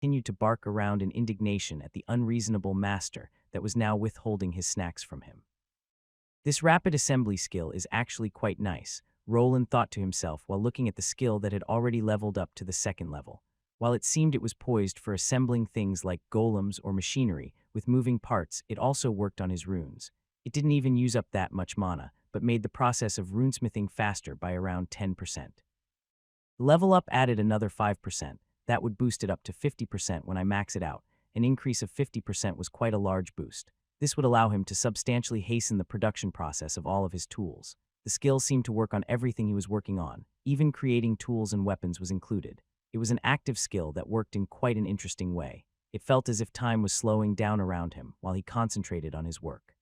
continued to bark around in indignation at the unreasonable master that was now withholding his snacks from him. This rapid assembly skill is actually quite nice, Roland thought to himself while looking at the skill that had already leveled up to the second level. While it seemed it was poised for assembling things like golems or machinery with moving parts, it also worked on his runes. It didn't even use up that much mana, but made the process of runesmithing faster by around 10%. The level up added another 5%. That would boost it up to 50% when I max it out. An increase of 50% was quite a large boost. This would allow him to substantially hasten the production process of all of his tools. The skill seemed to work on everything he was working on. Even creating tools and weapons was included. It was an active skill that worked in quite an interesting way. It felt as if time was slowing down around him while he concentrated on his work.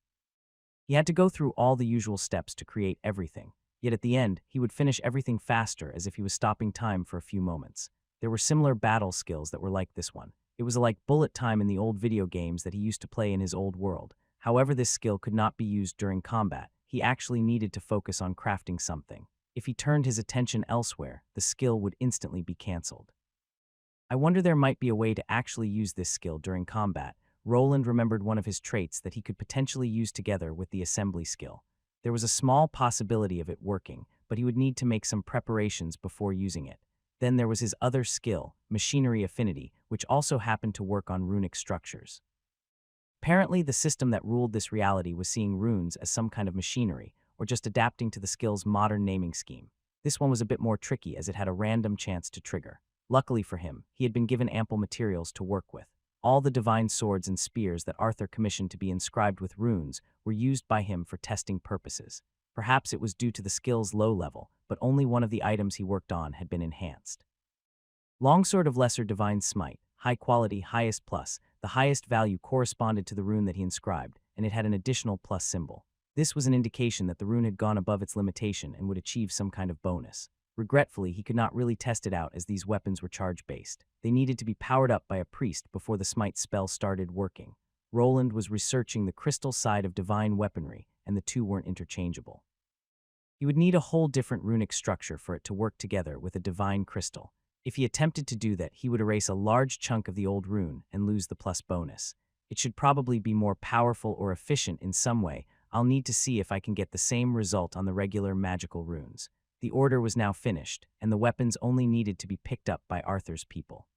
He had to go through all the usual steps to create everything. Yet at the end, he would finish everything faster as if he was stopping time for a few moments. There were similar battle skills that were like this one. It was like bullet time in the old video games that he used to play in his old world. However, this skill could not be used during combat. He actually needed to focus on crafting something. If he turned his attention elsewhere, the skill would instantly be cancelled. I wonder there might be a way to actually use this skill during combat. Roland remembered one of his traits that he could potentially use together with the assembly skill. There was a small possibility of it working, but he would need to make some preparations before using it. Then there was his other skill, machinery affinity, which also happened to work on runic structures. Apparently, the system that ruled this reality was seeing runes as some kind of machinery, or just adapting to the skill's modern naming scheme. This one was a bit more tricky as it had a random chance to trigger. Luckily for him, he had been given ample materials to work with. All the divine swords and spears that Arthur commissioned to be inscribed with runes were used by him for testing purposes. Perhaps it was due to the skill's low level, but only one of the items he worked on had been enhanced. Longsword of Lesser Divine Smite, high quality, highest plus. The highest value corresponded to the rune that he inscribed, and it had an additional plus symbol. This was an indication that the rune had gone above its limitation and would achieve some kind of bonus. Regretfully, he could not really test it out as these weapons were charge-based. They needed to be powered up by a priest before the smite spell started working. Roland was researching the crystal side of divine weaponry, and the two weren't interchangeable. He would need a whole different runic structure for it to work together with a divine crystal. If he attempted to do that, he would erase a large chunk of the old rune and lose the plus bonus. It should probably be more powerful or efficient in some way. I'll need to see if I can get the same result on the regular magical runes. The order was now finished, and the weapons only needed to be picked up by Arthur's people.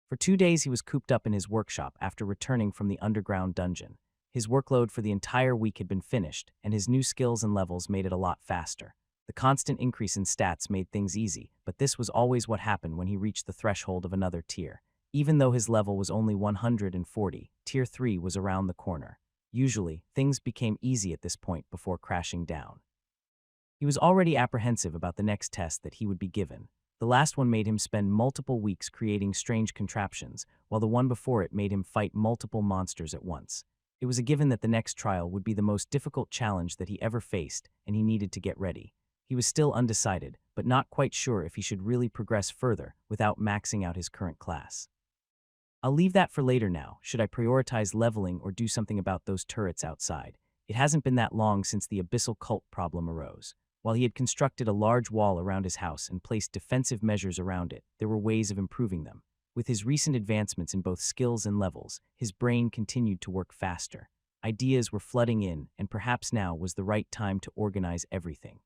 For 2 days he was cooped up in his workshop after returning from the underground dungeon. His workload for the entire week had been finished, and his new skills and levels made it a lot faster. The constant increase in stats made things easy, but this was always what happened when he reached the threshold of another tier. Even though his level was only 140, Tier 3 was around the corner. Usually, things became easy at this point before crashing down. He was already apprehensive about the next test that he would be given. The last one made him spend multiple weeks creating strange contraptions, while the one before it made him fight multiple monsters at once. It was a given that the next trial would be the most difficult challenge that he ever faced, and he needed to get ready. He was still undecided, but not quite sure if he should really progress further without maxing out his current class. I'll leave that for later now. Should I prioritize leveling or do something about those turrets outside? It hasn't been that long since the abyssal cult problem arose. While he had constructed a large wall around his house and placed defensive measures around it, there were ways of improving them. With his recent advancements in both skills and levels, his brain continued to work faster. Ideas were flooding in, and perhaps now was the right time to organize everything.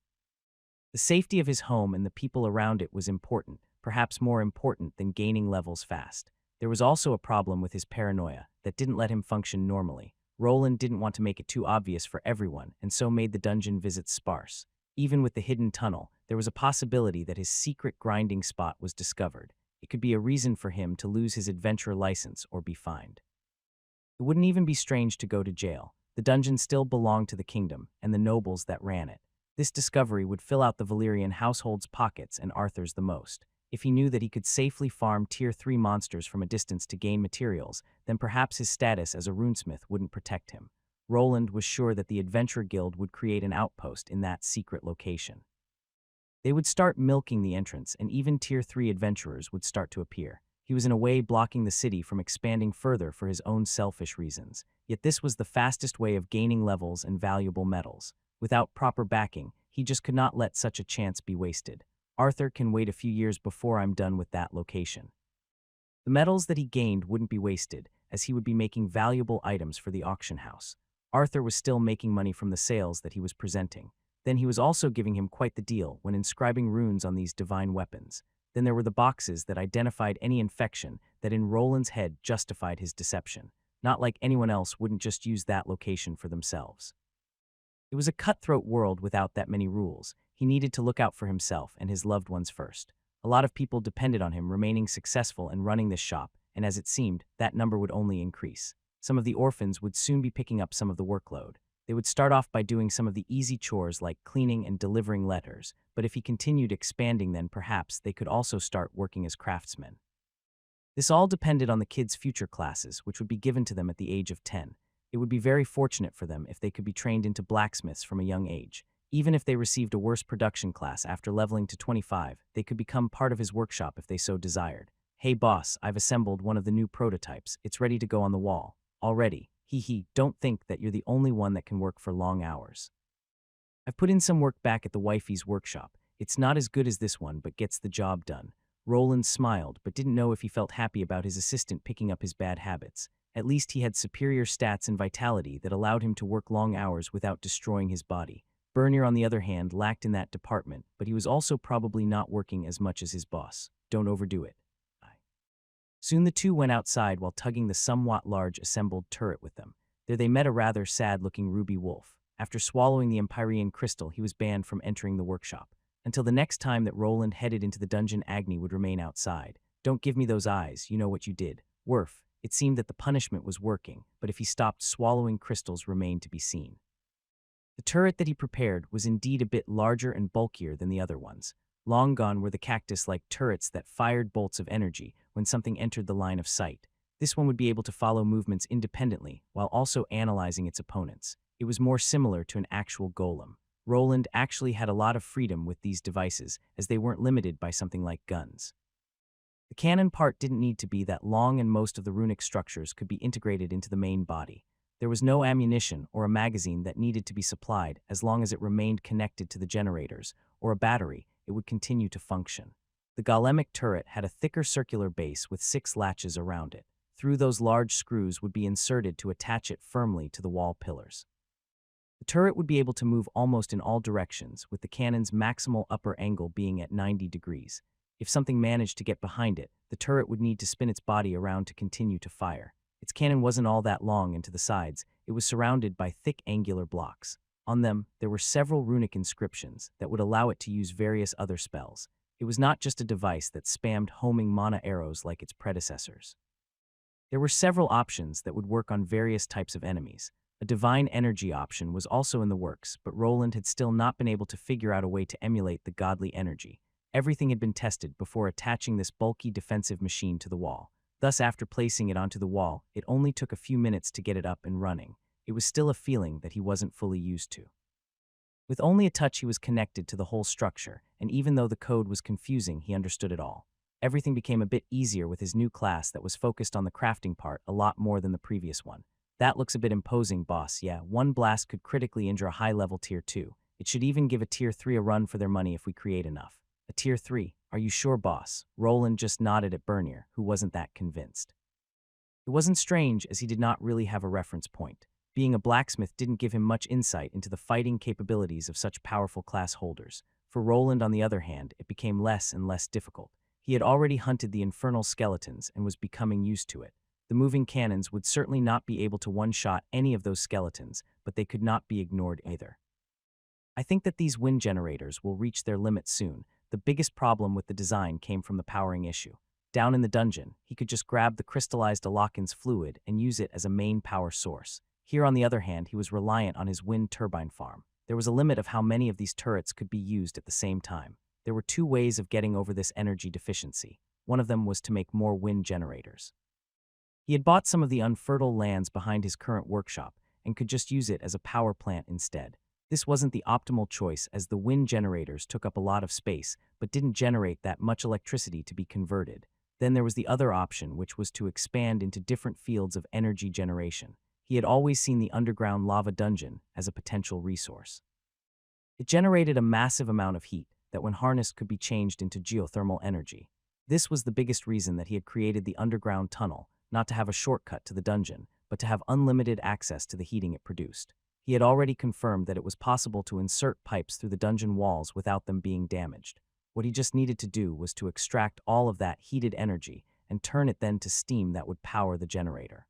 The safety of his home and the people around it was important, perhaps more important than gaining levels fast. There was also a problem with his paranoia that didn't let him function normally. Roland didn't want to make it too obvious for everyone, and so made the dungeon visits sparse. Even with the hidden tunnel, there was a possibility that his secret grinding spot was discovered. It could be a reason for him to lose his adventurer license or be fined. It wouldn't even be strange to go to jail. The dungeon still belonged to the kingdom and the nobles that ran it. This discovery would fill out the Valyrian household's pockets and Arthur's the most. If he knew that he could safely farm Tier 3 monsters from a distance to gain materials, then perhaps his status as a runesmith wouldn't protect him. Roland was sure that the Adventure Guild would create an outpost in that secret location. They would start milking the entrance, and even Tier 3 adventurers would start to appear. He was in a way blocking the city from expanding further for his own selfish reasons. Yet this was the fastest way of gaining levels and valuable metals. Without proper backing, he just could not let such a chance be wasted. Arthur can wait a few years before I'm done with that location. The metals that he gained wouldn't be wasted, as he would be making valuable items for the auction house. Arthur was still making money from the sales that he was presenting. Then he was also giving him quite the deal when inscribing runes on these divine weapons. Then there were the boxes that identified any infection that in Roland's head justified his deception. Not like anyone else wouldn't just use that location for themselves. It was a cutthroat world without that many rules. He needed to look out for himself and his loved ones first. A lot of people depended on him remaining successful and running this shop, and as it seemed, that number would only increase. Some of the orphans would soon be picking up some of the workload. They would start off by doing some of the easy chores like cleaning and delivering letters, but if he continued expanding, then perhaps they could also start working as craftsmen. This all depended on the kids' future classes, which would be given to them at the age of 10. It would be very fortunate for them if they could be trained into blacksmiths from a young age. Even if they received a worse production class after leveling to 25, they could become part of his workshop if they so desired. Hey boss, I've assembled one of the new prototypes. It's ready to go on the wall. Already. Don't think that you're the only one that can work for long hours. I've put in some work back at the wifey's workshop. It's not as good as this one, but gets the job done. Roland smiled, but didn't know if he felt happy about his assistant picking up his bad habits. At least he had superior stats and vitality that allowed him to work long hours without destroying his body. Bernier, on the other hand, lacked in that department, but he was also probably not working as much as his boss. Don't overdo it. Soon the two went outside while tugging the somewhat large assembled turret with them. There they met a rather sad-looking ruby wolf. After swallowing the Empyrean crystal, he was banned from entering the workshop. Until the next time that Roland headed into the dungeon, Agni would remain outside. Don't give me those eyes, you know what you did. Worf. It seemed that the punishment was working, but if he stopped swallowing crystals remained to be seen. The turret that he prepared was indeed a bit larger and bulkier than the other ones. Long gone were the cactus-like turrets that fired bolts of energy when something entered the line of sight. This one would be able to follow movements independently while also analyzing its opponents. It was more similar to an actual golem. Roland actually had a lot of freedom with these devices, as they weren't limited by something like guns. The cannon part didn't need to be that long, and most of the runic structures could be integrated into the main body. There was no ammunition or a magazine that needed to be supplied. As long as it remained connected to the generators or a battery, it would continue to function. The golemic turret had a thicker circular base with 6 latches around it. Through those large screws would be inserted to attach it firmly to the wall pillars. The turret would be able to move almost in all directions, with the cannon's maximal upper angle being at 90 degrees. If something managed to get behind it, the turret would need to spin its body around to continue to fire. Its cannon wasn't all that long, and to the sides, it was surrounded by thick angular blocks. On them, there were several runic inscriptions that would allow it to use various other spells. It was not just a device that spammed homing mana arrows like its predecessors. There were several options that would work on various types of enemies. A divine energy option was also in the works, but Roland had still not been able to figure out a way to emulate the godly energy. Everything had been tested before attaching this bulky defensive machine to the wall. Thus, after placing it onto the wall, it only took a few minutes to get it up and running. It was still a feeling that he wasn't fully used to. With only a touch, he was connected to the whole structure, and even though the code was confusing, he understood it all. Everything became a bit easier with his new class that was focused on the crafting part a lot more than the previous one. That looks a bit imposing, boss. Yeah, one blast could critically injure a high-level Tier 2. It should even give a Tier 3 a run for their money if we create enough. A Tier 3? Are you sure, boss? Roland just nodded at Bernier, who wasn't that convinced. It wasn't strange, as he did not really have a reference point. Being a blacksmith didn't give him much insight into the fighting capabilities of such powerful class holders. For Roland, on the other hand, it became less and less difficult. He had already hunted the infernal skeletons and was becoming used to it. The moving cannons would certainly not be able to one-shot any of those skeletons, but they could not be ignored either. I think that these wind generators will reach their limit soon. The biggest problem with the design came from the powering issue. Down in the dungeon, he could just grab the crystallized Alakhan's fluid and use it as a main power source. Here, on the other hand, he was reliant on his wind turbine farm. There was a limit of how many of these turrets could be used at the same time. There were 2 ways of getting over this energy deficiency. One of them was to make more wind generators. He had bought some of the unfertile lands behind his current workshop and could just use it as a power plant instead. This wasn't the optimal choice, as the wind generators took up a lot of space but didn't generate that much electricity to be converted. Then there was the other option, which was to expand into different fields of energy generation. He had always seen the underground lava dungeon as a potential resource. It generated a massive amount of heat that, when harnessed, could be changed into geothermal energy. This was the biggest reason that he had created the underground tunnel, not to have a shortcut to the dungeon, but to have unlimited access to the heating it produced. He had already confirmed that it was possible to insert pipes through the dungeon walls without them being damaged. What he just needed to do was to extract all of that heated energy and turn it then to steam that would power the generator.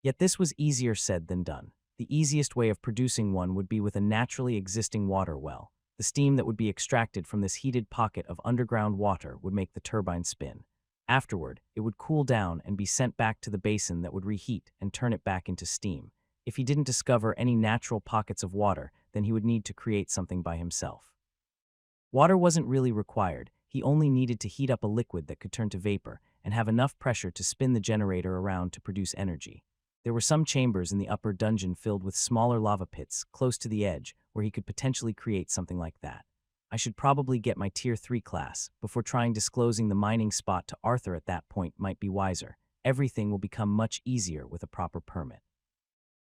Yet this was easier said than done. The easiest way of producing one would be with a naturally existing water well. The steam that would be extracted from this heated pocket of underground water would make the turbine spin. Afterward, it would cool down and be sent back to the basin that would reheat and turn it back into steam. If he didn't discover any natural pockets of water, then he would need to create something by himself. Water wasn't really required. He only needed to heat up a liquid that could turn to vapor and have enough pressure to spin the generator around to produce energy. There were some chambers in the upper dungeon filled with smaller lava pits close to the edge where he could potentially create something like that. I should probably get my Tier 3 class before trying disclosing the mining spot to Arthur at that point might be wiser. Everything will become much easier with a proper permit.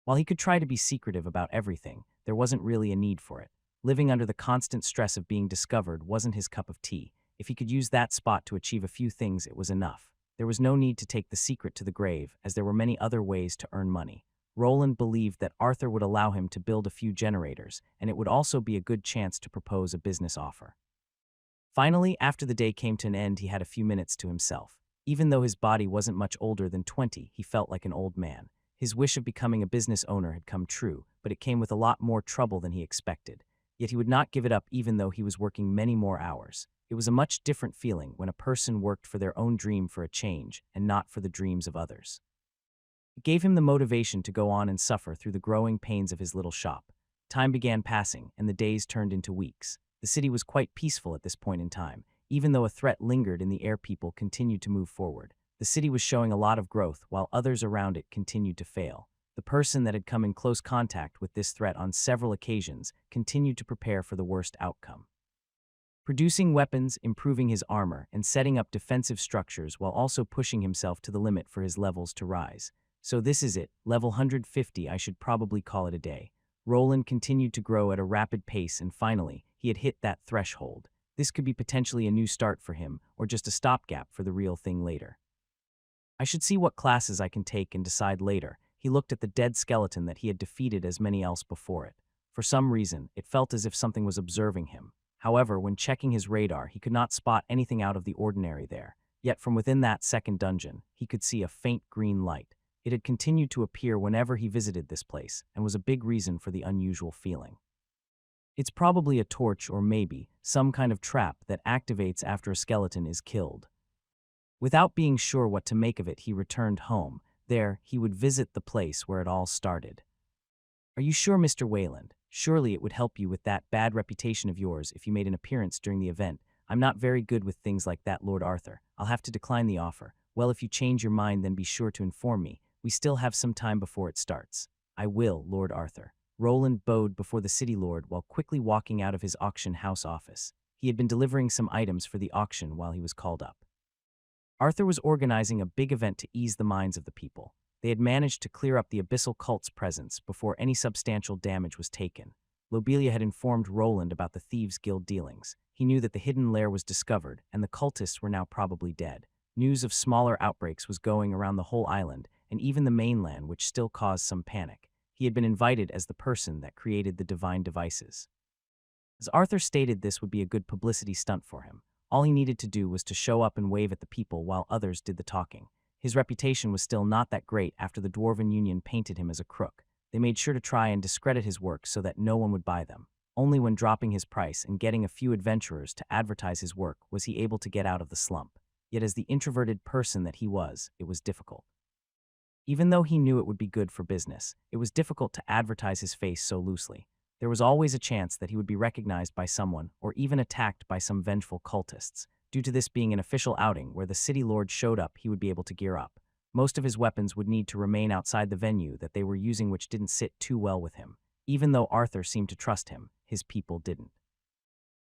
While he could try to be secretive about everything, there wasn't really a need for it. Living under the constant stress of being discovered wasn't his cup of tea. If he could use that spot to achieve a few things, it was enough. There was no need to take the secret to the grave, as there were many other ways to earn money. Roland believed that Arthur would allow him to build a few generators, and it would also be a good chance to propose a business offer. Finally, after the day came to an end, he had a few minutes to himself. Even though his body wasn't much older than 20, he felt like an old man. His wish of becoming a business owner had come true, but it came with a lot more trouble than he expected. Yet he would not give it up even though he was working many more hours. It was a much different feeling when a person worked for their own dream for a change and not for the dreams of others. It gave him the motivation to go on and suffer through the growing pains of his little shop. Time began passing, and the days turned into weeks. The city was quite peaceful at this point in time. Even though a threat lingered in the air, people continued to move forward. The city was showing a lot of growth while others around it continued to fail. The person that had come in close contact with this threat on several occasions continued to prepare for the worst outcome. Producing weapons, improving his armor, and setting up defensive structures while also pushing himself to the limit for his levels to rise. So this is it, level 150, I should probably call it a day. Roland continued to grow at a rapid pace and finally, he had hit that threshold. This could be potentially a new start for him, or just a stopgap for the real thing later. I should see what classes I can take and decide later. He looked at the dead skeleton that he had defeated as many else before it. For some reason, it felt as if something was observing him. However, when checking his radar, he could not spot anything out of the ordinary there. Yet from within that second dungeon, he could see a faint green light. It had continued to appear whenever he visited this place, and was a big reason for the unusual feeling. It's probably a torch or maybe some kind of trap that activates after a skeleton is killed. Without being sure what to make of it, he returned home. There, he would visit the place where it all started. Are you sure, Mr. Wayland? Surely it would help you with that bad reputation of yours if you made an appearance during the event. I'm not very good with things like that, Lord Arthur. I'll have to decline the offer. Well, if you change your mind, then be sure to inform me. We still have some time before it starts. I will, Lord Arthur. Roland bowed before the city lord while quickly walking out of his auction house office. He had been delivering some items for the auction while he was called up. Arthur was organizing a big event to ease the minds of the people. They had managed to clear up the abyssal cult's presence before any substantial damage was taken. Lobelia had informed Roland about the Thieves' Guild dealings. He knew that the hidden lair was discovered, and the cultists were now probably dead. News of smaller outbreaks was going around the whole island, and even the mainland, which still caused some panic. He had been invited as the person that created the divine devices. As Arthur stated, this would be a good publicity stunt for him. All he needed to do was to show up and wave at the people while others did the talking. His reputation was still not that great after the Dwarven Union painted him as a crook. They made sure to try and discredit his work so that no one would buy them. Only when dropping his price and getting a few adventurers to advertise his work was he able to get out of the slump. Yet as the introverted person that he was, it was difficult. Even though he knew it would be good for business, it was difficult to advertise his face so loosely. There was always a chance that he would be recognized by someone or even attacked by some vengeful cultists. Due to this being an official outing where the city lord showed up, he would be able to gear up. Most of his weapons would need to remain outside the venue that they were using, which didn't sit too well with him. Even though Arthur seemed to trust him, his people didn't.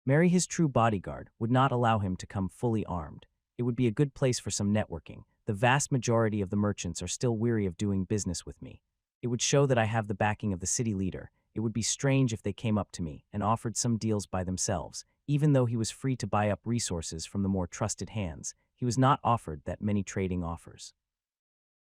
Mary, his true bodyguard, would not allow him to come fully armed. It would be a good place for some networking. The vast majority of the merchants are still weary of doing business with me. It would show that I have the backing of the city leader. It would be strange if they came up to me and offered some deals by themselves. Even though he was free to buy up resources from the more trusted hands, he was not offered that many trading offers.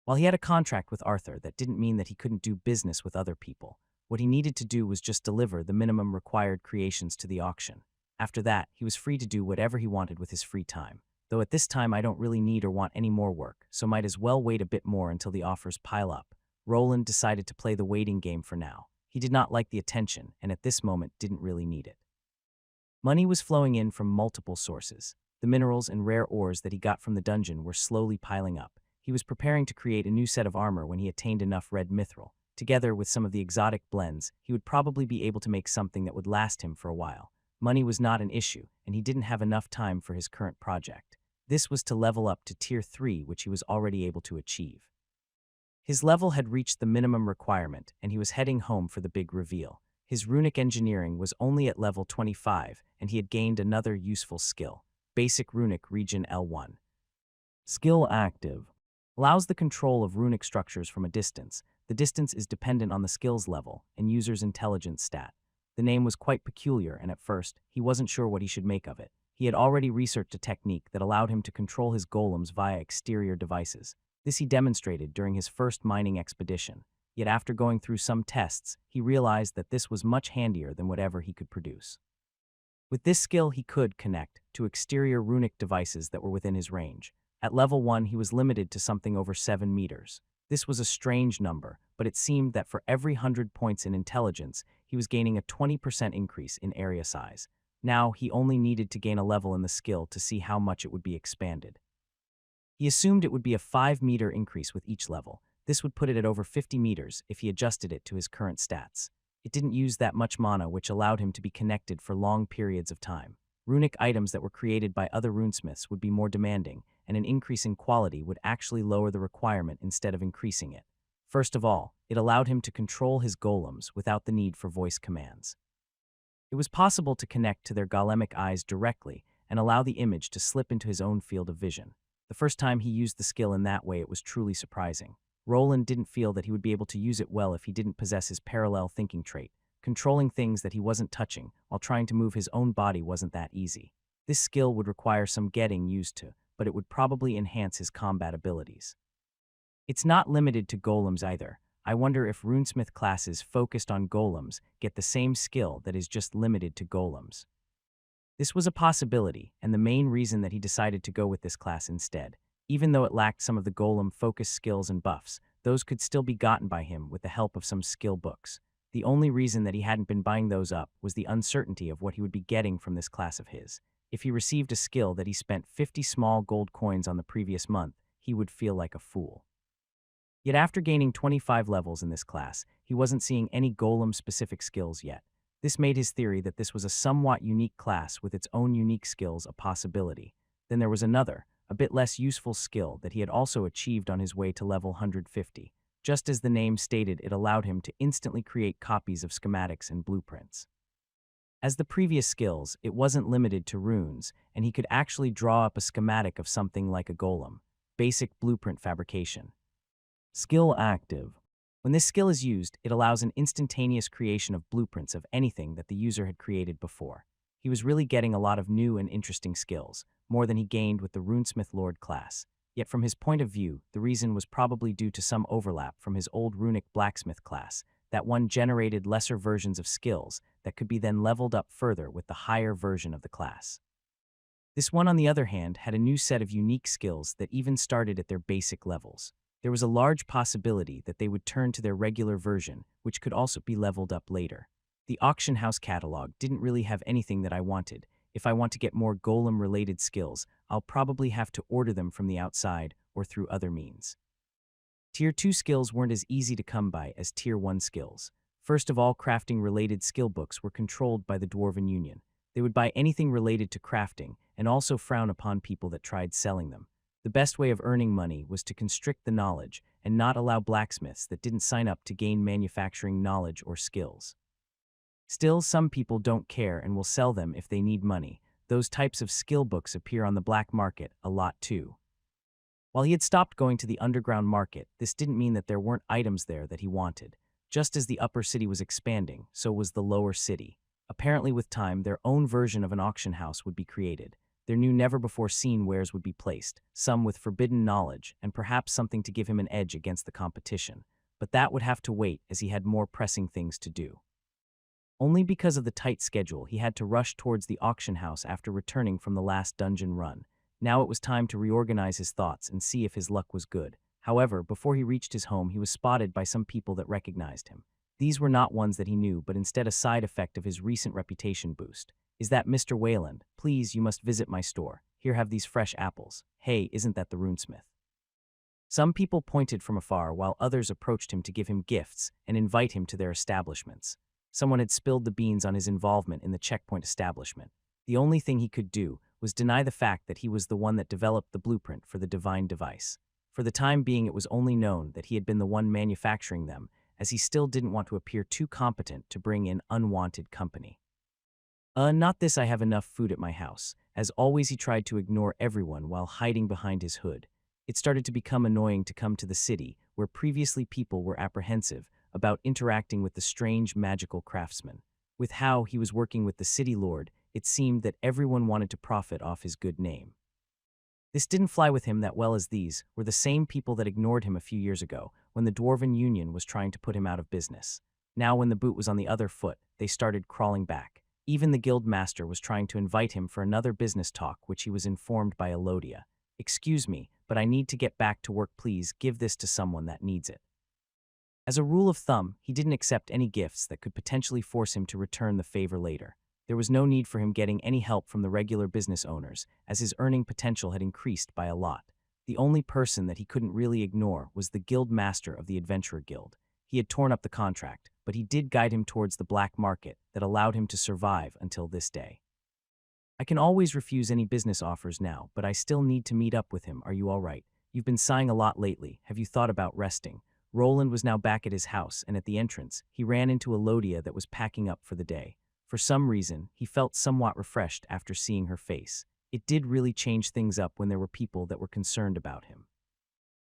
While he had a contract with Arthur, that didn't mean that he couldn't do business with other people. What he needed to do was just deliver the minimum required creations to the auction. After that, he was free to do whatever he wanted with his free time. Though at this time I don't really need or want any more work, so might as well wait a bit more until the offers pile up. Roland decided to play the waiting game for now. He did not like the attention, and at this moment didn't really need it. Money was flowing in from multiple sources. The minerals and rare ores that he got from the dungeon were slowly piling up. He was preparing to create a new set of armor when he attained enough red mithril. Together with some of the exotic blends, he would probably be able to make something that would last him for a while. Money was not an issue, and he didn't have enough time for his current project. This was to level up to Tier 3, which he was already able to achieve. His level had reached the minimum requirement, and he was heading home for the big reveal. His runic engineering was only at level 25, and he had gained another useful skill, Basic Runic Region L1. Skill active. Allows the control of runic structures from a distance. The distance is dependent on the skill's level and user's intelligence stat. The name was quite peculiar, and at first, he wasn't sure what he should make of it. He had already researched a technique that allowed him to control his golems via exterior devices. This he demonstrated during his first mining expedition. Yet after going through some tests, he realized that this was much handier than whatever he could produce. With this skill, he could connect to exterior runic devices that were within his range. At level 1, he was limited to something over 7 meters. This was a strange number, but it seemed that for every 100 points in intelligence, he was gaining a 20% increase in area size. Now, he only needed to gain a level in the skill to see how much it would be expanded. He assumed it would be a 5-meter increase with each level. This would put it at over 50 meters if he adjusted it to his current stats. It didn't use that much mana, which allowed him to be connected for long periods of time. Runic items that were created by other runesmiths would be more demanding, and an increase in quality would actually lower the requirement instead of increasing it. First of all, it allowed him to control his golems without the need for voice commands. It was possible to connect to their golemic eyes directly and allow the image to slip into his own field of vision. The first time he used the skill in that way, it was truly surprising. Roland didn't feel that he would be able to use it well if he didn't possess his parallel thinking trait. Controlling things that he wasn't touching while trying to move his own body wasn't that easy. This skill would require some getting used to, but it would probably enhance his combat abilities. It's not limited to golems either. I wonder if runesmith classes focused on golems get the same skill that is just limited to golems. This was a possibility, and the main reason that he decided to go with this class instead. Even though it lacked some of the golem-focused skills and buffs, those could still be gotten by him with the help of some skill books. The only reason that he hadn't been buying those up was the uncertainty of what he would be getting from this class of his. If he received a skill that he spent 50 small gold coins on the previous month, he would feel like a fool. Yet after gaining 25 levels in this class, he wasn't seeing any golem-specific skills yet. This made his theory that this was a somewhat unique class with its own unique skills a possibility. Then there was another, a bit less useful skill that he had also achieved on his way to level 150. Just as the name stated, it allowed him to instantly create copies of schematics and blueprints. As the previous skills, it wasn't limited to runes, and he could actually draw up a schematic of something like a golem. Basic blueprint fabrication. Skill active. When this skill is used, it allows an instantaneous creation of blueprints of anything that the user had created before. He was really getting a lot of new and interesting skills, more than he gained with the Runesmith Lord class. Yet from his point of view, the reason was probably due to some overlap from his old Runic Blacksmith class. That one generated lesser versions of skills that could be then leveled up further with the higher version of the class. This one, on the other hand, had a new set of unique skills that even started at their basic levels. There was a large possibility that they would turn to their regular version, which could also be leveled up later. The auction house catalog didn't really have anything that I wanted. If I want to get more golem-related skills, I'll probably have to order them from the outside or through other means. Tier 2 skills weren't as easy to come by as Tier 1 skills. First of all, crafting-related skill books were controlled by the Dwarven Union. They would buy anything related to crafting and also frown upon people that tried selling them. The best way of earning money was to constrict the knowledge and not allow blacksmiths that didn't sign up to gain manufacturing knowledge or skills. Still, some people don't care and will sell them if they need money. Those types of skill books appear on the black market a lot too. While he had stopped going to the underground market, this didn't mean that there weren't items there that he wanted. Just as the upper city was expanding, so was the lower city. Apparently with time, their own version of an auction house would be created. Their new never-before-seen wares would be placed, some with forbidden knowledge, and perhaps something to give him an edge against the competition. But that would have to wait, as he had more pressing things to do. Only because of the tight schedule, he had to rush towards the auction house after returning from the last dungeon run. Now it was time to reorganize his thoughts and see if his luck was good. However, before he reached his home, he was spotted by some people that recognized him. These were not ones that he knew, but instead a side effect of his recent reputation boost. "Is that Mr. Wayland? Please, you must visit my store. Here, have these fresh apples. Hey, isn't that the runesmith?" Some people pointed from afar while others approached him to give him gifts and invite him to their establishments. Someone had spilled the beans on his involvement in the checkpoint establishment. The only thing he could do was deny the fact that he was the one that developed the blueprint for the divine device. For the time being, it was only known that he had been the one manufacturing them, as he still didn't want to appear too competent to bring in unwanted company. Not this, I have enough food at my house." As always, he tried to ignore everyone while hiding behind his hood. It started to become annoying to come to the city, where previously people were apprehensive about interacting with the strange magical craftsman. With how he was working with the city lord, it seemed that everyone wanted to profit off his good name. This didn't fly with him that well, as these were the same people that ignored him a few years ago when the Dwarven Union was trying to put him out of business. Now when the boot was on the other foot, they started crawling back. Even the guild master was trying to invite him for another business talk, which he was informed by Elodia. "Excuse me, but I need to get back to work. Please give this to someone that needs it." As a rule of thumb, he didn't accept any gifts that could potentially force him to return the favor later. There was no need for him getting any help from the regular business owners, as his earning potential had increased by a lot. The only person that he couldn't really ignore was the guild master of the Adventurer Guild. He had torn up the contract, but he did guide him towards the black market that allowed him to survive until this day. "I can always refuse any business offers now, but I still need to meet up with him. Are you all right? You've been sighing a lot lately. Have you thought about resting?" Roland was now back at his house, and at the entrance, he ran into Elodia that was packing up for the day. For some reason, he felt somewhat refreshed after seeing her face. It did really change things up when there were people that were concerned about him.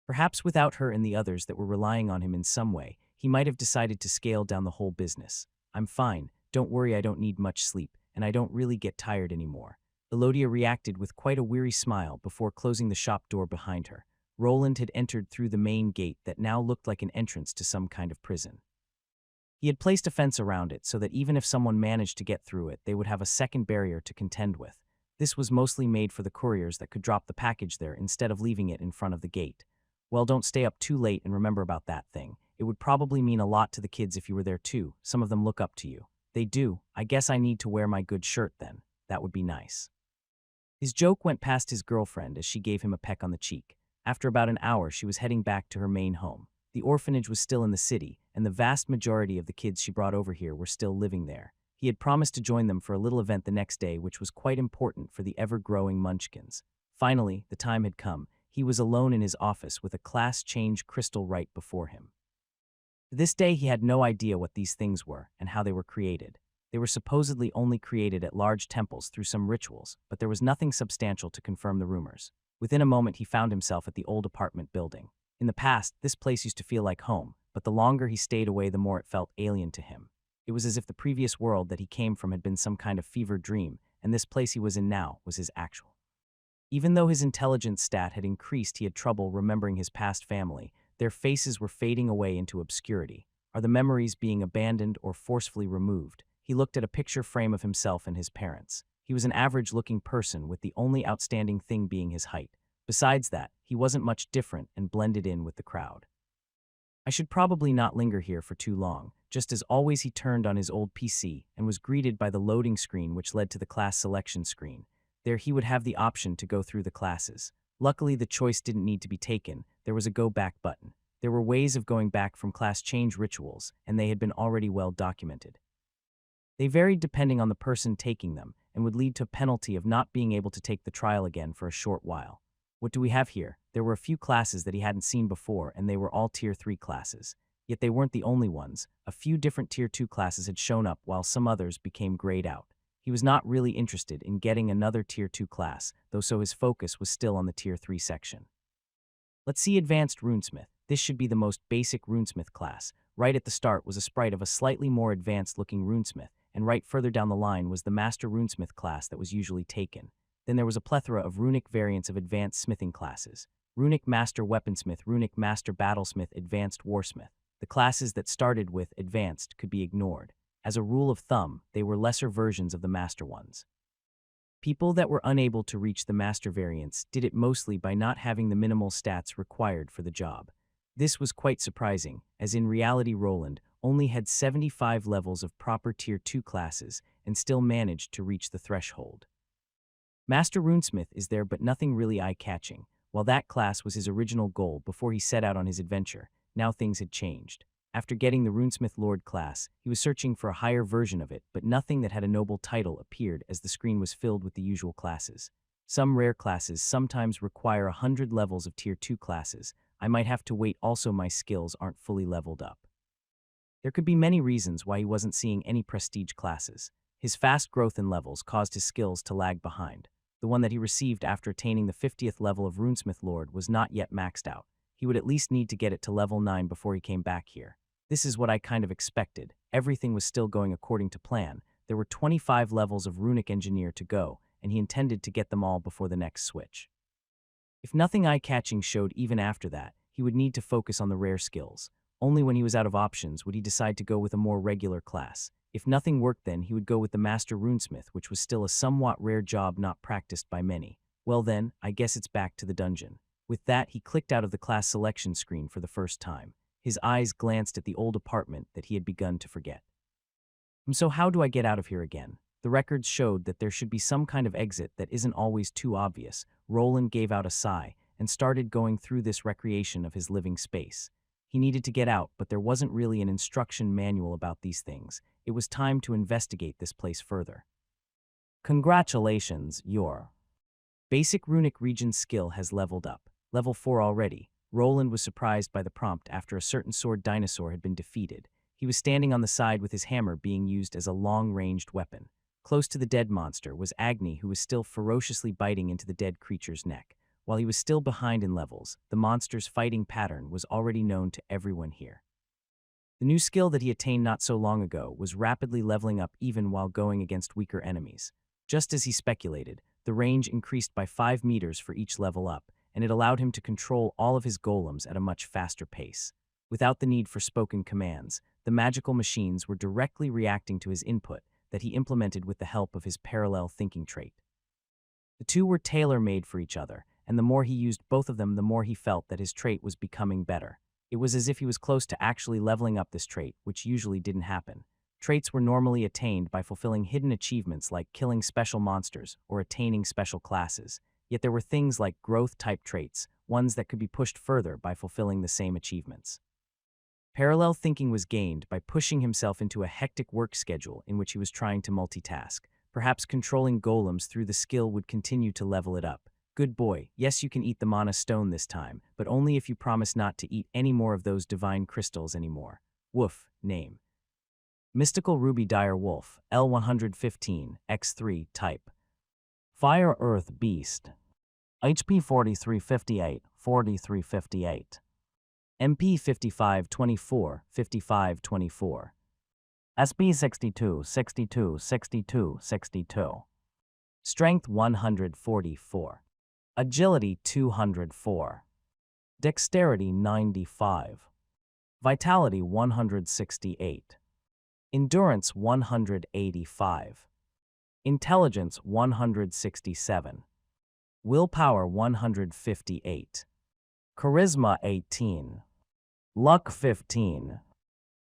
Perhaps without her and the others that were relying on him in some way, he might have decided to scale down the whole business. "I'm fine. Don't worry, I don't need much sleep, and I don't really get tired anymore." Elodia reacted with quite a weary smile before closing the shop door behind her. Roland had entered through the main gate that now looked like an entrance to some kind of prison. He had placed a fence around it so that even if someone managed to get through it, they would have a second barrier to contend with. This was mostly made for the couriers that could drop the package there instead of leaving it in front of the gate. "Well, don't stay up too late and remember about that thing. It would probably mean a lot to the kids if you were there too. Some of them look up to you." "They do. I guess I need to wear my good shirt then. That would be nice." His joke went past his girlfriend as she gave him a peck on the cheek. After about an hour, she was heading back to her main home. The orphanage was still in the city, and the vast majority of the kids she brought over here were still living there. He had promised to join them for a little event the next day, which was quite important for the ever-growing munchkins. Finally, the time had come. He was alone in his office with a class change crystal right before him. To this day, he had no idea what these things were and how they were created. They were supposedly only created at large temples through some rituals, but there was nothing substantial to confirm the rumors. Within a moment, he found himself at the old apartment building. In the past, this place used to feel like home, but the longer he stayed away, the more it felt alien to him. It was as if the previous world that he came from had been some kind of fevered dream, and this place he was in now was his actual. Even though his intelligence stat had increased, he had trouble remembering his past family. Their faces were fading away into obscurity. Are the memories being abandoned or forcefully removed? He looked at a picture frame of himself and his parents. He was an average-looking person, with the only outstanding thing being his height. Besides that, he wasn't much different and blended in with the crowd. I should probably not linger here for too long. Just as always, he turned on his old PC and was greeted by the loading screen, which led to the class selection screen. There he would have the option to go through the classes. Luckily, the choice didn't need to be taken. There was a go back button. There were ways of going back from class change rituals, and they had been already well documented. They varied depending on the person taking them, and would lead to a penalty of not being able to take the trial again for a short while. What do we have here? There were a few classes that he hadn't seen before, and they were all Tier 3 classes. Yet they weren't the only ones. A few different Tier 2 classes had shown up, while some others became grayed out. He was not really interested in getting another Tier 2 class, though, so his focus was still on the Tier 3 section. Let's see Advanced Runesmith. This should be the most basic runesmith class. Right at the start was a sprite of a slightly more advanced-looking runesmith, and right further down the line was the Master Runesmith class that was usually taken. Then there was a plethora of runic variants of advanced smithing classes. Runic Master Weaponsmith, Runic Master Battlesmith, Advanced Warsmith. The classes that started with Advanced could be ignored. As a rule of thumb, they were lesser versions of the Master ones. People that were unable to reach the Master variants did it mostly by not having the minimal stats required for the job. This was quite surprising, as in reality Roland only had 75 levels of proper Tier 2 classes and still managed to reach the threshold. Master Runesmith is there but nothing really eye-catching. While that class was his original goal before he set out on his adventure, now things had changed. After getting the Runesmith Lord class, he was searching for a higher version of it, but nothing that had a noble title appeared as the screen was filled with the usual classes. Some rare classes sometimes require 100 levels of Tier 2 classes. I might have to wait, also my skills aren't fully leveled up. There could be many reasons why he wasn't seeing any prestige classes. His fast growth in levels caused his skills to lag behind. The one that he received after attaining the 50th level of Runesmith Lord was not yet maxed out. He would at least need to get it to level 9 before he came back here. This is what I kind of expected. Everything was still going according to plan. There were 25 levels of Runic Engineer to go, and he intended to get them all before the next switch. If nothing eye-catching showed even after that, he would need to focus on the rare skills. Only when he was out of options would he decide to go with a more regular class. If nothing worked, then he would go with the Master Runesmith, which was still a somewhat rare job not practiced by many. Well then, I guess it's back to the dungeon. With that, he clicked out of the class selection screen for the first time. His eyes glanced at the old apartment that he had begun to forget. So how do I get out of here again? The records showed that there should be some kind of exit that isn't always too obvious. Roland gave out a sigh and started going through this recreation of his living space. He needed to get out, but there wasn't really an instruction manual about these things. It was time to investigate this place further. Congratulations, your basic runic region skill has leveled up. Level 4 already. Roland was surprised by the prompt after a certain sword dinosaur had been defeated. He was standing on the side with his hammer being used as a long-ranged weapon. Close to the dead monster was Agni, who was still ferociously biting into the dead creature's neck. While he was still behind in levels, the monster's fighting pattern was already known to everyone here. The new skill that he attained not so long ago was rapidly leveling up even while going against weaker enemies. Just as he speculated, the range increased by 5 meters for each level up, and it allowed him to control all of his golems at a much faster pace. Without the need for spoken commands, the magical machines were directly reacting to his input that he implemented with the help of his parallel thinking trait. The two were tailor-made for each other, and the more he used both of them, the more he felt that his trait was becoming better. It was as if he was close to actually leveling up this trait, which usually didn't happen. Traits were normally attained by fulfilling hidden achievements like killing special monsters or attaining special classes. Yet there were things like growth-type traits, ones that could be pushed further by fulfilling the same achievements. Parallel thinking was gained by pushing himself into a hectic work schedule in which he was trying to multitask. Perhaps controlling golems through the skill would continue to level it up. Good boy, yes, you can eat the mana stone this time, but only if you promise not to eat any more of those divine crystals anymore. Woof, name. Mystical Ruby Dire Wolf, L115, X3, type. Fire Earth Beast. HP 4358, 4358. MP 5524, 5524. SB 62, 62, 62, 62. Strength 144. Agility 204. Dexterity 95. Vitality 168. Endurance 185. Intelligence 167. Willpower 158. Charisma 18. Luck 15.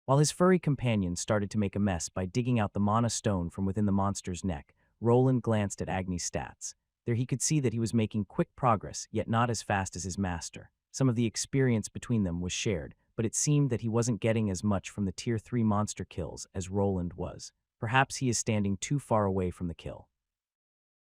While his furry companion started to make a mess by digging out the mana stone from within the monster's neck, Roland glanced at Agni's stats. There he could see that he was making quick progress, yet not as fast as his master. Some of the experience between them was shared, but it seemed that he wasn't getting as much from the Tier 3 monster kills as Roland was. Perhaps he is standing too far away from the kill.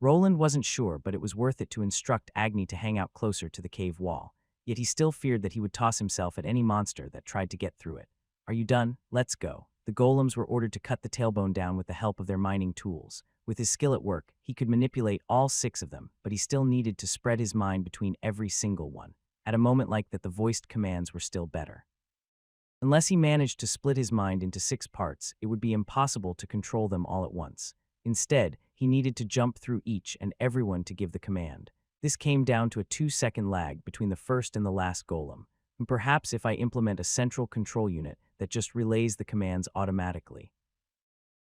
Roland wasn't sure, but it was worth it to instruct Agni to hang out closer to the cave wall. Yet he still feared that he would toss himself at any monster that tried to get through it. Are you done? Let's go. The golems were ordered to cut the tailbone down with the help of their mining tools. With his skill at work, he could manipulate all 6 of them, but he still needed to spread his mind between every single one. At a moment like that, the voiced commands were still better. Unless he managed to split his mind into 6 parts, it would be impossible to control them all at once. Instead, he needed to jump through each and everyone to give the command. This came down to a 2-second lag between the first and the last golem. And perhaps if I implement a central control unit that just relays the commands automatically,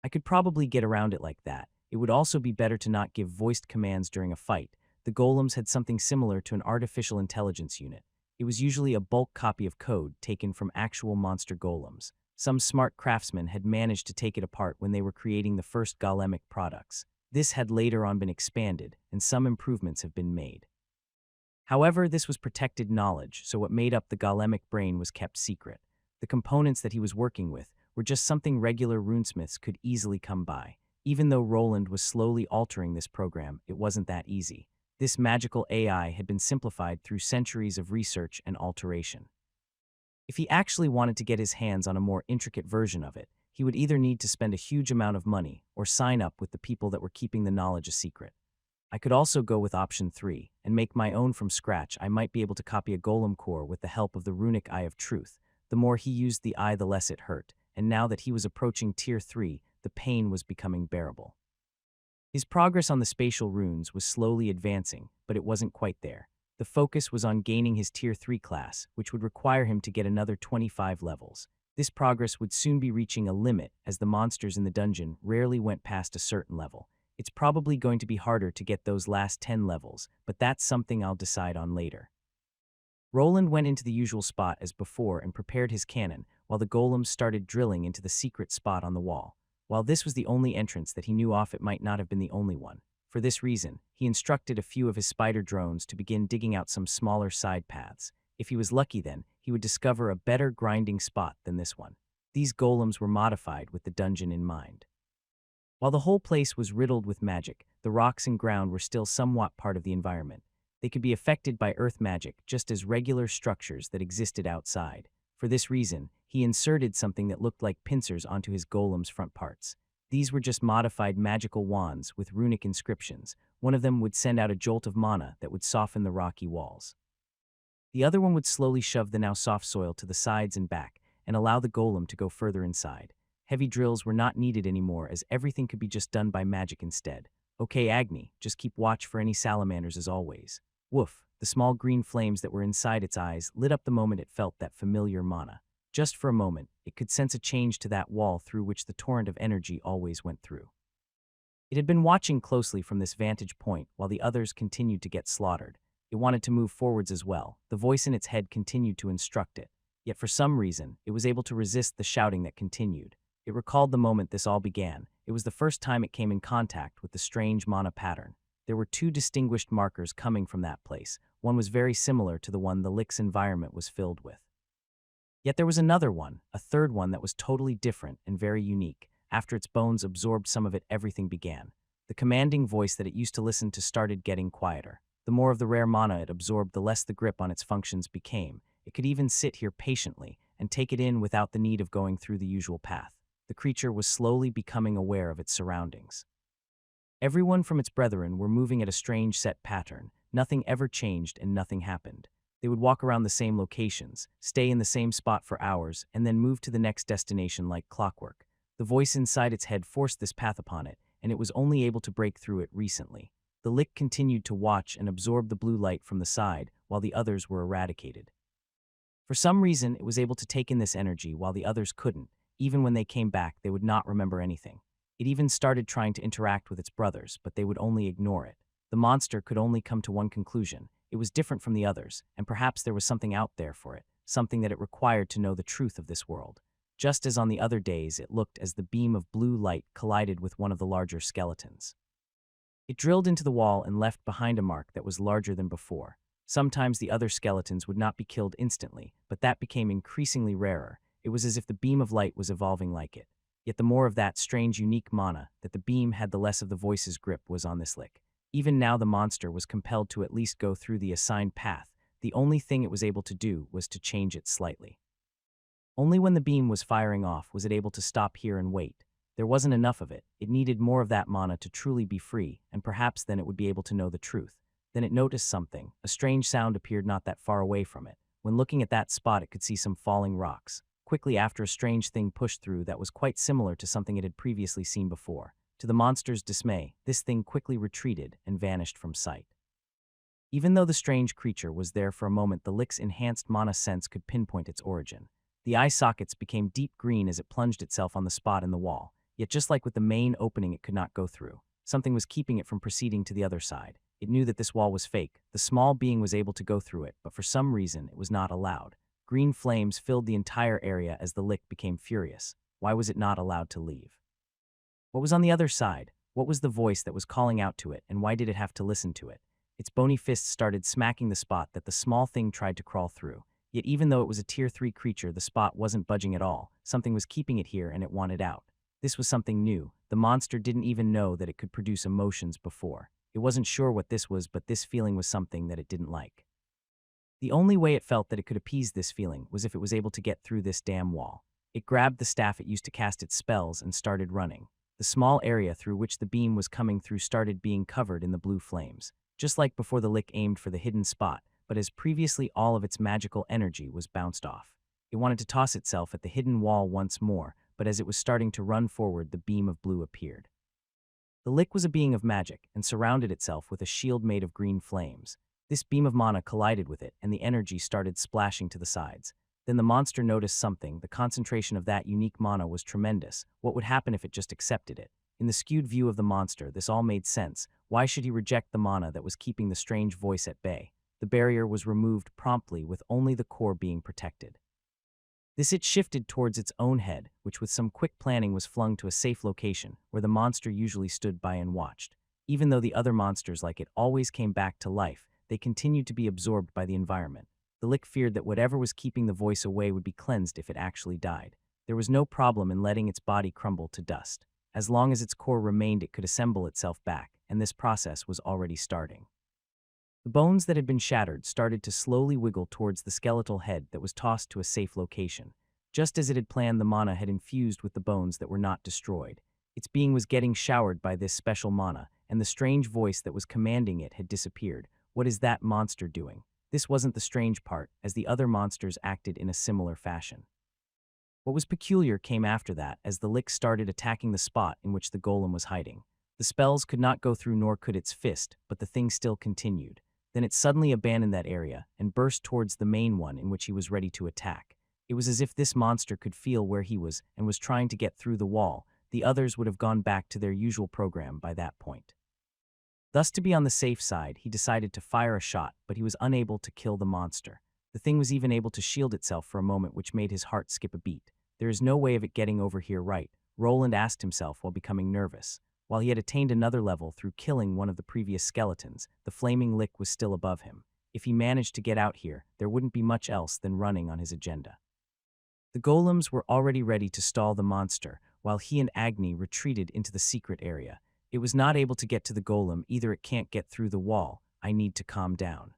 I could probably get around it like that. It would also be better to not give voiced commands during a fight. The golems had something similar to an artificial intelligence unit. It was usually a bulk copy of code taken from actual monster golems. Some smart craftsmen had managed to take it apart when they were creating the first golemic products. This had later on been expanded, and some improvements have been made. However, this was protected knowledge, so what made up the golemic brain was kept secret. The components that he was working with were just something regular runesmiths could easily come by. Even though Roland was slowly altering this program, it wasn't that easy. This magical AI had been simplified through centuries of research and alteration. If he actually wanted to get his hands on a more intricate version of it, he would either need to spend a huge amount of money or sign up with the people that were keeping the knowledge a secret. I could also go with option 3 and make my own from scratch. I might be able to copy a golem core with the help of the runic Eye of Truth. The more he used the eye, the less it hurt, and now that he was approaching Tier 3, the pain was becoming bearable. His progress on the spatial runes was slowly advancing, but it wasn't quite there. The focus was on gaining his Tier 3 class, which would require him to get another 25 levels. This progress would soon be reaching a limit, as the monsters in the dungeon rarely went past a certain level. It's probably going to be harder to get those last 10 levels, but that's something I'll decide on later. Roland went into the usual spot as before and prepared his cannon, while the golems started drilling into the secret spot on the wall. While this was the only entrance that he knew off, it might not have been the only one. For this reason, he instructed a few of his spider drones to begin digging out some smaller side paths. If he was lucky then, he would discover a better grinding spot than this one. These golems were modified with the dungeon in mind. While the whole place was riddled with magic, the rocks and ground were still somewhat part of the environment. They could be affected by earth magic just as regular structures that existed outside. For this reason, he inserted something that looked like pincers onto his golem's front parts. These were just modified magical wands with runic inscriptions. One of them would send out a jolt of mana that would soften the rocky walls. The other one would slowly shove the now soft soil to the sides and back and allow the golem to go further inside. Heavy drills were not needed anymore, as everything could be just done by magic instead. Okay, Agni, just keep watch for any salamanders as always. Woof, the small green flames that were inside its eyes lit up the moment it felt that familiar mana. Just for a moment, it could sense a change to that wall through which the torrent of energy always went through. It had been watching closely from this vantage point while the others continued to get slaughtered. It wanted to move forwards as well. The voice in its head continued to instruct it. Yet for some reason, it was able to resist the shouting that continued. It recalled the moment this all began. It was the first time it came in contact with the strange mana pattern. There were 2 distinguished markers coming from that place. One was very similar to the one the Lick's environment was filled with. Yet there was another one, a third one that was totally different and very unique. After its bones absorbed some of it, everything began. The commanding voice that it used to listen to started getting quieter. The more of the rare mana it absorbed, the less the grip on its functions became. It could even sit here patiently and take it in without the need of going through the usual path. The creature was slowly becoming aware of its surroundings. Everyone from its brethren were moving at a strange set pattern. Nothing ever changed and nothing happened. They would walk around the same locations, stay in the same spot for hours, and then move to the next destination like clockwork. The voice inside its head forced this path upon it, and it was only able to break through it recently. The Lick continued to watch and absorb the blue light from the side while the others were eradicated. For some reason, it was able to take in this energy while the others couldn't. Even when they came back, they would not remember anything. It even started trying to interact with its brothers, but they would only ignore it. The monster could only come to one conclusion. It was different from the others, and perhaps there was something out there for it, something that it required to know the truth of this world. Just as on the other days, it looked as the beam of blue light collided with one of the larger skeletons. It drilled into the wall and left behind a mark that was larger than before. Sometimes the other skeletons would not be killed instantly, but that became increasingly rarer. It was as if the beam of light was evolving like it. Yet the more of that strange, unique mana that the beam had, the less of the voice's grip was on this Lick. Even now the monster was compelled to at least go through the assigned path. The only thing it was able to do was to change it slightly. Only when the beam was firing off was it able to stop here and wait. There wasn't enough of it. It needed more of that mana to truly be free, and perhaps then it would be able to know the truth. Then it noticed something. A strange sound appeared not that far away from it. When looking at that spot, it could see some falling rocks. quickly after a strange thing pushed through that was quite similar to something it had previously seen before. To the monster's dismay, this thing quickly retreated and vanished from sight. Even though the strange creature was there for a moment, the lick's enhanced mana sense could pinpoint its origin. The eye sockets became deep green as it plunged itself on the spot in the wall, yet just like with the main opening it could not go through. Something was keeping it from proceeding to the other side. It knew that this wall was fake. The small being was able to go through it, but for some reason it was not allowed. Green flames filled the entire area as the lick became furious. Why was it not allowed to leave? What was on the other side? What was the voice that was calling out to it, and why did it have to listen to it? Its bony fists started smacking the spot that the small thing tried to crawl through. Yet even though it was a Tier 3 creature, the spot wasn't budging at all. Something was keeping it here and it wanted out. This was something new. The monster didn't even know that it could produce emotions before. It wasn't sure what this was, but this feeling was something that it didn't like. The only way it felt that it could appease this feeling was if it was able to get through this damn wall. It grabbed the staff it used to cast its spells and started running. The small area through which the beam was coming through started being covered in the blue flames. Just like before, the lick aimed for the hidden spot, but as previously, all of its magical energy was bounced off. It wanted to toss itself at the hidden wall once more, but as it was starting to run forward, the beam of blue appeared. The lick was a being of magic and surrounded itself with a shield made of green flames. This beam of mana collided with it, and the energy started splashing to the sides. Then the monster noticed something. The concentration of that unique mana was tremendous. What would happen if it just accepted it? In the skewed view of the monster, this all made sense. Why should he reject the mana that was keeping the strange voice at bay? The barrier was removed promptly, with only the core being protected. It shifted towards its own head, which with some quick planning was flung to a safe location, where the monster usually stood by and watched. Even though the other monsters like it always came back to life, they continued to be absorbed by the environment. The lick feared that whatever was keeping the voice away would be cleansed if it actually died. There was no problem in letting its body crumble to dust. As long as its core remained, it could assemble itself back, and this process was already starting. The bones that had been shattered started to slowly wiggle towards the skeletal head that was tossed to a safe location. Just as it had planned, the mana had infused with the bones that were not destroyed. Its being was getting showered by this special mana, and the strange voice that was commanding it had disappeared. What is that monster doing? This wasn't the strange part, as the other monsters acted in a similar fashion. What was peculiar came after that, as the lick started attacking the spot in which the golem was hiding. The spells could not go through, nor could its fist, but the thing still continued. Then it suddenly abandoned that area and burst towards the main one in which he was ready to attack. It was as if this monster could feel where he was and was trying to get through the wall. The others would have gone back to their usual program by that point. Thus, to be on the safe side, he decided to fire a shot, but he was unable to kill the monster. The thing was even able to shield itself for a moment, which made his heart skip a beat. There is no way of it getting over here, right? Roland asked himself while becoming nervous. While he had attained another level through killing one of the previous skeletons, the flaming lick was still above him. If he managed to get out here, there wouldn't be much else than running on his agenda. The golems were already ready to stall the monster, while he and Agni retreated into the secret area. It was not able to get to the golem. Either it can't get through the wall. I need to calm down.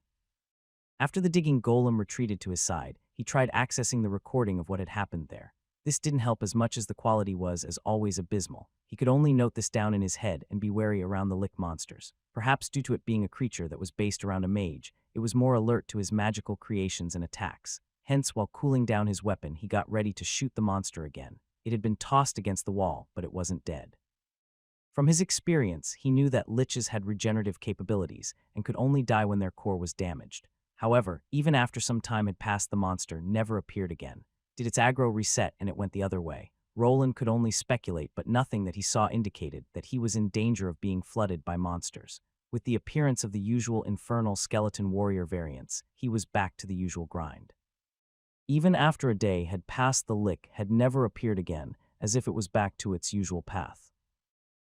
After the digging golem retreated to his side, he tried accessing the recording of what had happened there. This didn't help as much as the quality was, as always, abysmal. He could only note this down in his head and be wary around the lick monsters. Perhaps due to it being a creature that was based around a mage, it was more alert to his magical creations and attacks. Hence, while cooling down his weapon, he got ready to shoot the monster again. It had been tossed against the wall, but it wasn't dead. From his experience, he knew that liches had regenerative capabilities and could only die when their core was damaged. However, even after some time had passed, the monster never appeared again. Did its aggro reset and it went the other way? Roland could only speculate, but nothing that he saw indicated that he was in danger of being flooded by monsters. With the appearance of the usual infernal skeleton warrior variants, he was back to the usual grind. Even after a day had passed, the lick had never appeared again, as if it was back to its usual path.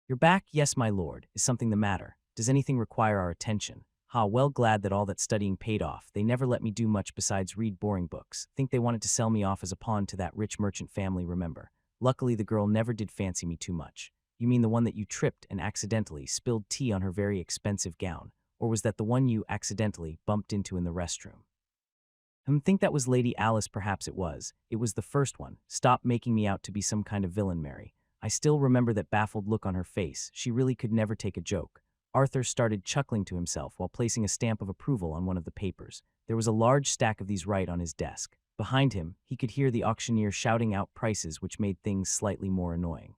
"You're back, yes, my lord. Is something the matter? Does anything require our attention?" Well, glad that all that studying paid off. They never let me do much besides read boring books. Think they wanted to sell me off as a pawn to that rich merchant family, remember? Luckily, the girl never did fancy me too much. You mean the one that you tripped and accidentally spilled tea on her very expensive gown? Or was that the one you accidentally bumped into in the restroom? Think that was Lady Alice. Perhaps it was. It was the first one. Stop making me out to be some kind of villain, Mary. I still remember that baffled look on her face. She really could never take a joke. Arthur started chuckling to himself while placing a stamp of approval on one of the papers. There was a large stack of these right on his desk. Behind him, he could hear the auctioneer shouting out prices which made things slightly more annoying.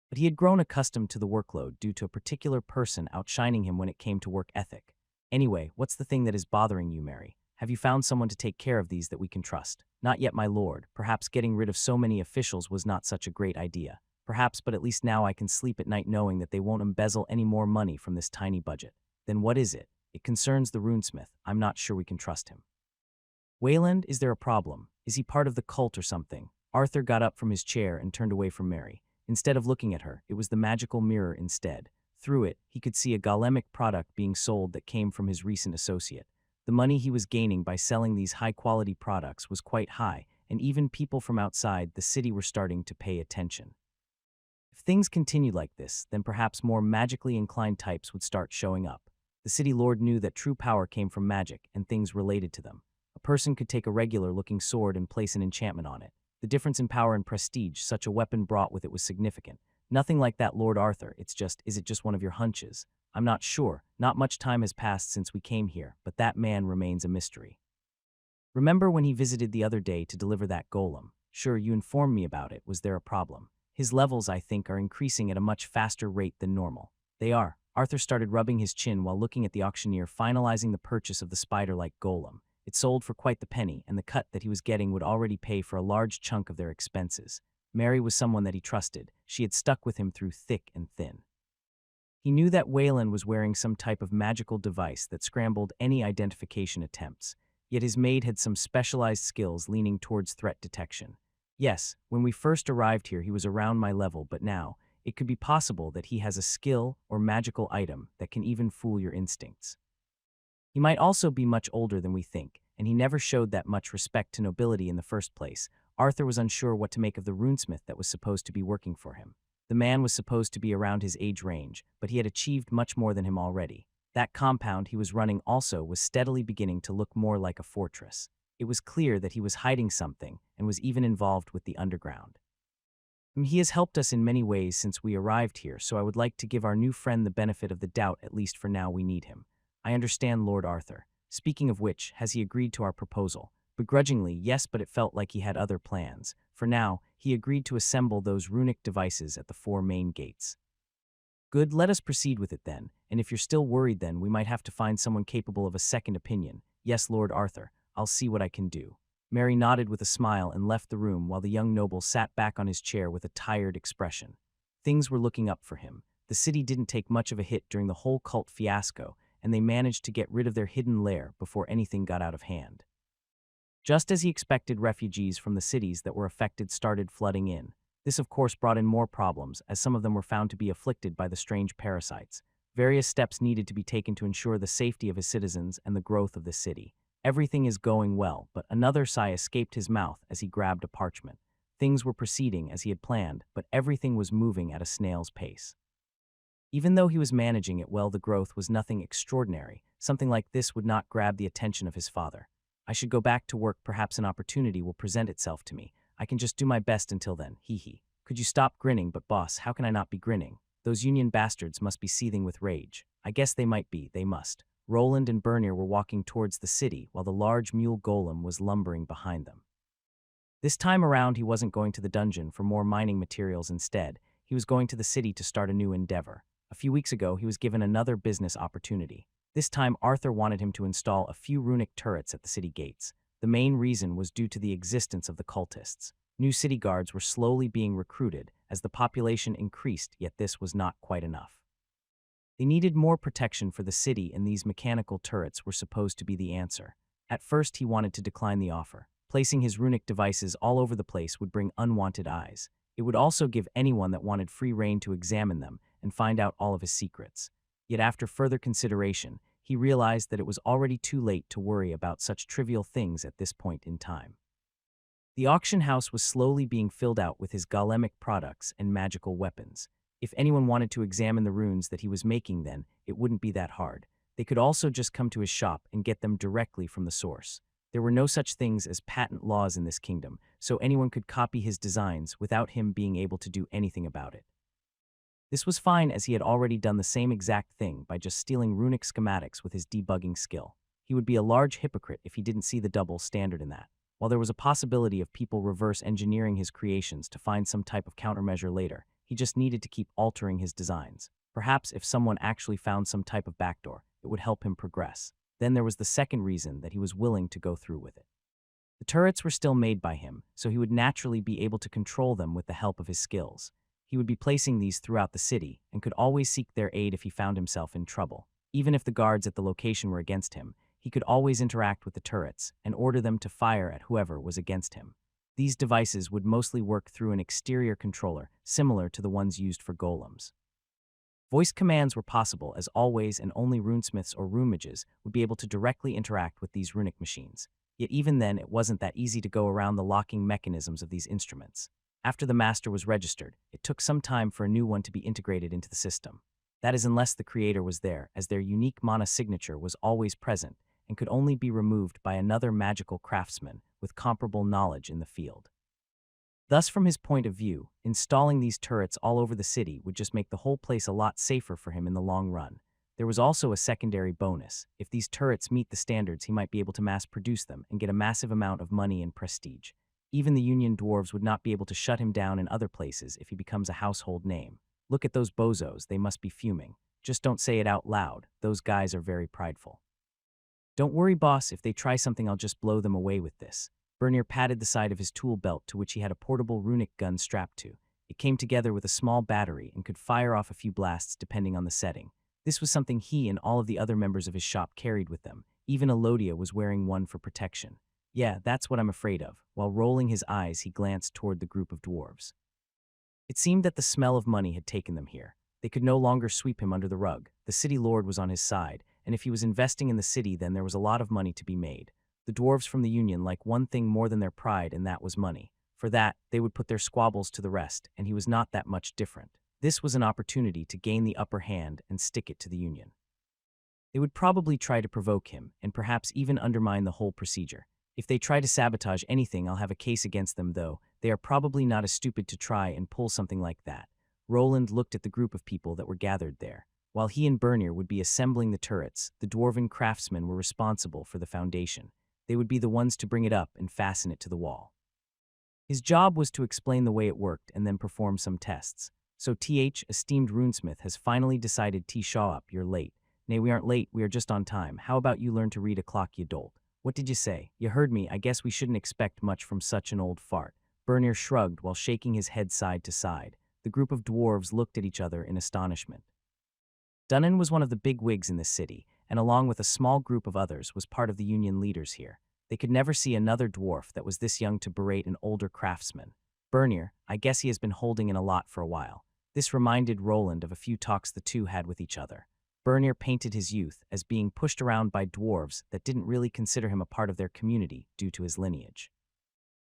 But he had grown accustomed to the workload due to a particular person outshining him when it came to work ethic. Anyway, what's the thing that is bothering you, Mary? Have you found someone to take care of these that we can trust? Not yet, my lord. Perhaps getting rid of so many officials was not such a great idea. Perhaps, but at least now I can sleep at night knowing that they won't embezzle any more money from this tiny budget. Then what is it? It concerns the runesmith. I'm not sure we can trust him. Wayland, is there a problem? Is he part of the cult or something? Arthur got up from his chair and turned away from Mary. Instead of looking at her, it was the magical mirror instead. Through it, he could see a golemic product being sold that came from his recent associate. The money he was gaining by selling these high-quality products was quite high, and even people from outside the city were starting to pay attention. If things continued like this, then perhaps more magically inclined types would start showing up. The city lord knew that true power came from magic and things related to them. A person could take a regular-looking sword and place an enchantment on it. The difference in power and prestige such a weapon brought with it was significant. Nothing like that, Lord Arthur. Is it just one of your hunches? I'm not sure. Not much time has passed since we came here, but that man remains a mystery. Remember when he visited the other day to deliver that golem? Sure, you informed me about it. Was there a problem? His levels, I think, are increasing at a much faster rate than normal. They are. Arthur started rubbing his chin while looking at the auctioneer finalizing the purchase of the spider-like golem. It sold for quite the penny, and the cut that he was getting would already pay for a large chunk of their expenses. Mary was someone that he trusted. She had stuck with him through thick and thin. He knew that Wayland was wearing some type of magical device that scrambled any identification attempts, yet his maid had some specialized skills leaning towards threat detection. Yes, when we first arrived here he was around my level, but now, it could be possible that he has a skill or magical item that can even fool your instincts. He might also be much older than we think, and he never showed that much respect to nobility in the first place. Arthur was unsure what to make of the runesmith that was supposed to be working for him. The man was supposed to be around his age range, but he had achieved much more than him already. That compound he was running also was steadily beginning to look more like a fortress. It was clear that he was hiding something and was even involved with the underground. He has helped us in many ways since we arrived here, so I would like to give our new friend the benefit of the doubt, at least for now we need him. I understand, Lord Arthur. Speaking of which, has he agreed to our proposal? Begrudgingly, yes, but it felt like he had other plans. For now, he agreed to assemble those runic devices at the 4 main gates. Good, let us proceed with it then, and if you're still worried then we might have to find someone capable of a second opinion. Yes, Lord Arthur, I'll see what I can do. Mary nodded with a smile and left the room while the young noble sat back on his chair with a tired expression. Things were looking up for him. The city didn't take much of a hit during the whole cult fiasco, and they managed to get rid of their hidden lair before anything got out of hand. Just as he expected, refugees from the cities that were affected started flooding in. This of course brought in more problems, as some of them were found to be afflicted by the strange parasites. Various steps needed to be taken to ensure the safety of his citizens and the growth of the city. Everything is going well, but another sigh escaped his mouth as he grabbed a parchment. Things were proceeding as he had planned, but everything was moving at a snail's pace. Even though he was managing it well, the growth was nothing extraordinary. Something like this would not grab the attention of his father. I should go back to work. Perhaps an opportunity will present itself to me. I can just do my best until then. Hee. Could you stop grinning? But boss, how can I not be grinning? Those union bastards must be seething with rage. I guess they might be. They must. Roland and Bernier were walking towards the city while the large mule golem was lumbering behind them. This time around he wasn't going to the dungeon for more mining materials. Instead, he was going to the city to start a new endeavor. A few weeks ago he was given another business opportunity. This time Arthur wanted him to install a few runic turrets at the city gates. The main reason was due to the existence of the cultists. New city guards were slowly being recruited as the population increased, yet this was not quite enough. They needed more protection for the city, and these mechanical turrets were supposed to be the answer. At first he wanted to decline the offer. Placing his runic devices all over the place would bring unwanted eyes. It would also give anyone that wanted free rein to examine them and find out all of his secrets. Yet after further consideration, he realized that it was already too late to worry about such trivial things at this point in time. The auction house was slowly being filled out with his golemic products and magical weapons. If anyone wanted to examine the runes that he was making, then it wouldn't be that hard. They could also just come to his shop and get them directly from the source. There were no such things as patent laws in this kingdom, so anyone could copy his designs without him being able to do anything about it. This was fine, as he had already done the same exact thing by just stealing runic schematics with his debugging skill. He would be a large hypocrite if he didn't see the double standard in that. While there was a possibility of people reverse engineering his creations to find some type of countermeasure later, he just needed to keep altering his designs. Perhaps if someone actually found some type of backdoor, it would help him progress. Then there was the second reason that he was willing to go through with it. The turrets were still made by him, so he would naturally be able to control them with the help of his skills. He would be placing these throughout the city and could always seek their aid if he found himself in trouble. Even if the guards at the location were against him, he could always interact with the turrets and order them to fire at whoever was against him. These devices would mostly work through an exterior controller, similar to the ones used for golems. Voice commands were possible, as always, and only runesmiths or rune mages would be able to directly interact with these runic machines. Yet even then, it wasn't that easy to go around the locking mechanisms of these instruments. After the master was registered, it took some time for a new one to be integrated into the system. That is, unless the creator was there, as their unique mana signature was always present and could only be removed by another magical craftsman with comparable knowledge in the field. Thus, from his point of view, installing these turrets all over the city would just make the whole place a lot safer for him in the long run. There was also a secondary bonus. If these turrets meet the standards, he might be able to mass-produce them and get a massive amount of money and prestige. Even the Union dwarves would not be able to shut him down in other places if he becomes a household name. Look at those bozos, they must be fuming. Just don't say it out loud, those guys are very prideful. Don't worry, boss, if they try something I'll just blow them away with this. Bernier patted the side of his tool belt, to which he had a portable runic gun strapped to. It came together with a small battery and could fire off a few blasts depending on the setting. This was something he and all of the other members of his shop carried with them. Even Elodia was wearing one for protection. Yeah, that's what I'm afraid of. While rolling his eyes, he glanced toward the group of dwarves. It seemed that the smell of money had taken them here. They could no longer sweep him under the rug. The city lord was on his side, and if he was investing in the city, then there was a lot of money to be made. The dwarves from the Union liked one thing more than their pride, and that was money. For that, they would put their squabbles to the rest, and he was not that much different. This was an opportunity to gain the upper hand and stick it to the Union. They would probably try to provoke him, and perhaps even undermine the whole procedure. If they try to sabotage anything, I'll have a case against them, though. They are probably not as stupid to try and pull something like that. Roland looked at the group of people that were gathered there. While he and Bernier would be assembling the turrets, the dwarven craftsmen were responsible for the foundation. They would be the ones to bring it up and fasten it to the wall. His job was to explain the way it worked and then perform some tests. So esteemed runesmith has finally decided Shaw up, you're late. Nay, we aren't late, we are just on time. How about you learn to read a clock, you dolt? What did you say? You heard me, I guess we shouldn't expect much from such an old fart. Bernier shrugged while shaking his head side to side. The group of dwarves looked at each other in astonishment. Dunnan was one of the big wigs in this city, and along with a small group of others was part of the Union leaders here. They could never see another dwarf that was this young to berate an older craftsman. Bernier, I guess he has been holding in a lot for a while. This reminded Roland of a few talks the two had with each other. Bernier painted his youth as being pushed around by dwarves that didn't really consider him a part of their community due to his lineage.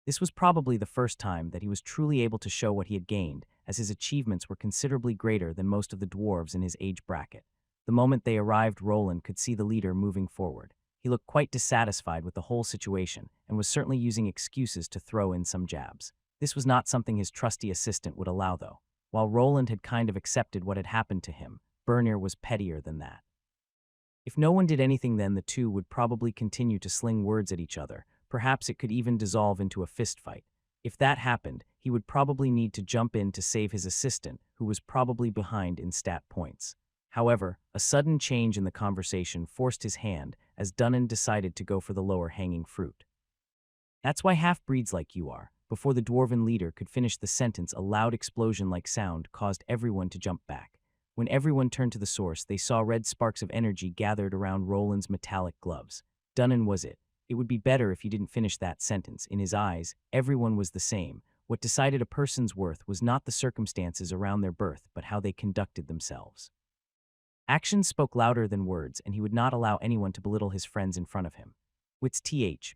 This was probably the first time that he was truly able to show what he had gained, as his achievements were considerably greater than most of the dwarves in his age bracket. The moment they arrived, Roland could see the leader moving forward. He looked quite dissatisfied with the whole situation and was certainly using excuses to throw in some jabs. This was not something his trusty assistant would allow, though. While Roland had kind of accepted what had happened to him, Bernier was pettier than that. If no one did anything, then the two would probably continue to sling words at each other. Perhaps it could even dissolve into a fistfight. If that happened, he would probably need to jump in to save his assistant, who was probably behind in stat points. However, a sudden change in the conversation forced his hand as Dunnan decided to go for the lower-hanging fruit. That's why half-breeds like you are. Before the dwarven leader could finish the sentence, a loud explosion-like sound caused everyone to jump back. When everyone turned to the source, they saw red sparks of energy gathered around Roland's metallic gloves. Dunnan was it. It would be better if you didn't finish that sentence. In his eyes, everyone was the same. What decided a person's worth was not the circumstances around their birth, but how they conducted themselves. Actions spoke louder than words, and he would not allow anyone to belittle his friends in front of him. Wits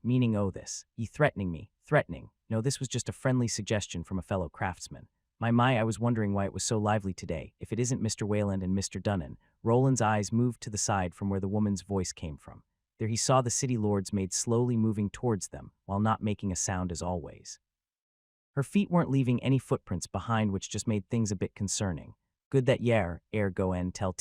meaning oh this, ye threatening me, threatening. No, this was just a friendly suggestion from a fellow craftsman. My, I was wondering why it was so lively today. If it isn't Mr. Wayland and Mr. Dunnan. Roland's eyes moved to the side from where the woman's voice came from. There he saw the city lords made slowly moving towards them, while not making a sound as always. Her feet weren't leaving any footprints behind, which just made things a bit concerning. Good that ere go and tell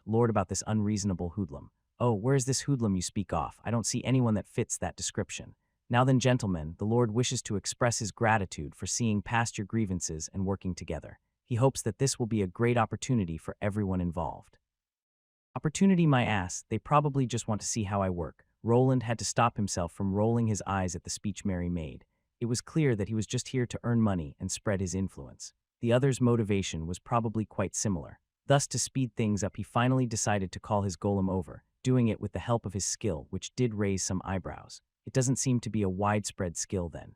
Lord about this unreasonable hoodlum. Oh, where is this hoodlum you speak of? I don't see anyone that fits that description. Now then, gentlemen, the Lord wishes to express his gratitude for seeing past your grievances and working together. He hopes that this will be a great opportunity for everyone involved. Opportunity, my ass, they probably just want to see how I work. Roland had to stop himself from rolling his eyes at the speech Mary made. It was clear that he was just here to earn money and spread his influence. The other's motivation was probably quite similar. Thus, to speed things up, he finally decided to call his golem over, doing it with the help of his skill, which did raise some eyebrows. It doesn't seem to be a widespread skill then.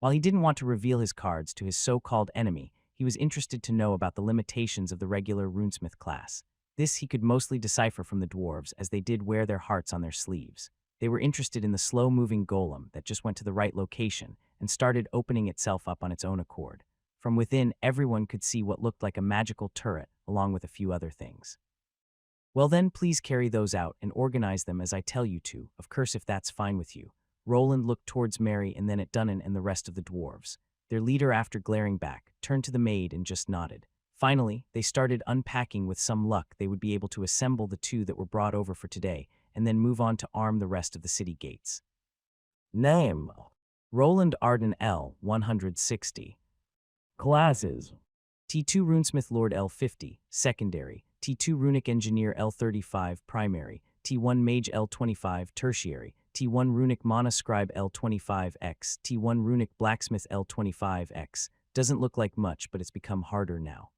While he didn't want to reveal his cards to his so-called enemy, he was interested to know about the limitations of the regular runesmith class. This he could mostly decipher from the dwarves, as they did wear their hearts on their sleeves. They were interested in the slow-moving golem that just went to the right location and started opening itself up on its own accord. From within, everyone could see what looked like a magical turret, along with a few other things. Well then, please carry those out and organize them as I tell you to, of course if that's fine with you. Roland looked towards Mary and then at Dunnan and the rest of the dwarves. Their leader, after glaring back, turned to the maid and just nodded. Finally, they started unpacking. With some luck, they would be able to assemble the two that were brought over for today, and then move on to arm the rest of the city gates. Name: Roland Arden L. 160. Classes: T2 Runesmith Lord L50, Secondary, T2 Runic Engineer L35, Primary, T1 Mage L25, Tertiary, T1 Runic Monoscribe L25X, T1 Runic Blacksmith L25X. Doesn't look like much, but it's become harder now.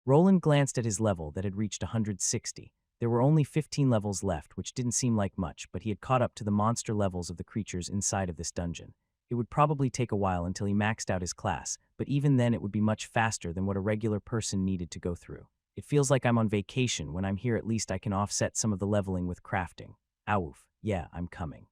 Roland glanced at his level that had reached 160. There were only 15 levels left, which didn't seem like much, but he had caught up to the monster levels of the creatures inside of this dungeon. It would probably take a while until he maxed out his class, but even then it would be much faster than what a regular person needed to go through. It feels like I'm on vacation. When I'm here, at least I can offset some of the leveling with crafting. Awoof, yeah, I'm coming.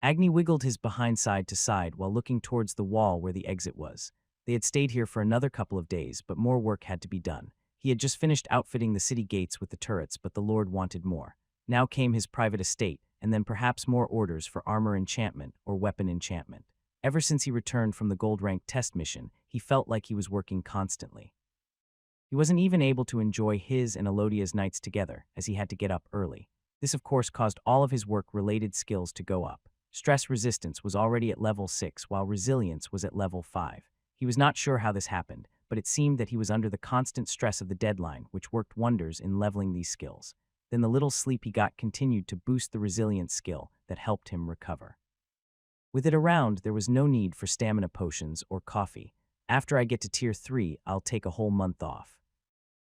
Agni wiggled his behind side to side while looking towards the wall where the exit was. They had stayed here for another couple of days, but more work had to be done. He had just finished outfitting the city gates with the turrets, but the Lord wanted more. Now came his private estate, and then perhaps more orders for armor enchantment or weapon enchantment. Ever since he returned from the gold rank test mission, he felt like he was working constantly. He wasn't even able to enjoy his and Elodia's nights together, as he had to get up early. This of course caused all of his work-related skills to go up. Stress resistance was already at level 6, while resilience was at level 5. He was not sure how this happened, but it seemed that he was under the constant stress of the deadline, which worked wonders in leveling these skills. Then the little sleep he got continued to boost the resilience skill that helped him recover. With it around, there was no need for stamina potions or coffee. After I get to tier 3, I'll take a whole month off.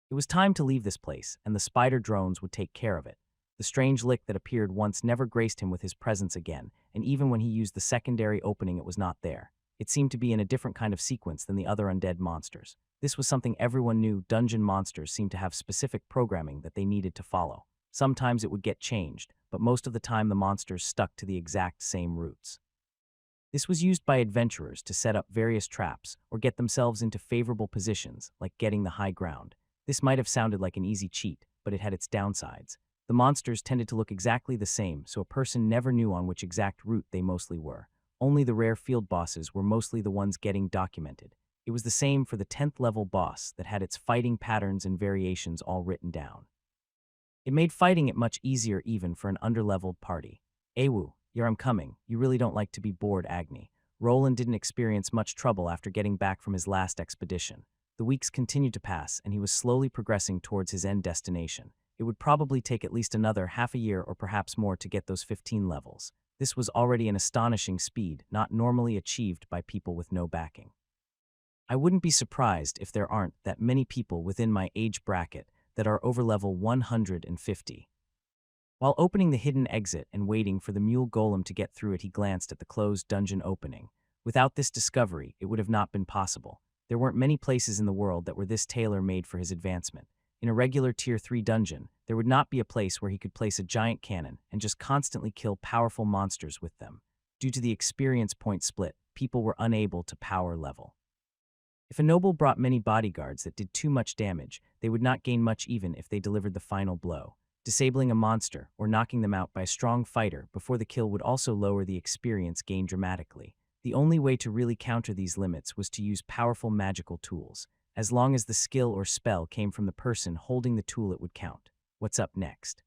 It was time to leave this place, and the spider drones would take care of it. The strange lick that appeared once never graced him with his presence again, and even when he used the secondary opening, it was not there. It seemed to be in a different kind of sequence than the other undead monsters. This was something everyone knew. Dungeon monsters seemed to have specific programming that they needed to follow. Sometimes it would get changed, but most of the time the monsters stuck to the exact same routes. This was used by adventurers to set up various traps or get themselves into favorable positions, like getting the high ground. This might have sounded like an easy cheat, but it had its downsides. The monsters tended to look exactly the same, so a person never knew on which exact route they mostly were. Only the rare field bosses were mostly the ones getting documented. It was the same for the 10th level boss that had its fighting patterns and variations all written down. It made fighting it much easier even for an underleveled party. Awu, here I'm coming. You really don't like to be bored, Agni. Roland didn't experience much trouble after getting back from his last expedition. The weeks continued to pass, and he was slowly progressing towards his end destination. It would probably take at least another half a year or perhaps more to get those 15 levels. This was already an astonishing speed, not normally achieved by people with no backing. I wouldn't be surprised if there aren't that many people within my age bracket that are over level 150. While opening the hidden exit and waiting for the mule golem to get through it, he glanced at the closed dungeon opening. Without this discovery, it would have not been possible. There weren't many places in the world that were this tailor-made for his advancement. In a regular tier 3 dungeon, there would not be a place where he could place a giant cannon and just constantly kill powerful monsters with them. Due to the experience point split, people were unable to power level. If a noble brought many bodyguards that did too much damage, they would not gain much even if they delivered the final blow. Disabling a monster or knocking them out by a strong fighter before the kill would also lower the experience gain dramatically. The only way to really counter these limits was to use powerful magical tools. As long as the skill or spell came from the person holding the tool, it would count. What's up next?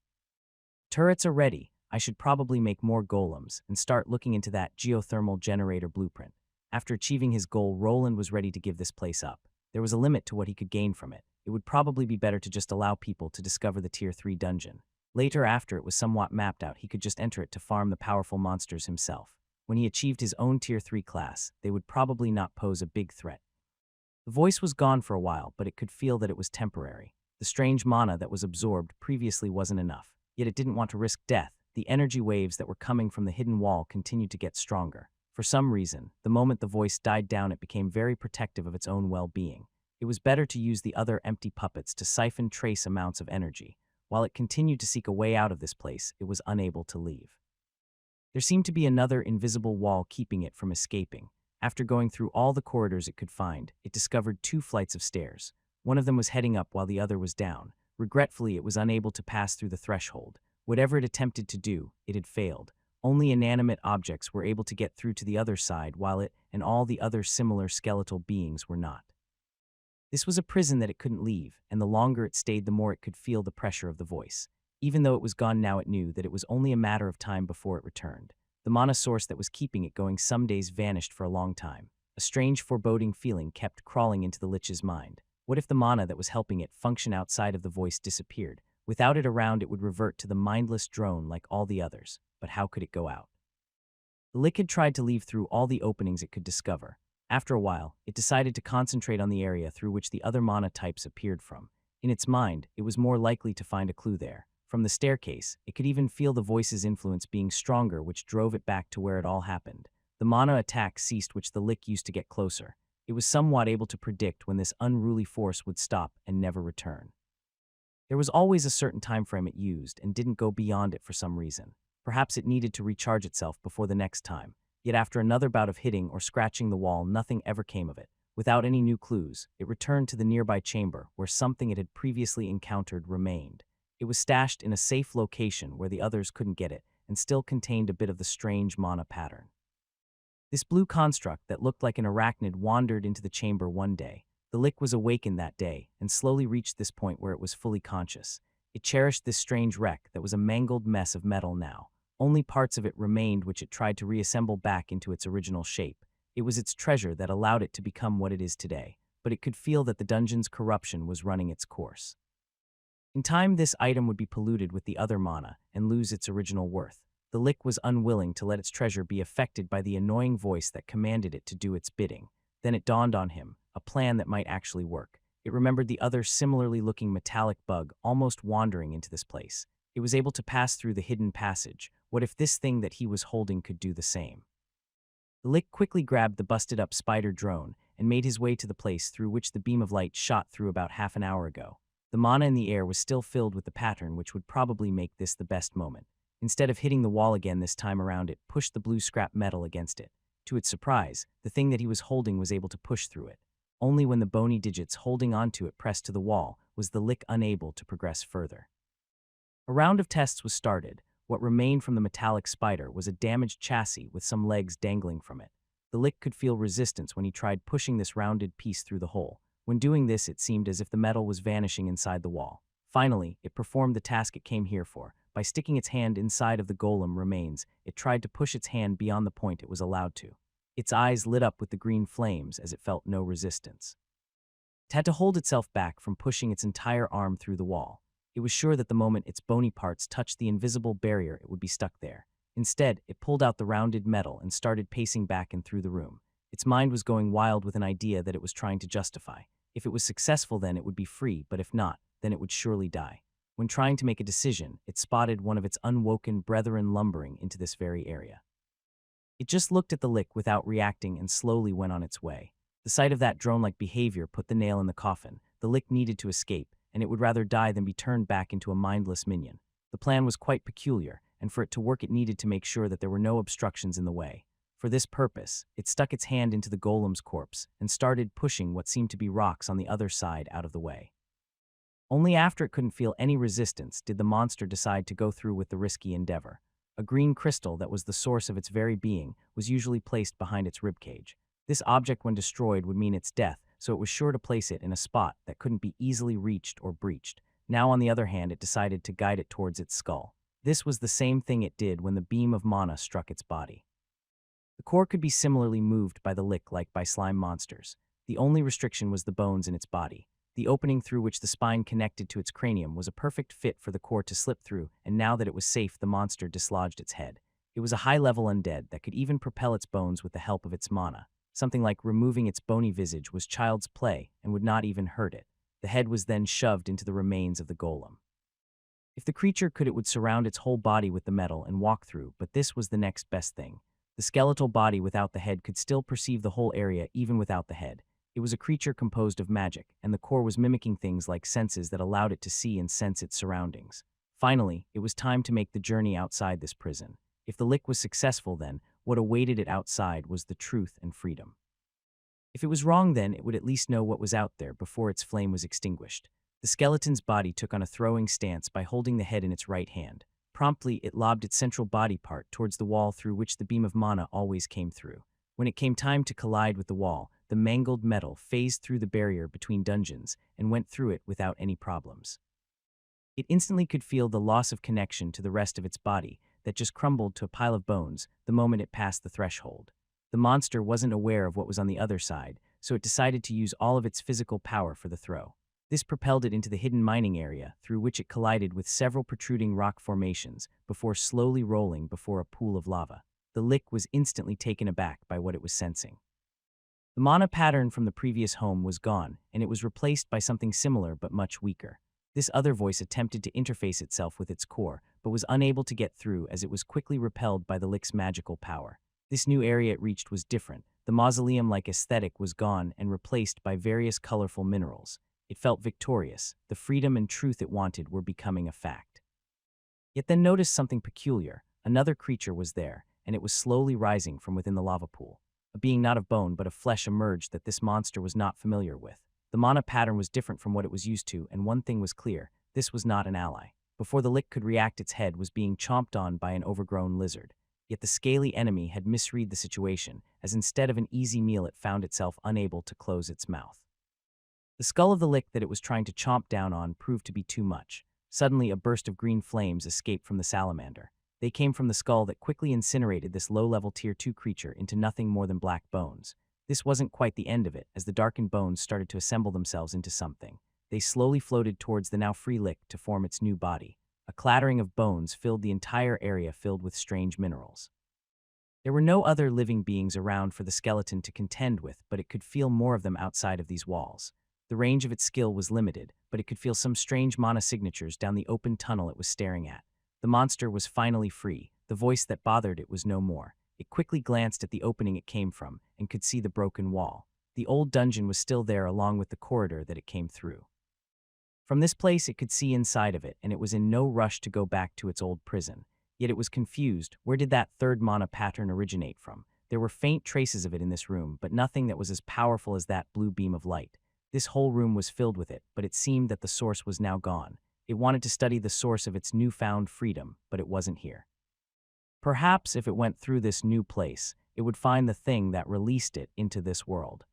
Turrets are ready. I should probably make more golems and start looking into that geothermal generator blueprint. After achieving his goal, Roland was ready to give this place up. There was a limit to what he could gain from it. It would probably be better to just allow people to discover the Tier 3 dungeon. Later, after it was somewhat mapped out, he could just enter it to farm the powerful monsters himself. When he achieved his own Tier 3 class, they would probably not pose a big threat. The voice was gone for a while, but it could feel that it was temporary. The strange mana that was absorbed previously wasn't enough, yet it didn't want to risk death. The energy waves that were coming from the hidden wall continued to get stronger. For some reason, the moment the voice died down, it became very protective of its own well-being. It was better to use the other empty puppets to siphon trace amounts of energy. While it continued to seek a way out of this place, it was unable to leave. There seemed to be another invisible wall keeping it from escaping. After going through all the corridors it could find, it discovered 2 flights of stairs. One of them was heading up while the other was down. Regretfully, it was unable to pass through the threshold. Whatever it attempted to do, it had failed. Only inanimate objects were able to get through to the other side, while it and all the other similar skeletal beings were not. This was a prison that it couldn't leave, and the longer it stayed, the more it could feel the pressure of the voice. Even though it was gone now, it knew that it was only a matter of time before it returned. The mana source that was keeping it going some days vanished for a long time. A strange foreboding feeling kept crawling into the Lich's mind. What if the mana that was helping it function outside of the voice disappeared? Without it around, it would revert to the mindless drone like all the others. But how could it go out? The Lich had tried to leave through all the openings it could discover. After a while, it decided to concentrate on the area through which the other mana types appeared from. In its mind, it was more likely to find a clue there. From the staircase, it could even feel the voice's influence being stronger, which drove it back to where it all happened. The mana attack ceased, which the Lich used to get closer. It was somewhat able to predict when this unruly force would stop and never return. There was always a certain time frame it used and didn't go beyond it for some reason. Perhaps it needed to recharge itself before the next time. Yet after another bout of hitting or scratching the wall, nothing ever came of it. Without any new clues, it returned to the nearby chamber where something it had previously encountered remained. It was stashed in a safe location where the others couldn't get it and still contained a bit of the strange mana pattern. This blue construct that looked like an arachnid wandered into the chamber one day. The Lich was awakened that day and slowly reached this point where it was fully conscious. It cherished this strange wreck that was a mangled mess of metal now. Only parts of it remained, which it tried to reassemble back into its original shape. It was its treasure that allowed it to become what it is today, but it could feel that the dungeon's corruption was running its course. In time, this item would be polluted with the other mana and lose its original worth. The Lich was unwilling to let its treasure be affected by the annoying voice that commanded it to do its bidding. Then it dawned on him, a plan that might actually work. It remembered the other similarly looking metallic bug almost wandering into this place. It was able to pass through the hidden passage. What if this thing that he was holding could do the same? The Lich quickly grabbed the busted-up spider drone and made his way to the place through which the beam of light shot through about half an hour ago. The mana in the air was still filled with the pattern, which would probably make this the best moment. Instead of hitting the wall again this time around, it pushed the blue scrap metal against it. To its surprise, the thing that he was holding was able to push through it. Only when the bony digits holding onto it pressed to the wall was the Lich unable to progress further. A round of tests was started. What remained from the metallic spider was a damaged chassis with some legs dangling from it. The Lich could feel resistance when he tried pushing this rounded piece through the hole. When doing this, it seemed as if the metal was vanishing inside the wall. Finally, it performed the task it came here for. By sticking its hand inside of the golem remains, it tried to push its hand beyond the point it was allowed to. Its eyes lit up with the green flames as it felt no resistance. It had to hold itself back from pushing its entire arm through the wall. It was sure that the moment its bony parts touched the invisible barrier, it would be stuck there. Instead, it pulled out the rounded metal and started pacing back and through the room. Its mind was going wild with an idea that it was trying to justify. If it was successful, then it would be free, but if not, then it would surely die. When trying to make a decision, it spotted one of its unwoken brethren lumbering into this very area. It just looked at the Lich without reacting and slowly went on its way. The sight of that drone-like behavior put the nail in the coffin. The Lich needed to escape, and it would rather die than be turned back into a mindless minion. The plan was quite peculiar, and for it to work it needed to make sure that there were no obstructions in the way. For this purpose, it stuck its hand into the golem's corpse and started pushing what seemed to be rocks on the other side out of the way. Only after it couldn't feel any resistance did the monster decide to go through with the risky endeavor. A green crystal that was the source of its very being was usually placed behind its ribcage. This object, when destroyed, would mean its death, so it was sure to place it in a spot that couldn't be easily reached or breached. Now, on the other hand, it decided to guide it towards its skull. This was the same thing it did when the beam of mana struck its body. The core could be similarly moved by the lick like by slime monsters. The only restriction was the bones in its body. The opening through which the spine connected to its cranium was a perfect fit for the core to slip through, and now that it was safe, the monster dislodged its head. It was a high-level undead that could even propel its bones with the help of its mana. Something like removing its bony visage was child's play and would not even hurt it. The head was then shoved into the remains of the golem. If the creature could, it would surround its whole body with the metal and walk through, but this was the next best thing. The skeletal body without the head could still perceive the whole area even without the head. It was a creature composed of magic, and the core was mimicking things like senses that allowed it to see and sense its surroundings. Finally, it was time to make the journey outside this prison. If the lick was successful, then what awaited it outside was the truth and freedom. If it was wrong, then it would at least know what was out there before its flame was extinguished. The skeleton's body took on a throwing stance by holding the head in its right hand. Promptly, it lobbed its central body part towards the wall through which the beam of mana always came through. When it came time to collide with the wall, the mangled metal phased through the barrier between dungeons and went through it without any problems. It instantly could feel the loss of connection to the rest of its body that just crumbled to a pile of bones the moment it passed the threshold. The monster wasn't aware of what was on the other side, so it decided to use all of its physical power for the throw. This propelled it into the hidden mining area, through which it collided with several protruding rock formations before slowly rolling before a pool of lava. The lick was instantly taken aback by what it was sensing. The mana pattern from the previous home was gone, and it was replaced by something similar but much weaker. This other voice attempted to interface itself with its core, but was unable to get through as it was quickly repelled by the lick's magical power. This new area it reached was different. The mausoleum-like aesthetic was gone and replaced by various colorful minerals. It felt victorious. The freedom and truth it wanted were becoming a fact. Yet then noticed something peculiar. Another creature was there, and it was slowly rising from within the lava pool. A being not of bone but of flesh emerged that this monster was not familiar with. The mana pattern was different from what it was used to, and one thing was clear: this was not an ally. Before the lick could react, its head was being chomped on by an overgrown lizard. Yet the scaly enemy had misread the situation, as instead of an easy meal it found itself unable to close its mouth. The skull of the lick that it was trying to chomp down on proved to be too much. Suddenly, a burst of green flames escaped from the salamander. They came from the skull that quickly incinerated this low-level Tier 2 creature into nothing more than black bones. This wasn't quite the end of it, as the darkened bones started to assemble themselves into something. They slowly floated towards the now free lick to form its new body. A clattering of bones filled the entire area, filled with strange minerals. There were no other living beings around for the skeleton to contend with, but it could feel more of them outside of these walls. The range of its skill was limited, but it could feel some strange mana signatures down the open tunnel it was staring at. The monster was finally free. The voice that bothered it was no more. It quickly glanced at the opening it came from and could see the broken wall. The old dungeon was still there, along with the corridor that it came through. From this place it could see inside of it, and it was in no rush to go back to its old prison. Yet it was confused. Where did that third mana pattern originate from? There were faint traces of it in this room, but nothing that was as powerful as that blue beam of light. This whole room was filled with it, but it seemed that the source was now gone. It wanted to study the source of its newfound freedom, but it wasn't here. Perhaps if it went through this new place, it would find the thing that released it into this world.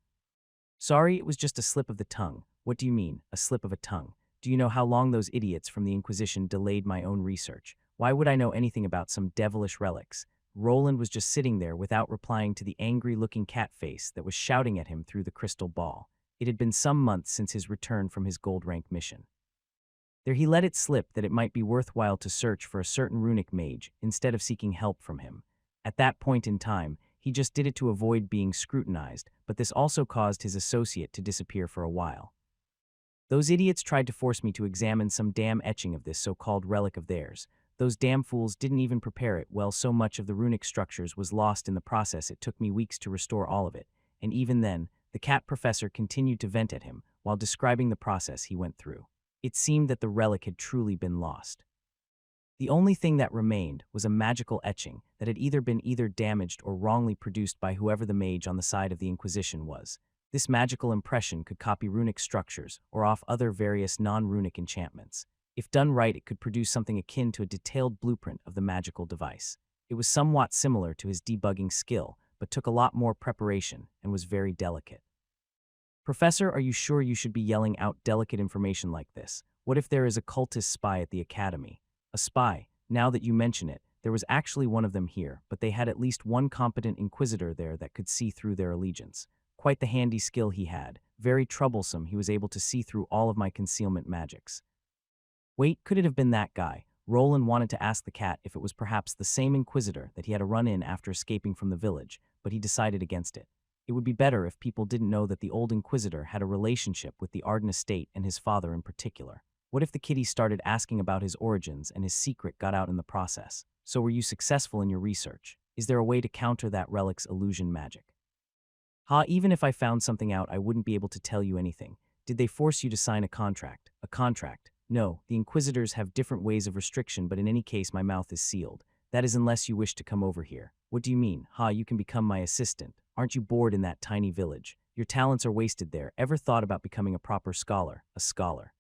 Sorry, it was just a slip of the tongue. What do you mean, a slip of a tongue? Do you know how long those idiots from the Inquisition delayed my own research? Why would I know anything about some devilish relics? Roland was just sitting there without replying to the angry-looking cat face that was shouting at him through the crystal ball. It had been some months since his return from his gold-rank mission. There he let it slip that it might be worthwhile to search for a certain runic mage instead of seeking help from him. At that point in time, he just did it to avoid being scrutinized, but this also caused his associate to disappear for a while. Those idiots tried to force me to examine some damn etching of this so-called relic of theirs. Those damn fools didn't even prepare it well. So much of the runic structures was lost in the process. It took me weeks to restore all of it, and even then, the cat professor continued to vent at him while describing the process he went through. It seemed that the relic had truly been lost. The only thing that remained was a magical etching that had either been damaged or wrongly produced by whoever the mage on the side of the Inquisition was. This magical impression could copy runic structures or off other various non-runic enchantments. If done right, it could produce something akin to a detailed blueprint of the magical device. It was somewhat similar to his debugging skill, but took a lot more preparation and was very delicate. Professor, are you sure you should be yelling out delicate information like this? What if there is a cultist spy at the academy? A spy? Now that you mention it, there was actually one of them here, but they had at least one competent inquisitor there that could see through their allegiance. Quite the handy skill he had. Very troublesome, he was able to see through all of my concealment magics. Wait, could it have been that guy? Roland wanted to ask the cat if it was perhaps the same inquisitor that he had a run-in after escaping from the village, but he decided against it. It would be better if people didn't know that the old inquisitor had a relationship with the Arden estate and his father in particular. What if the kitty started asking about his origins and his secret got out in the process? So were you successful in your research? Is there a way to counter that relic's illusion magic? Even if I found something out, I wouldn't be able to tell you anything. Did they force you to sign a contract? A contract? No, the Inquisitors have different ways of restriction, but in any case my mouth is sealed. That is unless you wish to come over here. What do you mean? You can become my assistant. Aren't you bored in that tiny village? Your talents are wasted there. Ever thought about becoming a proper scholar? A scholar.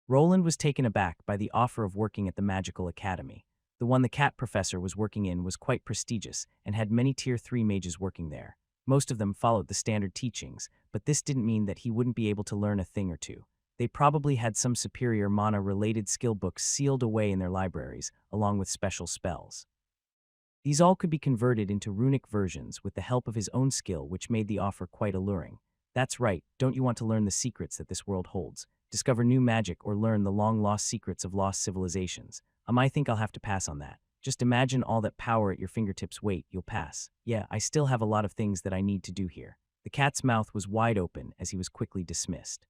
Roland was taken aback by the offer of working at the Magical Academy. The one the cat professor was working in was quite prestigious and had many Tier 3 mages working there. Most of them followed the standard teachings, but this didn't mean that he wouldn't be able to learn a thing or two. They probably had some superior mana-related skill books sealed away in their libraries, along with special spells. These all could be converted into runic versions with the help of his own skill, which made the offer quite alluring. That's right, don't you want to learn the secrets that this world holds? Discover new magic or learn the long-lost secrets of lost civilizations? I think I'll have to pass on that. Just imagine all that power at your fingertips. Wait, you'll pass. Yeah, I still have a lot of things that I need to do here. The cat's mouth was wide open as he was quickly dismissed.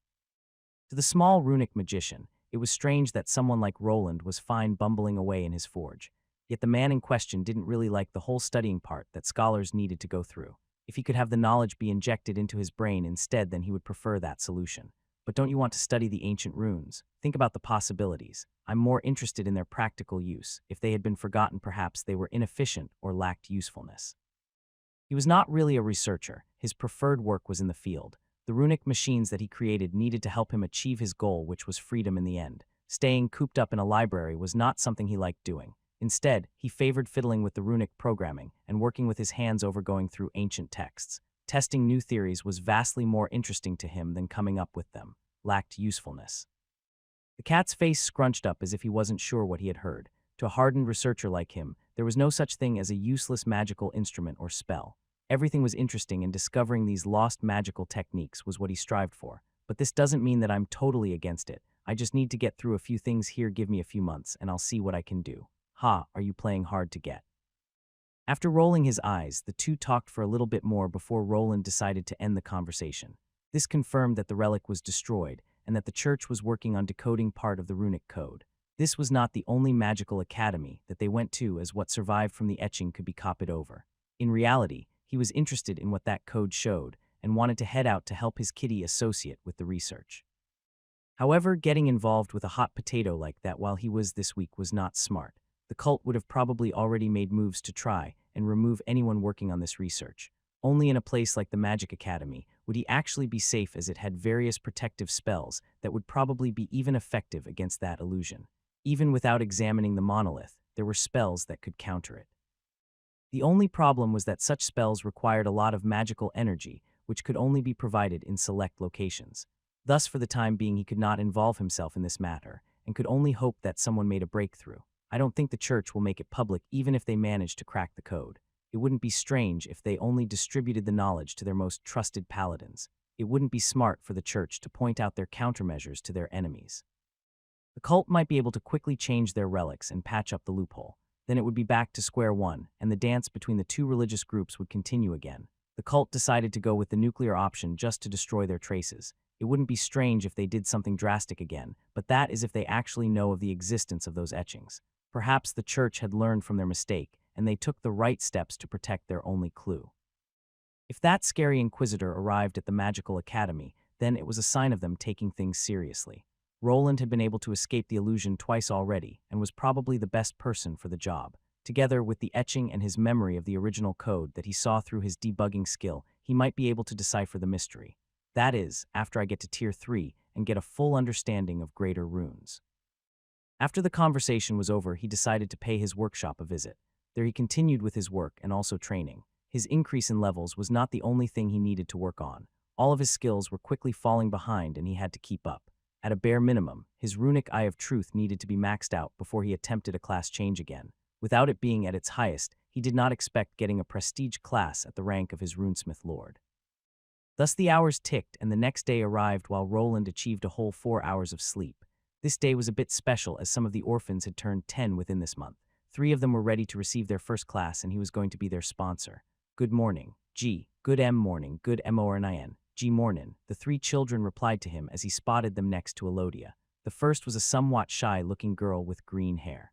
To the small runic magician, it was strange that someone like Roland was fine bumbling away in his forge. Yet the man in question didn't really like the whole studying part that scholars needed to go through. If he could have the knowledge be injected into his brain instead, then he would prefer that solution. But don't you want to study the ancient runes? Think about the possibilities. I'm more interested in their practical use. If they had been forgotten, perhaps they were inefficient or lacked usefulness. He was not really a researcher. His preferred work was in the field. The runic machines that he created needed to help him achieve his goal, which was freedom in the end. Staying cooped up in a library was not something he liked doing. Instead, he favored fiddling with the runic programming and working with his hands over going through ancient texts. Testing new theories was vastly more interesting to him than coming up with them. Lacked usefulness. The cat's face scrunched up as if he wasn't sure what he had heard. To a hardened researcher like him, there was no such thing as a useless magical instrument or spell. Everything was interesting, and discovering these lost magical techniques was what he strived for. But this doesn't mean that I'm totally against it. I just need to get through a few things here. Give me a few months, and I'll see what I can do. Are you playing hard to get? After rolling his eyes, the two talked for a little bit more before Roland decided to end the conversation. This confirmed that the relic was destroyed, and that the church was working on decoding part of the runic code. This was not the only magical academy that they went to, as what survived from the etching could be copied over. In reality, he was interested in what that code showed, and wanted to head out to help his kitty associate with the research. However, getting involved with a hot potato like that while he was this weak was not smart. The cult would have probably already made moves to try and remove anyone working on this research. Only in a place like the Magic Academy would he actually be safe, as it had various protective spells that would probably be even effective against that illusion. Even without examining the monolith, there were spells that could counter it. The only problem was that such spells required a lot of magical energy, which could only be provided in select locations. Thus, for the time being, he could not involve himself in this matter, and could only hope that someone made a breakthrough. I don't think the church will make it public even if they manage to crack the code. It wouldn't be strange if they only distributed the knowledge to their most trusted paladins. It wouldn't be smart for the church to point out their countermeasures to their enemies. The cult might be able to quickly change their relics and patch up the loophole. Then it would be back to square one, and the dance between the two religious groups would continue again. The cult decided to go with the nuclear option just to destroy their traces. It wouldn't be strange if they did something drastic again, but that is if they actually know of the existence of those etchings. Perhaps the church had learned from their mistake, and they took the right steps to protect their only clue. If that scary inquisitor arrived at the Magical Academy, then it was a sign of them taking things seriously. Roland had been able to escape the illusion twice already, and was probably the best person for the job. Together with the etching and his memory of the original code that he saw through his debugging skill, he might be able to decipher the mystery. That is, after I get to Tier 3 and get a full understanding of greater runes. After the conversation was over, he decided to pay his workshop a visit. There he continued with his work and also training. His increase in levels was not the only thing he needed to work on. All of his skills were quickly falling behind, and he had to keep up. At a bare minimum, his runic Eye of Truth needed to be maxed out before he attempted a class change again. Without it being at its highest, he did not expect getting a prestige class at the rank of his runesmith lord. Thus the hours ticked, and the next day arrived while Roland achieved a whole 4 hours of sleep. This day was a bit special as some of the orphans had turned 10 within this month. 3 of them were ready to receive their first class, and he was going to be their sponsor. Good morning, G. Good morning, good mornin, G mornin, the 3 children replied to him as he spotted them next to Elodia. The first was a somewhat shy-looking girl with green hair.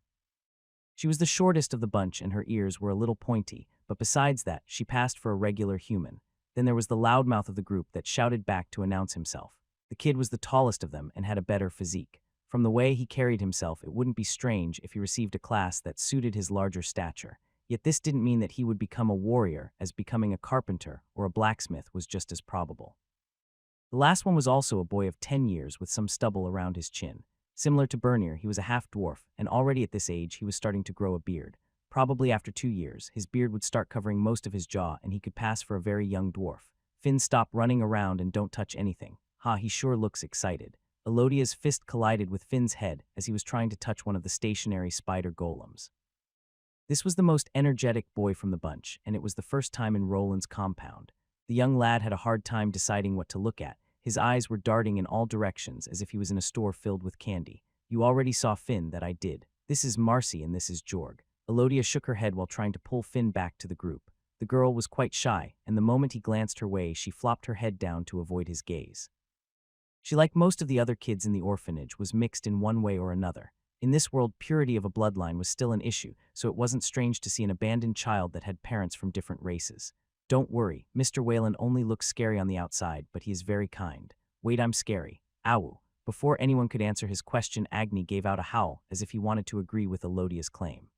She was the shortest of the bunch and her ears were a little pointy, but besides that, she passed for a regular human. Then there was the loudmouth of the group that shouted back to announce himself. The kid was the tallest of them and had a better physique. From the way he carried himself, it wouldn't be strange if he received a class that suited his larger stature. Yet this didn't mean that he would become a warrior, as becoming a carpenter or a blacksmith was just as probable. The last one was also a boy of 10 years with some stubble around his chin. Similar to Bernier, he was a half-dwarf, and already at this age he was starting to grow a beard. Probably after 2 years, his beard would start covering most of his jaw and he could pass for a very young dwarf. Finn, stop running around and don't touch anything. Ha, he sure looks excited. Elodia's fist collided with Finn's head as he was trying to touch one of the stationary spider golems. This was the most energetic boy from the bunch, and it was the first time in Roland's compound. The young lad had a hard time deciding what to look at. His eyes were darting in all directions as if he was in a store filled with candy. You already saw Finn, that I did. This is Marcy and this is Jorg. Elodia shook her head while trying to pull Finn back to the group. The girl was quite shy, and the moment he glanced her way, she flopped her head down to avoid his gaze. She, like most of the other kids in the orphanage, was mixed in one way or another. In this world, purity of a bloodline was still an issue, so it wasn't strange to see an abandoned child that had parents from different races. Don't worry, Mr. Wayland only looks scary on the outside, but he is very kind. Wait, I'm scary. Ow. Before anyone could answer his question, Agni gave out a howl, as if he wanted to agree with Elodia's claim.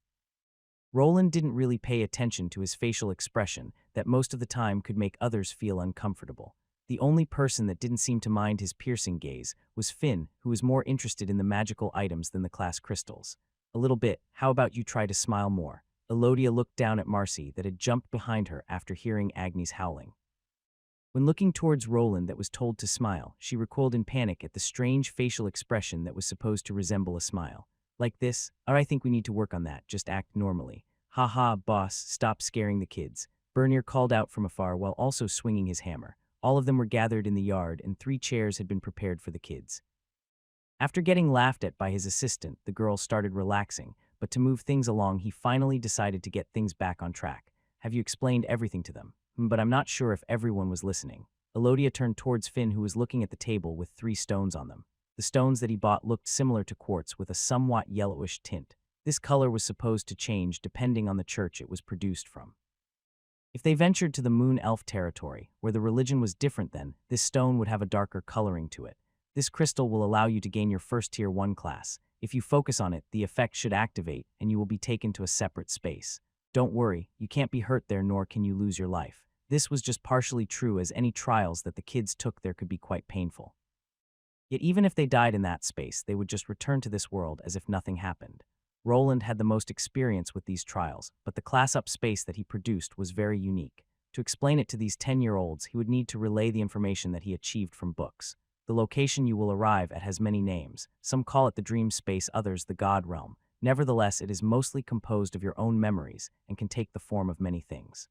Roland didn't really pay attention to his facial expression that most of the time could make others feel uncomfortable. The only person that didn't seem to mind his piercing gaze was Finn, who was more interested in the magical items than the class crystals. A little bit. How about you try to smile more? Elodia looked down at Marcy that had jumped behind her after hearing Agni's howling. When looking towards Roland that was told to smile, she recoiled in panic at the strange facial expression that was supposed to resemble a smile. Like this? I think we need to work on that, just act normally. Ha ha, boss, stop scaring the kids. Bernier called out from afar while also swinging his hammer. All of them were gathered in the yard and 3 chairs had been prepared for the kids. After getting laughed at by his assistant, the girl started relaxing, but to move things along he finally decided to get things back on track. Have you explained everything to them? But I'm not sure if everyone was listening. Elodia turned towards Finn, who was looking at the table with 3 stones on them. The stones that he bought looked similar to quartz with a somewhat yellowish tint. This color was supposed to change depending on the church it was produced from. If they ventured to the Moon Elf territory, where the religion was different then, this stone would have a darker coloring to it. This crystal will allow you to gain your first Tier 1 class. If you focus on it, the effect should activate, and you will be taken to a separate space. Don't worry, you can't be hurt there nor can you lose your life. This was just partially true, as any trials that the kids took there could be quite painful. Yet even if they died in that space, they would just return to this world as if nothing happened. Roland had the most experience with these trials, but the class-up space that he produced was very unique. To explain it to these 10-year-olds, he would need to relay the information that he achieved from books. The location you will arrive at has many names. Some call it the dream space, others the God realm. Nevertheless, it is mostly composed of your own memories and can take the form of many things.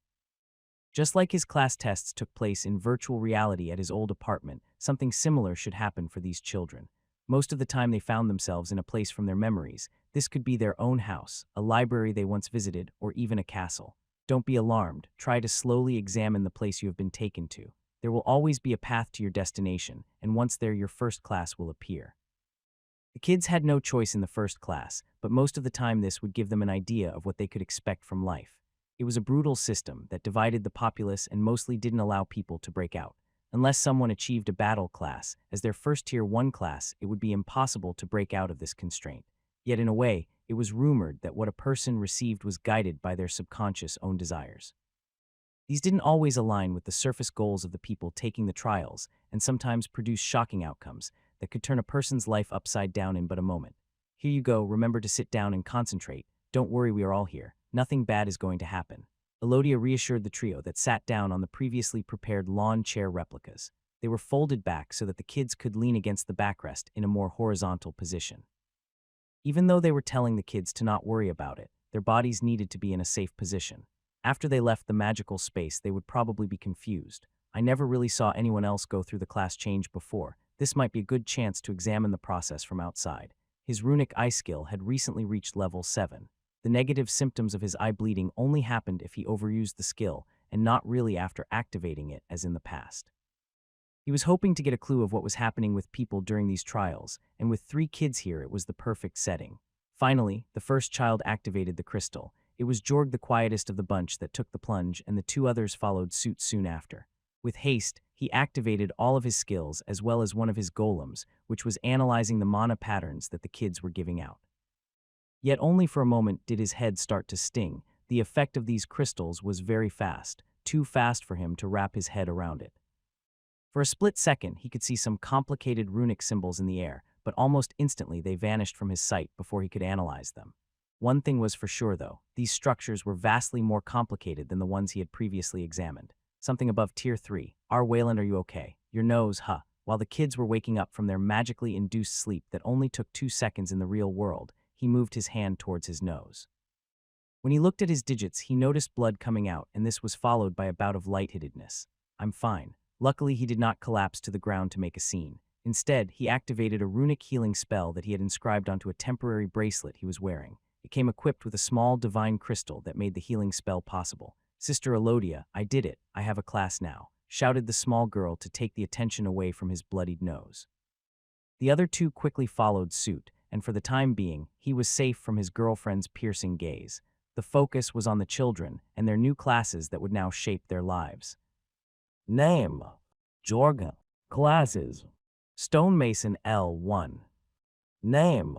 Just like his class tests took place in virtual reality at his old apartment, something similar should happen for these children. Most of the time they found themselves in a place from their memories. This could be their own house, a library they once visited, or even a castle. Don't be alarmed. Try to slowly examine the place you have been taken to. There will always be a path to your destination, and once there, your first class will appear. The kids had no choice in the first class, but most of the time this would give them an idea of what they could expect from life. It was a brutal system that divided the populace and mostly didn't allow people to break out. Unless someone achieved a battle class, as their first Tier 1 class, it would be impossible to break out of this constraint. Yet in a way, it was rumored that what a person received was guided by their subconscious own desires. These didn't always align with the surface goals of the people taking the trials, and sometimes produced shocking outcomes that could turn a person's life upside down in but a moment. Here you go, remember to sit down and concentrate. Don't worry, we are all here. Nothing bad is going to happen. Elodia reassured the trio that sat down on the previously prepared lawn chair replicas. They were folded back so that the kids could lean against the backrest in a more horizontal position. Even though they were telling the kids to not worry about it, their bodies needed to be in a safe position. After they left the magical space, they would probably be confused. I never really saw anyone else go through the class change before. This might be a good chance to examine the process from outside. His runic eye skill had recently reached level 7. The negative symptoms of his eye bleeding only happened if he overused the skill, and not really after activating it as in the past. He was hoping to get a clue of what was happening with people during these trials, and with 3 kids here it was the perfect setting. Finally, the first child activated the crystal. It was Jorg, the quietest of the bunch, that took the plunge, and the 2 others followed suit soon after. With haste, he activated all of his skills as well as one of his golems, which was analyzing the mana patterns that the kids were giving out. Yet only for a moment did his head start to sting. The effect of these crystals was very fast, too fast for him to wrap his head around it. For a split second, he could see some complicated runic symbols in the air, but almost instantly they vanished from his sight before he could analyze them. One thing was for sure, though: these structures were vastly more complicated than the ones he had previously examined. Something above Tier 3. Wayland, are you okay? Your nose, huh? While the kids were waking up from their magically induced sleep that only took 2 seconds in the real world, he moved his hand towards his nose. When he looked at his digits, he noticed blood coming out, and this was followed by a bout of lightheadedness. I'm fine. Luckily, he did not collapse to the ground to make a scene. Instead, he activated a runic healing spell that he had inscribed onto a temporary bracelet he was wearing. It came equipped with a small divine crystal that made the healing spell possible. Sister Elodia, I did it. I have a class now, shouted the small girl to take the attention away from his bloodied nose. The other 2 quickly followed suit, and for the time being, he was safe from his girlfriend's piercing gaze. The focus was on the children and their new classes that would now shape their lives. Name: Jorgen. Classes: Stonemason L1. Name: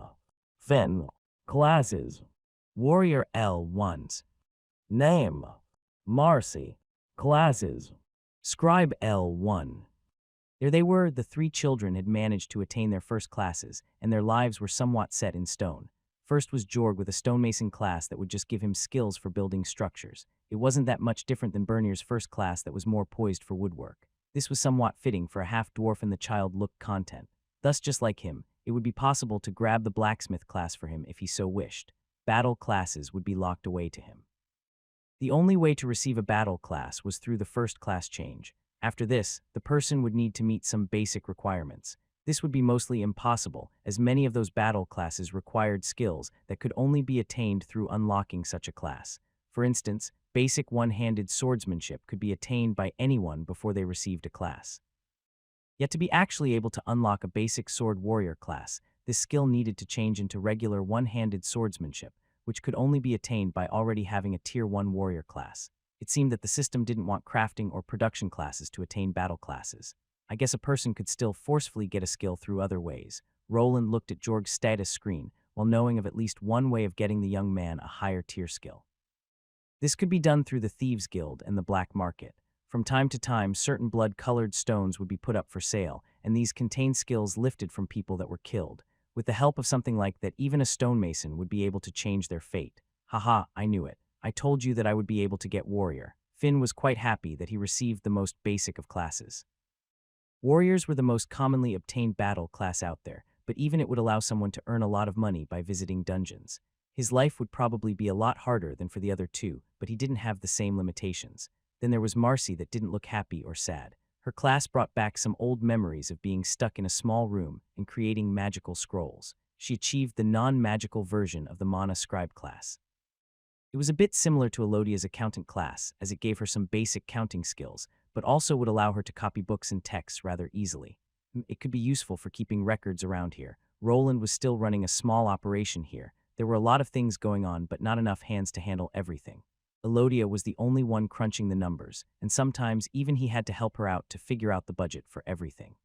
Finn. Classes: Warrior L1s. Name: Marcy. Classes: Scribe L1. There they were. The 3 children had managed to attain their first classes, and their lives were somewhat set in stone. First was Jorg with a stonemason class that would just give him skills for building structures. It wasn't that much different than Bernier's first class that was more poised for woodwork. This was somewhat fitting for a half-dwarf in the child-look content. Thus, just like him, it would be possible to grab the blacksmith class for him if he so wished. Battle classes would be locked away to him. The only way to receive a battle class was through the first class change. After this, the person would need to meet some basic requirements. This would be mostly impossible, as many of those battle classes required skills that could only be attained through unlocking such a class. For instance, basic one-handed swordsmanship could be attained by anyone before they received a class. Yet to be actually able to unlock a basic sword warrior class, this skill needed to change into regular one-handed swordsmanship, which could only be attained by already having a Tier 1 warrior class. It seemed that the system didn't want crafting or production classes to attain battle classes. I guess a person could still forcefully get a skill through other ways. Roland looked at Jorg's status screen, while knowing of at least one way of getting the young man a higher tier skill. This could be done through the Thieves' Guild and the black market. From time to time, certain blood-colored stones would be put up for sale, and these contained skills lifted from people that were killed. With the help of something like that, even a stonemason would be able to change their fate. Haha, I knew it. I told you that I would be able to get warrior. Finn was quite happy that he received the most basic of classes. Warriors were the most commonly obtained battle class out there, but even it would allow someone to earn a lot of money by visiting dungeons. His life would probably be a lot harder than for the other 2, but he didn't have the same limitations. Then there was Marcy that didn't look happy or sad. Her class brought back some old memories of being stuck in a small room and creating magical scrolls. She achieved the non-magical version of the Mana Scribe class. It was a bit similar to Elodia's accountant class, as it gave her some basic counting skills, but also would allow her to copy books and texts rather easily. It could be useful for keeping records around here. Roland was still running a small operation here. There were a lot of things going on, but not enough hands to handle everything. Elodia was the only one crunching the numbers, and sometimes even he had to help her out to figure out the budget for everything.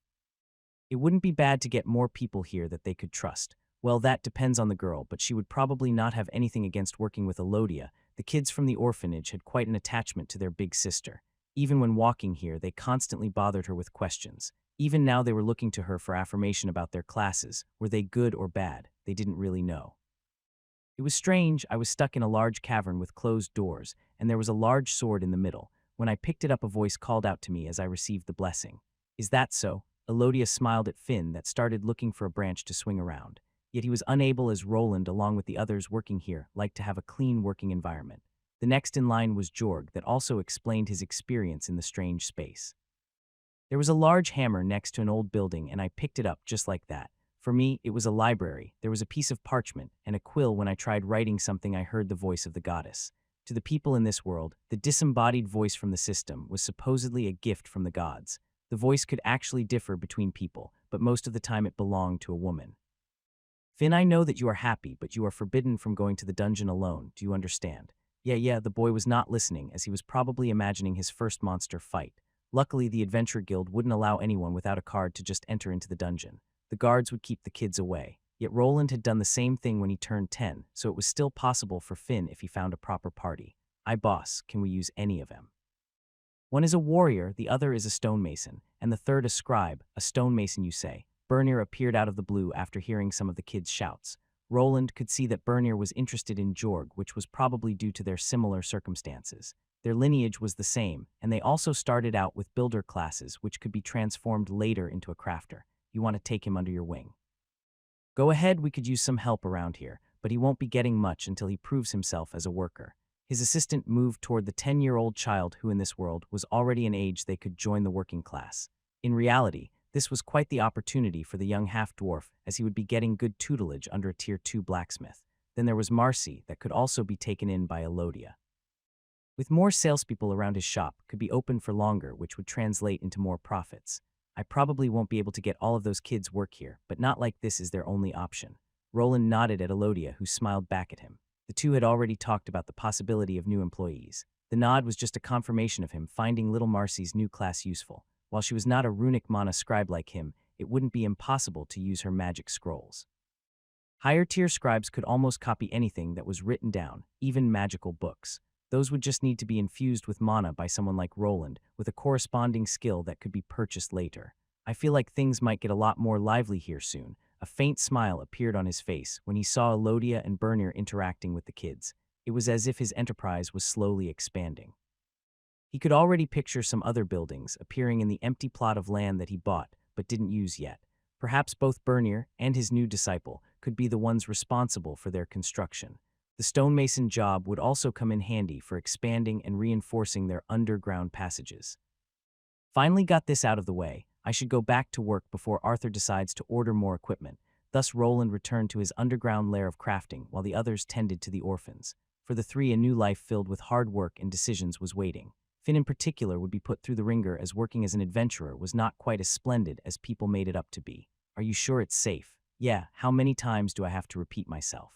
It wouldn't be bad to get more people here that they could trust. Well, that depends on the girl, but she would probably not have anything against working with Elodia. The kids from the orphanage had quite an attachment to their big sister. Even when walking here, they constantly bothered her with questions. Even now they were looking to her for affirmation about their classes. Were they good or bad? They didn't really know. It was strange. I was stuck in a large cavern with closed doors, and there was a large sword in the middle. When I picked it up, a voice called out to me as I received the blessing. Is that so? Elodia smiled at Finn that started looking for a branch to swing around. Yet he was unable as Roland, along with the others working here, liked to have a clean working environment. The next in line was Jorg that also explained his experience in the strange space. There was a large hammer next to an old building and I picked it up just like that. For me, it was a library. There was a piece of parchment and a quill. When I tried writing something, I heard the voice of the goddess. To the people in this world, the disembodied voice from the system was supposedly a gift from the gods. The voice could actually differ between people, but most of the time it belonged to a woman. Finn, I know that you are happy, but you are forbidden from going to the dungeon alone. Do you understand? Yeah, the boy was not listening as he was probably imagining his first monster fight. Luckily, the Adventure Guild wouldn't allow anyone without a card to just enter into the dungeon. The guards would keep the kids away. Yet Roland had done the same thing when he turned 10, so it was still possible for Finn if he found a proper party. Boss, can we use any of them? One is a warrior, the other is a stonemason, and the third a scribe. A stonemason, you say? Bernier appeared out of the blue after hearing some of the kids' shouts. Roland could see that Bernier was interested in Jorg, which was probably due to their similar circumstances. Their lineage was the same, and they also started out with builder classes, which could be transformed later into a crafter. You want to take him under your wing. Go ahead, we could use some help around here, but he won't be getting much until he proves himself as a worker. His assistant moved toward the 10-year-old child who in this world was already an age they could join the working class. In reality, this was quite the opportunity for the young half-dwarf, as he would be getting good tutelage under a Tier 2 blacksmith. Then there was Marcy that could also be taken in by Elodia. With more salespeople around his shop, could be open for longer, which would translate into more profits. I probably won't be able to get all of those kids work here, but not like this is their only option. Roland nodded at Elodia, who smiled back at him. The two had already talked about the possibility of new employees. The nod was just a confirmation of him finding little Marcy's new class useful. While she was not a runic mana scribe like him, it wouldn't be impossible to use her magic scrolls. Higher-tier scribes could almost copy anything that was written down, even magical books. Those would just need to be infused with mana by someone like Roland, with a corresponding skill that could be purchased later. I feel like things might get a lot more lively here soon. A faint smile appeared on his face when he saw Elodia and Bernier interacting with the kids. It was as if his enterprise was slowly expanding. He could already picture some other buildings appearing in the empty plot of land that he bought but didn't use yet. Perhaps both Bernier and his new disciple could be the ones responsible for their construction. The stonemason job would also come in handy for expanding and reinforcing their underground passages. Finally got this out of the way, I should go back to work before Arthur decides to order more equipment. Thus Roland returned to his underground lair of crafting while the others tended to the orphans. For the three, a new life filled with hard work and decisions was waiting. Finn in particular would be put through the ringer as working as an adventurer was not quite as splendid as people made it up to be. Are you sure it's safe? Yeah, how many times do I have to repeat myself?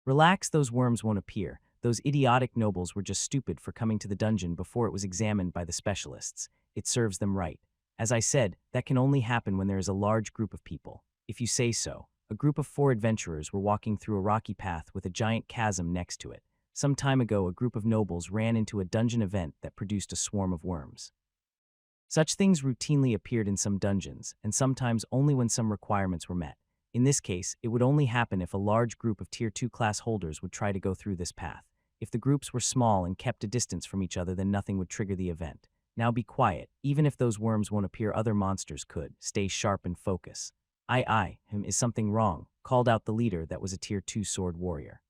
Relax, those worms won't appear. Those idiotic nobles were just stupid for coming to the dungeon before it was examined by the specialists. It serves them right. As I said, that can only happen when there is a large group of people. If you say so. A group of 4 adventurers were walking through a rocky path with a giant chasm next to it. Some time ago, a group of nobles ran into a dungeon event that produced a swarm of worms. Such things routinely appeared in some dungeons, and sometimes only when some requirements were met. In this case, it would only happen if a large group of Tier 2 class holders would try to go through this path. If the groups were small and kept a distance from each other, then nothing would trigger the event. Now be quiet. Even if those worms won't appear, other monsters could. Stay sharp and focus. Is something wrong? Called out the leader that was a Tier 2 sword warrior.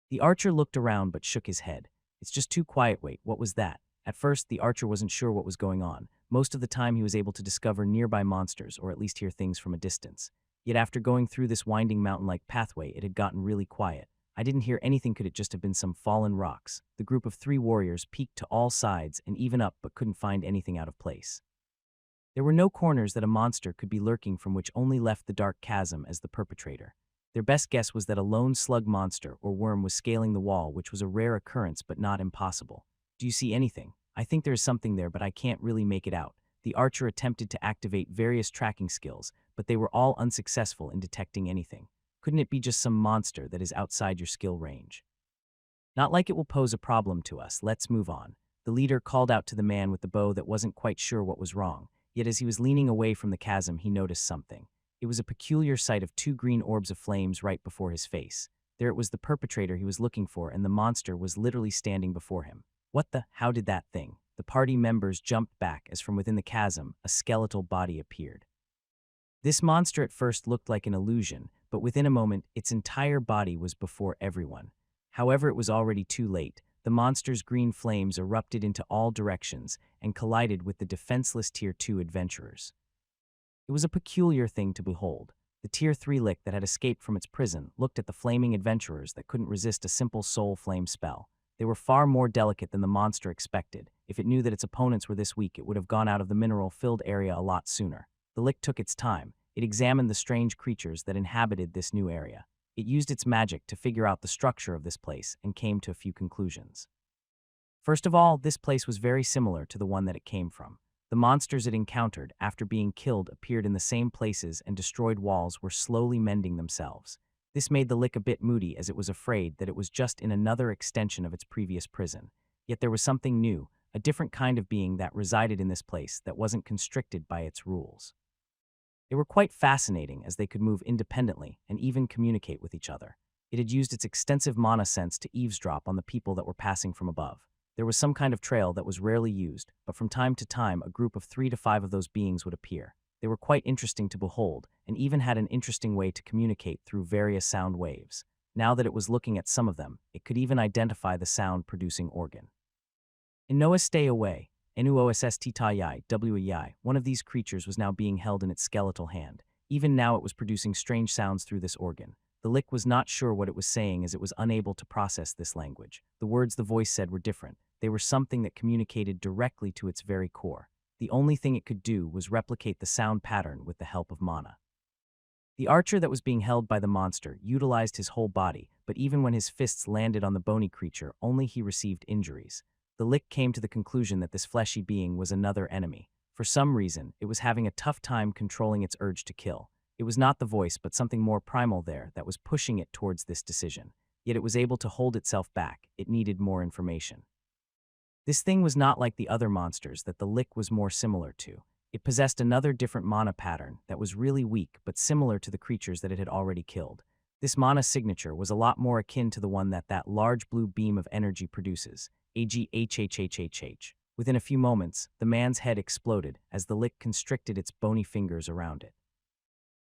The archer looked around but shook his head. It's just too quiet. Wait, what was that? At first, the archer wasn't sure what was going on. Most of the time, he was able to discover nearby monsters or at least hear things from a distance. Yet after going through this winding mountain-like pathway, it had gotten really quiet. I didn't hear anything. Could it just have been some fallen rocks? The group of 3 warriors peeked to all sides and even up but couldn't find anything out of place. There were no corners that a monster could be lurking from, which only left the dark chasm as the perpetrator. Their best guess was that a lone slug monster or worm was scaling the wall, which was a rare occurrence but not impossible. Do you see anything? I think there is something there, but I can't really make it out. The archer attempted to activate various tracking skills, but they were all unsuccessful in detecting anything. Couldn't it be just some monster that is outside your skill range? Not like it will pose a problem to us. Let's move on. The leader called out to the man with the bow that wasn't quite sure what was wrong. Yet as he was leaning away from the chasm, he noticed something. It was a peculiar sight of 2 green orbs of flames right before his face. There it was, the perpetrator he was looking for, and the monster was literally standing before him. What the? How did that thing? the party members jumped back as from within the chasm, a skeletal body appeared. This monster at first looked like an illusion, but within a moment, its entire body was before everyone. However, it was already too late. The monster's green flames erupted into all directions and collided with the defenseless Tier 2 adventurers. It was a peculiar thing to behold. The Tier 3 lick that had escaped from its prison looked at the flaming adventurers that couldn't resist a simple soul flame spell. They were far more delicate than the monster expected. If it knew that its opponents were this weak, it would have gone out of the mineral-filled area a lot sooner. The lick took its time. It examined the strange creatures that inhabited this new area. It used its magic to figure out the structure of this place and came to a few conclusions. First of all, this place was very similar to the one that it came from. The monsters it encountered after being killed appeared in the same places, and destroyed walls were slowly mending themselves. This made the lick a bit moody, as it was afraid that it was just in another extension of its previous prison. Yet there was something new, a different kind of being that resided in this place that wasn't constricted by its rules. They were quite fascinating, as they could move independently and even communicate with each other. It had used its extensive mana sense to eavesdrop on the people that were passing from above. There was some kind of trail that was rarely used, but from time to time a group of 3 to 5 of those beings would appear. They were quite interesting to behold, and even had an interesting way to communicate through various sound waves. Now that it was looking at some of them, it could even identify the sound-producing organ. In Noah Stay Away, NUOSSTTII, one of these creatures was now being held in its skeletal hand. Even now it was producing strange sounds through this organ. The lick was not sure what it was saying, as it was unable to process this language. The words the voice said were different. They were something that communicated directly to its very core. The only thing it could do was replicate the sound pattern with the help of mana. The archer that was being held by the monster utilized his whole body, but even when his fists landed on the bony creature, only he received injuries. The lick came to the conclusion that this fleshy being was another enemy. For some reason, it was having a tough time controlling its urge to kill. It was not the voice, but something more primal there that was pushing it towards this decision. Yet it was able to hold itself back. It needed more information. This thing was not like the other monsters that the lick was more similar to. It possessed another different mana pattern that was really weak but similar to the creatures that it had already killed. This mana signature was a lot more akin to the one that large blue beam of energy produces, AGHHHHH. Within a few moments, the man's head exploded as the lick constricted its bony fingers around it.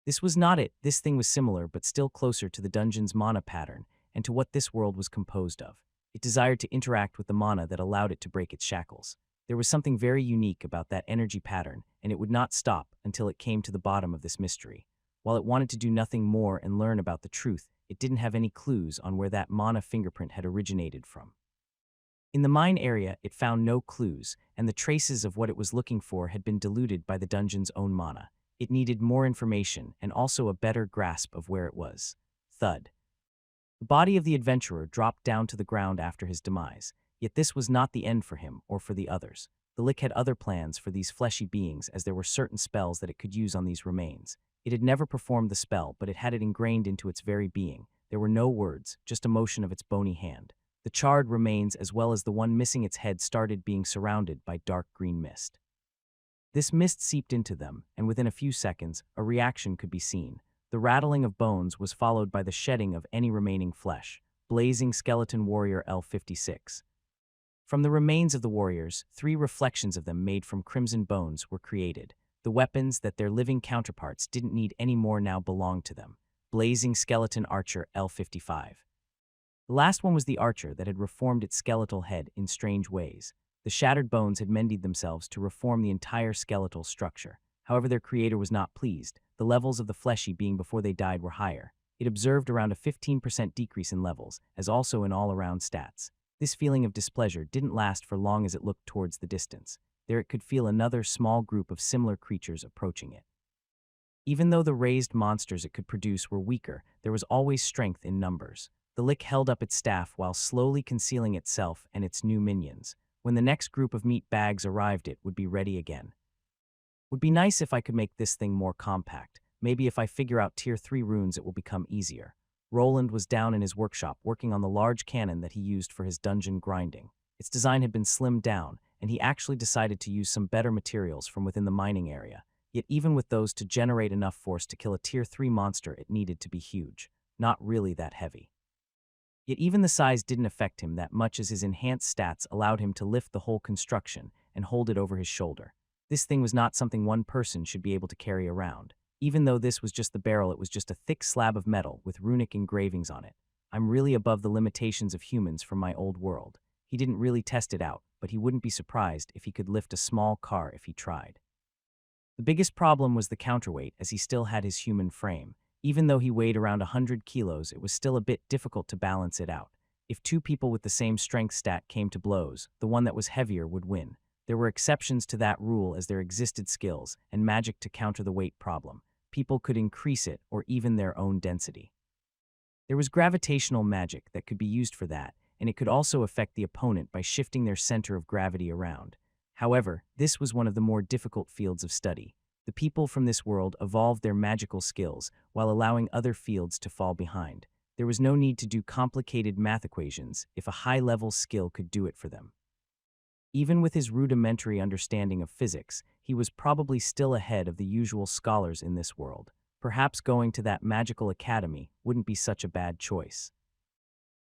This was not it. This thing was similar but still closer to the dungeon's mana pattern and to what this world was composed of. It desired to interact with the mana that allowed it to break its shackles. There was something very unique about that energy pattern, and it would not stop until it came to the bottom of this mystery. While it wanted to do nothing more and learn about the truth, it didn't have any clues on where that mana fingerprint had originated from. In the mine area, it found no clues, and the traces of what it was looking for had been diluted by the dungeon's own mana. It needed more information and also a better grasp of where it was. Thud. The body of the adventurer dropped down to the ground after his demise, yet this was not the end for him or for the others. The lick had other plans for these fleshy beings, as there were certain spells that it could use on these remains. It had never performed the spell, but it had it ingrained into its very being. There were no words, just a motion of its bony hand. The charred remains, as well as the one missing its head, started being surrounded by dark green mist. This mist seeped into them, and within a few seconds, a reaction could be seen. The rattling of bones was followed by the shedding of any remaining flesh. Blazing Skeleton Warrior L56. From the remains of the warriors, 3 reflections of them made from crimson bones were created. The weapons that their living counterparts didn't need anymore now belonged to them. Blazing Skeleton Archer L55. The last one was the archer that had reformed its skeletal head in strange ways. The shattered bones had mended themselves to reform the entire skeletal structure. However, their creator was not pleased. The levels of the fleshy being before they died were higher. It observed around a 15% decrease in levels, as also in all-around stats. This feeling of displeasure didn't last for long as it looked towards the distance. There it could feel another small group of similar creatures approaching it. Even though the raised monsters it could produce were weaker, there was always strength in numbers. The lick held up its staff while slowly concealing itself and its new minions. When the next group of meat bags arrived, it would be ready again. Would be nice if I could make this thing more compact. Maybe if I figure out tier 3 runes it will become easier. Roland was down in his workshop working on the large cannon that he used for his dungeon grinding. Its design had been slimmed down, and he actually decided to use some better materials from within the mining area. Yet even with those to generate enough force to kill a tier 3 monster, it needed to be huge. Not really that heavy. Yet even the size didn't affect him that much as his enhanced stats allowed him to lift the whole construction and hold it over his shoulder. This thing was not something one person should be able to carry around. Even though this was just the barrel, it was just a thick slab of metal with runic engravings on it. I'm really above the limitations of humans from my old world. He didn't really test it out, but he wouldn't be surprised if he could lift a small car if he tried. The biggest problem was the counterweight, as he still had his human frame. Even though he weighed around 100 kilos, it was still a bit difficult to balance it out. If two people with the same strength stat came to blows, the one that was heavier would win. There were exceptions to that rule as there existed skills and magic to counter the weight problem. People could increase it or even their own density. There was gravitational magic that could be used for that, and it could also affect the opponent by shifting their center of gravity around. However, this was one of the more difficult fields of study. The people from this world evolved their magical skills while allowing other fields to fall behind. There was no need to do complicated math equations if a high-level skill could do it for them. Even with his rudimentary understanding of physics, he was probably still ahead of the usual scholars in this world. Perhaps going to that magical academy wouldn't be such a bad choice.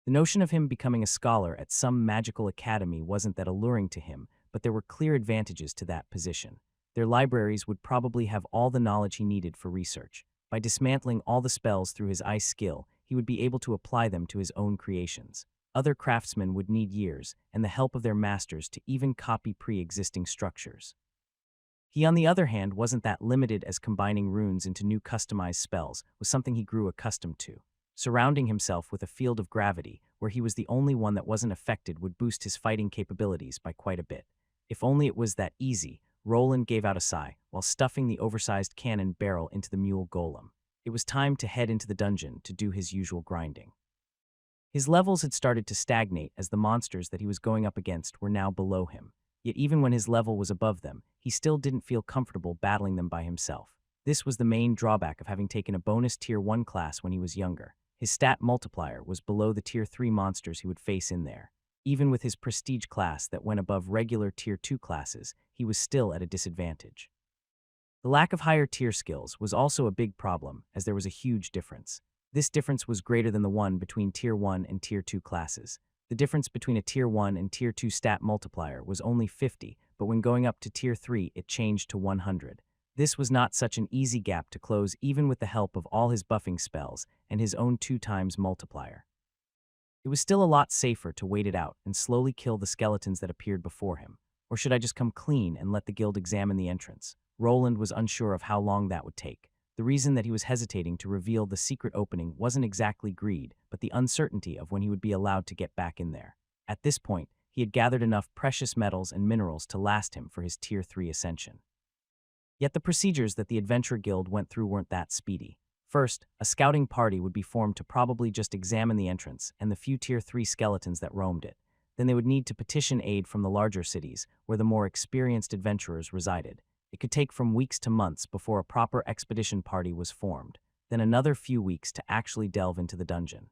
The notion of him becoming a scholar at some magical academy wasn't that alluring to him, but there were clear advantages to that position. Their libraries would probably have all the knowledge he needed for research. By dismantling all the spells through his ice skill, he would be able to apply them to his own creations. Other craftsmen would need years and the help of their masters to even copy pre-existing structures. He, on the other hand, wasn't that limited, as combining runes into new customized spells was something he grew accustomed to. Surrounding himself with a field of gravity, where he was the only one that wasn't affected, would boost his fighting capabilities by quite a bit. If only it was that easy. Roland gave out a sigh while stuffing the oversized cannon barrel into the mule golem. It was time to head into the dungeon to do his usual grinding. His levels had started to stagnate as the monsters that he was going up against were now below him. Yet even when his level was above them, he still didn't feel comfortable battling them by himself. This was the main drawback of having taken a bonus Tier 1 class when he was younger. His stat multiplier was below the Tier 3 monsters he would face in there. Even with his prestige class that went above regular Tier 2 classes, he was still at a disadvantage. The lack of higher tier skills was also a big problem, as there was a huge difference. This difference was greater than the one between Tier 1 and Tier 2 classes. The difference between a Tier 1 and Tier 2 stat multiplier was only 50, but when going up to Tier 3 it changed to 100. This was not such an easy gap to close even with the help of all his buffing spells and his own 2x multiplier. It was still a lot safer to wait it out and slowly kill the skeletons that appeared before him. Or should I just come clean and let the guild examine the entrance? Roland was unsure of how long that would take. The reason that he was hesitating to reveal the secret opening wasn't exactly greed, but the uncertainty of when he would be allowed to get back in there. At this point, he had gathered enough precious metals and minerals to last him for his Tier 3 ascension. Yet the procedures that the Adventure Guild went through weren't that speedy. First, a scouting party would be formed to probably just examine the entrance and the few Tier 3 skeletons that roamed it. Then they would need to petition aid from the larger cities, where the more experienced adventurers resided. It could take from weeks to months before a proper expedition party was formed, then another few weeks to actually delve into the dungeon.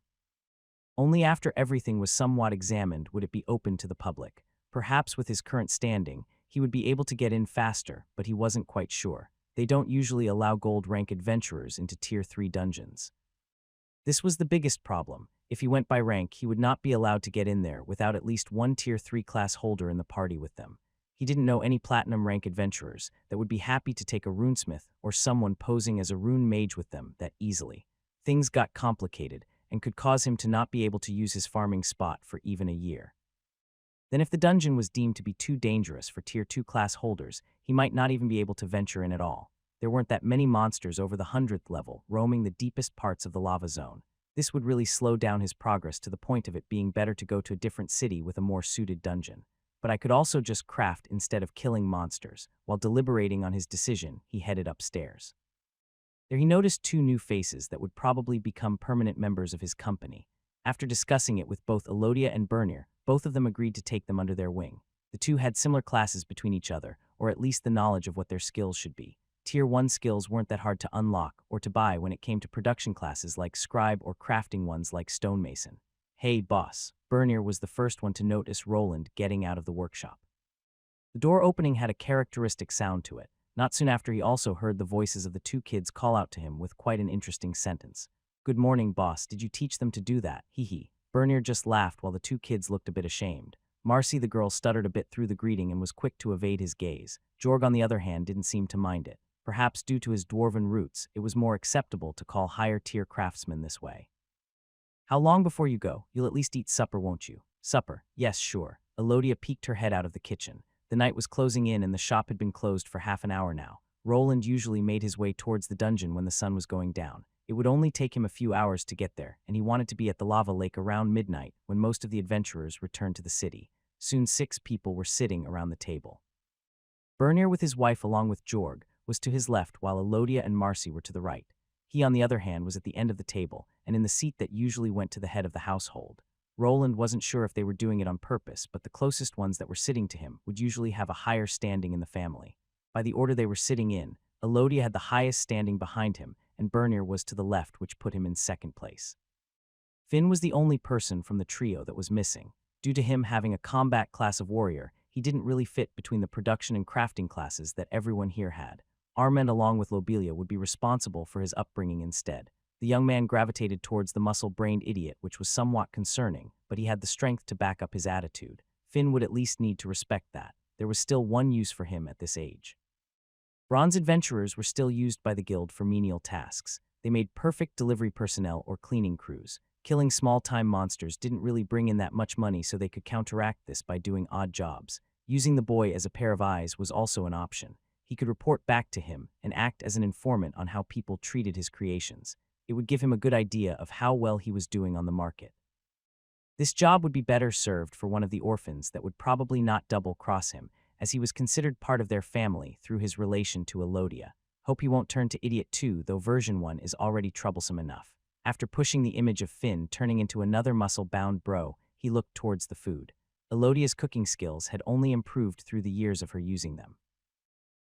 Only after everything was somewhat examined would it be open to the public. Perhaps with his current standing, he would be able to get in faster, but he wasn't quite sure. They don't usually allow gold rank adventurers into Tier 3 dungeons. This was the biggest problem. If he went by rank, he would not be allowed to get in there without at least one Tier 3 class holder in the party with them. He didn't know any platinum rank adventurers that would be happy to take a runesmith or someone posing as a rune mage with them that easily. Things got complicated and could cause him to not be able to use his farming spot for even a year. Then if the dungeon was deemed to be too dangerous for Tier 2 class holders, he might not even be able to venture in at all. There weren't that many monsters over the 100th level roaming the deepest parts of the lava zone. This would really slow down his progress to the point of it being better to go to a different city with a more suited dungeon. But I could also just craft instead of killing monsters. While deliberating on his decision, he headed upstairs. There he noticed two new faces that would probably become permanent members of his company. After discussing it with both Elodia and Bernir, both of them agreed to take them under their wing. The two had similar classes between each other, or at least the knowledge of what their skills should be. Tier 1 skills weren't that hard to unlock or to buy when it came to production classes like scribe or crafting ones like stonemason. Hey boss, Bernir was the first one to notice Roland getting out of the workshop. The door opening had a characteristic sound to it. Not soon after, he also heard the voices of the two kids call out to him with quite an interesting sentence. Good morning, boss. Did you teach them to do that? Hee hee. Bernier just laughed while the two kids looked a bit ashamed. Marcy, the girl, stuttered a bit through the greeting and was quick to evade his gaze. Jorg, on the other hand, didn't seem to mind it. Perhaps due to his dwarven roots, it was more acceptable to call higher-tier craftsmen this way. How long before you go? You'll at least eat supper, won't you? Supper? Yes, sure. Elodia peeked her head out of the kitchen. The night was closing in and the shop had been closed for half an hour now. Roland usually made his way towards the dungeon when the sun was going down. It would only take him a few hours to get there, and he wanted to be at the lava lake around midnight when most of the adventurers returned to the city. Soon 6 people were sitting around the table. Bernier, with his wife along with Jorg, was to his left while Elodia and Marcy were to the right. He, on the other hand, was at the end of the table and in the seat that usually went to the head of the household. Roland wasn't sure if they were doing it on purpose, but the closest ones that were sitting to him would usually have a higher standing in the family. By the order they were sitting in, Elodia had the highest standing behind him, and Bernier was to the left, which put him in second place. Finn was the only person from the trio that was missing. Due to him having a combat class of warrior, he didn't really fit between the production and crafting classes that everyone here had. Armand, along with Lobelia, would be responsible for his upbringing instead. The young man gravitated towards the muscle-brained idiot, which was somewhat concerning, but he had the strength to back up his attitude. Finn would at least need to respect that. There was still one use for him at this age. Bronze adventurers were still used by the guild for menial tasks. They made perfect delivery personnel or cleaning crews. Killing small-time monsters didn't really bring in that much money, so they could counteract this by doing odd jobs. Using the boy as a pair of eyes was also an option. He could report back to him and act as an informant on how people treated his creations. It would give him a good idea of how well he was doing on the market. This job would be better served for one of the orphans that would probably not double-cross him, as he was considered part of their family through his relation to Elodia. Hope he won't turn to idiot too, though version 1 is already troublesome enough. After pushing the image of Finn turning into another muscle-bound bro, he looked towards the food. Elodia's cooking skills had only improved through the years of her using them.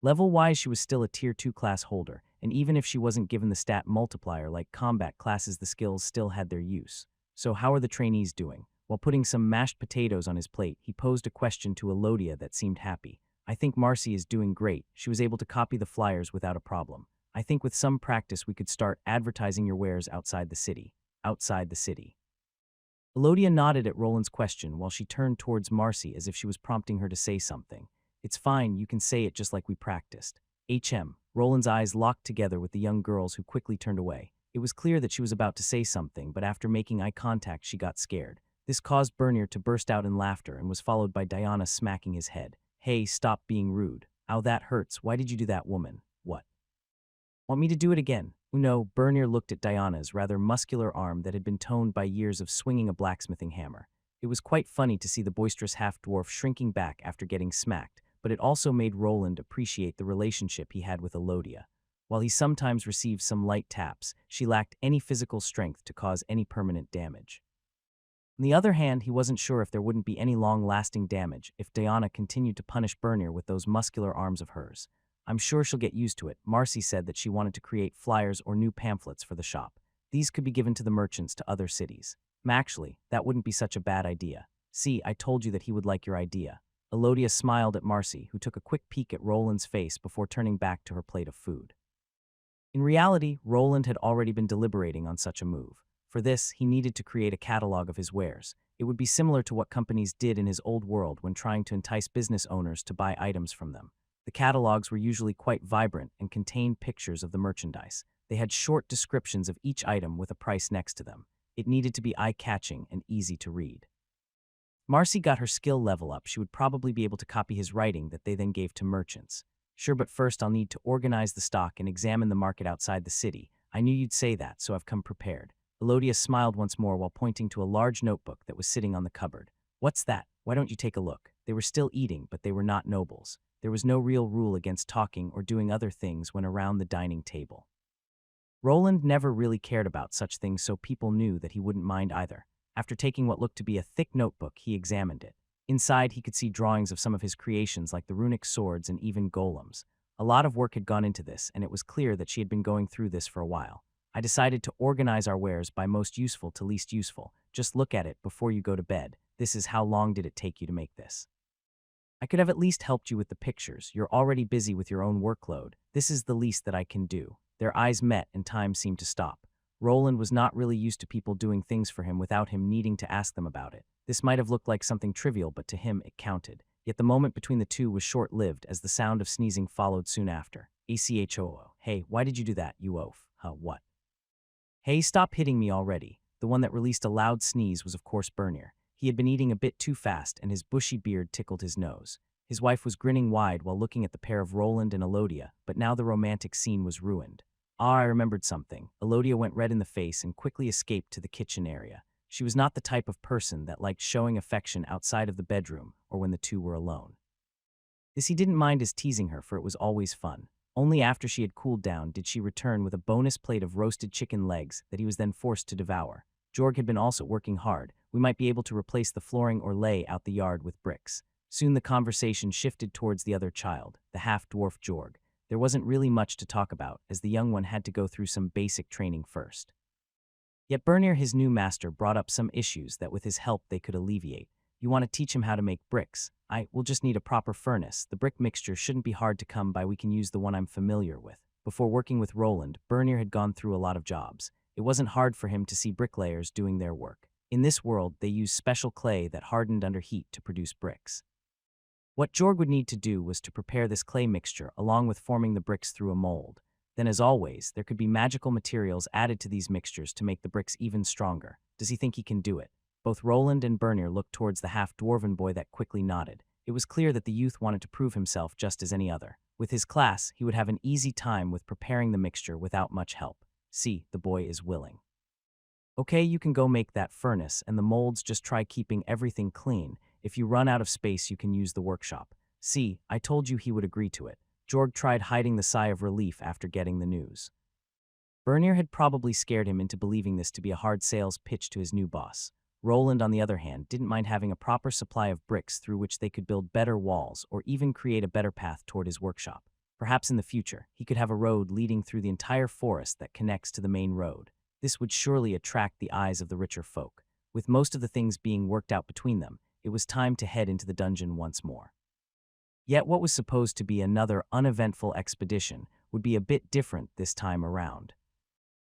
Level-wise, she was still a Tier 2 class holder, and even if she wasn't given the stat multiplier like combat classes, the skills still had their use. So how are the trainees doing? While putting some mashed potatoes on his plate, he posed a question to Elodia that seemed happy. I think Marcy is doing great. She was able to copy the flyers without a problem. I think with some practice we could start advertising your wares outside the city. Outside the city. Elodia nodded at Roland's question while she turned towards Marcy as if she was prompting her to say something. It's fine, you can say it just like we practiced. Roland's eyes locked together with the young girls, who quickly turned away. It was clear that she was about to say something, but after making eye contact she got scared. This caused Bernier to burst out in laughter and was followed by Diana smacking his head. Hey, stop being rude. Ow, that hurts. Why did you do that, woman? What? Want me to do it again? No, Bernier looked at Diana's rather muscular arm that had been toned by years of swinging a blacksmithing hammer. It was quite funny to see the boisterous half-dwarf shrinking back after getting smacked, but it also made Roland appreciate the relationship he had with Elodia. While he sometimes received some light taps, she lacked any physical strength to cause any permanent damage. On the other hand, he wasn't sure if there wouldn't be any long-lasting damage if Diana continued to punish Bernier with those muscular arms of hers. I'm sure she'll get used to it. Marcy said that she wanted to create flyers or new pamphlets for the shop. These could be given to the merchants to other cities. Actually, that wouldn't be such a bad idea. See, I told you that he would like your idea. Elodia smiled at Marcy, who took a quick peek at Roland's face before turning back to her plate of food. In reality, Roland had already been deliberating on such a move. For this, he needed to create a catalog of his wares. It would be similar to what companies did in his old world when trying to entice business owners to buy items from them. The catalogs were usually quite vibrant and contained pictures of the merchandise. They had short descriptions of each item with a price next to them. It needed to be eye-catching and easy to read. Marcy got her skill level up. She would probably be able to copy his writing that they then gave to merchants. Sure, but first I'll need to organize the stock and examine the market outside the city. I knew you'd say that, so I've come prepared. Elodia smiled once more while pointing to a large notebook that was sitting on the cupboard. What's that? Why don't you take a look? They were still eating, but they were not nobles. There was no real rule against talking or doing other things when around the dining table. Roland never really cared about such things, so people knew that he wouldn't mind either. After taking what looked to be a thick notebook, he examined it. Inside, he could see drawings of some of his creations like the runic swords and even golems. A lot of work had gone into this, and it was clear that she had been going through this for a while. I decided to organize our wares by most useful to least useful. Just look at it before you go to bed. This is how long did it take you to make this. I could have at least helped you with the pictures. You're already busy with your own workload. This is the least that I can do. Their eyes met and time seemed to stop. Roland was not really used to people doing things for him without him needing to ask them about it. This might have looked like something trivial, but to him it counted. Yet the moment between the two was short-lived, as the sound of sneezing followed soon after. ACHOO. Hey, why did you do that, you oaf? Huh, what? Hey, stop hitting me already. The one that released a loud sneeze was of course Bernier. He had been eating a bit too fast, and his bushy beard tickled his nose. His wife was grinning wide while looking at the pair of Roland and Elodia, but now the romantic scene was ruined. I remembered something. Elodia went red in the face and quickly escaped to the kitchen area. She was not the type of person that liked showing affection outside of the bedroom or when the two were alone. This he didn't mind as teasing her, for it was always fun. Only after she had cooled down did she return with a bonus plate of roasted chicken legs that he was then forced to devour. Jorg had been also working hard. We might be able to replace the flooring or lay out the yard with bricks. Soon the conversation shifted towards the other child, the half-dwarf Jorg. There wasn't really much to talk about, as the young one had to go through some basic training first. Yet Bernier, his new master, brought up some issues that with his help they could alleviate. You want to teach him how to make bricks. We'll just need a proper furnace. The brick mixture shouldn't be hard to come by. We can use the one I'm familiar with. Before working with Roland, Bernier had gone through a lot of jobs. It wasn't hard for him to see bricklayers doing their work. In this world, they used special clay that hardened under heat to produce bricks. What Jorg would need to do was to prepare this clay mixture along with forming the bricks through a mold. Then, as always, there could be magical materials added to these mixtures to make the bricks even stronger. Does he think he can do it? Both Roland and Bernier looked towards the half-dwarven boy that quickly nodded. It was clear that the youth wanted to prove himself just as any other. With his class, he would have an easy time with preparing the mixture without much help. See, the boy is willing. Okay, you can go make that furnace, and the molds just try keeping everything clean. If you run out of space, you can use the workshop. See, I told you he would agree to it. Jorg tried hiding the sigh of relief after getting the news. Bernier had probably scared him into believing this to be a hard sales pitch to his new boss. Roland, on the other hand, didn't mind having a proper supply of bricks through which they could build better walls or even create a better path toward his workshop. Perhaps in the future, he could have a road leading through the entire forest that connects to the main road. This would surely attract the eyes of the richer folk. With most of the things being worked out between them, it was time to head into the dungeon once more. Yet what was supposed to be another uneventful expedition would be a bit different this time around.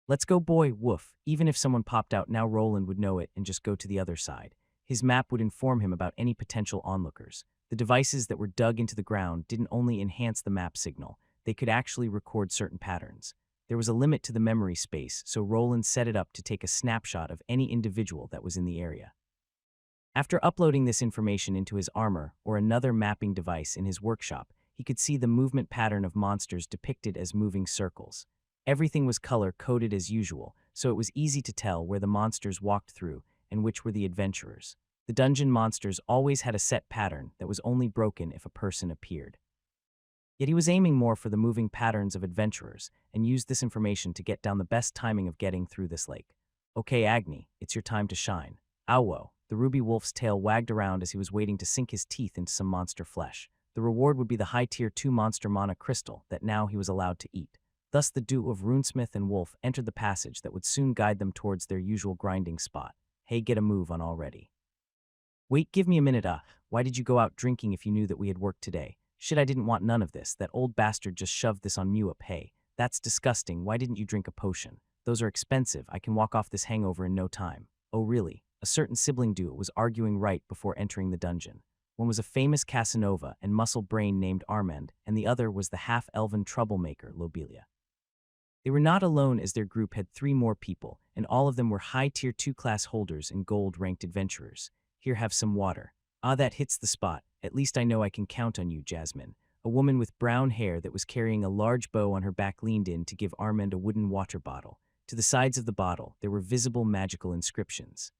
Let's go, boy, woof. Even if someone popped out now, Roland would know it and just go to the other side. His map would inform him about any potential onlookers. The devices that were dug into the ground didn't only enhance the map signal, they could actually record certain patterns. There was a limit to the memory space, so Roland set it up to take a snapshot of any individual that was in the area. After uploading this information into his armor or another mapping device in his workshop, he could see the movement pattern of monsters depicted as moving circles. Everything was color-coded as usual, so it was easy to tell where the monsters walked through and which were the adventurers. The dungeon monsters always had a set pattern that was only broken if a person appeared. Yet he was aiming more for the moving patterns of adventurers and used this information to get down the best timing of getting through this lake. Okay, Agni, it's your time to shine. Owo. The ruby wolf's tail wagged around as he was waiting to sink his teeth into some monster flesh. The reward would be the high-tier 2 monster mana crystal that now he was allowed to eat. Thus the duo of Runesmith and Wolf entered the passage that would soon guide them towards their usual grinding spot. Hey, get a move on already. Wait, give me a minute, why did you go out drinking if you knew that we had work today? Shit, I didn't want none of this. That old bastard just shoved this on me up. Hey, that's disgusting. Why didn't you drink a potion? Those are expensive. I can walk off this hangover in no time. Oh really? A certain sibling duo was arguing right before entering the dungeon. One was a famous Casanova and muscle brain named Armand, and the other was the half-elven troublemaker Lobelia. They were not alone, as their group had 3 more people, and all of them were high-tier 2 class holders and gold-ranked adventurers. Here, have some water. Ah, that hits the spot. At least I know I can count on you, Jasmine. A woman with brown hair that was carrying a large bow on her back leaned in to give Armand a wooden water bottle. To the sides of the bottle, there were visible magical inscriptions.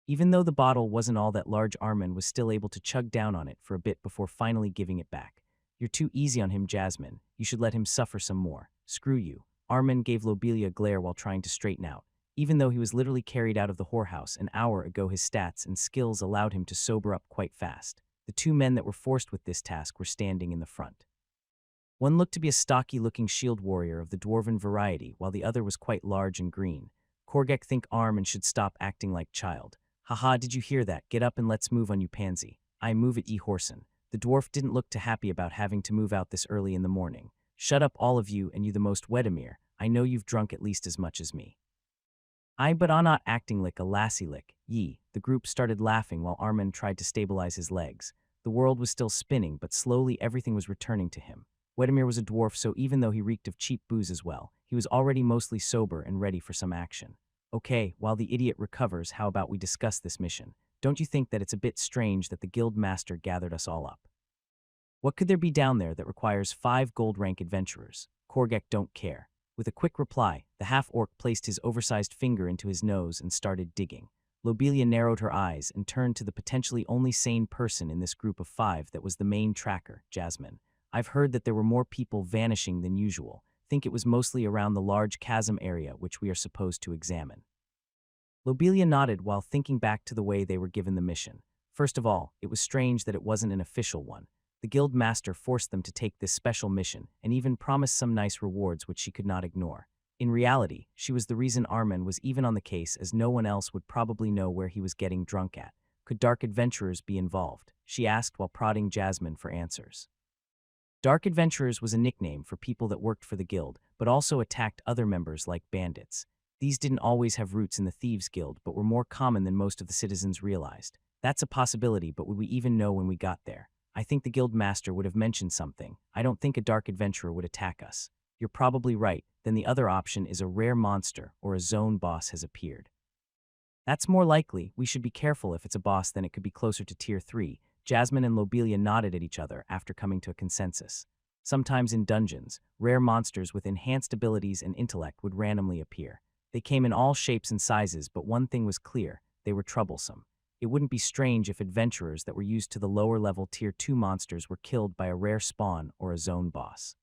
Even though the bottle wasn't all that large, Armand was still able to chug down on it for a bit before finally giving it back. You're too easy on him, Jasmine. You should let him suffer some more. Screw you. Armand gave Lobelia a glare while trying to straighten out. Even though he was literally carried out of the whorehouse an hour ago, his stats and skills allowed him to sober up quite fast. The 2 men that were forced with this task were standing in the front. One looked to be a stocky-looking shield warrior of the dwarven variety, while the other was quite large and green. Korgek think Armand should stop acting like child. Haha, did you hear that? Get up and let's move on, you pansy. I move it, ye Horson. The dwarf didn't look too happy about having to move out this early in the morning. Shut up, all of you, and you the most Wedemir. I know you've drunk at least as much as me. I but I'm not acting like a lassie lick, ye. The group started laughing while Armin tried to stabilize his legs. The world was still spinning, but slowly everything was returning to him. Wedemir was a dwarf, so even though he reeked of cheap booze as well, he was already mostly sober and ready for some action. Okay, while the idiot recovers, how about we discuss this mission? Don't you think that it's a bit strange that the guild master gathered us all up? What could there be down there that requires 5 gold rank adventurers? Korgek don't care. With a quick reply, the half-orc placed his oversized finger into his nose and started digging. Lobelia narrowed her eyes and turned to the potentially only sane person in this group of 5 that was the main tracker, Jasmine. I've heard that there were more people vanishing than usual. Think it was mostly around the large chasm area which we are supposed to examine. Lobelia nodded while thinking back to the way they were given the mission. First of all, it was strange that it wasn't an official one. The guild master forced them to take this special mission and even promised some nice rewards which she could not ignore. In reality, she was the reason Armin was even on the case, as no one else would probably know where he was getting drunk at. Could dark adventurers be involved? She asked while prodding Jasmine for answers. Dark adventurers was a nickname for people that worked for the guild, but also attacked other members like bandits. These didn't always have roots in the Thieves' Guild, but were more common than most of the citizens realized. That's a possibility, but would we even know when we got there? I think the guild master would have mentioned something. I don't think a dark adventurer would attack us. You're probably right. Then the other option is a rare monster or a zone boss has appeared. That's more likely. We should be careful if it's a boss, then it could be closer to tier 3. Jasmine and Lobelia nodded at each other after coming to a consensus. Sometimes in dungeons, rare monsters with enhanced abilities and intellect would randomly appear. They came in all shapes and sizes, but one thing was clear: they were troublesome. It wouldn't be strange if adventurers that were used to the lower-level Tier 2 monsters were killed by a rare spawn or a zone boss.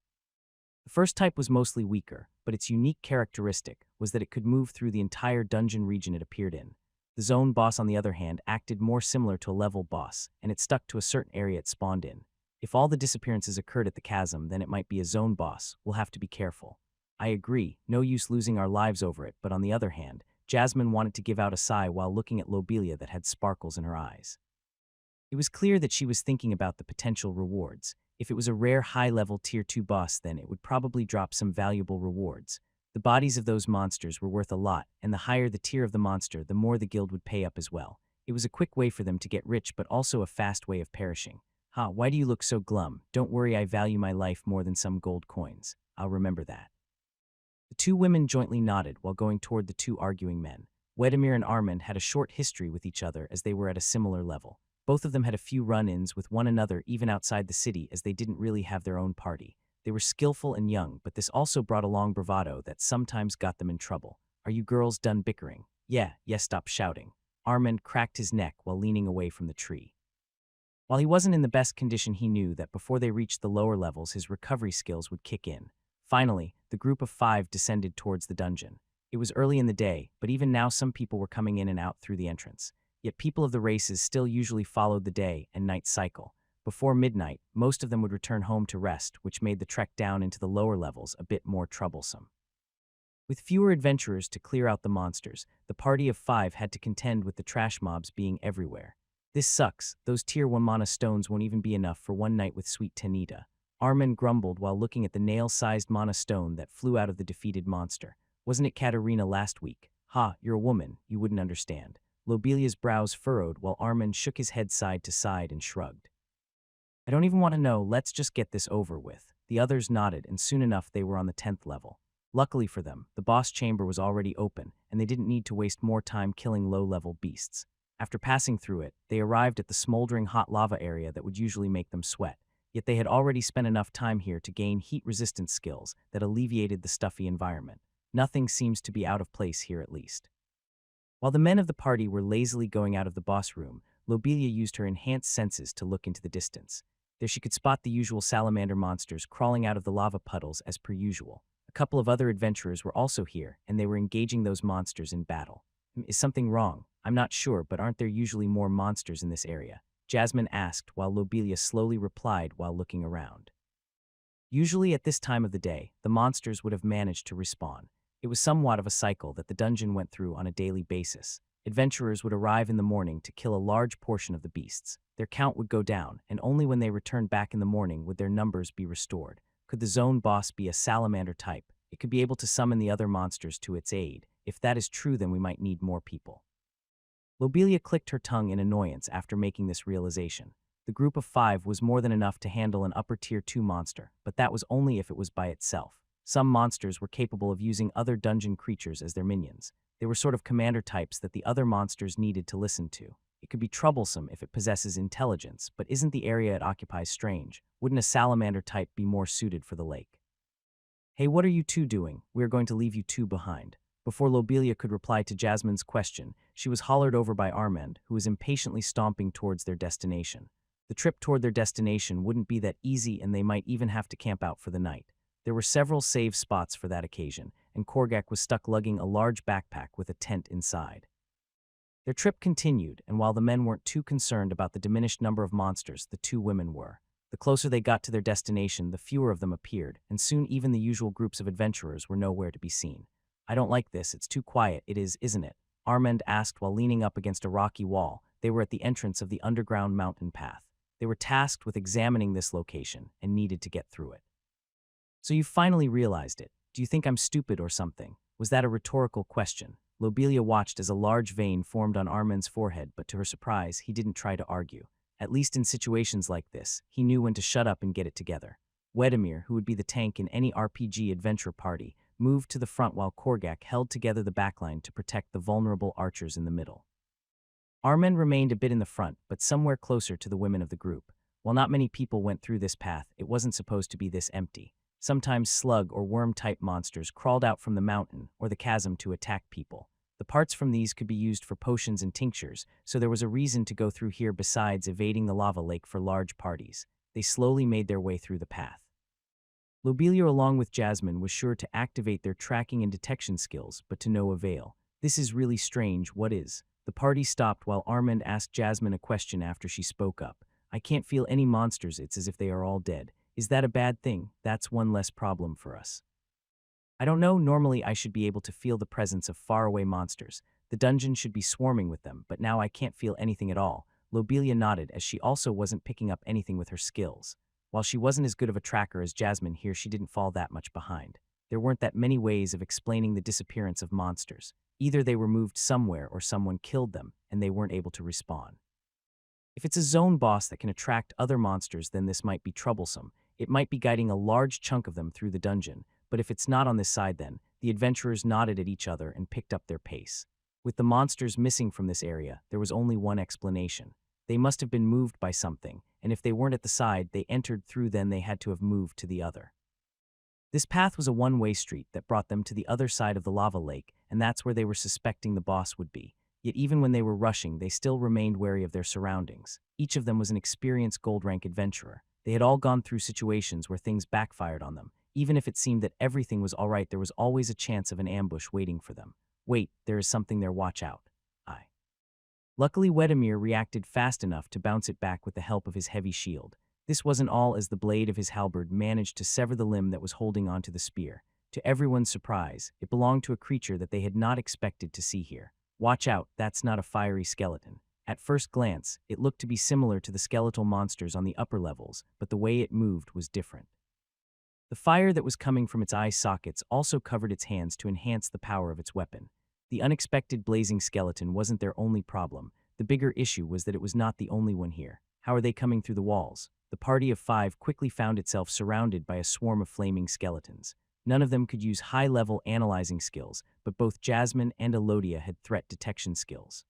The first type was mostly weaker, but its unique characteristic was that it could move through the entire dungeon region it appeared in. The zone boss, on the other hand, acted more similar to a level boss, and it stuck to a certain area it spawned in. If all the disappearances occurred at the chasm, then it might be a zone boss. We'll have to be careful. I agree, no use losing our lives over it, but on the other hand, Jasmine wanted to give out a sigh while looking at Lobelia that had sparkles in her eyes. It was clear that she was thinking about the potential rewards. If it was a rare high-level Tier 2 boss, then it would probably drop some valuable rewards. The bodies of those monsters were worth a lot, and the higher the tier of the monster, the more the guild would pay up as well. It was a quick way for them to get rich, but also a fast way of perishing. Ha, why do you look so glum? Don't worry, I value my life more than some gold coins. I'll remember that. The 2 women jointly nodded while going toward the 2 arguing men. Wedemir and Armin had a short history with each other as they were at a similar level. Both of them had a few run-ins with one another even outside the city, as they didn't really have their own party. They were skillful and young, but this also brought along bravado that sometimes got them in trouble. Are you girls done bickering? Yeah, stop shouting. Armin cracked his neck while leaning away from the tree. While he wasn't in the best condition, he knew that before they reached the lower levels, his recovery skills would kick in. Finally, the group of 5 descended towards the dungeon. It was early in the day, but even now some people were coming in and out through the entrance. Yet people of the races still usually followed the day and night cycle. Before midnight, most of them would return home to rest, which made the trek down into the lower levels a bit more troublesome. With fewer adventurers to clear out the monsters, the party of 5 had to contend with the trash mobs being everywhere. This sucks. Those tier 1 mana stones won't even be enough for one night with Sweet Tanita. Armin grumbled while looking at the nail-sized mana stone that flew out of the defeated monster. Wasn't it Katarina last week? Ha, you're a woman, you wouldn't understand. Lobelia's brows furrowed while Armin shook his head side to side and shrugged. I don't even want to know, let's just get this over with. The others nodded, and soon enough they were on the 10th level. Luckily for them, the boss chamber was already open, and they didn't need to waste more time killing low-level beasts. After passing through it, they arrived at the smoldering hot lava area that would usually make them sweat. Yet they had already spent enough time here to gain heat-resistant skills that alleviated the stuffy environment. Nothing seems to be out of place here, at least. While the men of the party were lazily going out of the boss room, Lobelia used her enhanced senses to look into the distance. There she could spot the usual salamander monsters crawling out of the lava puddles as per usual. A couple of other adventurers were also here, and they were engaging those monsters in battle. Is something wrong? I'm not sure, but aren't there usually more monsters in this area? Jasmine asked while Lobelia slowly replied while looking around. Usually at this time of the day, the monsters would have managed to respawn. It was somewhat of a cycle that the dungeon went through on a daily basis. Adventurers would arrive in the morning to kill a large portion of the beasts. Their count would go down, and only when they returned back in the morning would their numbers be restored. Could the zone boss be a salamander type? It could be able to summon the other monsters to its aid. If that is true, then we might need more people. Lobelia clicked her tongue in annoyance after making this realization. The group of 5 was more than enough to handle an upper tier 2 monster, but that was only if it was by itself. Some monsters were capable of using other dungeon creatures as their minions. They were sort of commander types that the other monsters needed to listen to. It could be troublesome if it possesses intelligence, but isn't the area it occupies strange? Wouldn't a salamander type be more suited for the lake? Hey, what are you two doing? We are going to leave you two behind. Before Lobelia could reply to Jasmine's question, she was hollered over by Armand, who was impatiently stomping towards their destination. The trip toward their destination wouldn't be that easy, and they might even have to camp out for the night. There were several safe spots for that occasion, and Korgak was stuck lugging a large backpack with a tent inside. Their trip continued, and while the men weren't too concerned about the diminished number of monsters, the two women were. The closer they got to their destination, the fewer of them appeared, and soon even the usual groups of adventurers were nowhere to be seen. I don't like this, it's too quiet, it is, isn't it? Armand asked while leaning up against a rocky wall. They were at the entrance of the underground mountain path. They were tasked with examining this location and needed to get through it. So you finally realized it. Do you think I'm stupid or something? Was that a rhetorical question? Lobelia watched as a large vein formed on Armand's forehead, but to her surprise, he didn't try to argue. At least in situations like this, he knew when to shut up and get it together. Wedemir, who would be the tank in any RPG adventure party, moved to the front while Korgak held together the backline to protect the vulnerable archers in the middle. Armand remained a bit in the front, but somewhere closer to the women of the group. While not many people went through this path, it wasn't supposed to be this empty. Sometimes slug or worm-type monsters crawled out from the mountain or the chasm to attack people. The parts from these could be used for potions and tinctures, so there was a reason to go through here besides evading the lava lake for large parties. They slowly made their way through the path. Lobelia, along with Jasmine, was sure to activate their tracking and detection skills, but to no avail. This is really strange, what is? The party stopped while Armand asked Jasmine a question after she spoke up. I can't feel any monsters, it's as if they are all dead. Is that a bad thing? That's one less problem for us. I don't know, normally I should be able to feel the presence of faraway monsters. The dungeon should be swarming with them, but now I can't feel anything at all. Lobelia nodded as she also wasn't picking up anything with her skills. While she wasn't as good of a tracker as Jasmine here, she didn't fall that much behind. There weren't that many ways of explaining the disappearance of monsters. Either they were moved somewhere or someone killed them, and they weren't able to respawn. If it's a zone boss that can attract other monsters, then this might be troublesome. It might be guiding a large chunk of them through the dungeon, but if it's not on this side then, the adventurers nodded at each other and picked up their pace. With the monsters missing from this area, there was only one explanation. They must have been moved by something, and if they weren't at the side they entered through, then they had to have moved to the other. This path was a one-way street that brought them to the other side of the lava lake, and that's where they were suspecting the boss would be. Yet even when they were rushing, they still remained wary of their surroundings. Each of them was an experienced gold-rank adventurer. They had all gone through situations where things backfired on them. Even if it seemed that everything was all right, there was always a chance of an ambush waiting for them. Wait, there is something there, watch out. Luckily, Wedemir reacted fast enough to bounce it back with the help of his heavy shield. This wasn't all, as the blade of his halberd managed to sever the limb that was holding onto the spear. To everyone's surprise, it belonged to a creature that they had not expected to see here. Watch out, that's not a fiery skeleton. At first glance, it looked to be similar to the skeletal monsters on the upper levels, but the way it moved was different. The fire that was coming from its eye sockets also covered its hands to enhance the power of its weapon. The unexpected blazing skeleton wasn't their only problem. The bigger issue was that it was not the only one here. How are they coming through the walls? The party of 5 quickly found itself surrounded by a swarm of flaming skeletons. None of them could use high-level analyzing skills, but both Jasmine and Elodia had threat detection skills.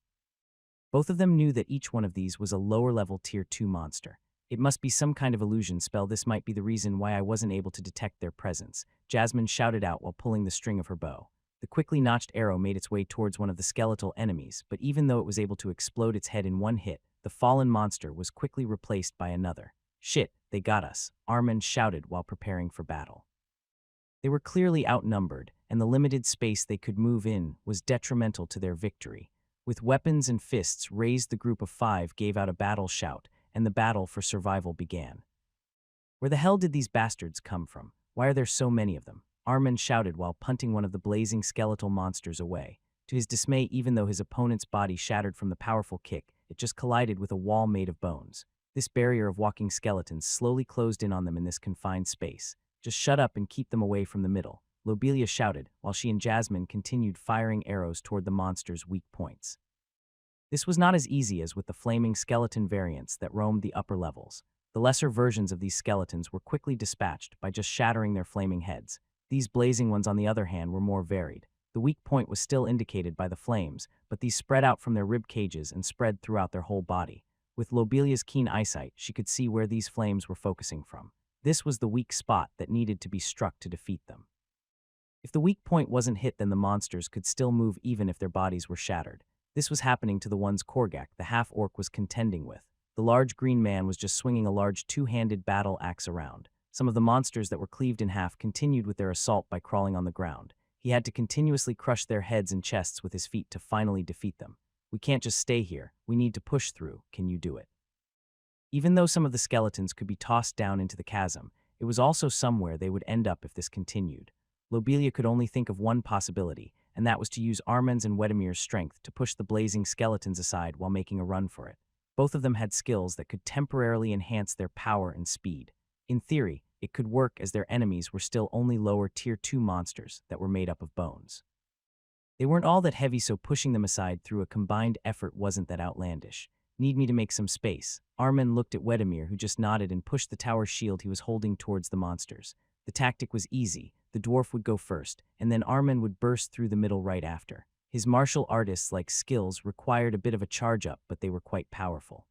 Both of them knew that each one of these was a lower-level Tier 2 monster. It must be some kind of illusion spell. This might be the reason why I wasn't able to detect their presence, Jasmine shouted out while pulling the string of her bow. The quickly notched arrow made its way towards one of the skeletal enemies, but even though it was able to explode its head in one hit, the fallen monster was quickly replaced by another. Shit, they got us, Armand shouted while preparing for battle. They were clearly outnumbered, and the limited space they could move in was detrimental to their victory. With weapons and fists raised, the group of 5 gave out a battle shout, and the battle for survival began. Where the hell did these bastards come from? Why are there so many of them? Armand shouted while punting one of the blazing skeletal monsters away. To his dismay, even though his opponent's body shattered from the powerful kick, it just collided with a wall made of bones. This barrier of walking skeletons slowly closed in on them in this confined space. Just shut up and keep them away from the middle. Lobelia shouted, while she and Jasmine continued firing arrows toward the monster's weak points. This was not as easy as with the flaming skeleton variants that roamed the upper levels. The lesser versions of these skeletons were quickly dispatched by just shattering their flaming heads. These blazing ones, on the other hand, were more varied. The weak point was still indicated by the flames, but these spread out from their rib cages and spread throughout their whole body. With Lobelia's keen eyesight, she could see where these flames were focusing from. This was the weak spot that needed to be struck to defeat them. If the weak point wasn't hit, then the monsters could still move even if their bodies were shattered. This was happening to the ones Korgak, the half-orc, was contending with. The large green man was just swinging a large two-handed battle axe around. Some of the monsters that were cleaved in half continued with their assault by crawling on the ground. He had to continuously crush their heads and chests with his feet to finally defeat them. "We can't just stay here. We need to push through. Can you do it?" Even though some of the skeletons could be tossed down into the chasm, it was also somewhere they would end up if this continued. Lobelia could only think of one possibility, and that was to use Armen's and Wedemir's strength to push the blazing skeletons aside while making a run for it. Both of them had skills that could temporarily enhance their power and speed. In theory, it could work as their enemies were still only lower Tier 2 monsters that were made up of bones. They weren't all that heavy, so pushing them aside through a combined effort wasn't that outlandish. "Need me to make some space?" Armen looked at Wedemir, who just nodded and pushed the tower shield he was holding towards the monsters. The tactic was easy. The dwarf would go first, and then Armen would burst through the middle right after. His martial artist-like skills required a bit of a charge-up, but they were quite powerful.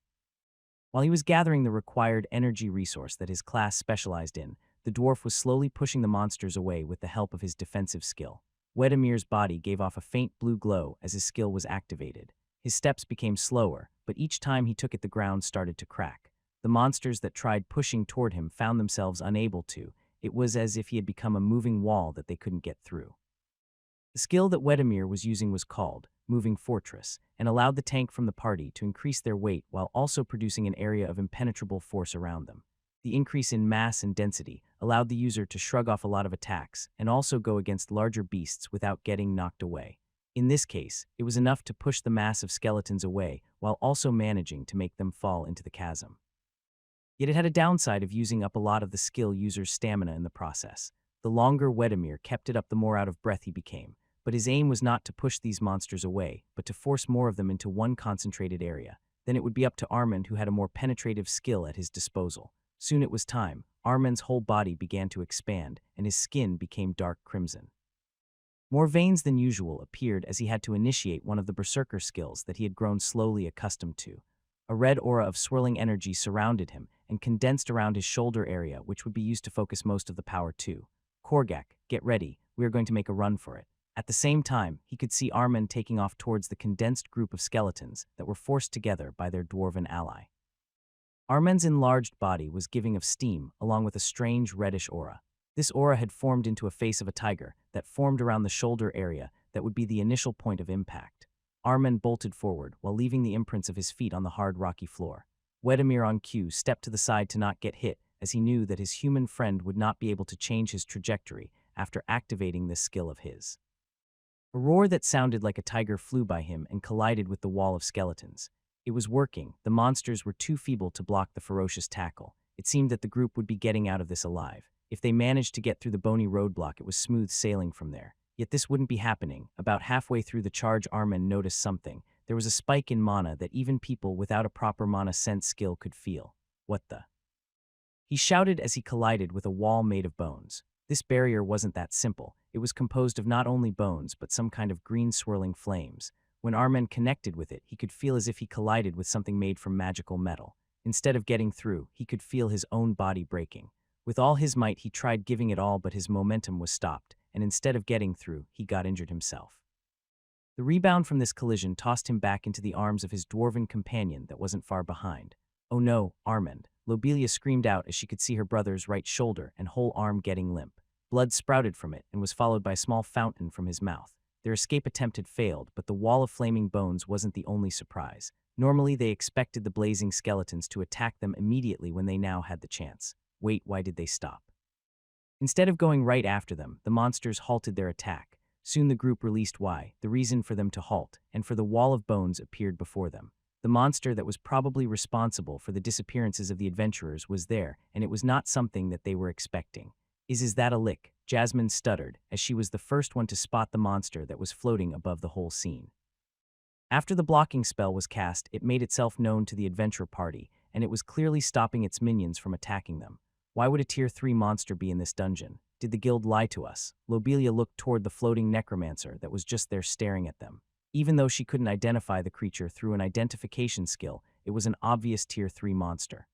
While he was gathering the required energy resource that his class specialized in, the dwarf was slowly pushing the monsters away with the help of his defensive skill. Wedemir's body gave off a faint blue glow as his skill was activated. His steps became slower, but each time he took it, the ground started to crack. The monsters that tried pushing toward him found themselves unable to. It was as if he had become a moving wall that they couldn't get through. The skill that Wedemir was using was called Moving Fortress, and allowed the tank from the party to increase their weight while also producing an area of impenetrable force around them. The increase in mass and density allowed the user to shrug off a lot of attacks and also go against larger beasts without getting knocked away. In this case, it was enough to push the mass of skeletons away while also managing to make them fall into the chasm. Yet it had a downside of using up a lot of the skill user's stamina in the process. The longer Wedemir kept it up, the more out of breath he became. But his aim was not to push these monsters away, but to force more of them into one concentrated area. Then it would be up to Armen, who had a more penetrative skill at his disposal. Soon it was time. Armen's whole body began to expand, and his skin became dark crimson. More veins than usual appeared as he had to initiate one of the berserker skills that he had grown slowly accustomed to. A red aura of swirling energy surrounded him and condensed around his shoulder area, which would be used to focus most of the power too. "Korgak, get ready. We are going to make a run for it." At the same time, he could see Armen taking off towards the condensed group of skeletons that were forced together by their dwarven ally. Armen's enlarged body was giving off steam along with a strange reddish aura. This aura had formed into a face of a tiger that formed around the shoulder area that would be the initial point of impact. Armen bolted forward while leaving the imprints of his feet on the hard rocky floor. Wedemir, on cue, stepped to the side to not get hit, as he knew that his human friend would not be able to change his trajectory after activating this skill of his. A roar that sounded like a tiger flew by him and collided with the wall of skeletons. It was working. The monsters were too feeble to block the ferocious tackle. It seemed that the group would be getting out of this alive. If they managed to get through the bony roadblock, it was smooth sailing from there. Yet this wouldn't be happening. About halfway through the charge, Armen noticed something. There was a spike in mana that even people without a proper mana sense skill could feel. "What the?" he shouted as he collided with a wall made of bones. This barrier wasn't that simple. It was composed of not only bones but some kind of green swirling flames. When Armen connected with it, he could feel as if he collided with something made from magical metal. Instead of getting through, he could feel his own body breaking. With all his might, he tried giving it all, but his momentum was stopped, and instead of getting through, he got injured himself. The rebound from this collision tossed him back into the arms of his dwarven companion that wasn't far behind. "Oh no, Armen!" Lobelia screamed out as she could see her brother's right shoulder and whole arm getting limp. Blood sprouted from it and was followed by a small fountain from his mouth. Their escape attempt had failed, but the wall of flaming bones wasn't the only surprise. Normally, they expected the blazing skeletons to attack them immediately when they now had the chance. Wait, why did they stop? Instead of going right after them, the monsters halted their attack. Soon the group released the reason for them to halt, and for the wall of bones appeared before them. The monster that was probably responsible for the disappearances of the adventurers was there, and it was not something that they were expecting. Is that a lick?" Jasmine stuttered, as she was the first one to spot the monster that was floating above the whole scene. After the blocking spell was cast, it made itself known to the adventure party, and it was clearly stopping its minions from attacking them. Why would a Tier 3 monster be in this dungeon? Did the guild lie to us? Lobelia looked toward the floating necromancer that was just there staring at them. Even though she couldn't identify the creature through an identification skill, it was an obvious Tier 3 monster.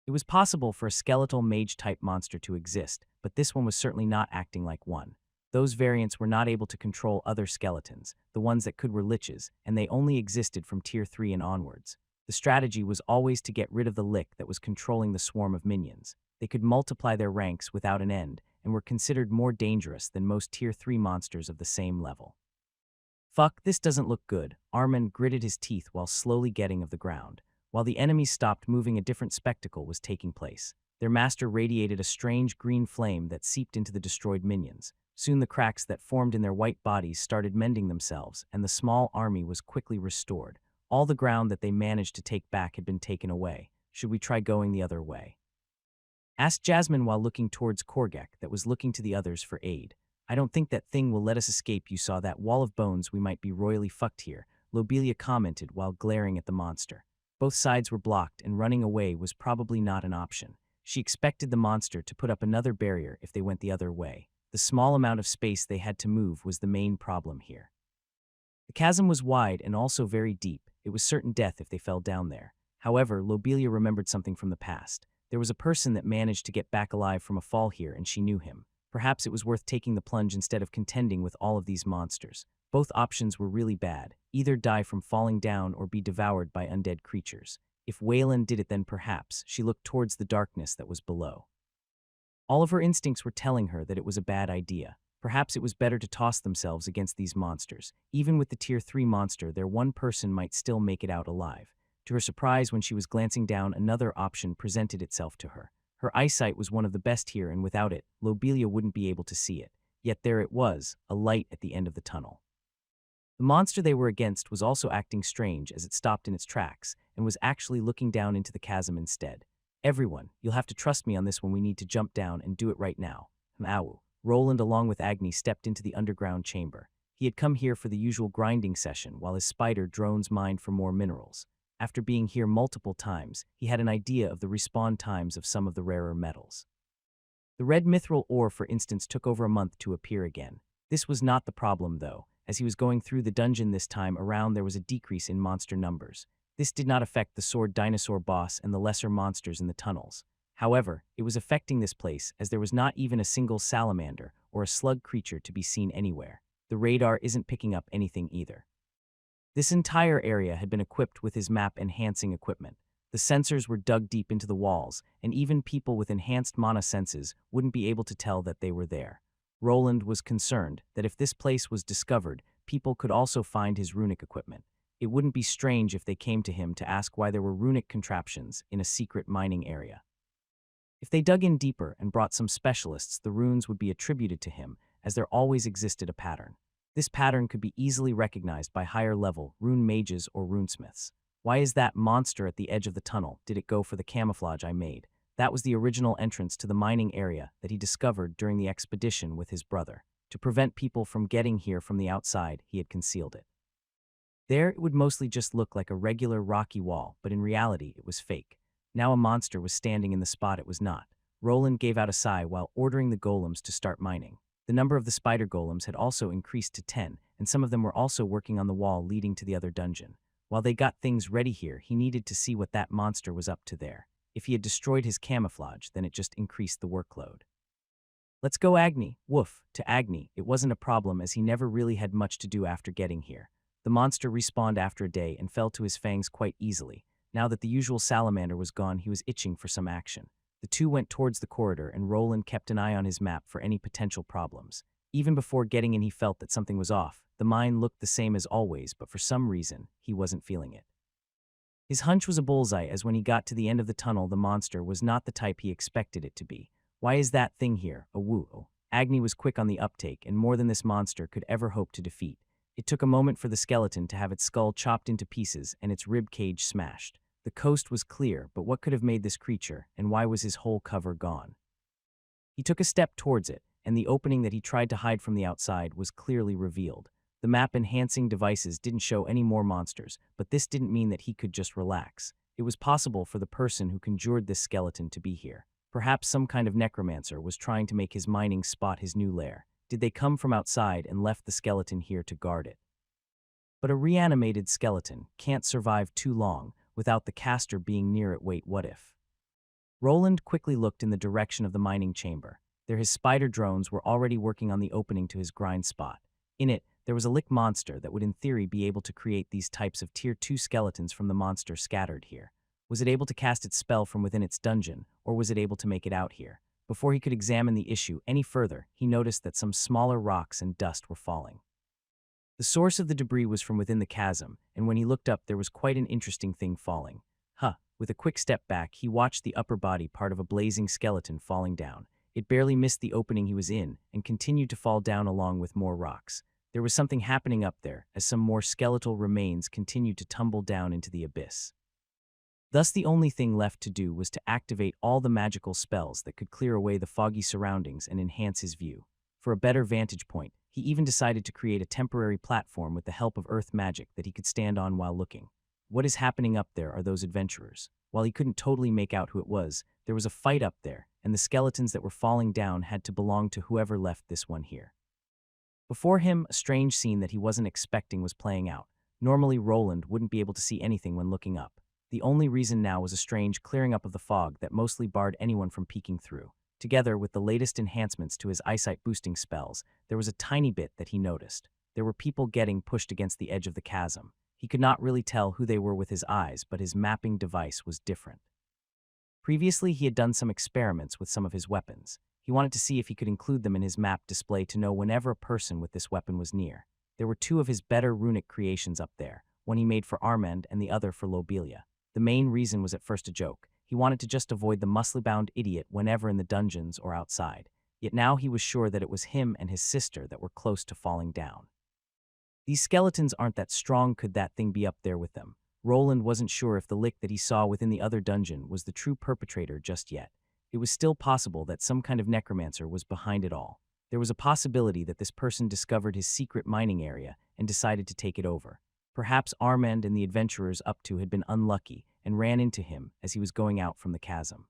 It was possible for a skeletal mage-type monster to exist, but this one was certainly not acting like one. Those variants were not able to control other skeletons. The ones that could were liches, and they only existed from Tier 3 and onwards. The strategy was always to get rid of the lich that was controlling the swarm of minions. They could multiply their ranks without an end, and were considered more dangerous than most Tier 3 monsters of the same level. Fuck, this doesn't look good. Armin gritted his teeth while slowly getting of the ground. While the enemies stopped moving, a different spectacle was taking place. Their master radiated a strange green flame that seeped into the destroyed minions. Soon the cracks that formed in their white bodies started mending themselves, and the small army was quickly restored. All the ground that they managed to take back had been taken away. Should we try going the other way? Asked Jasmine while looking towards Korgek that was looking to the others for aid. I don't think that thing will let us escape. You saw that wall of bones. We might be royally fucked here, Lobelia commented while glaring at the monster. Both sides were blocked, and running away was probably not an option. She expected the monster to put up another barrier if they went the other way. The small amount of space they had to move was the main problem here. The chasm was wide and also very deep. It was certain death if they fell down there. However, Lobelia remembered something from the past. There was a person that managed to get back alive from a fall here, and she knew him. Perhaps it was worth taking the plunge instead of contending with all of these monsters. Both options were really bad. Either die from falling down or be devoured by undead creatures. If Waylon did it, then perhaps. She looked towards the darkness that was below. All of her instincts were telling her that it was a bad idea. Perhaps it was better to toss themselves against these monsters. Even with the Tier 3 monster, their one person might still make it out alive. To her surprise, when she was glancing down, another option presented itself to her. Her eyesight was one of the best here, and without it, Lobelia wouldn't be able to see it. Yet there it was, a light at the end of the tunnel. The monster they were against was also acting strange as it stopped in its tracks, and was actually looking down into the chasm instead. Everyone, you'll have to trust me on this one. We need to jump down and do it right now. Ow. Roland, along with Agni, stepped into the underground chamber. He had come here for the usual grinding session, while his spider drones mined for more minerals. After being here multiple times, he had an idea of the respawn times of some of the rarer metals. The red mithril ore, for instance, took over a month to appear again. This was not the problem, though. As he was going through the dungeon this time around, there was a decrease in monster numbers. This did not affect the sword dinosaur boss and the lesser monsters in the tunnels. However, it was affecting this place, as there was not even a single salamander or a slug creature to be seen anywhere. The radar isn't picking up anything either. This entire area had been equipped with his map-enhancing equipment. The sensors were dug deep into the walls, and even people with enhanced mana senses wouldn't be able to tell that they were there. Roland was concerned that if this place was discovered, people could also find his runic equipment. It wouldn't be strange if they came to him to ask why there were runic contraptions in a secret mining area. If they dug in deeper and brought some specialists, the runes would be attributed to him, as there always existed a pattern. This pattern could be easily recognized by higher-level rune mages or runesmiths. Why is that monster at the edge of the tunnel? Did it go for the camouflage I made? That was the original entrance to the mining area that he discovered during the expedition with his brother. To prevent people from getting here from the outside, he had concealed it. There, it would mostly just look like a regular rocky wall, but in reality, it was fake. Now a monster was standing in the spot it was not. Roland gave out a sigh while ordering the golems to start mining. The number of the spider golems had also increased to 10, and some of them were also working on the wall leading to the other dungeon. While they got things ready here, he needed to see what that monster was up to there. If he had destroyed his camouflage, then it just increased the workload. Let's go, Agni. Woof. To Agni, it wasn't a problem, as he never really had much to do after getting here. The monster respawned after a day and fell to his fangs quite easily. Now that the usual salamander was gone, he was itching for some action. The two went towards the corridor, and Roland kept an eye on his map for any potential problems. Even before getting in, he felt that something was off. The mine looked the same as always, but for some reason, he wasn't feeling it. His hunch was a bullseye, as when he got to the end of the tunnel, the monster was not the type he expected it to be. Why is that thing here? A woo. Agni was quick on the uptake, and more than this monster could ever hope to defeat. It took a moment for the skeleton to have its skull chopped into pieces and its rib cage smashed. The coast was clear, but what could have made this creature, and why was his whole cover gone? He took a step towards it, and the opening that he tried to hide from the outside was clearly revealed. The map-enhancing devices didn't show any more monsters, but this didn't mean that he could just relax. It was possible for the person who conjured this skeleton to be here. Perhaps some kind of necromancer was trying to make his mining spot his new lair. Did they come from outside and left the skeleton here to guard it? But a reanimated skeleton can't survive too long without the caster being near it. Wait, what if? Roland quickly looked in the direction of the mining chamber. There his spider drones were already working on the opening to his grind spot. In it, there was a lick monster that would in theory be able to create these types of tier 2 skeletons from the monster scattered here. Was it able to cast its spell from within its dungeon, or was it able to make it out here? Before he could examine the issue any further, he noticed that some smaller rocks and dust were falling. The source of the debris was from within the chasm, and when he looked up there was quite an interesting thing falling. With a quick step back, he watched the upper body part of a blazing skeleton falling down. It barely missed the opening he was in, and continued to fall down along with more rocks. There was something happening up there, as some more skeletal remains continued to tumble down into the abyss. Thus the only thing left to do was to activate all the magical spells that could clear away the foggy surroundings and enhance his view. For a better vantage point, he even decided to create a temporary platform with the help of earth magic that he could stand on while looking. What is happening up there are those adventurers. While he couldn't totally make out who it was, there was a fight up there, and the skeletons that were falling down had to belong to whoever left this one here. Before him, a strange scene that he wasn't expecting was playing out. Normally, Roland wouldn't be able to see anything when looking up. The only reason now was a strange clearing up of the fog that mostly barred anyone from peeking through. Together with the latest enhancements to his eyesight-boosting spells, there was a tiny bit that he noticed. There were people getting pushed against the edge of the chasm. He could not really tell who they were with his eyes, but his mapping device was different. Previously, he had done some experiments with some of his weapons. He wanted to see if he could include them in his map display to know whenever a person with this weapon was near. There were two of his better runic creations up there, one he made for Armand and the other for Lobelia. The main reason was at first a joke. He wanted to just avoid the muscly-bound idiot whenever in the dungeons or outside. Yet now he was sure that it was him and his sister that were close to falling down. These skeletons aren't that strong, could that thing be up there with them? Roland wasn't sure if the lick that he saw within the other dungeon was the true perpetrator just yet. It was still possible that some kind of necromancer was behind it all. There was a possibility that this person discovered his secret mining area and decided to take it over. Perhaps Armand and the adventurers up to had been unlucky and ran into him as he was going out from the chasm.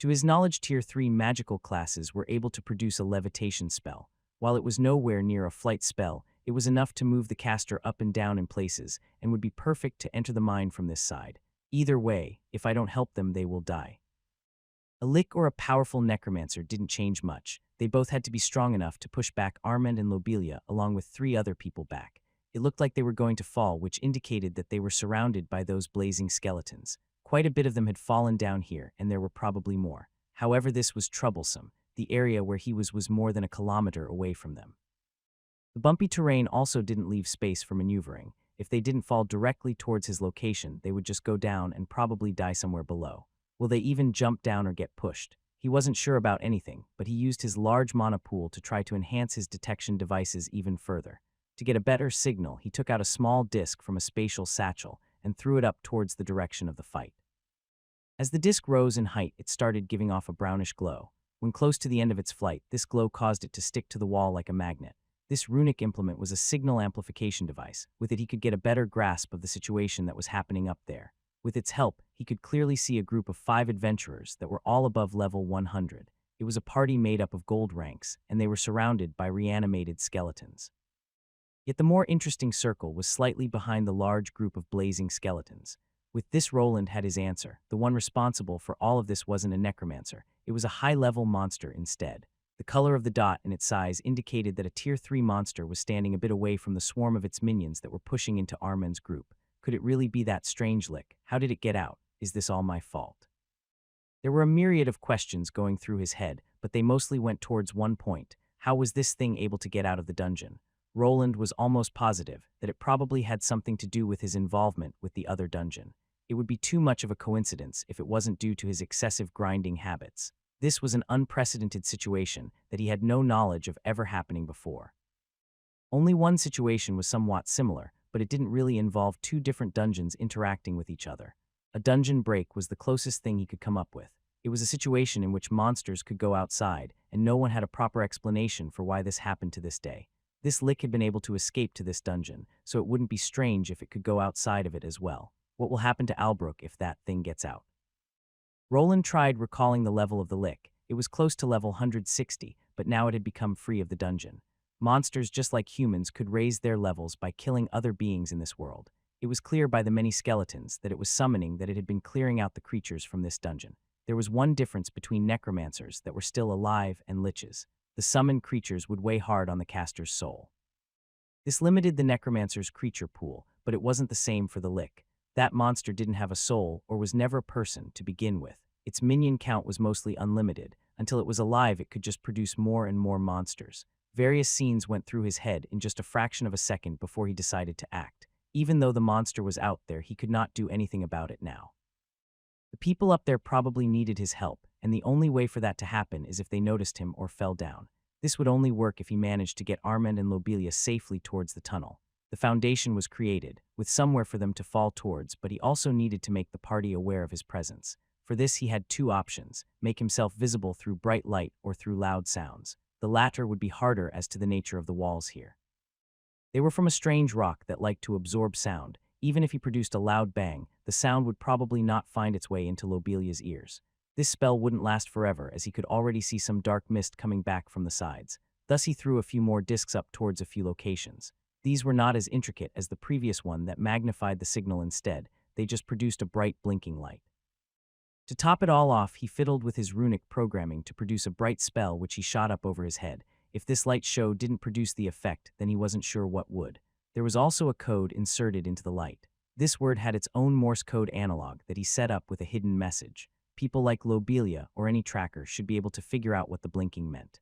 To his knowledge, Tier 3 magical classes were able to produce a levitation spell. While it was nowhere near a flight spell, it was enough to move the caster up and down in places and would be perfect to enter the mine from this side. Either way, if I don't help them, they will die. A lick or a powerful necromancer didn't change much. They both had to be strong enough to push back Armand and Lobelia along with 3 other people back. It looked like they were going to fall, which indicated that they were surrounded by those blazing skeletons. Quite a bit of them had fallen down here, and there were probably more. However, this was troublesome. The area where he was more than a kilometer away from them. The bumpy terrain also didn't leave space for maneuvering. If they didn't fall directly towards his location, they would just go down and probably die somewhere below. Will they even jump down or get pushed? He wasn't sure about anything, but he used his large mana pool to try to enhance his detection devices even further. To get a better signal, he took out a small disc from a spatial satchel and threw it up towards the direction of the fight. As the disc rose in height, it started giving off a brownish glow. When close to the end of its flight, this glow caused it to stick to the wall like a magnet. This runic implement was a signal amplification device. With it, he could get a better grasp of the situation that was happening up there. With its help, he could clearly see a group of 5 adventurers that were all above level 100. It was a party made up of gold ranks, and they were surrounded by reanimated skeletons. Yet the more interesting circle was slightly behind the large group of blazing skeletons. With this, Roland had his answer. The one responsible for all of this wasn't a necromancer. It was a high-level monster instead. The color of the dot and its size indicated that a Tier 3 monster was standing a bit away from the swarm of its minions that were pushing into Armand's group. Could it really be that strange lick? How did it get out? Is this all my fault? There were a myriad of questions going through his head, but they mostly went towards one point. How was this thing able to get out of the dungeon? Roland was almost positive that it probably had something to do with his involvement with the other dungeon. It would be too much of a coincidence if it wasn't due to his excessive grinding habits. This was an unprecedented situation that he had no knowledge of ever happening before. Only one situation was somewhat similar, but it didn't really involve 2 different dungeons interacting with each other. A dungeon break was the closest thing he could come up with. It was a situation in which monsters could go outside, and no one had a proper explanation for why this happened to this day. This lick had been able to escape to this dungeon, so it wouldn't be strange if it could go outside of it as well. What will happen to Albrook if that thing gets out? Roland tried recalling the level of the lick. It was close to level 160, but now it had become free of the dungeon. Monsters, just like humans, could raise their levels by killing other beings in this world. It was clear by the many skeletons that it was summoning that it had been clearing out the creatures from this dungeon. There was one difference between necromancers that were still alive and liches. The summoned creatures would weigh hard on the caster's soul. This limited the necromancer's creature pool, but it wasn't the same for the lick. That monster didn't have a soul or was never a person to begin with. Its minion count was mostly unlimited. Until it was alive, it could just produce more and more monsters. Various scenes went through his head in just a fraction of a second before he decided to act. Even though the monster was out there, he could not do anything about it now. The people up there probably needed his help, and the only way for that to happen is if they noticed him or fell down. This would only work if he managed to get Armand and Lobelia safely towards the tunnel. The foundation was created, with somewhere for them to fall towards, but he also needed to make the party aware of his presence. For this he had two options: make himself visible through bright light or through loud sounds. The latter would be harder as to the nature of the walls here. They were from a strange rock that liked to absorb sound. Even if he produced a loud bang, the sound would probably not find its way into Lobelia's ears. This spell wouldn't last forever, as he could already see some dark mist coming back from the sides. Thus he threw a few more discs up towards a few locations. These were not as intricate as the previous one that magnified the signal instead. They just produced a bright blinking light. To top it all off, he fiddled with his runic programming to produce a bright spell which he shot up over his head. If this light show didn't produce the effect, then he wasn't sure what would. There was also a code inserted into the light. This word had its own Morse code analog that he set up with a hidden message. People like Lobelia or any tracker should be able to figure out what the blinking meant.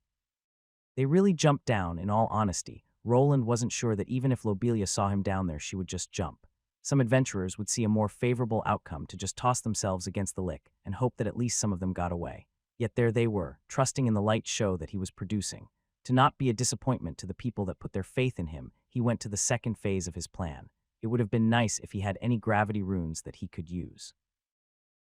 They really jumped down, in all honesty. Roland wasn't sure that even if Lobelia saw him down there, she would just jump. Some adventurers would see a more favorable outcome to just toss themselves against the lick and hope that at least some of them got away. Yet there they were, trusting in the light show that he was producing. To not be a disappointment to the people that put their faith in him, he went to the second phase of his plan. It would have been nice if he had any gravity runes that he could use.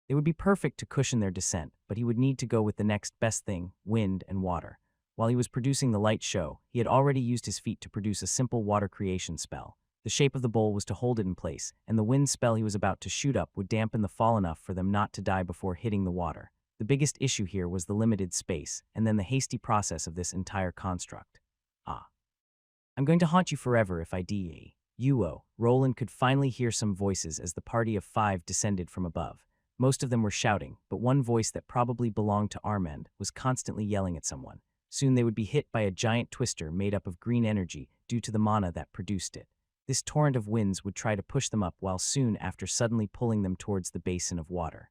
They would be perfect to cushion their descent, but he would need to go with the next best thing: wind and water. While he was producing the light show, he had already used his feet to produce a simple water creation spell. The shape of the bowl was to hold it in place, and the wind spell he was about to shoot up would dampen the fall enough for them not to die before hitting the water. The biggest issue here was the limited space, and then the hasty process of this entire construct. I'm going to haunt you forever if I die. Roland could finally hear some voices as the party of 5 descended from above. Most of them were shouting, but one voice that probably belonged to Armand was constantly yelling at someone. Soon they would be hit by a giant twister made up of green energy due to the mana that produced it. This torrent of winds would try to push them up while soon after suddenly pulling them towards the basin of water.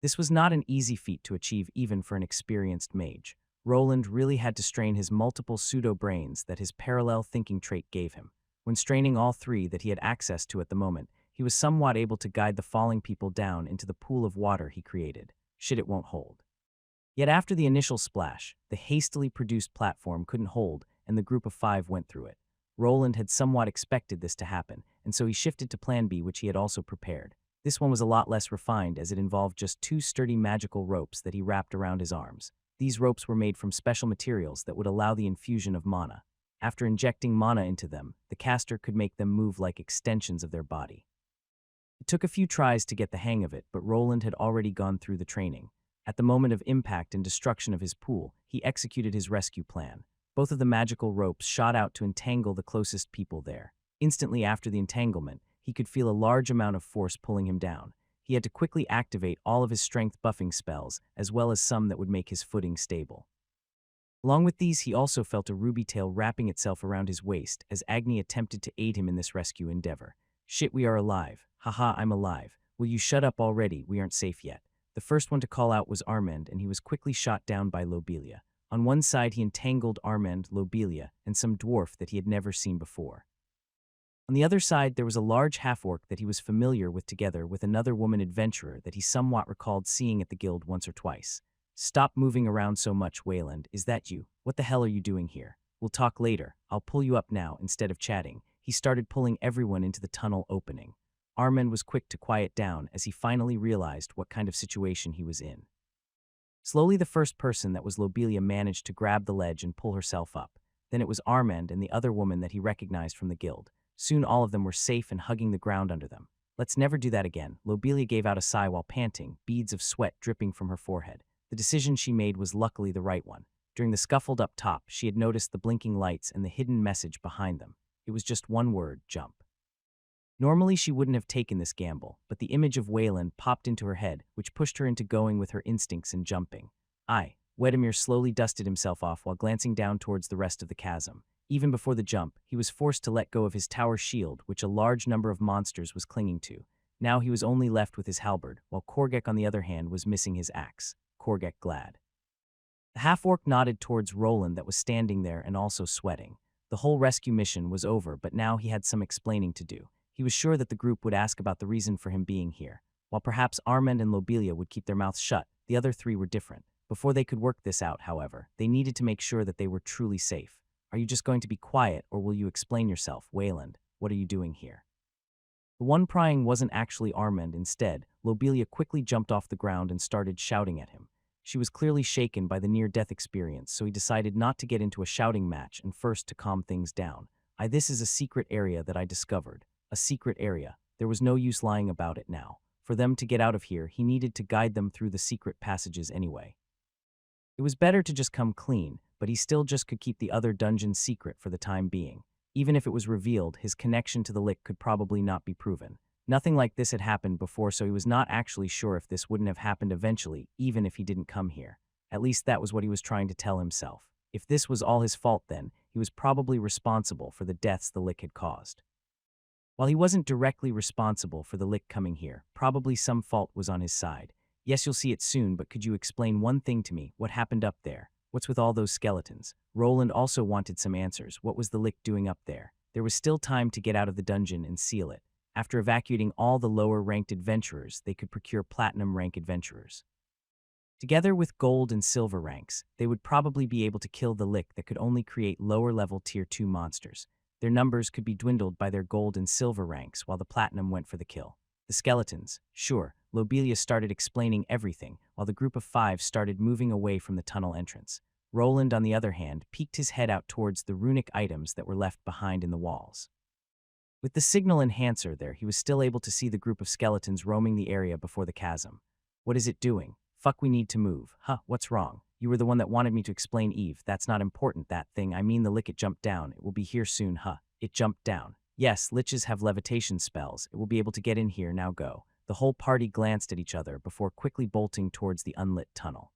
This was not an easy feat to achieve even for an experienced mage. Roland really had to strain his multiple pseudo-brains that his parallel thinking trait gave him. When straining all 3 that he had access to at the moment, he was somewhat able to guide the falling people down into the pool of water he created. Shit, it won't hold. Yet after the initial splash, the hastily produced platform couldn't hold, and the group of 5 went through it. Roland had somewhat expected this to happen, and so he shifted to Plan B, which he had also prepared. This one was a lot less refined, as it involved just 2 sturdy magical ropes that he wrapped around his arms. These ropes were made from special materials that would allow the infusion of mana. After injecting mana into them, the caster could make them move like extensions of their body. It took a few tries to get the hang of it, but Roland had already gone through the training. At the moment of impact and destruction of his pool, he executed his rescue plan. Both of the magical ropes shot out to entangle the closest people there. Instantly after the entanglement, he could feel a large amount of force pulling him down. He had to quickly activate all of his strength buffing spells, as well as some that would make his footing stable. Along with these, he also felt a ruby tail wrapping itself around his waist as Agni attempted to aid him in this rescue endeavor. Shit, we are alive. Haha, I'm alive. Will you shut up already? We aren't safe yet. The first one to call out was Armand, and he was quickly shot down by Lobelia. On one side, he entangled Armand, Lobelia, and some dwarf that he had never seen before. On the other side, there was a large half-orc that he was familiar with, together with another woman adventurer that he somewhat recalled seeing at the guild once or twice. Stop moving around so much, Wayland. Is that you? What the hell are you doing here? We'll talk later. I'll pull you up now instead of chatting. He started pulling everyone into the tunnel opening. Armand was quick to quiet down as he finally realized what kind of situation he was in. Slowly, the first person that was Lobelia managed to grab the ledge and pull herself up. Then it was Armand and the other woman that he recognized from the guild. Soon all of them were safe and hugging the ground under them. Let's never do that again. Lobelia gave out a sigh while panting, beads of sweat dripping from her forehead. The decision she made was luckily the right one. During the scuffle up top, she had noticed the blinking lights and the hidden message behind them. It was just one word: jump. Normally she wouldn't have taken this gamble, but the image of Wayland popped into her head, which pushed her into going with her instincts and jumping. Wedemir slowly dusted himself off while glancing down towards the rest of the chasm. Even before the jump, he was forced to let go of his tower shield, which a large number of monsters was clinging to. Now he was only left with his halberd, while Korgek on the other hand was missing his axe. Korgek glad. The half-orc nodded towards Roland that was standing there and also sweating. The whole rescue mission was over, but now he had some explaining to do. He was sure that the group would ask about the reason for him being here. While perhaps Armand and Lobelia would keep their mouths shut, the other three were different. Before they could work this out, however, they needed to make sure that they were truly safe. Are you just going to be quiet, or will you explain yourself, Wayland? What are you doing here? The one prying wasn't actually Armand. Instead, Lobelia quickly jumped off the ground and started shouting at him. She was clearly shaken by the near-death experience, so he decided not to get into a shouting match and first to calm things down. This is a secret area that I discovered. A secret area. There was no use lying about it now. For them to get out of here, he needed to guide them through the secret passages anyway. It was better to just come clean, but he still just could keep the other dungeon secret for the time being. Even if it was revealed, his connection to the lick could probably not be proven. Nothing like this had happened before, so he was not actually sure if this wouldn't have happened eventually, even if he didn't come here. At least that was what he was trying to tell himself. If this was all his fault, then he was probably responsible for the deaths the lick had caused. While he wasn't directly responsible for the lick coming here, probably some fault was on his side. Yes, you'll see it soon, but could you explain one thing to me? What happened up there? What's with all those skeletons? Roland also wanted some answers. What was the lick doing up there? There was still time to get out of the dungeon and seal it. After evacuating all the lower-ranked adventurers, they could procure platinum-rank adventurers. Together with gold and silver ranks, they would probably be able to kill the lick that could only create lower-level Tier 2 monsters. Their numbers could be dwindled by their gold and silver ranks while the platinum went for the kill. The skeletons, sure, Lobelia started explaining everything while the group of 5 started moving away from the tunnel entrance. Roland, on the other hand, peeked his head out towards the runic items that were left behind in the walls. With the signal enhancer there, he was still able to see the group of skeletons roaming the area before the chasm. What is it doing? Fuck, we need to move. What's wrong? You were the one that wanted me to explain, Eve. That's not important, that thing. I mean the lick, it jumped down. It will be here soon, It jumped down. Yes, liches have levitation spells. It will be able to get in here, now go. The whole party glanced at each other before quickly bolting towards the unlit tunnel.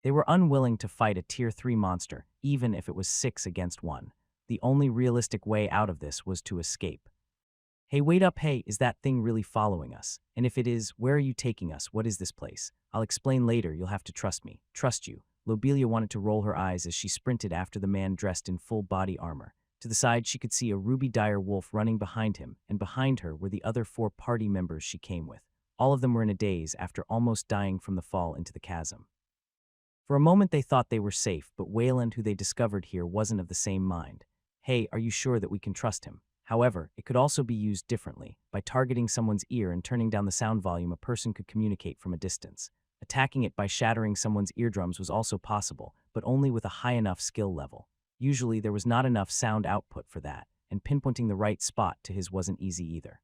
They were unwilling to fight a Tier 3 monster, even if it was 6 against 1. The only realistic way out of this was to escape. Hey, wait up, hey, is that thing really following us? And if it is, where are you taking us? What is this place? I'll explain later, you'll have to trust me. Trust you. Lobelia wanted to roll her eyes as she sprinted after the man dressed in full body armor. To the side, she could see a ruby dire wolf running behind him, and behind her were the other 4 party members she came with. All of them were in a daze after almost dying from the fall into the chasm. For a moment they thought they were safe, but Wayland, who they discovered here, wasn't of the same mind. Hey, are you sure that we can trust him? However, it could also be used differently. By targeting someone's ear and turning down the sound volume, a person could communicate from a distance. Attacking it by shattering someone's eardrums was also possible, but only with a high enough skill level. Usually there was not enough sound output for that, and pinpointing the right spot to his wasn't easy either.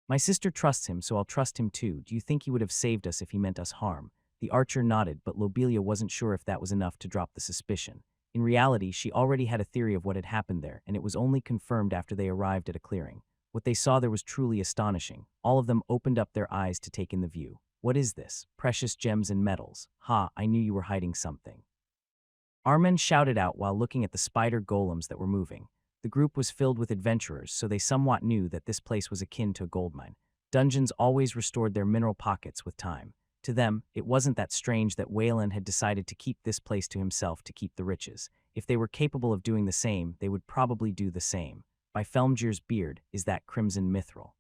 My sister trusts him, so I'll trust him too. Do you think he would have saved us if he meant us harm? The archer nodded, but Lobelia wasn't sure if that was enough to drop the suspicion. In reality, she already had a theory of what had happened there, and it was only confirmed after they arrived at a clearing. What they saw there was truly astonishing. All of them opened up their eyes to take in the view. What is this? Precious gems and metals. I knew you were hiding something. Armand shouted out while looking at the spider golems that were moving. The group was filled with adventurers, so they somewhat knew that this place was akin to a gold mine. Dungeons always restored their mineral pockets with time. To them, it wasn't that strange that Wayland had decided to keep this place to himself to keep the riches. If they were capable of doing the same, they would probably do the same. By Felmgir's beard is that crimson mithril.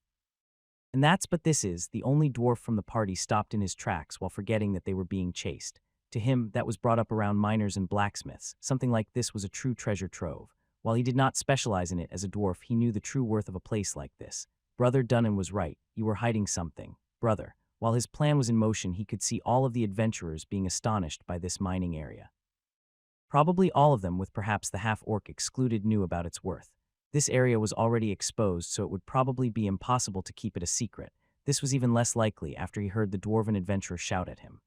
And this is, the only dwarf from the party stopped in his tracks while forgetting that they were being chased. To him, that was brought up around miners and blacksmiths. Something like this was a true treasure trove. While he did not specialize in it as a dwarf, he knew the true worth of a place like this. Brother Dunnan was right. You were hiding something. Brother. While his plan was in motion, he could see all of the adventurers being astonished by this mining area. Probably all of them, with perhaps the half-orc excluded, knew about its worth. This area was already exposed, so it would probably be impossible to keep it a secret. This was even less likely after he heard the dwarven adventurer shout at him.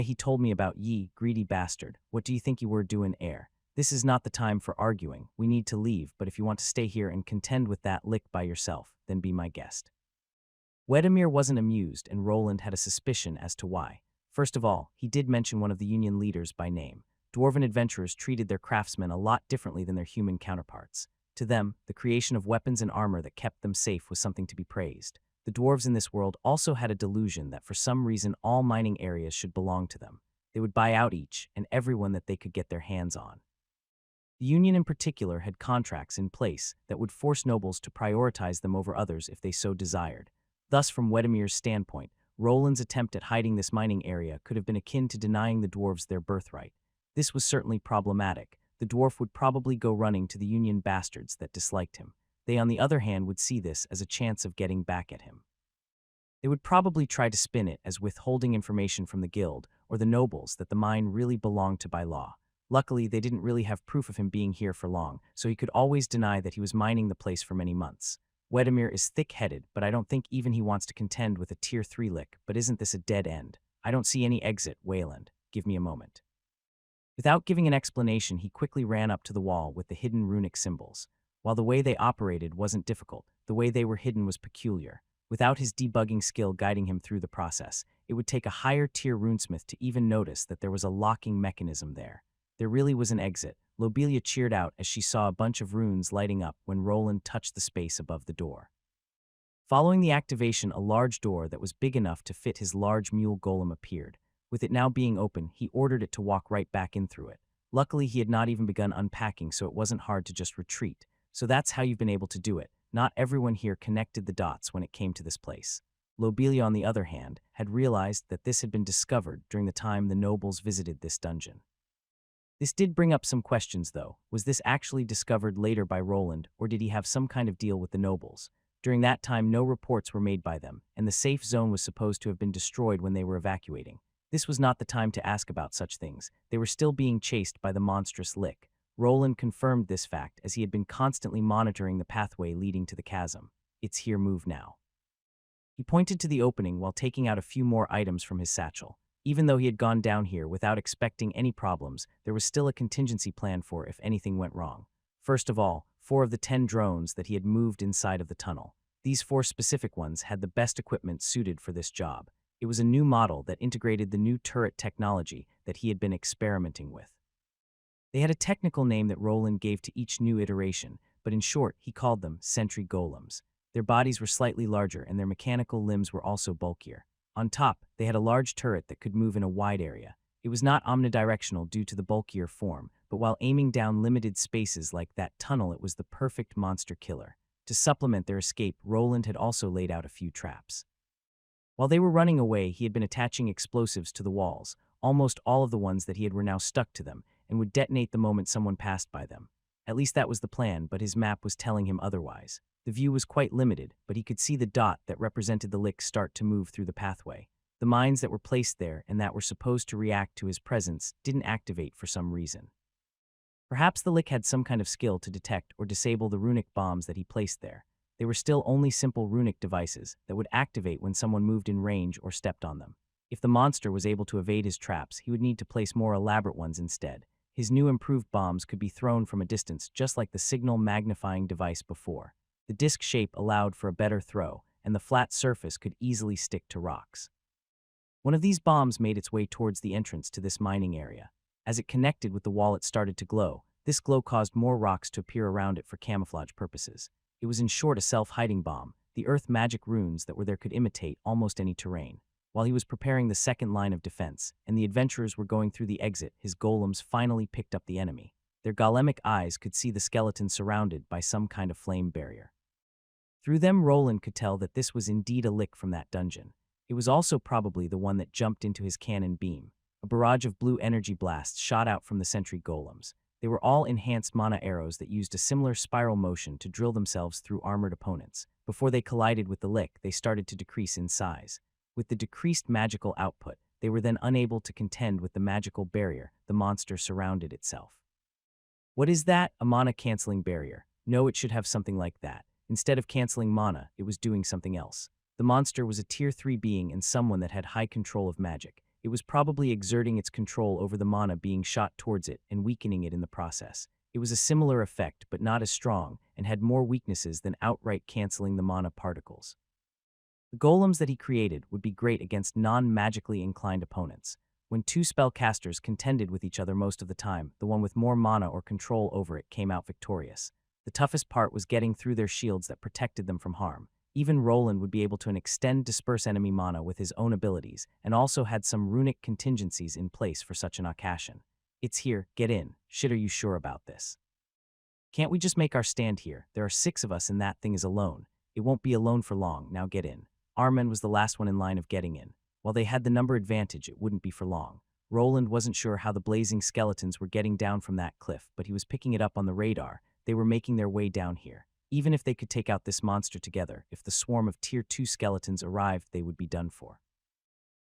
He told me about ye, greedy bastard. What do you think you were doing, heir? This is not the time for arguing. We need to leave, but if you want to stay here and contend with that lick by yourself, then be my guest. Wedemir wasn't amused, and Roland had a suspicion as to why. First of all, he did mention one of the Union leaders by name. Dwarven adventurers treated their craftsmen a lot differently than their human counterparts. To them, the creation of weapons and armor that kept them safe was something to be praised. The dwarves in this world also had a delusion that for some reason all mining areas should belong to them. They would buy out each and everyone that they could get their hands on. The Union in particular had contracts in place that would force nobles to prioritize them over others if they so desired. Thus, from Wedemir's standpoint, Roland's attempt at hiding this mining area could have been akin to denying the dwarves their birthright. This was certainly problematic. The dwarf would probably go running to the Union bastards that disliked him. They, on the other hand, would see this as a chance of getting back at him. They would probably try to spin it as withholding information from the guild or the nobles that the mine really belonged to by law. Luckily, they didn't really have proof of him being here for long, so he could always deny that he was mining the place for many months. Wedemir is thick-headed, but I don't think even he wants to contend with a Tier 3 lick. But isn't this a dead end? I don't see any exit, Wayland. Give me a moment. Without giving an explanation, he quickly ran up to the wall with the hidden runic symbols. While the way they operated wasn't difficult, the way they were hidden was peculiar. Without his debugging skill guiding him through the process, it would take a higher-tier runesmith to even notice that there was a locking mechanism there. There really was an exit. Lobelia cheered out as she saw a bunch of runes lighting up when Roland touched the space above the door. Following the activation, a large door that was big enough to fit his large mule golem appeared. With it now being open, he ordered it to walk right back in through it. Luckily, he had not even begun unpacking, so it wasn't hard to just retreat. So that's how you've been able to do it. Not everyone here connected the dots when it came to this place. Lobelia, on the other hand, had realized that this had been discovered during the time the nobles visited this dungeon. This did bring up some questions, though. Was this actually discovered later by Roland, or did he have some kind of deal with the nobles? During that time, no reports were made by them, and the safe zone was supposed to have been destroyed when they were evacuating. This was not the time to ask about such things. They were still being chased by the monstrous lick. Roland confirmed this fact as he had been constantly monitoring the pathway leading to the chasm. It's here, move now. He pointed to the opening while taking out a few more items from his satchel. Even though he had gone down here without expecting any problems, there was still a contingency plan for if anything went wrong. First of all, 4 of the 10 drones that he had moved inside of the tunnel. These 4 specific ones had the best equipment suited for this job. It was a new model that integrated the new turret technology that he had been experimenting with. They had a technical name that Roland gave to each new iteration, but in short, he called them sentry golems. Their bodies were slightly larger and their mechanical limbs were also bulkier. On top, they had a large turret that could move in a wide area. It was not omnidirectional due to the bulkier form, but while aiming down limited spaces like that tunnel, it was the perfect monster killer. To supplement their escape, Roland had also laid out a few traps. While they were running away, he had been attaching explosives to the walls. Almost all of the ones that he had were now stuck to them, and would detonate the moment someone passed by them. At least that was the plan, but his map was telling him otherwise. The view was quite limited, but he could see the dot that represented the lick start to move through the pathway. The mines that were placed there and that were supposed to react to his presence didn't activate for some reason. Perhaps the lick had some kind of skill to detect or disable the runic bombs that he placed there. They were still only simple runic devices that would activate when someone moved in range or stepped on them. If the monster was able to evade his traps, he would need to place more elaborate ones instead. His new improved bombs could be thrown from a distance just like the signal magnifying device before. The disc shape allowed for a better throw, and the flat surface could easily stick to rocks. One of these bombs made its way towards the entrance to this mining area. As it connected with the wall, it started to glow. This glow caused more rocks to appear around it for camouflage purposes. It was in short a self-hiding bomb. The earth magic runes that were there could imitate almost any terrain. While he was preparing the second line of defense, and the adventurers were going through the exit, his golems finally picked up the enemy. Their golemic eyes could see the skeleton surrounded by some kind of flame barrier. Through them, Roland could tell that this was indeed a lick from that dungeon. It was also probably the one that jumped into his cannon beam. A barrage of blue energy blasts shot out from the sentry golems. They were all enhanced mana arrows that used a similar spiral motion to drill themselves through armored opponents. Before they collided with the lick, they started to decrease in size. With the decreased magical output, they were then unable to contend with the magical barrier the monster surrounded itself. What is that? A mana canceling barrier. No, it should have something like that. Instead of canceling mana, it was doing something else. The monster was a tier 3 being and someone that had high control of magic. It was probably exerting its control over the mana being shot towards it and weakening it in the process. It was a similar effect but not as strong and had more weaknesses than outright canceling the mana particles. The golems that he created would be great against non-magically inclined opponents. When two spellcasters contended with each other most of the time, the one with more mana or control over it came out victorious. The toughest part was getting through their shields that protected them from harm. Even Roland would be able to extend disperse enemy mana with his own abilities, and also had some runic contingencies in place for such an occasion. It's here, get in. Shit, are you sure about this? Can't we just make our stand here? There are 6 of us and that thing is alone. It won't be alone for long, now get in. Armen was the last one in line of getting in. While they had the number advantage, it wouldn't be for long. Roland wasn't sure how the blazing skeletons were getting down from that cliff, but he was picking it up on the radar. They were making their way down here. Even if they could take out this monster together, if the swarm of tier 2 skeletons arrived, they would be done for.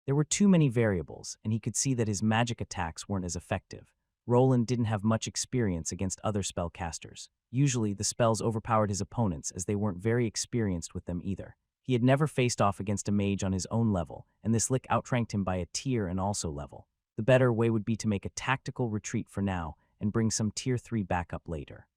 There were too many variables, and he could see that his magic attacks weren't as effective. Roland didn't have much experience against other spellcasters. Usually, the spells overpowered his opponents as they weren't very experienced with them either. He had never faced off against a mage on his own level, and this lick outranked him by a tier and also level. The better way would be to make a tactical retreat for now and bring some tier 3 backup later.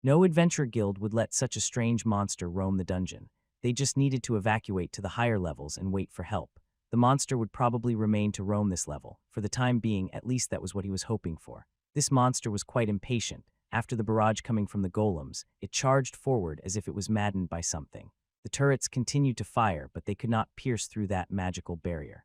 No adventure guild would let such a strange monster roam the dungeon. They just needed to evacuate to the higher levels and wait for help. The monster would probably remain to roam this level. For the time being, at least that was what he was hoping for. This monster was quite impatient. After the barrage coming from the golems, it charged forward as if it was maddened by something. The turrets continued to fire, but they could not pierce through that magical barrier.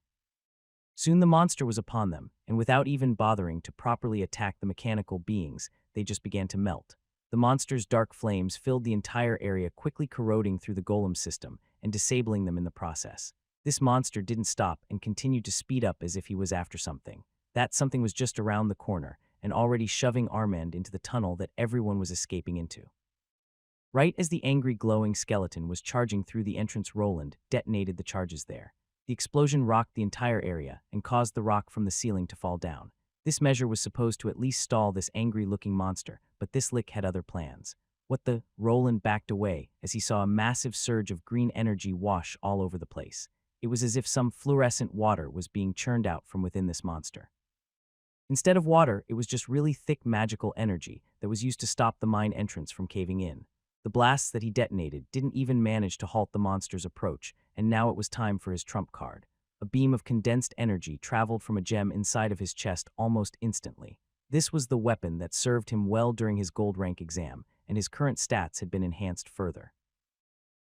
Soon the monster was upon them, and without even bothering to properly attack the mechanical beings, they just began to melt. The monster's dark flames filled the entire area, quickly corroding through the golem system and disabling them in the process. This monster didn't stop and continued to speed up as if he was after something. That something was just around the corner and already shoving Armand into the tunnel that everyone was escaping into. Right as the angry glowing skeleton was charging through the entrance, Roland detonated the charges there. The explosion rocked the entire area and caused the rock from the ceiling to fall down. This measure was supposed to at least stall this angry-looking monster, but this lick had other plans. What the? Roland backed away as he saw a massive surge of green energy wash all over the place. It was as if some fluorescent water was being churned out from within this monster. Instead of water, it was just really thick magical energy that was used to stop the mine entrance from caving in. The blasts that he detonated didn't even manage to halt the monster's approach, and now it was time for his trump card. A beam of condensed energy traveled from a gem inside of his chest almost instantly. This was the weapon that served him well during his gold rank exam, and his current stats had been enhanced further.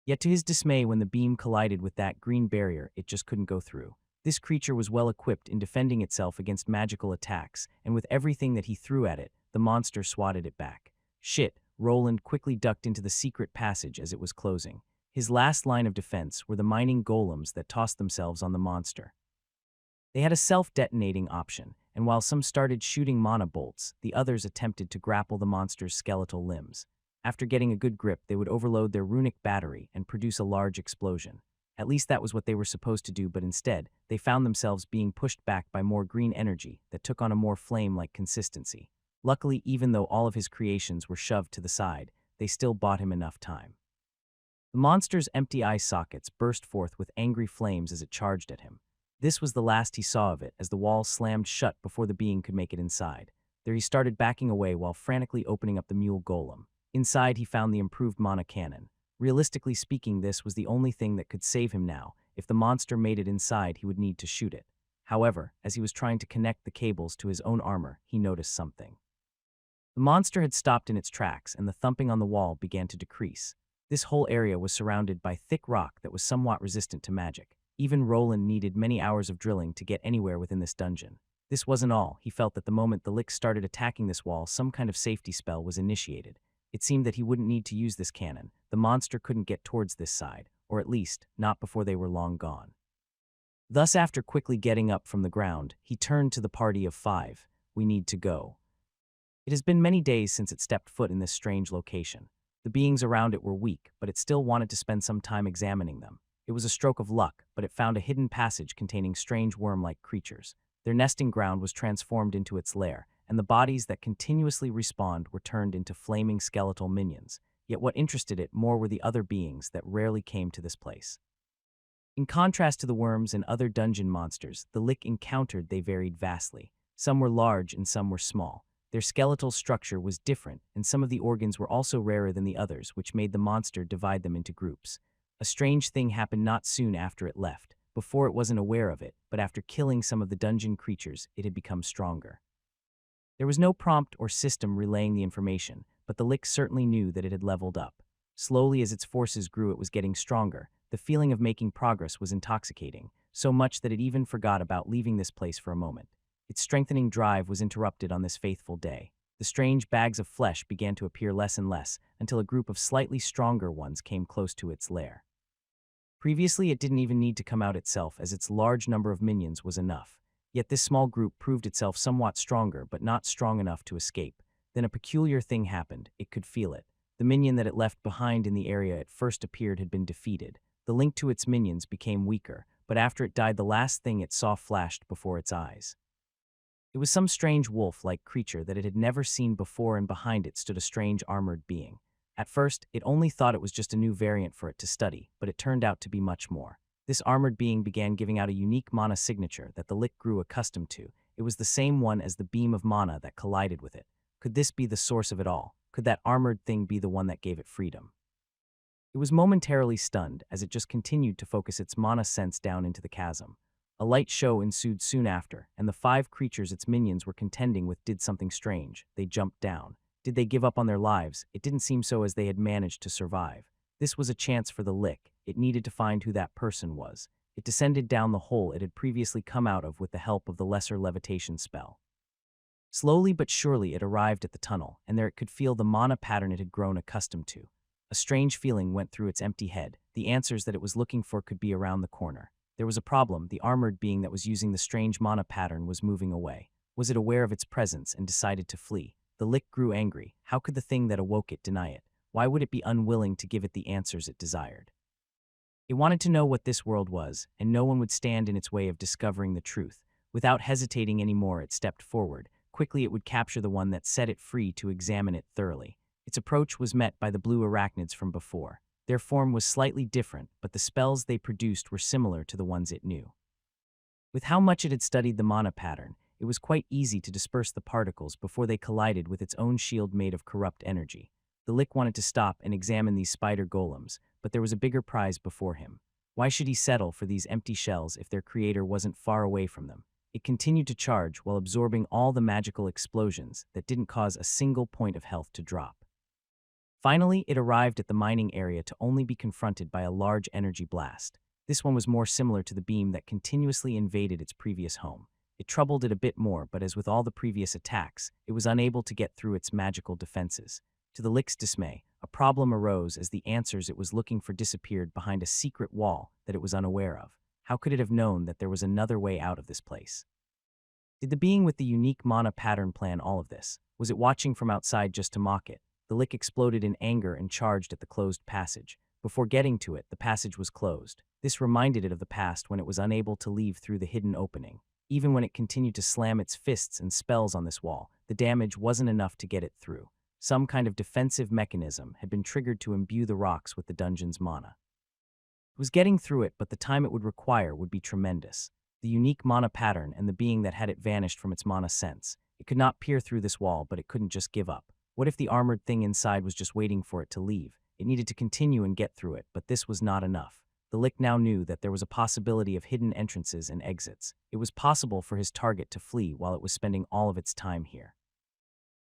Yet to his dismay, when the beam collided with that green barrier, it just couldn't go through. This creature was well equipped in defending itself against magical attacks, and with everything that he threw at it, the monster swatted it back. Shit, Roland quickly ducked into the secret passage as it was closing. His last line of defense were the mining golems that tossed themselves on the monster. They had a self-detonating option, and while some started shooting mana bolts, the others attempted to grapple the monster's skeletal limbs. After getting a good grip, they would overload their runic battery and produce a large explosion. At least that was what they were supposed to do, but instead, they found themselves being pushed back by more green energy that took on a more flame-like consistency. Luckily, even though all of his creations were shoved to the side, they still bought him enough time. The monster's empty eye sockets burst forth with angry flames as it charged at him. This was the last he saw of it, as the wall slammed shut before the being could make it inside. There he started backing away while frantically opening up the mule golem. Inside, he found the improved mana cannon. Realistically speaking, this was the only thing that could save him now. If the monster made it inside, he would need to shoot it. However, as he was trying to connect the cables to his own armor, he noticed something. The monster had stopped in its tracks, and the thumping on the wall began to decrease. This whole area was surrounded by thick rock that was somewhat resistant to magic. Even Roland needed many hours of drilling to get anywhere within this dungeon. This wasn't all. He felt that the moment the licks started attacking this wall, some kind of safety spell was initiated. It seemed that he wouldn't need to use this cannon. The monster couldn't get towards this side, or at least, not before they were long gone. Thus, after quickly getting up from the ground, he turned to the party of 5. "We need to go." It has been many days since it stepped foot in this strange location. The beings around it were weak, but it still wanted to spend some time examining them. It was a stroke of luck, but it found a hidden passage containing strange worm-like creatures. Their nesting ground was transformed into its lair, and the bodies that continuously respawned were turned into flaming skeletal minions. Yet what interested it more were the other beings that rarely came to this place. In contrast to the worms and other dungeon monsters, the Lick encountered they varied vastly. Some were large and some were small. Their skeletal structure was different, and some of the organs were also rarer than the others, which made the monster divide them into groups. A strange thing happened not soon after it left. Before it wasn't aware of it, but after killing some of the dungeon creatures, it had become stronger. There was no prompt or system relaying the information, but the Lick certainly knew that it had leveled up. Slowly as its forces grew, it was getting stronger. The feeling of making progress was intoxicating, so much that it even forgot about leaving this place for a moment. Its strengthening drive was interrupted on this faithful day. The strange bags of flesh began to appear less and less, until a group of slightly stronger ones came close to its lair. Previously, it didn't even need to come out itself, as its large number of minions was enough. Yet this small group proved itself somewhat stronger, but not strong enough to escape. Then a peculiar thing happened. It could feel it. The minion that it left behind in the area it first appeared had been defeated. The link to its minions became weaker, but after it died, the last thing it saw flashed before its eyes. It was some strange wolf-like creature that it had never seen before, and behind it stood a strange armored being. At first, it only thought it was just a new variant for it to study, but it turned out to be much more. This armored being began giving out a unique mana signature that the Lick grew accustomed to. It was the same one as the beam of mana that collided with it. Could this be the source of it all? Could that armored thing be the one that gave it freedom? It was momentarily stunned as it just continued to focus its mana sense down into the chasm. A light show ensued soon after, and the 5 creatures its minions were contending with did something strange. They jumped down. Did they give up on their lives? It didn't seem so, as they had managed to survive. This was a chance for the Lick. It needed to find who that person was. It descended down the hole it had previously come out of with the help of the lesser levitation spell. Slowly but surely it arrived at the tunnel, and there it could feel the mana pattern it had grown accustomed to. A strange feeling went through its empty head. The answers that it was looking for could be around the corner. There was a problem. The armored being that was using the strange mana pattern was moving away. Was it aware of its presence and decided to flee? The Lick grew angry. How could the thing that awoke it deny it? Why would it be unwilling to give it the answers it desired? It wanted to know what this world was, and no one would stand in its way of discovering the truth. Without hesitating anymore, it stepped forward. Quickly it would capture the one that set it free to examine it thoroughly. Its approach was met by the blue arachnids from before. Their form was slightly different, but the spells they produced were similar to the ones it knew. With how much it had studied the mana pattern, it was quite easy to disperse the particles before they collided with its own shield made of corrupt energy. The Lick wanted to stop and examine these spider golems, but there was a bigger prize before him. Why should he settle for these empty shells if their creator wasn't far away from them? It continued to charge while absorbing all the magical explosions that didn't cause a single point of health to drop. Finally, it arrived at the mining area to only be confronted by a large energy blast. This one was more similar to the beam that continuously invaded its previous home. It troubled it a bit more, but as with all the previous attacks, it was unable to get through its magical defenses. To the Lick's dismay, a problem arose as the answers it was looking for disappeared behind a secret wall that it was unaware of. How could it have known that there was another way out of this place? Did the being with the unique mana pattern plan all of this? Was it watching from outside just to mock it? The Lick exploded in anger and charged at the closed passage. Before getting to it, the passage was closed. This reminded it of the past when it was unable to leave through the hidden opening. Even when it continued to slam its fists and spells on this wall, the damage wasn't enough to get it through. Some kind of defensive mechanism had been triggered to imbue the rocks with the dungeon's mana. It was getting through it, but the time it would require would be tremendous. The unique mana pattern and the being that had it vanished from its mana sense. It could not peer through this wall, but it couldn't just give up. What if the armored thing inside was just waiting for it to leave? It needed to continue and get through it, but this was not enough. The Lick now knew that there was a possibility of hidden entrances and exits. It was possible for his target to flee while it was spending all of its time here.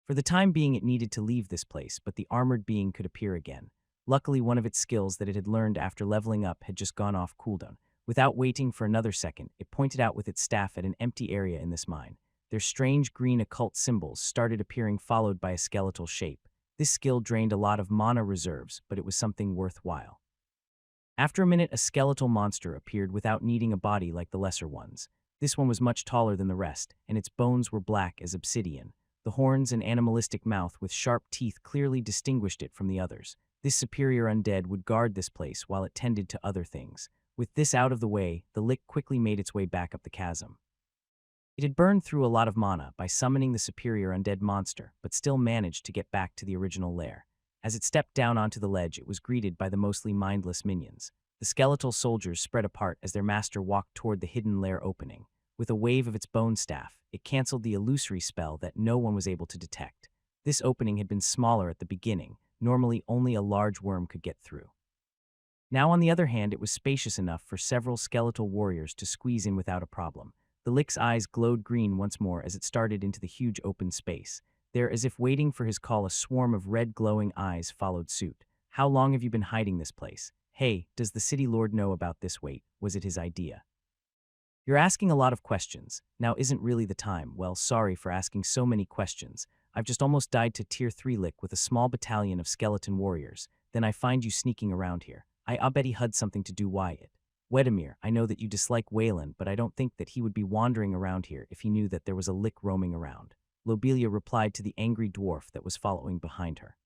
For the time being, it needed to leave this place, but the armored being could appear again. Luckily, one of its skills that it had learned after leveling up had just gone off cooldown. Without waiting for another second, it pointed out with its staff at an empty area in this mine. Their strange green occult symbols started appearing, followed by a skeletal shape. This skill drained a lot of mana reserves, but it was something worthwhile. After a minute, a skeletal monster appeared without needing a body like the lesser ones. This one was much taller than the rest, and its bones were black as obsidian. The horns and animalistic mouth with sharp teeth clearly distinguished it from the others. This superior undead would guard this place while it tended to other things. With this out of the way, the lick quickly made its way back up the chasm. It had burned through a lot of mana by summoning the superior undead monster, but still managed to get back to the original lair. As it stepped down onto the ledge, it was greeted by the mostly mindless minions. The skeletal soldiers spread apart as their master walked toward the hidden lair opening. With a wave of its bone staff, it canceled the illusory spell that no one was able to detect. This opening had been smaller at the beginning. Normally, only a large worm could get through. Now, on the other hand, it was spacious enough for several skeletal warriors to squeeze in without a problem. The lick's eyes glowed green once more as it started into the huge open space. There, as if waiting for his call, a swarm of red glowing eyes followed suit. "How long have you been hiding this place? Hey, does the city lord know about this? Wait, was it his idea? You're asking a lot of questions. Now isn't really the time. Well, sorry for asking so many questions. I've just almost died to tier 3 lick with a small battalion of skeleton warriors. Then I find you sneaking around here. I bet he had something to do why it. Wedemir, I know that you dislike Wayland, but I don't think that he would be wandering around here if he knew that there was a lick roaming around." Lobelia replied to the angry dwarf that was following behind her.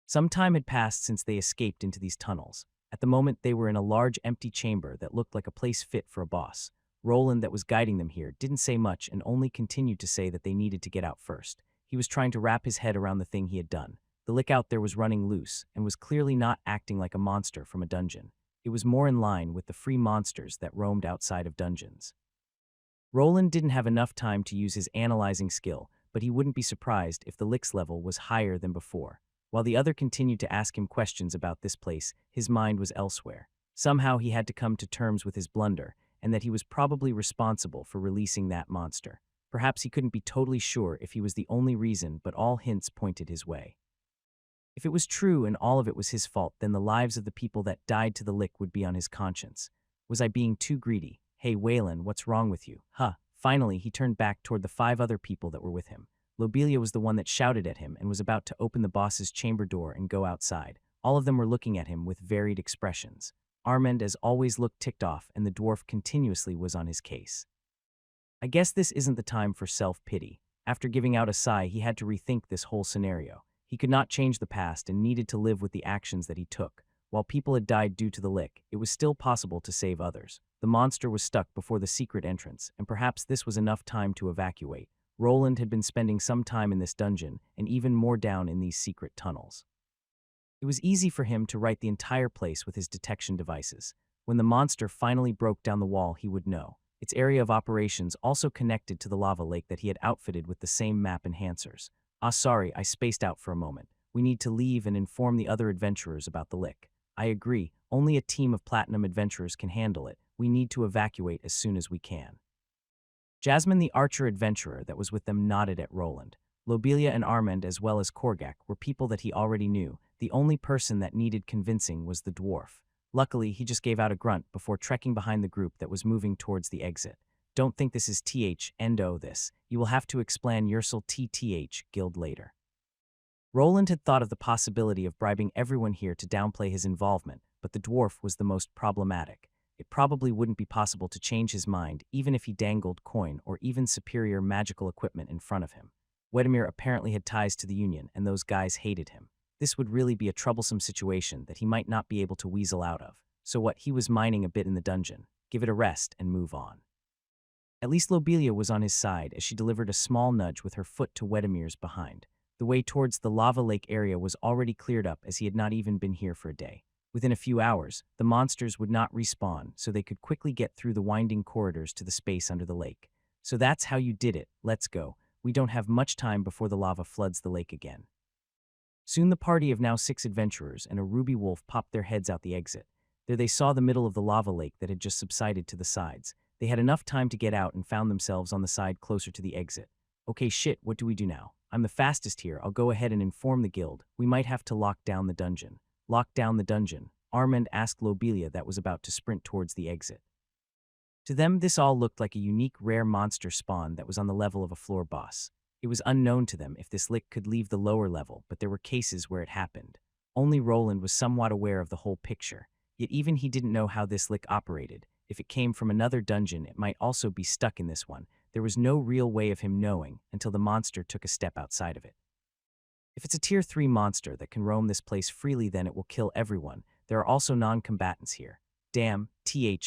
Some time had passed since they escaped into these tunnels. At the moment, they were in a large empty chamber that looked like a place fit for a boss. Roland, that was guiding them here, didn't say much and only continued to say that they needed to get out first. He was trying to wrap his head around the thing he had done. The lick out there was running loose and was clearly not acting like a monster from a dungeon. It was more in line with the free monsters that roamed outside of dungeons. Roland didn't have enough time to use his analyzing skill, but he wouldn't be surprised if the lick's level was higher than before. While the other continued to ask him questions about this place, his mind was elsewhere. Somehow he had to come to terms with his blunder, and that he was probably responsible for releasing that monster. Perhaps he couldn't be totally sure if he was the only reason, but all hints pointed his way. If it was true and all of it was his fault, then the lives of the people that died to the lick would be on his conscience. Was I being too greedy? Hey, Waylon, what's wrong with you? Huh. Finally, he turned back toward the 5 other people that were with him. Lobelia was the one that shouted at him and was about to open the boss's chamber door and go outside. All of them were looking at him with varied expressions. Armand, as always, looked ticked off, and the dwarf continuously was on his case. I guess this isn't the time for self-pity. After giving out a sigh, he had to rethink this whole scenario. He could not change the past and needed to live with the actions that he took. While people had died due to the lick, it was still possible to save others. The monster was stuck before the secret entrance, and perhaps this was enough time to evacuate. Roland had been spending some time in this dungeon, and even more down in these secret tunnels. It was easy for him to write the entire place with his detection devices. When the monster finally broke down the wall, he would know. Its area of operations also connected to the lava lake that he had outfitted with the same map enhancers. Sorry, I spaced out for a moment. We need to leave and inform the other adventurers about the lick. I agree, only a team of platinum adventurers can handle it. We need to evacuate as soon as we can. Jasmine, the archer adventurer that was with them, nodded at Roland. Lobelia and Armand, as well as Korgak, were people that he already knew. The only person that needed convincing was the dwarf. Luckily, he just gave out a grunt before trekking behind the group that was moving towards the exit. Don't think this is Endo this. You will have to explain Ursel TTH Guild later. Roland had thought of the possibility of bribing everyone here to downplay his involvement, but the dwarf was the most problematic. It probably wouldn't be possible to change his mind even if he dangled coin or even superior magical equipment in front of him. Wedemir apparently had ties to the Union, and those guys hated him. This would really be a troublesome situation that he might not be able to weasel out of. So what, he was mining a bit in the dungeon. Give it a rest and move on. At least Lobelia was on his side as she delivered a small nudge with her foot to Wedemir's behind. The way towards the lava lake area was already cleared up as he had not even been here for a day. Within a few hours, the monsters would not respawn, so they could quickly get through the winding corridors to the space under the lake. So that's how you did it. Let's go. We don't have much time before the lava floods the lake again. Soon the party of now 6 adventurers and a ruby wolf popped their heads out the exit. There they saw the middle of the lava lake that had just subsided to the sides. They had enough time to get out and found themselves on the side closer to the exit. Okay, shit, what do we do now? I'm the fastest here. I'll go ahead and inform the guild. We might have to lock down the dungeon. Lock down the dungeon? Armand asked Lobelia that was about to sprint towards the exit. To them, this all looked like a unique rare monster spawn that was on the level of a floor boss. It was unknown to them if this lick could leave the lower level, but there were cases where it happened. Only Roland was somewhat aware of the whole picture, yet even he didn't know how this lick operated. If it came from another dungeon, it might also be stuck in this one. There was no real way of him knowing until the monster took a step outside of it. If it's a tier 3 monster that can roam this place freely, then it will kill everyone. There are also non-combatants here. Damn,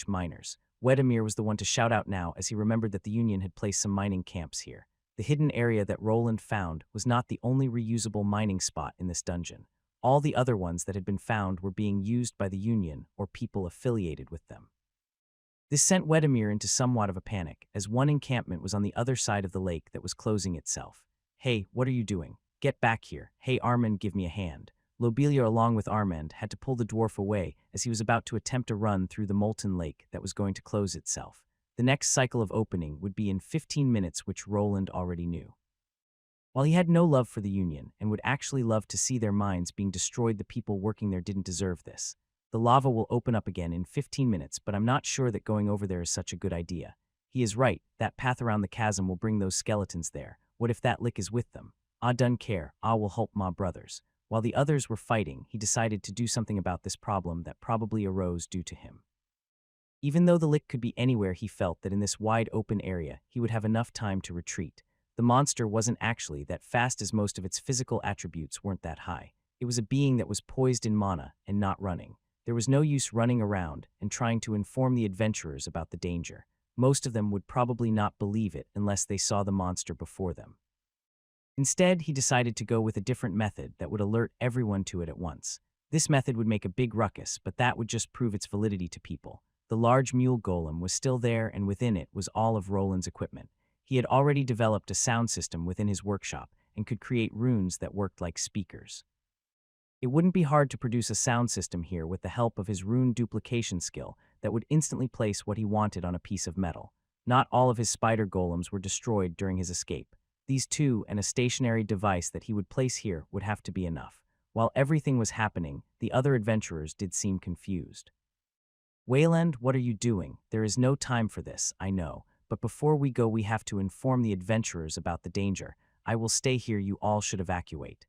miners. Wedemir was the one to shout out now as he remembered that the Union had placed some mining camps here. The hidden area that Roland found was not the only reusable mining spot in this dungeon. All the other ones that had been found were being used by the Union or people affiliated with them. This sent Wedemir into somewhat of a panic, as one encampment was on the other side of the lake that was closing itself. Hey, what are you doing? Get back here. Hey, Armand, give me a hand. Lobelia, along with Armand, had to pull the dwarf away as he was about to attempt a run through the molten lake that was going to close itself. The next cycle of opening would be in 15 minutes, which Roland already knew. While he had no love for the Union and would actually love to see their mines being destroyed, the people working there didn't deserve this. The lava will open up again in 15 minutes, but I'm not sure that going over there is such a good idea. He is right, that path around the chasm will bring those skeletons there. What if that lick is with them? Ah, done care, ah will help ma brothers. While the others were fighting, he decided to do something about this problem that probably arose due to him. Even though the lick could be anywhere, he felt that in this wide open area, he would have enough time to retreat. The monster wasn't actually that fast, as most of its physical attributes weren't that high. It was a being that was poised in mana and not running. There was no use running around and trying to inform the adventurers about the danger. Most of them would probably not believe it unless they saw the monster before them. Instead, he decided to go with a different method that would alert everyone to it at once. This method would make a big ruckus, but that would just prove its validity to people. The large mule golem was still there, and within it was all of Roland's equipment. He had already developed a sound system within his workshop and could create runes that worked like speakers. It wouldn't be hard to produce a sound system here with the help of his rune duplication skill that would instantly place what he wanted on a piece of metal. Not all of his spider golems were destroyed during his escape. These two and a stationary device that he would place here would have to be enough. While everything was happening, the other adventurers did seem confused. Wayland, what are you doing? There is no time for this, I know, but before we go we have to inform the adventurers about the danger. I will stay here, you all should evacuate.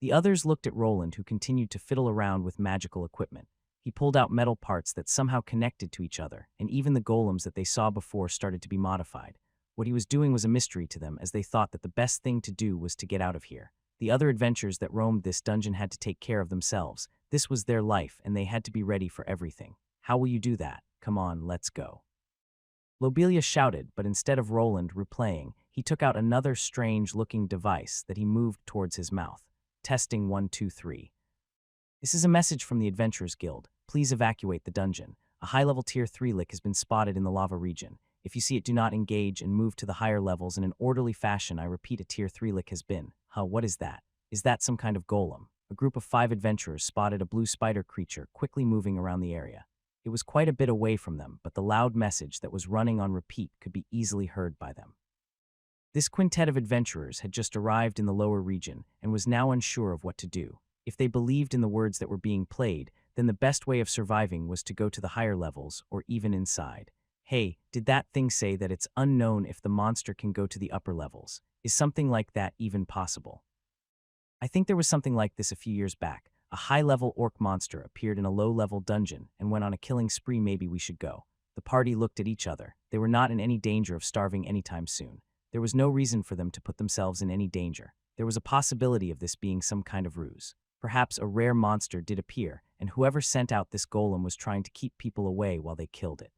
The others looked at Roland, who continued to fiddle around with magical equipment. He pulled out metal parts that somehow connected to each other, and even the golems that they saw before started to be modified. What he was doing was a mystery to them, as they thought that the best thing to do was to get out of here. The other adventurers that roamed this dungeon had to take care of themselves. This was their life, and they had to be ready for everything. How will you do that? Come on, let's go. Lobelia shouted, but instead of Roland replaying, he took out another strange-looking device that he moved towards his mouth. Testing 1, 2, 3. This is a message from the Adventurers Guild. Please evacuate the dungeon. A high-level Tier 3 lick has been spotted in the lava region. If you see it, do not engage and move to the higher levels in an orderly fashion. I repeat, a Tier 3 lick has been. Huh, what is that? Is that some kind of golem? A group of 5 adventurers spotted a blue spider creature quickly moving around the area. It was quite a bit away from them, but the loud message that was running on repeat could be easily heard by them. This quintet of adventurers had just arrived in the lower region and was now unsure of what to do. If they believed in the words that were being played, then the best way of surviving was to go to the higher levels or even inside. Hey, did that thing say that it's unknown if the monster can go to the upper levels? Is something like that even possible? I think there was something like this a few years back. A high-level orc monster appeared in a low-level dungeon and went on a killing spree. Maybe we should go. The party looked at each other. They were not in any danger of starving anytime soon. There was no reason for them to put themselves in any danger. There was a possibility of this being some kind of ruse. Perhaps a rare monster did appear, and whoever sent out this golem was trying to keep people away while they killed it.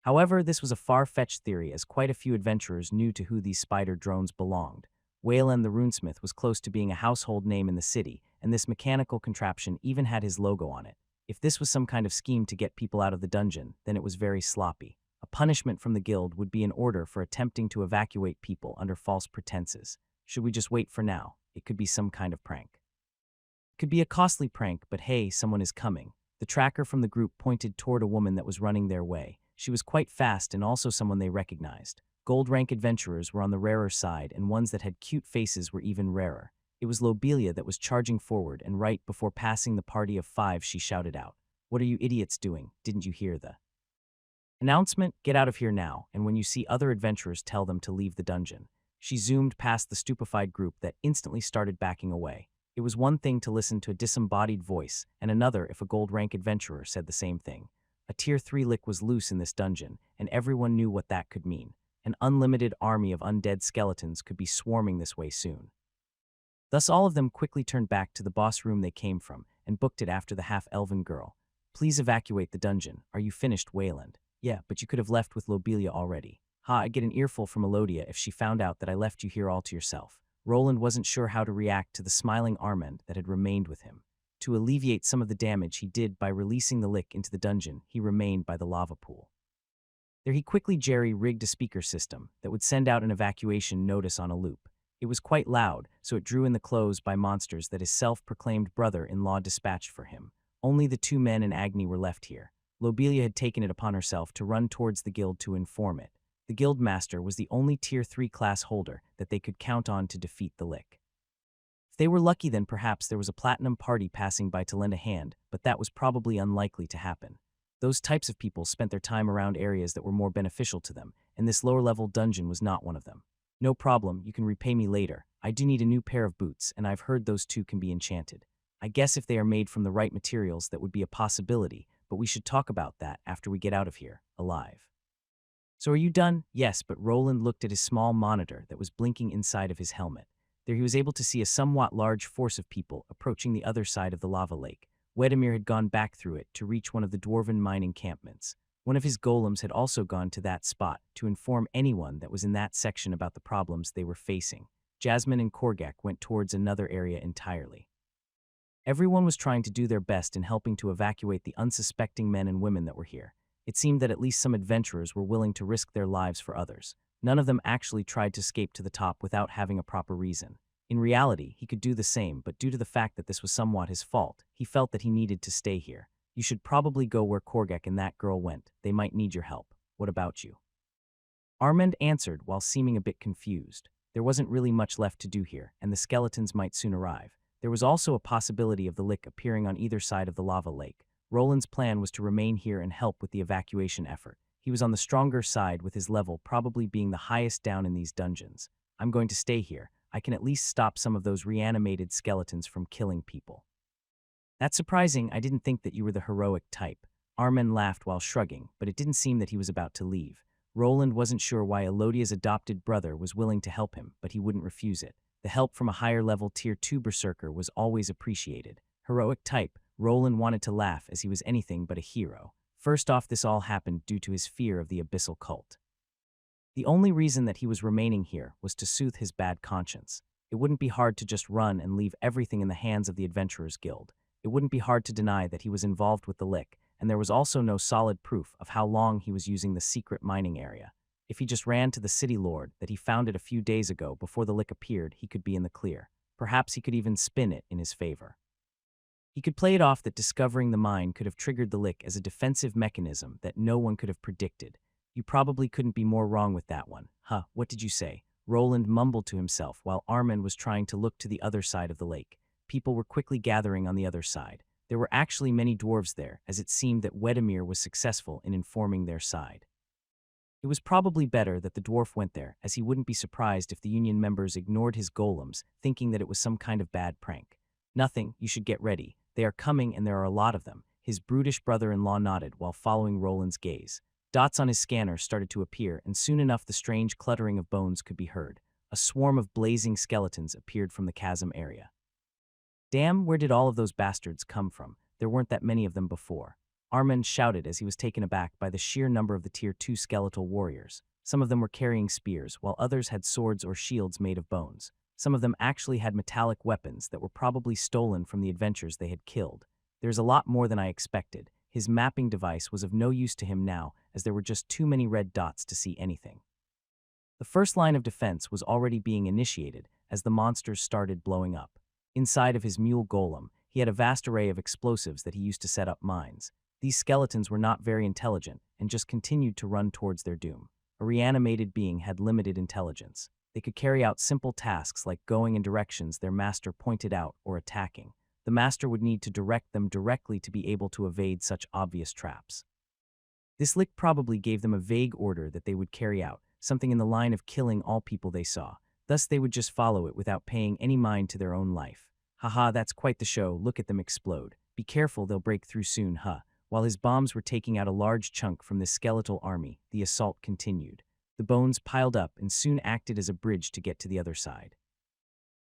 However, this was a far-fetched theory, as quite a few adventurers knew to who these spider drones belonged. Wayland the runesmith was close to being a household name in the city, and this mechanical contraption even had his logo on it. If this was some kind of scheme to get people out of the dungeon, then it was very sloppy. A punishment from the guild would be in order for attempting to evacuate people under false pretenses. Should we just wait for now? It could be some kind of prank. It could be a costly prank, but hey, someone is coming. The tracker from the group pointed toward a woman that was running their way. She was quite fast and also someone they recognized. Gold rank adventurers were on the rarer side, and ones that had cute faces were even rarer. It was Lobelia that was charging forward, and right before passing the party of 5, she shouted out, "What are you idiots doing? Didn't you hear the announcement? Get out of here now, and when you see other adventurers, tell them to leave the dungeon." She zoomed past the stupefied group that instantly started backing away. It was one thing to listen to a disembodied voice, and another if a gold rank adventurer said the same thing. A Tier 3 lick was loose in this dungeon, and everyone knew what that could mean. An unlimited army of undead skeletons could be swarming this way soon. Thus all of them quickly turned back to the boss room they came from, and booked it after the half-elven girl. Please evacuate the dungeon. Are you finished, Wayland? Yeah, but you could have left with Lobelia already. Ha, I'd get an earful from Elodia if she found out that I left you here all to yourself. Roland wasn't sure how to react to the smiling Armand that had remained with him. To alleviate some of the damage he did by releasing the lick into the dungeon, he remained by the lava pool. There he quickly jerry-rigged a speaker system that would send out an evacuation notice on a loop. It was quite loud, so it drew in the clothes by monsters that his self-proclaimed brother-in-law dispatched for him. Only the two men and Agni were left here. Lobelia had taken it upon herself to run towards the guild to inform it. The guild master was the only Tier 3 class holder that they could count on to defeat the lick. If they were lucky, then perhaps there was a platinum party passing by to lend a hand, but that was probably unlikely to happen. Those types of people spent their time around areas that were more beneficial to them, and this lower-level dungeon was not one of them. No problem, you can repay me later. I do need a new pair of boots, and I've heard those two can be enchanted. I guess if they are made from the right materials, that would be a possibility, but we should talk about that after we get out of here, alive. So are you done? Yes, but Roland looked at his small monitor that was blinking inside of his helmet. There he was able to see a somewhat large force of people approaching the other side of the lava lake. Wedemir had gone back through it to reach one of the dwarven mine encampments. One of his golems had also gone to that spot to inform anyone that was in that section about the problems they were facing. Jasmine and Korgak went towards another area entirely. Everyone was trying to do their best in helping to evacuate the unsuspecting men and women that were here. It seemed that at least some adventurers were willing to risk their lives for others. None of them actually tried to escape to the top without having a proper reason. In reality, he could do the same, but due to the fact that this was somewhat his fault, he felt that he needed to stay here. You should probably go where Korgak and that girl went. They might need your help. What about you? Armand answered while seeming a bit confused. There wasn't really much left to do here, and the skeletons might soon arrive. There was also a possibility of the lick appearing on either side of the lava lake. Roland's plan was to remain here and help with the evacuation effort. He was on the stronger side with his level probably being the highest down in these dungeons. I'm going to stay here. I can at least stop some of those reanimated skeletons from killing people. That's surprising. I didn't think that you were the heroic type. Armand laughed while shrugging, but it didn't seem that he was about to leave. Roland wasn't sure why Elodia's adopted brother was willing to help him, but he wouldn't refuse it. The help from a higher-level Tier 2 berserker was always appreciated. Heroic type, Roland wanted to laugh as he was anything but a hero. First off, this all happened due to his fear of the abyssal cult. The only reason that he was remaining here was to soothe his bad conscience. It wouldn't be hard to just run and leave everything in the hands of the Adventurers Guild. It wouldn't be hard to deny that he was involved with the lick, and there was also no solid proof of how long he was using the secret mining area. If he just ran to the city lord that he founded a few days ago before the lick appeared, he could be in the clear. Perhaps he could even spin it in his favor. He could play it off that discovering the mine could have triggered the lick as a defensive mechanism that no one could have predicted. You probably couldn't be more wrong with that one. Huh, what did you say? Roland mumbled to himself while Armand was trying to look to the other side of the lake. People were quickly gathering on the other side. There were actually many dwarves there, as it seemed that Wedemir was successful in informing their side. It was probably better that the dwarf went there, as he wouldn't be surprised if the union members ignored his golems, thinking that it was some kind of bad prank. Nothing, you should get ready. They are coming and there are a lot of them. His brutish brother-in-law nodded while following Roland's gaze. Dots on his scanner started to appear, and soon enough the strange cluttering of bones could be heard. A swarm of blazing skeletons appeared from the chasm area. Damn, where did all of those bastards come from? There weren't that many of them before. Armand shouted as he was taken aback by the sheer number of the Tier 2 skeletal warriors. Some of them were carrying spears, while others had swords or shields made of bones. Some of them actually had metallic weapons that were probably stolen from the adventures they had killed. There's a lot more than I expected. His mapping device was of no use to him now, as there were just too many red dots to see anything. The first line of defense was already being initiated as the monsters started blowing up. Inside of his mule golem, he had a vast array of explosives that he used to set up mines. These skeletons were not very intelligent and just continued to run towards their doom. A reanimated being had limited intelligence. They could carry out simple tasks like going in directions their master pointed out or attacking. The master would need to direct them directly to be able to evade such obvious traps. This lick probably gave them a vague order that they would carry out, something in the line of killing all people they saw. Thus they would just follow it without paying any mind to their own life. Haha, that's quite the show. Look at them explode. Be careful, they'll break through soon, huh? While his bombs were taking out a large chunk from this skeletal army, the assault continued. The bones piled up and soon acted as a bridge to get to the other side.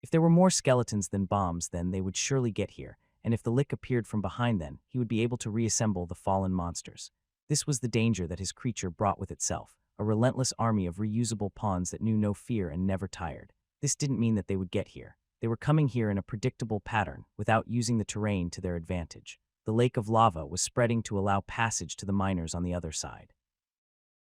If there were more skeletons than bombs, then they would surely get here, and if the lick appeared from behind them, he would be able to reassemble the fallen monsters. This was the danger that his creature brought with itself, a relentless army of reusable pawns that knew no fear and never tired. This didn't mean that they would get here. They were coming here in a predictable pattern, without using the terrain to their advantage. The lake of lava was spreading to allow passage to the miners on the other side.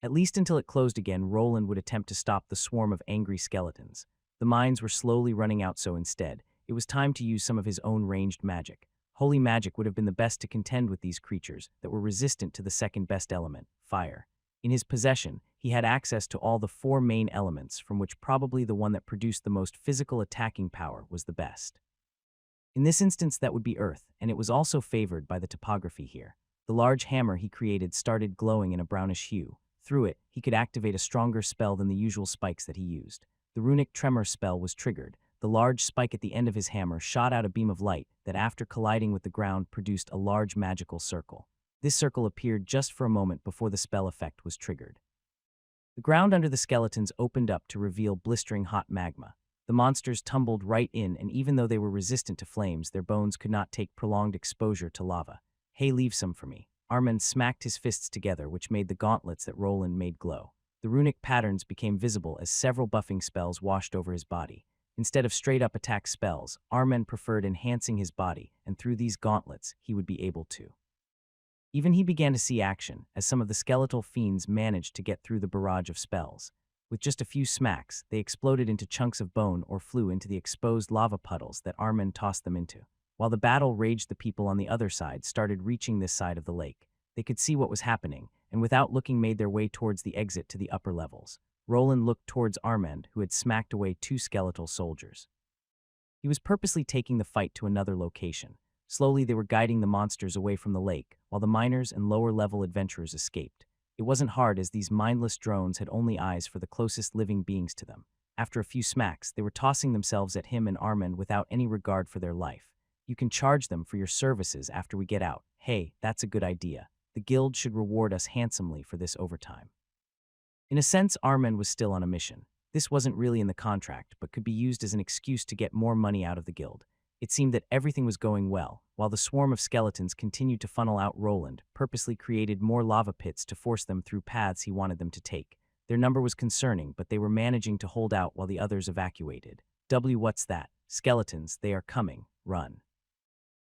At least until it closed again, Roland would attempt to stop the swarm of angry skeletons. The mines were slowly running out, so instead, it was time to use some of his own ranged magic. Holy magic would have been the best to contend with these creatures that were resistant to the second best element, fire. In his possession, he had access to all the 4 main elements, from which probably the one that produced the most physical attacking power was the best. In this instance, that would be earth, and it was also favored by the topography here. The large hammer he created started glowing in a brownish hue. Through it, he could activate a stronger spell than the usual spikes that he used. The runic tremor spell was triggered. The large spike at the end of his hammer shot out a beam of light that, after colliding with the ground, produced a large magical circle. This circle appeared just for a moment before the spell effect was triggered. The ground under the skeletons opened up to reveal blistering hot magma. The monsters tumbled right in, and even though they were resistant to flames, their bones could not take prolonged exposure to lava. "Hey, leave some for me." Armand smacked his fists together, which made the gauntlets that Roland made glow. The runic patterns became visible as several buffing spells washed over his body. Instead of straight-up attack spells, Armand preferred enhancing his body, and through these gauntlets, he would be able to. Even he began to see action, as some of the skeletal fiends managed to get through the barrage of spells. With just a few smacks, they exploded into chunks of bone or flew into the exposed lava puddles that Armand tossed them into. While the battle raged, the people on the other side started reaching this side of the lake. They could see what was happening, and without looking made their way towards the exit to the upper levels. Roland looked towards Armand, who had smacked away 2 skeletal soldiers. He was purposely taking the fight to another location. Slowly they were guiding the monsters away from the lake, while the miners and lower-level adventurers escaped. It wasn't hard, as these mindless drones had only eyes for the closest living beings to them. After a few smacks, they were tossing themselves at him and Armand without any regard for their life. "You can charge them for your services after we get out." "Hey, that's a good idea. The guild should reward us handsomely for this overtime." In a sense, Armand was still on a mission. This wasn't really in the contract, but could be used as an excuse to get more money out of the guild. It seemed that everything was going well, while the swarm of skeletons continued to funnel out. Roland purposely created more lava pits to force them through paths he wanted them to take. Their number was concerning, but they were managing to hold out while the others evacuated. What's that? Skeletons, they are coming. Run.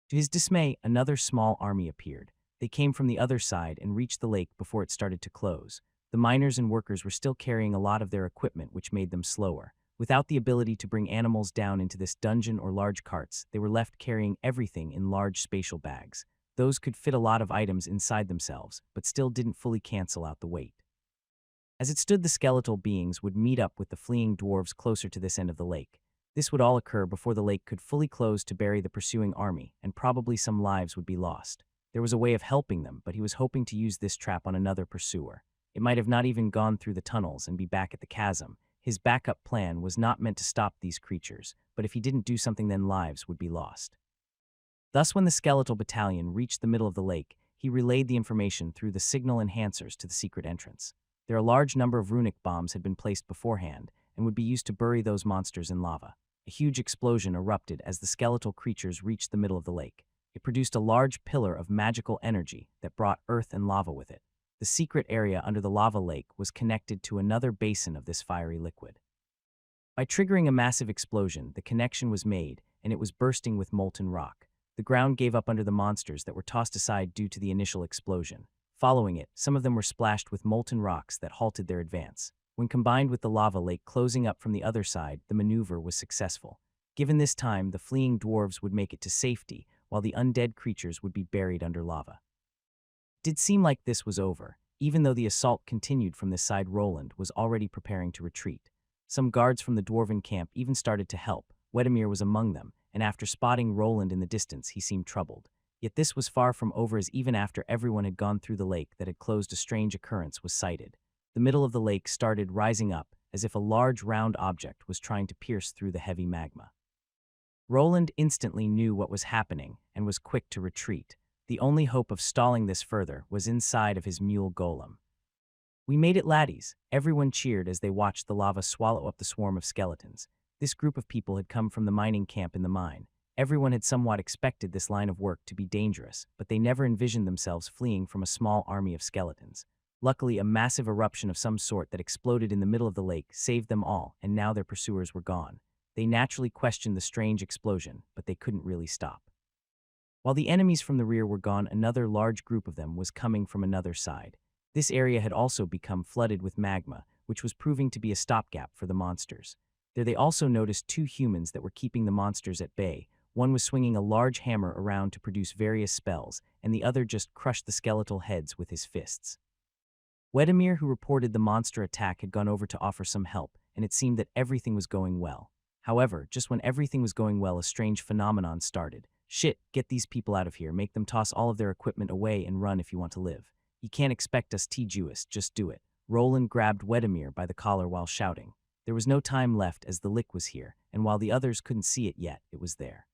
To his dismay, another small army appeared. They came from the other side and reached the lake before it started to close. The miners and workers were still carrying a lot of their equipment, which made them slower. Without the ability to bring animals down into this dungeon or large carts, they were left carrying everything in large spatial bags. Those could fit a lot of items inside themselves, but still didn't fully cancel out the weight. As it stood, the skeletal beings would meet up with the fleeing dwarves closer to this end of the lake. This would all occur before the lake could fully close to bury the pursuing army, and probably some lives would be lost. There was a way of helping them, but he was hoping to use this trap on another pursuer. It might have not even gone through the tunnels and be back at the chasm. His backup plan was not meant to stop these creatures, but if he didn't do something, then lives would be lost. Thus, when the skeletal battalion reached the middle of the lake, he relayed the information through the signal enhancers to the secret entrance. There a large number of runic bombs had been placed beforehand and would be used to bury those monsters in lava. A huge explosion erupted as the skeletal creatures reached the middle of the lake. It produced a large pillar of magical energy that brought earth and lava with it. The secret area under the lava lake was connected to another basin of this fiery liquid. By triggering a massive explosion, the connection was made, and it was bursting with molten rock. The ground gave up under the monsters that were tossed aside due to the initial explosion. Following it, some of them were splashed with molten rocks that halted their advance. When combined with the lava lake closing up from the other side, the maneuver was successful. Given this time, the fleeing dwarves would make it to safety, while the undead creatures would be buried under lava. It did seem like this was over. Even though the assault continued from this side, Roland was already preparing to retreat. Some guards from the dwarven camp even started to help. Wedemir was among them, and after spotting Roland in the distance, he seemed troubled. Yet this was far from over, as even after everyone had gone through the lake that had closed, a strange occurrence was sighted. The middle of the lake started rising up, as if a large round object was trying to pierce through the heavy magma. Roland instantly knew what was happening and was quick to retreat. The only hope of stalling this further was inside of his mule golem. "We made it, laddies!" Everyone cheered as they watched the lava swallow up the swarm of skeletons. This group of people had come from the mining camp in the mine. Everyone had somewhat expected this line of work to be dangerous, but they never envisioned themselves fleeing from a small army of skeletons. Luckily, a massive eruption of some sort that exploded in the middle of the lake saved them all, and now their pursuers were gone. They naturally questioned the strange explosion, but they couldn't really stop. While the enemies from the rear were gone, another large group of them was coming from another side. This area had also become flooded with magma, which was proving to be a stopgap for the monsters. There they also noticed two humans that were keeping the monsters at bay. One was swinging a large hammer around to produce various spells, and the other just crushed the skeletal heads with his fists. Wedemir, who reported the monster attack, had gone over to offer some help, and it seemed that everything was going well. However, just when everything was going well, a strange phenomenon started. Shit, get these people out of here, make them toss all of their equipment away and run if you want to live. You can't expect us T-Jewist, just do it. Roland grabbed Wedemir by the collar while shouting. There was no time left as the lick was here, and while the others couldn't see it yet, it was there.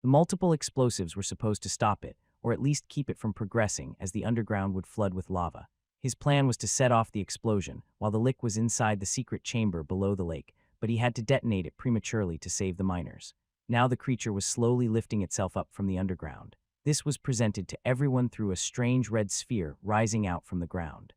The multiple explosives were supposed to stop it, or at least keep it from progressing, as the underground would flood with lava. His plan was to set off the explosion, while the lick was inside the secret chamber below the lake, but he had to detonate it prematurely to save the miners. Now the creature was slowly lifting itself up from the underground. This was presented to everyone through a strange red sphere rising out from the ground.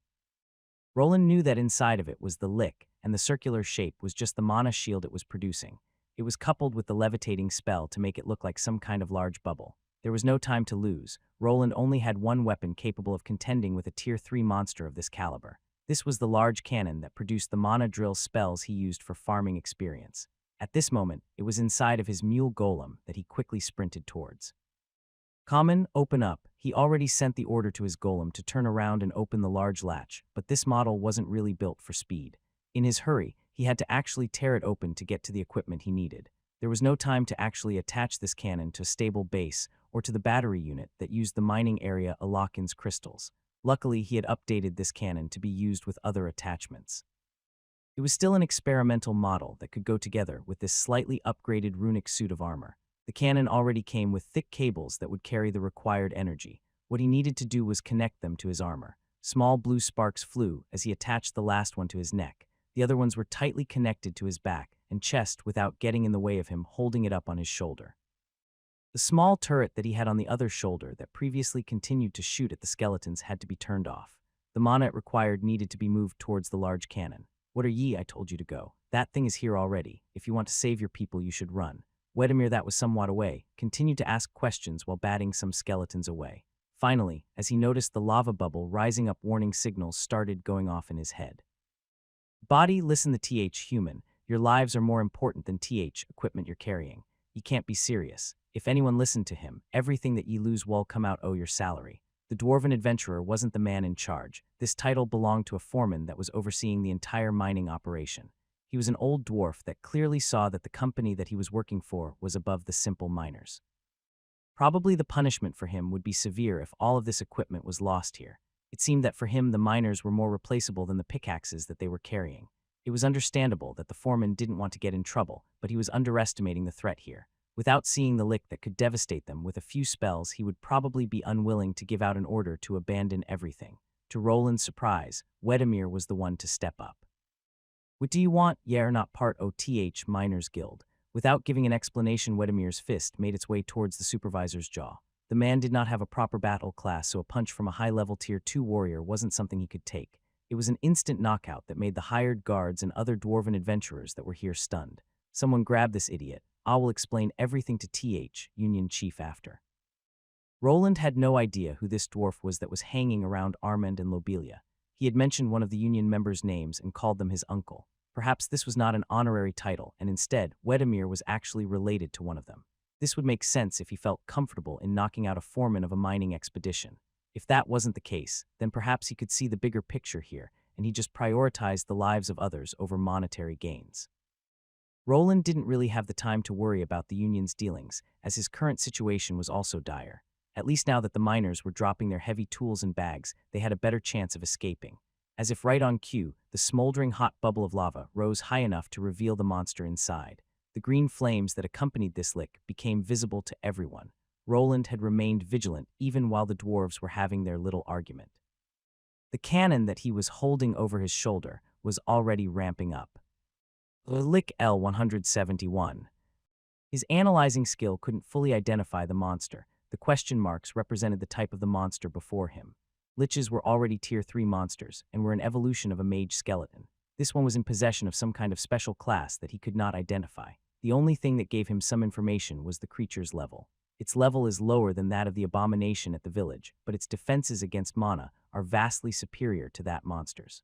Roland knew that inside of it was the lick, and the circular shape was just the mana shield it was producing. It was coupled with the levitating spell to make it look like some kind of large bubble. There was no time to lose. Roland only had one weapon capable of contending with a Tier 3 monster of this caliber. This was the large cannon that produced the mana drill spells he used for farming experience. At this moment, it was inside of his mule golem that he quickly sprinted towards. Common, open up. He already sent the order to his golem to turn around and open the large latch, but this model wasn't really built for speed. In his hurry, he had to actually tear it open to get to the equipment he needed. There was no time to actually attach this cannon to a stable base or to the battery unit that used the mining area Alakin's crystals. Luckily, he had updated this cannon to be used with other attachments. It was still an experimental model that could go together with this slightly upgraded runic suit of armor. The cannon already came with thick cables that would carry the required energy. What he needed to do was connect them to his armor. Small blue sparks flew as he attached the last one to his neck. The other ones were tightly connected to his back and chest without getting in the way of him holding it up on his shoulder. The small turret that he had on the other shoulder that previously continued to shoot at the skeletons had to be turned off. The mana it required needed to be moved towards the large cannon. What are ye? I told you to go. That thing is here already. If you want to save your people, you should run. Wedemir, that was somewhat away, continued to ask questions while batting some skeletons away. Finally, as he noticed the lava bubble rising up, warning signals started going off in his head. Body, listen, the human. Your lives are more important than equipment you're carrying. Ye can't be serious. If anyone listened to him, everything that ye lose will come out your salary. The dwarven adventurer wasn't the man in charge. This title belonged to a foreman that was overseeing the entire mining operation. He was an old dwarf that clearly saw that the company that he was working for was above the simple miners. Probably the punishment for him would be severe if all of this equipment was lost here. It seemed that for him the miners were more replaceable than the pickaxes that they were carrying. It was understandable that the foreman didn't want to get in trouble, but he was underestimating the threat here. Without seeing the lick that could devastate them with a few spells, he would probably be unwilling to give out an order to abandon everything. To Roland's surprise, Wedemir was the one to step up. What do you want? Ye are not part of Miners Guild. Without giving an explanation, Wedemir's fist made its way towards the supervisor's jaw. The man did not have a proper battle class, so a punch from a high-level Tier 2 warrior wasn't something he could take. It was an instant knockout that made the hired guards and other dwarven adventurers that were here stunned. Someone grabbed this idiot. I will explain everything to Union Chief after. Roland had no idea who this dwarf was that was hanging around Armand and Lobelia. He had mentioned one of the Union members' names and called them his uncle. Perhaps this was not an honorary title, and instead, Wedemir was actually related to one of them. This would make sense if he felt comfortable in knocking out a foreman of a mining expedition. If that wasn't the case, then perhaps he could see the bigger picture here, and he just prioritized the lives of others over monetary gains. Roland didn't really have the time to worry about the Union's dealings, as his current situation was also dire. At least now that the miners were dropping their heavy tools and bags, they had a better chance of escaping. As if right on cue, the smoldering hot bubble of lava rose high enough to reveal the monster inside. The green flames that accompanied this lick became visible to everyone. Roland had remained vigilant even while the dwarves were having their little argument. The cannon that he was holding over his shoulder was already ramping up. Lick L171. His analyzing skill couldn't fully identify the monster. The question marks represented the type of the monster before him. Liches were already Tier 3 monsters and were an evolution of a mage skeleton. This one was in possession of some kind of special class that he could not identify. The only thing that gave him some information was the creature's level. Its level is lower than that of the abomination at the village, but its defenses against mana are vastly superior to that monster's.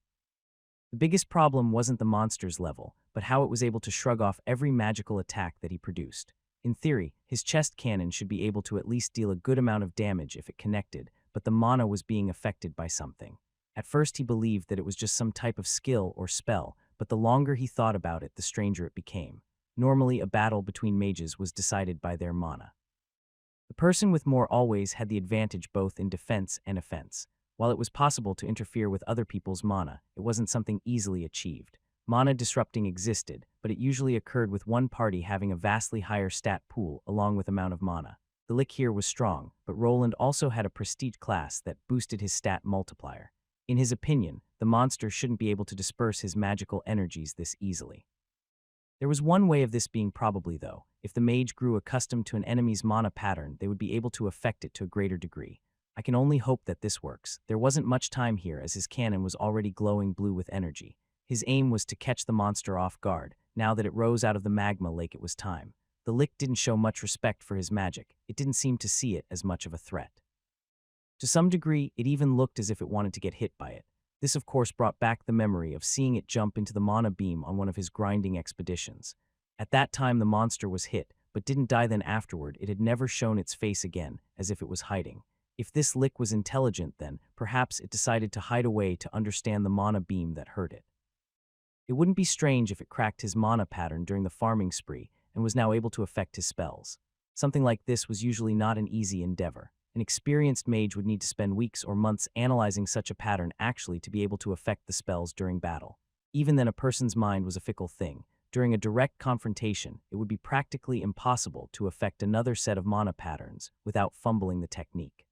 The biggest problem wasn't the monster's level, but how it was able to shrug off every magical attack that he produced. In theory, his chest cannon should be able to at least deal a good amount of damage if it connected, but the mana was being affected by something. At first he believed that it was just some type of skill or spell, but the longer he thought about it, the stranger it became. Normally, a battle between mages was decided by their mana. The person with more always had the advantage both in defense and offense. While it was possible to interfere with other people's mana, it wasn't something easily achieved. Mana disrupting existed, but it usually occurred with one party having a vastly higher stat pool along with amount of mana. The Lich here was strong, but Roland also had a prestige class that boosted his stat multiplier. In his opinion, the monster shouldn't be able to disperse his magical energies this easily. There was one way of this being probably, though. If the mage grew accustomed to an enemy's mana pattern, they would be able to affect it to a greater degree. I can only hope that this works. There wasn't much time here as his cannon was already glowing blue with energy. His aim was to catch the monster off guard. Now that it rose out of the magma lake, it was time. The Lich didn't show much respect for his magic. It didn't seem to see it as much of a threat. To some degree, it even looked as if it wanted to get hit by it. This of course brought back the memory of seeing it jump into the mana beam on one of his grinding expeditions. At that time the monster was hit, but didn't die. Then afterward it had never shown its face again, as if it was hiding. If this Lich was intelligent, then perhaps it decided to hide away to understand the mana beam that hurt it. It wouldn't be strange if it cracked his mana pattern during the farming spree and was now able to affect his spells. Something like this was usually not an easy endeavor. An experienced mage would need to spend weeks or months analyzing such a pattern actually to be able to affect the spells during battle. Even then, a person's mind was a fickle thing. During a direct confrontation, it would be practically impossible to affect another set of mana patterns without fumbling the technique.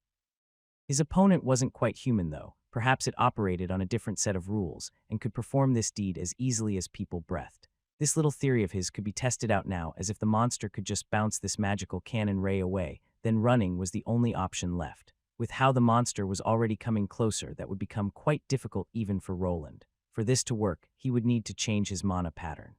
His opponent wasn't quite human, though. Perhaps it operated on a different set of rules and could perform this deed as easily as people breathed. This little theory of his could be tested out now, as if the monster could just bounce this magical cannon ray away, then running was the only option left. With how the monster was already coming closer, that would become quite difficult even for Roland. For this to work, he would need to change his mana pattern.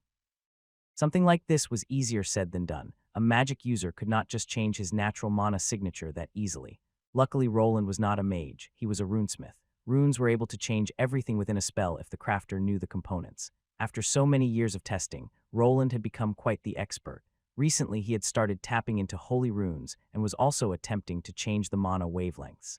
Something like this was easier said than done. A magic user could not just change his natural mana signature that easily. Luckily, Roland was not a mage, he was a runesmith. Runes were able to change everything within a spell if the crafter knew the components. After so many years of testing, Roland had become quite the expert. Recently, he had started tapping into holy runes and was also attempting to change the mana wavelengths.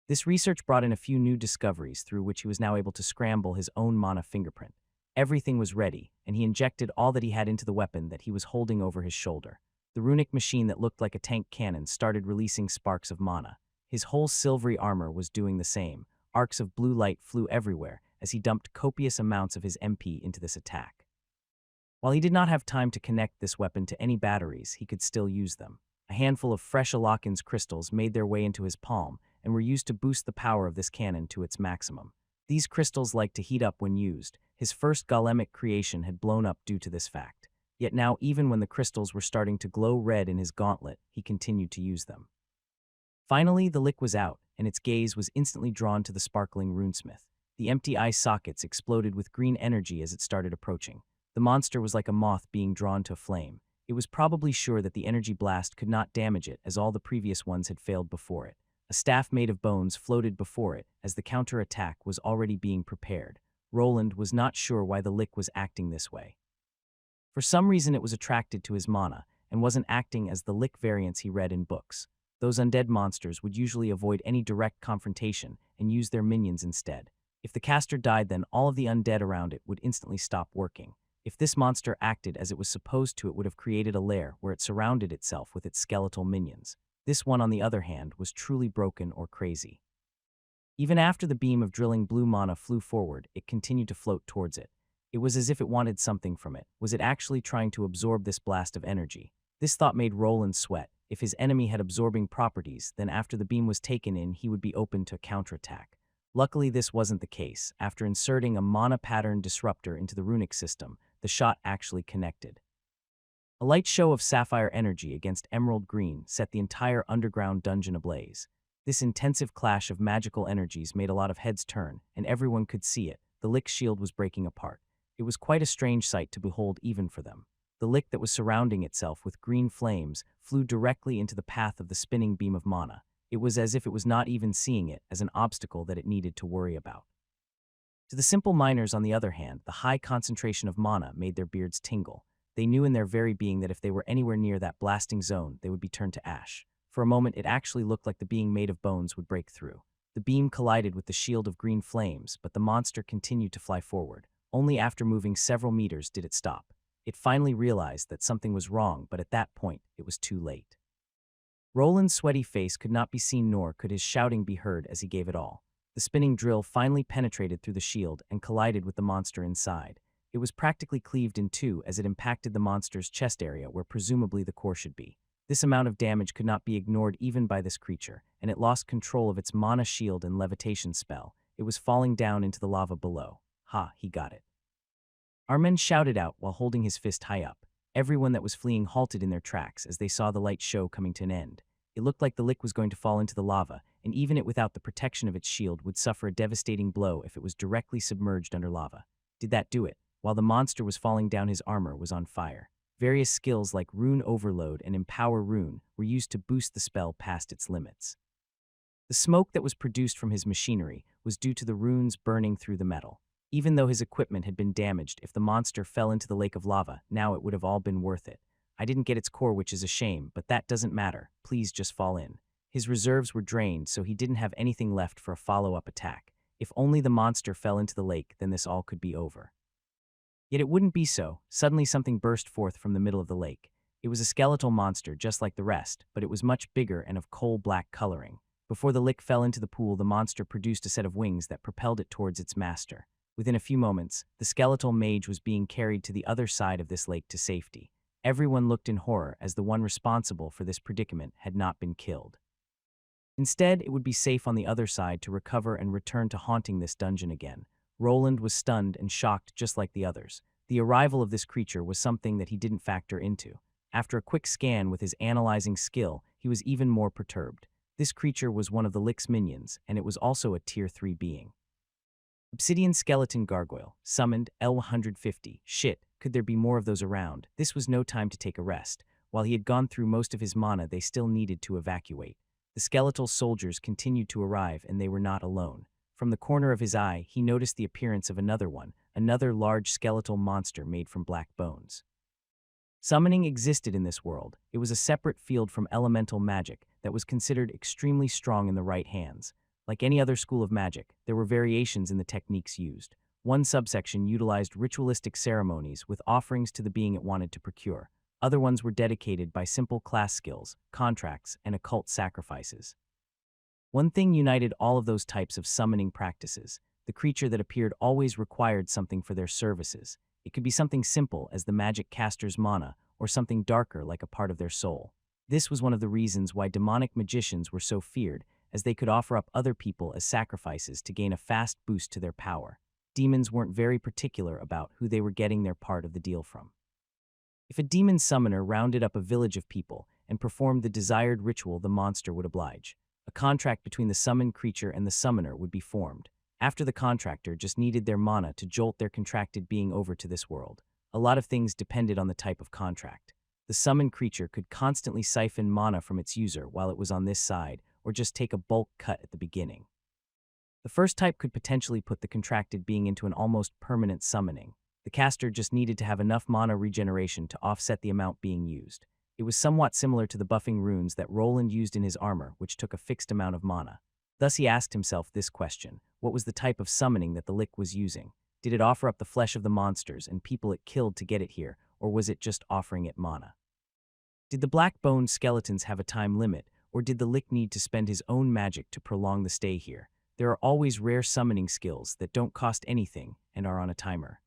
This research brought in a few new discoveries through which he was now able to scramble his own mana fingerprint. Everything was ready, and he injected all that he had into the weapon that he was holding over his shoulder. The runic machine that looked like a tank cannon started releasing sparks of mana. His whole silvery armor was doing the same. Arcs of blue light flew everywhere as he dumped copious amounts of his MP into this attack. While he did not have time to connect this weapon to any batteries, he could still use them. A handful of fresh Alakin's crystals made their way into his palm and were used to boost the power of this cannon to its maximum. These crystals liked to heat up when used. His first golemic creation had blown up due to this fact. Yet now, even when the crystals were starting to glow red in his gauntlet, he continued to use them. Finally, the Lich was out, and its gaze was instantly drawn to the sparkling runesmith. The empty eye sockets exploded with green energy as it started approaching. The monster was like a moth being drawn to a flame. It was probably sure that the energy blast could not damage it, as all the previous ones had failed before it. A staff made of bones floated before it, as the counter-attack was already being prepared. Roland was not sure why the Lich was acting this way. For some reason it was attracted to his mana, and wasn't acting as the Lich variants he read in books. Those undead monsters would usually avoid any direct confrontation and use their minions instead. If the caster died, then all of the undead around it would instantly stop working. If this monster acted as it was supposed to, it would have created a lair where it surrounded itself with its skeletal minions. This one, on the other hand, was truly broken or crazy. Even after the beam of drilling blue mana flew forward, it continued to float towards it. It was as if it wanted something from it. Was it actually trying to absorb this blast of energy? This thought made Roland sweat. If his enemy had absorbing properties, then after the beam was taken in, he would be open to counterattack. Luckily, this wasn't the case. After inserting a mana pattern disruptor into the runic system, the shot actually connected. A light show of sapphire energy against emerald green set the entire underground dungeon ablaze. This intensive clash of magical energies made a lot of heads turn, and everyone could see it. The Lick's shield was breaking apart. It was quite a strange sight to behold even for them. The Lick that was surrounding itself with green flames flew directly into the path of the spinning beam of mana. It was as if it was not even seeing it as an obstacle that it needed to worry about. To the simple miners, on the other hand, the high concentration of mana made their beards tingle. They knew in their very being that if they were anywhere near that blasting zone, they would be turned to ash. For a moment, it actually looked like the being made of bones would break through. The beam collided with the shield of green flames, but the monster continued to fly forward. Only after moving several meters did it stop. It finally realized that something was wrong, but at that point, it was too late. Roland's sweaty face could not be seen, nor could his shouting be heard as he gave it all. The spinning drill finally penetrated through the shield and collided with the monster inside. It was practically cleaved in two as it impacted the monster's chest area where presumably the core should be. This amount of damage could not be ignored even by this creature, and it lost control of its mana shield and levitation spell. It was falling down into the lava below. Ha, he got it. Armen shouted out while holding his fist high up. Everyone that was fleeing halted in their tracks as they saw the light show coming to an end. It looked like the Lick was going to fall into the lava, and even it without the protection of its shield would suffer a devastating blow if it was directly submerged under lava. Did that do it? While the monster was falling down, his armor was on fire. Various skills like Rune Overload and Empower Rune were used to boost the spell past its limits. The smoke that was produced from his machinery was due to the runes burning through the metal. Even though his equipment had been damaged, if the monster fell into the lake of lava, now it would have all been worth it. I didn't get its core, which is a shame, but that doesn't matter. Please just fall in. His reserves were drained, so he didn't have anything left for a follow-up attack. If only the monster fell into the lake, then this all could be over. Yet it wouldn't be so. Suddenly something burst forth from the middle of the lake. It was a skeletal monster just like the rest, but it was much bigger and of coal-black coloring. Before the Lick fell into the pool, the monster produced a set of wings that propelled it towards its master. Within a few moments, the skeletal mage was being carried to the other side of this lake to safety. Everyone looked in horror as the one responsible for this predicament had not been killed. Instead, it would be safe on the other side to recover and return to haunting this dungeon again. Roland was stunned and shocked just like the others. The arrival of this creature was something that he didn't factor into. After a quick scan with his analyzing skill, he was even more perturbed. This creature was one of the Lick's minions, and it was also a Tier 3 being. Obsidian Skeleton Gargoyle, summoned, L150. Shit, could there be more of those around? This was no time to take a rest. While he had gone through most of his mana, they still needed to evacuate. The skeletal soldiers continued to arrive, and they were not alone. From the corner of his eye, he noticed the appearance of another one, another large skeletal monster made from black bones. Summoning existed in this world. It was a separate field from elemental magic that was considered extremely strong in the right hands. Like any other school of magic, there were variations in the techniques used. One subsection utilized ritualistic ceremonies with offerings to the being it wanted to procure. Other ones were dedicated by simple class skills, contracts, and occult sacrifices. One thing united all of those types of summoning practices. The creature that appeared always required something for their services. It could be something simple as the magic caster's mana, or something darker like a part of their soul. This was one of the reasons why demonic magicians were so feared, as they could offer up other people as sacrifices to gain a fast boost to their power. Demons weren't very particular about who they were getting their part of the deal from. If a demon summoner rounded up a village of people and performed the desired ritual, the monster would oblige. A contract between the summoned creature and the summoner would be formed. After, the contractor just needed their mana to jolt their contracted being over to this world. A lot of things depended on the type of contract. The summoned creature could constantly siphon mana from its user while it was on this side, or just take a bulk cut at the beginning. The first type could potentially put the contracted being into an almost permanent summoning. The caster just needed to have enough mana regeneration to offset the amount being used. It was somewhat similar to the buffing runes that Roland used in his armor, which took a fixed amount of mana. Thus he asked himself this question: what was the type of summoning that the Lick was using? Did it offer up the flesh of the monsters and people it killed to get it here, or was it just offering it mana? Did the black-boned skeletons have a time limit, or did the Lick need to spend his own magic to prolong the stay here? There are always rare summoning skills that don't cost anything and are on a timer.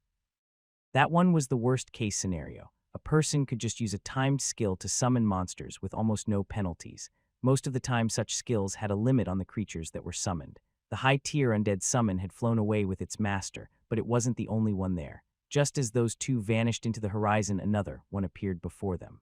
That one was the worst-case scenario. A person could just use a timed skill to summon monsters with almost no penalties. Most of the time, such skills had a limit on the creatures that were summoned. The high-tier undead summon had flown away with its master, but it wasn't the only one there. Just as those two vanished into the horizon, another one appeared before them.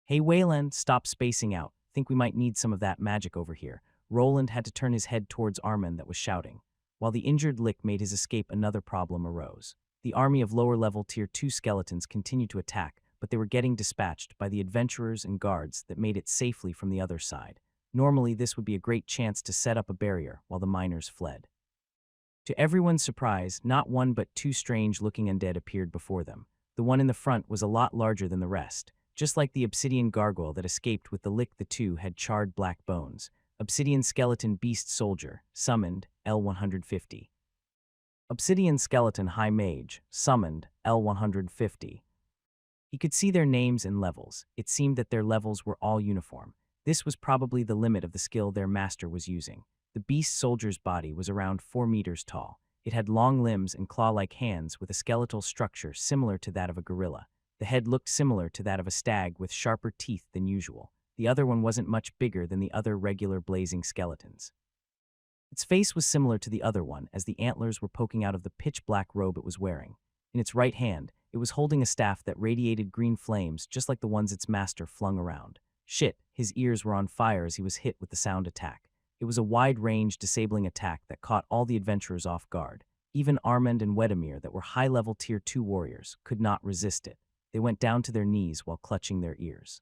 "Hey Wayland, stop spacing out. Think we might need some of that magic over here." Roland had to turn his head towards Armand that was shouting. While the injured Lick made his escape, another problem arose. The army of lower-level Tier 2 skeletons continued to attack, but they were getting dispatched by the adventurers and guards that made it safely from the other side. Normally, this would be a great chance to set up a barrier while the miners fled. To everyone's surprise, not one but two strange-looking undead appeared before them. The one in the front was a lot larger than the rest. Just like the obsidian gargoyle that escaped with the Lick, the two had charred black bones. Obsidian Skeleton Beast Soldier, summoned, L150. Obsidian Skeleton High Mage, summoned, L150. He could see their names and levels. It seemed that their levels were all uniform. This was probably the limit of the skill their master was using. The beast soldier's body was around 4 meters tall. It had long limbs and claw-like hands with a skeletal structure similar to that of a gorilla. The head looked similar to that of a stag with sharper teeth than usual. The other one wasn't much bigger than the other regular blazing skeletons. Its face was similar to the other one, as the antlers were poking out of the pitch-black robe it was wearing. In its right hand, it was holding a staff that radiated green flames just like the ones its master flung around. Shit, his ears were on fire as he was hit with the sound attack. It was a wide-range, disabling attack that caught all the adventurers off guard. Even Armand and Wedemir, that were high-level Tier 2 warriors, could not resist it. They went down to their knees while clutching their ears.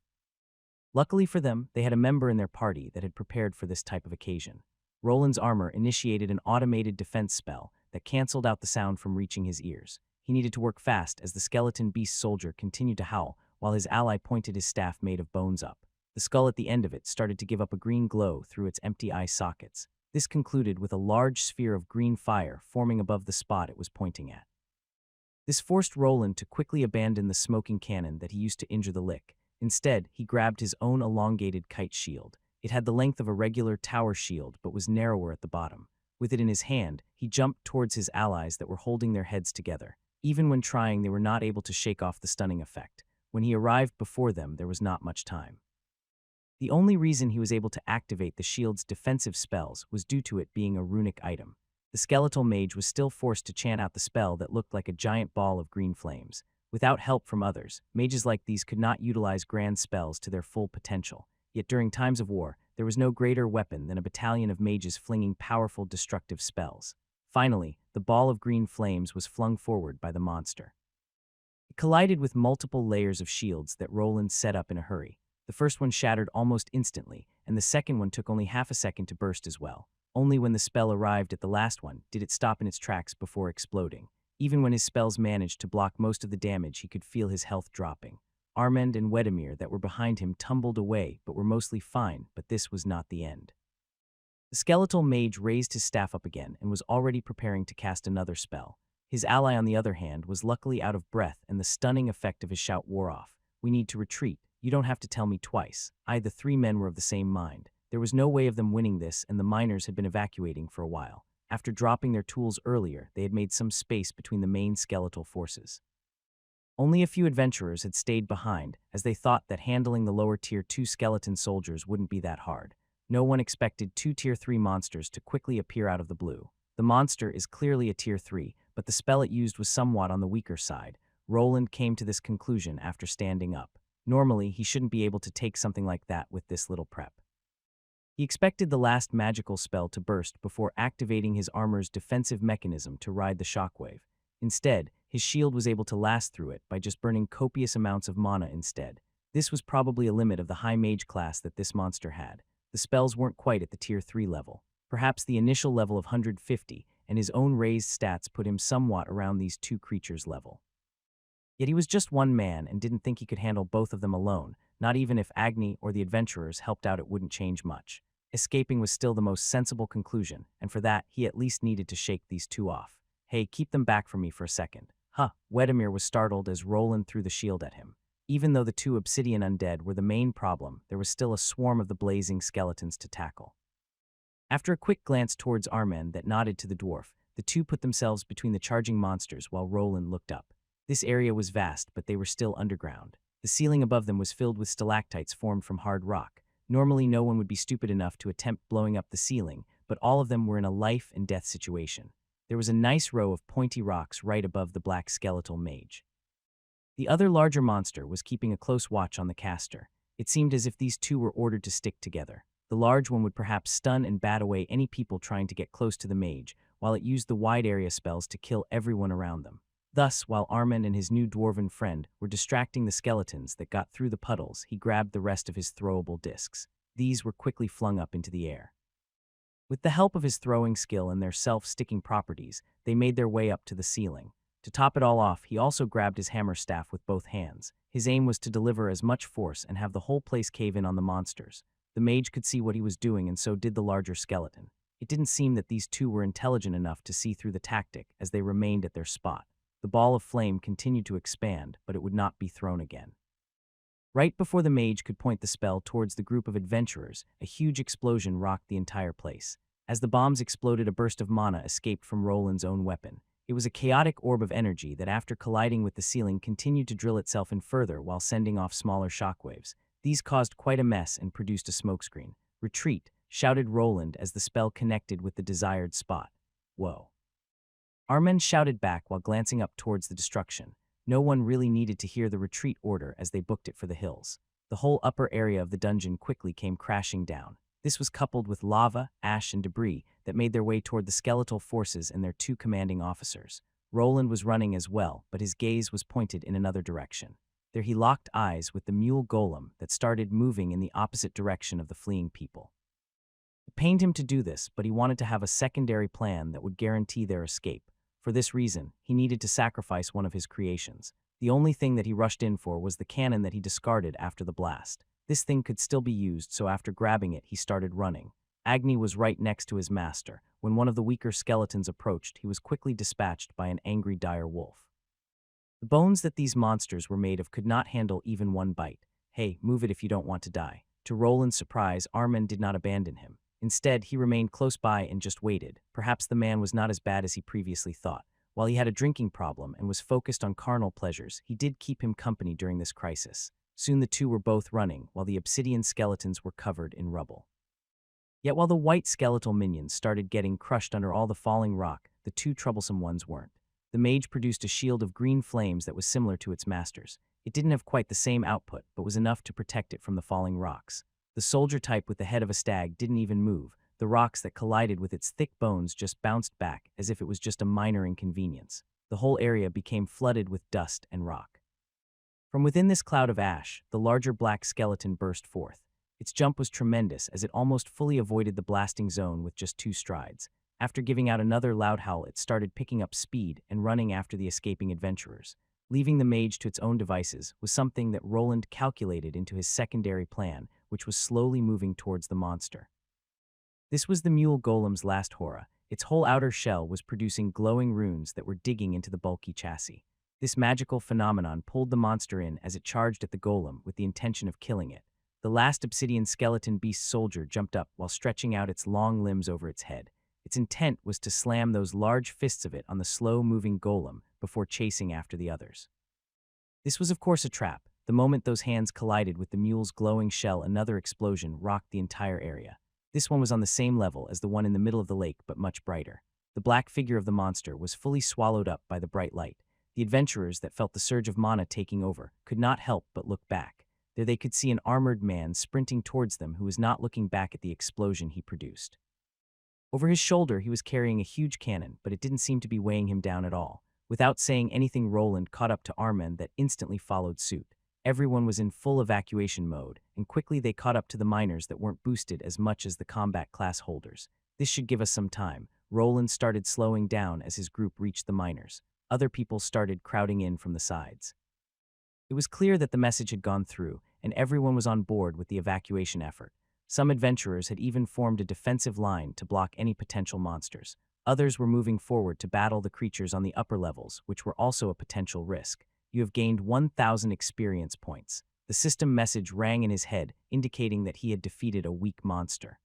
Luckily for them, they had a member in their party that had prepared for this type of occasion. Roland's armor initiated an automated defense spell that canceled out the sound from reaching his ears. He needed to work fast as the skeleton beast soldier continued to howl while his ally pointed his staff made of bones up. The skull at the end of it started to give up a green glow through its empty eye sockets. This concluded with a large sphere of green fire forming above the spot it was pointing at. This forced Roland to quickly abandon the smoking cannon that he used to injure the Lick. Instead, he grabbed his own elongated kite shield. It had the length of a regular tower shield but was narrower at the bottom. With it in his hand, he jumped towards his allies that were holding their heads together. Even when trying, they were not able to shake off the stunning effect. When he arrived before them, there was not much time. The only reason he was able to activate the shield's defensive spells was due to it being a runic item. The skeletal mage was still forced to chant out the spell that looked like a giant ball of green flames. Without help from others, mages like these could not utilize grand spells to their full potential. Yet during times of war, there was no greater weapon than a battalion of mages flinging powerful destructive spells. Finally, the ball of green flames was flung forward by the monster. It collided with multiple layers of shields that Roland set up in a hurry. The first one shattered almost instantly, and the second one took only half a second to burst as well. Only when the spell arrived at the last one did it stop in its tracks before exploding. Even when his spells managed to block most of the damage, he could feel his health dropping. Armand and Wedemir that were behind him tumbled away but were mostly fine, but this was not the end. The skeletal mage raised his staff up again and was already preparing to cast another spell. His ally, on the other hand, was luckily out of breath and the stunning effect of his shout wore off. "We need to retreat. You don't have to tell me twice." The 3 men were of the same mind. There was no way of them winning this, and the miners had been evacuating for a while. After dropping their tools earlier, they had made some space between the main skeletal forces. Only a few adventurers had stayed behind, as they thought that handling the lower Tier 2 skeleton soldiers wouldn't be that hard. No one expected 2 Tier 3 monsters to quickly appear out of the blue. The monster is clearly a Tier 3, but the spell it used was somewhat on the weaker side. Roland came to this conclusion after standing up. Normally, he shouldn't be able to take something like that with this little prep. He expected the last magical spell to burst before activating his armor's defensive mechanism to ride the shockwave. Instead, his shield was able to last through it by just burning copious amounts of mana instead. This was probably a limit of the high mage class that this monster had. The spells weren't quite at the Tier 3 level. Perhaps the initial level of 150, and his own raised stats put him somewhat around these two creatures' level. Yet he was just one man and didn't think he could handle both of them alone. Not even if Agni or the adventurers helped out, it wouldn't change much. Escaping was still the most sensible conclusion, and for that, he at least needed to shake these two off. "Hey, keep them back from me for a second." Wedemir was startled as Roland threw the shield at him. Even though the 2 obsidian undead were the main problem, there was still a swarm of the blazing skeletons to tackle. After a quick glance towards Armand that nodded to the dwarf, the two put themselves between the charging monsters while Roland looked up. This area was vast, but they were still underground. The ceiling above them was filled with stalactites formed from hard rock. Normally, no one would be stupid enough to attempt blowing up the ceiling, but all of them were in a life-and-death situation. There was a nice row of pointy rocks right above the black skeletal mage. The other larger monster was keeping a close watch on the caster. It seemed as if these two were ordered to stick together. The large one would perhaps stun and bat away any people trying to get close to the mage, while it used the wide area spells to kill everyone around them. Thus, while Armen and his new dwarven friend were distracting the skeletons that got through the puddles, he grabbed the rest of his throwable discs. These were quickly flung up into the air. With the help of his throwing skill and their self-sticking properties, they made their way up to the ceiling. To top it all off, he also grabbed his hammer staff with both hands. His aim was to deliver as much force and have the whole place cave in on the monsters. The mage could see what he was doing, and so did the larger skeleton. It didn't seem that these two were intelligent enough to see through the tactic as they remained at their spot. The ball of flame continued to expand, but it would not be thrown again. Right before the mage could point the spell towards the group of adventurers, a huge explosion rocked the entire place. As the bombs exploded, a burst of mana escaped from Roland's own weapon. It was a chaotic orb of energy that, after colliding with the ceiling, continued to drill itself in further while sending off smaller shockwaves. These caused quite a mess and produced a smokescreen. "Retreat," shouted Roland as the spell connected with the desired spot. "Whoa." Armen shouted back while glancing up towards the destruction. No one really needed to hear the retreat order as they booked it for the hills. The whole upper area of the dungeon quickly came crashing down. This was coupled with lava, ash, and debris that made their way toward the skeletal forces and their two commanding officers. Roland was running as well, but his gaze was pointed in another direction. There he locked eyes with the mule golem that started moving in the opposite direction of the fleeing people. It pained him to do this, but he wanted to have a secondary plan that would guarantee their escape. For this reason, he needed to sacrifice one of his creations. The only thing that he rushed in for was the cannon that he discarded after the blast. This thing could still be used, so after grabbing it, he started running. Agni was right next to his master. When one of the weaker skeletons approached, he was quickly dispatched by an angry dire wolf. The bones that these monsters were made of could not handle even one bite. "Hey, move it if you don't want to die." To Roland's surprise, Armen did not abandon him. Instead, he remained close by and just waited. Perhaps the man was not as bad as he previously thought. While he had a drinking problem and was focused on carnal pleasures, he did keep him company during this crisis. Soon the two were both running, while the obsidian skeletons were covered in rubble. Yet while the white skeletal minions started getting crushed under all the falling rock, the two troublesome ones weren't. The mage produced a shield of green flames that was similar to its master's. It didn't have quite the same output, but was enough to protect it from the falling rocks. The soldier type with the head of a stag didn't even move. The rocks that collided with its thick bones just bounced back as if it was just a minor inconvenience. The whole area became flooded with dust and rock. From within this cloud of ash, the larger black skeleton burst forth. Its jump was tremendous as it almost fully avoided the blasting zone with just 2 strides. After giving out another loud howl, it started picking up speed and running after the escaping adventurers. Leaving the mage to its own devices was something that Roland calculated into his secondary plan, which was slowly moving towards the monster. This was the mule golem's last horror. Its whole outer shell was producing glowing runes that were digging into the bulky chassis. This magical phenomenon pulled the monster in as it charged at the golem with the intention of killing it. The last obsidian skeleton beast soldier jumped up while stretching out its long limbs over its head. Its intent was to slam those large fists of it on the slow-moving golem before chasing after the others. This was of course a trap. The moment those hands collided with the mule's glowing shell, another explosion rocked the entire area. This one was on the same level as the one in the middle of the lake, but much brighter. The black figure of the monster was fully swallowed up by the bright light. The adventurers that felt the surge of mana taking over could not help but look back. There they could see an armored man sprinting towards them who was not looking back at the explosion he produced. Over his shoulder, he was carrying a huge cannon, but it didn't seem to be weighing him down at all. Without saying anything, Roland caught up to Armen that instantly followed suit. Everyone was in full evacuation mode, and quickly they caught up to the miners that weren't boosted as much as the combat class holders. This should give us some time. Roland started slowing down as his group reached the miners. Other people started crowding in from the sides. It was clear that the message had gone through, and everyone was on board with the evacuation effort. Some adventurers had even formed a defensive line to block any potential monsters. Others were moving forward to battle the creatures on the upper levels, which were also a potential risk. "You have gained 1,000 experience points." The system message rang in his head, indicating that he had defeated a weak monster.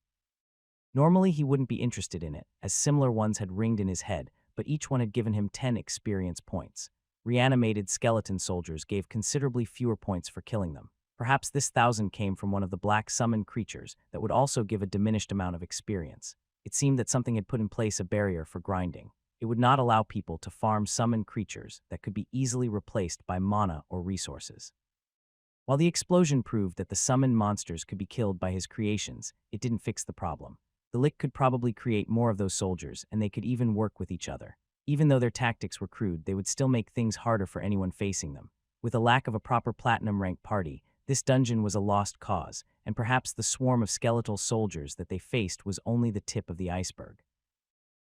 Normally he wouldn't be interested in it, as similar ones had ringed in his head, but each one had given him 10 experience points. Reanimated skeleton soldiers gave considerably fewer points for killing them. Perhaps this 1,000 came from one of the black summoned creatures that would also give a diminished amount of experience. It seemed that something had put in place a barrier for grinding. It would not allow people to farm summoned creatures that could be easily replaced by mana or resources. While the explosion proved that the summoned monsters could be killed by his creations, it didn't fix the problem. The Lick could probably create more of those soldiers, and they could even work with each other. Even though their tactics were crude, they would still make things harder for anyone facing them. With a lack of a proper platinum rank party, this dungeon was a lost cause, and perhaps the swarm of skeletal soldiers that they faced was only the tip of the iceberg.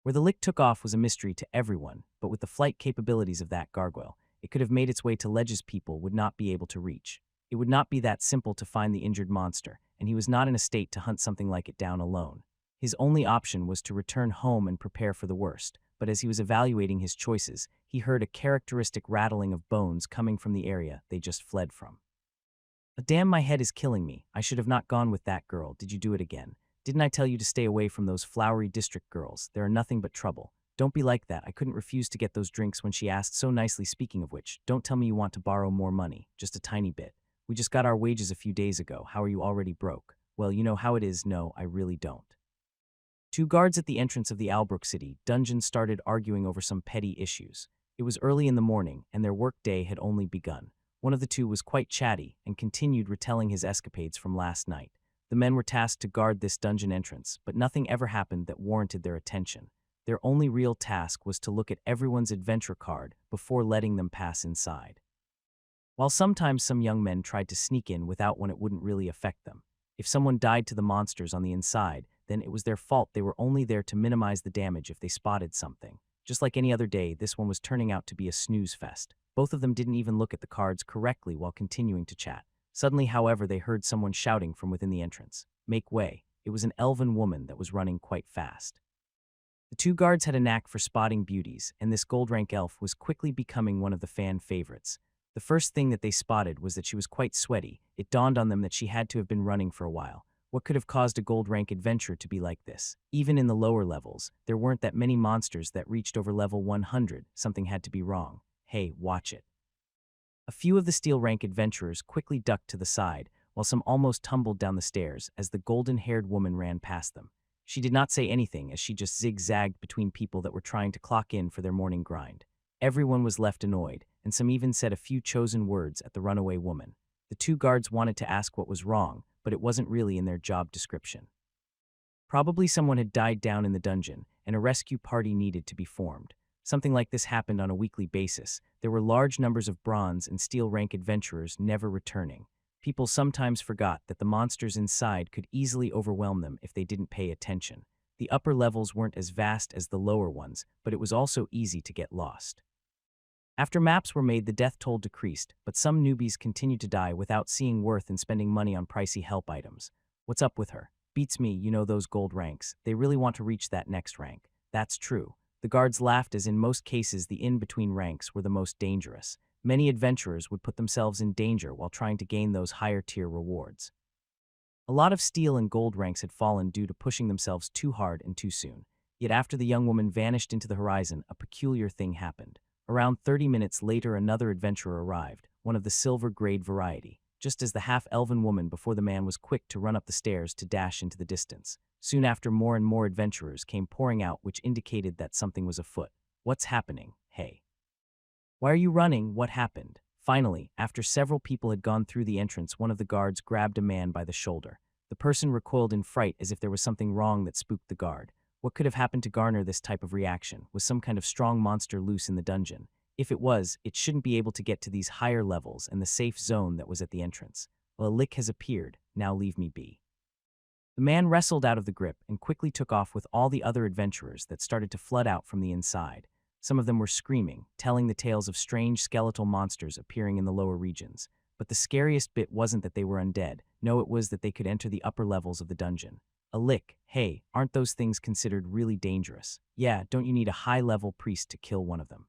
Where the Lick took off was a mystery to everyone, but with the flight capabilities of that gargoyle, it could have made its way to ledges people would not be able to reach. It would not be that simple to find the injured monster, and he was not in a state to hunt something like it down alone. His only option was to return home and prepare for the worst, but as he was evaluating his choices, he heard a characteristic rattling of bones coming from the area they just fled from. Damn, my head is killing me. I should have not gone with that girl. Did you do it again? Didn't I tell you to stay away from those flowery district girls? They are nothing but trouble. Don't be like that. I couldn't refuse to get those drinks when she asked so nicely. Speaking of which, don't tell me you want to borrow more money, just a tiny bit. We just got our wages a few days ago. How are you already broke? Well, you know how it is. No, I really don't. Two guards at the entrance of the Albrook City dungeon started arguing over some petty issues. It was early in the morning, and their work day had only begun. One of the two was quite chatty and continued retelling his escapades from last night. The men were tasked to guard this dungeon entrance, but nothing ever happened that warranted their attention. Their only real task was to look at everyone's adventure card before letting them pass inside. While sometimes some young men tried to sneak in without one, it wouldn't really affect them. If someone died to the monsters on the inside, then it was their fault. They were only there to minimize the damage if they spotted something. Just like any other day, this one was turning out to be a snooze fest. Both of them didn't even look at the cards correctly while continuing to chat. Suddenly, however, they heard someone shouting from within the entrance. Make way. It was an elven woman that was running quite fast. The two guards had a knack for spotting beauties, and this gold rank elf was quickly becoming one of the fan favorites. The first thing that they spotted was that she was quite sweaty. It dawned on them that she had to have been running for a while. What could have caused a gold rank adventure to be like this? Even in the lower levels, there weren't that many monsters that reached over level 100. Something had to be wrong. Hey, watch it. A few of the steel rank adventurers quickly ducked to the side, while some almost tumbled down the stairs as the golden-haired woman ran past them. She did not say anything as she just zigzagged between people that were trying to clock in for their morning grind. Everyone was left annoyed, and some even said a few chosen words at the runaway woman. The two guards wanted to ask what was wrong, but it wasn't really in their job description. Probably someone had died down in the dungeon, and a rescue party needed to be formed. Something like this happened on a weekly basis. There were large numbers of bronze and steel rank adventurers never returning. People sometimes forgot that the monsters inside could easily overwhelm them if they didn't pay attention. The upper levels weren't as vast as the lower ones, but it was also easy to get lost. After maps were made, the death toll decreased, but some newbies continued to die without seeing worth in spending money on pricey help items. What's up with her? Beats me, you know those gold ranks. They really want to reach that next rank. That's true. The guards laughed as in most cases the in-between ranks were the most dangerous. Many adventurers would put themselves in danger while trying to gain those higher-tier rewards. A lot of steel and gold ranks had fallen due to pushing themselves too hard and too soon. Yet after the young woman vanished into the horizon, a peculiar thing happened. Around 30 minutes later, another adventurer arrived, one of the silver-grade variety, just as the half-elven woman before the man was quick to run up the stairs to dash into the distance. Soon after, more and more adventurers came pouring out, which indicated that something was afoot. What's happening? Hey. Why are you running? What happened? Finally, after several people had gone through the entrance, one of the guards grabbed a man by the shoulder. The person recoiled in fright as if there was something wrong that spooked the guard. What could have happened to garner this type of reaction? Was some kind of strong monster loose in the dungeon? If it was, it shouldn't be able to get to these higher levels and the safe zone that was at the entrance. Well, a Lick has appeared. Now leave me be. The man wrestled out of the grip and quickly took off with all the other adventurers that started to flood out from the inside. Some of them were screaming, telling the tales of strange skeletal monsters appearing in the lower regions. But the scariest bit wasn't that they were undead. No, it was that they could enter the upper levels of the dungeon. A Lick, hey, aren't those things considered really dangerous? Yeah, don't you need a high-level priest to kill one of them?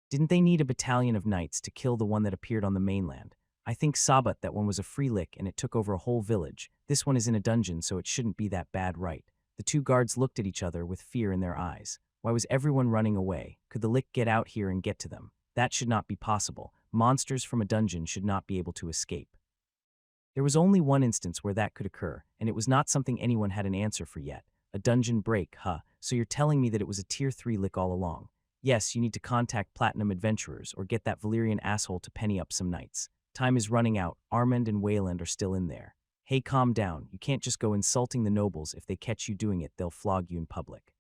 Didn't they need a battalion of knights to kill the one that appeared on the mainland? I think Sabat that one was a free Lick and it took over a whole village. This one is in a dungeon, so it shouldn't be that bad, right? The two guards looked at each other with fear in their eyes. Why was everyone running away? Could the Lick get out here and get to them? That should not be possible. Monsters from a dungeon should not be able to escape. There was only one instance where that could occur, and it was not something anyone had an answer for yet. A dungeon break, huh? So you're telling me that it was a tier 3 lick all along. Yes, you need to contact Platinum Adventurers or get that Valyrian asshole to penny up some nights. Time is running out. Armand and Wayland are still in there. Hey, calm down. You can't just go insulting the nobles. If they catch you doing it, they'll flog you in public.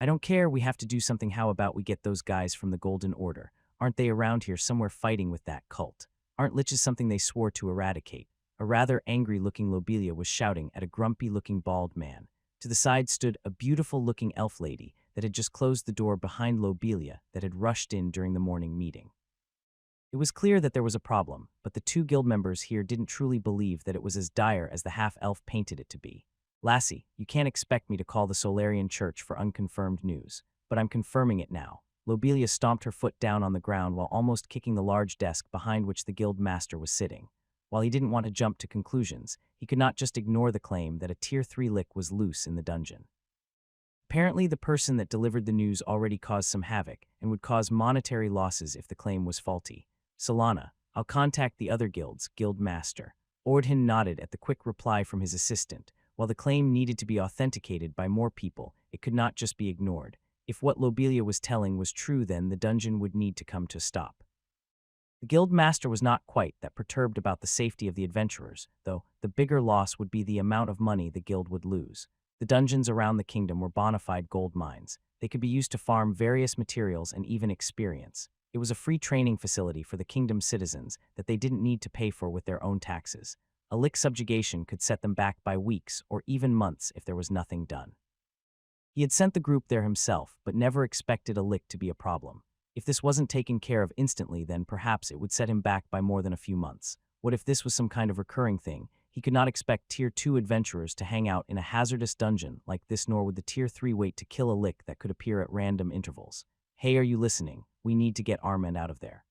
I don't care, we have to do something. How about we get those guys from the Golden Order? Aren't they around here somewhere fighting with that cult? Aren't liches something they swore to eradicate? A rather angry-looking Lobelia was shouting at a grumpy-looking bald man. To the side stood a beautiful-looking elf lady that had just closed the door behind Lobelia that had rushed in during the morning meeting. It was clear that there was a problem, but the two guild members here didn't truly believe that it was as dire as the half-elf painted it to be. Lassie, you can't expect me to call the Solarian Church for unconfirmed news, but I'm confirming it now. Lobelia stomped her foot down on the ground while almost kicking the large desk behind which the guild master was sitting. While he didn't want to jump to conclusions, he could not just ignore the claim that a tier 3 lick was loose in the dungeon. Apparently, the person that delivered the news already caused some havoc and would cause monetary losses if the claim was faulty. Solana, I'll contact the other guilds, guild master. Ordhin nodded at the quick reply from his assistant. While the claim needed to be authenticated by more people, it could not just be ignored. If what Lobelia was telling was true, then the dungeon would need to come to a stop. The guild master was not quite that perturbed about the safety of the adventurers, though the bigger loss would be the amount of money the guild would lose. The dungeons around the kingdom were bona fide gold mines. They could be used to farm various materials and even experience. It was a free training facility for the kingdom's citizens that they didn't need to pay for with their own taxes. A lick subjugation could set them back by weeks or even months if there was nothing done. He had sent the group there himself, but never expected a lick to be a problem. If this wasn't taken care of instantly, then perhaps it would set him back by more than a few months. What if this was some kind of recurring thing? He could not expect tier 2 adventurers to hang out in a hazardous dungeon like this, nor would the tier 3 wait to kill a lick that could appear at random intervals. Hey, are you listening? We need to get Armand out of there.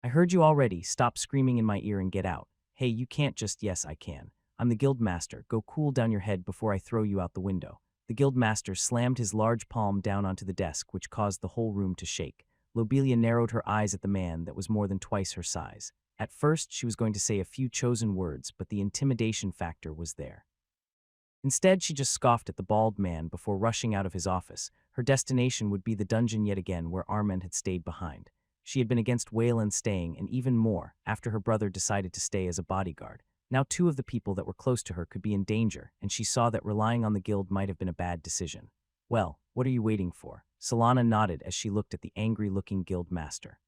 I heard you already. Stop screaming in my ear and get out. Hey, you can't just— Yes, I can. I'm the guild master. Go cool down your head before I throw you out the window. The guild master slammed his large palm down onto the desk, which caused the whole room to shake. Lobelia narrowed her eyes at the man that was more than twice her size. At first, she was going to say a few chosen words, but the intimidation factor was there. Instead, she just scoffed at the bald man before rushing out of his office. Her destination would be the dungeon yet again, where Armand had stayed behind. She had been against Wayland staying, and even more, after her brother decided to stay as a bodyguard. Now 2 of the people that were close to her could be in danger, and she saw that relying on the guild might have been a bad decision. Well, what are you waiting for? Solana nodded as she looked at the angry-looking guild master.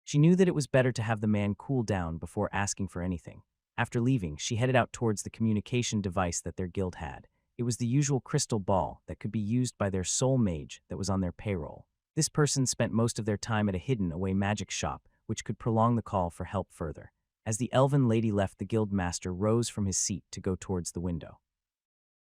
She knew that it was better to have the man cool down before asking for anything. After leaving, she headed out towards the communication device that their guild had. It was the usual crystal ball that could be used by their soul mage that was on their payroll. This person spent most of their time at a hidden-away magic shop, which could prolong the call for help further. As the elven lady left, the guild master rose from his seat to go towards the window.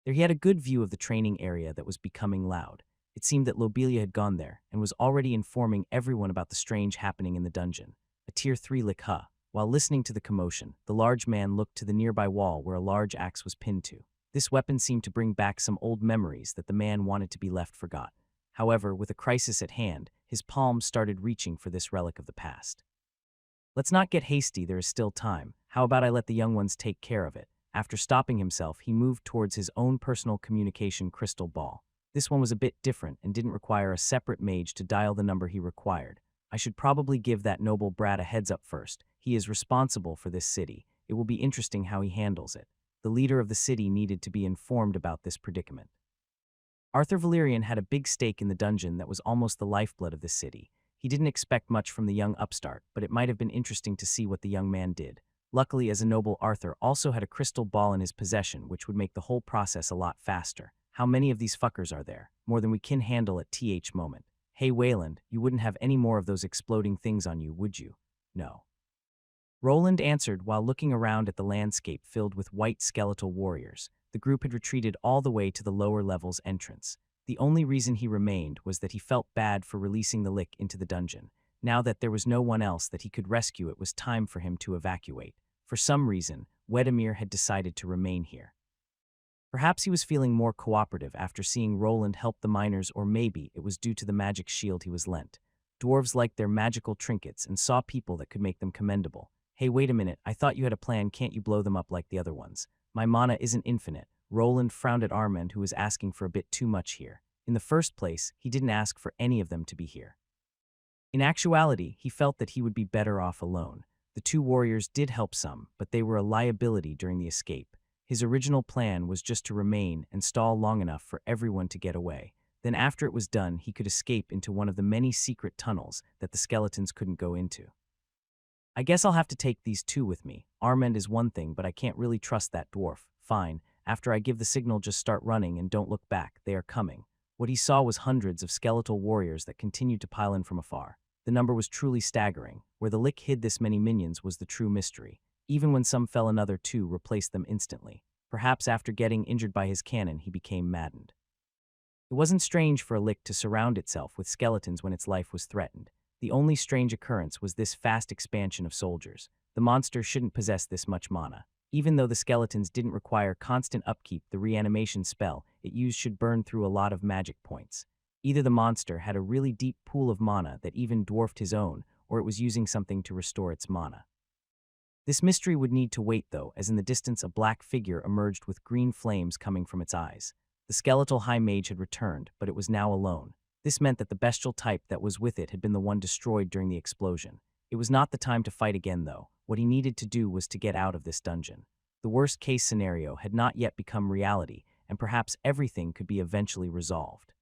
There he had a good view of the training area that was becoming loud. It seemed that Lobelia had gone there and was already informing everyone about the strange happening in the dungeon. A tier 3 lick, huh? While listening to the commotion, the large man looked to the nearby wall where a large axe was pinned to. This weapon seemed to bring back some old memories that the man wanted to be left forgot. However, with a crisis at hand, his palms started reaching for this relic of the past. Let's not get hasty, there is still time. How about I let the young ones take care of it? After stopping himself, he moved towards his own personal communication crystal ball. This one was a bit different and didn't require a separate mage to dial the number he required. I should probably give that noble brat a heads up first. He is responsible for this city. It will be interesting how he handles it. The leader of the city needed to be informed about this predicament. Arthur Valyrian had a big stake in the dungeon that was almost the lifeblood of the city. He didn't expect much from the young upstart, but it might have been interesting to see what the young man did. Luckily, as a noble, Arthur also had a crystal ball in his possession, which would make the whole process a lot faster. How many of these fuckers are there? More than we can handle at th moment. Hey Wayland, you wouldn't have any more of those exploding things on you, would you? No. Roland answered while looking around at the landscape filled with white skeletal warriors. The group had retreated all the way to the lower level's entrance. The only reason he remained was that he felt bad for releasing the lick into the dungeon. Now that there was no one else that he could rescue, it was time for him to evacuate. For some reason, Wedemir had decided to remain here. Perhaps he was feeling more cooperative after seeing Roland help the miners, or maybe it was due to the magic shield he was lent. Dwarves liked their magical trinkets and saw people that could make them commendable. Hey, wait a minute, I thought you had a plan, can't you blow them up like the other ones? My mana isn't infinite. Roland frowned at Armand, who was asking for a bit too much here. In the first place, he didn't ask for any of them to be here. In actuality, he felt that he would be better off alone. The two warriors did help some, but they were a liability during the escape. His original plan was just to remain and stall long enough for everyone to get away. Then after it was done, he could escape into one of the many secret tunnels that the skeletons couldn't go into. I guess I'll have to take these two with me. Armand is one thing, but I can't really trust that dwarf. Fine, after I give the signal, just start running and don't look back. They are coming. What he saw was hundreds of skeletal warriors that continued to pile in from afar. The number was truly staggering. Where the lick hid this many minions was the true mystery. Even when some fell, another two replaced them instantly. Perhaps after getting injured by his cannon, he became maddened. It wasn't strange for a lick to surround itself with skeletons when its life was threatened. The only strange occurrence was this fast expansion of soldiers. The monster shouldn't possess this much mana. Even though the skeletons didn't require constant upkeep, the reanimation spell it used should burn through a lot of magic points. Either the monster had a really deep pool of mana that even dwarfed his own, or it was using something to restore its mana. This mystery would need to wait, though, as in the distance a black figure emerged with green flames coming from its eyes. The skeletal high mage had returned, but it was now alone. This meant that the bestial type that was with it had been the one destroyed during the explosion. It was not the time to fight again, though. What he needed to do was to get out of this dungeon. The worst-case scenario had not yet become reality, and perhaps everything could be eventually resolved.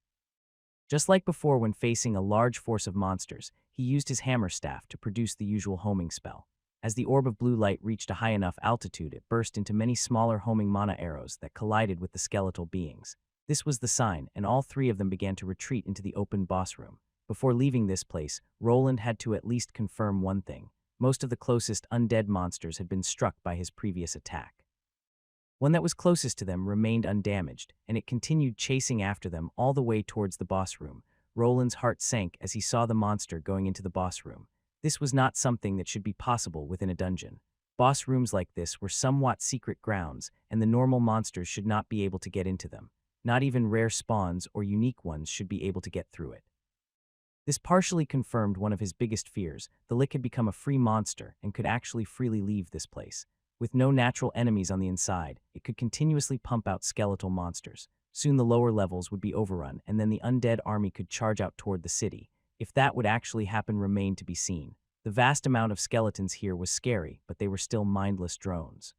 Just like before when facing a large force of monsters, he used his hammer staff to produce the usual homing spell. As the orb of blue light reached a high enough altitude, it burst into many smaller homing mana arrows that collided with the skeletal beings. This was the sign, and all three of them began to retreat into the open boss room. Before leaving this place, Roland had to at least confirm one thing. Most of the closest undead monsters had been struck by his previous attack. One that was closest to them remained undamaged, and it continued chasing after them all the way towards the boss room. Roland's heart sank as he saw the monster going into the boss room. This was not something that should be possible within a dungeon. Boss rooms like this were somewhat secret grounds, and the normal monsters should not be able to get into them. Not even rare spawns or unique ones should be able to get through it. This partially confirmed one of his biggest fears. The lick had become a free monster and could actually freely leave this place. With no natural enemies on the inside, it could continuously pump out skeletal monsters. Soon the lower levels would be overrun, and then the undead army could charge out toward the city. If that would actually happen remained to be seen. The vast amount of skeletons here was scary, but they were still mindless drones.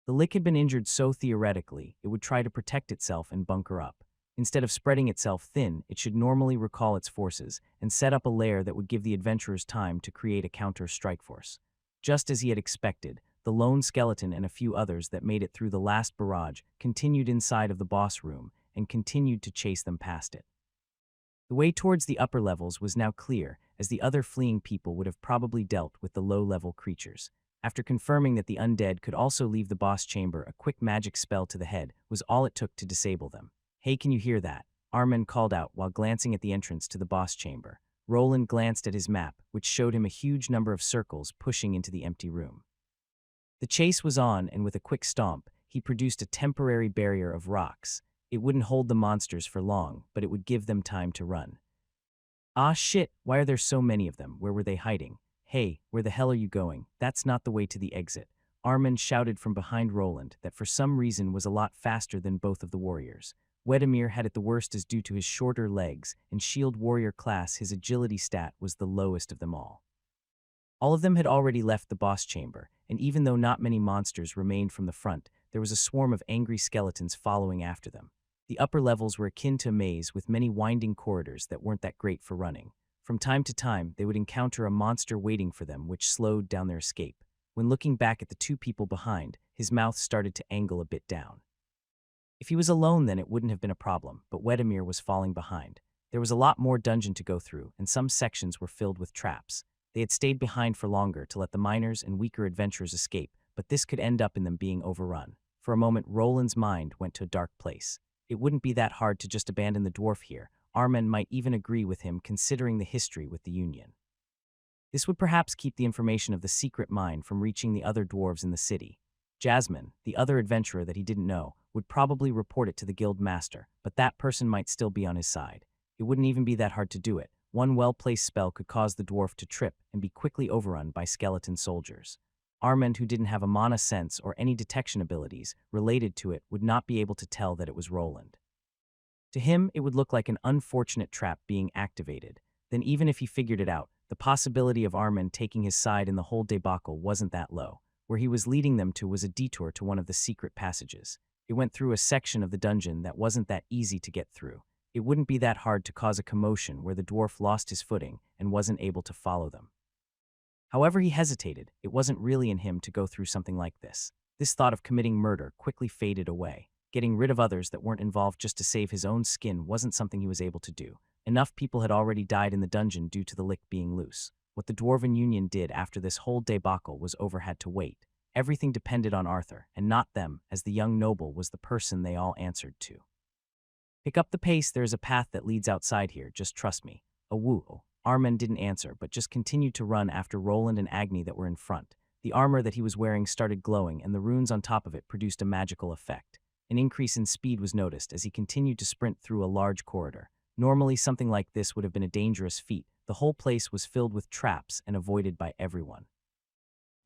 The lick had been injured, so theoretically, it would try to protect itself and bunker up. Instead of spreading itself thin, it should normally recall its forces and set up a lair that would give the adventurers time to create a counter-strike force. Just as he had expected, the lone skeleton and a few others that made it through the last barrage continued inside of the boss room and continued to chase them past it. The way towards the upper levels was now clear, as the other fleeing people would have probably dealt with the low-level creatures. After confirming that the undead could also leave the boss chamber, a quick magic spell to the head was all it took to disable them. "Hey, can you hear that?" Armand called out while glancing at the entrance to the boss chamber. Roland glanced at his map, which showed him a huge number of circles pushing into the empty room. The chase was on, and with a quick stomp, he produced a temporary barrier of rocks. It wouldn't hold the monsters for long, but it would give them time to run. "Ah shit, why are there so many of them? Where were they hiding? Hey, where the hell are you going? That's not the way to the exit." Armand shouted from behind Roland that for some reason was a lot faster than both of the warriors. Wedemir had it the worst as due to his shorter legs and shield warrior class, his agility stat was the lowest of them all. All of them had already left the boss chamber, and even though not many monsters remained from the front, there was a swarm of angry skeletons following after them. The upper levels were akin to a maze with many winding corridors that weren't that great for running. From time to time, they would encounter a monster waiting for them, which slowed down their escape. When looking back at the two people behind, his mouth started to angle a bit down. If he was alone, then it wouldn't have been a problem, but Wedemir was falling behind. There was a lot more dungeon to go through, and some sections were filled with traps. They had stayed behind for longer to let the miners and weaker adventurers escape, but this could end up in them being overrun. For a moment, Roland's mind went to a dark place. It wouldn't be that hard to just abandon the dwarf here. Armand might even agree with him, considering the history with the Union. This would perhaps keep the information of the secret mine from reaching the other dwarves in the city. Jasmine, the other adventurer that he didn't know, would probably report it to the guild master, but that person might still be on his side. It wouldn't even be that hard to do it. One well-placed spell could cause the dwarf to trip and be quickly overrun by skeleton soldiers. Armand, who didn't have a mana sense or any detection abilities related to it, would not be able to tell that it was Roland. To him, it would look like an unfortunate trap being activated. Then even if he figured it out, the possibility of Armand taking his side in the whole debacle wasn't that low. Where he was leading them to was a detour to one of the secret passages. It went through a section of the dungeon that wasn't that easy to get through. It wouldn't be that hard to cause a commotion where the dwarf lost his footing and wasn't able to follow them. However he hesitated, it wasn't really in him to go through something like this. This thought of committing murder quickly faded away. Getting rid of others that weren't involved just to save his own skin wasn't something he was able to do. Enough people had already died in the dungeon due to the lick being loose. What the Dwarven Union did after this whole debacle was over had to wait. Everything depended on Arthur, and not them, as the young noble was the person they all answered to. Pick up the pace, there is a path that leads outside here, just trust me. A woo. Armand didn't answer, but just continued to run after Roland and Agni that were in front. The armor that he was wearing started glowing, and the runes on top of it produced a magical effect. An increase in speed was noticed as he continued to sprint through a large corridor. Normally, something like this would have been a dangerous feat. The whole place was filled with traps and avoided by everyone.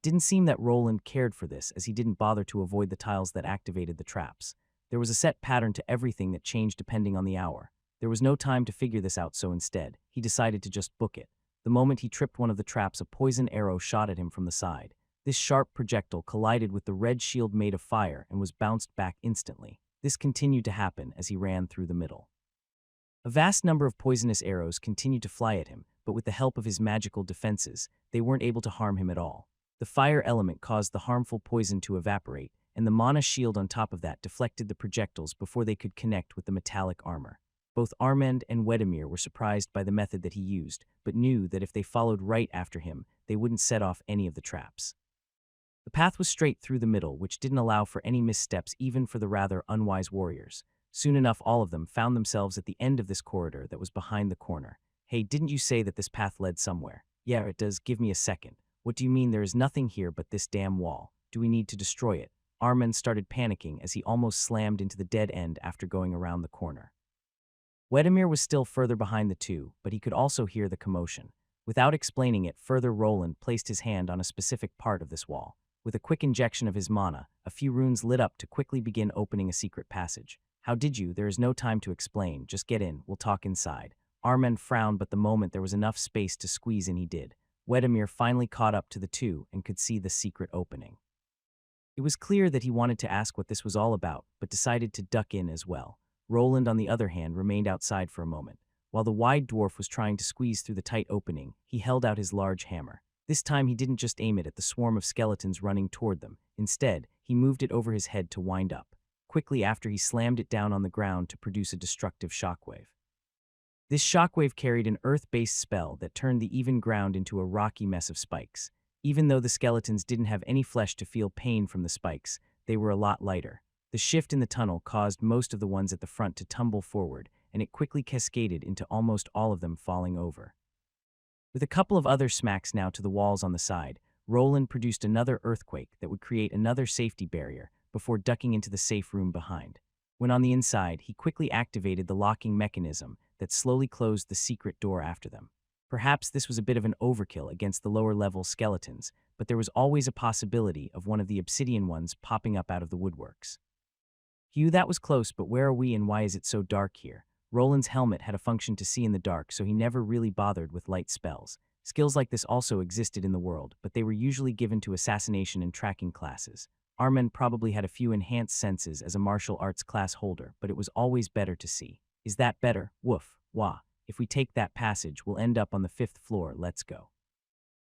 Didn't seem that Roland cared for this, as he didn't bother to avoid the tiles that activated the traps. There was a set pattern to everything that changed depending on the hour. There was no time to figure this out, so instead, he decided to just book it. The moment he tripped one of the traps, a poison arrow shot at him from the side. This sharp projectile collided with the red shield made of fire and was bounced back instantly. This continued to happen as he ran through the middle. A vast number of poisonous arrows continued to fly at him, but with the help of his magical defenses, they weren't able to harm him at all. The fire element caused the harmful poison to evaporate, and the mana shield on top of that deflected the projectiles before they could connect with the metallic armor. Both Armand and Wedemir were surprised by the method that he used, but knew that if they followed right after him, they wouldn't set off any of the traps. The path was straight through the middle, which didn't allow for any missteps even for the rather unwise warriors. Soon enough, all of them found themselves at the end of this corridor that was behind the corner. Hey, didn't you say that this path led somewhere? Yeah, it does. Give me a second. What do you mean there is nothing here but this damn wall? Do we need to destroy it? Armand started panicking as he almost slammed into the dead end after going around the corner. Wedemir was still further behind the two, but he could also hear the commotion. Without explaining it further, Roland placed his hand on a specific part of this wall. With a quick injection of his mana, a few runes lit up to quickly begin opening a secret passage. How did you? There is no time to explain. Just get in. We'll talk inside. Armand frowned, but the moment there was enough space to squeeze in, he did. Wedemir finally caught up to the two and could see the secret opening. It was clear that he wanted to ask what this was all about, but decided to duck in as well. Roland, on the other hand, remained outside for a moment. While the wide dwarf was trying to squeeze through the tight opening, he held out his large hammer. This time he didn't just aim it at the swarm of skeletons running toward them. Instead, he moved it over his head to wind up. Quickly after, he slammed it down on the ground to produce a destructive shockwave. This shockwave carried an earth-based spell that turned the even ground into a rocky mess of spikes. Even though the skeletons didn't have any flesh to feel pain from the spikes, they were a lot lighter. The shift in the tunnel caused most of the ones at the front to tumble forward, and it quickly cascaded into almost all of them falling over. With a couple of other smacks now to the walls on the side, Roland produced another earthquake that would create another safety barrier before ducking into the safe room behind. When on the inside, he quickly activated the locking mechanism that slowly closed the secret door after them. Perhaps this was a bit of an overkill against the lower-level skeletons, but there was always a possibility of one of the obsidian ones popping up out of the woodworks. Phew, that was close, but where are we and why is it so dark here? Roland's helmet had a function to see in the dark, so he never really bothered with light spells. Skills like this also existed in the world, but they were usually given to assassination and tracking classes. Armand probably had a few enhanced senses as a martial arts class holder, but it was always better to see. Is that better? Woof. Wah. If we take that passage, we'll end up on the 5th floor. Let's go.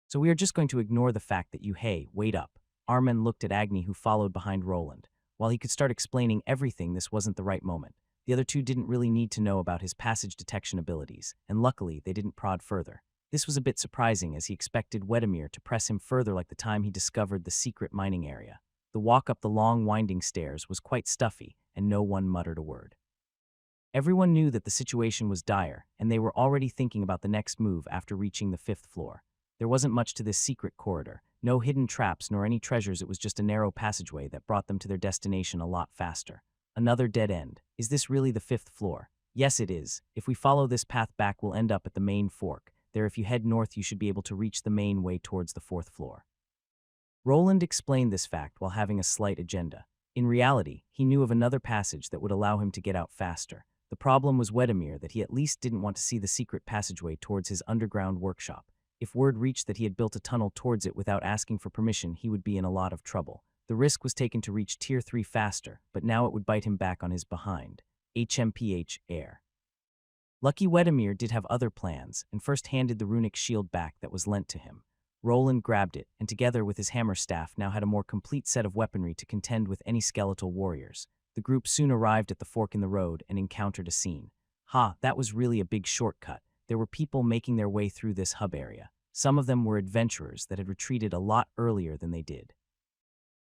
So we are just going to ignore the fact that hey, wait up. Armand looked at Agni, who followed behind Roland. While he could start explaining everything, this wasn't the right moment. The other two didn't really need to know about his passage detection abilities, and luckily they didn't prod further. This was a bit surprising, as he expected Wedemir to press him further like the time he discovered the secret mining area. The walk up the long winding stairs was quite stuffy, and no one muttered a word. Everyone knew that the situation was dire, and they were already thinking about the next move after reaching the 5th floor. There wasn't much to this secret corridor, no hidden traps nor any treasures. It was just a narrow passageway that brought them to their destination a lot faster. Another dead end. Is this really the 5th floor? Yes, it is. If we follow this path back, we'll end up at the main fork. There, if you head north, you should be able to reach the main way towards the 4th floor. Roland explained this fact while having a slight agenda. In reality, he knew of another passage that would allow him to get out faster. The problem was Wedemir that he at least didn't want to see the secret passageway towards his underground workshop. If word reached that he had built a tunnel towards it without asking for permission, he would be in a lot of trouble. The risk was taken to reach Tier 3 faster, but now it would bite him back on his behind. HMPH Air. Lucky Wedemir did have other plans, and first handed the runic shield back that was lent to him. Roland grabbed it, and together with his hammer staff now had a more complete set of weaponry to contend with any skeletal warriors. The group soon arrived at the fork in the road and encountered a scene. That was really a big shortcut. There were people making their way through this hub area. Some of them were adventurers that had retreated a lot earlier than they did.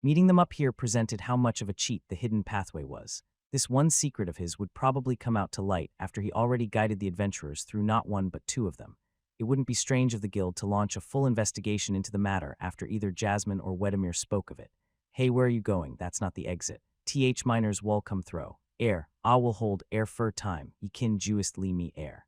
Meeting them up here presented how much of a cheat the hidden pathway was. This one secret of his would probably come out to light after he already guided the adventurers through not one but two of them. It wouldn't be strange of the guild to launch a full investigation into the matter after either Jasmine or Wedemir spoke of it. Hey, where are you going? That's not the exit. Miners wall come throw. Air, will hold air fur time. Ye kin Jewist lee me air.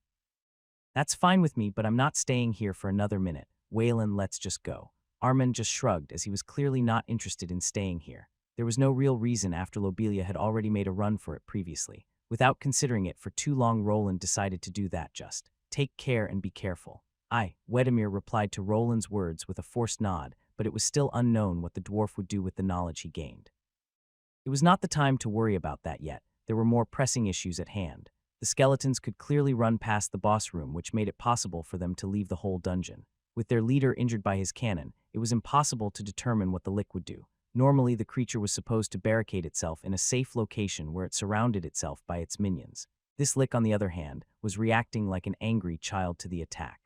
That's fine with me, but I'm not staying here for another minute. Waylon, let's just go. Armin just shrugged as he was clearly not interested in staying here. There was no real reason after Lobelia had already made a run for it previously. Without considering it for too long, Roland decided to do that just. Take care and be careful. Wedemir replied to Roland's words with a forced nod, but it was still unknown what the dwarf would do with the knowledge he gained. It was not the time to worry about that yet. There were more pressing issues at hand. The skeletons could clearly run past the boss room, which made it possible for them to leave the whole dungeon. With their leader injured by his cannon, it was impossible to determine what the lick would do. Normally, the creature was supposed to barricade itself in a safe location where it surrounded itself by its minions. This lick, on the other hand, was reacting like an angry child to the attack.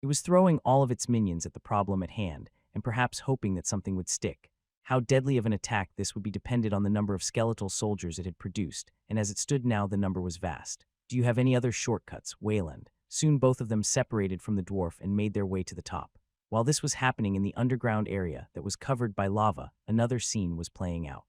It was throwing all of its minions at the problem at hand, and perhaps hoping that something would stick. How deadly of an attack this would be depended on the number of skeletal soldiers it had produced, and as it stood now, the number was vast. Do you have any other shortcuts, Wayland? Soon both of them separated from the dwarf and made their way to the top. While this was happening in the underground area that was covered by lava, another scene was playing out.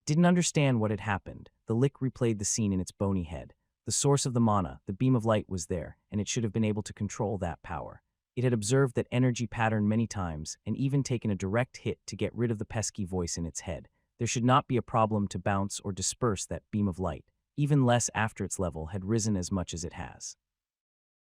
Didn't understand what had happened. The lick replayed the scene in its bony head. The source of the mana, the beam of light, was there, and it should have been able to control that power. It had observed that energy pattern many times, and even taken a direct hit to get rid of the pesky voice in its head. There should not be a problem to bounce or disperse that beam of light, even less after its level had risen as much as it has.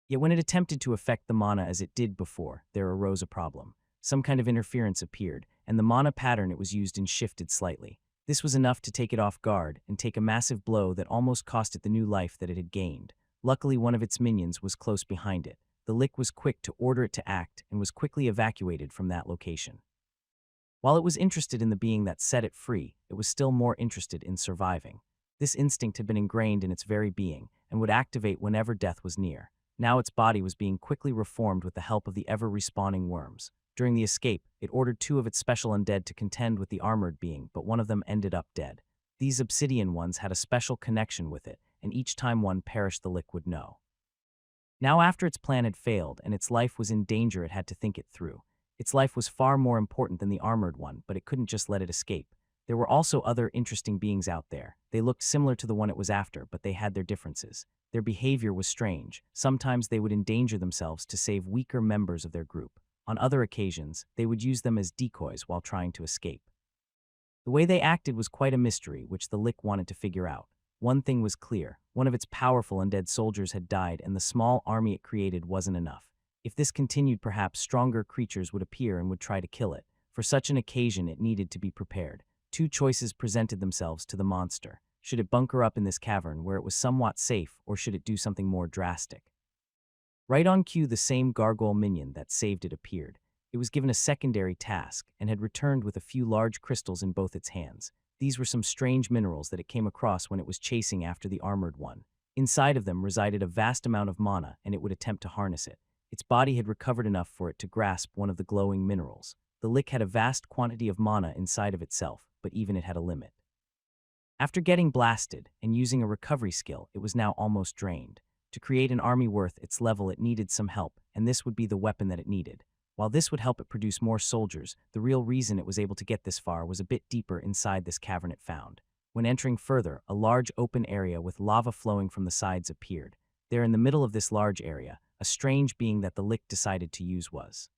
Yet when it attempted to affect the mana as it did before, there arose a problem. Some kind of interference appeared, and the mana pattern it was used in shifted slightly. This was enough to take it off guard and take a massive blow that almost cost it the new life that it had gained. Luckily, one of its minions was close behind it. The lick was quick to order it to act and was quickly evacuated from that location. While it was interested in the being that set it free, it was still more interested in surviving. This instinct had been ingrained in its very being and would activate whenever death was near. Now its body was being quickly reformed with the help of the ever-respawning worms. During the escape, it ordered two of its special undead to contend with the armored being, but one of them ended up dead. These obsidian ones had a special connection with it, and each time one perished, the lick would know. Now, after its plan had failed and its life was in danger, it had to think it through. Its life was far more important than the armored one, but it couldn't just let it escape. There were also other interesting beings out there. They looked similar to the one it was after, but they had their differences. Their behavior was strange. Sometimes they would endanger themselves to save weaker members of their group. On other occasions, they would use them as decoys while trying to escape. The way they acted was quite a mystery, which the lick wanted to figure out. One thing was clear. One of its powerful undead soldiers had died, and the small army it created wasn't enough. If this continued, perhaps stronger creatures would appear and would try to kill it. For such an occasion, it needed to be prepared. Two choices presented themselves to the monster. Should it bunker up in this cavern where it was somewhat safe, or should it do something more drastic? Right on cue, the same gargoyle minion that saved it appeared. It was given a secondary task and had returned with a few large crystals in both its hands. These were some strange minerals that it came across when it was chasing after the armored one. Inside of them resided a vast amount of mana, and it would attempt to harness it. Its body had recovered enough for it to grasp one of the glowing minerals. The lick had a vast quantity of mana inside of itself, but even it had a limit. After getting blasted and using a recovery skill, it was now almost drained. To create an army worth its level, it needed some help, and this would be the weapon that it needed. While this would help it produce more soldiers, the real reason it was able to get this far was a bit deeper inside this cavern it found. When entering further, a large open area with lava flowing from the sides appeared. There in the middle of this large area, a strange being that the lick decided to use was.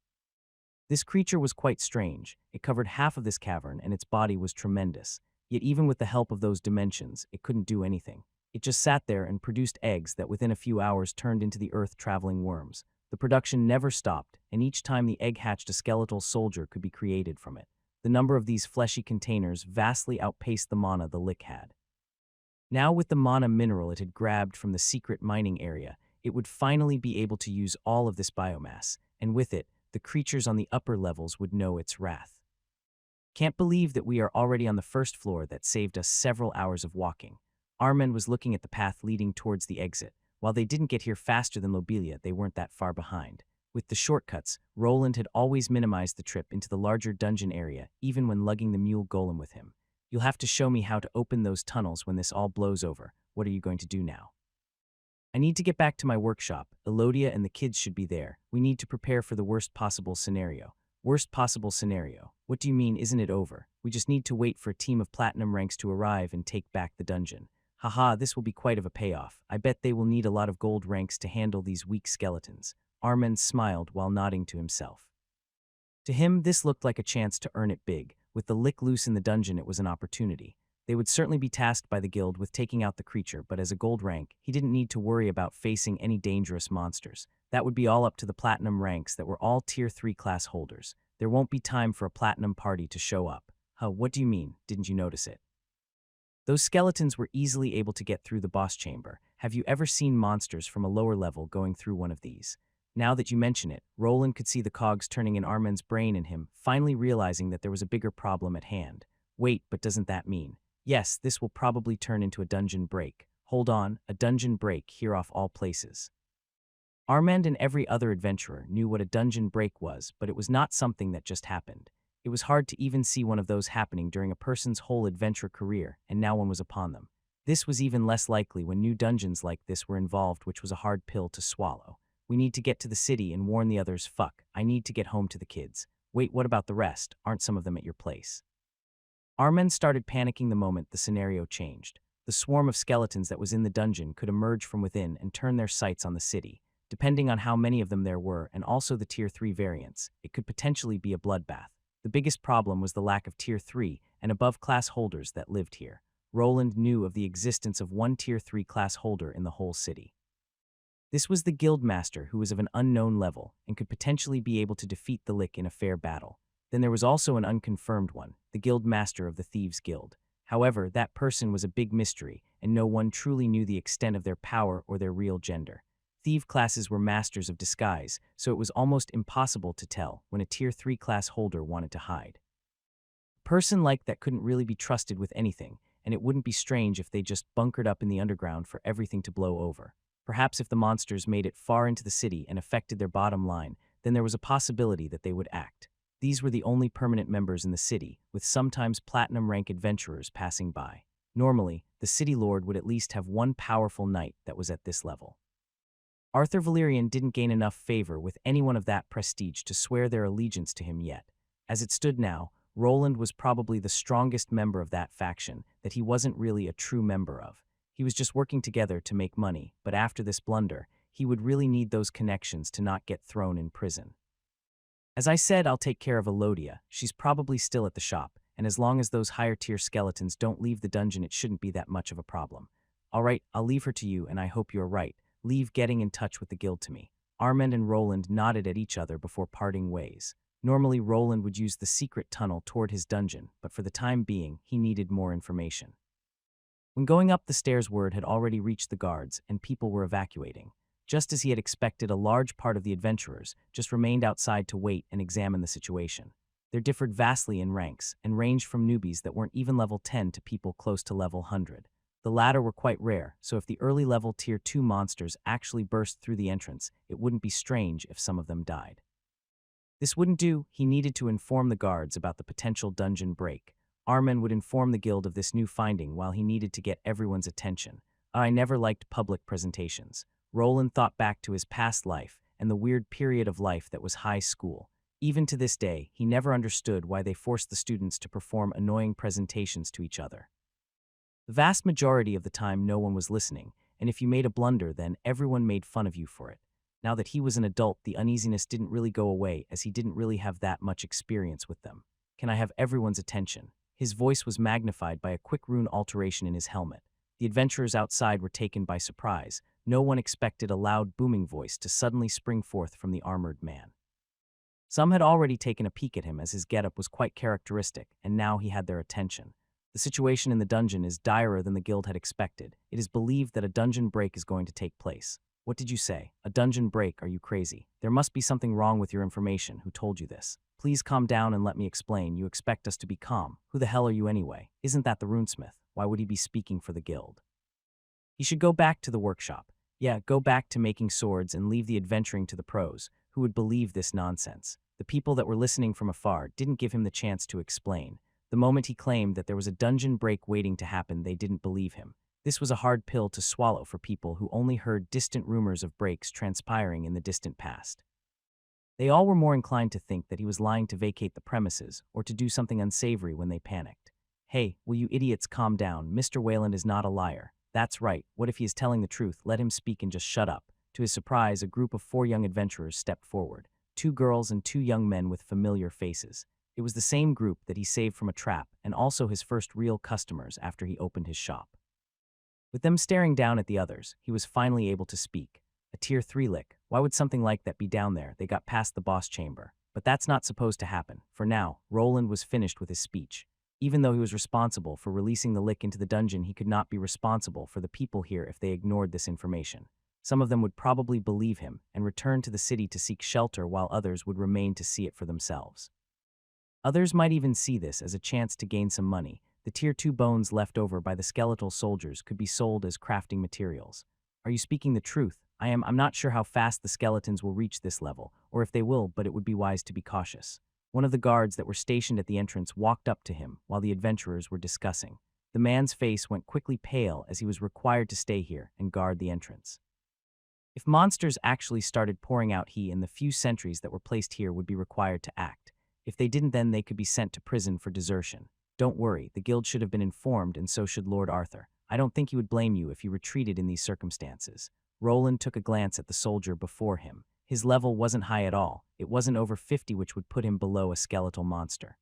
This creature was quite strange. It covered half of this cavern, and its body was tremendous. Yet even with the help of those dimensions, it couldn't do anything. It just sat there and produced eggs that within a few hours turned into the earth-traveling worms. The production never stopped, and each time the egg hatched, a skeletal soldier could be created from it. The number of these fleshy containers vastly outpaced the mana the lick had. Now with the mana mineral it had grabbed from the secret mining area, it would finally be able to use all of this biomass, and with it, the creatures on the upper levels would know its wrath. Can't believe that we are already on the first floor. That saved us several hours of walking. Armen was looking at the path leading towards the exit. While they didn't get here faster than Lobelia, they weren't that far behind. With the shortcuts, Roland had always minimized the trip into the larger dungeon area, even when lugging the mule golem with him. You'll have to show me how to open those tunnels when this all blows over. What are you going to do now? I need to get back to my workshop. Elodia and the kids should be there. We need to prepare for the worst possible scenario. Worst possible scenario? What do you mean, isn't it over? We just need to wait for a team of platinum ranks to arrive and take back the dungeon. Haha, this will be quite of a payoff. I bet they will need a lot of gold ranks to handle these weak skeletons. Armen smiled while nodding to himself. To him, this looked like a chance to earn it big. With the lick loose in the dungeon, it was an opportunity. They would certainly be tasked by the guild with taking out the creature, but as a gold rank, he didn't need to worry about facing any dangerous monsters. That would be all up to the platinum ranks that were all tier 3 class holders. There won't be time for a platinum party to show up. Huh, what do you mean? Didn't you notice it? Those skeletons were easily able to get through the boss chamber. Have you ever seen monsters from a lower level going through one of these? Now that you mention it, Roland could see the cogs turning in Armen's brain in him, finally realizing that there was a bigger problem at hand. Wait, but doesn't that mean? Yes, this will probably turn into a dungeon break. Hold on, a dungeon break here off all places. Armand and every other adventurer knew what a dungeon break was, but it was not something that just happened. It was hard to even see one of those happening during a person's whole adventure career, and now one was upon them. This was even less likely when new dungeons like this were involved, which was a hard pill to swallow. We need to get to the city and warn the others. Fuck, I need to get home to the kids. Wait, what about the rest? Aren't some of them at your place? Armen started panicking the moment the scenario changed. The swarm of skeletons that was in the dungeon could emerge from within and turn their sights on the city. Depending on how many of them there were, and also the tier 3 variants, it could potentially be a bloodbath. The biggest problem was the lack of tier 3 and above class holders that lived here. Roland knew of the existence of one tier 3 class holder in the whole city. This was the guild master, who was of an unknown level and could potentially be able to defeat the Lick in a fair battle. Then there was also an unconfirmed one, the guild master of the Thieves Guild. However, that person was a big mystery, and no one truly knew the extent of their power or their real gender. Thief classes were masters of disguise, so it was almost impossible to tell when a tier 3 class holder wanted to hide. A person like that couldn't really be trusted with anything, and it wouldn't be strange if they just bunkered up in the underground for everything to blow over. Perhaps if the monsters made it far into the city and affected their bottom line, then there was a possibility that they would act. These were the only permanent members in the city, with sometimes platinum rank adventurers passing by. Normally, the city lord would at least have one powerful knight that was at this level. Arthur Valerian didn't gain enough favor with anyone of that prestige to swear their allegiance to him yet. As it stood now, Roland was probably the strongest member of that faction that he wasn't really a true member of. He was just working together to make money, but after this blunder, he would really need those connections to not get thrown in prison. As I said, I'll take care of Elodia. She's probably still at the shop, and as long as those higher-tier skeletons don't leave the dungeon, it shouldn't be that much of a problem. All right, I'll leave her to you, and I hope you're right. Leave getting in touch with the guild to me. Armand and Roland nodded at each other before parting ways. Normally, Roland would use the secret tunnel toward his dungeon, but for the time being, he needed more information. When going up the stairs, word had already reached the guards, and people were evacuating. Just as he had expected, a large part of the adventurers just remained outside to wait and examine the situation. They differed vastly in ranks, and ranged from newbies that weren't even level 10 to people close to level 100. The latter were quite rare, so if the early level tier 2 monsters actually burst through the entrance, it wouldn't be strange if some of them died. This wouldn't do. He needed to inform the guards about the potential dungeon break. Armen would inform the guild of this new finding while he needed to get everyone's attention. I never liked public presentations. Roland thought back to his past life and the weird period of life that was high school. Even to this day, he never understood why they forced the students to perform annoying presentations to each other. The vast majority of the time no one was listening, and if you made a blunder then everyone made fun of you for it. Now that he was an adult, the uneasiness didn't really go away as he didn't really have that much experience with them. Can I have everyone's attention? His voice was magnified by a quick rune alteration in his helmet. The adventurers outside were taken by surprise. No one expected a loud, booming voice to suddenly spring forth from the armored man. Some had already taken a peek at him as his getup was quite characteristic, and now he had their attention. The situation in the dungeon is direr than the guild had expected. It is believed that a dungeon break is going to take place. What did you say? A dungeon break? Are you crazy? There must be something wrong with your information. Who told you this? Please calm down and let me explain. You expect us to be calm. Who the hell are you anyway? Isn't that the runesmith? Why would he be speaking for the guild? He should go back to the workshop. Yeah, go back to making swords and leave the adventuring to the pros. Who would believe this nonsense? The people that were listening from afar didn't give him the chance to explain. The moment he claimed that there was a dungeon break waiting to happen, they didn't believe him. This was a hard pill to swallow for people who only heard distant rumors of breaks transpiring in the distant past. They all were more inclined to think that he was lying to vacate the premises or to do something unsavory when they panicked. Hey, will you idiots calm down? Mr. Wayland is not a liar. That's right. What if he is telling the truth? Let him speak and just shut up. To his surprise, a group of 4 young adventurers stepped forward. 2 girls and 2 young men with familiar faces. It was the same group that he saved from a trap and also his first real customers after he opened his shop. With them staring down at the others, he was finally able to speak. A tier 3 lick. Why would something like that be down there? They got past the boss chamber. But that's not supposed to happen. For now, Roland was finished with his speech. Even though he was responsible for releasing the lick into the dungeon, he could not be responsible for the people here if they ignored this information. Some of them would probably believe him and return to the city to seek shelter, while others would remain to see it for themselves. Others might even see this as a chance to gain some money. The tier 2 bones left over by the skeletal soldiers could be sold as crafting materials. Are you speaking the truth? I'm not sure how fast the skeletons will reach this level, or if they will, but it would be wise to be cautious. One of the guards that were stationed at the entrance walked up to him while the adventurers were discussing. The man's face went quickly pale as he was required to stay here and guard the entrance. If monsters actually started pouring out, he and the few sentries that were placed here would be required to act. If they didn't, then they could be sent to prison for desertion. Don't worry, the guild should have been informed, and so should Lord Arthur. I don't think he would blame you if you retreated in these circumstances. Roland took a glance at the soldier before him. His level wasn't high at all. It wasn't over 50, which would put him below a skeletal monster.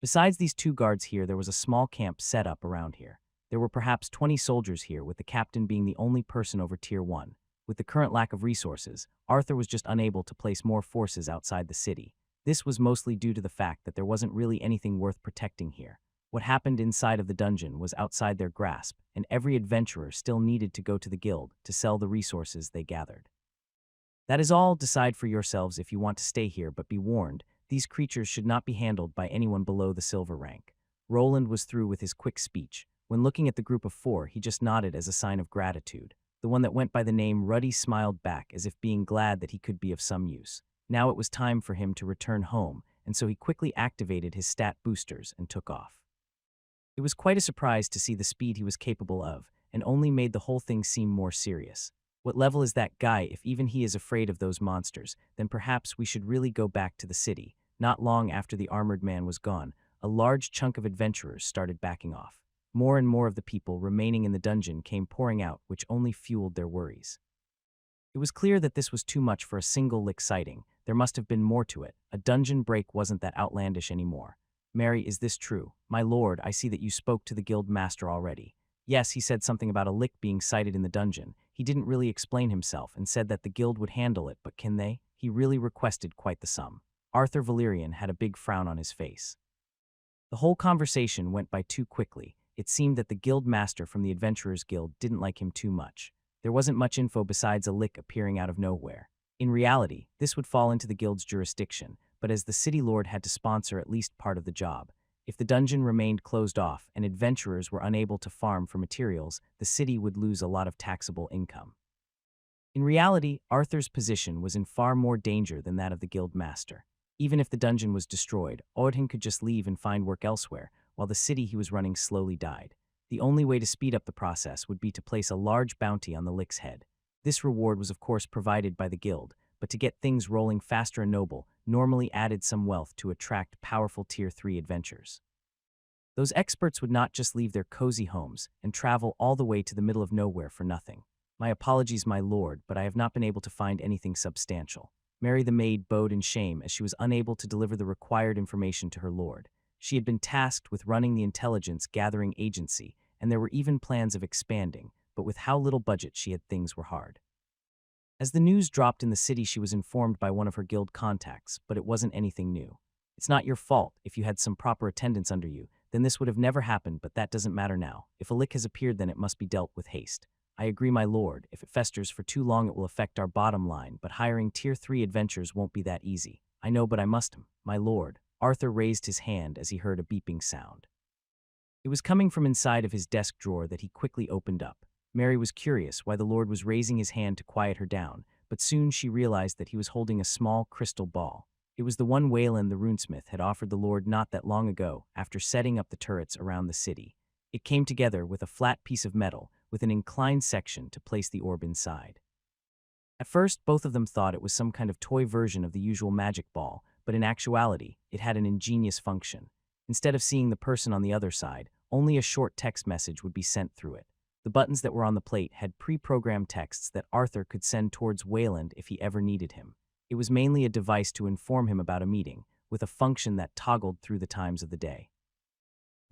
Besides these 2 guards here, there was a small camp set up around here. There were perhaps 20 soldiers here, with the captain being the only person over tier 1. With the current lack of resources, Arthur was just unable to place more forces outside the city. This was mostly due to the fact that there wasn't really anything worth protecting here. What happened inside of the dungeon was outside their grasp, and every adventurer still needed to go to the guild to sell the resources they gathered. That is all. Decide for yourselves if you want to stay here, but be warned, these creatures should not be handled by anyone below the silver rank. Roland was through with his quick speech. When looking at the group of 4, he just nodded as a sign of gratitude. The one that went by the name Ruddy smiled back as if being glad that he could be of some use. Now it was time for him to return home, and so he quickly activated his stat boosters and took off. It was quite a surprise to see the speed he was capable of, and only made the whole thing seem more serious. What level is that guy? If even he is afraid of those monsters, then perhaps we should really go back to the city. Not long after the armored man was gone, a large chunk of adventurers started backing off. More and more of the people remaining in the dungeon came pouring out, which only fueled their worries. It was clear that this was too much for a single lick sighting. There must have been more to it. A dungeon break wasn't that outlandish anymore. Mary, is this true? My lord, I see that you spoke to the guild master already. Yes, he said something about a lick being sighted in the dungeon. He didn't really explain himself and said that the guild would handle it, but can they? He really requested quite the sum. Arthur Valerian had a big frown on his face. The whole conversation went by too quickly. It seemed that the guild master from the Adventurers Guild didn't like him too much. There wasn't much info besides a lick appearing out of nowhere. In reality, this would fall into the guild's jurisdiction, but as the city lord had to sponsor at least part of the job. If the dungeon remained closed off and adventurers were unable to farm for materials, the city would lose a lot of taxable income. In reality, Arthur's position was in far more danger than that of the guild master. Even if the dungeon was destroyed, Odin could just leave and find work elsewhere, while the city he was running slowly died. The only way to speed up the process would be to place a large bounty on the lick's head. This reward was of course provided by the guild, but to get things rolling faster and noble, normally added some wealth to attract powerful Tier 3 adventures. Those experts would not just leave their cozy homes and travel all the way to the middle of nowhere for nothing. My apologies, my lord, but I have not been able to find anything substantial. Mary the maid bowed in shame as she was unable to deliver the required information to her lord. She had been tasked with running the intelligence-gathering agency, and there were even plans of expanding, but with how little budget she had, things were hard. As the news dropped in the city, she was informed by one of her guild contacts, but it wasn't anything new. It's not your fault. If you had some proper attendants under you, then this would have never happened, but that doesn't matter now. If a lick has appeared, then it must be dealt with haste. I agree, my lord. If it festers for too long, it will affect our bottom line, but hiring Tier 3 adventurers won't be that easy. I know, but I must. My lord. Arthur raised his hand as he heard a beeping sound. It was coming from inside of his desk drawer that he quickly opened up. Mary was curious why the lord was raising his hand to quiet her down, but soon she realized that he was holding a small crystal ball. It was the one Wayland the runesmith had offered the lord not that long ago after setting up the turrets around the city. It came together with a flat piece of metal with an inclined section to place the orb inside. At first, both of them thought it was some kind of toy version of the usual magic ball, but in actuality, it had an ingenious function. Instead of seeing the person on the other side, only a short text message would be sent through it. The buttons that were on the plate had pre-programmed texts that Arthur could send towards Wayland if he ever needed him. It was mainly a device to inform him about a meeting, with a function that toggled through the times of the day.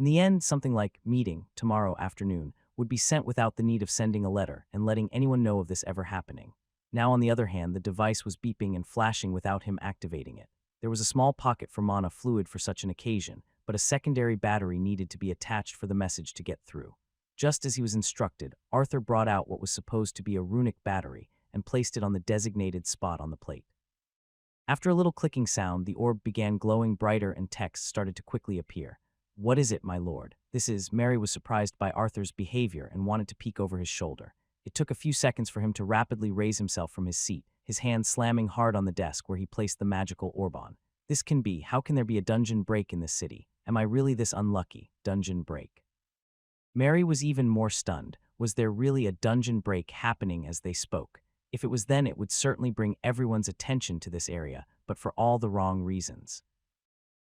In the end, something like "meeting tomorrow afternoon" would be sent without the need of sending a letter and letting anyone know of this ever happening. Now, on the other hand, the device was beeping and flashing without him activating it. There was a small pocket for mana fluid for such an occasion, but a secondary battery needed to be attached for the message to get through. Just as he was instructed, Arthur brought out what was supposed to be a runic battery and placed it on the designated spot on the plate. After a little clicking sound, the orb began glowing brighter and text started to quickly appear. "What is it, my lord?" "This is..." Mary was surprised by Arthur's behavior and wanted to peek over his shoulder. It took a few seconds for him to rapidly raise himself from his seat, his hand slamming hard on the desk where he placed the magical orb on. "This can be. How can there be a dungeon break in this city? Am I really this unlucky? Dungeon break?" Mary was even more stunned. Was there really a dungeon break happening as they spoke? If it was, then it would certainly bring everyone's attention to this area, but for all the wrong reasons.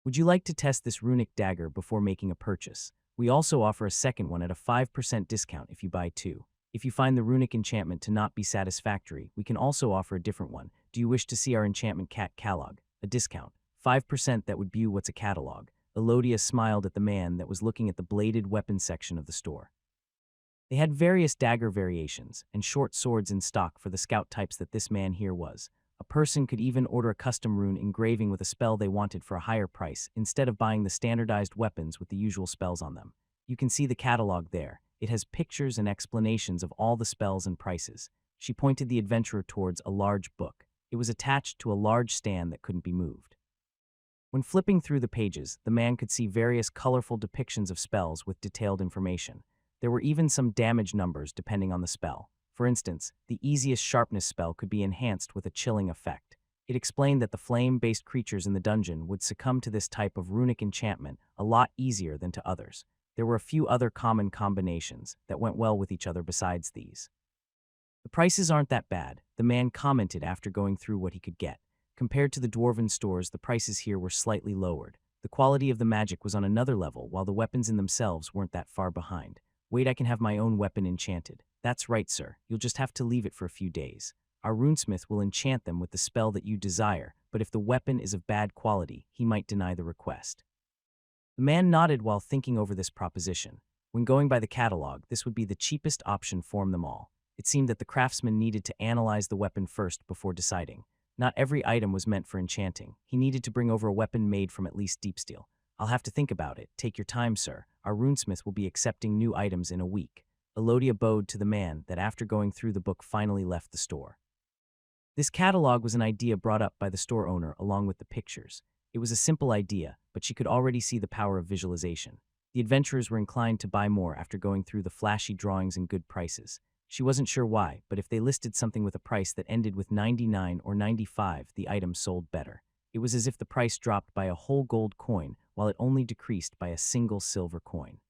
Would you like to test this runic dagger before making a purchase? We also offer a second one at a 5% discount if you buy two. If you find the runic enchantment to not be satisfactory, we can also offer a different one. Do you wish to see our enchantment cat catalog? A discount. 5% that would be what's a catalog. Elodia smiled at the man that was looking at the bladed weapon section of the store. They had various dagger variations and short swords in stock for the scout types that this man here was. A person could even order a custom rune engraving with a spell they wanted for a higher price instead of buying the standardized weapons with the usual spells on them. You can see the catalog there. It has pictures and explanations of all the spells and prices. She pointed the adventurer towards a large book. It was attached to a large stand that couldn't be moved. When flipping through the pages, the man could see various colorful depictions of spells with detailed information. There were even some damage numbers depending on the spell. For instance, the easiest sharpness spell could be enhanced with a chilling effect. It explained that the flame-based creatures in the dungeon would succumb to this type of runic enchantment a lot easier than to others. There were a few other common combinations that went well with each other besides these. "The prices aren't that bad," the man commented after going through what he could get. Compared to the dwarven stores, the prices here were slightly lowered. The quality of the magic was on another level, while the weapons in themselves weren't that far behind. "Wait, I can have my own weapon enchanted." "That's right, sir. You'll just have to leave it for a few days. Our runesmith will enchant them with the spell that you desire, but if the weapon is of bad quality, he might deny the request." The man nodded while thinking over this proposition. When going by the catalog, this would be the cheapest option for them all. It seemed that the craftsman needed to analyze the weapon first before deciding. Not every item was meant for enchanting. He needed to bring over a weapon made from at least deep steel. "I'll have to think about it. Take your time, sir. Our runesmith will be accepting new items in a week." Elodia bowed to the man that after going through the book finally left the store. This catalog was an idea brought up by the store owner along with the pictures. It was a simple idea, but she could already see the power of visualization. The adventurers were inclined to buy more after going through the flashy drawings and good prices. She wasn't sure why, but if they listed something with a price that ended with 99 or 95, the item sold better. It was as if the price dropped by a whole gold coin, while it only decreased by a single silver coin.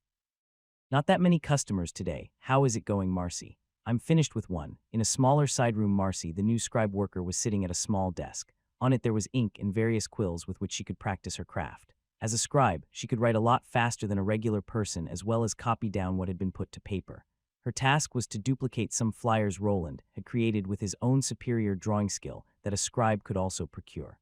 "Not that many customers today. How is it going, Marcy?" "I'm finished with one." In a smaller side room, Marcy, the new scribe worker, was sitting at a small desk. On it there was ink and various quills with which she could practice her craft. As a scribe, she could write a lot faster than a regular person as well as copy down what had been put to paper. Her task was to duplicate some flyers Roland had created with his own superior drawing skill that a scribe could also procure.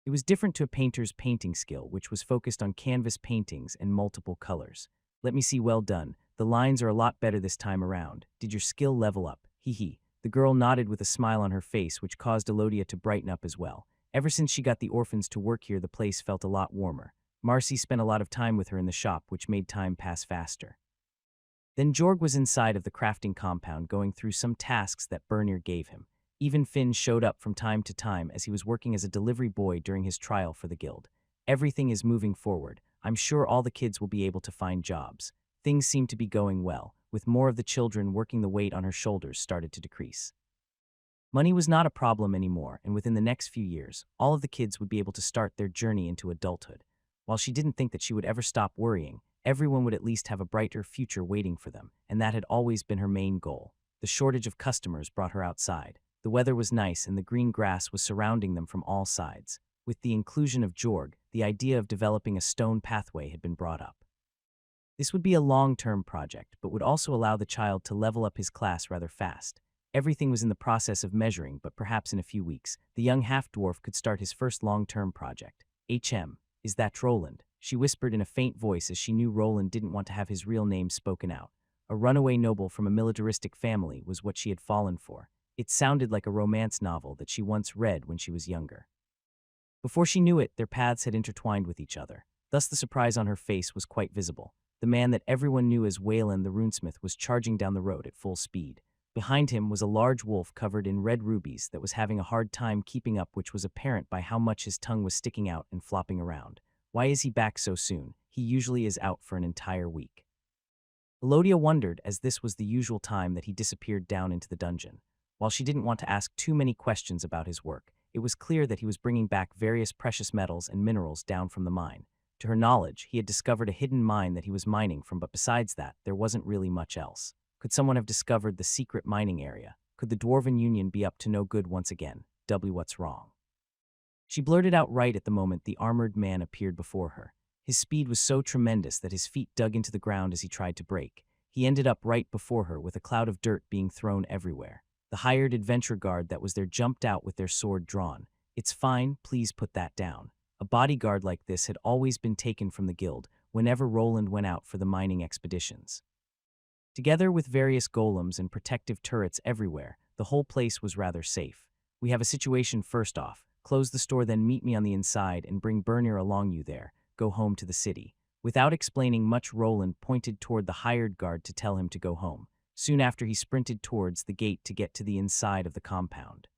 It was different to a painter's painting skill, which was focused on canvas paintings and multiple colors. Let me see, well done. The lines are a lot better this time around. Did your skill level up? Hee hee. The girl nodded with a smile on her face, which caused Elodia to brighten up as well. Ever since she got the orphans to work here, the place felt a lot warmer. Marcy spent a lot of time with her in the shop, which made time pass faster. Then Jorg was inside of the crafting compound going through some tasks that Bernier gave him. Even Finn showed up from time to time as he was working as a delivery boy during his trial for the guild. Everything is moving forward. I'm sure all the kids will be able to find jobs. Things seem to be going well, with more of the children working. The weight on her shoulders started to decrease. Money was not a problem anymore, and within the next few years, all of the kids would be able to start their journey into adulthood. While she didn't think that she would ever stop worrying, everyone would at least have a brighter future waiting for them, and that had always been her main goal. The shortage of customers brought her outside. The weather was nice and the green grass was surrounding them from all sides. With the inclusion of Jorg, the idea of developing a stone pathway had been brought up. This would be a long-term project, but would also allow the child to level up his class rather fast. Everything was in the process of measuring, but perhaps in a few weeks, the young half-dwarf could start his first long-term project. Is that Roland? She whispered in a faint voice as she knew Roland didn't want to have his real name spoken out. A runaway noble from a militaristic family was what she had fallen for. It sounded like a romance novel that she once read when she was younger. Before she knew it, their paths had intertwined with each other. Thus the surprise on her face was quite visible. The man that everyone knew as Waylon the runesmith was charging down the road at full speed. Behind him was a large wolf covered in red rubies that was having a hard time keeping up, which was apparent by how much his tongue was sticking out and flopping around. Why is he back so soon? He usually is out for an entire week. Elodia wondered, as this was the usual time that he disappeared down into the dungeon. While she didn't want to ask too many questions about his work, it was clear that he was bringing back various precious metals and minerals down from the mine. To her knowledge, he had discovered a hidden mine that he was mining from, but besides that, there wasn't really much else. Could someone have discovered the secret mining area? Could the Dwarven Union be up to no good once again? What's wrong? She blurted out right at the moment the armored man appeared before her. His speed was so tremendous that his feet dug into the ground as he tried to brake. He ended up right before her with a cloud of dirt being thrown everywhere. The hired adventure guard that was there jumped out with their sword drawn. It's fine, please put that down. A bodyguard like this had always been taken from the guild whenever Roland went out for the mining expeditions. Together with various golems and protective turrets everywhere, the whole place was rather safe. We have a situation first off. Close the store, then meet me on the inside and bring Bernier along you there. Go home to the city. Without explaining much, Roland pointed toward the hired guard to tell him to go home. Soon after, he sprinted towards the gate to get to the inside of the compound.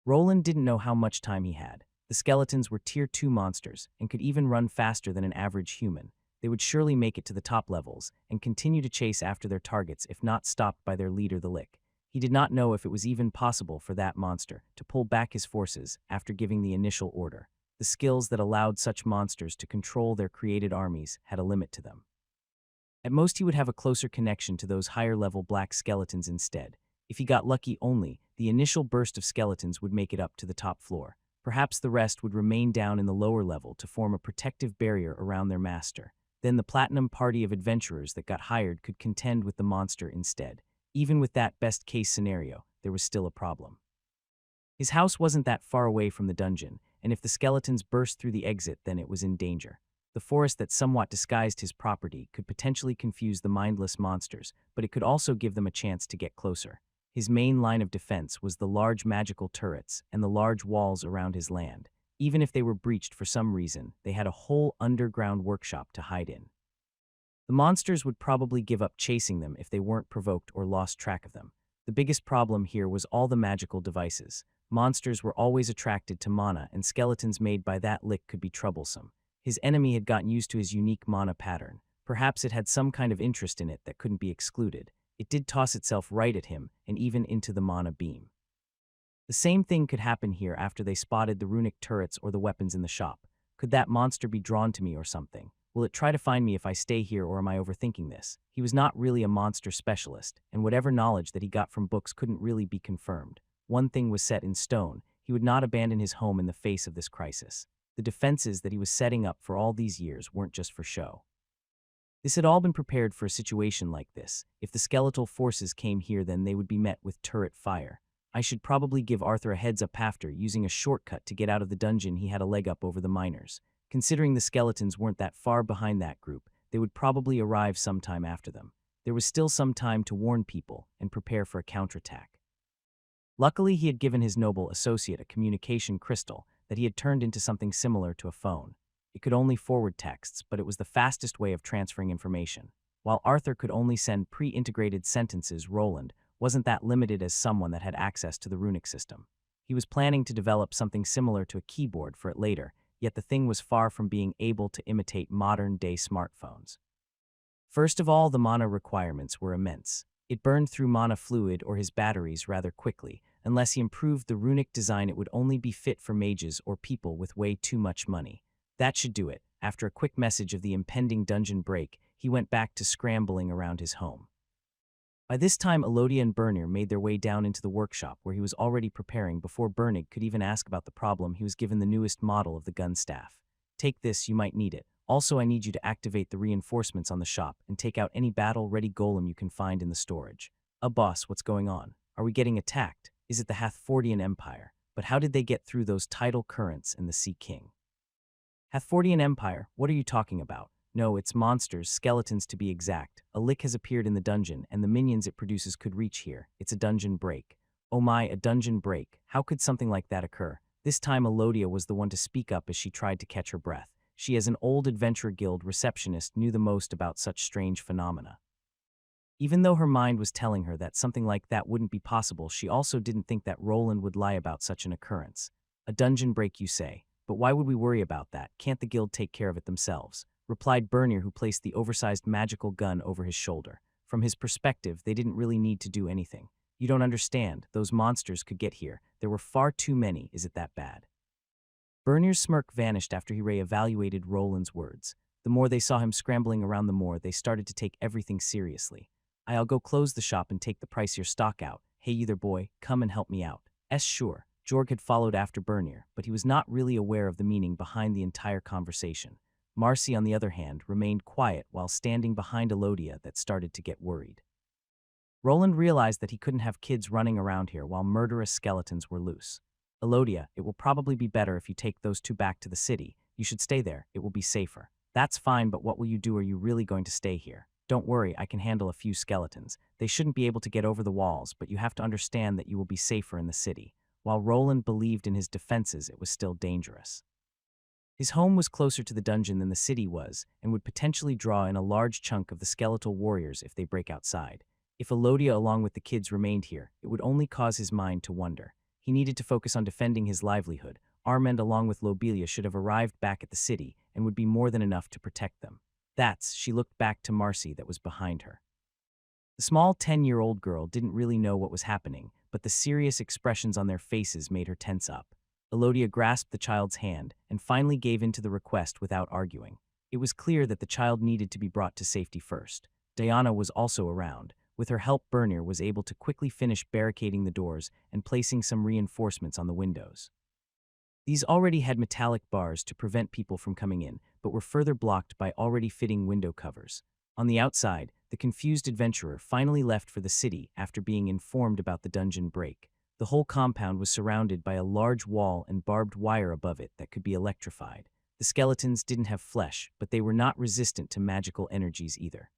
Roland didn't know how much time he had. The skeletons were tier 2 monsters and could even run faster than an average human. They would surely make it to the top levels and continue to chase after their targets if not stopped by their leader, the Lick. He did not know if it was even possible for that monster to pull back his forces after giving the initial order. The skills that allowed such monsters to control their created armies had a limit to them. At most, he would have a closer connection to those higher-level black skeletons instead. If he got lucky only, the initial burst of skeletons would make it up to the top floor. Perhaps the rest would remain down in the lower level to form a protective barrier around their master. Then the platinum party of adventurers that got hired could contend with the monster instead. Even with that best-case scenario, there was still a problem. His house wasn't that far away from the dungeon, and if the skeletons burst through the exit, then it was in danger. The forest that somewhat disguised his property could potentially confuse the mindless monsters, but it could also give them a chance to get closer. His main line of defense was the large magical turrets and the large walls around his land. Even if they were breached for some reason, they had a whole underground workshop to hide in. The monsters would probably give up chasing them if they weren't provoked or lost track of them. The biggest problem here was all the magical devices. Monsters were always attracted to mana, and skeletons made by that Lick could be troublesome. His enemy had gotten used to his unique mana pattern. Perhaps it had some kind of interest in it that couldn't be excluded. It did toss itself right at him, and even into the mana beam. The same thing could happen here after they spotted the runic turrets or the weapons in the shop. Could that monster be drawn to me or something? Will it try to find me if I stay here, or am I overthinking this? He was not really a monster specialist, and whatever knowledge that he got from books couldn't really be confirmed. One thing was set in stone: he would not abandon his home in the face of this crisis. The defenses that he was setting up for all these years weren't just for show. This had all been prepared for a situation like this. If the skeletal forces came here, then they would be met with turret fire. I should probably give Arthur a heads up after, using a shortcut to get out of the dungeon. He had a leg up over the miners. Considering the skeletons weren't that far behind that group, they would probably arrive sometime after them. There was still some time to warn people and prepare for a counterattack. Luckily, he had given his noble associate a communication crystal that he had turned into something similar to a phone. It could only forward texts, but it was the fastest way of transferring information. While Arthur could only send pre-integrated sentences, Roland wasn't that limited as someone that had access to the runic system. He was planning to develop something similar to a keyboard for it later, yet the thing was far from being able to imitate modern-day smartphones. First of all, the mana requirements were immense. It burned through mana fluid or his batteries rather quickly. Unless he improved the runic design, it would only be fit for mages or people with way too much money. That should do it. After a quick message of the impending dungeon break, he went back to scrambling around his home. By this time, Elodia and Bernir made their way down into the workshop where he was already preparing. Before Bernig could even ask about the problem, he was given the newest model of the gun staff. Take this, you might need it. Also, I need you to activate the reinforcements on the shop and take out any battle-ready golem you can find in the storage. Boss, what's going on? Are we getting attacked? Is it the Hathfordian Empire? But how did they get through those tidal currents and the Sea King? Hathfordian Empire? What are you talking about? No, it's monsters, skeletons to be exact. A lick has appeared in the dungeon, and the minions it produces could reach here. It's a dungeon break. Oh my, a dungeon break. How could something like that occur? This time Elodia was the one to speak up as she tried to catch her breath. She, as an old Adventure Guild receptionist, knew the most about such strange phenomena. Even though her mind was telling her that something like that wouldn't be possible, she also didn't think that Roland would lie about such an occurrence. A dungeon break, you say? But why would we worry about that? Can't the guild take care of it themselves? Replied Bernir, who placed the oversized magical gun over his shoulder. From his perspective, they didn't really need to do anything. You don't understand. Those monsters could get here. There were far too many. Is it that bad? Bernir's smirk vanished after he re-evaluated Roland's words. The more they saw him scrambling around, the more they started to take everything seriously. I'll go close the shop and take the pricier stock out. Hey, you there, boy, come and help me out. Sure. Jorg had followed after Bernir, but he was not really aware of the meaning behind the entire conversation. Marcy, on the other hand, remained quiet while standing behind Elodia that started to get worried. Roland realized that he couldn't have kids running around here while murderous skeletons were loose. Elodia, it will probably be better if you take those two back to the city. You should stay there. It will be safer. That's fine, but what will you do? Are you really going to stay here? Don't worry, I can handle a few skeletons. They shouldn't be able to get over the walls, but you have to understand that you will be safer in the city. While Roland believed in his defenses, it was still dangerous. His home was closer to the dungeon than the city was, and would potentially draw in a large chunk of the skeletal warriors if they break outside. If Elodia along with the kids remained here, it would only cause his mind to wander. He needed to focus on defending his livelihood. Armand along with Lobelia should have arrived back at the city and would be more than enough to protect them. She looked back to Marcy that was behind her. The small 10-year-old girl didn't really know what was happening, but the serious expressions on their faces made her tense up. Elodia grasped the child's hand and finally gave in to the request without arguing. It was clear that the child needed to be brought to safety first. Diana was also around. With her help, Bernir was able to quickly finish barricading the doors and placing some reinforcements on the windows. These already had metallic bars to prevent people from coming in, but were further blocked by already fitting window covers. On the outside, the confused adventurer finally left for the city after being informed about the dungeon break. The whole compound was surrounded by a large wall and barbed wire above it that could be electrified. The skeletons didn't have flesh, but they were not resistant to magical energies either.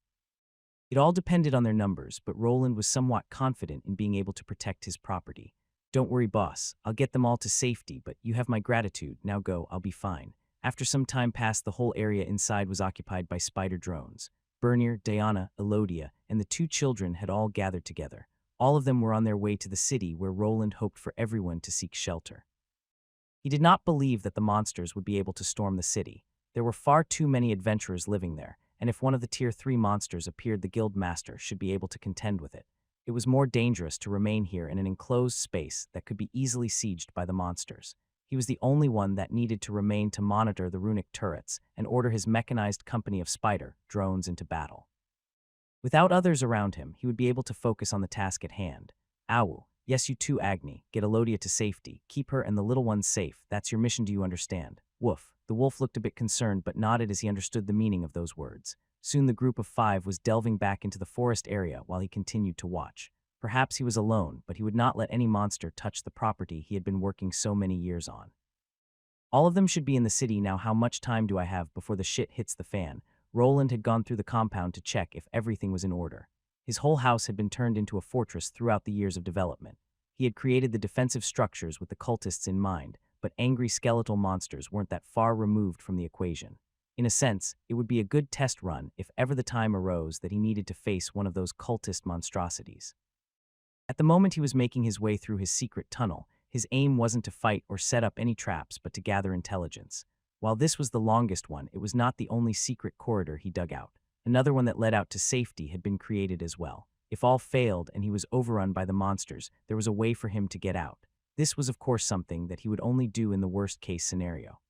It all depended on their numbers, but Roland was somewhat confident in being able to protect his property. Don't worry, boss. I'll get them all to safety, but you have my gratitude. Now go, I'll be fine. After some time passed, the whole area inside was occupied by spider drones. Bernir, Diana, Elodia, and the two children had all gathered together. All of them were on their way to the city where Roland hoped for everyone to seek shelter. He did not believe that the monsters would be able to storm the city. There were far too many adventurers living there, and if one of the Tier 3 monsters appeared, the guild master should be able to contend with it. It was more dangerous to remain here in an enclosed space that could be easily sieged by the monsters. He was the only one that needed to remain to monitor the runic turrets and order his mechanized company of spider drones into battle. Without others around him, he would be able to focus on the task at hand. Awu, yes, you too, Agni. Get Elodia to safety. Keep her and the little ones safe. That's your mission, do you understand? Woof. The wolf looked a bit concerned but nodded as he understood the meaning of those words. Soon the group of 5 was delving back into the forest area while he continued to watch. Perhaps he was alone, but he would not let any monster touch the property he had been working so many years on. All of them should be in the city now. How much time do I have before the shit hits the fan? Roland had gone through the compound to check if everything was in order. His whole house had been turned into a fortress throughout the years of development. He had created the defensive structures with the cultists in mind, but angry skeletal monsters weren't that far removed from the equation. In a sense, it would be a good test run if ever the time arose that he needed to face one of those cultist monstrosities. At the moment he was making his way through his secret tunnel, his aim wasn't to fight or set up any traps but to gather intelligence. While this was the longest one, it was not the only secret corridor he dug out. Another one that led out to safety had been created as well. If all failed and he was overrun by the monsters, there was a way for him to get out. This was of course something that he would only do in the worst-case scenario.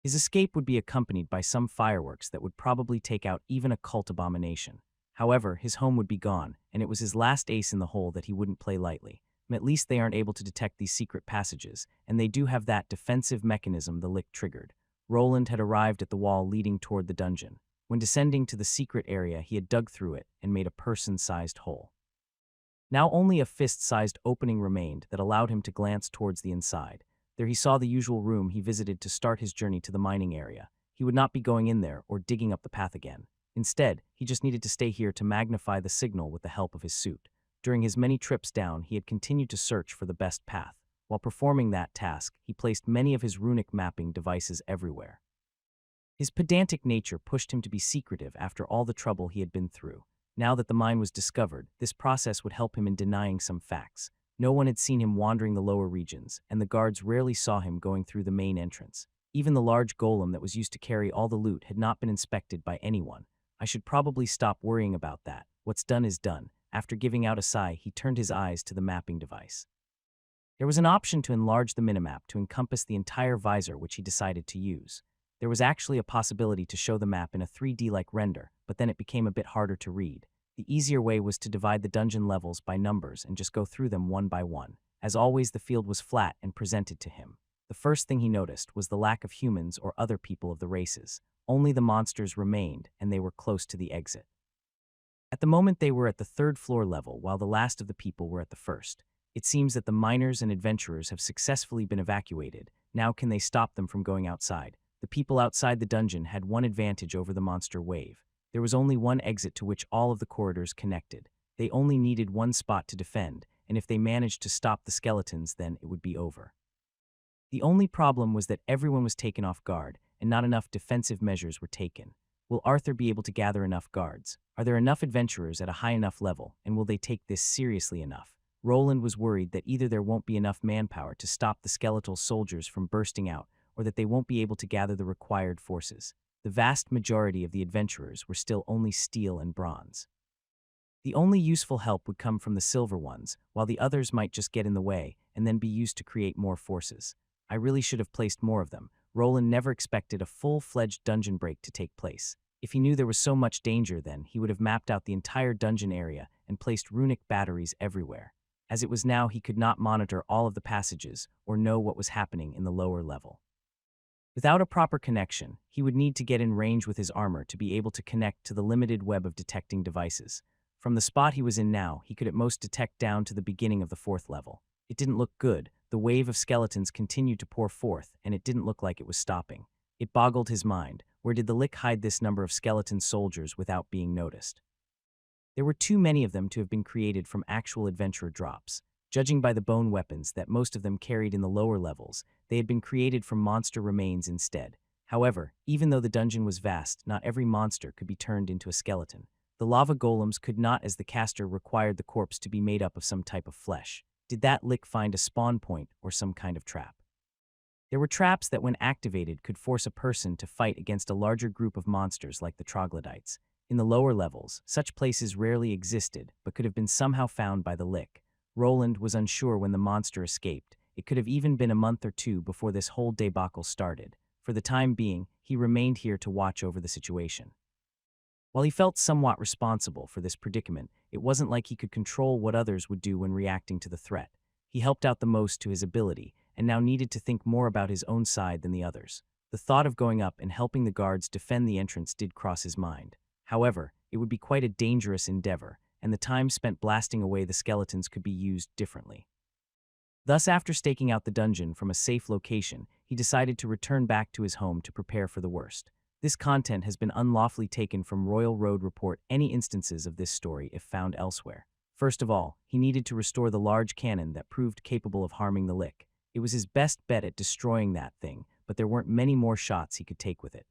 His escape would be accompanied by some fireworks that would probably take out even a cult abomination. However, his home would be gone, and it was his last ace in the hole that he wouldn't play lightly. At least they aren't able to detect these secret passages, and they do have that defensive mechanism the lick triggered. Roland had arrived at the wall leading toward the dungeon. When descending to the secret area, he had dug through it and made a person-sized hole. Now only a fist-sized opening remained that allowed him to glance towards the inside. There he saw the usual room he visited to start his journey to the mining area. He would not be going in there or digging up the path again. Instead, he just needed to stay here to magnify the signal with the help of his suit. During his many trips down, he had continued to search for the best path. While performing that task, he placed many of his runic mapping devices everywhere. His pedantic nature pushed him to be secretive after all the trouble he had been through. Now that the mine was discovered, this process would help him in denying some facts. No one had seen him wandering the lower regions, and the guards rarely saw him going through the main entrance. Even the large golem that was used to carry all the loot had not been inspected by anyone. I should probably stop worrying about that. What's done is done. After giving out a sigh, he turned his eyes to the mapping device. There was an option to enlarge the minimap to encompass the entire visor, which he decided to use. There was actually a possibility to show the map in a 3D-like render, but then it became a bit harder to read. The easier way was to divide the dungeon levels by numbers and just go through them one by one. As always, the field was flat and presented to him. The first thing he noticed was the lack of humans or other people of the races. Only the monsters remained, and they were close to the exit. At the moment they were at the 3rd floor level, while the last of the people were at the 1st. It seems that the miners and adventurers have successfully been evacuated. Now can they stop them from going outside? The people outside the dungeon had one advantage over the monster wave. There was only one exit to which all of the corridors connected. They only needed one spot to defend, and if they managed to stop the skeletons, then it would be over. The only problem was that everyone was taken off guard, and not enough defensive measures were taken. Will Arthur be able to gather enough guards? Are there enough adventurers at a high enough level, and will they take this seriously enough? Roland was worried that either there won't be enough manpower to stop the skeletal soldiers from bursting out, or that they won't be able to gather the required forces. The vast majority of the adventurers were still only steel and bronze. The only useful help would come from the silver ones, while the others might just get in the way and then be used to create more forces. I really should have placed more of them. Roland never expected a full-fledged dungeon break to take place. If he knew there was so much danger then, he would have mapped out the entire dungeon area and placed runic batteries everywhere. As it was now, he could not monitor all of the passages or know what was happening in the lower level. Without a proper connection, he would need to get in range with his armor to be able to connect to the limited web of detecting devices. From the spot he was in now, he could at most detect down to the beginning of the 4th level. It didn't look good. The wave of skeletons continued to pour forth, and it didn't look like it was stopping. It boggled his mind. Where did the lick hide this number of skeleton soldiers without being noticed? There were too many of them to have been created from actual adventurer drops. Judging by the bone weapons that most of them carried in the lower levels, they had been created from monster remains instead. However, even though the dungeon was vast, not every monster could be turned into a skeleton. The lava golems could not, as the caster required the corpse to be made up of some type of flesh. Did that lick find a spawn point or some kind of trap? There were traps that, when activated, could force a person to fight against a larger group of monsters like the troglodytes. In the lower levels, such places rarely existed, but could have been somehow found by the lick. Roland was unsure when the monster escaped. It could have even been a month or two before this whole debacle started. For the time being, he remained here to watch over the situation. While he felt somewhat responsible for this predicament, it wasn't like he could control what others would do when reacting to the threat. He helped out the most to his ability, and now needed to think more about his own side than the others. The thought of going up and helping the guards defend the entrance did cross his mind. However, it would be quite a dangerous endeavor, and the time spent blasting away the skeletons could be used differently. Thus, after staking out the dungeon from a safe location, he decided to return back to his home to prepare for the worst. This content has been unlawfully taken from Royal Road. Report any instances of this story if found elsewhere. First of all, he needed to restore the large cannon that proved capable of harming the Lick. It was his best bet at destroying that thing, but there weren't many more shots he could take with it.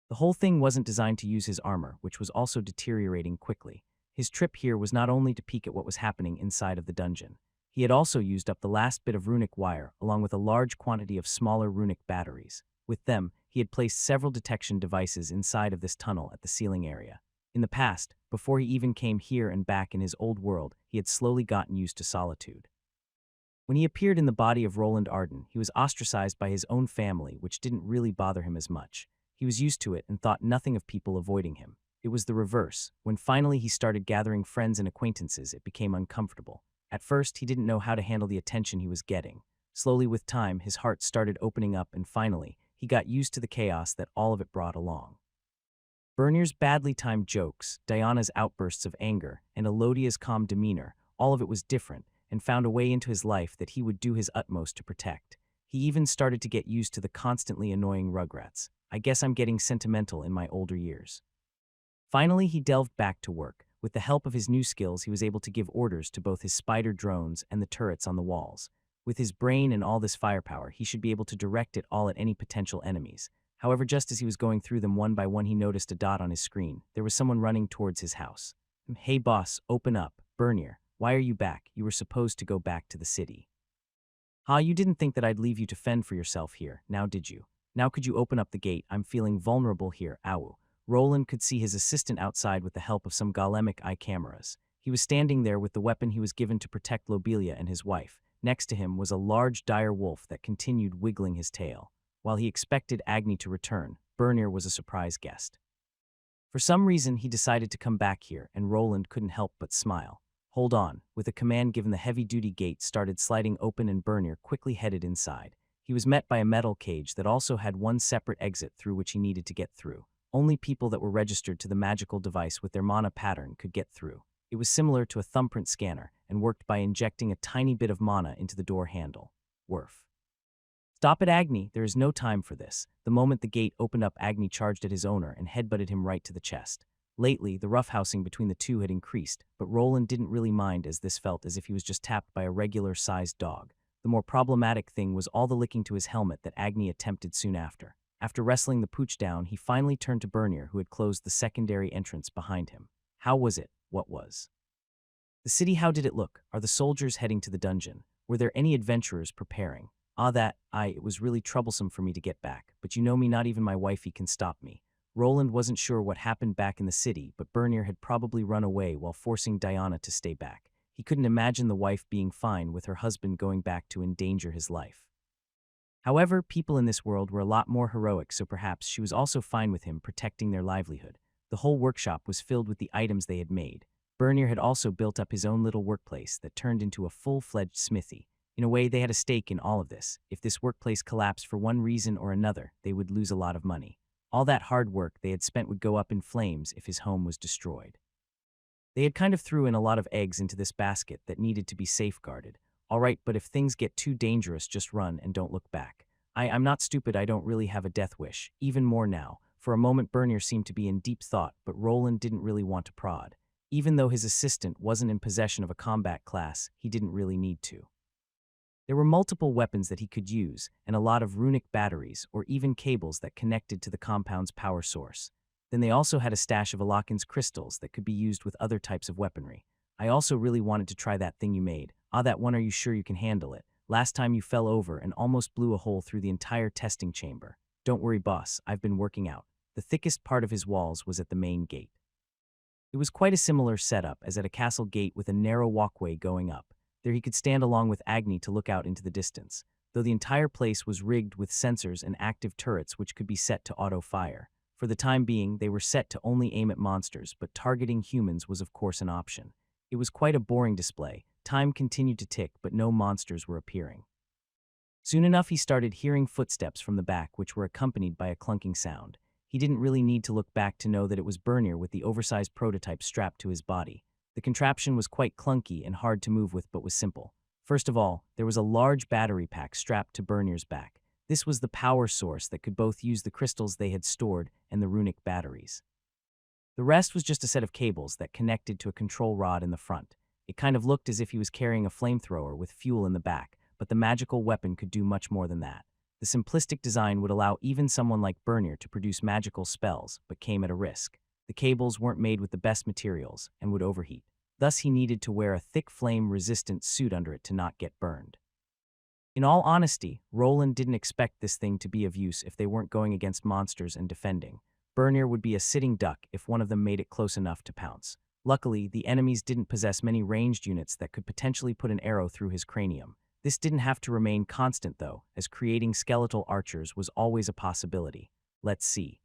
The whole thing wasn't designed to use his armor, which was also deteriorating quickly. His trip here was not only to peek at what was happening inside of the dungeon. He had also used up the last bit of runic wire, along with a large quantity of smaller runic batteries. With them, he had placed several detection devices inside of this tunnel at the ceiling area. In the past, before he even came here and back in his old world, he had slowly gotten used to solitude. When he appeared in the body of Roland Arden, he was ostracized by his own family, which didn't really bother him as much. He was used to it and thought nothing of people avoiding him. It was the reverse. When finally he started gathering friends and acquaintances, it became uncomfortable. At first, he didn't know how to handle the attention he was getting. Slowly with time, his heart started opening up, and finally, he got used to the chaos that all of it brought along. Bernier's badly timed jokes, Diana's outbursts of anger, and Elodia's calm demeanor, all of it was different, and found a way into his life that he would do his utmost to protect. He even started to get used to the constantly annoying Rugrats. I guess I'm getting sentimental in my older years. Finally, he delved back to work. With the help of his new skills, he was able to give orders to both his spider drones and the turrets on the walls. With his brain and all this firepower, he should be able to direct it all at any potential enemies. However, just as he was going through them one by one, he noticed a dot on his screen. There was someone running towards his house. "Hey boss, open up. Bernier, why are you back? You were supposed to go back to the city." "Ha, you didn't think that I'd leave you to fend for yourself here, now did you? Now could you open up the gate? I'm feeling vulnerable here, ow." Roland could see his assistant outside with the help of some golemic eye cameras. He was standing there with the weapon he was given to protect Lobelia and his wife. Next to him was a large dire wolf that continued wiggling his tail. While he expected Agni to return, Bernier was a surprise guest. For some reason, he decided to come back here, and Roland couldn't help but smile. "Hold on." With a command given, the heavy-duty gate started sliding open and Bernier quickly headed inside. He was met by a metal cage that also had one separate exit through which he needed to get through. Only people that were registered to the magical device with their mana pattern could get through. It was similar to a thumbprint scanner and worked by injecting a tiny bit of mana into the door handle. Worf. "Stop it, Agni. There is no time for this." The moment the gate opened up, Agni charged at his owner and headbutted him right to the chest. Lately, the roughhousing between the two had increased, but Roland didn't really mind, as this felt as if he was just tapped by a regular-sized dog. The more problematic thing was all the licking to his helmet that Agni attempted soon after. After wrestling the pooch down, he finally turned to Bernier, who had closed the secondary entrance behind him. "How was it? What was the city? How did it look? Are the soldiers heading to the dungeon? Were there any adventurers preparing?" It was really troublesome for me to get back, but you know me, not even my wifey can stop me." Roland wasn't sure what happened back in the city, but Bernier had probably run away while forcing Diana to stay back. He couldn't imagine the wife being fine with her husband going back to endanger his life. However, people in this world were a lot more heroic, so perhaps she was also fine with him protecting their livelihood. The whole workshop was filled with the items they had made. Bernier had also built up his own little workplace that turned into a full-fledged smithy. In a way, they had a stake in all of this. If this workplace collapsed for one reason or another, they would lose a lot of money. All that hard work they had spent would go up in flames if his home was destroyed. They had kind of threw in a lot of eggs into this basket that needed to be safeguarded. All right, but if things get too dangerous, just run and don't look back. I'm not stupid. I don't really have a death wish. Even more now. For a moment, Bernier seemed to be in deep thought, but Roland didn't really want to prod. Even though his assistant wasn't in possession of a combat class, he didn't really need to. There were multiple weapons that he could use, and a lot of runic batteries or even cables that connected to the compound's power source. Then they also had a stash of Alakin's crystals that could be used with other types of weaponry. "I also really wanted to try that thing you made." That one. Are you sure you can handle it? Last time you fell over and almost blew a hole through the entire testing chamber." "Don't worry, boss. I've been working out." The thickest part of his walls was at the main gate. It was quite a similar setup as at a castle gate, with a narrow walkway going up. There he could stand along with Agni to look out into the distance, though the entire place was rigged with sensors and active turrets which could be set to auto-fire. For the time being, they were set to only aim at monsters, but targeting humans was of course an option. It was quite a boring display. Time continued to tick, but no monsters were appearing. Soon enough, he started hearing footsteps from the back, which were accompanied by a clunking sound. He didn't really need to look back to know that it was Bernier with the oversized prototype strapped to his body. The contraption was quite clunky and hard to move with, but was simple. First of all, there was a large battery pack strapped to Bernier's back. This was the power source that could both use the crystals they had stored and the runic batteries. The rest was just a set of cables that connected to a control rod in the front. It kind of looked as if he was carrying a flamethrower with fuel in the back, but the magical weapon could do much more than that. The simplistic design would allow even someone like Bernier to produce magical spells, but came at a risk. The cables weren't made with the best materials and would overheat. Thus, he needed to wear a thick flame-resistant suit under it to not get burned. In all honesty, Roland didn't expect this thing to be of use if they weren't going against monsters and defending. Bernier would be a sitting duck if one of them made it close enough to pounce. Luckily, the enemies didn't possess many ranged units that could potentially put an arrow through his cranium. This didn't have to remain constant, though, as creating skeletal archers was always a possibility. Let's see.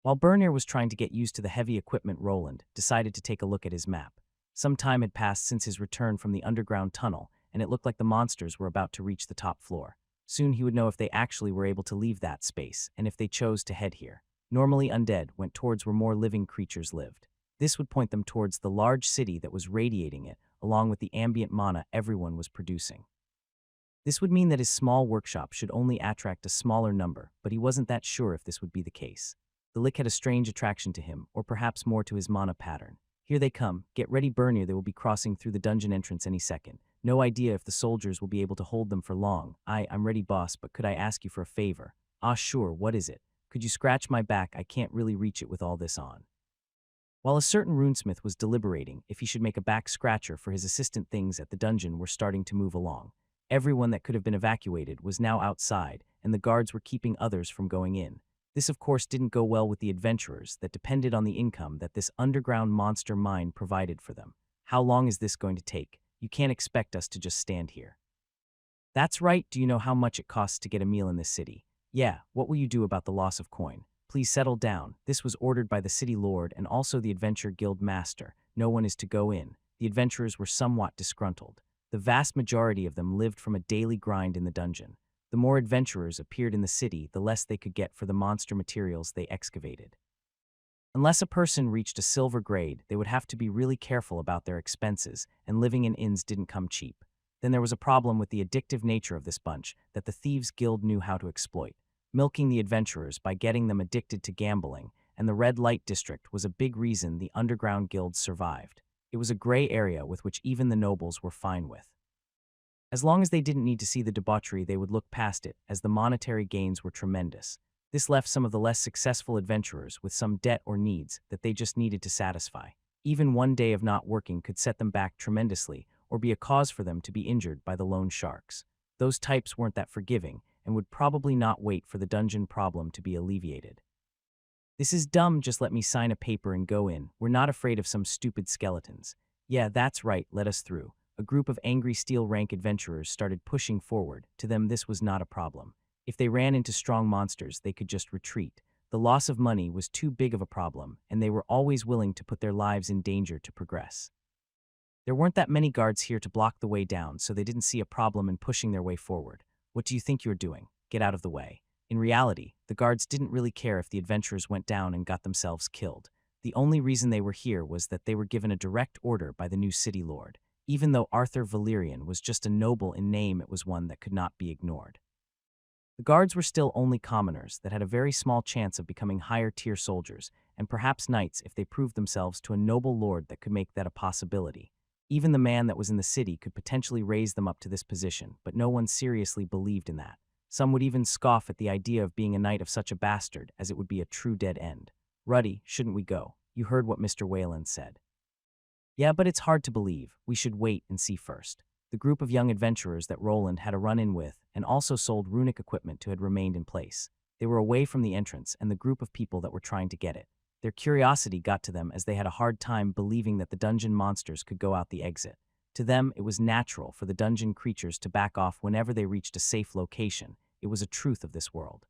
While Bernier was trying to get used to the heavy equipment, Roland decided to take a look at his map. Some time had passed since his return from the underground tunnel, and it looked like the monsters were about to reach the top floor. Soon he would know if they actually were able to leave that space, and if they chose to head here. Normally undead went towards where more living creatures lived. This would point them towards the large city that was radiating it, along with the ambient mana everyone was producing. This would mean that his small workshop should only attract a smaller number, but he wasn't that sure if this would be the case. The lick had a strange attraction to him, or perhaps more to his mana pattern. Here they come. Get ready, Bernier. They will be crossing through the dungeon entrance any second. No idea if the soldiers will be able to hold them for long. I'm ready, boss, but could I ask you for a favor? Ah, sure, what is it? Could you scratch my back? I can't really reach it with all this on. While a certain runesmith was deliberating if he should make a back scratcher for his assistant, things at the dungeon were starting to move along. Everyone that could have been evacuated was now outside, and the guards were keeping others from going in. This, of course, didn't go well with the adventurers that depended on the income that this underground monster mine provided for them. How long is this going to take? You can't expect us to just stand here. That's right. Do you know how much it costs to get a meal in this city? Yeah, what will you do about the loss of coin? Please settle down. This was ordered by the city lord and also the Adventure Guild master. No one is to go in. The adventurers were somewhat disgruntled. The vast majority of them lived from a daily grind in the dungeon. The more adventurers appeared in the city, the less they could get for the monster materials they excavated. Unless a person reached a silver grade, they would have to be really careful about their expenses, and living in inns didn't come cheap. Then there was a problem with the addictive nature of this bunch that the Thieves' Guild knew how to exploit, milking the adventurers by getting them addicted to gambling, and the Red Light District was a big reason the underground guilds survived. It was a gray area with which even the nobles were fine with. As long as they didn't need to see the debauchery, they would look past it, as the monetary gains were tremendous. This left some of the less successful adventurers with some debt or needs that they just needed to satisfy. Even one day of not working could set them back tremendously or be a cause for them to be injured by the loan sharks. Those types weren't that forgiving and would probably not wait for the dungeon problem to be alleviated. This is dumb, just let me sign a paper and go in. We're not afraid of some stupid skeletons. Yeah, that's right, let us through. A group of angry steel rank adventurers started pushing forward. To them, this was not a problem. If they ran into strong monsters, they could just retreat. The loss of money was too big of a problem, and they were always willing to put their lives in danger to progress. There weren't that many guards here to block the way down, so they didn't see a problem in pushing their way forward. What do you think you're doing? Get out of the way. In reality, the guards didn't really care if the adventurers went down and got themselves killed. The only reason they were here was that they were given a direct order by the new city lord. Even though Arthur Valerian was just a noble in name, it was one that could not be ignored. The guards were still only commoners that had a very small chance of becoming higher-tier soldiers, and perhaps knights if they proved themselves to a noble lord that could make that a possibility. Even the man that was in the city could potentially raise them up to this position, but no one seriously believed in that. Some would even scoff at the idea of being a knight of such a bastard, as it would be a true dead end. Ruddy, shouldn't we go? You heard what Mr. Wayland said. Yeah, but it's hard to believe. We should wait and see first. The group of young adventurers that Roland had a run-in with and also sold runic equipment to had remained in place. They were away from the entrance and the group of people that were trying to get it. Their curiosity got to them as they had a hard time believing that the dungeon monsters could go out the exit. To them, it was natural for the dungeon creatures to back off whenever they reached a safe location. It was a truth of this world.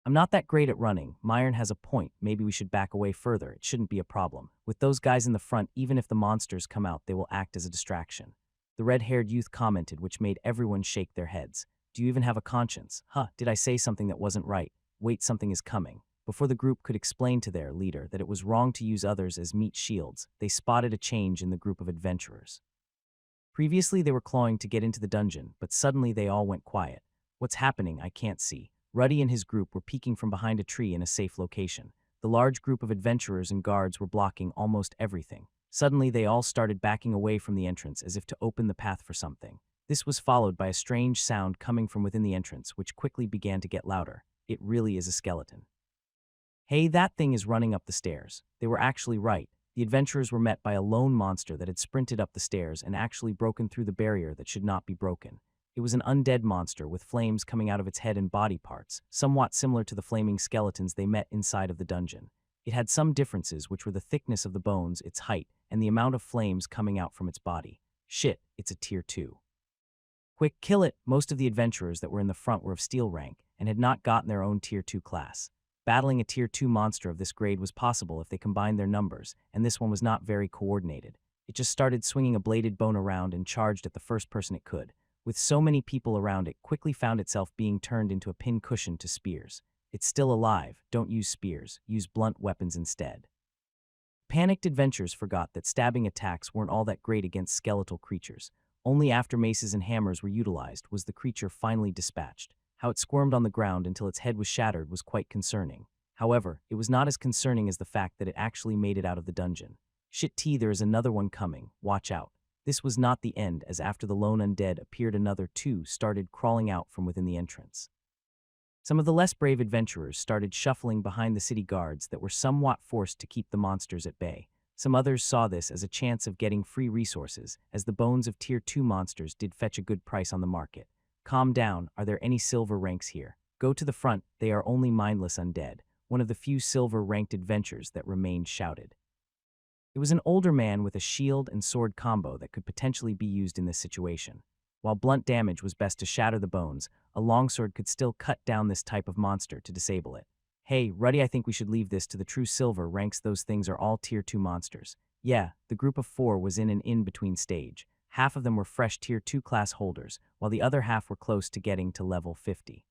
I'm not that great at running. Myron has a point. Maybe we should back away further. It shouldn't be a problem. With those guys in the front, even if the monsters come out, they will act as a distraction. The red-haired youth commented, which made everyone shake their heads. Do you even have a conscience? Huh, did I say something that wasn't right? Wait, something is coming. Before the group could explain to their leader that it was wrong to use others as meat shields, they spotted a change in the group of adventurers. Previously, they were clawing to get into the dungeon, but suddenly they all went quiet. What's happening? I can't see. Ruddy and his group were peeking from behind a tree in a safe location. The large group of adventurers and guards were blocking almost everything. Suddenly, they all started backing away from the entrance as if to open the path for something. This was followed by a strange sound coming from within the entrance, which quickly began to get louder. It really is a skeleton. Hey, that thing is running up the stairs. They were actually right. The adventurers were met by a lone monster that had sprinted up the stairs and actually broken through the barrier that should not be broken. It was an undead monster with flames coming out of its head and body parts, somewhat similar to the flaming skeletons they met inside of the dungeon. It had some differences, which were the thickness of the bones, its height, and the amount of flames coming out from its body. Shit, it's a tier 2. Quick, kill it! Most of the adventurers that were in the front were of steel rank and had not gotten their own tier 2 class. Battling a tier 2 monster of this grade was possible if they combined their numbers, and this one was not very coordinated. It just started swinging a bladed bone around and charged at the first person it could. With so many people around, it quickly found itself being turned into a pin cushion to spears. It's still alive. Don't use spears. Use blunt weapons instead. Panicked adventurers forgot that stabbing attacks weren't all that great against skeletal creatures. Only after maces and hammers were utilized was the creature finally dispatched. How it squirmed on the ground until its head was shattered was quite concerning. However, it was not as concerning as the fact that it actually made it out of the dungeon. Shit T, there is another one coming. Watch out. This was not the end, as after the lone undead appeared, another two started crawling out from within the entrance. Some of the less brave adventurers started shuffling behind the city guards that were somewhat forced to keep the monsters at bay. Some others saw this as a chance of getting free resources, as the bones of tier 2 monsters did fetch a good price on the market. Calm down, are there any silver ranks here? Go to the front, they are only mindless undead. One of the few silver-ranked adventurers that remained shouted. It was an older man with a shield and sword combo that could potentially be used in this situation. While blunt damage was best to shatter the bones, a longsword could still cut down this type of monster to disable it. Hey, Ruddy, I think we should leave this to the true silver ranks. Those things are all tier 2 monsters. Yeah, the group of 4 was in an in-between stage. Half of them were fresh tier 2 class holders, while the other half were close to getting to level 50.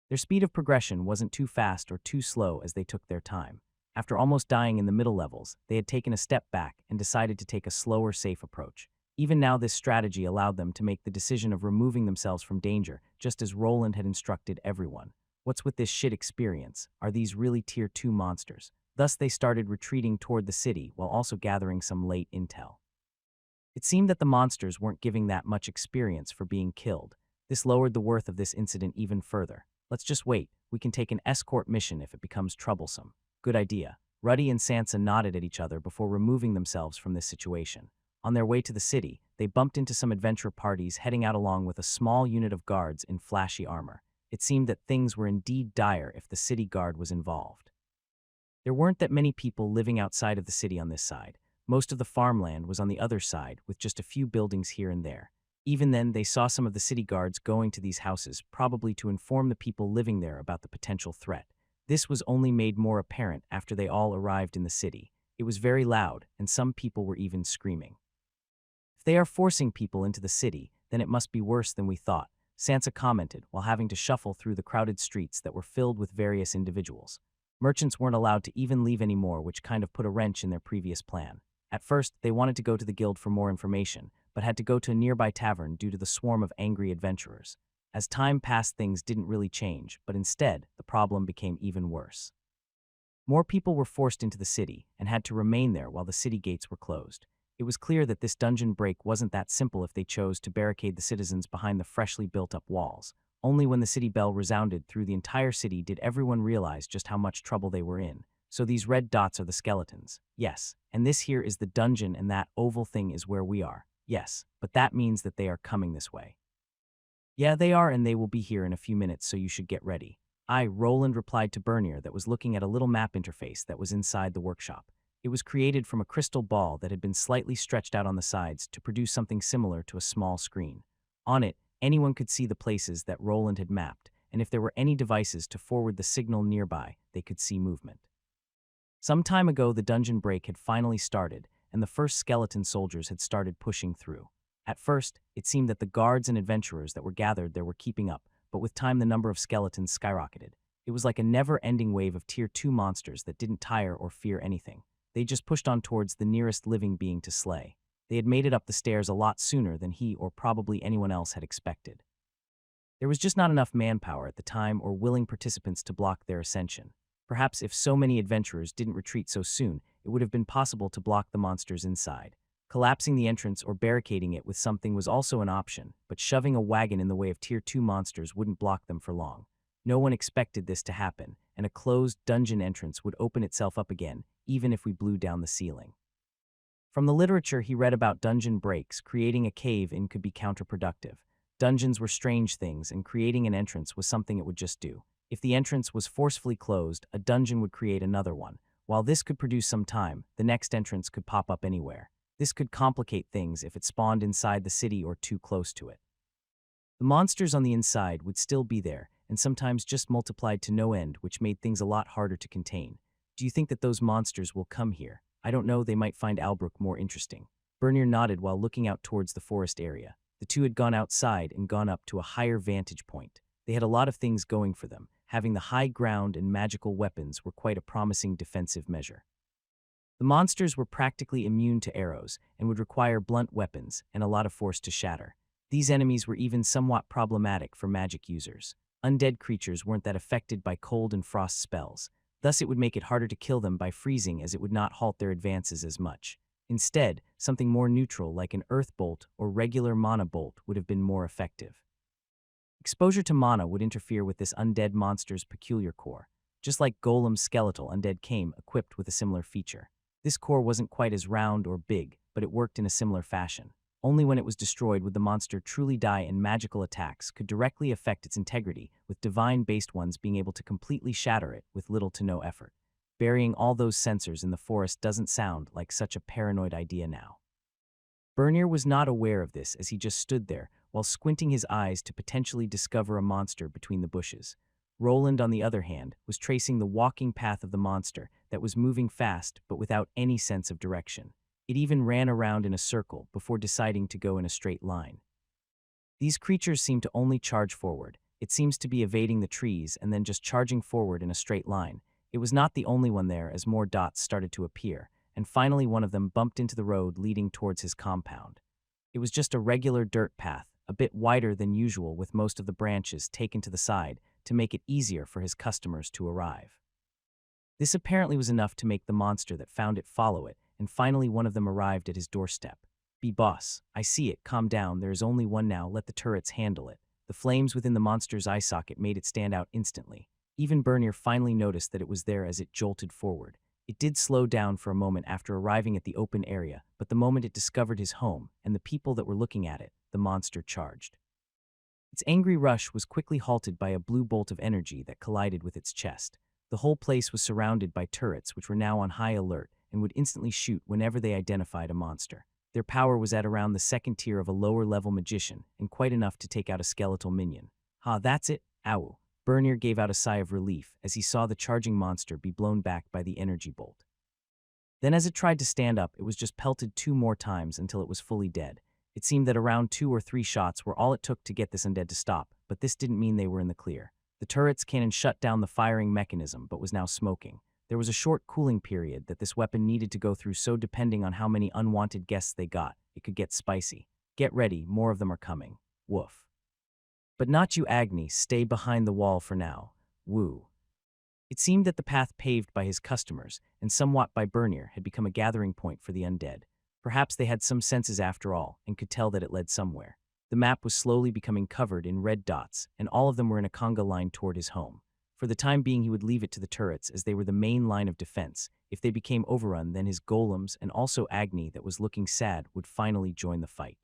Their speed of progression wasn't too fast or too slow as they took their time. After almost dying in the middle levels, they had taken a step back and decided to take a slower, safe approach. Even now, this strategy allowed them to make the decision of removing themselves from danger, just as Roland had instructed everyone. What's with this shit experience? Are these really tier 2 monsters? Thus, they started retreating toward the city while also gathering some late intel. It seemed that the monsters weren't giving that much experience for being killed. This lowered the worth of this incident even further. Let's just wait. We can take an escort mission if it becomes troublesome. Good idea. Ruddy and Sansa nodded at each other before removing themselves from this situation. On their way to the city, they bumped into some adventure parties heading out along with a small unit of guards in flashy armor. It seemed that things were indeed dire if the city guard was involved. There weren't that many people living outside of the city on this side. Most of the farmland was on the other side, with just a few buildings here and there. Even then, they saw some of the city guards going to these houses, probably to inform the people living there about the potential threat. This was only made more apparent after they all arrived in the city. It was very loud, and some people were even screaming. If they are forcing people into the city, then it must be worse than we thought, Sansa commented while having to shuffle through the crowded streets that were filled with various individuals. Merchants weren't allowed to even leave anymore, which kind of put a wrench in their previous plan. At first, they wanted to go to the guild for more information, but had to go to a nearby tavern due to the swarm of angry adventurers. As time passed, things didn't really change, but instead, the problem became even worse. More people were forced into the city and had to remain there while the city gates were closed. It was clear that this dungeon break wasn't that simple if they chose to barricade the citizens behind the freshly built-up walls. Only when the city bell resounded through the entire city did everyone realize just how much trouble they were in. So these red dots are the skeletons. Yes, and this here is the dungeon, and that oval thing is where we are. Yes, but that means that they are coming this way. Yeah, they are, and they will be here in a few minutes, so you should get ready. Roland replied to Bernier that was looking at a little map interface that was inside the workshop. It was created from a crystal ball that had been slightly stretched out on the sides to produce something similar to a small screen. On it, anyone could see the places that Roland had mapped, and if there were any devices to forward the signal nearby, they could see movement. Some time ago, the dungeon break had finally started, and the first skeleton soldiers had started pushing through. At first, it seemed that the guards and adventurers that were gathered there were keeping up, but with time the number of skeletons skyrocketed. It was like a never-ending wave of Tier 2 monsters that didn't tire or fear anything. They just pushed on towards the nearest living being to slay. They had made it up the stairs a lot sooner than he or probably anyone else had expected. There was just not enough manpower at the time or willing participants to block their ascension. Perhaps if so many adventurers didn't retreat so soon, it would have been possible to block the monsters inside. Collapsing the entrance or barricading it with something was also an option, but shoving a wagon in the way of Tier 2 monsters wouldn't block them for long. No one expected this to happen, and a closed dungeon entrance would open itself up again, even if we blew down the ceiling. From the literature he read about dungeon breaks, creating a cave-in could be counterproductive. Dungeons were strange things, and creating an entrance was something it would just do. If the entrance was forcefully closed, a dungeon would create another one. While this could produce some time, the next entrance could pop up anywhere. This could complicate things if it spawned inside the city or too close to it. The monsters on the inside would still be there, and sometimes just multiplied to no end, which made things a lot harder to contain. Do you think that those monsters will come here? I don't know, they might find Albrook more interesting. Bernier nodded while looking out towards the forest area. The two had gone outside and gone up to a higher vantage point. They had a lot of things going for them. Having the high ground and magical weapons were quite a promising defensive measure. The monsters were practically immune to arrows and would require blunt weapons and a lot of force to shatter. These enemies were even somewhat problematic for magic users. Undead creatures weren't that affected by cold and frost spells. Thus, it would make it harder to kill them by freezing, as it would not halt their advances as much. Instead, something more neutral like an earth bolt or regular mana bolt would have been more effective. Exposure to mana would interfere with this undead monster's peculiar core. Just like Golem's skeletal undead came equipped with a similar feature. This core wasn't quite as round or big, but it worked in a similar fashion. Only when it was destroyed would the monster truly die, and magical attacks could directly affect its integrity, with divine-based ones being able to completely shatter it with little to no effort. Burying all those sensors in the forest doesn't sound like such a paranoid idea now. Bernier was not aware of this as he just stood there, while squinting his eyes to potentially discover a monster between the bushes. Roland, on the other hand, was tracing the walking path of the monster that was moving fast but without any sense of direction. It even ran around in a circle before deciding to go in a straight line. These creatures seem to only charge forward. It seems to be evading the trees and then just charging forward in a straight line. It was not the only one there, as more dots started to appear, and finally one of them bumped into the road leading towards his compound. It was just a regular dirt path, a bit wider than usual, with most of the branches taken to the side to make it easier for his customers to arrive. This apparently was enough to make the monster that found it follow it, and finally one of them arrived at his doorstep. "Be boss, I see it, calm down, there is only one now, let the turrets handle it." The flames within the monster's eye socket made it stand out instantly. Even Bernier finally noticed that it was there as it jolted forward. It did slow down for a moment after arriving at the open area, but the moment it discovered his home and the people that were looking at it, the monster charged. Its angry rush was quickly halted by a blue bolt of energy that collided with its chest. The whole place was surrounded by turrets which were now on high alert and would instantly shoot whenever they identified a monster. Their power was at around the second tier of a lower-level magician, and quite enough to take out a skeletal minion. "Ha, that's it, ow." Bernier gave out a sigh of relief as he saw the charging monster be blown back by the energy bolt. Then as it tried to stand up, it was just pelted 2 more times until it was fully dead. It seemed that around 2 or 3 shots were all it took to get this undead to stop, but this didn't mean they were in the clear. The turret's cannon shut down the firing mechanism but was now smoking. There was a short cooling period that this weapon needed to go through, so depending on how many unwanted guests they got, it could get spicy. "Get ready, more of them are coming. Woof." "But not you, Agni, stay behind the wall for now. Woo." It seemed that the path paved by his customers, and somewhat by Bernier, had become a gathering point for the undead. Perhaps they had some senses after all, and could tell that it led somewhere. The map was slowly becoming covered in red dots, and all of them were in a conga line toward his home. For the time being, he would leave it to the turrets, as they were the main line of defense. If they became overrun, then his golems, and also Agni, that was looking sad, would finally join the fight.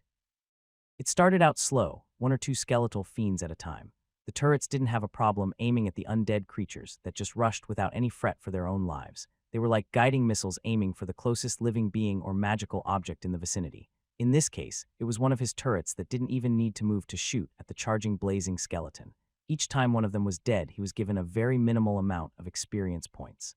It started out slow, 1 or 2 skeletal fiends at a time. The turrets didn't have a problem aiming at the undead creatures that just rushed without any fret for their own lives. They were like guiding missiles aiming for the closest living being or magical object in the vicinity. In this case, it was one of his turrets that didn't even need to move to shoot at the charging blazing skeleton. Each time one of them was dead, he was given a very minimal amount of experience points.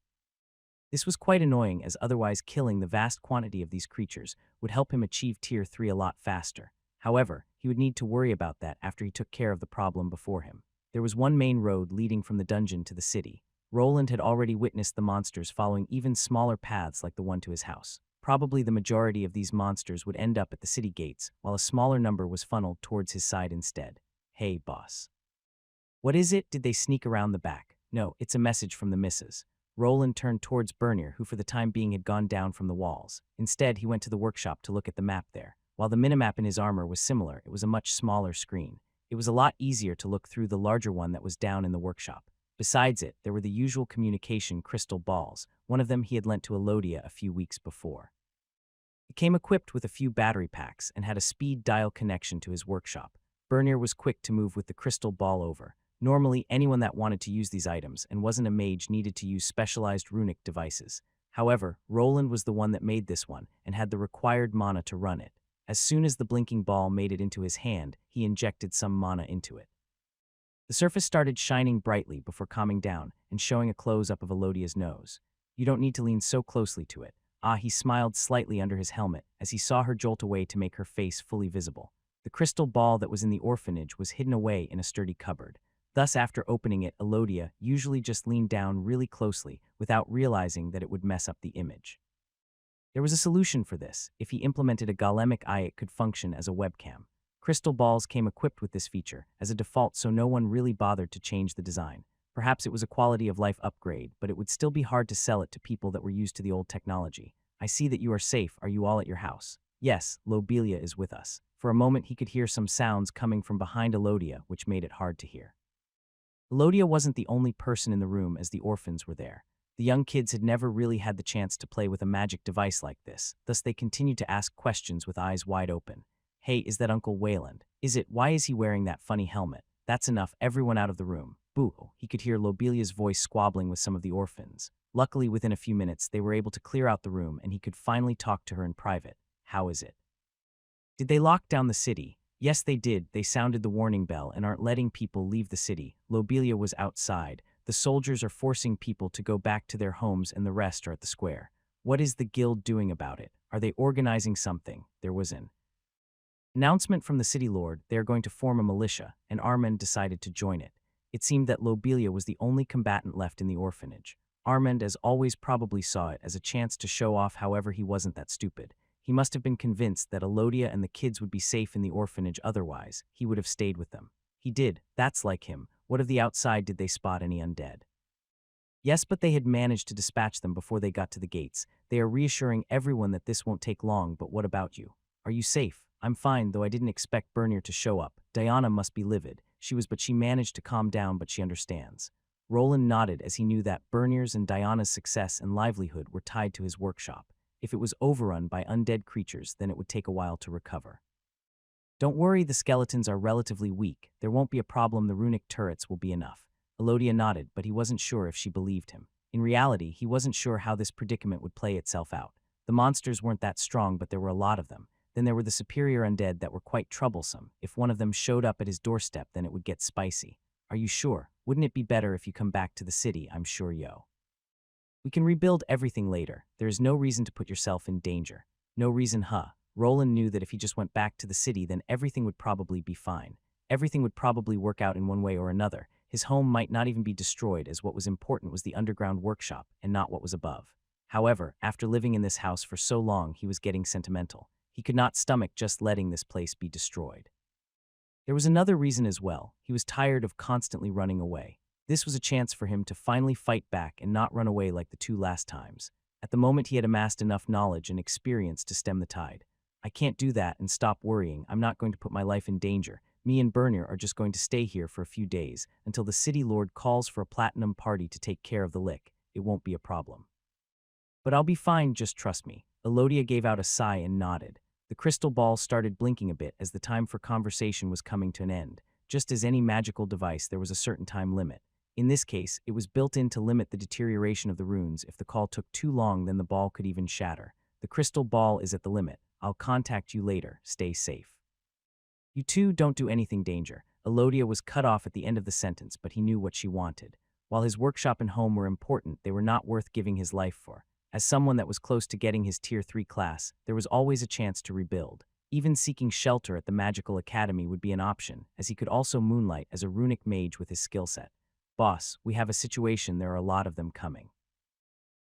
This was quite annoying, as otherwise killing the vast quantity of these creatures would help him achieve Tier 3 a lot faster. However, he would need to worry about that after he took care of the problem before him. There was one main road leading from the dungeon to the city. Roland had already witnessed the monsters following even smaller paths like the one to his house. Probably the majority of these monsters would end up at the city gates, while a smaller number was funneled towards his side instead. Hey, boss. What is it? Did they sneak around the back? No, it's a message from the missus. Roland turned towards Bernier, who for the time being had gone down from the walls. Instead, he went to the workshop to look at the map there. While the minimap in his armor was similar, it was a much smaller screen. It was a lot easier to look through the larger one that was down in the workshop. Besides it, there were the usual communication crystal balls. One of them he had lent to Elodia a few weeks before. It came equipped with a few battery packs and had a speed dial connection to his workshop. Bernier was quick to move with the crystal ball over. Normally, anyone that wanted to use these items and wasn't a mage needed to use specialized runic devices. However, Roland was the one that made this one and had the required mana to run it. As soon as the blinking ball made it into his hand, he injected some mana into it. The surface started shining brightly before calming down and showing a close-up of Elodia's nose. You don't need to lean so closely to it. He smiled slightly under his helmet as he saw her jolt away to make her face fully visible. The crystal ball that was in the orphanage was hidden away in a sturdy cupboard. Thus, after opening it, Elodia usually just leaned down really closely without realizing that it would mess up the image. There was a solution for this. If he implemented a golemic eye, it could function as a webcam. Crystal balls came equipped with this feature as a default, so no one really bothered to change the design. Perhaps it was a quality of life upgrade, but it would still be hard to sell it to people that were used to the old technology. I see that you are safe. Are you all at your house? Yes, Lobelia is with us. For a moment he could hear some sounds coming from behind Elodia, which made it hard to hear. Elodia wasn't the only person in the room as the orphans were there. The young kids had never really had the chance to play with a magic device like this, thus they continued to ask questions with eyes wide open. Hey, is that Uncle Wayland? Is it? Why is he wearing that funny helmet? That's enough, everyone out of the room. Boo! He could hear Lobelia's voice squabbling with some of the orphans. Luckily, within a few minutes, they were able to clear out the room and he could finally talk to her in private. How is it? Did they lock down the city? Yes, they did. They sounded the warning bell and aren't letting people leave the city. Lobelia was outside. The soldiers are forcing people to go back to their homes and the rest are at the square. What is the guild doing about it? Are they organizing something? There was an announcement from the city lord. They are going to form a militia, and Armand decided to join it. It seemed that Lobelia was the only combatant left in the orphanage. Armand, as always, probably saw it as a chance to show off. However, he wasn't that stupid. He must have been convinced that Elodia and the kids would be safe in the orphanage, otherwise he would have stayed with them. He did. That's like him. What of the outside? Did they spot any undead? Yes, but they had managed to dispatch them before they got to the gates. They are reassuring everyone that this won't take long, but what about you? Are you safe? I'm fine, though I didn't expect Bernier to show up. Diana must be livid. But she managed to calm down, but she understands. Roland nodded as he knew that Bernier's and Diana's success and livelihood were tied to his workshop. If it was overrun by undead creatures, then it would take a while to recover. Don't worry, the skeletons are relatively weak. There won't be a problem. The runic turrets will be enough. Elodia nodded, but he wasn't sure if she believed him. In reality, he wasn't sure how this predicament would play itself out. The monsters weren't that strong, but there were a lot of them. Then there were the superior undead that were quite troublesome. If one of them showed up at his doorstep, then it would get spicy. Are you sure? Wouldn't it be better if you come back to the city? I'm sure, yo. We can rebuild everything later. There is no reason to put yourself in danger. No reason, huh? Roland knew that if he just went back to the city, then everything would probably be fine. Everything would probably work out in one way or another. His home might not even be destroyed, as what was important was the underground workshop and not what was above. However, after living in this house for so long, he was getting sentimental. He could not stomach just letting this place be destroyed. There was another reason as well. He was tired of constantly running away. This was a chance for him to finally fight back and not run away like the two last times. At the moment, he had amassed enough knowledge and experience to stem the tide. I can't do that and stop worrying. I'm not going to put my life in danger. Me and Bernier are just going to stay here for a few days until the city lord calls for a platinum party to take care of the lick. It won't be a problem. But I'll be fine, just trust me. Elodia gave out a sigh and nodded. The crystal ball started blinking a bit as the time for conversation was coming to an end. Just as any magical device, there was a certain time limit. In this case, it was built in to limit the deterioration of the runes. If the call took too long, then the ball could even shatter. The crystal ball is at the limit. I'll contact you later. Stay safe. You two don't do anything danger. Elodia was cut off at the end of the sentence, but he knew what she wanted. While his workshop and home were important, they were not worth giving his life for. As someone that was close to getting his Tier 3 class, there was always a chance to rebuild. Even seeking shelter at the magical academy would be an option, as he could also moonlight as a runic mage with his skill set. Boss, we have a situation, there are a lot of them coming.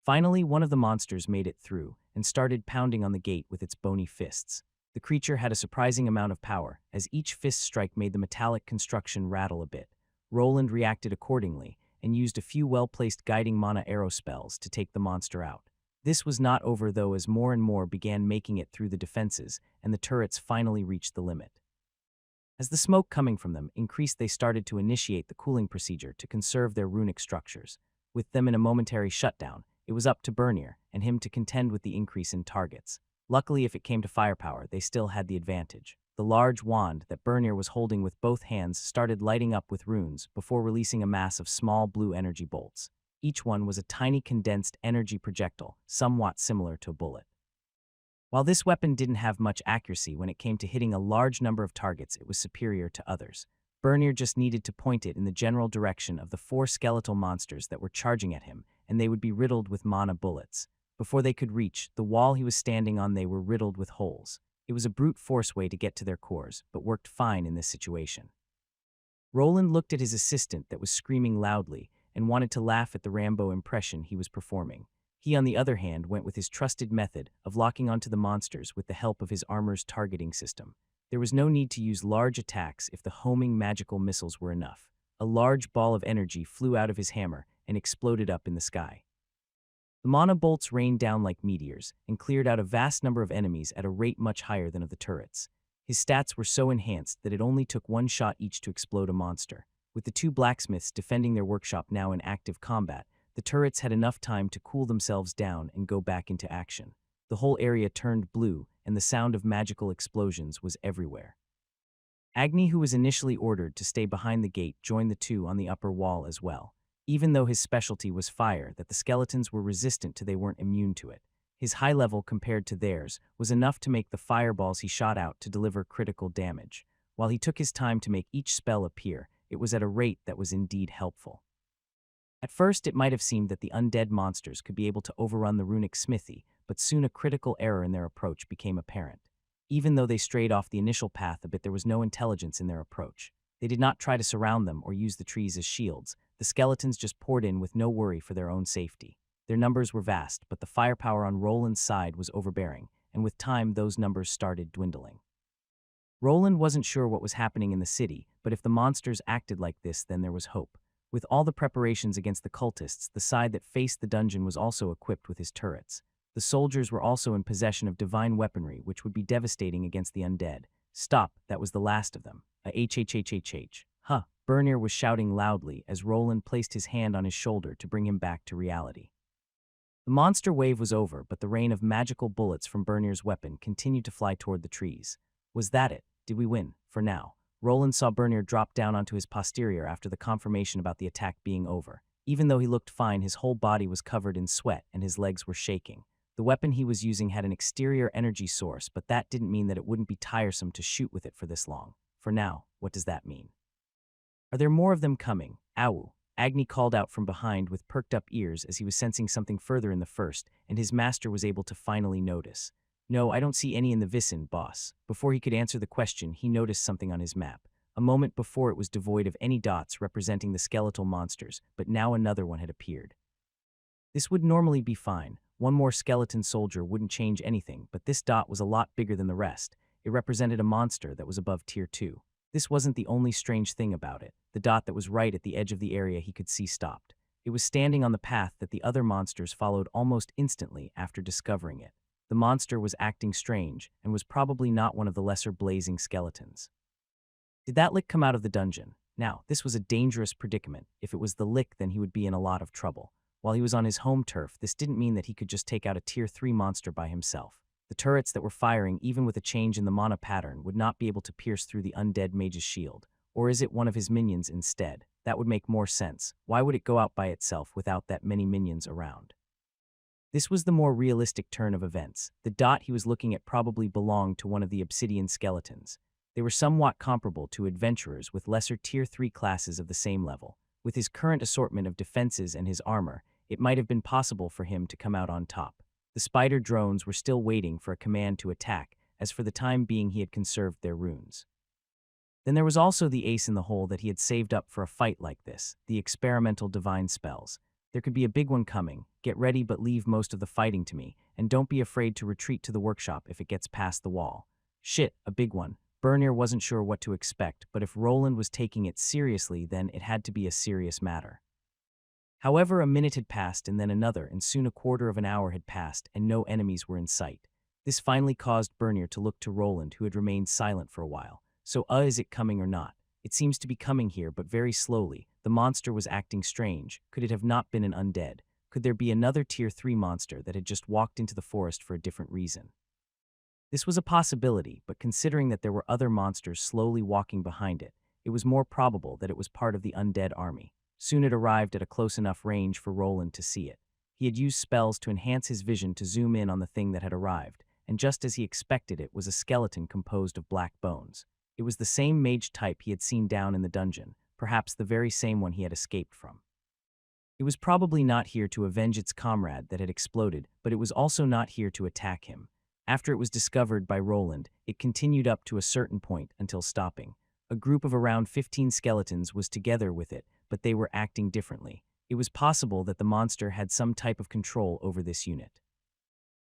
Finally, one of the monsters made it through and started pounding on the gate with its bony fists. The creature had a surprising amount of power, as each fist strike made the metallic construction rattle a bit. Roland reacted accordingly and used a few well-placed guiding mana arrow spells to take the monster out. This was not over though, as more and more began making it through the defenses and the turrets finally reached the limit. As the smoke coming from them increased, they started to initiate the cooling procedure to conserve their runic structures. With them in a momentary shutdown, it was up to Bernier and him to contend with the increase in targets. Luckily, if it came to firepower, they still had the advantage. The large wand that Bernier was holding with both hands started lighting up with runes before releasing a mass of small blue energy bolts. Each one was a tiny condensed energy projectile, somewhat similar to a bullet. While this weapon didn't have much accuracy when it came to hitting a large number of targets, it was superior to others. Bernier just needed to point it in the general direction of the 4 skeletal monsters that were charging at him, and they would be riddled with mana bullets. Before they could reach the wall he was standing on, they were riddled with holes. It was a brute force way to get to their cores, but worked fine in this situation. Roland looked at his assistant that was screaming loudly and wanted to laugh at the Rambo impression he was performing. He, on the other hand, went with his trusted method of locking onto the monsters with the help of his armor's targeting system. There was no need to use large attacks if the homing magical missiles were enough. A large ball of energy flew out of his hammer and exploded up in the sky. The mana bolts rained down like meteors and cleared out a vast number of enemies at a rate much higher than of the turrets. His stats were so enhanced that it only took 1 shot each to explode a monster. With the 2 blacksmiths defending their workshop now in active combat, the turrets had enough time to cool themselves down and go back into action. The whole area turned blue, and the sound of magical explosions was everywhere. Agni, who was initially ordered to stay behind the gate, joined the 2 on the upper wall as well. Even though his specialty was fire that the skeletons were resistant to, they weren't immune to it. His high level compared to theirs was enough to make the fireballs he shot out to deliver critical damage. While he took his time to make each spell appear, it was at a rate that was indeed helpful. At first, it might have seemed that the undead monsters could be able to overrun the runic smithy, but soon a critical error in their approach became apparent. Even though they strayed off the initial path a bit, there was no intelligence in their approach. They did not try to surround them or use the trees as shields. The skeletons just poured in with no worry for their own safety. Their numbers were vast, but the firepower on Roland's side was overbearing, and with time those numbers started dwindling. Roland wasn't sure what was happening in the city, but if the monsters acted like this, then there was hope. With all the preparations against the cultists, the side that faced the dungeon was also equipped with his turrets. The soldiers were also in possession of divine weaponry, which would be devastating against the undead. Stop, that was the last of them. Huh. Bernier was shouting loudly as Roland placed his hand on his shoulder to bring him back to reality. The monster wave was over, but the rain of magical bullets from Bernier's weapon continued to fly toward the trees. Was that it? Did we win? For now. Roland saw Bernier drop down onto his posterior after the confirmation about the attack being over. Even though he looked fine, his whole body was covered in sweat and his legs were shaking. The weapon he was using had an exterior energy source, but that didn't mean that it wouldn't be tiresome to shoot with it for this long. For now, what does that mean? Are there more of them coming? Ow! Agni called out from behind with perked up ears as he was sensing something further in the first, and his master was able to finally notice. No, I don't see any in the vicinity, boss. Before he could answer the question, he noticed something on his map. A moment before it was devoid of any dots representing the skeletal monsters, but now another one had appeared. This would normally be fine. One more skeleton soldier wouldn't change anything, but this dot was a lot bigger than the rest. It represented a monster that was above tier 2. This wasn't the only strange thing about it. The dot that was right at the edge of the area he could see stopped. It was standing on the path that the other monsters followed almost instantly after discovering it. The monster was acting strange and was probably not one of the lesser blazing skeletons. Did that lick come out of the dungeon? Now, this was a dangerous predicament. If it was the lick, then he would be in a lot of trouble. While he was on his home turf, this didn't mean that he could just take out a tier 3 monster by himself. The turrets that were firing, even with a change in the mana pattern, would not be able to pierce through the undead mage's shield. Or is it one of his minions instead? That would make more sense. Why would it go out by itself without that many minions around? This was the more realistic turn of events. The dot he was looking at probably belonged to one of the obsidian skeletons. They were somewhat comparable to adventurers with lesser tier 3 classes of the same level. With his current assortment of defenses and his armor, it might have been possible for him to come out on top. The spider drones were still waiting for a command to attack, as for the time being he had conserved their runes. Then there was also the ace in the hole that he had saved up for a fight like this, the experimental divine spells. There could be a big one coming. Get ready, but leave most of the fighting to me, and don't be afraid to retreat to the workshop if it gets past the wall. Shit, a big one. Bernier wasn't sure what to expect, but if Roland was taking it seriously, then it had to be a serious matter. However, a minute had passed and then another, and soon a quarter of an hour had passed, and no enemies were in sight. This finally caused Bernier to look to Roland, who had remained silent for a while. So, is it coming or not? It seems to be coming here, but very slowly. The monster was acting strange. Could it have not been an undead? Could there be another Tier 3 monster that had just walked into the forest for a different reason? This was a possibility, but considering that there were other monsters slowly walking behind it, it was more probable that it was part of the undead army. Soon it arrived at a close enough range for Roland to see it. He had used spells to enhance his vision to zoom in on the thing that had arrived, and just as he expected, it was a skeleton composed of black bones. It was the same mage type he had seen down in the dungeon, perhaps the very same one he had escaped from. It was probably not here to avenge its comrade that had exploded, but it was also not here to attack him. After it was discovered by Roland, it continued up to a certain point until stopping. A group of around 15 skeletons was together with it, but they were acting differently. It was possible that the monster had some type of control over this unit.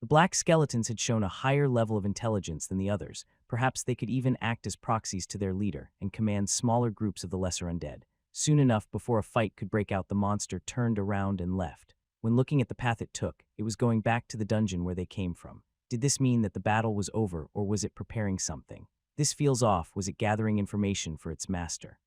The black skeletons had shown a higher level of intelligence than the others. Perhaps they could even act as proxies to their leader and command smaller groups of the lesser undead. Soon enough, before a fight could break out, the monster turned around and left. When looking at the path it took, it was going back to the dungeon where they came from. Did this mean that the battle was over, or was it preparing something? This feels off. Was it gathering information for its master?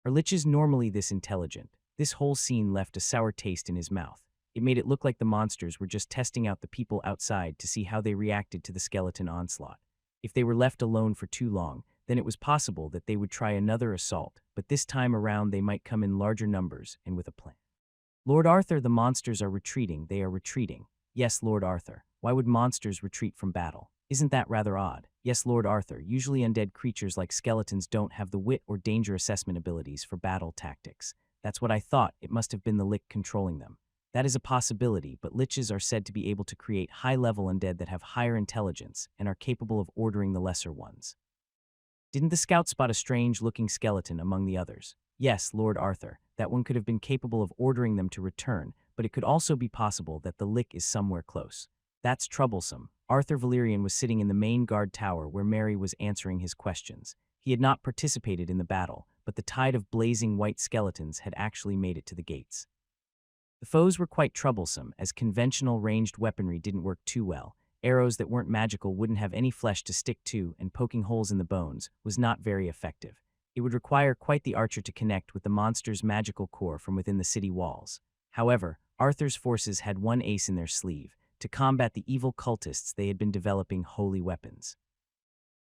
Are liches normally this intelligent? This whole scene left a sour taste in his mouth. It made it look like the monsters were just testing out the people outside to see how they reacted to the skeleton onslaught. If they were left alone for too long, then it was possible that they would try another assault, but this time around they might come in larger numbers and with a plan. Lord Arthur, the monsters are retreating. They are retreating. Yes, Lord Arthur. Why would monsters retreat from battle? Isn't that rather odd? Yes, Lord Arthur. Usually undead creatures like skeletons don't have the wit or danger assessment abilities for battle tactics. That's what I thought. It must have been the lich controlling them. That is a possibility, but liches are said to be able to create high-level undead that have higher intelligence and are capable of ordering the lesser ones. Didn't the scout spot a strange-looking skeleton among the others? Yes, Lord Arthur, that one could have been capable of ordering them to return, but it could also be possible that the lich is somewhere close. That's troublesome. Arthur Valerian was sitting in the main guard tower where Mary was answering his questions. He had not participated in the battle, but the tide of blazing white skeletons had actually made it to the gates. The foes were quite troublesome, as conventional ranged weaponry didn't work too well. Arrows that weren't magical wouldn't have any flesh to stick to, and poking holes in the bones was not very effective. It would require quite the archer to connect with the monster's magical core from within the city walls. However, Arthur's forces had one ace in their sleeve. To combat the evil cultists, they had been developing holy weapons.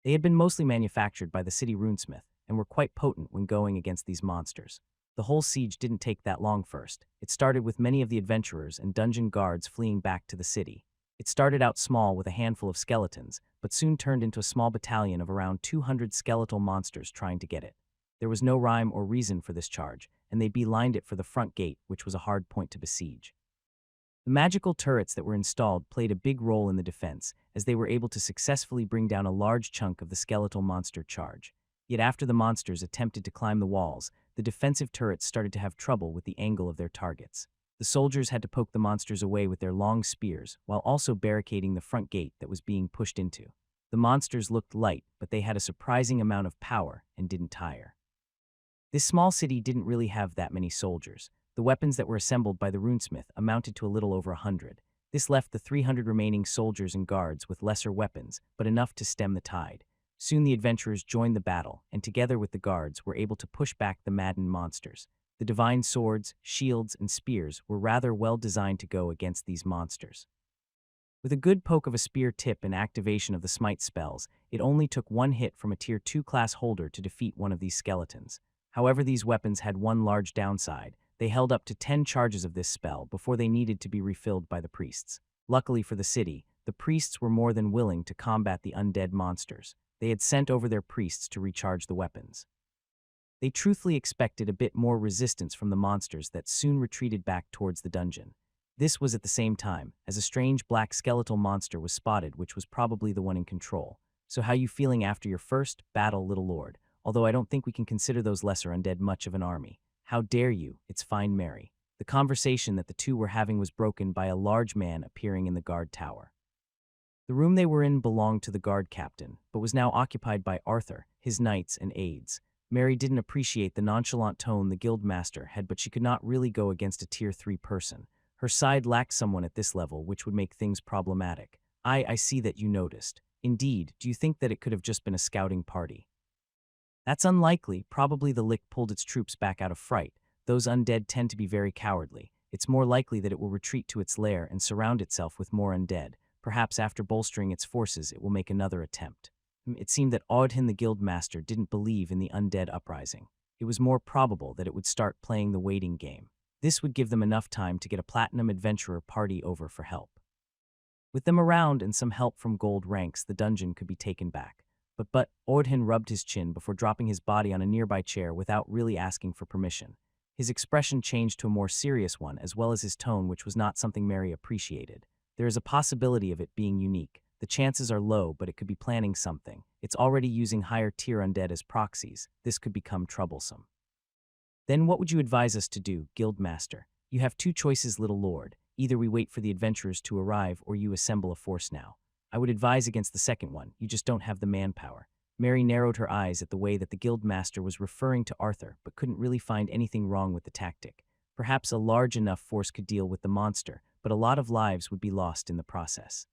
They had been mostly manufactured by the city runesmith, and were quite potent when going against these monsters. The whole siege didn't take that long first. It started with many of the adventurers and dungeon guards fleeing back to the city. It started out small with a handful of skeletons, but soon turned into a small battalion of around 200 skeletal monsters trying to get it. There was no rhyme or reason for this charge, and they beelined it for the front gate, which was a hard point to besiege. The magical turrets that were installed played a big role in the defense, as they were able to successfully bring down a large chunk of the skeletal monster charge. Yet after the monsters attempted to climb the walls, the defensive turrets started to have trouble with the angle of their targets. The soldiers had to poke the monsters away with their long spears, while also barricading the front gate that was being pushed into. The monsters looked light, but they had a surprising amount of power and didn't tire. This small city didn't really have that many soldiers. The weapons that were assembled by the runesmith amounted to a little over 100. This left the 300 remaining soldiers and guards with lesser weapons, but enough to stem the tide. Soon the adventurers joined the battle, and together with the guards were able to push back the maddened monsters. The divine swords, shields, and spears were rather well designed to go against these monsters. With a good poke of a spear tip and activation of the smite spells, it only took one hit from a Tier 2 class holder to defeat one of these skeletons. However, these weapons had one large downside. They held up to 10 charges of this spell before they needed to be refilled by the priests. Luckily for the city, the priests were more than willing to combat the undead monsters. They had sent over their priests to recharge the weapons. They truthfully expected a bit more resistance from the monsters that soon retreated back towards the dungeon. This was at the same time, as a strange black skeletal monster was spotted, which was probably the one in control. So how you feeling after your first battle, little lord? Although I don't think we can consider those lesser undead much of an army. How dare you? It's fine, Mary. The conversation that the two were having was broken by a large man appearing in the guard tower. The room they were in belonged to the guard captain, but was now occupied by Arthur, his knights, and aides. Mary didn't appreciate the nonchalant tone the guildmaster had, but she could not really go against a Tier 3 person. Her side lacked someone at this level, which would make things problematic. I see that you noticed. Indeed, do you think that it could have just been a scouting party? That's unlikely. Probably the Lick pulled its troops back out of fright. Those undead tend to be very cowardly. It's more likely that it will retreat to its lair and surround itself with more undead. Perhaps after bolstering its forces, it will make another attempt. It seemed that Audhin the guildmaster didn't believe in the undead uprising. It was more probable that it would start playing the waiting game. This would give them enough time to get a platinum adventurer party over for help. With them around and some help from gold ranks, the dungeon could be taken back. But Audhin rubbed his chin before dropping his body on a nearby chair without really asking for permission. His expression changed to a more serious one, as well as his tone, which was not something Mary appreciated. There is a possibility of it being unique. The chances are low, but it could be planning something. It's already using higher tier undead as proxies. This could become troublesome. Then what would you advise us to do, Guildmaster? You have two choices, little lord. Either we wait for the adventurers to arrive, or you assemble a force now. I would advise against the second one. You just don't have the manpower. Mary narrowed her eyes at the way that the Guildmaster was referring to Arthur, but couldn't really find anything wrong with the tactic. Perhaps a large enough force could deal with the monster, but a lot of lives would be lost in the process.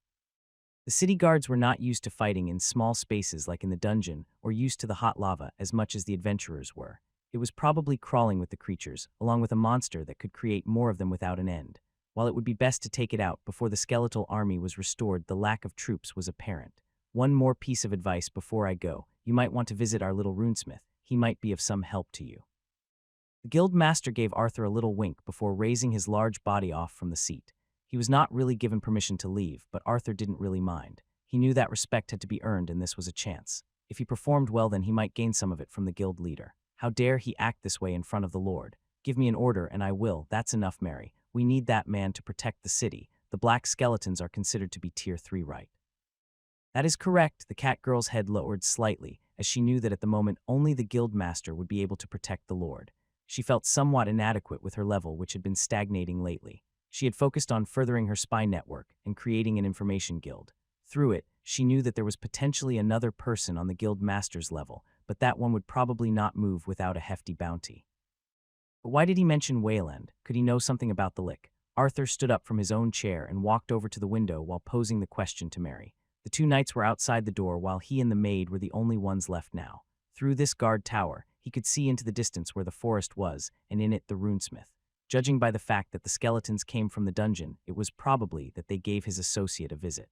The city guards were not used to fighting in small spaces like in the dungeon, or used to the hot lava as much as the adventurers were. It was probably crawling with the creatures, along with a monster that could create more of them without an end. While it would be best to take it out before the skeletal army was restored, the lack of troops was apparent. One more piece of advice before I go. You might want to visit our little runesmith. He might be of some help to you. The guildmaster gave Arthur a little wink before raising his large body off from the seat. He was not really given permission to leave, but Arthur didn't really mind. He knew that respect had to be earned, and this was a chance. If he performed well, then he might gain some of it from the guild leader. How dare he act this way in front of the Lord? Give me an order, and I will. That's enough, Mary. We need that man to protect the city. The black skeletons are considered to be Tier 3, right? That is correct. The cat girl's head lowered slightly, as she knew that at the moment only the guildmaster would be able to protect the Lord. She felt somewhat inadequate with her level, which had been stagnating lately. She had focused on furthering her spy network and creating an information guild. Through it, she knew that there was potentially another person on the guild master's level, but that one would probably not move without a hefty bounty. But why did he mention Wayland? Could he know something about the Lick? Arthur stood up from his own chair and walked over to the window while posing the question to Mary. The two knights were outside the door while he and the maid were the only ones left now. Through this guard tower, he could see into the distance where the forest was, and in it the runesmith. Judging by the fact that the skeletons came from the dungeon, it was probably that they gave his associate a visit.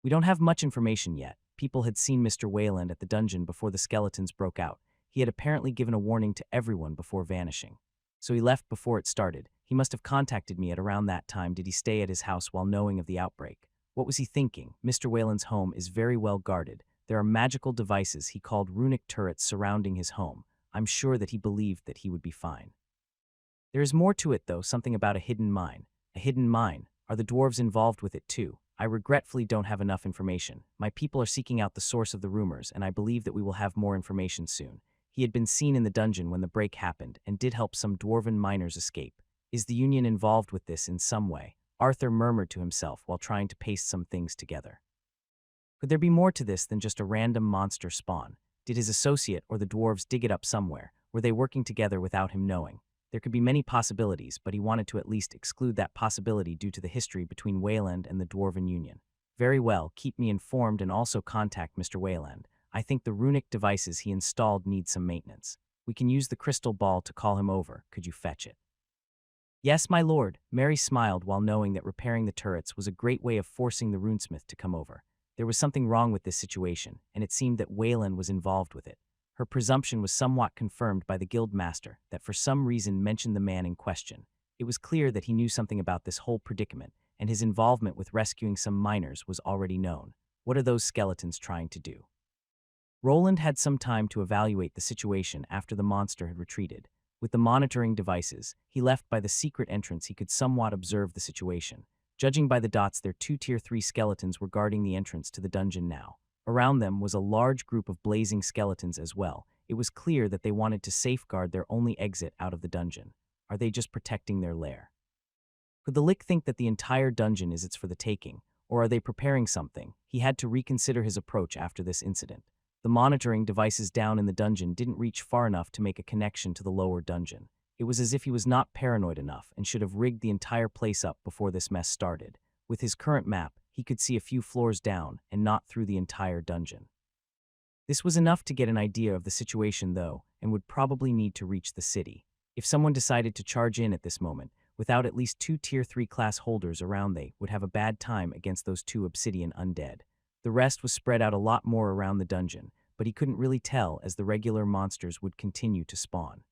We don't have much information yet. People had seen Mr. Wayland at the dungeon before the skeletons broke out. He had apparently given a warning to everyone before vanishing. So he left before it started. He must have contacted me at around that time. Did he stay at his house while knowing of the outbreak? What was he thinking? Mr. Wayland's home is very well guarded. There are magical devices he called runic turrets surrounding his home. I'm sure that he believed that he would be fine. There is more to it, though, something about a hidden mine. A hidden mine. Are the dwarves involved with it, too? I regretfully don't have enough information. My people are seeking out the source of the rumors, and I believe that we will have more information soon. He had been seen in the dungeon when the break happened, and did help some dwarven miners escape. Is the Union involved with this in some way? Arthur murmured to himself while trying to paste some things together. Could there be more to this than just a random monster spawn? Did his associate or the dwarves dig it up somewhere? Were they working together without him knowing? There could be many possibilities, but he wanted to at least exclude that possibility due to the history between Wayland and the Dwarven Union. Very well, keep me informed and also contact Mr. Wayland. I think the runic devices he installed need some maintenance. We can use the crystal ball to call him over. Could you fetch it? Yes, my lord. Mary smiled while knowing that repairing the turrets was a great way of forcing the runesmith to come over. There was something wrong with this situation, and it seemed that Wayland was involved with it. Her presumption was somewhat confirmed by the guildmaster that for some reason mentioned the man in question. It was clear that he knew something about this whole predicament, and his involvement with rescuing some miners was already known. What are those skeletons trying to do? Roland had some time to evaluate the situation after the monster had retreated. With the monitoring devices he left by the secret entrance, he could somewhat observe the situation. Judging by the dots, their 2 Tier 3 skeletons were guarding the entrance to the dungeon now. Around them was a large group of blazing skeletons as well. It was clear that they wanted to safeguard their only exit out of the dungeon. Are they just protecting their lair? Could the Lick think that the entire dungeon is its for the taking, or are they preparing something? He had to reconsider his approach after this incident. The monitoring devices down in the dungeon didn't reach far enough to make a connection to the lower dungeon. It was as if he was not paranoid enough and should have rigged the entire place up before this mess started. With his current map, he could see a few floors down and not through the entire dungeon. This was enough to get an idea of the situation though, and would probably need to reach the city. If someone decided to charge in at this moment, without at least 2 Tier 3 class holders around, they would have a bad time against those 2 obsidian undead. The rest was spread out a lot more around the dungeon, but he couldn't really tell as the regular monsters would continue to spawn.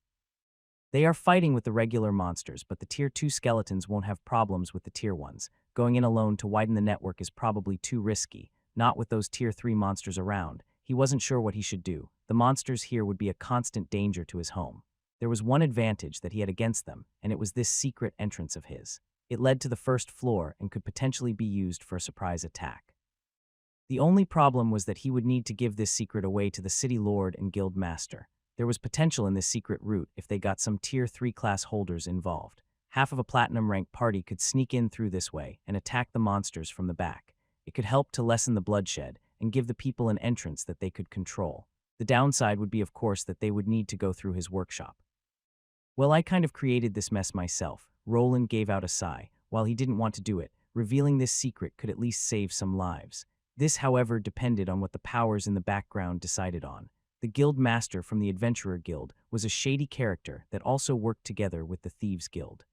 They are fighting with the regular monsters, but the Tier 2 skeletons won't have problems with the Tier 1s. Going in alone to widen the network is probably too risky, not with those Tier 3 monsters around. He wasn't sure what he should do. The monsters here would be a constant danger to his home. There was one advantage that he had against them, and it was this secret entrance of his. It led to the first floor and could potentially be used for a surprise attack. The only problem was that he would need to give this secret away to the city lord and guild master. There was potential in this secret route if they got some Tier 3 class holders involved. Half of a platinum rank party could sneak in through this way and attack the monsters from the back. It could help to lessen the bloodshed and give the people an entrance that they could control. The downside would be, of course, that they would need to go through his workshop. Well, I kind of created this mess myself. Roland gave out a sigh. While he didn't want to do it, revealing this secret could at least save some lives. This, however, depended on what the powers in the background decided on. The guild master from the Adventurer Guild was a shady character that also worked together with the Thieves Guild.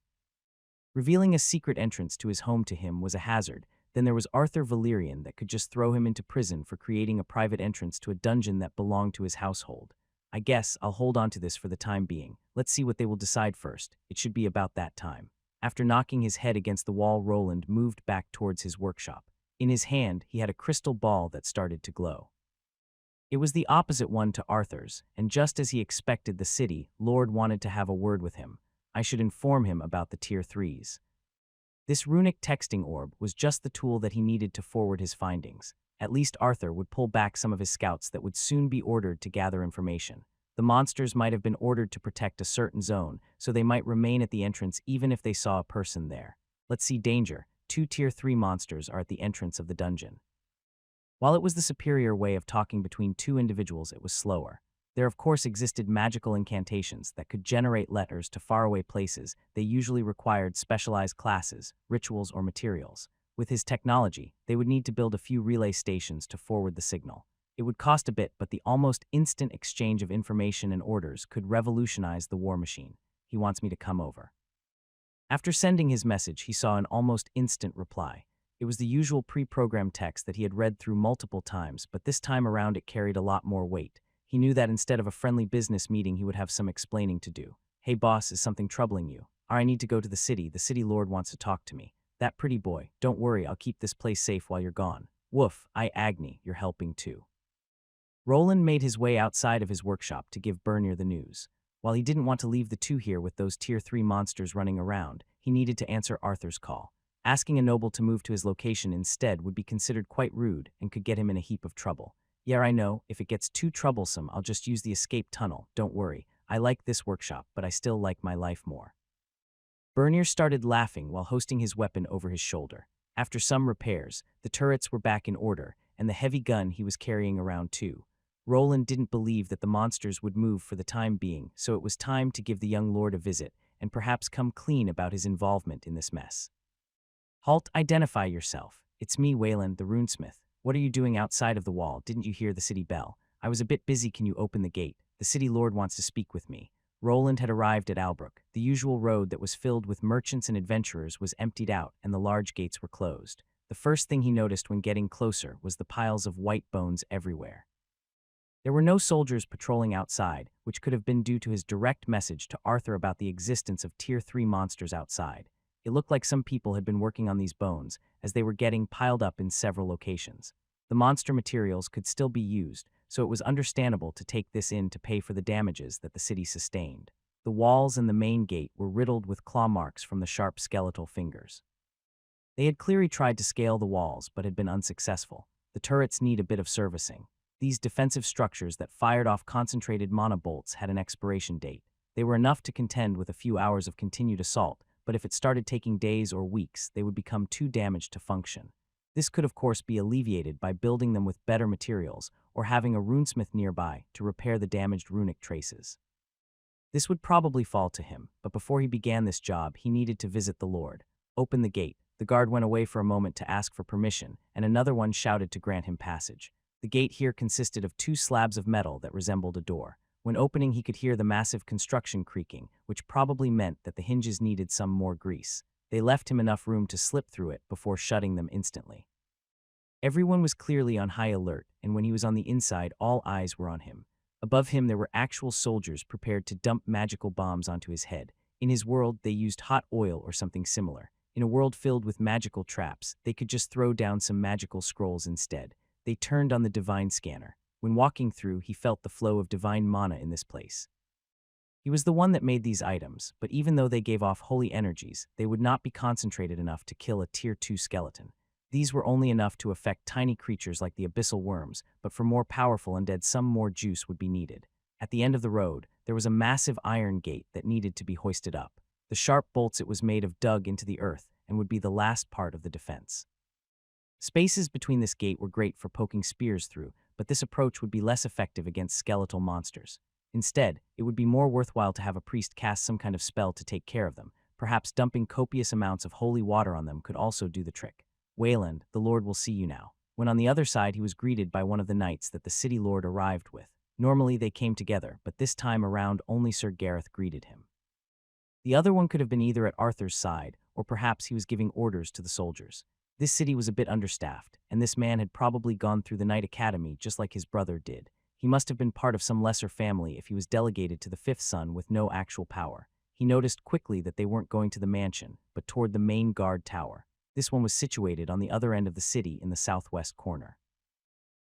Revealing a secret entrance to his home to him was a hazard. Then there was Arthur Valerian that could just throw him into prison for creating a private entrance to a dungeon that belonged to his household. I guess I'll hold on to this for the time being. Let's see what they will decide first. It should be about that time. After knocking his head against the wall, Roland moved back towards his workshop. In his hand, he had a crystal ball that started to glow. It was the opposite one to Arthur's, and just as he expected, the city lord wanted to have a word with him. I should inform him about the Tier 3s. This runic texting orb was just the tool that he needed to forward his findings. At least Arthur would pull back some of his scouts that would soon be ordered to gather information. The monsters might have been ordered to protect a certain zone, so they might remain at the entrance even if they saw a person there. Let's see. Danger. 2 Tier 3 monsters are at the entrance of the dungeon. While it was the superior way of talking between 2 individuals, it was slower. There of course existed magical incantations that could generate letters to faraway places. They usually required specialized classes, rituals, or materials. With his technology, they would need to build a few relay stations to forward the signal. It would cost a bit, but the almost instant exchange of information and orders could revolutionize the war machine. He wants me to come over. After sending his message, he saw an almost instant reply. It was the usual pre-programmed text that he had read through multiple times, but this time around it carried a lot more weight. He knew that instead of a friendly business meeting, he would have some explaining to do. Hey boss, is something troubling you? I need to go to the city. The city lord wants to talk to me. That pretty boy. Don't worry, I'll keep this place safe while you're gone. Woof, Agni, you're helping too. Roland made his way outside of his workshop to give Bernier the news. While he didn't want to leave the 2 here with those Tier 3 monsters running around, he needed to answer Arthur's call. Asking a noble to move to his location instead would be considered quite rude and could get him in a heap of trouble. Yeah, I know, if it gets too troublesome, I'll just use the escape tunnel. Don't worry, I like this workshop, but I still like my life more. Bernier started laughing while hoisting his weapon over his shoulder. After some repairs, the turrets were back in order, and the heavy gun he was carrying around too. Roland didn't believe that the monsters would move for the time being, so it was time to give the young lord a visit and perhaps come clean about his involvement in this mess. Halt, identify yourself. It's me, Wayland, the runesmith. What are you doing outside of the wall? Didn't you hear the city bell? I was a bit busy. Can you open the gate? The city lord wants to speak with me. Roland had arrived at Albrook. The usual road that was filled with merchants and adventurers was emptied out, and the large gates were closed. The first thing he noticed when getting closer was the piles of white bones everywhere. There were no soldiers patrolling outside, which could have been due to his direct message to Arthur about the existence of Tier 3 monsters outside. It looked like some people had been working on these bones, as they were getting piled up in several locations. The monster materials could still be used, so it was understandable to take this in to pay for the damages that the city sustained. The walls and the main gate were riddled with claw marks from the sharp skeletal fingers. They had clearly tried to scale the walls, but had been unsuccessful. The turrets need a bit of servicing. These defensive structures that fired off concentrated mana bolts had an expiration date. They were enough to contend with a few hours of continued assault, but if it started taking days or weeks, they would become too damaged to function. This could of course be alleviated by building them with better materials or having a runesmith nearby to repair the damaged runic traces. This would probably fall to him, but before he began this job, he needed to visit the Lord. Open the gate. The guard went away for a moment to ask for permission, and another one shouted to grant him passage. The gate here consisted of 2 slabs of metal that resembled a door. When opening, he could hear the massive construction creaking, which probably meant that the hinges needed some more grease. They left him enough room to slip through it before shutting them instantly. Everyone was clearly on high alert, and when he was on the inside, all eyes were on him. Above him, there were actual soldiers prepared to dump magical bombs onto his head. In his world, they used hot oil or something similar. In a world filled with magical traps, they could just throw down some magical scrolls instead. They turned on the divine scanner. When walking through, he felt the flow of divine mana in this place. He was the one that made these items, but even though they gave off holy energies, they would not be concentrated enough to kill a Tier 2 skeleton. These were only enough to affect tiny creatures like the abyssal worms, but for more powerful undead, some more juice would be needed. At the end of the road, there was a massive iron gate that needed to be hoisted up. The sharp bolts it was made of dug into the earth and would be the last part of the defense. Spaces between this gate were great for poking spears through, but this approach would be less effective against skeletal monsters. Instead, it would be more worthwhile to have a priest cast some kind of spell to take care of them. Perhaps dumping copious amounts of holy water on them could also do the trick. Wayland, the Lord will see you now. When on the other side, he was greeted by one of the knights that the city lord arrived with. Normally they came together, but this time around only Sir Gareth greeted him. The other one could have been either at Arthur's side, or perhaps he was giving orders to the soldiers. This city was a bit understaffed, and this man had probably gone through the Knight Academy just like his brother did. He must have been part of some lesser family if he was delegated to the 5th son with no actual power. He noticed quickly that they weren't going to the mansion, but toward the main guard tower. This one was situated on the other end of the city in the southwest corner.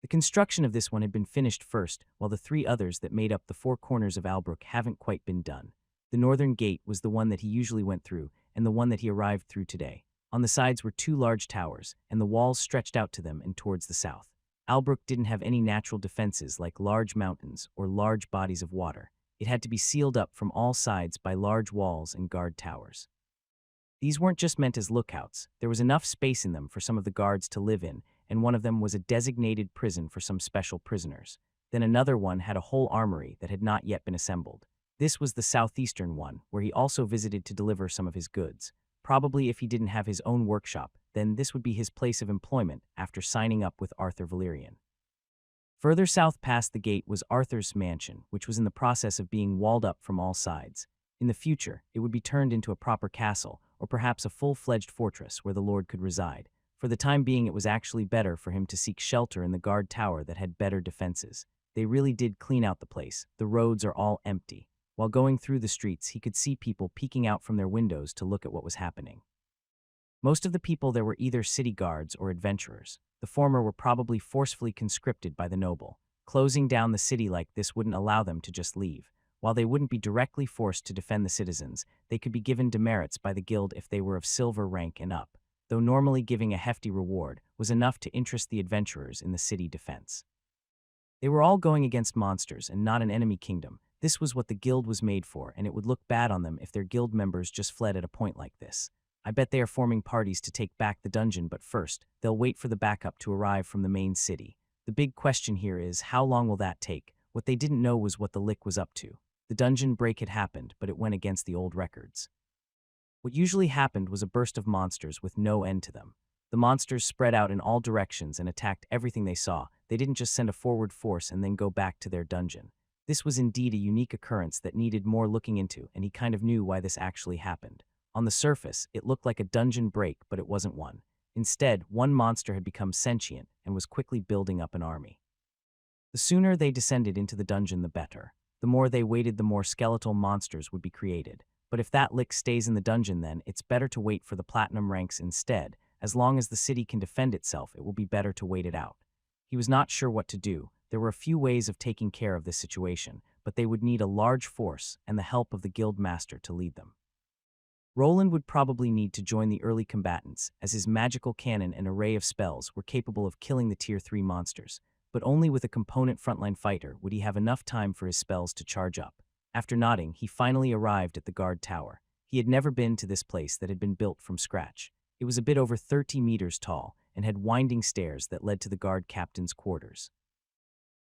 The construction of this one had been finished first, while the 3 others that made up the 4 corners of Albrook haven't quite been done. The northern gate was the one that he usually went through, and the one that he arrived through today. On the sides were 2 large towers, and the walls stretched out to them and towards the south. Albrook didn't have any natural defenses like large mountains or large bodies of water. It had to be sealed up from all sides by large walls and guard towers. These weren't just meant as lookouts. There was enough space in them for some of the guards to live in, and one of them was a designated prison for some special prisoners. Then another one had a whole armory that had not yet been assembled. This was the southeastern one, where he also visited to deliver some of his goods. Probably if he didn't have his own workshop, then this would be his place of employment after signing up with Arthur Valerian. Further south past the gate was Arthur's mansion, which was in the process of being walled up from all sides. In the future, it would be turned into a proper castle, or perhaps a full-fledged fortress where the Lord could reside. For the time being, it was actually better for him to seek shelter in the guard tower that had better defenses. They really did clean out the place. The roads are all empty. While going through the streets, he could see people peeking out from their windows to look at what was happening. Most of the people there were either city guards or adventurers. The former were probably forcefully conscripted by the noble. Closing down the city like this wouldn't allow them to just leave. While they wouldn't be directly forced to defend the citizens, they could be given demerits by the guild if they were of silver rank and up, though normally giving a hefty reward was enough to interest the adventurers in the city defense. They were all going against monsters and not an enemy kingdom. This was what the guild was made for, and it would look bad on them if their guild members just fled at a point like this. I bet they are forming parties to take back the dungeon, but first, they'll wait for the backup to arrive from the main city. The big question here is, how long will that take? What they didn't know was what the Lick was up to. The dungeon break had happened, but it went against the old records. What usually happened was a burst of monsters with no end to them. The monsters spread out in all directions and attacked everything they saw. They didn't just send a forward force and then go back to their dungeon. This was indeed a unique occurrence that needed more looking into, and he kind of knew why this actually happened. On the surface, it looked like a dungeon break, but it wasn't one. Instead, one monster had become sentient and was quickly building up an army. The sooner they descended into the dungeon, the better. The more they waited, the more skeletal monsters would be created. But if that Lick stays in the dungeon, then it's better to wait for the platinum ranks instead. As long as the city can defend itself, it will be better to wait it out. He was not sure what to do. There were a few ways of taking care of this situation, but they would need a large force and the help of the guild master to lead them. Roland would probably need to join the early combatants, as his magical cannon and array of spells were capable of killing the Tier 3 monsters, but only with a component frontline fighter would he have enough time for his spells to charge up. After nodding, he finally arrived at the guard tower. He had never been to this place that had been built from scratch. It was a bit over 30 meters tall and had winding stairs that led to the guard captain's quarters.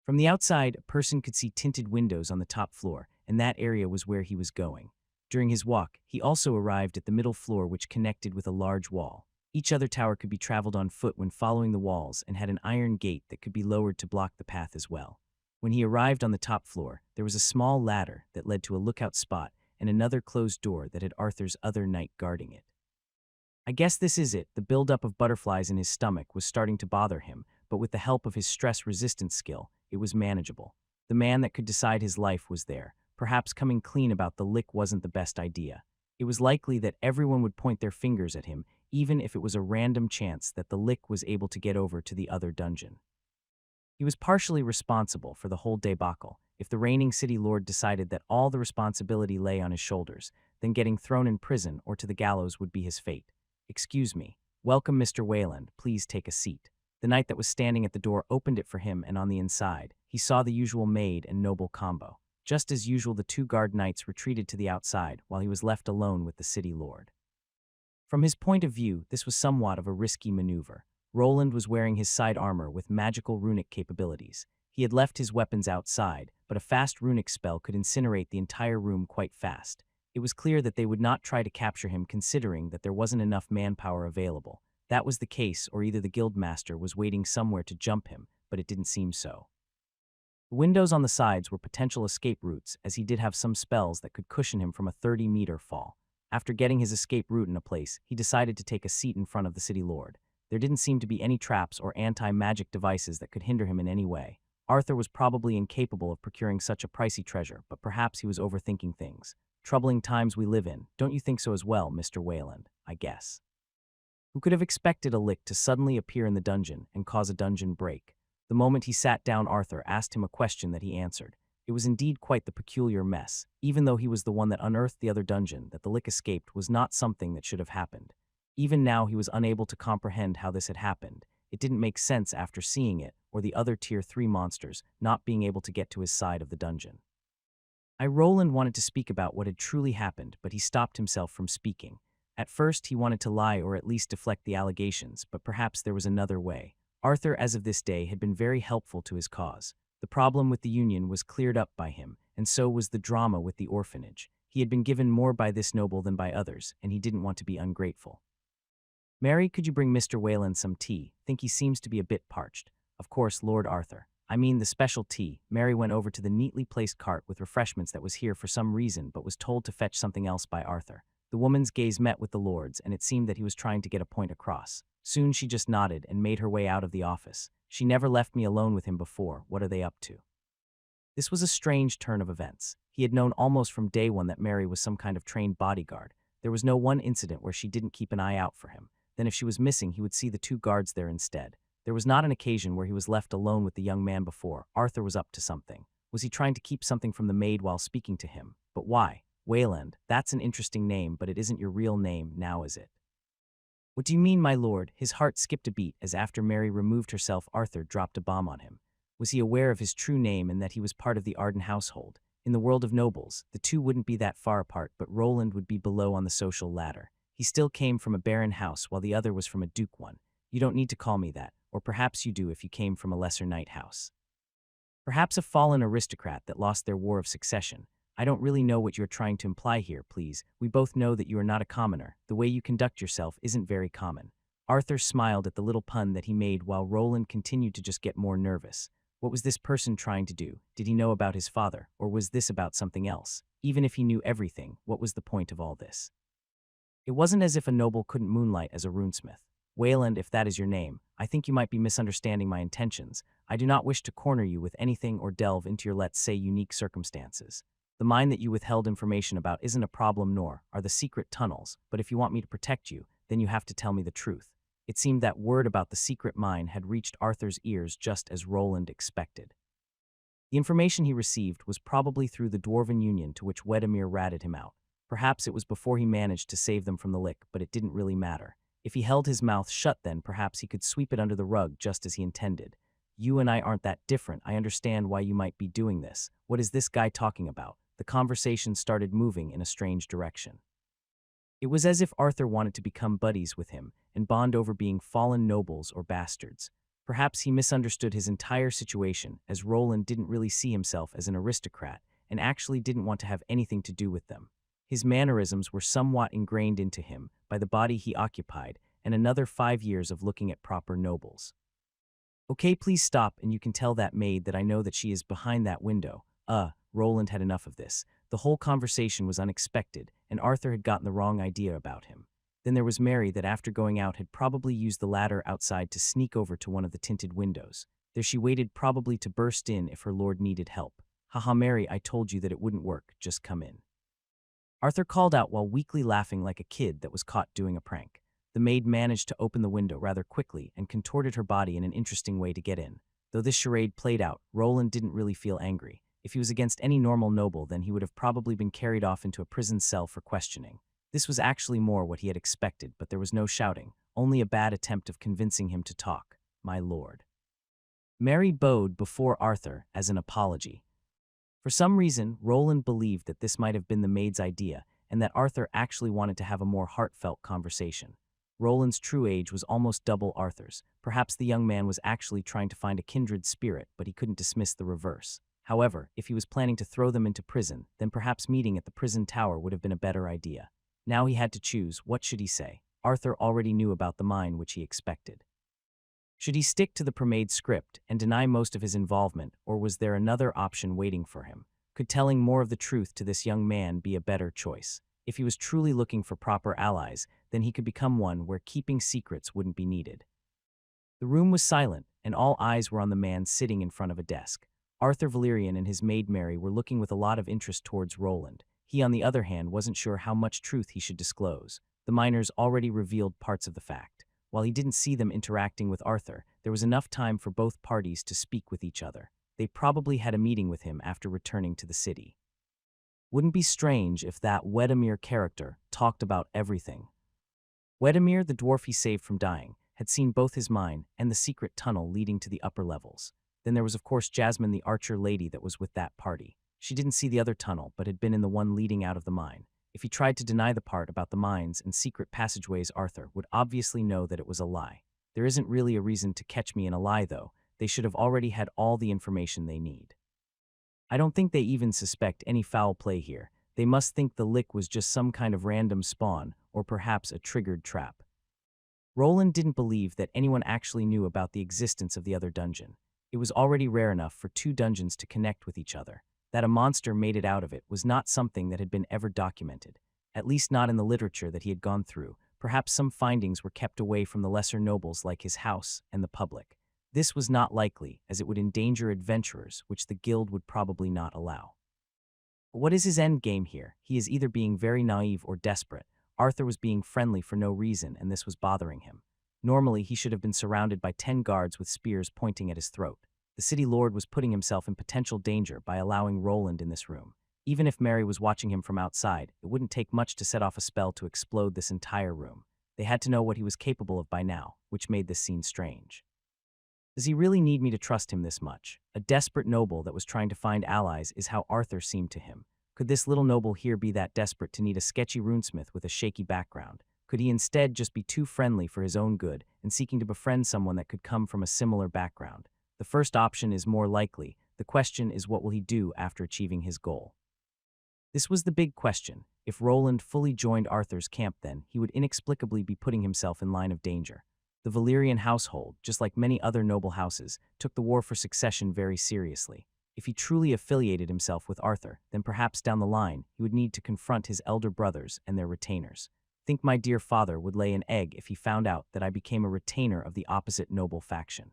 From the outside, a person could see tinted windows on the top floor, and that area was where he was going. During his walk, he also arrived at the middle floor, which connected with a large wall. Each other tower could be traveled on foot when following the walls and had an iron gate that could be lowered to block the path as well. When he arrived on the top floor, there was a small ladder that led to a lookout spot and another closed door that had Arthur's other knight guarding it. I guess this is it. The buildup of butterflies in his stomach was starting to bother him, but with the help of his stress resistance skill, it was manageable. The man that could decide his life was there. Perhaps coming clean about the lick wasn't the best idea. It was likely that everyone would point their fingers at him, even if it was a random chance that the lick was able to get over to the other dungeon. He was partially responsible for the whole debacle. If the reigning city lord decided that all the responsibility lay on his shoulders, then getting thrown in prison or to the gallows would be his fate. "Excuse me. Welcome, Mr. Wayland. Please take a seat." The knight that was standing at the door opened it for him, and on the inside, he saw the usual maid and noble combo. Just as usual, the two guard knights retreated to the outside while he was left alone with the city lord. From his point of view, this was somewhat of a risky maneuver. Roland was wearing his side armor with magical runic capabilities. He had left his weapons outside, but a fast runic spell could incinerate the entire room quite fast. It was clear that they would not try to capture him, considering that there wasn't enough manpower available. That was the case, or either the guildmaster was waiting somewhere to jump him, but it didn't seem so. The windows on the sides were potential escape routes, as he did have some spells that could cushion him from a 30-meter fall. After getting his escape route in a place, he decided to take a seat in front of the city lord. There didn't seem to be any traps or anti-magic devices that could hinder him in any way. Arthur was probably incapable of procuring such a pricey treasure, but perhaps he was overthinking things. Troubling times we live in, don't you think so as well, Mr. Wayland? I guess. Who could have expected a lick to suddenly appear in the dungeon and cause a dungeon break? The moment he sat down, Arthur asked him a question that he answered. It was indeed quite the peculiar mess. Even though he was the one that unearthed the other dungeon, that the lick escaped was not something that should have happened. Even now he was unable to comprehend how this had happened. It didn't make sense after seeing it, or the other Tier 3 monsters not being able to get to his side of the dungeon. Roland wanted to speak about what had truly happened, but he stopped himself from speaking. At first he wanted to lie or at least deflect the allegations, but perhaps there was another way. Arthur, as of this day, had been very helpful to his cause. The problem with the union was cleared up by him, and so was the drama with the orphanage. He had been given more by this noble than by others, and he didn't want to be ungrateful. "Mary, could you bring Mr. Wayland some tea? Think he seems to be a bit parched." "Of course, Lord Arthur. I mean the special tea." Mary went over to the neatly placed cart with refreshments that was here for some reason, but was told to fetch something else by Arthur. The woman's gaze met with the lord's, and it seemed that he was trying to get a point across. Soon she just nodded and made her way out of the office. "She never left me alone with him before. What are they up to?" This was a strange turn of events. He had known almost from day one that Mary was some kind of trained bodyguard. There was no one incident where she didn't keep an eye out for him. Then if she was missing, he would see the two guards there instead. There was not an occasion where he was left alone with the young man before. Arthur was up to something. Was he trying to keep something from the maid while speaking to him? But why? Wayland, that's an interesting name, but it isn't your real name, now is it? "What do you mean, my lord?" His heart skipped a beat as after Mary removed herself, Arthur dropped a bomb on him. Was he aware of his true name and that he was part of the Arden household? In the world of nobles, the two wouldn't be that far apart, but Roland would be below on the social ladder. He still came from a baron house while the other was from a duke one. "You don't need to call me that, or perhaps you do if you came from a lesser knight house. Perhaps a fallen aristocrat that lost their war of succession. I don't really know what you're trying to imply here, please. We both know that you are not a commoner. The way you conduct yourself isn't very common." Arthur smiled at the little pun that he made while Roland continued to just get more nervous. What was this person trying to do? Did he know about his father, or was this about something else? Even if he knew everything, what was the point of all this? It wasn't as if a noble couldn't moonlight as a runesmith. "Wayland, if that is your name, I think you might be misunderstanding my intentions. I do not wish to corner you with anything or delve into your, let's say, unique circumstances. The mine that you withheld information about isn't a problem, nor are the secret tunnels, but if you want me to protect you, then you have to tell me the truth." It seemed that word about the secret mine had reached Arthur's ears just as Roland expected. The information he received was probably through the Dwarven Union to which Wedemir ratted him out. Perhaps it was before he managed to save them from the lick, but it didn't really matter. If he held his mouth shut then, perhaps he could sweep it under the rug just as he intended. You and I aren't that different. I understand why you might be doing this. What is this guy talking about? The conversation started moving in a strange direction. It was as if Arthur wanted to become buddies with him and bond over being fallen nobles or bastards. Perhaps he misunderstood his entire situation, as Roland didn't really see himself as an aristocrat and actually didn't want to have anything to do with them. His mannerisms were somewhat ingrained into him by the body he occupied and another 5 years of looking at proper nobles. Okay, please stop, and you can tell that maid that I know that she is behind that window. Roland had enough of this. The whole conversation was unexpected, and Arthur had gotten the wrong idea about him. Then there was Mary that after going out had probably used the ladder outside to sneak over to one of the tinted windows. There she waited, probably to burst in if her lord needed help. Haha, Mary, I told you that it wouldn't work, just come in. Arthur called out while weakly laughing like a kid that was caught doing a prank. The maid managed to open the window rather quickly and contorted her body in an interesting way to get in. Though this charade played out, Roland didn't really feel angry. If he was against any normal noble, then he would have probably been carried off into a prison cell for questioning. This was actually more what he had expected, but there was no shouting, only a bad attempt of convincing him to talk. My lord. Mary bowed before Arthur as an apology. For some reason, Roland believed that this might have been the maid's idea and that Arthur actually wanted to have a more heartfelt conversation. Roland's true age was almost double Arthur's. Perhaps the young man was actually trying to find a kindred spirit, but he couldn't dismiss the reverse. However, if he was planning to throw them into prison, then perhaps meeting at the prison tower would have been a better idea. Now he had to choose. What should he say? Arthur already knew about the mine, which he expected. Should he stick to the Premaid script and deny most of his involvement, or was there another option waiting for him? Could telling more of the truth to this young man be a better choice? If he was truly looking for proper allies, then he could become one where keeping secrets wouldn't be needed. The room was silent, and all eyes were on the man sitting in front of a desk. Arthur Valerian and his maid Mary were looking with a lot of interest towards Roland. He, on the other hand, wasn't sure how much truth he should disclose. The miners already revealed parts of the fact. While he didn't see them interacting with Arthur, there was enough time for both parties to speak with each other. They probably had a meeting with him after returning to the city. Wouldn't be strange if that Wedemir character talked about everything. Wedemir, the dwarf he saved from dying, had seen both his mine and the secret tunnel leading to the upper levels. Then there was of course Jasmine, the archer lady that was with that party. She didn't see the other tunnel, but had been in the one leading out of the mine. If he tried to deny the part about the mines and secret passageways, Arthur would obviously know that it was a lie. There isn't really a reason to catch me in a lie, though. They should have already had all the information they need. I don't think they even suspect any foul play here. They must think the lick was just some kind of random spawn, or perhaps a triggered trap. Roland didn't believe that anyone actually knew about the existence of the other dungeon. It was already rare enough for two dungeons to connect with each other. That a monster made it out of it was not something that had been ever documented, at least not in the literature that he had gone through. Perhaps some findings were kept away from the lesser nobles like his house and the public. This was not likely, as it would endanger adventurers, which the guild would probably not allow. But what is his end game here? He is either being very naive or desperate. Arthur was being friendly for no reason, and this was bothering him. Normally, he should have been surrounded by 10 guards with spears pointing at his throat. The city lord was putting himself in potential danger by allowing Roland in this room. Even if Mary was watching him from outside, it wouldn't take much to set off a spell to explode this entire room. They had to know what he was capable of by now, which made this scene strange. Does he really need me to trust him this much? A desperate noble that was trying to find allies is how Arthur seemed to him. Could this little noble here be that desperate to need a sketchy runesmith with a shaky background? Could he instead just be too friendly for his own good and seeking to befriend someone that could come from a similar background? The first option is more likely. The question is, what will he do after achieving his goal? This was the big question. If Roland fully joined Arthur's camp, then he would inexplicably be putting himself in line of danger. The Valerian household, just like many other noble houses, took the war for succession very seriously. If he truly affiliated himself with Arthur, then perhaps down the line he would need to confront his elder brothers and their retainers. Think my dear father would lay an egg if he found out that I became a retainer of the opposite noble faction.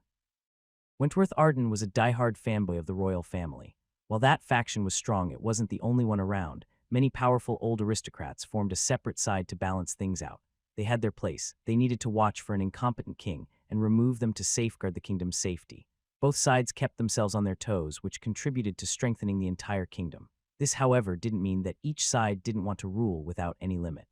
Wentworth Arden was a diehard fanboy of the royal family. While that faction was strong, it wasn't the only one around. Many powerful old aristocrats formed a separate side to balance things out. They had their place. They needed to watch for an incompetent king and remove them to safeguard the kingdom's safety. Both sides kept themselves on their toes, which contributed to strengthening the entire kingdom. This, however, didn't mean that each side didn't want to rule without any limit.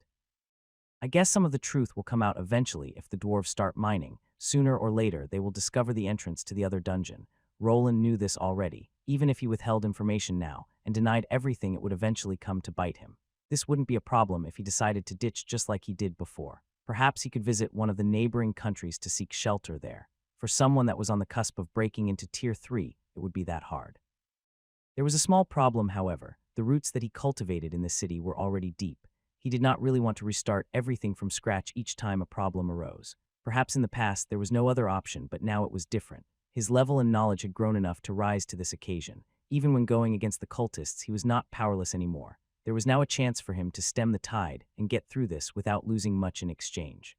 I guess some of the truth will come out eventually if the dwarves start mining. Sooner or later, they will discover the entrance to the other dungeon. Roland knew this already. Even if he withheld information now and denied everything, it would eventually come to bite him. This wouldn't be a problem if he decided to ditch just like he did before. Perhaps he could visit one of the neighboring countries to seek shelter there. For someone that was on the cusp of breaking into Tier 3, it would be that hard. There was a small problem, however. The roots that he cultivated in the city were already deep. He did not really want to restart everything from scratch each time a problem arose. Perhaps in the past there was no other option, but now it was different. His level and knowledge had grown enough to rise to this occasion. Even when going against the cultists, he was not powerless anymore. There was now a chance for him to stem the tide and get through this without losing much in exchange.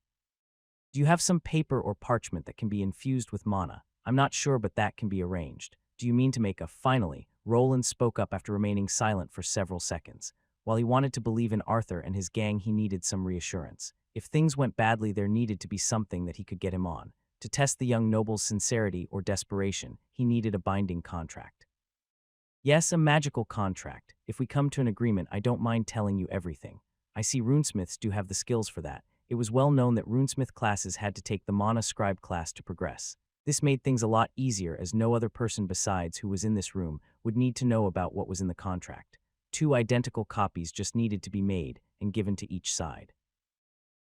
Do you have some paper or parchment that can be infused with mana? I'm not sure, but that can be arranged. Do you mean to make a— Finally, Roland spoke up after remaining silent for several seconds. While he wanted to believe in Arthur and his gang, he needed some reassurance. If things went badly, there needed to be something that he could get him on. To test the young noble's sincerity or desperation, he needed a binding contract. Yes, a magical contract. If we come to an agreement, I don't mind telling you everything. I see runesmiths do have the skills for that. It was well known that runesmith classes had to take the Mana Scribe class to progress. This made things a lot easier, as no other person besides who was in this room would need to know about what was in the contract. 2 identical copies just needed to be made and given to each side.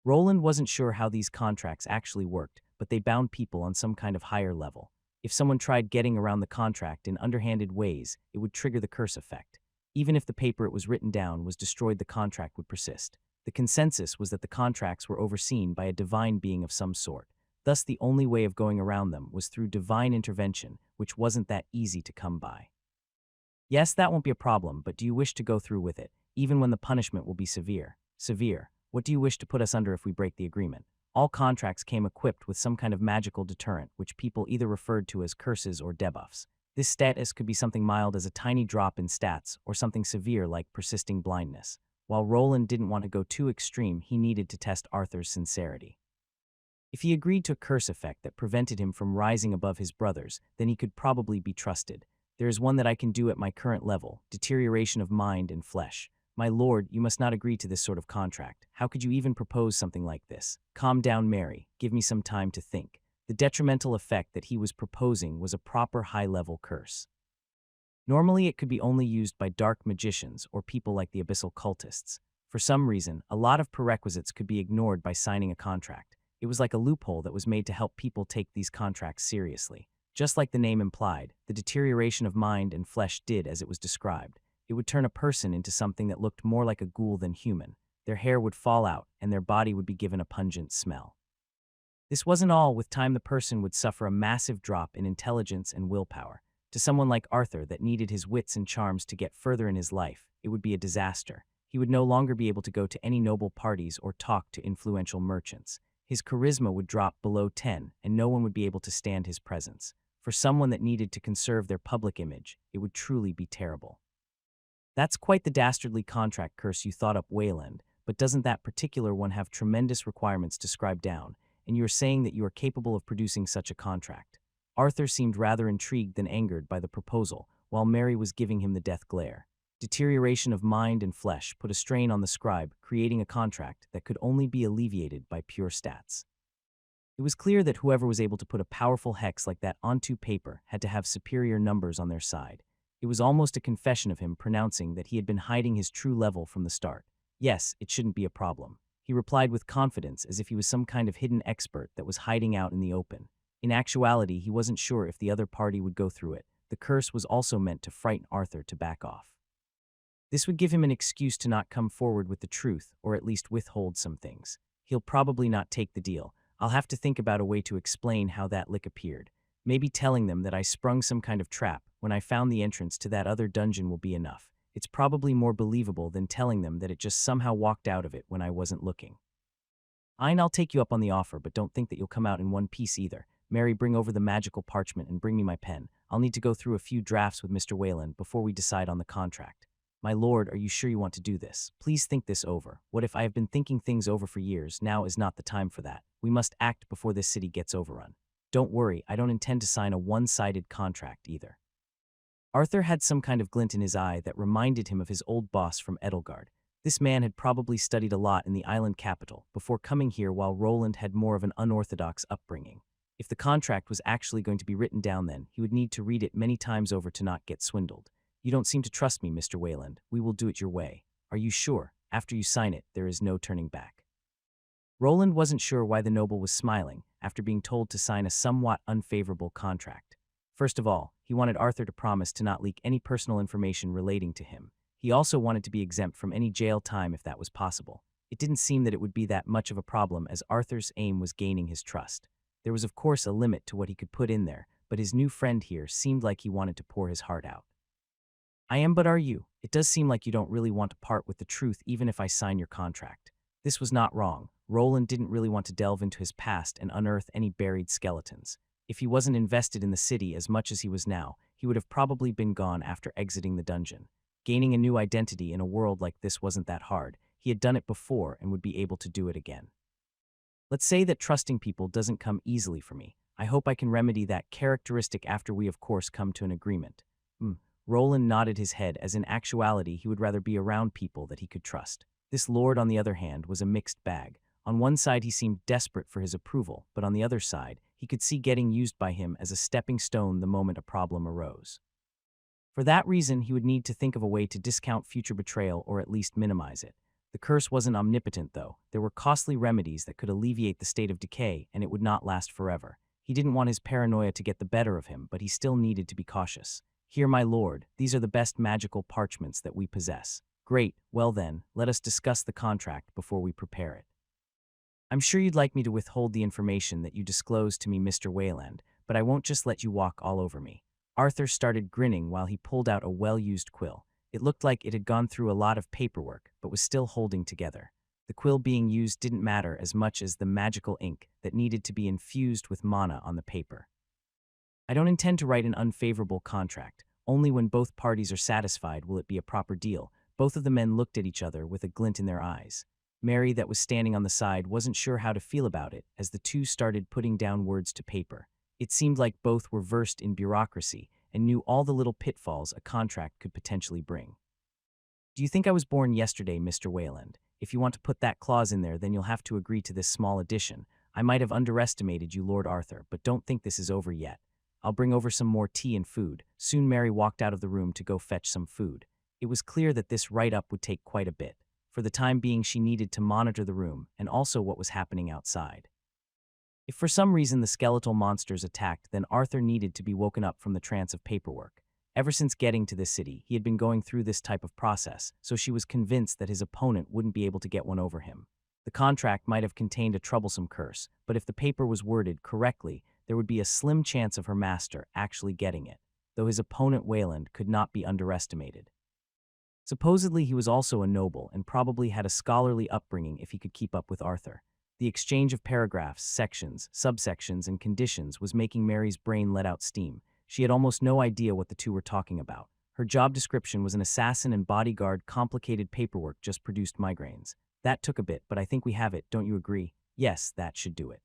Roland wasn't sure how these contracts actually worked, but they bound people on some kind of higher level. If someone tried getting around the contract in underhanded ways, it would trigger the curse effect. Even if the paper it was written down was destroyed, the contract would persist. The consensus was that the contracts were overseen by a divine being of some sort. Thus, the only way of going around them was through divine intervention, which wasn't that easy to come by. Yes, that won't be a problem, but do you wish to go through with it, even when the punishment will be severe? Severe. What do you wish to put us under if we break the agreement? All contracts came equipped with some kind of magical deterrent, which people either referred to as curses or debuffs. This status could be something mild as a tiny drop in stats, or something severe like persisting blindness. While Roland didn't want to go too extreme, he needed to test Arthur's sincerity. If he agreed to a curse effect that prevented him from rising above his brothers, then he could probably be trusted. There is one that I can do at my current level: deterioration of mind and flesh. My lord, you must not agree to this sort of contract. How could you even propose something like this? Calm down, Mary. Give me some time to think. The detrimental effect that he was proposing was a proper high-level curse. Normally, it could be only used by dark magicians or people like the abyssal cultists. For some reason, a lot of prerequisites could be ignored by signing a contract. It was like a loophole that was made to help people take these contracts seriously. Just like the name implied, the deterioration of mind and flesh did as it was described. It would turn a person into something that looked more like a ghoul than human. Their hair would fall out, and their body would be given a pungent smell. This wasn't all. With time, the person would suffer a massive drop in intelligence and willpower. To someone like Arthur that needed his wits and charms to get further in his life, it would be a disaster. He would no longer be able to go to any noble parties or talk to influential merchants. His charisma would drop below 10, and no one would be able to stand his presence. For someone that needed to conserve their public image, it would truly be terrible. That's quite the dastardly contract curse you thought up, Wayland, but doesn't that particular one have tremendous requirements to scribe down, and you're saying that you are capable of producing such a contract? Arthur seemed rather intrigued than angered by the proposal, while Mary was giving him the death glare. Deterioration of mind and flesh put a strain on the scribe, creating a contract that could only be alleviated by pure stats. It was clear that whoever was able to put a powerful hex like that onto paper had to have superior numbers on their side. It was almost a confession of him pronouncing that he had been hiding his true level from the start. Yes, it shouldn't be a problem. He replied with confidence, as if he was some kind of hidden expert that was hiding out in the open. In actuality, he wasn't sure if the other party would go through it. The curse was also meant to frighten Arthur to back off. This would give him an excuse to not come forward with the truth, or at least withhold some things. He'll probably not take the deal. I'll have to think about a way to explain how that lick appeared. Maybe telling them that I sprung some kind of trap when I found the entrance to that other dungeon will be enough. It's probably more believable than telling them that it just somehow walked out of it when I wasn't looking. I'll take you up on the offer, but don't think that you'll come out in one piece either. Mary, bring over the magical parchment and bring me my pen. I'll need to go through a few drafts with Mr. Wayland before we decide on the contract. My lord, are you sure you want to do this? Please think this over. What if I have been thinking things over for years? Now is not the time for that. We must act before this city gets overrun. Don't worry, I don't intend to sign a one-sided contract either. Arthur had some kind of glint in his eye that reminded him of his old boss from Edelgard. This man had probably studied a lot in the island capital before coming here, while Roland had more of an unorthodox upbringing. If the contract was actually going to be written down, then he would need to read it many times over to not get swindled. You don't seem to trust me, Mr. Wayland. We will do it your way. Are you sure? After you sign it, there is no turning back. Roland wasn't sure why the noble was smiling after being told to sign a somewhat unfavorable contract. First of all, he wanted Arthur to promise to not leak any personal information relating to him. He also wanted to be exempt from any jail time if that was possible. It didn't seem that it would be that much of a problem, as Arthur's aim was gaining his trust. There was of course a limit to what he could put in there, but his new friend here seemed like he wanted to pour his heart out. I am, but are you? It does seem like you don't really want to part with the truth even if I sign your contract. This was not wrong. Roland didn't really want to delve into his past and unearth any buried skeletons. If he wasn't invested in the city as much as he was now, he would have probably been gone after exiting the dungeon. Gaining a new identity in a world like this wasn't that hard. He had done it before and would be able to do it again. Let's say that trusting people doesn't come easily for me. I hope I can remedy that characteristic after we of course come to an agreement. Roland nodded his head, as in actuality he would rather be around people that he could trust. This lord, on the other hand, was a mixed bag. On one side he seemed desperate for his approval, but on the other side, he could see getting used by him as a stepping stone the moment a problem arose. For that reason, he would need to think of a way to discount future betrayal or at least minimize it. The curse wasn't omnipotent, though. There were costly remedies that could alleviate the state of decay, and it would not last forever. He didn't want his paranoia to get the better of him, but he still needed to be cautious. Here, my lord, these are the best magical parchments that we possess. Great, well then, let us discuss the contract before we prepare it. I'm sure you'd like me to withhold the information that you disclosed to me, Mr. Wayland, but I won't just let you walk all over me. Arthur started grinning while he pulled out a well-used quill. It looked like it had gone through a lot of paperwork, but was still holding together. The quill being used didn't matter as much as the magical ink that needed to be infused with mana on the paper. I don't intend to write an unfavorable contract. Only when both parties are satisfied will it be a proper deal. Both of the men looked at each other with a glint in their eyes. Mary, that was standing on the side, wasn't sure how to feel about it as the two started putting down words to paper. It seemed like both were versed in bureaucracy and knew all the little pitfalls a contract could potentially bring. Do you think I was born yesterday, Mr. Wayland? If you want to put that clause in there, then you'll have to agree to this small addition. I might have underestimated you, Lord Arthur, but don't think this is over yet. I'll bring over some more tea and food. Soon Mary walked out of the room to go fetch some food. It was clear that this write-up would take quite a bit. For the time being, she needed to monitor the room and also what was happening outside. If for some reason the skeletal monsters attacked, then Arthur needed to be woken up from the trance of paperwork. Ever since getting to this city, he had been going through this type of process, so she was convinced that his opponent wouldn't be able to get one over him. The contract might have contained a troublesome curse, but if the paper was worded correctly, there would be a slim chance of her master actually getting it, though his opponent Wayland could not be underestimated. Supposedly he was also a noble and probably had a scholarly upbringing if he could keep up with Arthur. The exchange of paragraphs, sections, subsections, and conditions was making Mary's brain let out steam. She had almost no idea what the two were talking about. Her job description was an assassin and bodyguard. Complicated paperwork just produced migraines. That took a bit, but I think we have it, don't you agree? Yes, that should do it.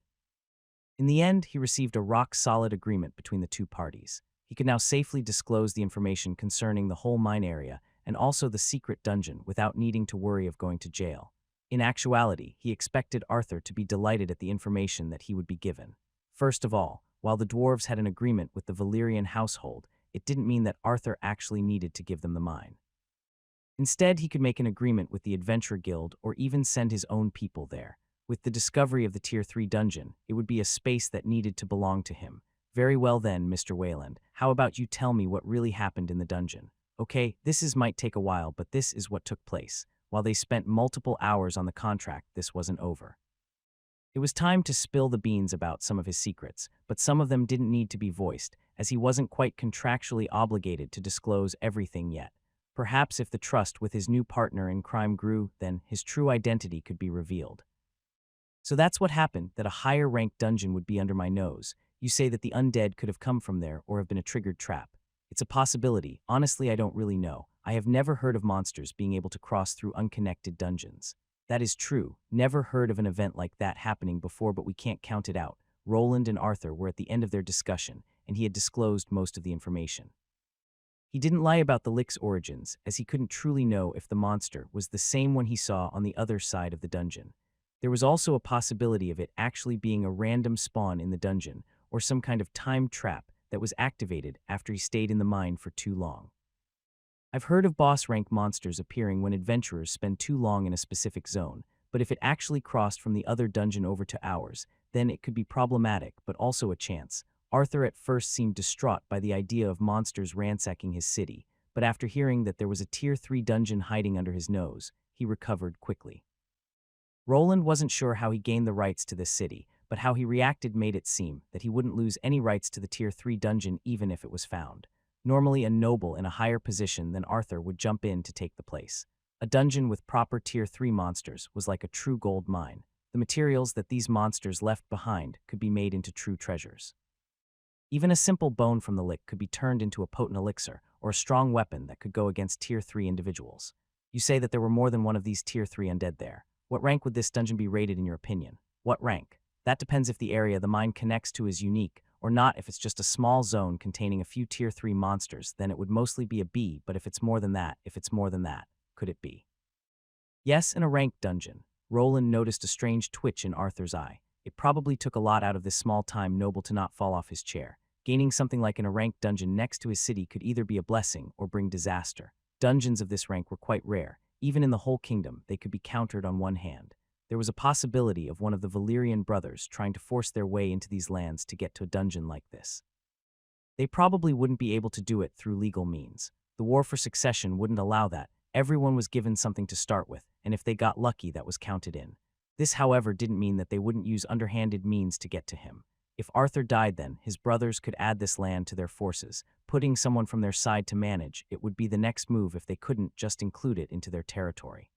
In the end, he received a rock-solid agreement between the two parties. He could now safely disclose the information concerning the whole mine area and also the secret dungeon without needing to worry of going to jail. In actuality, he expected Arthur to be delighted at the information that he would be given. First of all, while the dwarves had an agreement with the Valyrian household, it didn't mean that Arthur actually needed to give them the mine. Instead, he could make an agreement with the Adventure Guild or even send his own people there. With the discovery of the Tier 3 dungeon, it would be a space that needed to belong to him. Very well then, Mr. Wayland, how about you tell me what really happened in the dungeon? Okay, might take a while, but this is what took place. While they spent multiple hours on the contract, this wasn't over. It was time to spill the beans about some of his secrets, but some of them didn't need to be voiced, as he wasn't quite contractually obligated to disclose everything yet. Perhaps if the trust with his new partner in crime grew, then his true identity could be revealed. So that's what happened, that a higher-ranked dungeon would be under my nose. You say that the undead could have come from there or have been a triggered trap. It's a possibility. Honestly, I don't really know. I have never heard of monsters being able to cross through unconnected dungeons. That is true. Never heard of an event like that happening before, but we can't count it out. Roland and Arthur were at the end of their discussion, and he had disclosed most of the information. He didn't lie about the lick's origins, as he couldn't truly know if the monster was the same one he saw on the other side of the dungeon. There was also a possibility of it actually being a random spawn in the dungeon, or some kind of time trap that was activated after he stayed in the mine for too long. I've heard of boss-rank monsters appearing when adventurers spend too long in a specific zone, but if it actually crossed from the other dungeon over to ours, then it could be problematic, but also a chance. Arthur at first seemed distraught by the idea of monsters ransacking his city, but after hearing that there was a Tier 3 dungeon hiding under his nose, he recovered quickly. Roland wasn't sure how he gained the rights to this city, but how he reacted made it seem that he wouldn't lose any rights to the Tier 3 dungeon even if it was found. Normally, a noble in a higher position than Arthur would jump in to take the place. A dungeon with proper Tier 3 monsters was like a true gold mine. The materials that these monsters left behind could be made into true treasures. Even a simple bone from the lick could be turned into a potent elixir or a strong weapon that could go against Tier 3 individuals. You say that there were more than one of these Tier 3 undead there. What rank would this dungeon be rated in your opinion? What rank? That depends if the area the mine connects to is unique, or not. If it's just a small zone containing a few Tier 3 monsters, then it would mostly be a B, but if it's more than that, could it be? Yes, in a ranked dungeon. Roland noticed a strange twitch in Arthur's eye. It probably took a lot out of this small-time noble to not fall off his chair. Gaining something like in a ranked dungeon next to his city could either be a blessing or bring disaster. Dungeons of this rank were quite rare. Even in the whole kingdom, they could be counted on one hand. There was a possibility of one of the Valyrian brothers trying to force their way into these lands to get to a dungeon like this. They probably wouldn't be able to do it through legal means. The War for Succession wouldn't allow that. Everyone was given something to start with, and if they got lucky, that was counted in. This, however, didn't mean that they wouldn't use underhanded means to get to him. If Arthur died then, his brothers could add this land to their forces, putting someone from their side to manage. It would be the next move if they couldn't just include it into their territory.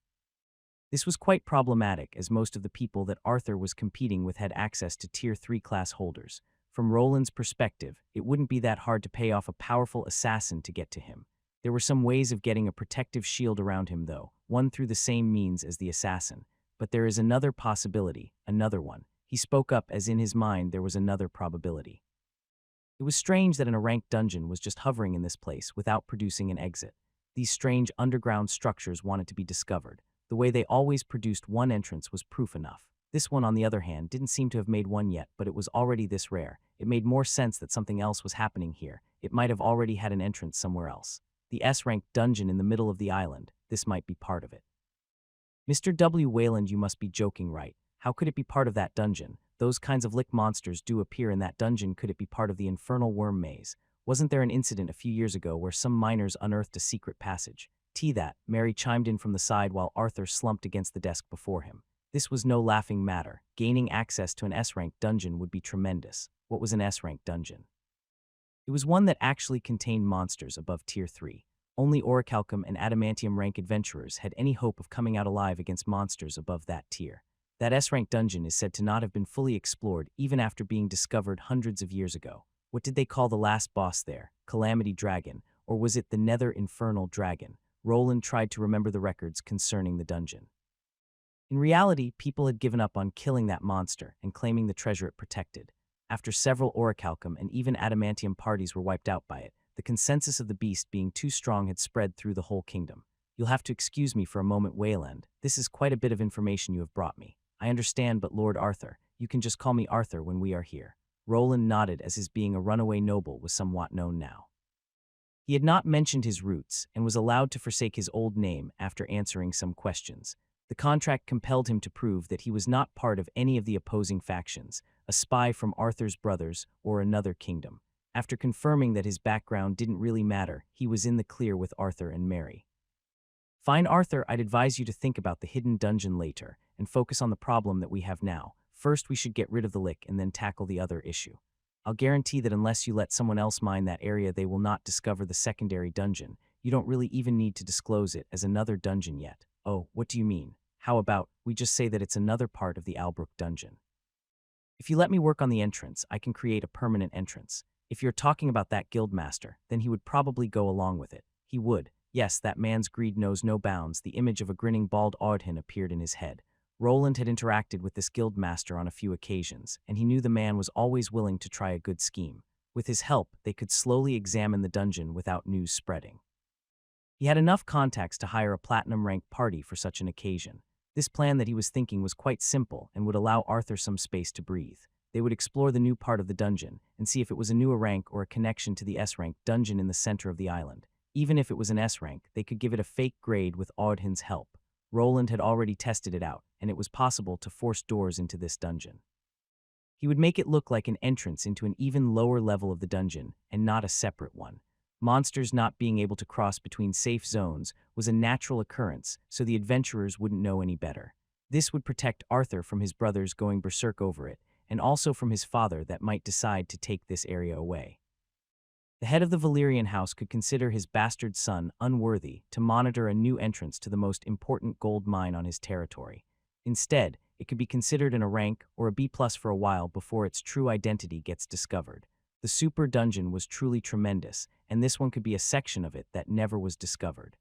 This was quite problematic, as most of the people that Arthur was competing with had access to Tier 3 class holders. From Roland's perspective, it wouldn't be that hard to pay off a powerful assassin to get to him. There were some ways of getting a protective shield around him though, one through the same means as the assassin. But there is another possibility, another one. He spoke up as in his mind there was another probability. It was strange that a ranked dungeon was just hovering in this place without producing an exit. These strange underground structures wanted to be discovered. The way they always produced one entrance was proof enough. This one, on the other hand, didn't seem to have made one yet, but it was already this rare. It made more sense that something else was happening here. It might have already had an entrance somewhere else. The S-ranked dungeon in the middle of the island, this might be part of it. Mr. W. Wayland, you must be joking, right? How could it be part of that dungeon? Those kinds of lick monsters do appear in that dungeon. Could it be part of the infernal worm maze? Wasn't there an incident a few years ago where some miners unearthed a secret passage? That, Mary chimed in from the side while Arthur slumped against the desk before him. This was no laughing matter. Gaining access to an S-ranked dungeon would be tremendous. What was an S-ranked dungeon? It was one that actually contained monsters above Tier 3. Only orichalcum and adamantium rank adventurers had any hope of coming out alive against monsters above that tier. That S-ranked dungeon is said to not have been fully explored even after being discovered hundreds of years ago. What did they call the last boss there? Calamity Dragon, or was it the Nether Infernal Dragon? Roland tried to remember the records concerning the dungeon. In reality, people had given up on killing that monster and claiming the treasure it protected. After several orichalcum and even adamantium parties were wiped out by it, the consensus of the beast being too strong had spread through the whole kingdom. You'll have to excuse me for a moment, Wayland. This is quite a bit of information you have brought me. I understand, but Lord Arthur, you can just call me Arthur when we are here. Roland nodded, as his being a runaway noble was somewhat known now. He had not mentioned his roots and was allowed to forsake his old name after answering some questions. The contract compelled him to prove that he was not part of any of the opposing factions, a spy from Arthur's brothers or another kingdom. After confirming that his background didn't really matter, he was in the clear with Arthur and Mary. Fine, Arthur, I'd advise you to think about the hidden dungeon later and focus on the problem that we have now. First, we should get rid of the lick and then tackle the other issue. I'll guarantee that unless you let someone else mine that area, they will not discover the secondary dungeon. You don't really even need to disclose it as another dungeon yet. Oh, what do you mean? How about we just say that it's another part of the Albrook dungeon? If you let me work on the entrance, I can create a permanent entrance. If you're talking about that guildmaster, then he would probably go along with it. He would. Yes, that man's greed knows no bounds. The image of a grinning bald Audhin appeared in his head. Roland had interacted with this guild master on a few occasions, and he knew the man was always willing to try a good scheme. With his help, they could slowly examine the dungeon without news spreading. He had enough contacts to hire a platinum-ranked party for such an occasion. This plan that he was thinking was quite simple and would allow Arthur some space to breathe. They would explore the new part of the dungeon and see if it was a new rank or a connection to the S-rank dungeon in the center of the island. Even if it was an S-rank, they could give it a fake grade with Audhin's help. Roland had already tested it out, and it was possible to force doors into this dungeon. He would make it look like an entrance into an even lower level of the dungeon, and not a separate one. Monsters not being able to cross between safe zones was a natural occurrence, so the adventurers wouldn't know any better. This would protect Arthur from his brothers going berserk over it, and also from his father that might decide to take this area away. The head of the Valyrian house could consider his bastard son unworthy to monitor a new entrance to the most important gold mine on his territory. Instead, it could be considered in a rank or a B+ for a while before its true identity gets discovered. The super dungeon was truly tremendous, and this one could be a section of it that never was discovered.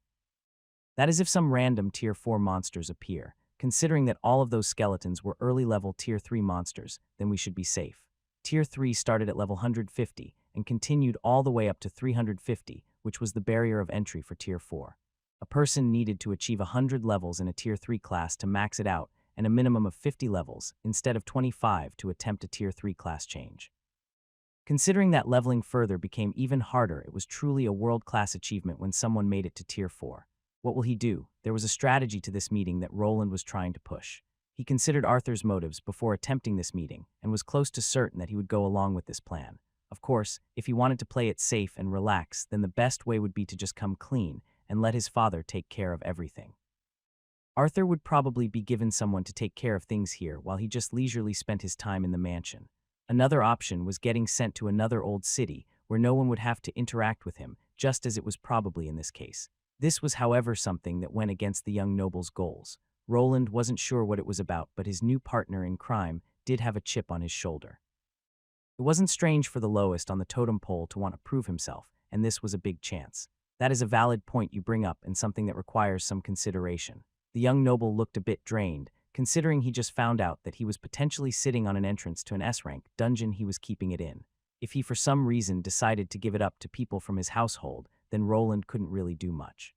That is if some random Tier 4 monsters appear. Considering that all of those skeletons were early-level Tier 3 monsters, then we should be safe. Tier 3 started at level 150 and continued all the way up to 350, which was the barrier of entry for Tier 4. A person needed to achieve 100 levels in a Tier 3 class to max it out, and a minimum of 50 levels, instead of 25 to attempt a Tier 3 class change. Considering that leveling further became even harder, it was truly a world-class achievement when someone made it to Tier 4. What will he do? There was a strategy to this meeting that Roland was trying to push. He considered Arthur's motives before attempting this meeting, and was close to certain that he would go along with this plan. Of course, if he wanted to play it safe and relax, then the best way would be to just come clean and let his father take care of everything. Arthur would probably be given someone to take care of things here while he just leisurely spent his time in the mansion. Another option was getting sent to another old city where no one would have to interact with him, just as it was probably in this case. This was, however, something that went against the young noble's goals. Roland wasn't sure what it was about, but his new partner in crime did have a chip on his shoulder. It wasn't strange for the lowest on the totem pole to want to prove himself, and this was a big chance. That is a valid point you bring up and something that requires some consideration. The young noble looked a bit drained, considering he just found out that he was potentially sitting on an entrance to an S-rank dungeon he was keeping it in. If he for some reason decided to give it up to people from his household, then Roland couldn't really do much.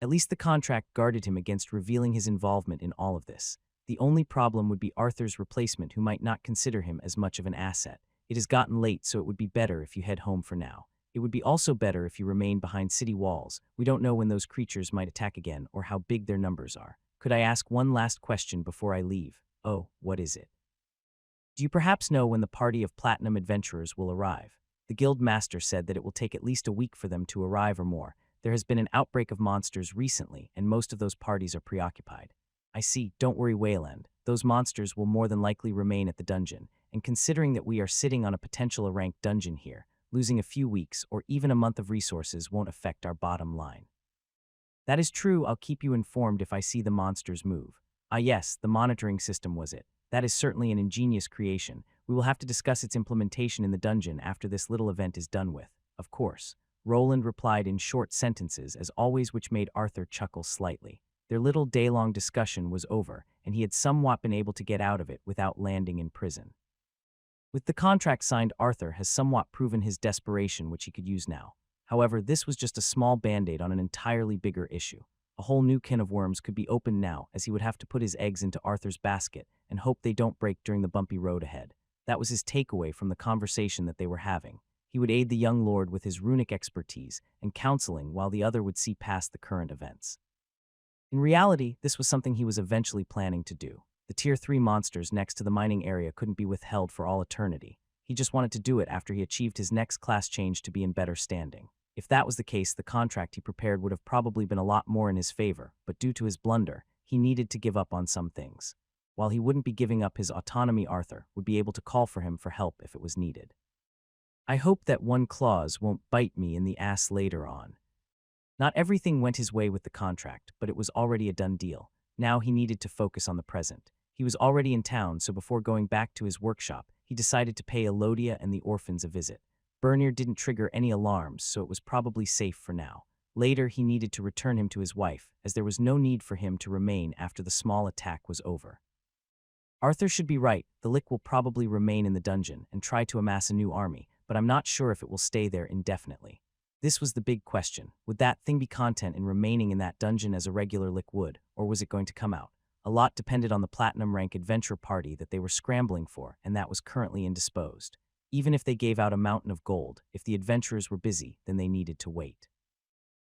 At least the contract guarded him against revealing his involvement in all of this. The only problem would be Arthur's replacement, who might not consider him as much of an asset. It has gotten late, so it would be better if you head home for now. It would be also better if you remain behind city walls. We don't know when those creatures might attack again or how big their numbers are. Could I ask one last question before I leave? Oh, what is it? Do you perhaps know when the party of platinum adventurers will arrive? The guild master said that it will take at least a week for them to arrive or more. There has been an outbreak of monsters recently, and most of those parties are preoccupied. I see. Don't worry, Wayland. Those monsters will more than likely remain at the dungeon, and considering that we are sitting on a potential ranked dungeon here, losing a few weeks or even a month of resources won't affect our bottom line. That is true. I'll keep you informed if I see the monsters move. Ah yes, the monitoring system was it. That is certainly an ingenious creation. We will have to discuss its implementation in the dungeon after this little event is done with. Of course. Roland replied in short sentences as always, which made Arthur chuckle slightly. Their little day-long discussion was over, and he had somewhat been able to get out of it without landing in prison. With the contract signed, Arthur has somewhat proven his desperation, which he could use now. However, this was just a small band-aid on an entirely bigger issue. A whole new can of worms could be opened now, as he would have to put his eggs into Arthur's basket and hope they don't break during the bumpy road ahead. That was his takeaway from the conversation that they were having. He would aid the young lord with his runic expertise and counseling, while the other would see past the current events. In reality, this was something he was eventually planning to do. The Tier 3 monsters next to the mining area couldn't be withheld for all eternity. He just wanted to do it after he achieved his next class change to be in better standing. If that was the case, the contract he prepared would have probably been a lot more in his favor, but due to his blunder, he needed to give up on some things. While he wouldn't be giving up his autonomy, Arthur would be able to call for him for help if it was needed. I hope that one clause won't bite me in the ass later on. Not everything went his way with the contract, but it was already a done deal. Now he needed to focus on the present. He was already in town, so before going back to his workshop, he decided to pay Elodia and the orphans a visit. Bernir didn't trigger any alarms, so it was probably safe for now. Later, he needed to return him to his wife, as there was no need for him to remain after the small attack was over. Arthur should be right. The Lick will probably remain in the dungeon and try to amass a new army, but I'm not sure if it will stay there indefinitely. This was the big question. Would that thing be content in remaining in that dungeon as a regular Lick would, or was it going to come out? A lot depended on the platinum rank adventure party that they were scrambling for, and that was currently indisposed. Even if they gave out a mountain of gold, if the adventurers were busy, then they needed to wait.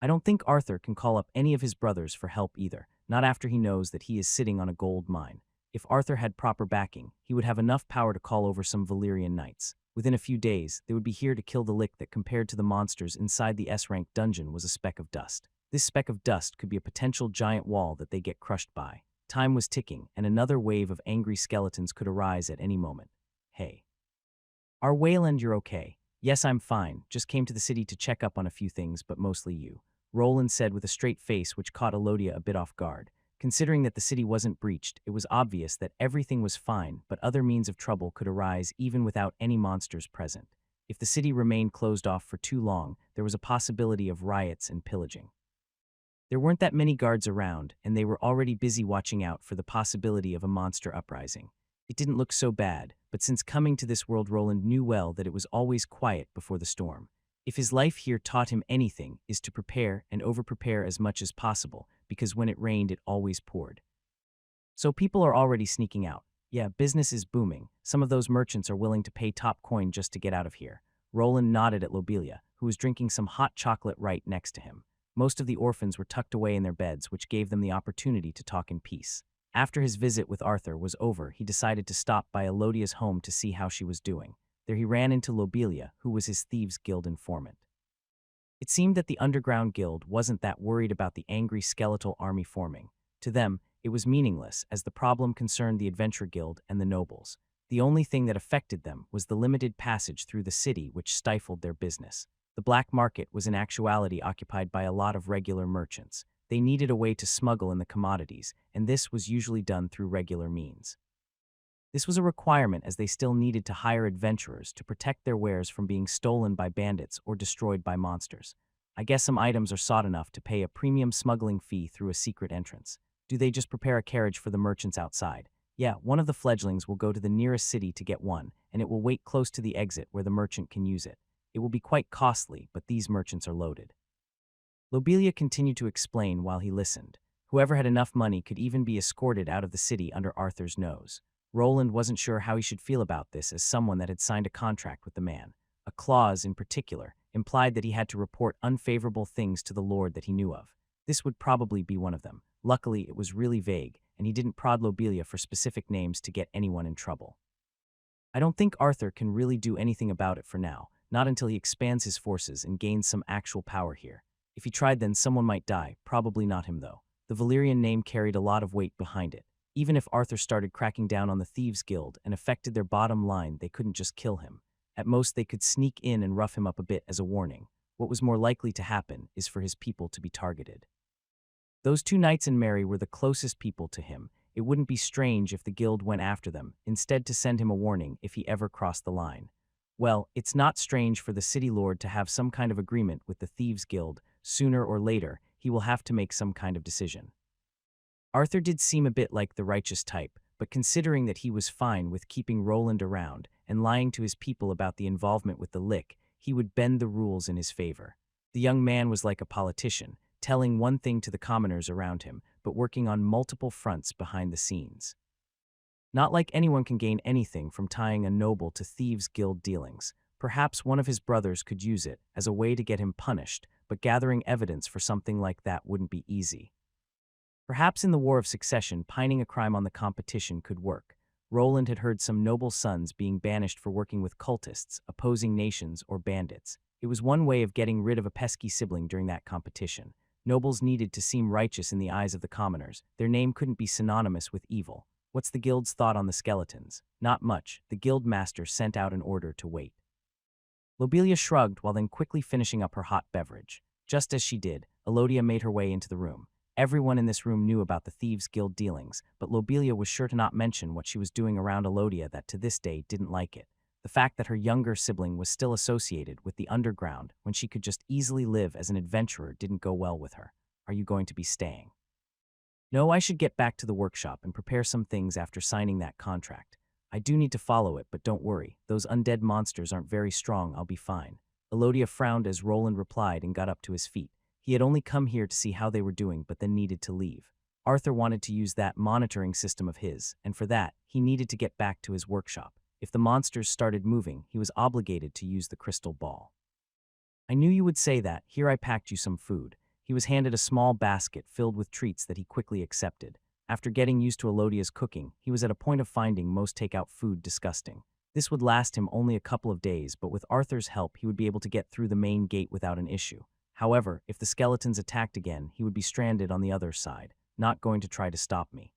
I don't think Arthur can call up any of his brothers for help either, not after he knows that he is sitting on a gold mine. If Arthur had proper backing, he would have enough power to call over some Valyrian knights. Within a few days, they would be here to kill the Lick that compared to the monsters inside the S-rank dungeon was a speck of dust. This speck of dust could be a potential giant wall that they get crushed by. Time was ticking, and another wave of angry skeletons could arise at any moment. Hey. Our Wayland, you're okay. Yes, I'm fine. Just came to the city to check up on a few things, but mostly you. Roland said with a straight face which caught Elodia a bit off guard. Considering that the city wasn't breached, it was obvious that everything was fine, but other means of trouble could arise even without any monsters present. If the city remained closed off for too long, there was a possibility of riots and pillaging. There weren't that many guards around, and they were already busy watching out for the possibility of a monster uprising. It didn't look so bad, but since coming to this world, Roland knew well that it was always quiet before the storm. If his life here taught him anything, is to prepare and over-prepare as much as possible, because when it rained, it always poured. So people are already sneaking out. Yeah, business is booming. Some of those merchants are willing to pay top coin just to get out of here. Roland nodded at Lobelia, who was drinking some hot chocolate right next to him. Most of the orphans were tucked away in their beds, which gave them the opportunity to talk in peace. After his visit with Arthur was over, he decided to stop by Elodia's home to see how she was doing. There he ran into Lobelia, who was his Thieves' Guild informant. It seemed that the Underground Guild wasn't that worried about the angry skeletal army forming. To them, it was meaningless, as the problem concerned the Adventure Guild and the nobles. The only thing that affected them was the limited passage through the city which stifled their business. The black market was in actuality occupied by a lot of regular merchants. They needed a way to smuggle in the commodities, and this was usually done through regular means. This was a requirement as they still needed to hire adventurers to protect their wares from being stolen by bandits or destroyed by monsters. I guess some items are sought enough to pay a premium smuggling fee through a secret entrance. Do they just prepare a carriage for the merchants outside? Yeah, one of the fledglings will go to the nearest city to get one, and it will wait close to the exit where the merchant can use it. It will be quite costly, but these merchants are loaded. Lobelia continued to explain while he listened. Whoever had enough money could even be escorted out of the city under Arthur's nose. Roland wasn't sure how he should feel about this as someone that had signed a contract with the man. A clause, in particular, implied that he had to report unfavorable things to the lord that he knew of. This would probably be one of them. Luckily, it was really vague, and he didn't prod Lobelia for specific names to get anyone in trouble. I don't think Arthur can really do anything about it for now, not until he expands his forces and gains some actual power here. If he tried, then someone might die, probably not him though. The Valyrian name carried a lot of weight behind it. Even if Arthur started cracking down on the Thieves' Guild and affected their bottom line, they couldn't just kill him. At most, they could sneak in and rough him up a bit as a warning. What was more likely to happen is for his people to be targeted. Those two knights and Mary were the closest people to him. It wouldn't be strange if the guild went after them, instead to send him a warning if he ever crossed the line. Well, it's not strange for the city lord to have some kind of agreement with the Thieves' Guild. Sooner or later, he will have to make some kind of decision. Arthur did seem a bit like the righteous type, but considering that he was fine with keeping Roland around and lying to his people about the involvement with the Lick, he would bend the rules in his favor. The young man was like a politician, telling one thing to the commoners around him, but working on multiple fronts behind the scenes. Not like anyone can gain anything from tying a noble to Thieves' Guild dealings. Perhaps one of his brothers could use it as a way to get him punished, but gathering evidence for something like that wouldn't be easy. Perhaps in the War of Succession, pining a crime on the competition could work. Roland had heard some noble sons being banished for working with cultists, opposing nations, or bandits. It was one way of getting rid of a pesky sibling during that competition. Nobles needed to seem righteous in the eyes of the commoners. Their name couldn't be synonymous with evil. What's the guild's thought on the skeletons? Not much. The guild master sent out an order to wait. Lobelia shrugged while then quickly finishing up her hot beverage. Just as she did, Elodia made her way into the room. Everyone in this room knew about the Thieves' Guild dealings, but Lobelia was sure to not mention what she was doing around Elodia that to this day didn't like it. The fact that her younger sibling was still associated with the underground when she could just easily live as an adventurer didn't go well with her. Are you going to be staying? No, I should get back to the workshop and prepare some things after signing that contract. I do need to follow it, but don't worry. Those undead monsters aren't very strong. I'll be fine. Elodia frowned as Roland replied and got up to his feet. He had only come here to see how they were doing, but then needed to leave. Arthur wanted to use that monitoring system of his, and for that, he needed to get back to his workshop. If the monsters started moving, he was obligated to use the crystal ball. I knew you would say that. Here I packed you some food. He was handed a small basket filled with treats that he quickly accepted. After getting used to Elodia's cooking, he was at a point of finding most takeout food disgusting. This would last him only a couple of days, but with Arthur's help, he would be able to get through the main gate without an issue. However, if the skeletons attacked again, he would be stranded on the other side, not going to try to stop me.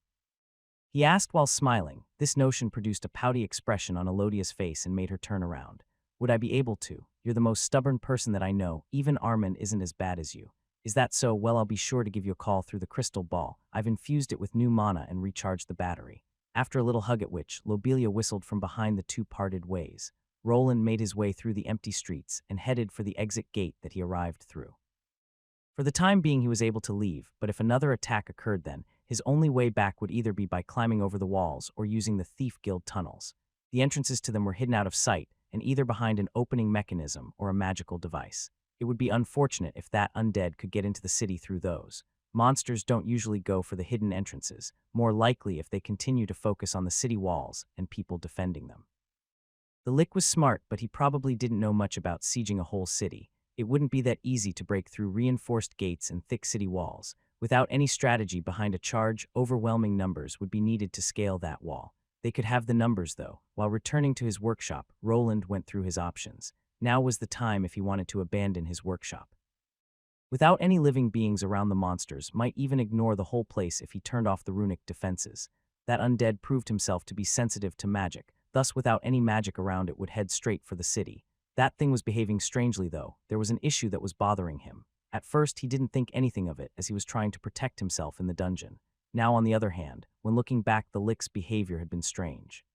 He asked while smiling. This notion produced a pouty expression on Elodia's face and made her turn around. Would I be able to? You're the most stubborn person that I know. Even Armin isn't as bad as you. Is that so? Well, I'll be sure to give you a call through the crystal ball. I've infused it with new mana and recharged the battery. After a little hug at which, Lobelia whistled from behind the two parted ways. Roland made his way through the empty streets and headed for the exit gate that he arrived through. For the time being, he was able to leave, but if another attack occurred then, his only way back would either be by climbing over the walls or using the Thief Guild tunnels. The entrances to them were hidden out of sight and either behind an opening mechanism or a magical device. It would be unfortunate if that undead could get into the city through those. Monsters don't usually go for the hidden entrances, more likely if they continue to focus on the city walls and people defending them. The Lick was smart, but he probably didn't know much about sieging a whole city. It wouldn't be that easy to break through reinforced gates and thick city walls. Without any strategy behind a charge, overwhelming numbers would be needed to scale that wall. They could have the numbers, though. While returning to his workshop, Roland went through his options. Now was the time if he wanted to abandon his workshop. Without any living beings around, the monsters might even ignore the whole place if he turned off the runic defenses. That undead proved himself to be sensitive to magic, thus without any magic around it would head straight for the city. That thing was behaving strangely, though. There was an issue that was bothering him. At first, he didn't think anything of it as he was trying to protect himself in the dungeon. Now, on the other hand, when looking back, the Lick's behavior had been strange.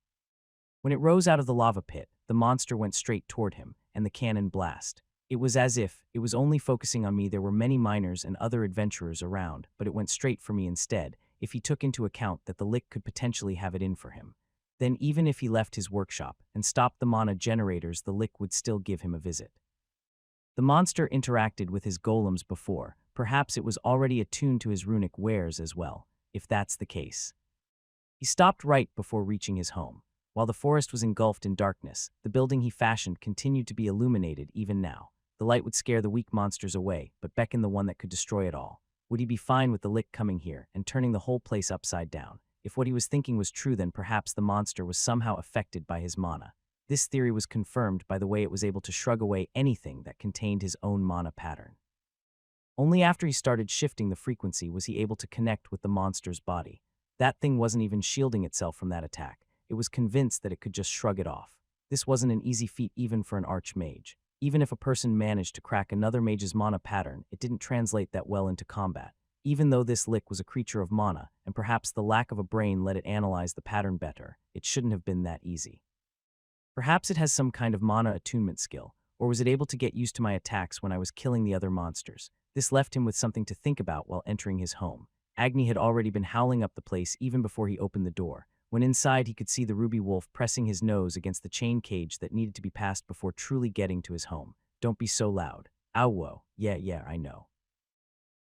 When it rose out of the lava pit, the monster went straight toward him, and the cannon blast. It was as if it was only focusing on me. There were many miners and other adventurers around, but it went straight for me instead, if he took into account that the Lick could potentially have it in for him. Then even if he left his workshop and stopped the mana generators, the Lick would still give him a visit. The monster interacted with his golems before. Perhaps it was already attuned to his runic wares as well, if that's the case. He stopped right before reaching his home. While the forest was engulfed in darkness, the building he fashioned continued to be illuminated even now. The light would scare the weak monsters away, but beckon the one that could destroy it all. Would he be fine with the Lick coming here and turning the whole place upside down? If what he was thinking was true, then perhaps the monster was somehow affected by his mana. This theory was confirmed by the way it was able to shrug away anything that contained his own mana pattern. Only after he started shifting the frequency was he able to connect with the monster's body. That thing wasn't even shielding itself from that attack. It was convinced that it could just shrug it off. This wasn't an easy feat even for an archmage. Even if a person managed to crack another mage's mana pattern, it didn't translate that well into combat. Even though this Lick was a creature of mana, and perhaps the lack of a brain let it analyze the pattern better, it shouldn't have been that easy. Perhaps it has some kind of mana attunement skill, or was it able to get used to my attacks when I was killing the other monsters? This left him with something to think about while entering his home. Agni had already been howling up the place even before he opened the door. When inside, he could see the ruby wolf pressing his nose against the chain cage that needed to be passed before truly getting to his home. Don't be so loud. Ow, whoa. Yeah, I know.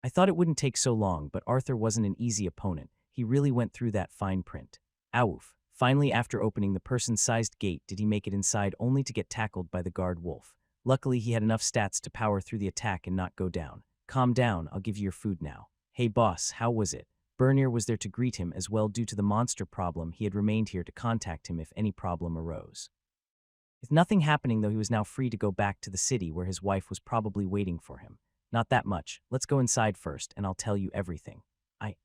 I thought it wouldn't take so long, but Arthur wasn't an easy opponent. He really went through that fine print. Awoof. Finally, after opening the person-sized gate, did he make it inside only to get tackled by the guard wolf. Luckily, he had enough stats to power through the attack and not go down. Calm down, I'll give you your food now. Hey boss, how was it? Bernier was there to greet him as well. Due to the monster problem, he had remained here to contact him if any problem arose. With nothing happening though, he was now free to go back to the city where his wife was probably waiting for him. Not that much. Let's go inside first and I'll tell you everything.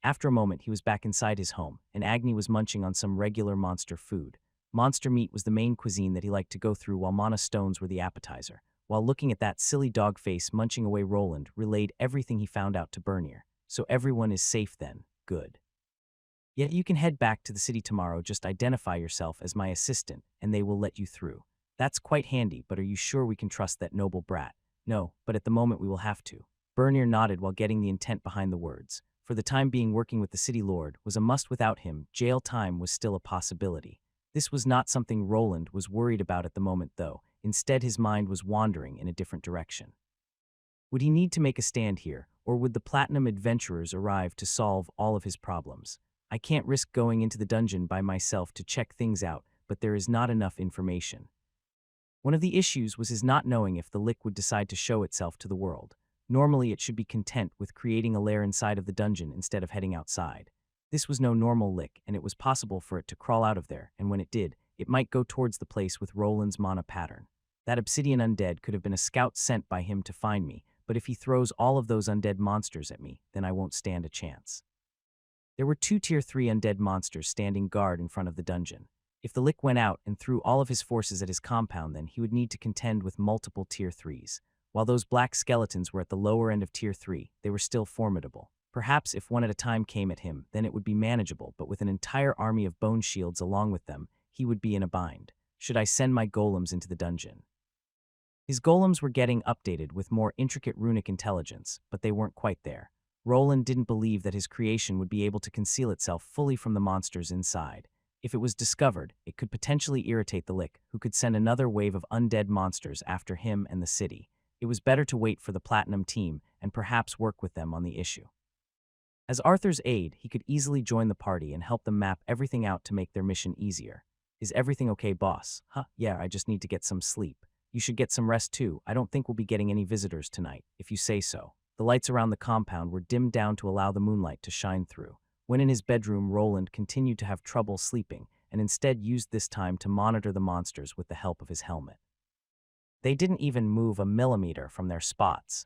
After a moment, he was back inside his home, and Agni was munching on some regular monster food. Monster meat was the main cuisine that he liked to go through, while mana stones were the appetizer. While looking at that silly dog face munching away, Roland relayed everything he found out to Bernier. So everyone is safe then. Good. Yet you can head back to the city tomorrow. Just identify yourself as my assistant, and they will let you through. That's quite handy, but are you sure we can trust that noble brat? No, but at the moment we will have to. Bernier nodded while getting the intent behind the words. For the time being, working with the city lord was a must. Without him, jail time was still a possibility. This was not something Roland was worried about at the moment, though. Instead, his mind was wandering in a different direction. Would he need to make a stand here, or would the Platinum Adventurers arrive to solve all of his problems? I can't risk going into the dungeon by myself to check things out, but there is not enough information. One of the issues was his not knowing if the lick would decide to show itself to the world. Normally, it should be content with creating a lair inside of the dungeon instead of heading outside. This was no normal lick, and it was possible for it to crawl out of there, and when it did, it might go towards the place with Roland's mana pattern. That obsidian undead could have been a scout sent by him to find me, but if he throws all of those undead monsters at me, then I won't stand a chance. There were 2 Tier 3 undead monsters standing guard in front of the dungeon. If the lick went out and threw all of his forces at his compound, then he would need to contend with multiple Tier 3s. While those black skeletons were at the lower end of Tier 3, they were still formidable. Perhaps if one at a time came at him, then it would be manageable, but with an entire army of bone shields along with them, he would be in a bind. Should I send my golems into the dungeon? His golems were getting updated with more intricate runic intelligence, but they weren't quite there. Roland didn't believe that his creation would be able to conceal itself fully from the monsters inside. If it was discovered, it could potentially irritate the lick, who could send another wave of undead monsters after him and the city. It was better to wait for the Platinum team and perhaps work with them on the issue. As Arthur's aide, he could easily join the party and help them map everything out to make their mission easier. Is everything okay, boss? Yeah, I just need to get some sleep. You should get some rest too. I don't think we'll be getting any visitors tonight, if you say so. The lights around the compound were dimmed down to allow the moonlight to shine through. When in his bedroom, Roland continued to have trouble sleeping and instead used this time to monitor the monsters with the help of his helmet. They didn't even move a millimeter from their spots.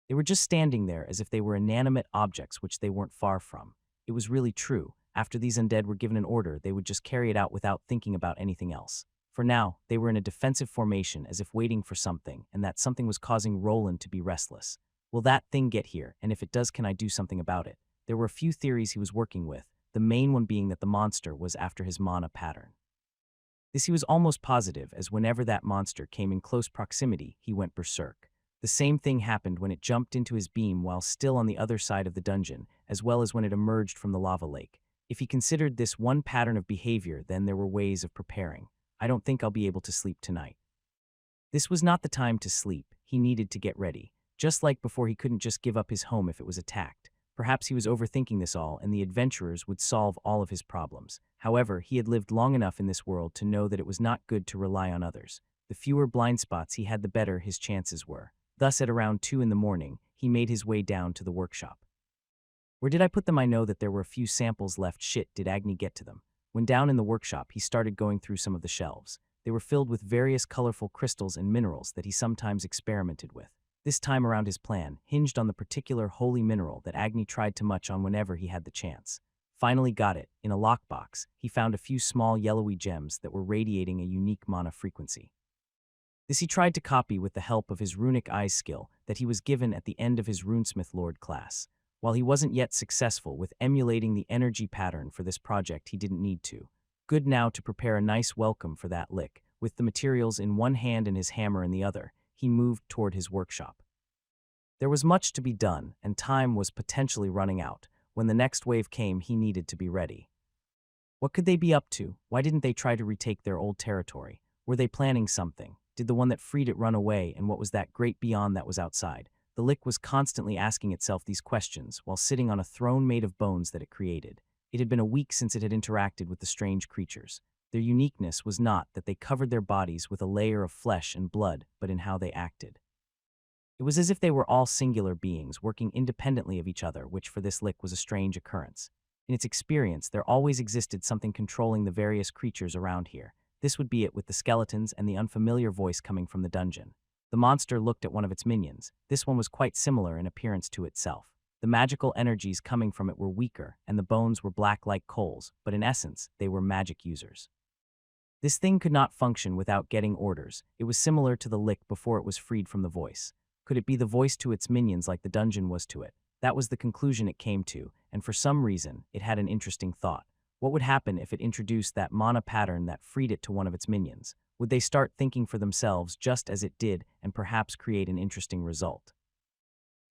They were just standing there as if they were inanimate objects, which they weren't far from. It was really true. After these undead were given an order, they would just carry it out without thinking about anything else. For now, they were in a defensive formation as if waiting for something, and that something was causing Roland to be restless. Will that thing get here, and if it does, can I do something about it? There were a few theories he was working with, the main one being that the monster was after his mana pattern. This he was almost positive, as whenever that monster came in close proximity, he went berserk. The same thing happened when it jumped into his beam while still on the other side of the dungeon, as well as when it emerged from the lava lake. If he considered this one pattern of behavior, then there were ways of preparing. I don't think I'll be able to sleep tonight. This was not the time to sleep. He needed to get ready. Just like before, he couldn't just give up his home if it was attacked. Perhaps he was overthinking this all, and the adventurers would solve all of his problems. However, he had lived long enough in this world to know that it was not good to rely on others. The fewer blind spots he had, the better his chances were. Thus, at around 2 in the morning, he made his way down to the workshop. Where did I put them? I know that there were a few samples left. Shit, did Agni get to them? When down in the workshop, he started going through some of the shelves. They were filled with various colorful crystals and minerals that he sometimes experimented with. This time around, his plan hinged on the particular holy mineral that Agni tried to munch on whenever he had the chance. Finally got it. In a lockbox, he found a few small yellowy gems that were radiating a unique mana frequency. This he tried to copy with the help of his runic eyes skill that he was given at the end of his runesmith lord class. While he wasn't yet successful with emulating the energy pattern for this project, he didn't need to. Good now to prepare a nice welcome for that lick. With the materials in one hand and his hammer in the other, he moved toward his workshop. There was much to be done, and time was potentially running out. When the next wave came, he needed to be ready. What could they be up to? Why didn't they try to retake their old territory? Were they planning something? Did the one that freed it run away, and what was that great beyond that was outside? The lick was constantly asking itself these questions while sitting on a throne made of bones that it created. It had been a week since it had interacted with the strange creatures. Their uniqueness was not that they covered their bodies with a layer of flesh and blood, but in how they acted. It was as if they were all singular beings working independently of each other, which for this lick was a strange occurrence. In its experience, there always existed something controlling the various creatures around here. This would be it with the skeletons and the unfamiliar voice coming from the dungeon. The monster looked at one of its minions. This one was quite similar in appearance to itself. The magical energies coming from it were weaker, and the bones were black like coals, but in essence, they were magic users. This thing could not function without getting orders. It was similar to the lick before it was freed from the voice. Could it be the voice to its minions like the dungeon was to it? That was the conclusion it came to, and for some reason, it had an interesting thought. What would happen if it introduced that mana pattern that freed it to one of its minions? Would they start thinking for themselves just as it did and perhaps create an interesting result?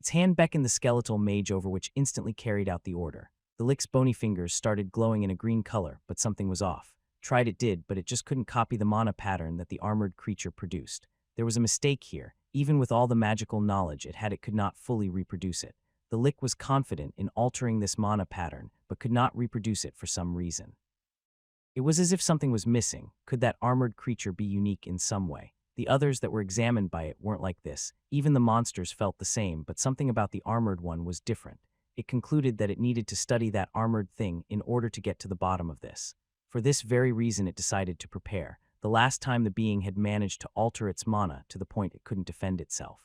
Its hand beckoned the skeletal mage over, which instantly carried out the order. The lick's bony fingers started glowing in a green color, but something was off. Tried it did, but it just couldn't copy the mana pattern that the armored creature produced. There was a mistake here. Even with all the magical knowledge it could not fully reproduce it. The lick was confident in altering this mana pattern, but could not reproduce it for some reason. It was as if something was missing. Could that armored creature be unique in some way? The others that were examined by it weren't like this. Even the monsters felt the same, but something about the armored one was different. It concluded that it needed to study that armored thing in order to get to the bottom of this. For this very reason it decided to prepare, the last time the being had managed to alter its mana to the point it couldn't defend itself.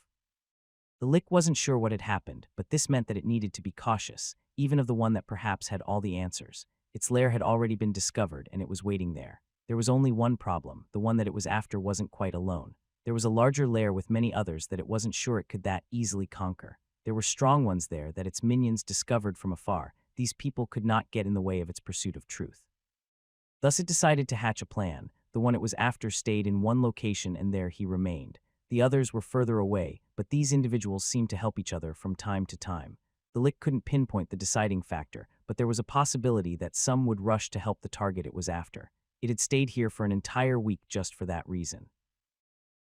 The lick wasn't sure what had happened, but this meant that it needed to be cautious, even of the one that perhaps had all the answers. Its lair had already been discovered, and it was waiting there. There was only one problem. The one that it was after wasn't quite alone. There was a larger lair with many others that it wasn't sure it could that easily conquer. There were strong ones there that its minions discovered from afar. These people could not get in the way of its pursuit of truth. Thus it decided to hatch a plan. The one it was after stayed in one location, and there he remained. The others were further away, but these individuals seemed to help each other from time to time. The lick couldn't pinpoint the deciding factor, but there was a possibility that some would rush to help the target it was after. It had stayed here for an entire week just for that reason.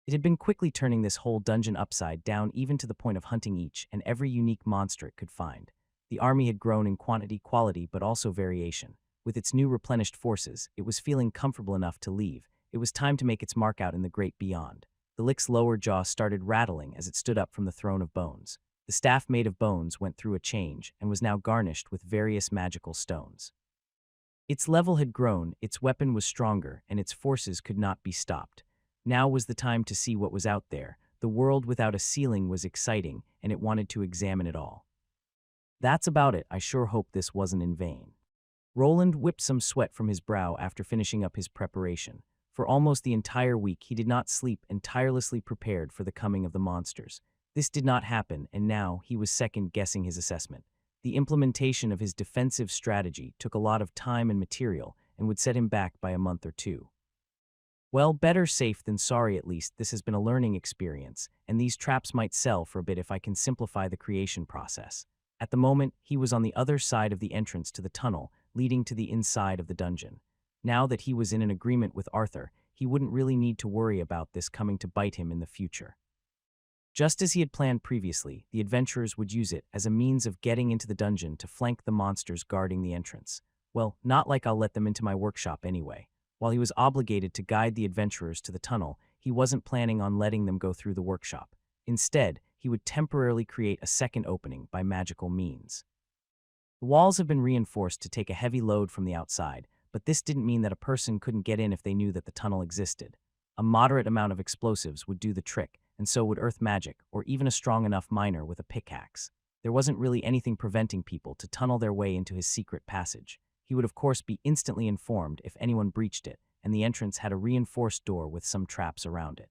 It had been quickly turning this whole dungeon upside down, even to the point of hunting each and every unique monster it could find. The army had grown in quantity, quality, but also variation. With its new replenished forces, it was feeling comfortable enough to leave. It was time to make its mark out in the great beyond. The lick's lower jaw started rattling as it stood up from the throne of bones. The staff made of bones went through a change and was now garnished with various magical stones. Its level had grown, its weapon was stronger, and its forces could not be stopped. Now was the time to see what was out there. The world without a ceiling was exciting, and it wanted to examine it all. That's about it. I sure hope this wasn't in vain. Roland whipped some sweat from his brow after finishing up his preparation. For almost the entire week he did not sleep and tirelessly prepared for the coming of the monsters. This did not happen, and now he was second-guessing his assessment. The implementation of his defensive strategy took a lot of time and material and would set him back by a month or two. Well, better safe than sorry. At least this has been a learning experience, and these traps might sell for a bit if I can simplify the creation process. At the moment, he was on the other side of the entrance to the tunnel leading to the inside of the dungeon. Now that he was in an agreement with Arthur, he wouldn't really need to worry about this coming to bite him in the future. Just as he had planned previously, the adventurers would use it as a means of getting into the dungeon to flank the monsters guarding the entrance. Well, not like I'll let them into my workshop anyway. While he was obligated to guide the adventurers to the tunnel, he wasn't planning on letting them go through the workshop. Instead, he would temporarily create a second opening by magical means. The walls have been reinforced to take a heavy load from the outside, but this didn't mean that a person couldn't get in if they knew that the tunnel existed. A moderate amount of explosives would do the trick, and so would earth magic, or even a strong enough miner with a pickaxe. There wasn't really anything preventing people to tunnel their way into his secret passage. He would of course be instantly informed if anyone breached it, and the entrance had a reinforced door with some traps around it.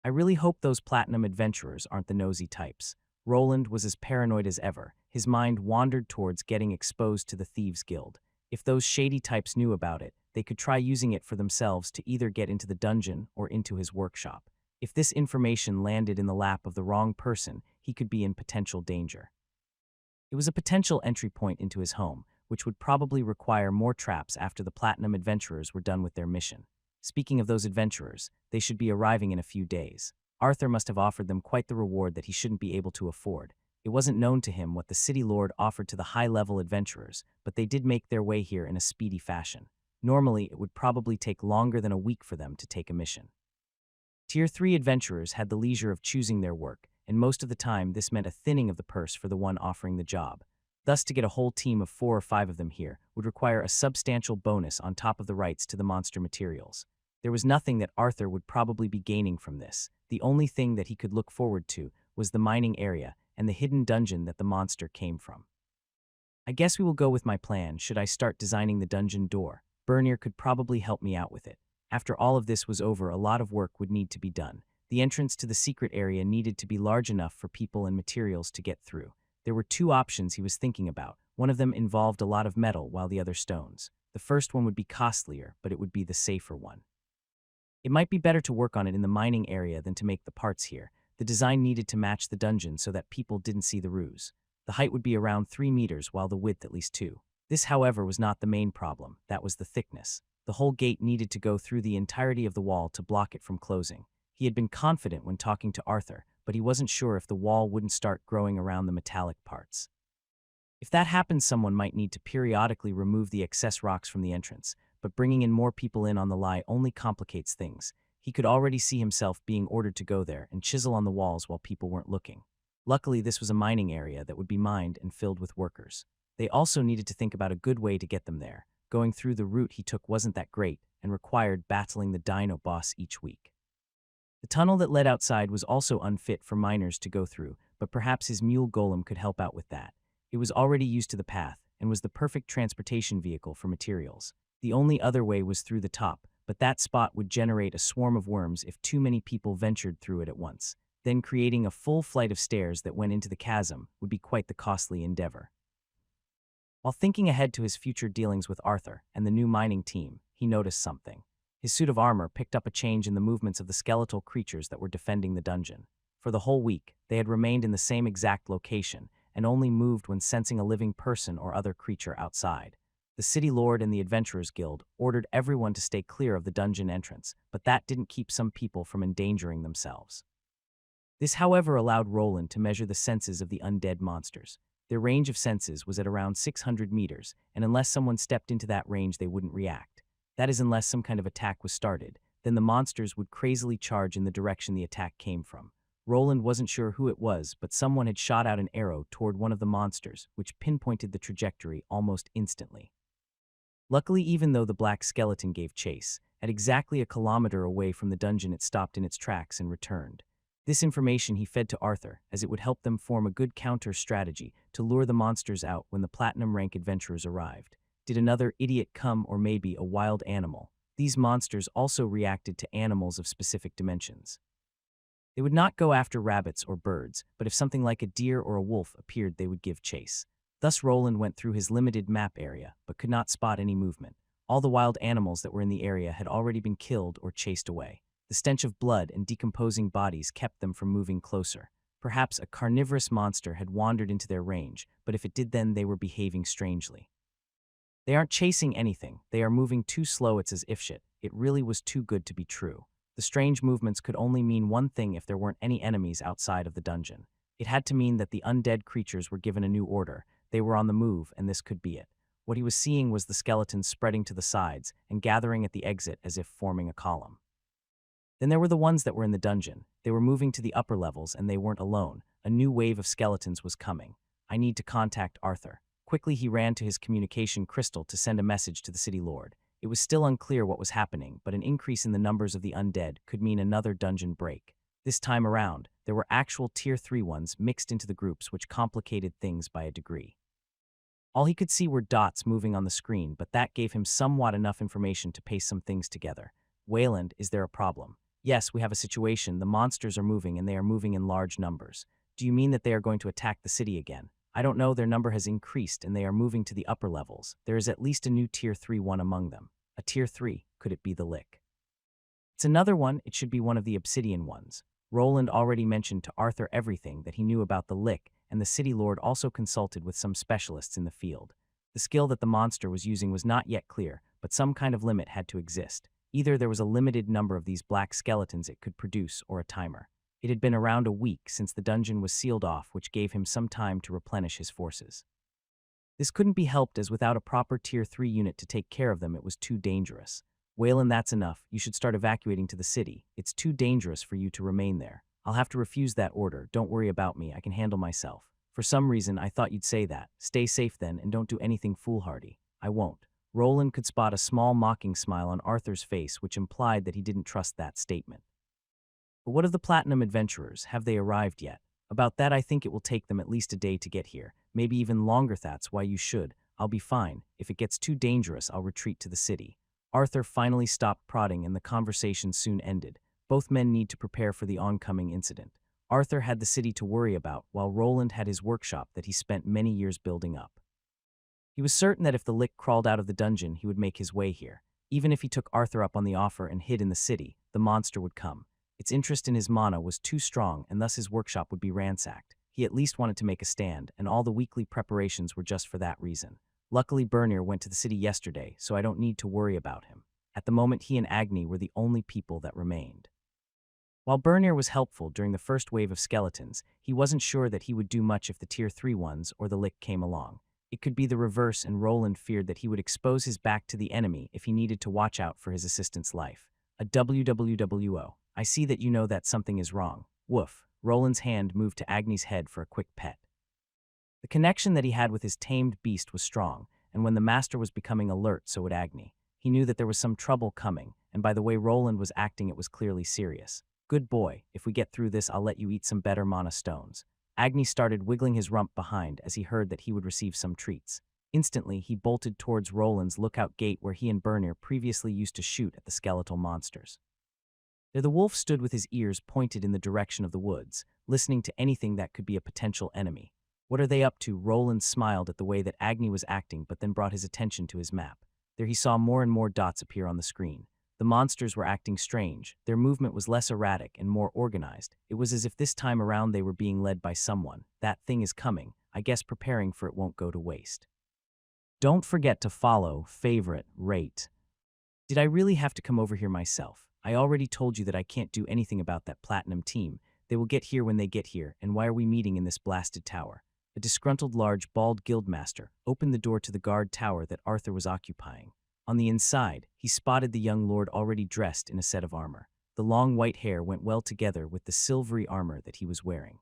I really hope those platinum adventurers aren't the nosy types. Roland was as paranoid as ever. His mind wandered towards getting exposed to the Thieves' Guild. If those shady types knew about it, they could try using it for themselves to either get into the dungeon or into his workshop. If this information landed in the lap of the wrong person, he could be in potential danger. It was a potential entry point into his home, which would probably require more traps after the platinum adventurers were done with their mission. Speaking of those adventurers, they should be arriving in a few days. Arthur must have offered them quite the reward that he shouldn't be able to afford. It wasn't known to him what the city lord offered to the high-level adventurers, but they did make their way here in a speedy fashion. Normally, it would probably take longer than a week for them to take a mission. Tier 3 adventurers had the leisure of choosing their work, and most of the time this meant a thinning of the purse for the one offering the job. Thus, to get a whole team of 4 or 5 of them here would require a substantial bonus on top of the rights to the monster materials. There was nothing that Arthur would probably be gaining from this. The only thing that he could look forward to was the mining area and the hidden dungeon that the monster came from. I guess we will go with my plan. Should I start designing the dungeon door? Bernier could probably help me out with it. After all of this was over, a lot of work would need to be done. The entrance to the secret area needed to be large enough for people and materials to get through. There were 2 options he was thinking about. One of them involved a lot of metal, while the other stones. The first one would be costlier, but it would be the safer one. It might be better to work on it in the mining area than to make the parts here. The design needed to match the dungeon so that people didn't see the ruse. The height would be around 3 meters while the width at least 2. This, however, was not the main problem. That was the thickness. The whole gate needed to go through the entirety of the wall to block it from closing. He had been confident when talking to Arthur, but he wasn't sure if the wall wouldn't start growing around the metallic parts. If that happens, someone might need to periodically remove the excess rocks from the entrance, but bringing in more people in on the lie only complicates things. He could already see himself being ordered to go there and chisel on the walls while people weren't looking. Luckily, this was a mining area that would be mined and filled with workers. They also needed to think about a good way to get them there. Going through the route he took wasn't that great and required battling the dino boss each week. The tunnel that led outside was also unfit for miners to go through, but perhaps his mule golem could help out with that. It was already used to the path and was the perfect transportation vehicle for materials. The only other way was through the top, but that spot would generate a swarm of worms if too many people ventured through it at once. Then creating a full flight of stairs that went into the chasm would be quite the costly endeavor. While thinking ahead to his future dealings with Arthur and the new mining team, he noticed something. His suit of armor picked up a change in the movements of the skeletal creatures that were defending the dungeon. For the whole week, they had remained in the same exact location and only moved when sensing a living person or other creature outside. The City Lord and the Adventurers Guild ordered everyone to stay clear of the dungeon entrance, but that didn't keep some people from endangering themselves. This, however, allowed Roland to measure the senses of the undead monsters. Their range of senses was at around 600 meters, and unless someone stepped into that range, they wouldn't react. That is, unless some kind of attack was started, then the monsters would crazily charge in the direction the attack came from. Roland wasn't sure who it was, but someone had shot out an arrow toward one of the monsters, which pinpointed the trajectory almost instantly. Luckily, even though the black skeleton gave chase, at exactly a kilometer away from the dungeon it stopped in its tracks and returned. This information he fed to Arthur, as it would help them form a good counter strategy to lure the monsters out when the platinum rank adventurers arrived. Did another idiot come, or maybe a wild animal? These monsters also reacted to animals of specific dimensions. They would not go after rabbits or birds, but if something like a deer or a wolf appeared, they would give chase. Thus Roland went through his limited map area, but could not spot any movement. All the wild animals that were in the area had already been killed or chased away. The stench of blood and decomposing bodies kept them from moving closer. Perhaps a carnivorous monster had wandered into their range, but if it did, then they were behaving strangely. They aren't chasing anything, they are moving too slow. It's as if shit. It really was too good to be true. The strange movements could only mean one thing if there weren't any enemies outside of the dungeon. It had to mean that the undead creatures were given a new order. They were on the move, and this could be it. What he was seeing was the skeletons spreading to the sides and gathering at the exit as if forming a column. Then there were the ones that were in the dungeon. They were moving to the upper levels, and they weren't alone. A new wave of skeletons was coming. I need to contact Arthur. Quickly, he ran to his communication crystal to send a message to the City Lord. It was still unclear what was happening, but an increase in the numbers of the undead could mean another dungeon break. This time around, there were actual Tier 3 ones mixed into the groups, which complicated things by a degree. All he could see were dots moving on the screen, but that gave him somewhat enough information to paste some things together. Wayland, is there a problem? Yes, we have a situation. The monsters are moving, and they are moving in large numbers. Do you mean that they are going to attack the city again? I don't know, their number has increased, and they are moving to the upper levels. There is at least a new Tier 3 one among them. A Tier 3, could it be the Lick? It's another one, it should be one of the obsidian ones. Roland already mentioned to Arthur everything that he knew about the Lick, and the City Lord also consulted with some specialists in the field. The skill that the monster was using was not yet clear, but some kind of limit had to exist. Either there was a limited number of these black skeletons it could produce, or a timer. It had been around a week since the dungeon was sealed off, which gave him some time to replenish his forces. This couldn't be helped, as without a proper Tier 3 unit to take care of them, it was too dangerous. Wayland, that's enough. You should start evacuating to the city. It's too dangerous for you to remain there. I'll have to refuse that order. Don't worry about me. I can handle myself. For some reason, I thought you'd say that. Stay safe then, and don't do anything foolhardy. I won't. Roland could spot a small mocking smile on Arthur's face, which implied that he didn't trust that statement. But what of the Platinum Adventurers? Have they arrived yet? About that, I think it will take them at least a day to get here. Maybe even longer. That's why you should. I'll be fine. If it gets too dangerous, I'll retreat to the city. Arthur finally stopped prodding, and the conversation soon ended. Both men need to prepare for the oncoming incident. Arthur had the city to worry about, while Roland had his workshop that he spent many years building up. He was certain that if the Lick crawled out of the dungeon, he would make his way here. Even if he took Arthur up on the offer and hid in the city, the monster would come. Its interest in his mana was too strong, and thus his workshop would be ransacked. He at least wanted to make a stand, and all the weekly preparations were just for that reason. Luckily, Bernir went to the city yesterday, so I don't need to worry about him. At the moment, he and Agni were the only people that remained. While Bernir was helpful during the first wave of skeletons, he wasn't sure that he would do much if the Tier 3 ones or the Lick came along. It could be the reverse, and Roland feared that he would expose his back to the enemy if he needed to watch out for his assistant's life. A WWWO. I see that you know that something is wrong. Woof. Roland's hand moved to Agni's head for a quick pet. The connection that he had with his tamed beast was strong, and when the master was becoming alert, so would Agni. He knew that there was some trouble coming, and by the way Roland was acting, it was clearly serious. Good boy, if we get through this, I'll let you eat some better mana stones. Agni started wiggling his rump behind as he heard that he would receive some treats. Instantly, he bolted towards Roland's lookout gate where he and Bernir previously used to shoot at the skeletal monsters. There the wolf stood with his ears pointed in the direction of the woods, listening to anything that could be a potential enemy. What are they up to? Roland smiled at the way that Agni was acting, but then brought his attention to his map. There he saw more and more dots appear on the screen. The monsters were acting strange. Their movement was less erratic and more organized. It was as if this time around they were being led by someone. That thing is coming. I guess preparing for it won't go to waste. Don't forget to follow, favorite, rate. Did I really have to come over here myself? I already told you that I can't do anything about that platinum team. They will get here when they get here, and why are we meeting in this blasted tower? A disgruntled, large, bald guildmaster opened the door to the guard tower that Arthur was occupying. On the inside, he spotted the young lord already dressed in a set of armor. The long white hair went well together with the silvery armor that he was wearing.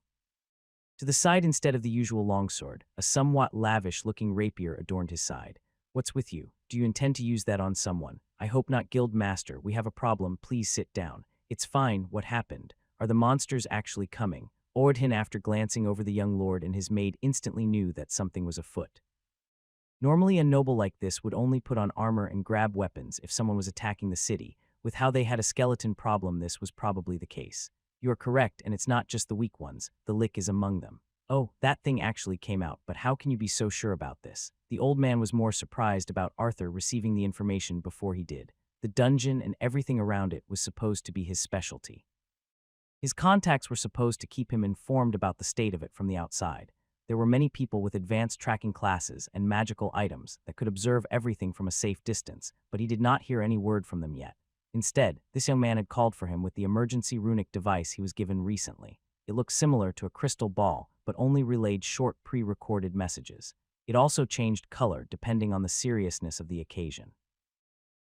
To the side, instead of the usual longsword, a somewhat lavish-looking rapier adorned his side. What's with you? Do you intend to use that on someone? I hope not, Guildmaster. We have a problem. Please sit down. It's fine. What happened? Are the monsters actually coming? Ordhin, after glancing over the young lord and his maid, instantly knew that something was afoot. Normally, a noble like this would only put on armor and grab weapons if someone was attacking the city. With how they had a skeleton problem, this was probably the case. You are correct, and it's not just the weak ones. The Lick is among them. Oh, that thing actually came out, but how can you be so sure about this? The old man was more surprised about Arthur receiving the information before he did. The dungeon and everything around it was supposed to be his specialty. His contacts were supposed to keep him informed about the state of it from the outside. There were many people with advanced tracking classes and magical items that could observe everything from a safe distance, but he did not hear any word from them yet. Instead, this young man had called for him with the emergency runic device he was given recently. It looked similar to a crystal ball, but only relayed short pre-recorded messages. It also changed color depending on the seriousness of the occasion.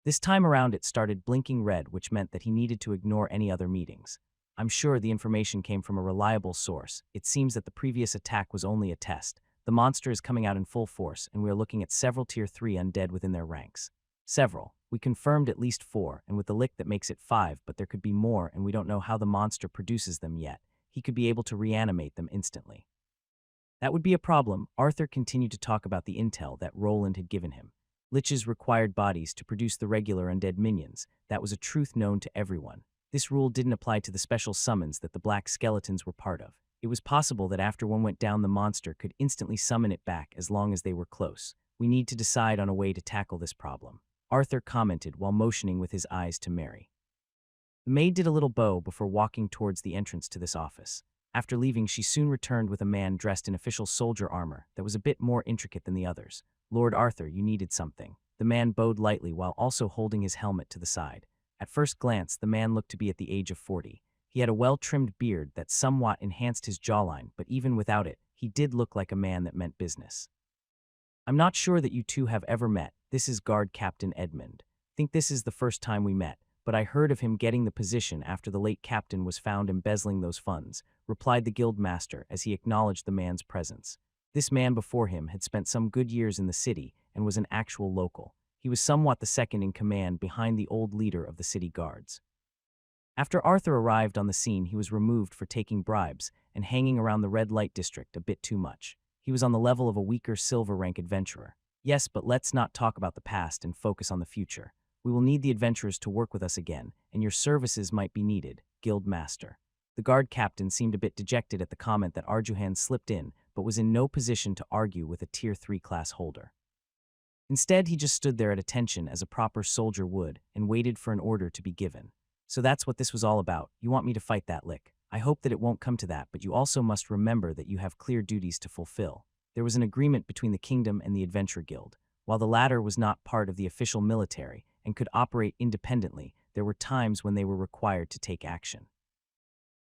This time around it started blinking red, which meant that he needed to ignore any other meetings. I'm sure the information came from a reliable source. It seems that the previous attack was only a test. The monster is coming out in full force, and we are looking at several Tier 3 undead within their ranks. Several. We confirmed at least 4, and with the Lick that makes it 5, but there could be more, and we don't know how the monster produces them yet. He could be able to reanimate them instantly. That would be a problem. Arthur continued to talk about the intel that Roland had given him. Liches required bodies to produce the regular undead minions. That was a truth known to everyone. This rule didn't apply to the special summons that the black skeletons were part of. It was possible that after one went down, the monster could instantly summon it back as long as they were close. We need to decide on a way to tackle this problem, Arthur commented while motioning with his eyes to Mary. The maid did a little bow before walking towards the entrance to this office. After leaving, she soon returned with a man dressed in official soldier armor that was a bit more intricate than the others. Lord Arthur, you needed something. The man bowed lightly while also holding his helmet to the side. At first glance, the man looked to be at the age of 40. He had a well-trimmed beard that somewhat enhanced his jawline, but even without it, he did look like a man that meant business. I'm not sure that you two have ever met. This is Guard Captain Edmund. Think this is the first time we met, but I heard of him getting the position after the late captain was found embezzling those funds, replied the guild master as he acknowledged the man's presence. This man before him had spent some good years in the city and was an actual local. He was somewhat the second in command behind the old leader of the city guards. After Arthur arrived on the scene, he was removed for taking bribes and hanging around the red light district a bit too much. He was on the level of a weaker silver rank adventurer. Yes, but let's not talk about the past and focus on the future. We will need the adventurers to work with us again, and your services might be needed, Guild Master. The guard captain seemed a bit dejected at the comment that Arjuhan slipped in, but was in no position to argue with a Tier 3 class holder. Instead, he just stood there at attention as a proper soldier would and waited for an order to be given. So that's what this was all about. You want me to fight that lick. I hope that it won't come to that, but you also must remember that you have clear duties to fulfill. There was an agreement between the kingdom and the Adventure Guild. While the latter was not part of the official military and could operate independently, there were times when they were required to take action.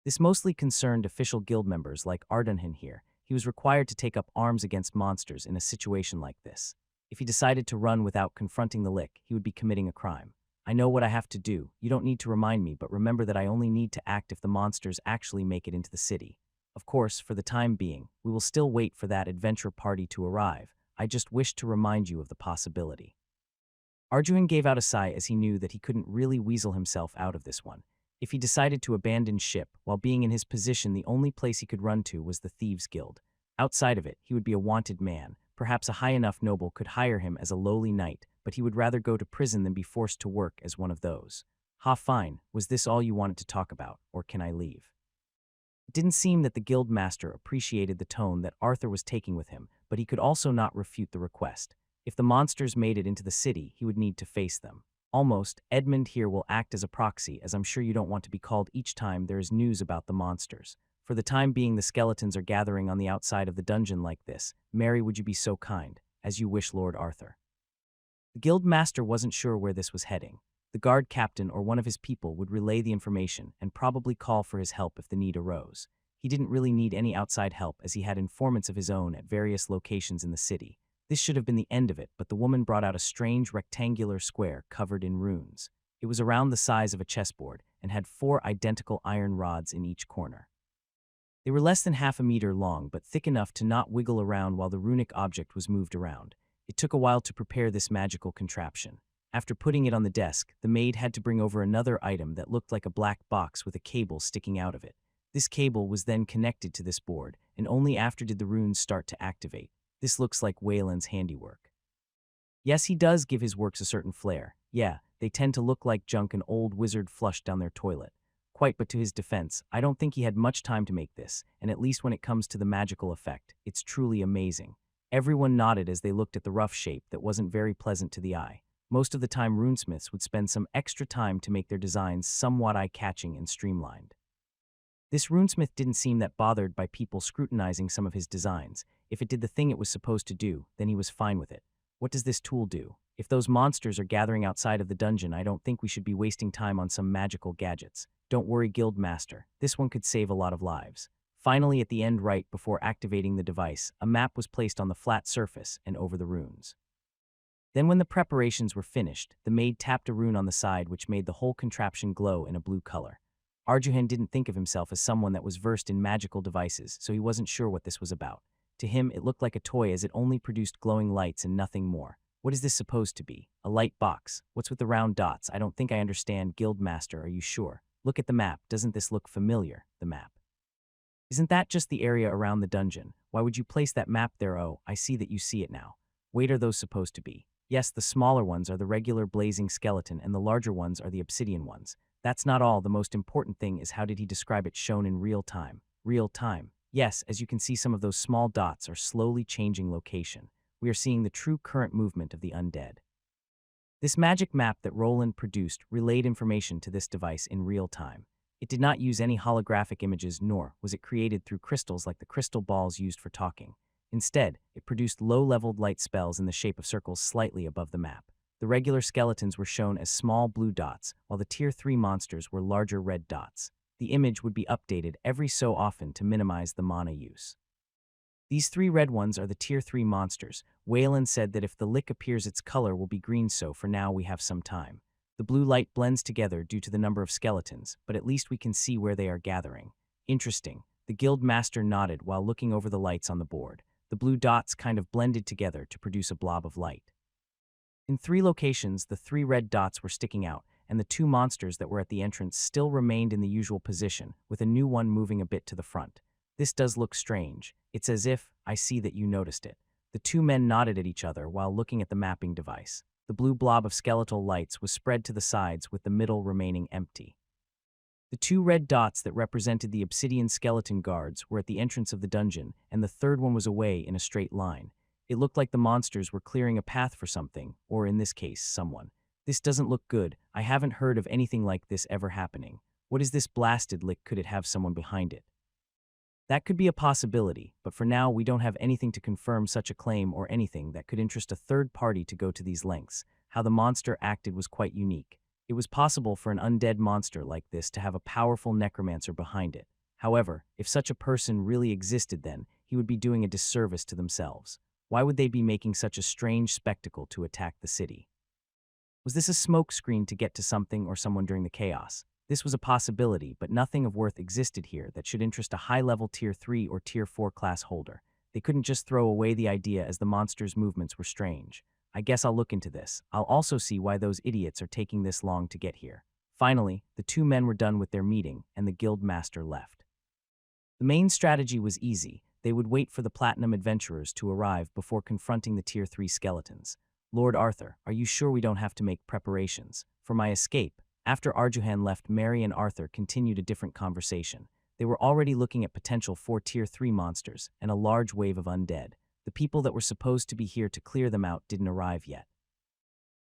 This mostly concerned official guild members like Ardunhan here. He was required to take up arms against monsters in a situation like this. If he decided to run without confronting the lick, he would be committing a crime. I know what I have to do. You don't need to remind me, but remember that I only need to act if the monsters actually make it into the city. Of course, for the time being, we will still wait for that adventure party to arrive. I just wish to remind you of the possibility. Arjuan gave out a sigh as he knew that he couldn't really weasel himself out of this one. If he decided to abandon ship, while being in his position, the only place he could run to was the Thieves' Guild. Outside of it, he would be a wanted man. Perhaps a high enough noble could hire him as a lowly knight, but he would rather go to prison than be forced to work as one of those. Ha, fine. Was this all you wanted to talk about, or can I leave? It didn't seem that the guild master appreciated the tone that Arthur was taking with him, but he could also not refute the request. If the monsters made it into the city, he would need to face them. Almost, Edmund here will act as a proxy, as I'm sure you don't want to be called each time there is news about the monsters. For the time being, the skeletons are gathering on the outside of the dungeon like this. Mary, would you be so kind? As you wish, Lord Arthur. The guild master wasn't sure where this was heading. The guard captain or one of his people would relay the information and probably call for his help if the need arose. He didn't really need any outside help as he had informants of his own at various locations in the city. This should have been the end of it, but the woman brought out a strange rectangular square covered in runes. It was around the size of a chessboard and had 4 identical iron rods in each corner. They were less than half a meter long, but thick enough to not wiggle around while the runic object was moved around. It took a while to prepare this magical contraption. After putting it on the desk, the maid had to bring over another item that looked like a black box with a cable sticking out of it. This cable was then connected to this board, and only after did the runes start to activate. This looks like Waylon's handiwork. Yes, he does give his works a certain flair. Yeah, they tend to look like junk an old wizard flushed down their toilet. Quite, but to his defense, I don't think he had much time to make this, and at least when it comes to the magical effect, it's truly amazing. Everyone nodded as they looked at the rough shape that wasn't very pleasant to the eye. Most of the time, runesmiths would spend some extra time to make their designs somewhat eye-catching and streamlined. This runesmith didn't seem that bothered by people scrutinizing some of his designs. If it did the thing it was supposed to do, then he was fine with it. What does this tool do? If those monsters are gathering outside of the dungeon, I don't think we should be wasting time on some magical gadgets. Don't worry, Guild Master. This one could save a lot of lives. Finally, at the end right before activating the device, a map was placed on the flat surface and over the runes. Then when the preparations were finished, the maid tapped a rune on the side which made the whole contraption glow in a blue color. Arjuhan didn't think of himself as someone that was versed in magical devices, so he wasn't sure what this was about. To him, it looked like a toy as it only produced glowing lights and nothing more. What is this supposed to be? A light box? What's with the round dots? I don't think I understand. Guild Master, are you sure? Look at the map. Doesn't this look familiar? The map. Isn't that just the area around the dungeon? Why would you place that map there? Oh, I see that you see it now. What are those supposed to be? Yes, the smaller ones are the regular blazing skeleton and the larger ones are the obsidian ones. That's not all. The most important thing is how did he describe it shown in real time? Real time. Yes, as you can see, some of those small dots are slowly changing location. We are seeing the true current movement of the undead. This magic map that Roland produced relayed information to this device in real time. It did not use any holographic images, nor was it created through crystals like the crystal balls used for talking. Instead, it produced low-leveled light spells in the shape of circles slightly above the map. The regular skeletons were shown as small blue dots, while the Tier 3 monsters were larger red dots. The image would be updated every so often to minimize the mana use. These 3 red ones are the Tier 3 monsters. Waylon said that if the lick appears, its color will be green, so for now we have some time. The blue light blends together due to the number of skeletons, but at least we can see where they are gathering. Interesting. The guild master nodded while looking over the lights on the board. The blue dots kind of blended together to produce a blob of light. In 3 locations, the 3 red dots were sticking out, and the 2 monsters that were at the entrance still remained in the usual position, with a new one moving a bit to the front. This does look strange. It's as if, I see that you noticed it. The 2 men nodded at each other while looking at the mapping device. The blue blob of skeletal lights was spread to the sides with the middle remaining empty. The 2 red dots that represented the obsidian skeleton guards were at the entrance of the dungeon, and the third one was away in a straight line. It looked like the monsters were clearing a path for something, or in this case, someone. This doesn't look good. I haven't heard of anything like this ever happening. What is this blasted lick? Could it have someone behind it? That could be a possibility, but for now we don't have anything to confirm such a claim or anything that could interest a third party to go to these lengths. How the monster acted was quite unique. It was possible for an undead monster like this to have a powerful necromancer behind it. However, if such a person really existed then, he would be doing a disservice to themselves. Why would they be making such a strange spectacle to attack the city? Was this a smoke screen to get to something or someone during the chaos? This was a possibility, but nothing of worth existed here that should interest a high-level Tier 3 or Tier 4 class holder. They couldn't just throw away the idea as the monster's movements were strange. I guess I'll look into this. I'll also see why those idiots are taking this long to get here. Finally, the two men were done with their meeting, and the guild master left. The main strategy was easy. They would wait for the Platinum Adventurers to arrive before confronting the Tier 3 skeletons. Lord Arthur, are you sure we don't have to make preparations? For my escape. After Arjuhan left, Mary and Arthur continued a different conversation. They were already looking at potential for Tier 3 monsters and a large wave of undead. The people that were supposed to be here to clear them out didn't arrive yet.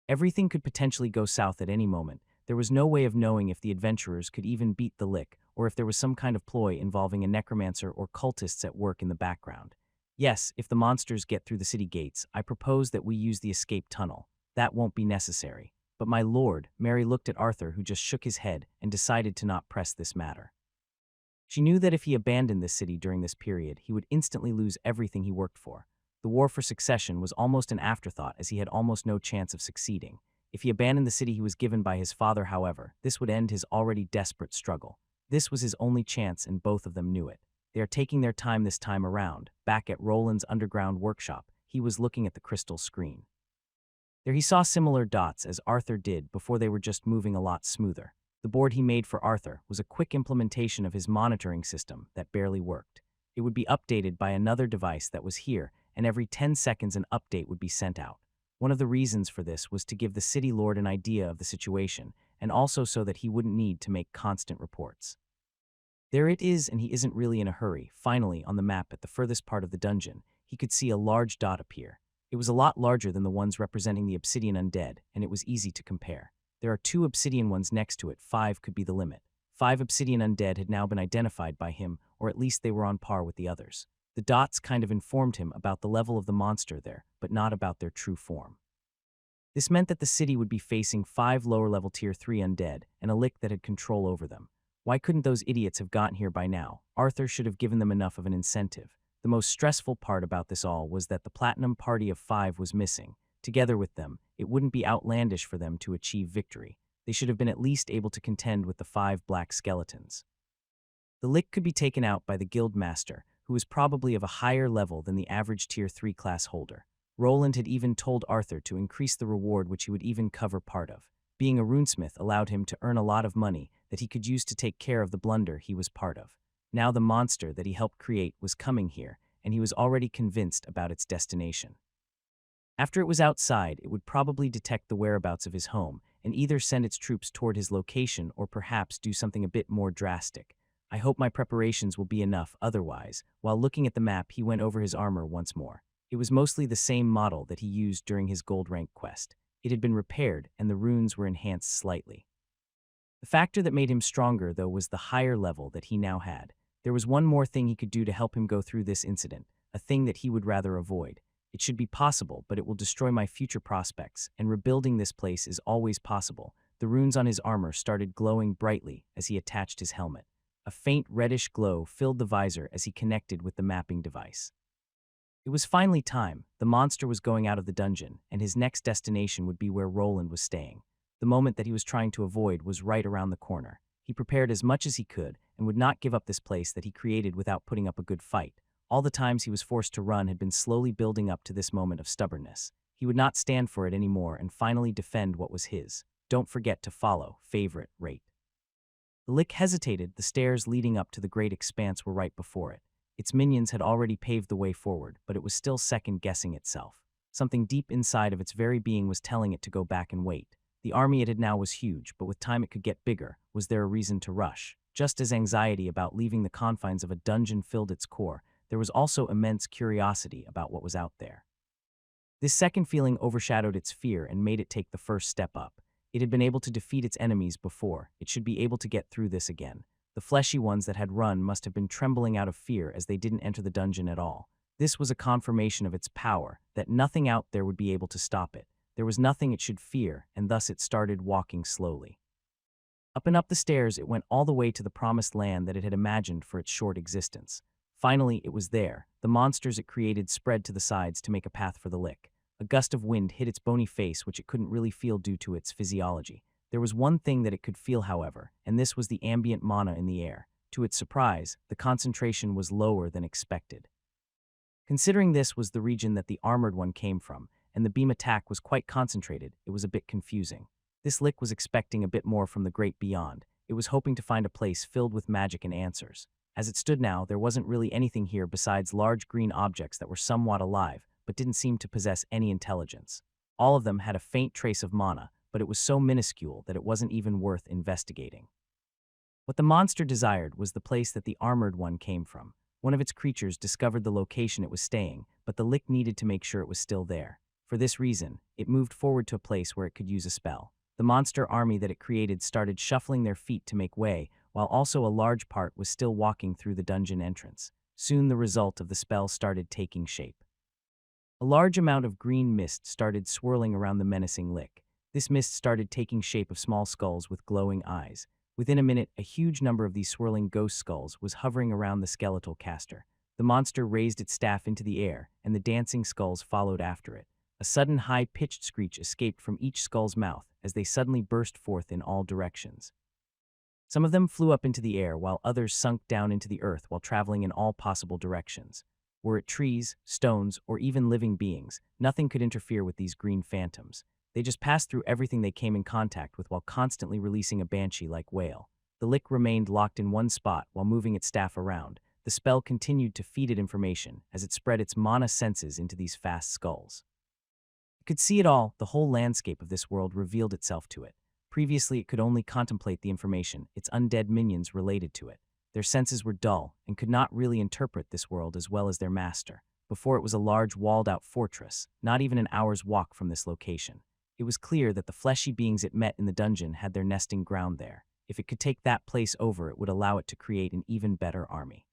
Everything could potentially go south at any moment. There was no way of knowing if the adventurers could even beat the lick, or if there was some kind of ploy involving a necromancer or cultists at work in the background. Yes, if the monsters get through the city gates, I propose that we use the escape tunnel. That won't be necessary. But my lord, Mary looked at Arthur, who just shook his head and decided to not press this matter. She knew that if he abandoned this city during this period, he would instantly lose everything he worked for. The war for succession was almost an afterthought, as he had almost no chance of succeeding. If he abandoned the city he was given by his father, however, this would end his already desperate struggle. This was his only chance, and both of them knew it. They are taking their time this time around. Back at Roland's underground workshop, he was looking at the crystal screen. There he saw similar dots as Arthur did before. They were just moving a lot smoother. The board he made for Arthur was a quick implementation of his monitoring system that barely worked. It would be updated by another device that was here, and every 10 seconds an update would be sent out. One of the reasons for this was to give the city lord an idea of the situation, and also so that he wouldn't need to make constant reports. There it is, and he isn't really in a hurry. Finally, on the map at the furthest part of the dungeon, he could see a large dot appear. It was a lot larger than the ones representing the obsidian undead, and it was easy to compare. There are 2 obsidian ones next to it. 5 could be the limit. 5 obsidian undead had now been identified by him, or at least they were on par with the others. The dots kind of informed him about the level of the monster there, but not about their true form. This meant that the city would be facing 5 lower-level Tier 3 undead, and a lick that had control over them. Why couldn't those idiots have gotten here by now? Arthur should have given them enough of an incentive. The most stressful part about this all was that the Platinum Party of 5 was missing. Together with them, it wouldn't be outlandish for them to achieve victory. They should have been at least able to contend with the 5 black skeletons. The lick could be taken out by the guild master, who was probably of a higher level than the average Tier 3 class holder. Roland had even told Arthur to increase the reward, which he would even cover part of. Being a runesmith allowed him to earn a lot of money that he could use to take care of the blunder he was part of. Now the monster that he helped create was coming here, and he was already convinced about its destination. After it was outside, it would probably detect the whereabouts of his home and either send its troops toward his location or perhaps do something a bit more drastic. I hope my preparations will be enough. Otherwise, while looking at the map, he went over his armor once more. It was mostly the same model that he used during his gold rank quest. It had been repaired, and the runes were enhanced slightly. The factor that made him stronger, though, was the higher level that he now had. There was one more thing he could do to help him go through this incident, a thing that he would rather avoid. It should be possible, but it will destroy my future prospects, and rebuilding this place is always possible. The runes on his armor started glowing brightly as he attached his helmet. A faint reddish glow filled the visor as he connected with the mapping device. It was finally time. The monster was going out of the dungeon, and his next destination would be where Roland was staying. The moment that he was trying to avoid was right around the corner. He prepared as much as he could and would not give up this place that he created without putting up a good fight. All the times he was forced to run had been slowly building up to this moment of stubbornness. He would not stand for it anymore and finally defend what was his. Don't forget to follow, favorite, rate. The lick hesitated. The stairs leading up to the great expanse were right before it. Its minions had already paved the way forward, but it was still second-guessing itself. Something deep inside of its very being was telling it to go back and wait. The army it had now was huge, but with time it could get bigger. Was there a reason to rush? Just as anxiety about leaving the confines of a dungeon filled its core, there was also immense curiosity about what was out there. This second feeling overshadowed its fear and made it take the first step up. It had been able to defeat its enemies before. It should be able to get through this again. The fleshy ones that had run must have been trembling out of fear as they didn't enter the dungeon at all. This was a confirmation of its power, that nothing out there would be able to stop it. There was nothing it should fear, and thus it started walking slowly. Up and up the stairs, it went all the way to the promised land that it had imagined for its short existence. Finally, it was there. The monsters it created spread to the sides to make a path for the lick. A gust of wind hit its bony face, which it couldn't really feel due to its physiology. There was one thing that it could feel, however, and this was the ambient mana in the air. To its surprise, the concentration was lower than expected. Considering this was the region that the armored one came from, and the beam attack was quite concentrated, it was a bit confusing. This lick was expecting a bit more from the great beyond. It was hoping to find a place filled with magic and answers. As it stood now, there wasn't really anything here besides large green objects that were somewhat alive, but didn't seem to possess any intelligence. All of them had a faint trace of mana, but it was so minuscule that it wasn't even worth investigating. What the monster desired was the place that the armored one came from. One of its creatures discovered the location it was staying, but the lick needed to make sure it was still there. For this reason, it moved forward to a place where it could use a spell. The monster army that it created started shuffling their feet to make way, while also a large part was still walking through the dungeon entrance. Soon the result of the spell started taking shape. A large amount of green mist started swirling around the menacing lick. This mist started taking shape of small skulls with glowing eyes. Within a minute, a huge number of these swirling ghost skulls was hovering around the skeletal caster. The monster raised its staff into the air, and the dancing skulls followed after it. A sudden high-pitched screech escaped from each skull's mouth as they suddenly burst forth in all directions. Some of them flew up into the air while others sunk down into the earth while traveling in all possible directions. Were it trees, stones, or even living beings, nothing could interfere with these green phantoms. They just passed through everything they came in contact with while constantly releasing a banshee-like wail. The lick remained locked in one spot while moving its staff around. The spell continued to feed it information as it spread its mana senses into these fast skulls. It could see it all. The whole landscape of this world revealed itself to it. Previously, it could only contemplate the information its undead minions related to it. Their senses were dull and could not really interpret this world as well as their master. Before, it was a large walled-out fortress, not even an hour's walk from this location. It was clear that the fleshy beings it met in the dungeon had their nesting ground there. If it could take that place over, it would allow it to create an even better army.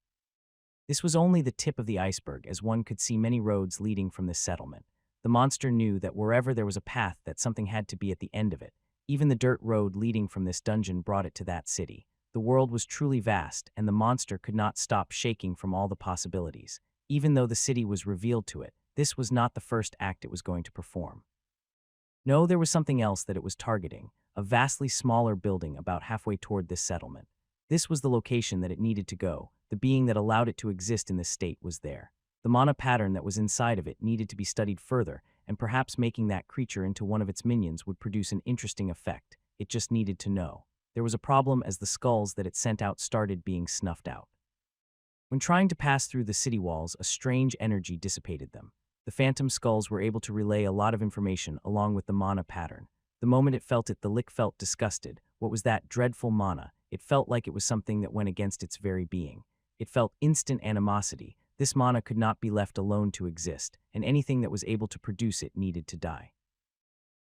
This was only the tip of the iceberg, as one could see many roads leading from this settlement. The monster knew that wherever there was a path, that something had to be at the end of it. Even the dirt road leading from this dungeon brought it to that city. The world was truly vast, and the monster could not stop shaking from all the possibilities. Even though the city was revealed to it, this was not the first act it was going to perform. No, there was something else that it was targeting, a vastly smaller building about halfway toward this settlement. This was the location that it needed to go. The being that allowed it to exist in this state was there. The mana pattern that was inside of it needed to be studied further, and perhaps making that creature into one of its minions would produce an interesting effect. It just needed to know. There was a problem as the skulls that it sent out started being snuffed out. When trying to pass through the city walls, a strange energy dissipated them. The phantom skulls were able to relay a lot of information along with the mana pattern. The moment it felt it, the lick felt disgusted. What was that dreadful mana? It felt like it was something that went against its very being. It felt instant animosity. This mana could not be left alone to exist, and anything that was able to produce it needed to die.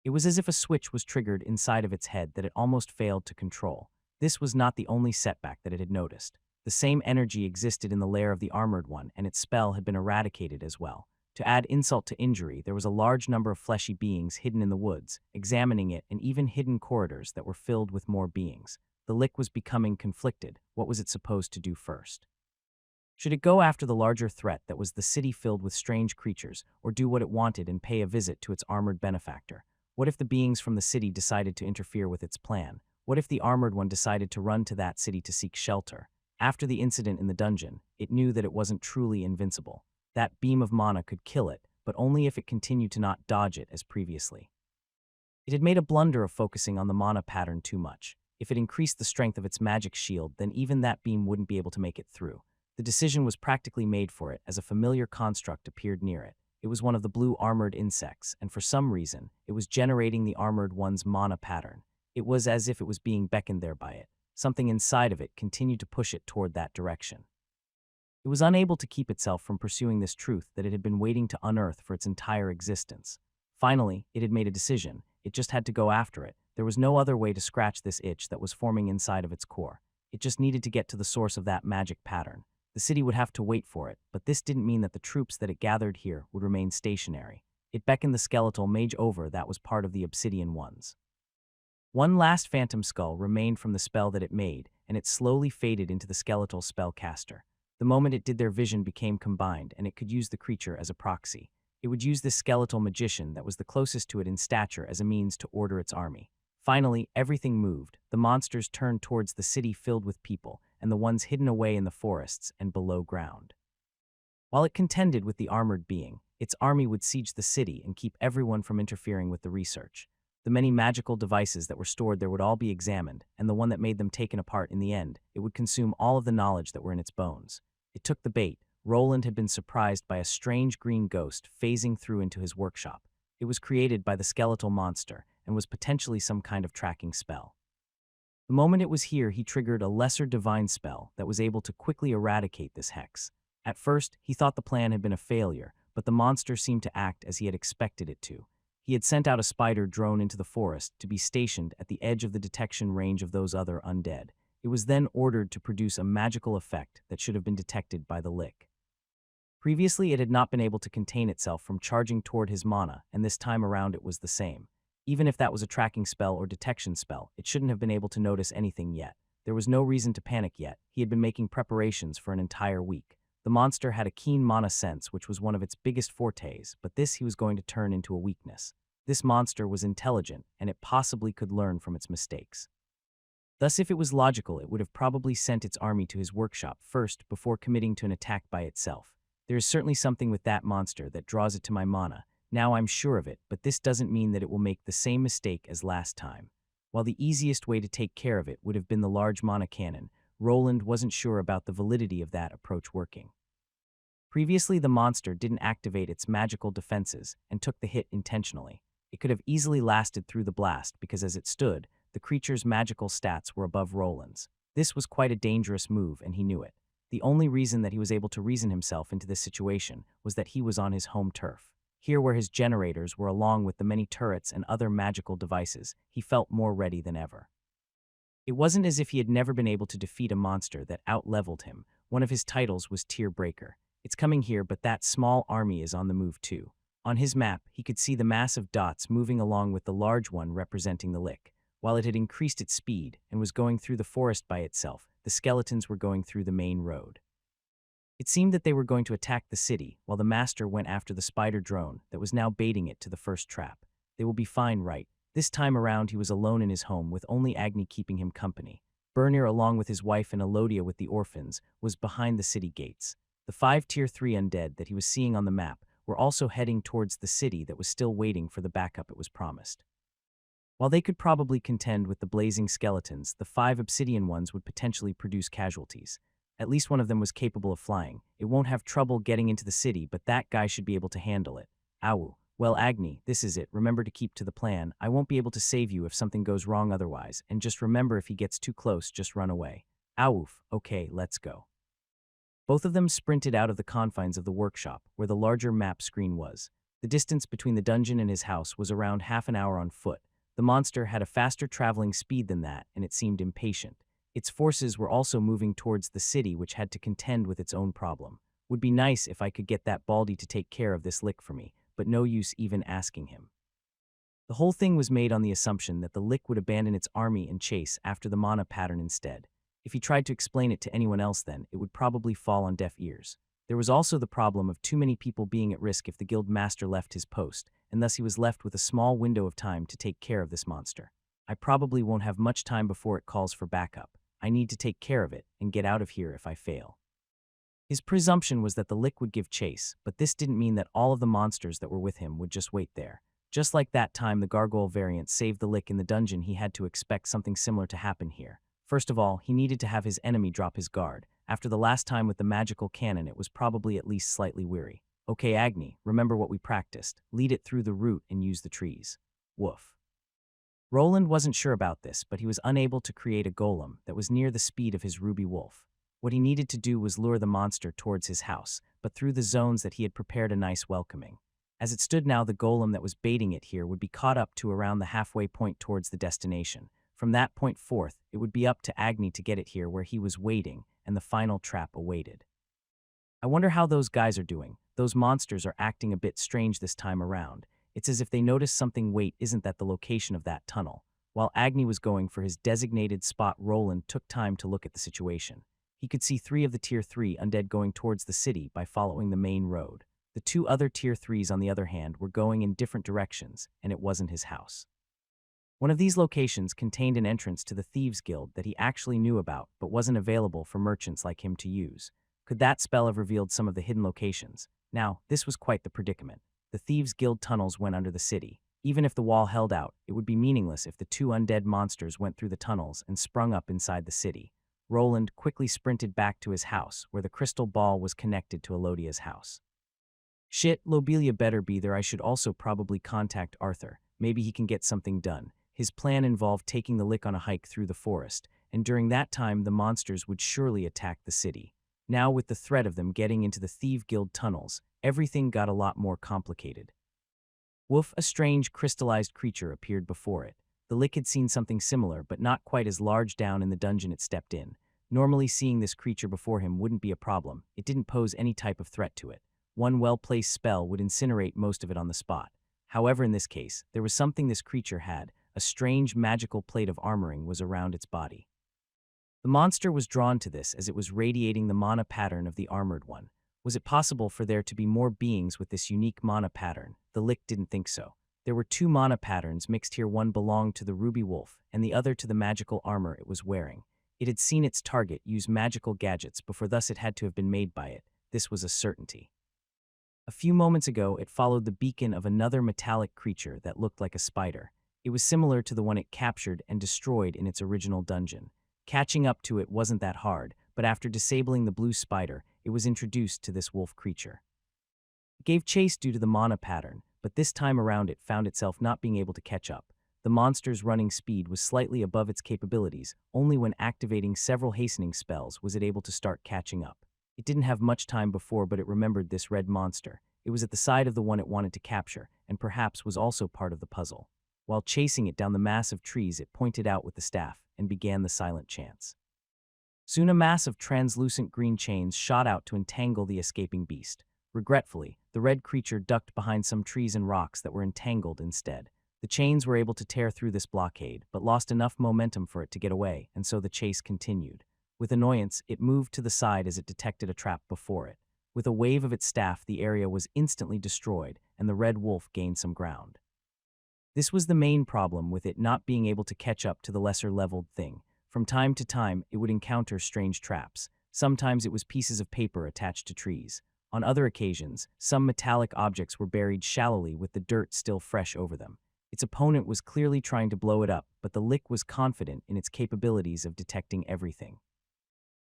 It was as if a switch was triggered inside of its head that it almost failed to control. This was not the only setback that it had noticed. The same energy existed in the lair of the armored one, and its spell had been eradicated as well. To add insult to injury, there was a large number of fleshy beings hidden in the woods, examining it, and even hidden corridors that were filled with more beings. The lick was becoming conflicted. What was it supposed to do first? Should it go after the larger threat that was the city filled with strange creatures, or do what it wanted and pay a visit to its armored benefactor? What if the beings from the city decided to interfere with its plan? What if the armored one decided to run to that city to seek shelter? After the incident in the dungeon, it knew that it wasn't truly invincible. That beam of mana could kill it, but only if it continued to not dodge it as previously. It had made a blunder of focusing on the mana pattern too much. If it increased the strength of its magic shield, then even that beam wouldn't be able to make it through. The decision was practically made for it as a familiar construct appeared near it. It was one of the blue armored insects, and for some reason, it was generating the armored one's mana pattern. It was as if it was being beckoned there by it. Something inside of it continued to push it toward that direction. It was unable to keep itself from pursuing this truth that it had been waiting to unearth for its entire existence. Finally, it had made a decision. It just had to go after it. There was no other way to scratch this itch that was forming inside of its core. It just needed to get to the source of that magic pattern. The city would have to wait for it, but this didn't mean that the troops that it gathered here would remain stationary. It beckoned the skeletal mage over that was part of the obsidian ones. One last phantom skull remained from the spell that it made, and it slowly faded into the skeletal spellcaster. The moment it did, their vision became combined, and it could use the creature as a proxy. It would use this skeletal magician that was the closest to it in stature as a means to order its army. Finally, everything moved. The monsters turned towards the city filled with people, and the ones hidden away in the forests and below ground. While it contended with the armored being, its army would siege the city and keep everyone from interfering with the research. The many magical devices that were stored there would all be examined, and the one that made them taken apart in the end, it would consume all of the knowledge that were in its bones. It took the bait. Roland had been surprised by a strange green ghost phasing through into his workshop. It was created by the skeletal monster and was potentially some kind of tracking spell. The moment it was here, he triggered a lesser divine spell that was able to quickly eradicate this hex. At first, he thought the plan had been a failure, but the monster seemed to act as he had expected it to. He had sent out a spider drone into the forest to be stationed at the edge of the detection range of those other undead. It was then ordered to produce a magical effect that should have been detected by the lick. Previously, it had not been able to contain itself from charging toward his mana, and this time around it was the same. Even if that was a tracking spell or detection spell, it shouldn't have been able to notice anything yet. There was no reason to panic yet. He had been making preparations for an entire week. The monster had a keen mana sense, which was one of its biggest fortes, but this he was going to turn into a weakness. This monster was intelligent, and it possibly could learn from its mistakes. Thus, if it was logical, it would have probably sent its army to his workshop first before committing to an attack by itself. There is certainly something with that monster that draws it to my mana. Now I'm sure of it, but this doesn't mean that it will make the same mistake as last time. While the easiest way to take care of it would have been the large mana cannon, Roland wasn't sure about the validity of that approach working. Previously, the monster didn't activate its magical defenses and took the hit intentionally. It could have easily lasted through the blast because as it stood, the creature's magical stats were above Roland's. This was quite a dangerous move, and he knew it. The only reason that he was able to reason himself into this situation was that he was on his home turf. Here where his generators were along with the many turrets and other magical devices, he felt more ready than ever. It wasn't as if he had never been able to defeat a monster that out-leveled him. One of his titles was Tier Breaker. It's coming here, but that small army is on the move too. On his map, he could see the massive dots moving along with the large one representing the lick. While it had increased its speed and was going through the forest by itself, the skeletons were going through the main road. It seemed that they were going to attack the city, while the master went after the spider drone that was now baiting it to the first trap. They will be fine, right? This time around he was alone in his home with only Agni keeping him company. Bernir, along with his wife and Elodia with the orphans, was behind the city gates. The 5 Tier 3 undead that he was seeing on the map were also heading towards the city that was still waiting for the backup it was promised. While they could probably contend with the blazing skeletons, the 5 obsidian ones would potentially produce casualties. At least one of them was capable of flying. It won't have trouble getting into the city, but that guy should be able to handle it. Awu. Well, Agni, this is it. Remember to keep to the plan. I won't be able to save you if something goes wrong otherwise, and just remember if he gets too close, just run away. Awoof. Okay, let's go. Both of them sprinted out of the confines of the workshop, where the larger map screen was. The distance between the dungeon and his house was around half an hour on foot. The monster had a faster traveling speed than that, and it seemed impatient. Its forces were also moving towards the city, which had to contend with its own problem. Would be nice if I could get that baldy to take care of this lick for me, but no use even asking him. The whole thing was made on the assumption that the lick would abandon its army and chase after the mana pattern instead. If he tried to explain it to anyone else then, it would probably fall on deaf ears. There was also the problem of too many people being at risk if the guild master left his post, and thus he was left with a small window of time to take care of this monster. I probably won't have much time before it calls for backup. I need to take care of it and get out of here if I fail. His presumption was that the lick would give chase, but this didn't mean that all of the monsters that were with him would just wait there. Just like that time the gargoyle variant saved the lick in the dungeon, he had to expect something similar to happen here. First of all, he needed to have his enemy drop his guard. After the last time with the magical cannon, it was probably at least slightly weary. Okay, Agni, remember what we practiced. Lead it through the root and use the trees. Woof. Roland wasn't sure about this, but he was unable to create a golem that was near the speed of his ruby wolf. What he needed to do was lure the monster towards his house, but through the zones that he had prepared a nice welcoming. As it stood now, the golem that was baiting it here would be caught up to around the halfway point towards the destination. From that point forth, it would be up to Agni to get it here where he was waiting, and the final trap awaited. I wonder how those guys are doing. Those monsters are acting a bit strange this time around. It's as if they noticed something. Wait, isn't that the location of that tunnel? While Agni was going for his designated spot, Roland took time to look at the situation. He could see 3 of the Tier 3 undead going towards the city by following the main road. The 2 other Tier 3s, on the other hand, were going in different directions, and it wasn't his house. One of these locations contained an entrance to the Thieves' Guild that he actually knew about but wasn't available for merchants like him to use. Could that spell have revealed some of the hidden locations? Now, this was quite the predicament. The Thieves' Guild tunnels went under the city. Even if the wall held out, it would be meaningless if the 2 undead monsters went through the tunnels and sprung up inside the city. Roland quickly sprinted back to his house, where the crystal ball was connected to Elodia's house. Shit, Lobelia better be there. I should also probably contact Arthur. Maybe he can get something done. His plan involved taking the Lick on a hike through the forest, and during that time the monsters would surely attack the city. Now, with the threat of them getting into the Thieves' Guild tunnels, everything got a lot more complicated. Woof, a strange crystallized creature appeared before it. The Lick had seen something similar, but not quite as large down in the dungeon it stepped in. Normally, seeing this creature before him wouldn't be a problem. It didn't pose any type of threat to it. One well-placed spell would incinerate most of it on the spot. However, in this case, there was something this creature had. A strange magical plate of armoring was around its body. The monster was drawn to this as it was radiating the mana pattern of the armored one. Was it possible for there to be more beings with this unique mana pattern? The Lick didn't think so. There were 2 mana patterns mixed here. One belonged to the Ruby Wolf, and the other to the magical armor it was wearing. It had seen its target use magical gadgets before, thus it had to have been made by it. This was a certainty. A few moments ago, it followed the beacon of another metallic creature that looked like a spider. It was similar to the one it captured and destroyed in its original dungeon. Catching up to it wasn't that hard, but after disabling the blue spider, it was introduced to this wolf creature. It gave chase due to the mana pattern, but this time around it found itself not being able to catch up. The monster's running speed was slightly above its capabilities. Only when activating several hastening spells was it able to start catching up. It didn't have much time before, but it remembered this red monster. It was at the side of the one it wanted to capture, and perhaps was also part of the puzzle. While chasing it down the mass of trees, it pointed out with the staff and began the silent chants. Soon a mass of translucent green chains shot out to entangle the escaping beast. Regretfully, the red creature ducked behind some trees and rocks that were entangled instead. The chains were able to tear through this blockade, but lost enough momentum for it to get away, and so the chase continued. With annoyance, it moved to the side as it detected a trap before it. With a wave of its staff, the area was instantly destroyed, and the red wolf gained some ground. This was the main problem with it not being able to catch up to the lesser-leveled thing. From time to time, it would encounter strange traps. Sometimes it was pieces of paper attached to trees. On other occasions, some metallic objects were buried shallowly with the dirt still fresh over them. Its opponent was clearly trying to blow it up, but the Lick was confident in its capabilities of detecting everything.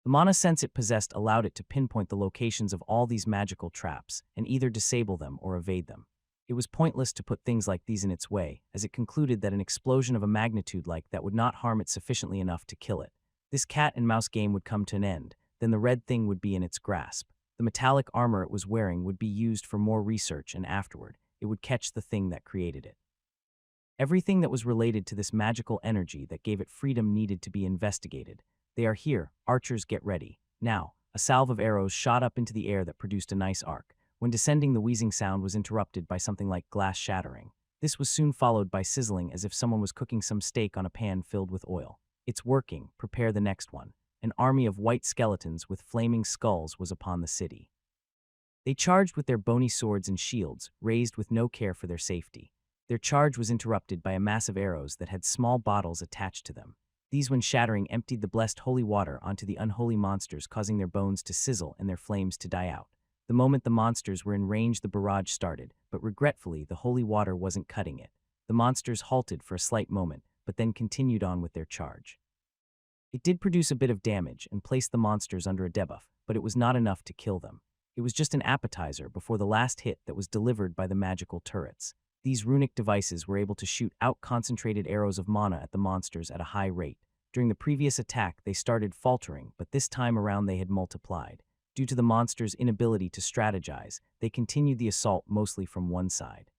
The mana sense it possessed allowed it to pinpoint the locations of all these magical traps and either disable them or evade them. It was pointless to put things like these in its way, as it concluded that an explosion of a magnitude like that would not harm it sufficiently enough to kill it. This cat and mouse game would come to an end, then the red thing would be in its grasp. The metallic armor it was wearing would be used for more research, and afterward, it would catch the thing that created it. Everything that was related to this magical energy that gave it freedom needed to be investigated. They are here. Archers, get ready. Now, a salve of arrows shot up into the air that produced a nice arc. When descending, the wheezing sound was interrupted by something like glass shattering. This was soon followed by sizzling as if someone was cooking some steak on a pan filled with oil. It's working. Prepare the next one. An army of white skeletons with flaming skulls was upon the city. They charged with their bony swords and shields, raised with no care for their safety. Their charge was interrupted by a mass of arrows that had small bottles attached to them. These, when shattering, emptied the blessed holy water onto the unholy monsters, causing their bones to sizzle and their flames to die out. The moment the monsters were in range, the barrage started, but regretfully, the holy water wasn't cutting it. The monsters halted for a slight moment, but then continued on with their charge. It did produce a bit of damage and placed the monsters under a debuff, but it was not enough to kill them. It was just an appetizer before the last hit that was delivered by the magical turrets. These runic devices were able to shoot out concentrated arrows of mana at the monsters at a high rate. During the previous attack, they started faltering, but this time around they had multiplied. Due to the monster's inability to strategize, they continued the assault mostly from one side.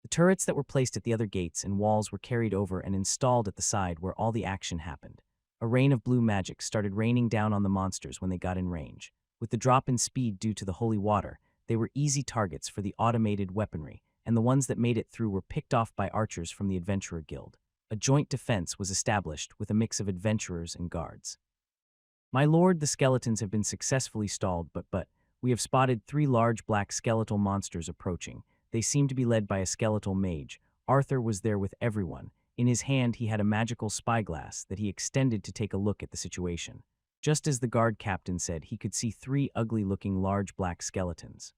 The turrets that were placed at the other gates and walls were carried over and installed at the side where all the action happened. A rain of blue magic started raining down on the monsters when they got in range. With the drop in speed due to the holy water, they were easy targets for the automated weaponry, and the ones that made it through were picked off by archers from the Adventurer Guild. A joint defense was established with a mix of adventurers and guards. My lord, the skeletons have been successfully stalled, but we have spotted 3 large black skeletal monsters approaching. They seem to be led by a skeletal mage. Arthur was there with everyone. In his hand, he had a magical spyglass that he extended to take a look at the situation. Just as the guard captain said, he could see 3 ugly-looking large black skeletons.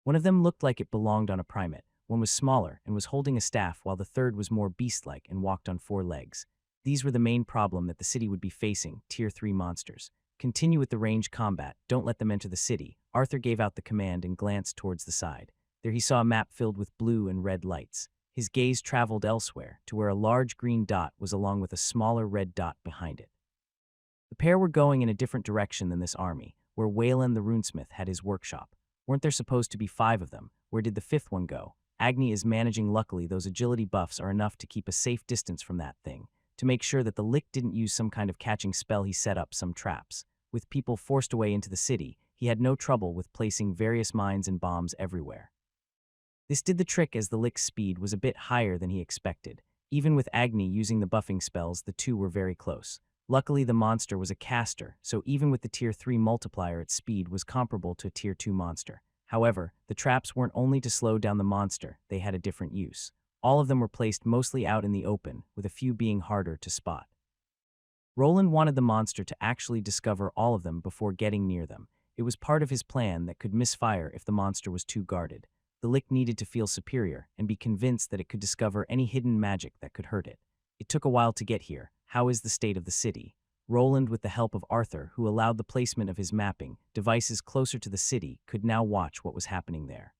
One of them looked like it belonged on a primate. One was smaller and was holding a staff, while the third was more beast-like and walked on 4 legs. These were the main problem that the city would be facing, Tier 3 monsters. Continue with the range combat. Don't let them enter the city. Arthur gave out the command and glanced towards the side. There he saw a map filled with blue and red lights. His gaze traveled elsewhere, to where a large green dot was along with a smaller red dot behind it. The pair were going in a different direction than this army, where Wayland the runesmith had his workshop. Weren't there supposed to be 5 of them? Where did the 5th one go? Agni is managing. Luckily, those agility buffs are enough to keep a safe distance from that thing. To make sure that the Lick didn't use some kind of catching spell, he set up some traps. With people forced away into the city, he had no trouble with placing various mines and bombs everywhere. This did the trick, as the Lick's speed was a bit higher than he expected. Even with Agni using the buffing spells, the two were very close. Luckily, the monster was a caster, so even with the Tier 3 multiplier, its speed was comparable to a Tier 2 monster. However, the traps weren't only to slow down the monster, they had a different use. All of them were placed mostly out in the open, with a few being harder to spot. Roland wanted the monster to actually discover all of them before getting near them. It was part of his plan that could misfire if the monster was too guarded. The Lick needed to feel superior and be convinced that it could discover any hidden magic that could hurt it. It took a while to get here. How is the state of the city? Roland, with the help of Arthur, who allowed the placement of his mapping devices closer to the city, could now watch what was happening there.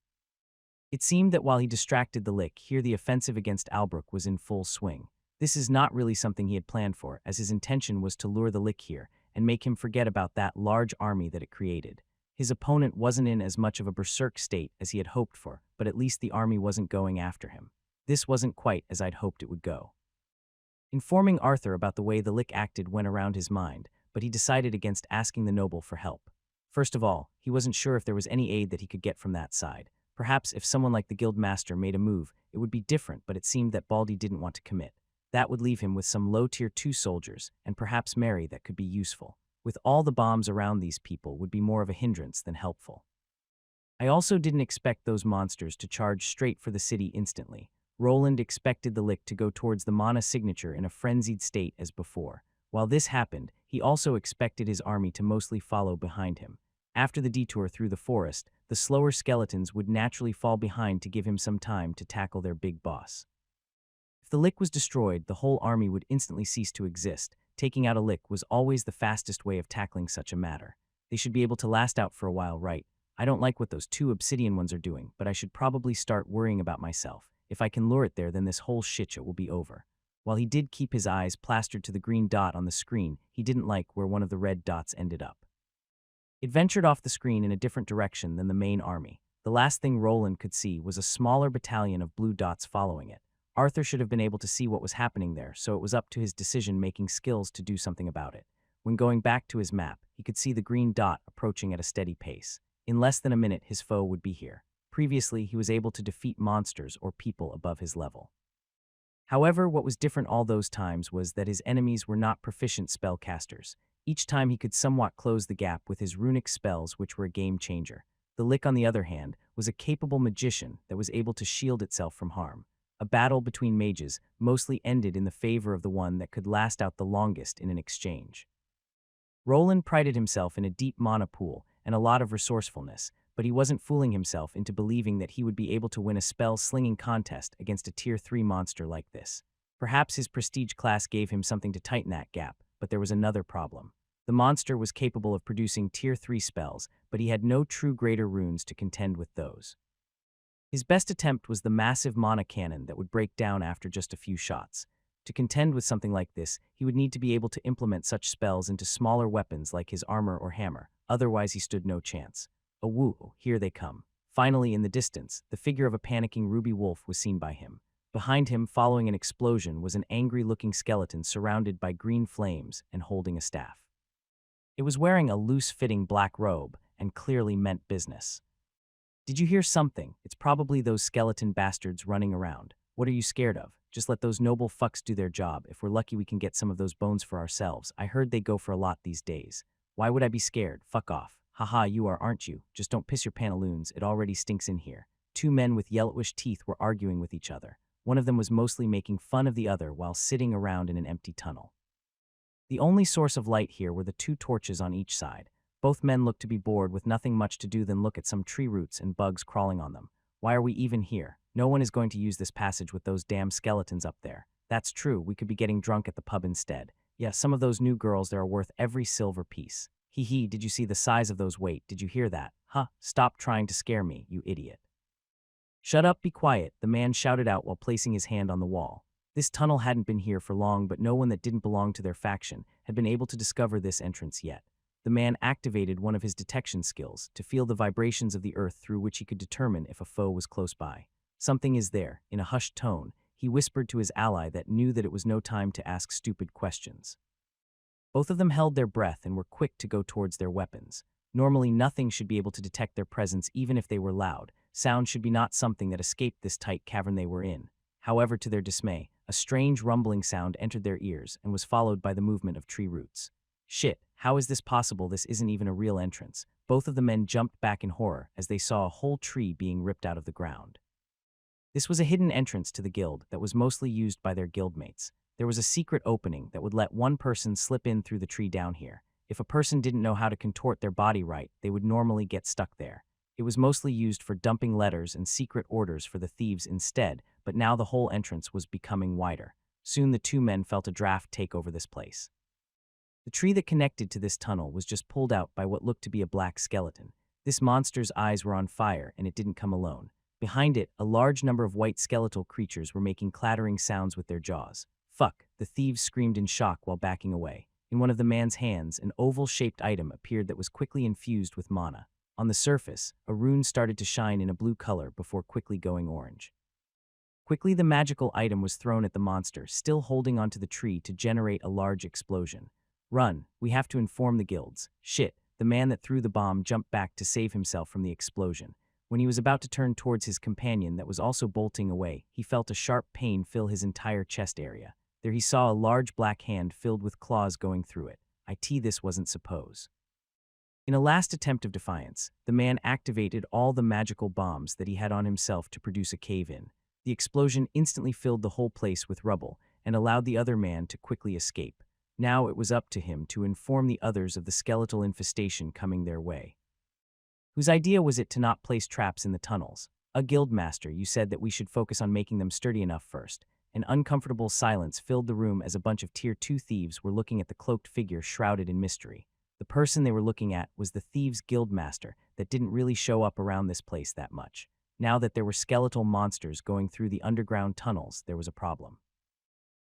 It seemed that while he distracted the Lick, here the offensive against Albrook was in full swing. This is not really something he had planned for, as his intention was to lure the Lick here and make him forget about that large army that it created. His opponent wasn't in as much of a berserk state as he had hoped for, but at least the army wasn't going after him. This wasn't quite as I'd hoped it would go. Informing Arthur about the way the Lick acted went around his mind, but he decided against asking the noble for help. First of all, he wasn't sure if there was any aid that he could get from that side. Perhaps if someone like the guild master made a move, it would be different, but it seemed that Baldy didn't want to commit. That would leave him with some low Tier 2 soldiers, and perhaps Mary that could be useful. With all the bombs around, these people would be more of a hindrance than helpful. I also didn't expect those monsters to charge straight for the city instantly. Roland expected the Lick to go towards the mana signature in a frenzied state as before. While this happened, he also expected his army to mostly follow behind him. After the detour through the forest, the slower skeletons would naturally fall behind to give him some time to tackle their big boss. If the Lick was destroyed, the whole army would instantly cease to exist. Taking out a Lick was always the fastest way of tackling such a matter. They should be able to last out for a while, right? I don't like what those 2 obsidian ones are doing, but I should probably start worrying about myself. If I can lure it there, then this whole shitshow will be over. While he did keep his eyes plastered to the green dot on the screen, he didn't like where one of the red dots ended up. It ventured off the screen in a different direction than the main army. The last thing Roland could see was a smaller battalion of blue dots following it. Arthur should have been able to see what was happening there, so it was up to his decision-making skills to do something about it. When going back to his map, he could see the green dot approaching at a steady pace. In less than a minute, his foe would be here. Previously, he was able to defeat monsters or people above his level. However, what was different all those times was that his enemies were not proficient spellcasters. Each time he could somewhat close the gap with his runic spells, which were a game changer. The Lick, on the other hand, was a capable magician that was able to shield itself from harm. A battle between mages mostly ended in the favor of the one that could last out the longest in an exchange. Roland prided himself in a deep mana pool and a lot of resourcefulness, but he wasn't fooling himself into believing that he would be able to win a spell-slinging contest against a Tier 3 monster like this. Perhaps his prestige class gave him something to tighten that gap, but there was another problem. The monster was capable of producing Tier 3 spells, but he had no true greater runes to contend with those. His best attempt was the massive mana cannon that would break down after just a few shots. To contend with something like this, he would need to be able to implement such spells into smaller weapons like his armor or hammer, otherwise he stood no chance. Oh woo, here they come. Finally, in the distance, the figure of a panicking ruby wolf was seen by him. Behind him, following an explosion, was an angry-looking skeleton surrounded by green flames and holding a staff. It was wearing a loose-fitting black robe and clearly meant business. Did you hear something? It's probably those skeleton bastards running around. What are you scared of? Just let those noble fucks do their job. If we're lucky, we can get some of those bones for ourselves. I heard they go for a lot these days. Why would I be scared? Fuck off. Haha, you are, aren't you? Just don't piss your pantaloons. It already stinks in here. Two men with yellowish teeth were arguing with each other. One of them was mostly making fun of the other while sitting around in an empty tunnel. The only source of light here were the two torches on each side. Both men looked to be bored with nothing much to do than look at some tree roots and bugs crawling on them. Why are we even here? No one is going to use this passage with those damn skeletons up there. That's true, we could be getting drunk at the pub instead. Yeah, some of those new girls there are worth every silver piece. Hee hee, did you see the size of those? Wait, did you hear that? Huh, stop trying to scare me, you idiot. Shut up, be quiet, the man shouted out while placing his hand on the wall. This tunnel hadn't been here for long, but no one that didn't belong to their faction had been able to discover this entrance yet. The man activated one of his detection skills to feel the vibrations of the earth through which he could determine if a foe was close by. Something is there. In a hushed tone, he whispered to his ally that knew that it was no time to ask stupid questions. Both of them held their breath and were quick to go towards their weapons. Normally, nothing should be able to detect their presence even if they were loud. Sound should be not something that escaped this tight cavern they were in. However, to their dismay, a strange rumbling sound entered their ears and was followed by the movement of tree roots. Shit, how is this possible? This isn't even a real entrance. Both of the men jumped back in horror as they saw a whole tree being ripped out of the ground. This was a hidden entrance to the guild that was mostly used by their guildmates. There was a secret opening that would let one person slip in through the tree down here. If a person didn't know how to contort their body right, they would normally get stuck there. It was mostly used for dumping letters and secret orders for the thieves instead, but now the whole entrance was becoming wider. Soon the two men felt a draft take over this place. The tree that connected to this tunnel was just pulled out by what looked to be a black skeleton. This monster's eyes were on fire, and it didn't come alone. Behind it, a large number of white skeletal creatures were making clattering sounds with their jaws. Fuck, the thieves screamed in shock while backing away. In one of the man's hands, an oval-shaped item appeared that was quickly infused with mana. On the surface, a rune started to shine in a blue color before quickly going orange. Quickly, the magical item was thrown at the monster, still holding onto the tree to generate a large explosion. Run, we have to inform the guilds. Shit, the man that threw the bomb jumped back to save himself from the explosion. When he was about to turn towards his companion that was also bolting away, he felt a sharp pain fill his entire chest area. There he saw a large black hand filled with claws going through it. This wasn't suppose. In a last attempt of defiance, the man activated all the magical bombs that he had on himself to produce a cave-in. The explosion instantly filled the whole place with rubble and allowed the other man to quickly escape. Now it was up to him to inform the others of the skeletal infestation coming their way. Whose idea was it to not place traps in the tunnels? A guildmaster, you said that we should focus on making them sturdy enough first. An uncomfortable silence filled the room as a bunch of Tier 2 thieves were looking at the cloaked figure shrouded in mystery. The person they were looking at was the thieves' guildmaster that didn't really show up around this place that much. Now that there were skeletal monsters going through the underground tunnels, there was a problem.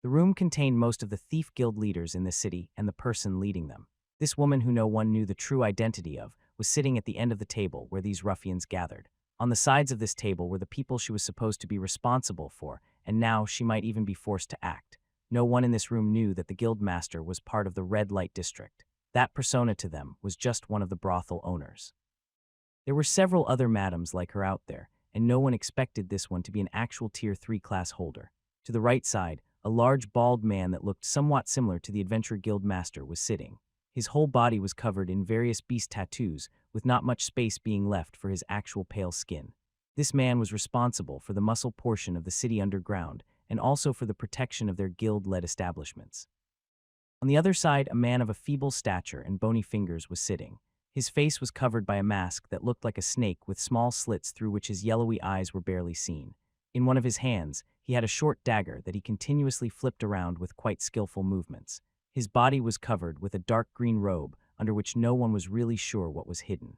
The room contained most of the thief guild leaders in the city and the person leading them. This woman who no one knew the true identity of was sitting at the end of the table where these ruffians gathered. On the sides of this table were the people she was supposed to be responsible for, and now she might even be forced to act. No one in this room knew that the guildmaster was part of the red light district. That persona to them was just one of the brothel owners. There were several other madams like her out there, and no one expected this one to be an actual Tier 3 class holder. To the right side, a large bald man that looked somewhat similar to the Adventure Guild Master was sitting. His whole body was covered in various beast tattoos, with not much space being left for his actual pale skin. This man was responsible for the muscle portion of the city underground, and also for the protection of their guild-led establishments. On the other side, a man of a feeble stature and bony fingers was sitting. His face was covered by a mask that looked like a snake with small slits through which his yellowy eyes were barely seen. In one of his hands, he had a short dagger that he continuously flipped around with quite skillful movements. His body was covered with a dark green robe, under which no one was really sure what was hidden.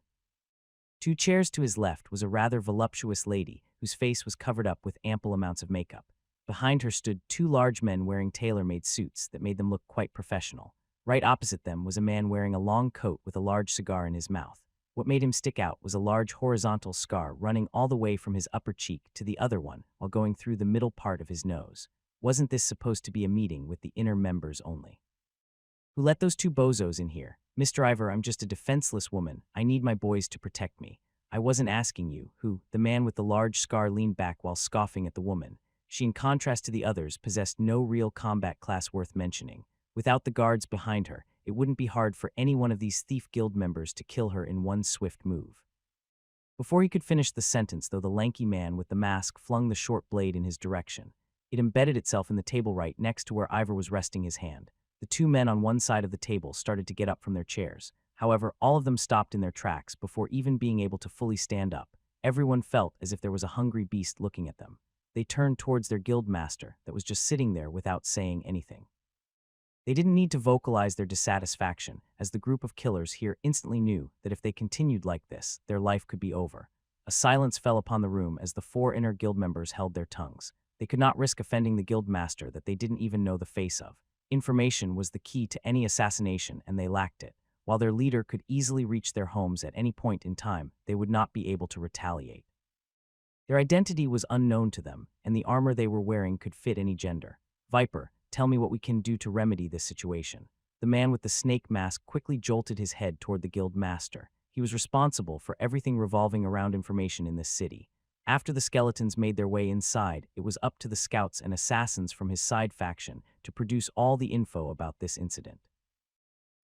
2 chairs to his left was a rather voluptuous lady whose face was covered up with ample amounts of makeup. Behind her stood two large men wearing tailor-made suits that made them look quite professional. Right opposite them was a man wearing a long coat with a large cigar in his mouth. What made him stick out was a large horizontal scar running all the way from his upper cheek to the other one while going through the middle part of his nose. Wasn't this supposed to be a meeting with the inner members only? Who let those two bozos in here? Mr. Ivor, I'm just a defenseless woman. I need my boys to protect me. I wasn't asking you. Who? The man with the large scar leaned back while scoffing at the woman. She, in contrast to the others, possessed no real combat class worth mentioning. Without the guards behind her, it wouldn't be hard for any one of these thief guild members to kill her in one swift move. Before he could finish the sentence, though, the lanky man with the mask flung the short blade in his direction. It embedded itself in the table right next to where Ivor was resting his hand. The two men on one side of the table started to get up from their chairs. However, all of them stopped in their tracks before even being able to fully stand up. Everyone felt as if there was a hungry beast looking at them. They turned towards their guild master that was just sitting there without saying anything. They didn't need to vocalize their dissatisfaction, as the group of killers here instantly knew that if they continued like this, their life could be over. A silence fell upon the room as the four inner guild members held their tongues. They could not risk offending the guild master that they didn't even know the face of. Information was the key to any assassination, and they lacked it. While their leader could easily reach their homes at any point in time, they would not be able to retaliate. Their identity was unknown to them, and the armor they were wearing could fit any gender. Viper, tell me what we can do to remedy this situation. The man with the snake mask quickly jolted his head toward the guild master. He was responsible for everything revolving around information in this city. After the skeletons made their way inside, it was up to the scouts and assassins from his side faction to produce all the info about this incident.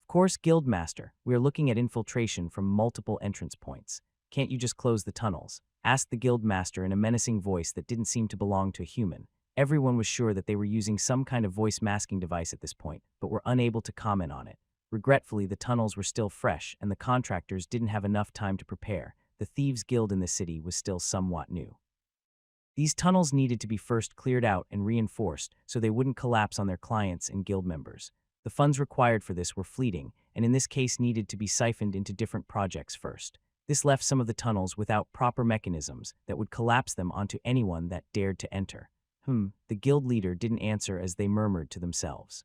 Of course, Guildmaster, we are looking at infiltration from multiple entrance points. Can't you just close the tunnels? Asked the Guildmaster in a menacing voice that didn't seem to belong to a human. Everyone was sure that they were using some kind of voice masking device at this point, but were unable to comment on it. Regretfully, the tunnels were still fresh, and the contractors didn't have enough time to prepare. The Thieves' Guild in the city was still somewhat new. These tunnels needed to be first cleared out and reinforced so they wouldn't collapse on their clients and guild members. The funds required for this were fleeting, and in this case needed to be siphoned into different projects first. This left some of the tunnels without proper mechanisms that would collapse them onto anyone that dared to enter. The guild leader didn't answer as they murmured to themselves.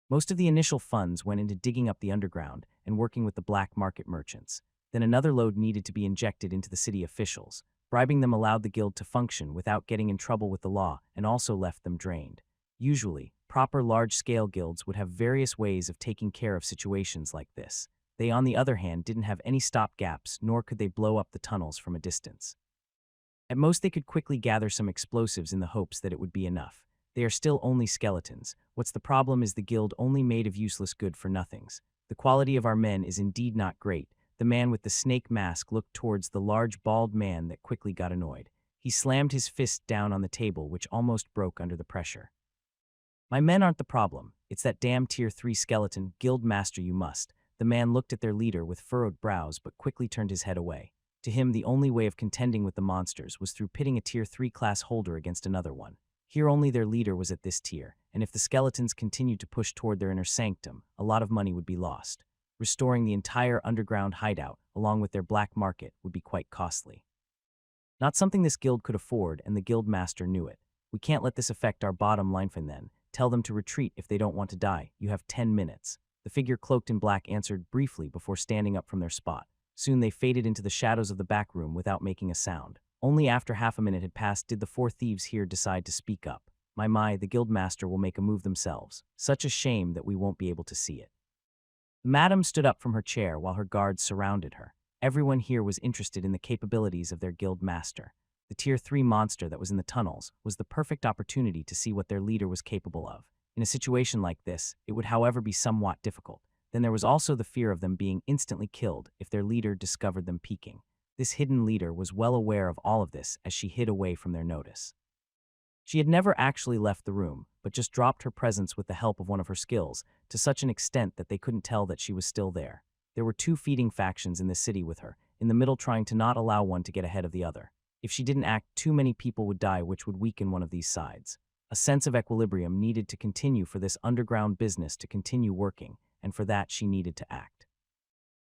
Most of the initial funds went into digging up the underground and working with the black market merchants. Then another load needed to be injected into the city officials. Bribing them allowed the guild to function without getting in trouble with the law and also left them drained. Usually, proper large-scale guilds would have various ways of taking care of situations like this. They, on the other hand, didn't have any stopgaps, nor could they blow up the tunnels from a distance. At most, they could quickly gather some explosives in the hopes that it would be enough. They are still only skeletons. What's the problem is the guild only made of useless good-for-nothings. The quality of our men is indeed not great. The man with the snake mask looked towards the large bald man that quickly got annoyed. He slammed his fist down on the table, which almost broke under the pressure. My men aren't the problem. It's that damn Tier 3 skeleton, Guild Master, you must. The man looked at their leader with furrowed brows but quickly turned his head away. To him, the only way of contending with the monsters was through pitting a Tier 3 class holder against another one. Here only their leader was at this tier, and if the skeletons continued to push toward their inner sanctum, a lot of money would be lost. Restoring the entire underground hideout, along with their black market, would be quite costly. Not something this guild could afford, and the guild master knew it. We can't let this affect our bottom line from then. Tell them to retreat if they don't want to die. You have 10 minutes. The figure cloaked in black answered briefly before standing up from their spot. Soon they faded into the shadows of the back room without making a sound. Only after half a minute had passed did the four thieves here decide to speak up. My, the guild master will make a move themselves. Such a shame that we won't be able to see it. Madam stood up from her chair while her guards surrounded her. Everyone here was interested in the capabilities of their guild master. The Tier 3 monster that was in the tunnels was the perfect opportunity to see what their leader was capable of. In a situation like this, it would however be somewhat difficult. Then there was also the fear of them being instantly killed if their leader discovered them peeking. This hidden leader was well aware of all of this as she hid away from their notice. She had never actually left the room, but just dropped her presence with the help of one of her skills, to such an extent that they couldn't tell that she was still there. There were two feeding factions in the city with her, in the middle trying to not allow one to get ahead of the other. If she didn't act, too many people would die, which would weaken one of these sides. A sense of equilibrium needed to continue for this underground business to continue working, and for that she needed to act.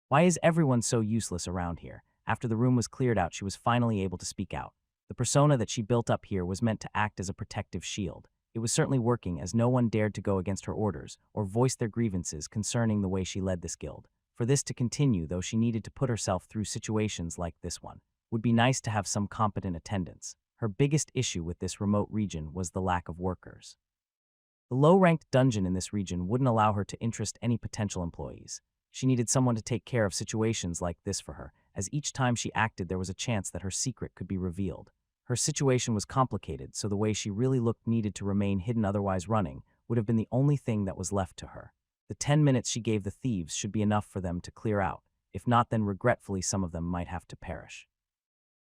Why is everyone so useless around here? After the room was cleared out, she was finally able to speak out. The persona that she built up here was meant to act as a protective shield. It was certainly working, as no one dared to go against her orders or voice their grievances concerning the way she led this guild. For this to continue, though, she needed to put herself through situations like this one. Would be nice to have some competent attendants. Her biggest issue with this remote region was the lack of workers. The low-ranked dungeon in this region wouldn't allow her to interest any potential employees. She needed someone to take care of situations like this for her, as each time she acted there was a chance that her secret could be revealed. Her situation was complicated, so the way she really looked needed to remain hidden, otherwise running would have been the only thing that was left to her. The 10 minutes she gave the thieves should be enough for them to clear out. If not, then regretfully some of them might have to perish.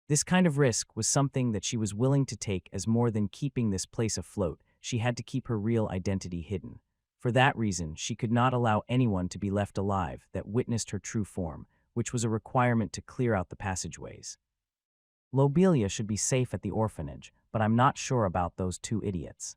This kind of risk was something that she was willing to take, as more than keeping this place afloat, she had to keep her real identity hidden. For that reason, she could not allow anyone to be left alive that witnessed her true form, which was a requirement to clear out the passageways. Lobelia should be safe at the orphanage, but I'm not sure about those two idiots.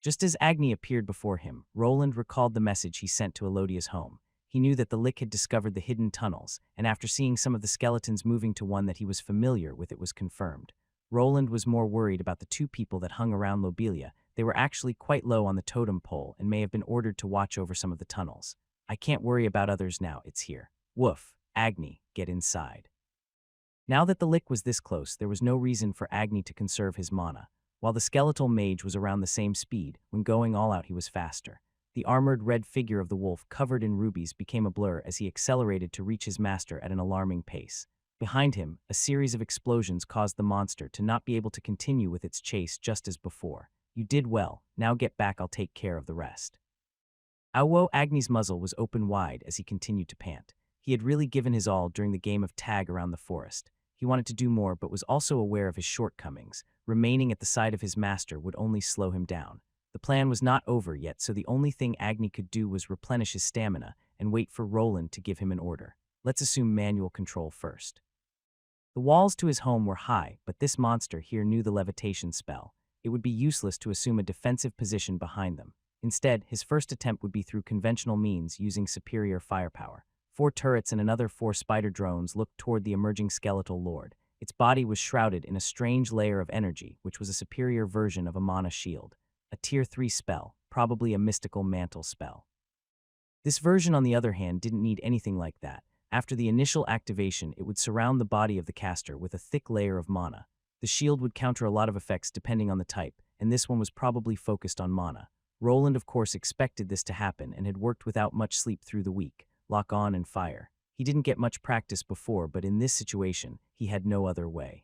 Just as Agni appeared before him, Roland recalled the message he sent to Elodia's home. He knew that the Lick had discovered the hidden tunnels, and after seeing some of the skeletons moving to one that he was familiar with, it was confirmed. Roland was more worried about the two people that hung around Lobelia. They were actually quite low on the totem pole and may have been ordered to watch over some of the tunnels. I can't worry about others now, it's here. Woof, Agni, get inside. Now that the Lick was this close, there was no reason for Agni to conserve his mana. While the skeletal mage was around the same speed, when going all out he was faster. The armored red figure of the wolf covered in rubies became a blur as he accelerated to reach his master at an alarming pace. Behind him, a series of explosions caused the monster to not be able to continue with its chase just as before. You did well, now get back, I'll take care of the rest. Awo Agni's muzzle was open wide as he continued to pant. He had really given his all during the game of tag around the forest. He wanted to do more but was also aware of his shortcomings. Remaining at the side of his master would only slow him down. The plan was not over yet, so the only thing Agni could do was replenish his stamina and wait for Roland to give him an order. Let's assume manual control first. The walls to his home were high, but this monster here knew the levitation spell. It would be useless to assume a defensive position behind them. Instead, his first attempt would be through conventional means using superior firepower. 4 turrets and another 4 spider drones looked toward the emerging skeletal lord. Its body was shrouded in a strange layer of energy, which was a superior version of a mana shield. A tier 3 spell, probably a mystical mantle spell. This version, on the other hand, didn't need anything like that. After the initial activation, it would surround the body of the caster with a thick layer of mana. The shield would counter a lot of effects depending on the type, and this one was probably focused on mana. Roland, of course, expected this to happen and had worked without much sleep through the week. Lock on and fire. He didn't get much practice before, but in this situation, he had no other way.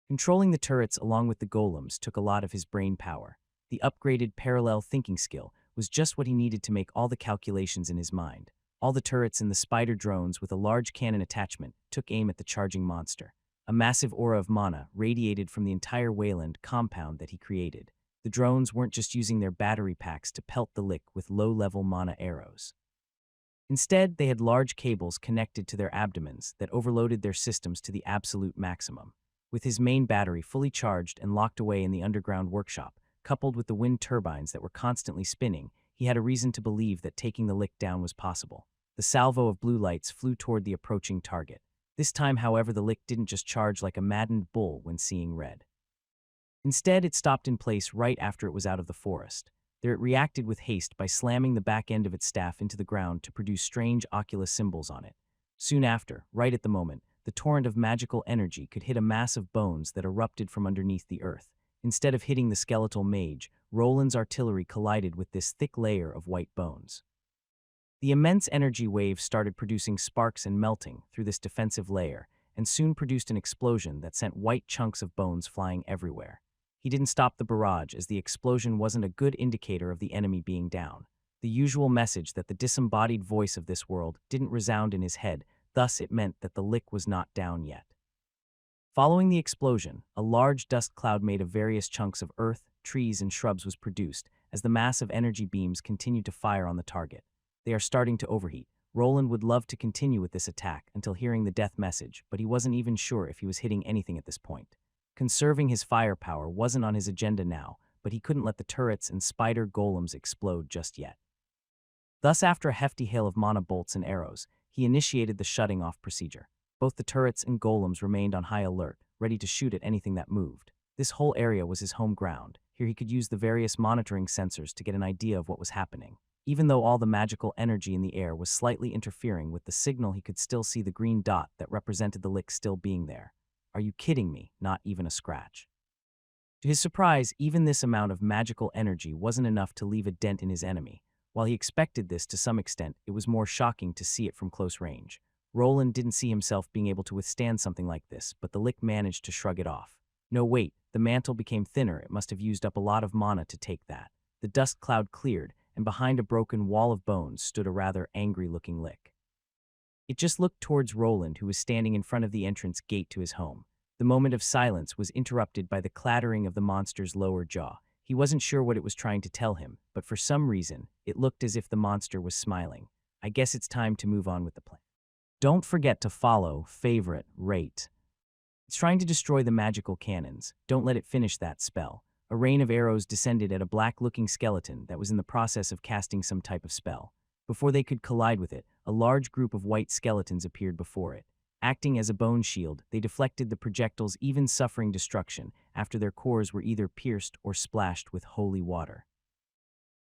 Controlling the turrets along with the golems took a lot of his brain power. The upgraded parallel thinking skill was just what he needed to make all the calculations in his mind. All the turrets and the spider drones with a large cannon attachment took aim at the charging monster. A massive aura of mana radiated from the entire Wayland compound that he created. The drones weren't just using their battery packs to pelt the Lick with low-level mana arrows. Instead, they had large cables connected to their abdomens that overloaded their systems to the absolute maximum. With his main battery fully charged and locked away in the underground workshop, coupled with the wind turbines that were constantly spinning, he had a reason to believe that taking the Lick down was possible. The salvo of blue lights flew toward the approaching target. This time, however, the Lick didn't just charge like a maddened bull when seeing red. Instead, it stopped in place right after it was out of the forest. There it reacted with haste by slamming the back end of its staff into the ground to produce strange oculus symbols on it. Soon after, right at the moment, the torrent of magical energy could hit a mass of bones that erupted from underneath the earth. Instead of hitting the skeletal mage, Roland's artillery collided with this thick layer of white bones. The immense energy wave started producing sparks and melting through this defensive layer, and soon produced an explosion that sent white chunks of bones flying everywhere. He didn't stop the barrage, as the explosion wasn't a good indicator of the enemy being down. The usual message that the disembodied voice of this world didn't resound in his head, thus it meant that the Lick was not down yet. Following the explosion, a large dust cloud made of various chunks of earth, trees, and shrubs was produced, as the mass of energy beams continued to fire on the target. They are starting to overheat. Roland would love to continue with this attack until hearing the death message, but he wasn't even sure if he was hitting anything at this point. Conserving his firepower wasn't on his agenda now, but he couldn't let the turrets and spider golems explode just yet. Thus, after a hefty hail of mana bolts and arrows, he initiated the shutting off procedure. Both the turrets and golems remained on high alert, ready to shoot at anything that moved. This whole area was his home ground. Here he could use the various monitoring sensors to get an idea of what was happening. Even though all the magical energy in the air was slightly interfering with the signal, he could still see the green dot that represented the lick still being there. Are you kidding me? Not even a scratch. To his surprise, even this amount of magical energy wasn't enough to leave a dent in his enemy. While he expected this to some extent, it was more shocking to see it from close range. Roland didn't see himself being able to withstand something like this, but the lick managed to shrug it off. No, wait, the mantle became thinner. It must have used up a lot of mana to take that. The dust cloud cleared, and behind a broken wall of bones stood a rather angry-looking lick. It just looked towards Roland, who was standing in front of the entrance gate to his home. The moment of silence was interrupted by the clattering of the monster's lower jaw. He wasn't sure what it was trying to tell him, but for some reason, it looked as if the monster was smiling. I guess it's time to move on with the plan. Don't forget to follow, favorite, rate. It's trying to destroy the magical cannons. Don't let it finish that spell. A rain of arrows descended at a black-looking skeleton that was in the process of casting some type of spell. Before they could collide with it, a large group of white skeletons appeared before it. Acting as a bone shield, they deflected the projectiles, even suffering destruction after their cores were either pierced or splashed with holy water.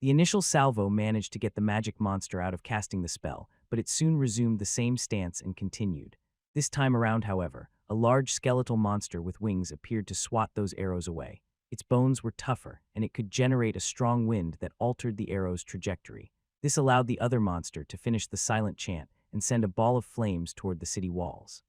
The initial salvo managed to get the magic monster out of casting the spell, but it soon resumed the same stance and continued. This time around, however, a large skeletal monster with wings appeared to swat those arrows away. Its bones were tougher, and it could generate a strong wind that altered the arrow's trajectory. This allowed the other monster to finish the silent chant and send a ball of flames toward the city walls.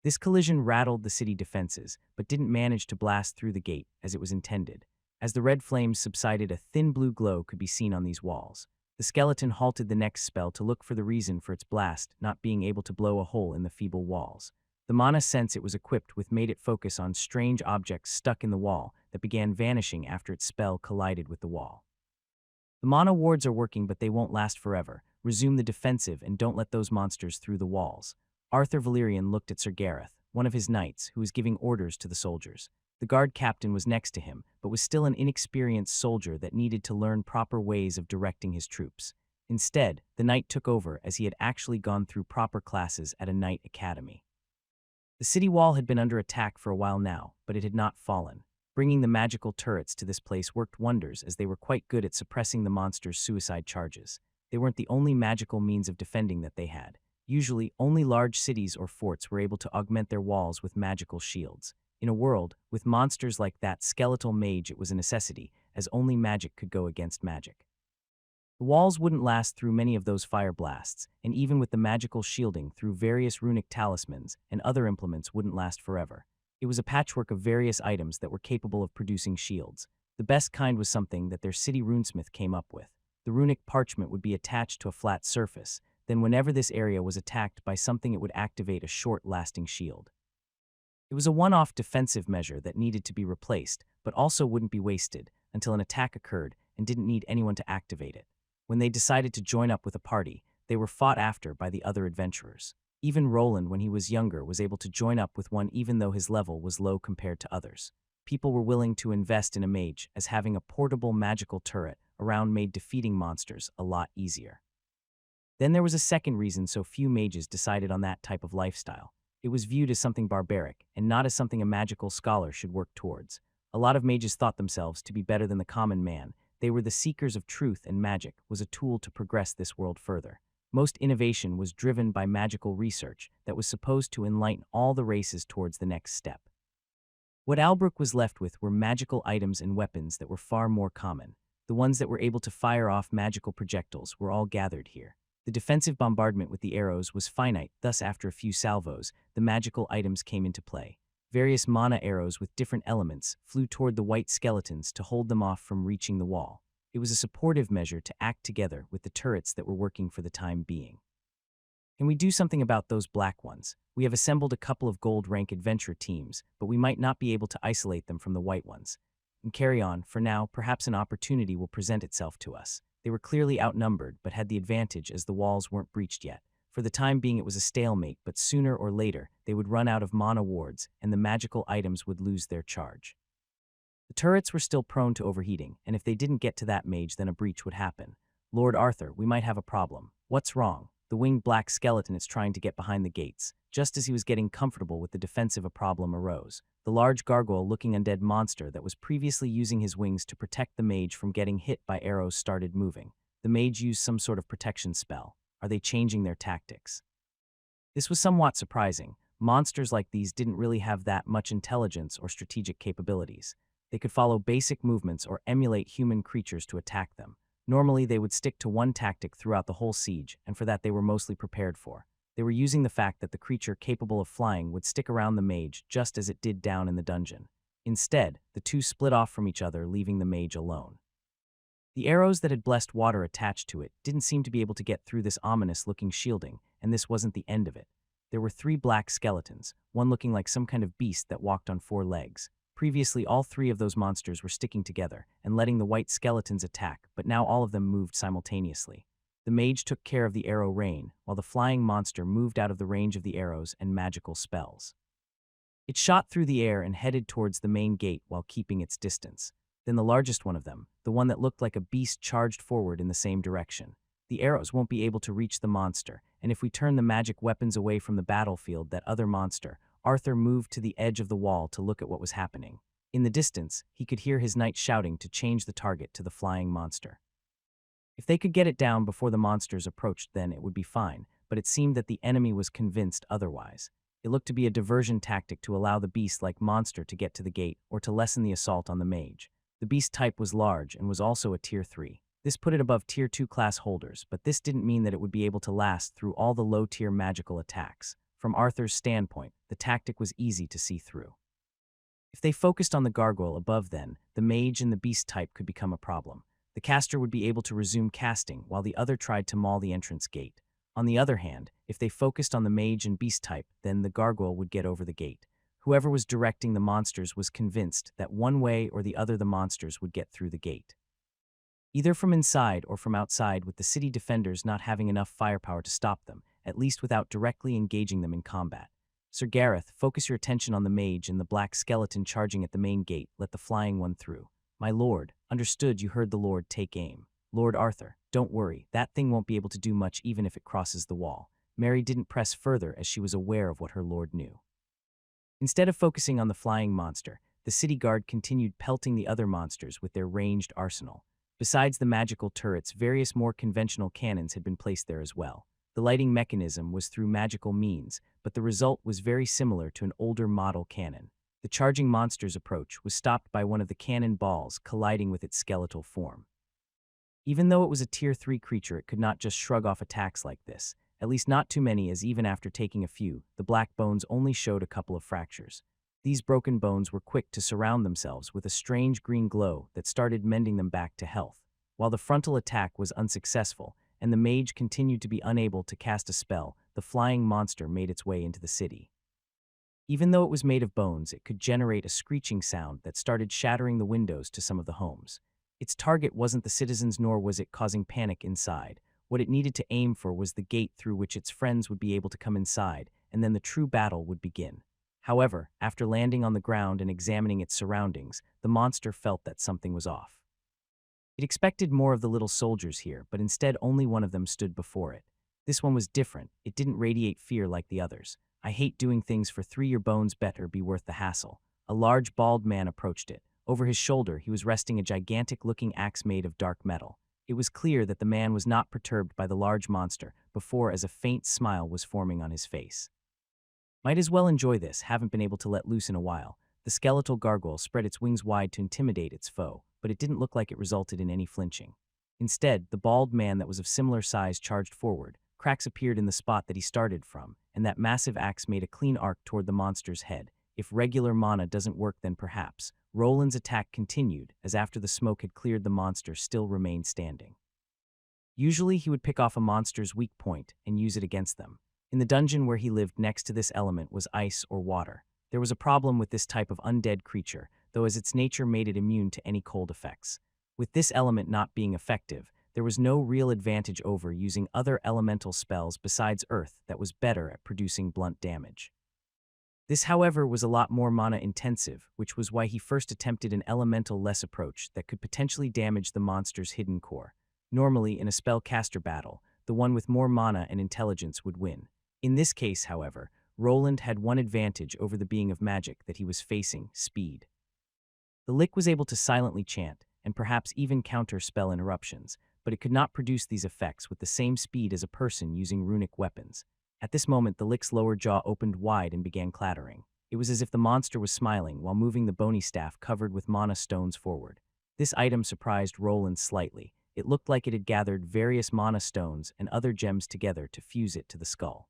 This collision rattled the city defenses, but didn't manage to blast through the gate as it was intended. As the red flames subsided, a thin blue glow could be seen on these walls. The skeleton halted the next spell to look for the reason for its blast not being able to blow a hole in the feeble walls. The mana sense it was equipped with made it focus on strange objects stuck in the wall that began vanishing after its spell collided with the wall. The mana wards are working, but they won't last forever. Resume the defensive and don't let those monsters through the walls. Arthur Valerian looked at Sir Gareth, one of his knights, who was giving orders to the soldiers. The guard captain was next to him, but was still an inexperienced soldier that needed to learn proper ways of directing his troops. Instead, the knight took over as he had actually gone through proper classes at a knight academy. The city wall had been under attack for a while now, but it had not fallen. Bringing the magical turrets to this place worked wonders, as they were quite good at suppressing the monster's suicide charges. They weren't the only magical means of defending that they had. Usually, only large cities or forts were able to augment their walls with magical shields. In a world with monsters like that skeletal mage, it was a necessity, as only magic could go against magic. The walls wouldn't last through many of those fire blasts, and even with the magical shielding through various runic talismans and other implements wouldn't last forever. It was a patchwork of various items that were capable of producing shields. The best kind was something that their city runesmith came up with. The runic parchment would be attached to a flat surface, then whenever this area was attacked by something, it would activate a short-lasting shield. It was a one-off defensive measure that needed to be replaced, but also wouldn't be wasted until an attack occurred and didn't need anyone to activate it. When they decided to join up with a party, they were fought after by the other adventurers. Even Roland, when he was younger, was able to join up with one even though his level was low compared to others. People were willing to invest in a mage, as having a portable magical turret around made defeating monsters a lot easier. Then there was a second reason so few mages decided on that type of lifestyle. It was viewed as something barbaric, and not as something a magical scholar should work towards. A lot of mages thought themselves to be better than the common man. They were the seekers of truth, and magic was a tool to progress this world further. Most innovation was driven by magical research that was supposed to enlighten all the races towards the next step. What Albrook was left with were magical items and weapons that were far more common. The ones that were able to fire off magical projectiles were all gathered here. The defensive bombardment with the arrows was finite, thus after a few salvos, the magical items came into play. Various mana arrows with different elements flew toward the white skeletons to hold them off from reaching the wall. It was a supportive measure to act together with the turrets that were working for the time being. Can we do something about those black ones? We have assembled a couple of gold rank adventure teams, but we might not be able to isolate them from the white ones. And carry on, for now, perhaps an opportunity will present itself to us. They were clearly outnumbered, but had the advantage as the walls weren't breached yet. For the time being, it was a stalemate, but sooner or later, they would run out of mana wards, and the magical items would lose their charge. The turrets were still prone to overheating, and if they didn't get to that mage, then a breach would happen. Lord Arthur, we might have a problem. What's wrong? The winged black skeleton is trying to get behind the gates. Just as he was getting comfortable with the defensive, a problem arose. The large gargoyle-looking undead monster that was previously using his wings to protect the mage from getting hit by arrows started moving. The mage used some sort of protection spell. Are they changing their tactics? This was somewhat surprising. Monsters like these didn't really have that much intelligence or strategic capabilities. They could follow basic movements or emulate human creatures to attack them. Normally, they would stick to one tactic throughout the whole siege, and for that they were mostly prepared for. They were using the fact that the creature capable of flying would stick around the mage just as it did down in the dungeon. Instead, the two split off from each other, leaving the mage alone. The arrows that had blessed water attached to it didn't seem to be able to get through this ominous-looking shielding, and this wasn't the end of it. There were 3 black skeletons, one looking like some kind of beast that walked on 4 legs. Previously, all 3 of those monsters were sticking together and letting the white skeletons attack, but now all of them moved simultaneously. The mage took care of the arrow rain, while the flying monster moved out of the range of the arrows and magical spells. It shot through the air and headed towards the main gate while keeping its distance. Then the largest one of them, the one that looked like a beast, charged forward in the same direction. The arrows won't be able to reach the monster, and if we turn the magic weapons away from the battlefield, that other monster, Arthur moved to the edge of the wall to look at what was happening. In the distance, he could hear his knight shouting to change the target to the flying monster. If they could get it down before the monsters approached, then it would be fine, but it seemed that the enemy was convinced otherwise. It looked to be a diversion tactic to allow the beast-like monster to get to the gate or to lessen the assault on the mage. The beast type was large and was also a Tier 3. This put it above Tier 2 class holders, but this didn't mean that it would be able to last through all the low-tier magical attacks. From Arthur's standpoint, the tactic was easy to see through. If they focused on the gargoyle above, then the mage and the beast type could become a problem. The caster would be able to resume casting while the other tried to maul the entrance gate. On the other hand, if they focused on the mage and beast type, then the gargoyle would get over the gate. Whoever was directing the monsters was convinced that one way or the other the monsters would get through the gate. Either from inside or from outside, with the city defenders not having enough firepower to stop them, at least without directly engaging them in combat. Sir Gareth, focus your attention on the mage and the black skeleton charging at the main gate. Let the flying one through. My lord, understood. You heard the lord. Take aim. Lord Arthur, don't worry. That thing won't be able to do much even if it crosses the wall. Mary didn't press further as she was aware of what her lord knew. Instead of focusing on the flying monster, the city guard continued pelting the other monsters with their ranged arsenal. Besides the magical turrets, various more conventional cannons had been placed there as well. The lighting mechanism was through magical means, but the result was very similar to an older model cannon. The charging monster's approach was stopped by one of the cannon balls colliding with its skeletal form. Even though it was a Tier 3 creature, it could not just shrug off attacks like this. At least not too many, as even after taking a few, the black bones only showed a couple of fractures. These broken bones were quick to surround themselves with a strange green glow that started mending them back to health. While the frontal attack was unsuccessful, and the mage continued to be unable to cast a spell, the flying monster made its way into the city. Even though it was made of bones, it could generate a screeching sound that started shattering the windows to some of the homes. Its target wasn't the citizens, nor was it causing panic inside. What it needed to aim for was the gate through which its friends would be able to come inside, and then the true battle would begin. However, after landing on the ground and examining its surroundings, the monster felt that something was off. It expected more of the little soldiers here, but instead only one of them stood before it. This one was different. It didn't radiate fear like the others. I hate doing things for 3. Your bones better be worth the hassle. A large, bald man approached it. Over his shoulder, he was resting a gigantic-looking axe made of dark metal. It was clear that the man was not perturbed by the large monster before, as a faint smile was forming on his face. Might as well enjoy this. Haven't been able to let loose in a while. The skeletal gargoyle spread its wings wide to intimidate its foe, but it didn't look like it resulted in any flinching. Instead, the bald man that was of similar size charged forward. Cracks appeared in the spot that he started from, and that massive axe made a clean arc toward the monster's head. If regular mana doesn't work, then perhaps. Roland's attack continued, as after the smoke had cleared, the monster still remained standing. Usually he would pick off a monster's weak point and use it against them. In the dungeon where he lived, next to this element was ice or water. There was a problem with this type of undead creature, though, as its nature made it immune to any cold effects. With this element not being effective, there was no real advantage over using other elemental spells besides earth that was better at producing blunt damage. This, however, was a lot more mana-intensive, which was why he first attempted an elemental-less approach that could potentially damage the monster's hidden core. Normally, in a spellcaster battle, the one with more mana and intelligence would win. In this case, however, Roland had one advantage over the being of magic that he was facing: speed. The lick was able to silently chant, and perhaps even counter spell interruptions, but it could not produce these effects with the same speed as a person using runic weapons. At this moment, the lick's lower jaw opened wide and began clattering. It was as if the monster was smiling while moving the bony staff covered with mana stones forward. This item surprised Roland slightly. It looked like it had gathered various mana stones and other gems together to fuse it to the skull.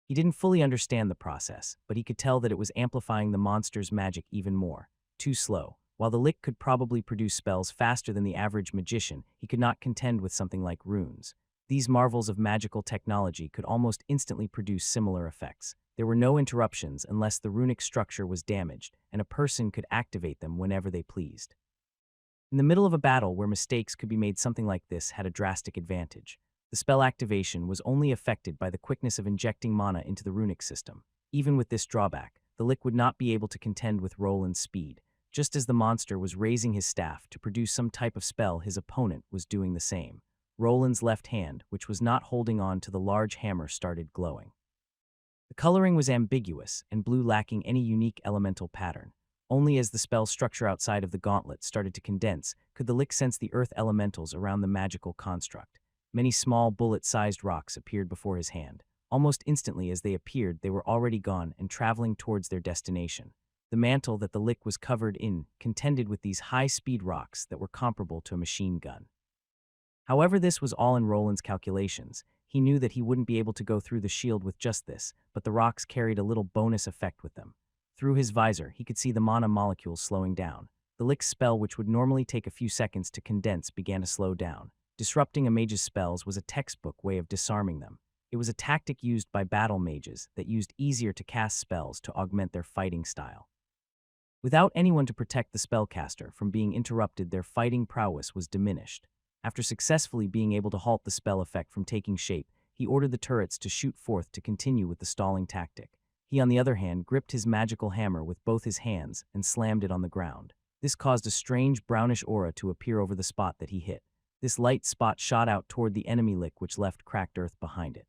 He didn't fully understand the process, but he could tell that it was amplifying the monster's magic even more. Too slow. While the lick could probably produce spells faster than the average magician, he could not contend with something like runes. These marvels of magical technology could almost instantly produce similar effects. There were no interruptions unless the runic structure was damaged, and a person could activate them whenever they pleased. In the middle of a battle where mistakes could be made, something like this had a drastic advantage. The spell activation was only affected by the quickness of injecting mana into the runic system. Even with this drawback, the lick would not be able to contend with Roland's speed. Just as the monster was raising his staff to produce some type of spell, his opponent was doing the same. Roland's left hand, which was not holding on to the large hammer, started glowing. The coloring was ambiguous and blue, lacking any unique elemental pattern. Only as the spell structure outside of the gauntlet started to condense could the lick sense the earth elementals around the magical construct. Many small bullet-sized rocks appeared before his hand. Almost instantly as they appeared, they were already gone and traveling towards their destination. The mantle that the lick was covered in contended with these high-speed rocks that were comparable to a machine gun. However, this was all in Roland's calculations. He knew that he wouldn't be able to go through the shield with just this, but the rocks carried a little bonus effect with them. Through his visor, he could see the mana molecules slowing down. The lick's spell, which would normally take a few seconds to condense, began to slow down. Disrupting a mage's spells was a textbook way of disarming them. It was a tactic used by battle mages that used easier-to-cast spells to augment their fighting style. Without anyone to protect the spellcaster from being interrupted, their fighting prowess was diminished. After successfully being able to halt the spell effect from taking shape, he ordered the turrets to shoot forth to continue with the stalling tactic. He, on the other hand, gripped his magical hammer with both his hands and slammed it on the ground. This caused a strange brownish aura to appear over the spot that he hit. This light spot shot out toward the enemy lick, which left cracked earth behind it.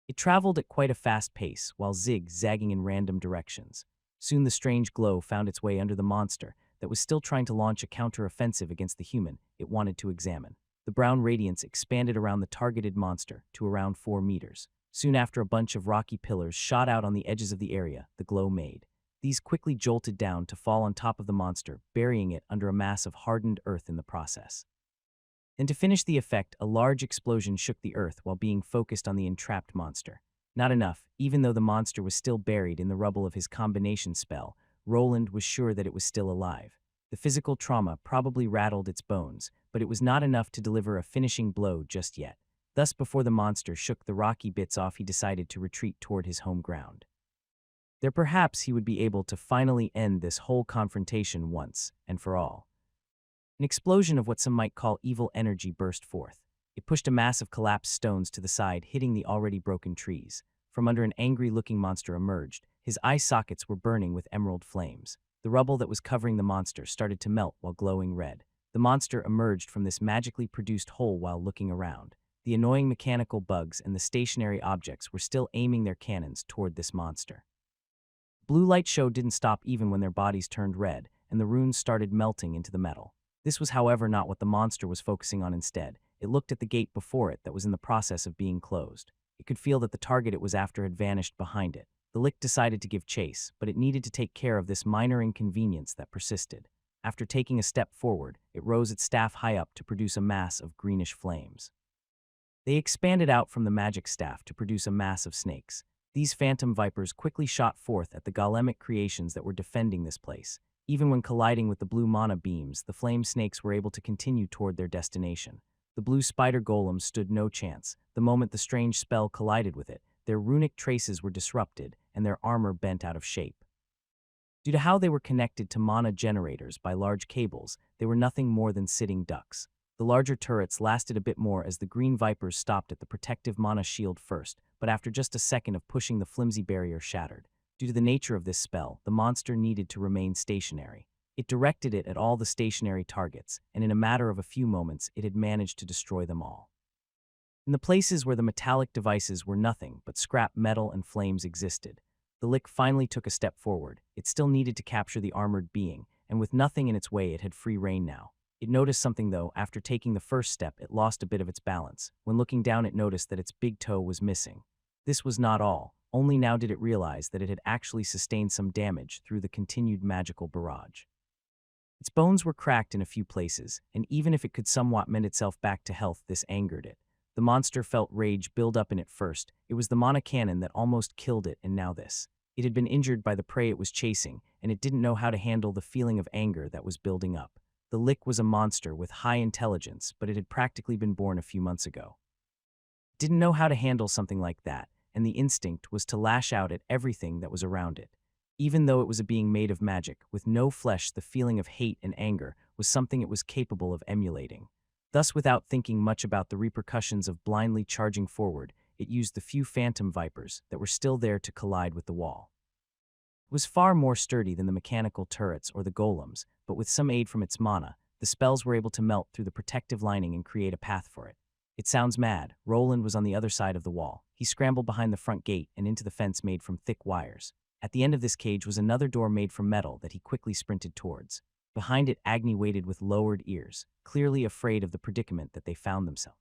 It traveled at quite a fast pace, while zig-zagging in random directions. Soon the strange glow found its way under the monster that was still trying to launch a counter-offensive against the human it wanted to examine. The brown radiance expanded around the targeted monster to around 4 meters. Soon after, a bunch of rocky pillars shot out on the edges of the area the glow made. These quickly jolted down to fall on top of the monster, burying it under a mass of hardened earth in the process. And to finish the effect, a large explosion shook the earth while being focused on the entrapped monster. Not enough. Even though the monster was still buried in the rubble of his combination spell, Roland was sure that it was still alive. The physical trauma probably rattled its bones, but it was not enough to deliver a finishing blow just yet. Thus, before the monster shook the rocky bits off, he decided to retreat toward his home ground. There, perhaps he would be able to finally end this whole confrontation once and for all. An explosion of what some might call evil energy burst forth. It pushed a mass of collapsed stones to the side, hitting the already broken trees. From under, an angry-looking monster emerged. His eye sockets were burning with emerald flames. The rubble that was covering the monster started to melt while glowing red. The monster emerged from this magically produced hole while looking around. The annoying mechanical bugs and the stationary objects were still aiming their cannons toward this monster. Blue light show didn't stop even when their bodies turned red, and the runes started melting into the metal. This was, however, not what the monster was focusing on. Instead, it looked at the gate before it that was in the process of being closed. It could feel that the target it was after had vanished behind it. The lick decided to give chase, but it needed to take care of this minor inconvenience that persisted. After taking a step forward, it rose its staff high up to produce a mass of greenish flames. They expanded out from the magic staff to produce a mass of snakes. These phantom vipers quickly shot forth at the golemic creations that were defending this place. Even when colliding with the blue mana beams, the flame snakes were able to continue toward their destination. The blue spider golems stood no chance. The moment the strange spell collided with it, their runic traces were disrupted and their armor bent out of shape. Due to how they were connected to mana generators by large cables, they were nothing more than sitting ducks. The larger turrets lasted a bit more as the green vipers stopped at the protective mana shield first, but after just a second of pushing, the flimsy barrier shattered. Due to the nature of this spell, the monster needed to remain stationary. It directed it at all the stationary targets, and in a matter of a few moments, it had managed to destroy them all. In the places where the metallic devices were nothing but scrap metal and flames existed, the lick finally took a step forward. It still needed to capture the armored being, and with nothing in its way, it had free rein now. It noticed something though. After taking the first step, it lost a bit of its balance. When looking down, it noticed that its big toe was missing. This was not all. Only now did it realize that it had actually sustained some damage through the continued magical barrage. Its bones were cracked in a few places, and even if it could somewhat mend itself back to health, this angered it. The monster felt rage build up in it first. It was the mana cannon that almost killed it, and now this. It had been injured by the prey it was chasing, and it didn't know how to handle the feeling of anger that was building up. The lick was a monster with high intelligence, but it had practically been born a few months ago. It didn't know how to handle something like that, and the instinct was to lash out at everything that was around it. Even though it was a being made of magic, with no flesh, the feeling of hate and anger was something it was capable of emulating. Thus, without thinking much about the repercussions of blindly charging forward, it used the few phantom vipers that were still there to collide with the wall. It was far more sturdy than the mechanical turrets or the golems, but with some aid from its mana, the spells were able to melt through the protective lining and create a path for it. It sounds mad. Roland was on the other side of the wall. He scrambled behind the front gate and into the fence made from thick wires. At the end of this cage was another door made from metal that he quickly sprinted towards. Behind it, Agni waited with lowered ears, clearly afraid of the predicament that they found themselves.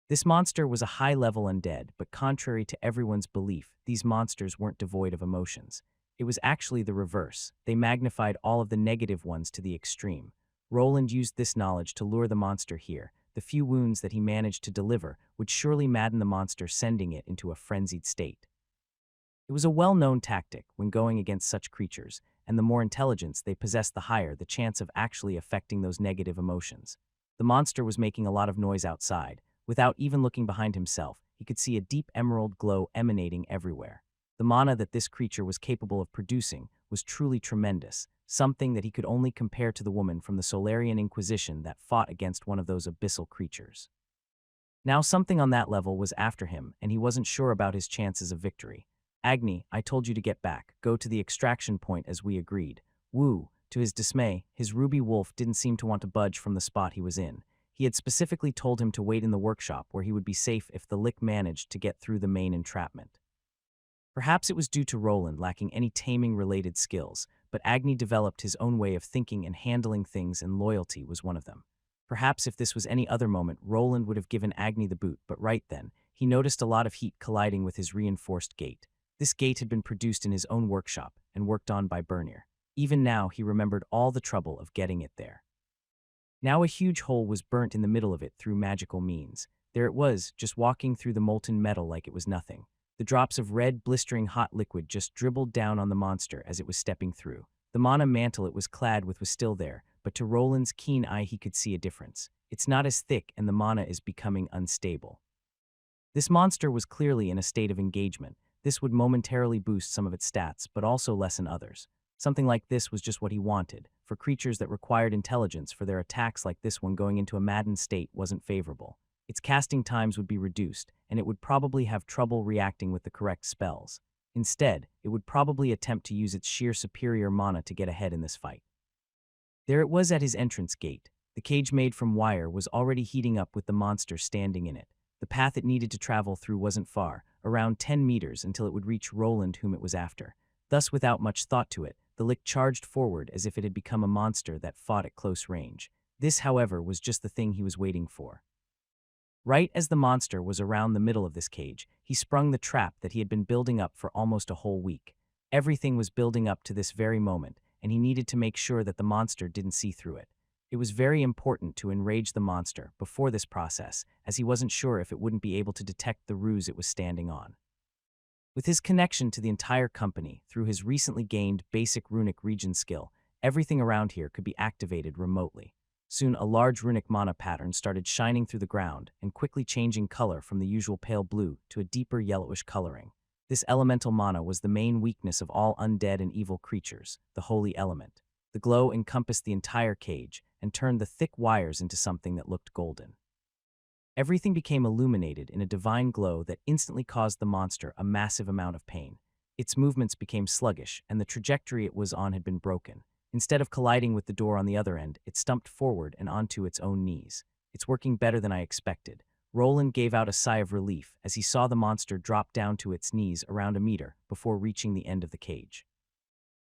This monster was a high-level undead, but contrary to everyone's belief, these monsters weren't devoid of emotions. It was actually the reverse. They magnified all of the negative ones to the extreme. Roland used this knowledge to lure the monster here. The few wounds that he managed to deliver would surely madden the monster, sending it into a frenzied state. It was a well-known tactic when going against such creatures, and the more intelligence they possessed, the higher the chance of actually affecting those negative emotions. The monster was making a lot of noise outside. Without even looking behind himself, he could see a deep emerald glow emanating everywhere. The mana that this creature was capable of producing was truly tremendous, something that he could only compare to the woman from the Solarian Inquisition that fought against one of those abyssal creatures. Now something on that level was after him, and he wasn't sure about his chances of victory. Agni, I told you to get back. Go to the extraction point as we agreed. Woo. To his dismay, his ruby wolf didn't seem to want to budge from the spot he was in. He had specifically told him to wait in the workshop where he would be safe if the lick managed to get through the main entrapment. Perhaps it was due to Roland lacking any taming-related skills, but Agni developed his own way of thinking and handling things, and loyalty was one of them. Perhaps if this was any other moment, Roland would have given Agni the boot, but right then, he noticed a lot of heat colliding with his reinforced gate. This gate had been produced in his own workshop and worked on by Bernier. Even now, he remembered all the trouble of getting it there. Now a huge hole was burnt in the middle of it through magical means. There it was, just walking through the molten metal like it was nothing. The drops of red, blistering hot liquid just dribbled down on the monster as it was stepping through. The mana mantle it was clad with was still there, but to Roland's keen eye he could see a difference. It's not as thick and the mana is becoming unstable. This monster was clearly in a state of engagement. This would momentarily boost some of its stats, but also lessen others. Something like this was just what he wanted. For creatures that required intelligence for their attacks, like this one, going into a maddened state wasn't favorable. Its casting times would be reduced, and it would probably have trouble reacting with the correct spells. Instead, it would probably attempt to use its sheer superior mana to get ahead in this fight. There it was at his entrance gate. The cage made from wire was already heating up with the monster standing in it. The path it needed to travel through wasn't far, around 10 meters, until it would reach Roland, whom it was after. Thus, without much thought to it, the lick charged forward as if it had become a monster that fought at close range. This, however, was just the thing he was waiting for. Right as the monster was around the middle of this cage, he sprung the trap that he had been building up for almost a whole week. Everything was building up to this very moment, and he needed to make sure that the monster didn't see through it. It was very important to enrage the monster before this process, as he wasn't sure if it wouldn't be able to detect the ruse it was standing on. With his connection to the entire company through his recently gained basic runic region skill, everything around here could be activated remotely. Soon a large runic mana pattern started shining through the ground and quickly changing color from the usual pale blue to a deeper yellowish coloring. This elemental mana was the main weakness of all undead and evil creatures, the holy element. The glow encompassed the entire cage and turned the thick wires into something that looked golden. Everything became illuminated in a divine glow that instantly caused the monster a massive amount of pain. Its movements became sluggish, and the trajectory it was on had been broken. Instead of colliding with the door on the other end, it stumped forward and onto its own knees. It's working better than I expected. Roland gave out a sigh of relief as he saw the monster drop down to its knees around a meter before reaching the end of the cage.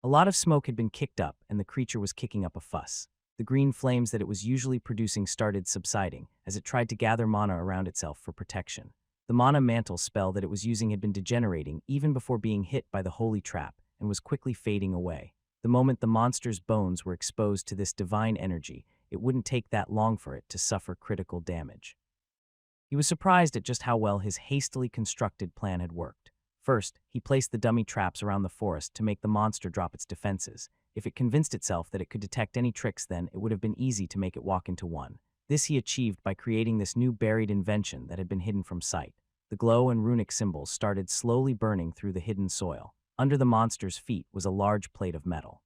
A lot of smoke had been kicked up, and the creature was kicking up a fuss. The green flames that it was usually producing started subsiding as it tried to gather mana around itself for protection. The mana mantle spell that it was using had been degenerating even before being hit by the holy trap and was quickly fading away. The moment the monster's bones were exposed to this divine energy, it wouldn't take that long for it to suffer critical damage. He was surprised at just how well his hastily constructed plan had worked. First, he placed the dummy traps around the forest to make the monster drop its defenses. If it convinced itself that it could detect any tricks, then it would have been easy to make it walk into one. This he achieved by creating this new buried invention that had been hidden from sight. The glow and runic symbols started slowly burning through the hidden soil. Under the monster's feet was a large plate of metal.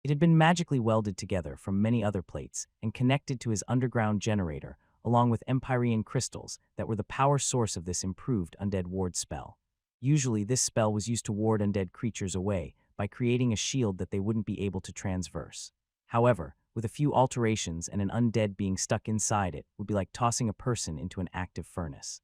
It had been magically welded together from many other plates and connected to his underground generator, along with Empyrean crystals that were the power source of this improved undead ward spell. Usually, this spell was used to ward undead creatures away by creating a shield that they wouldn't be able to transverse. However, with a few alterations and an undead being stuck inside it would be like tossing a person into an active furnace.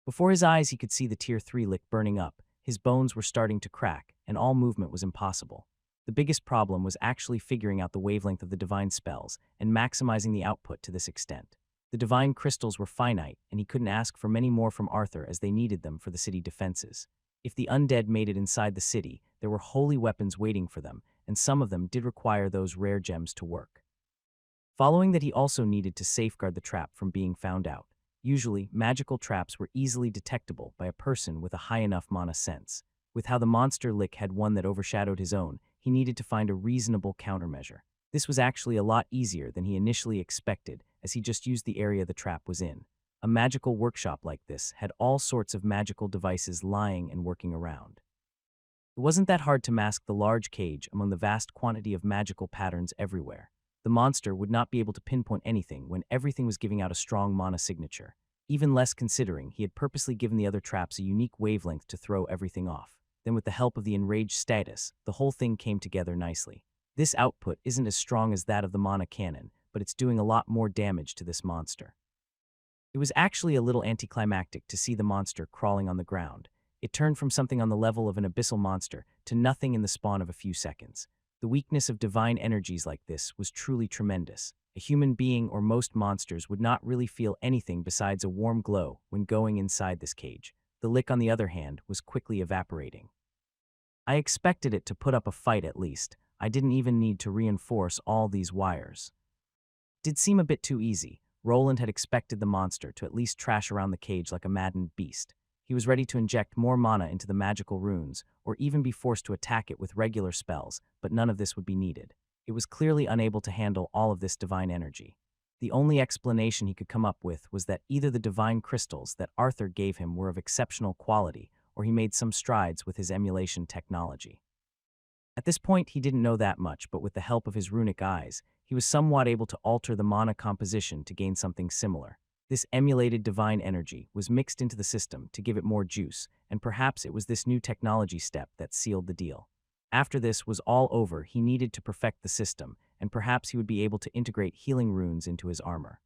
Before his eyes, he could see the Tier 3 lick burning up, his bones were starting to crack, and all movement was impossible. The biggest problem was actually figuring out the wavelength of the divine spells and maximizing the output to this extent. The divine crystals were finite, and he couldn't ask for many more from Arthur as they needed them for the city defenses. If the undead made it inside the city, there were holy weapons waiting for them, and some of them did require those rare gems to work. Following that, he also needed to safeguard the trap from being found out. Usually, magical traps were easily detectable by a person with a high enough mana sense. With how the monster lick had one that overshadowed his own, he needed to find a reasonable countermeasure. This was actually a lot easier than he initially expected, as he just used the area the trap was in. A magical workshop like this had all sorts of magical devices lying and working around. It wasn't that hard to mask the large cage among the vast quantity of magical patterns everywhere. The monster would not be able to pinpoint anything when everything was giving out a strong mana signature. Even less considering, he had purposely given the other traps a unique wavelength to throw everything off. Then with the help of the enraged status, the whole thing came together nicely. This output isn't as strong as that of the mana cannon, but it's doing a lot more damage to this monster. It was actually a little anticlimactic to see the monster crawling on the ground. It turned from something on the level of an abyssal monster to nothing in the span of a few seconds. The weakness of divine energies like this was truly tremendous. A human being or most monsters would not really feel anything besides a warm glow when going inside this cage. The lick, on the other hand, was quickly evaporating. I expected it to put up a fight at least. I didn't even need to reinforce all these wires. It did seem a bit too easy. Roland had expected the monster to at least trash around the cage like a maddened beast. He was ready to inject more mana into the magical runes, or even be forced to attack it with regular spells, but none of this would be needed. It was clearly unable to handle all of this divine energy. The only explanation he could come up with was that either the divine crystals that Arthur gave him were of exceptional quality, or he made some strides with his emulation technology. At this point, he didn't know that much, but with the help of his runic eyes, he was somewhat able to alter the mana composition to gain something similar. This emulated divine energy was mixed into the system to give it more juice, and perhaps it was this new technology step that sealed the deal. After this was all over, he needed to perfect the system, and perhaps he would be able to integrate healing runes into his armor.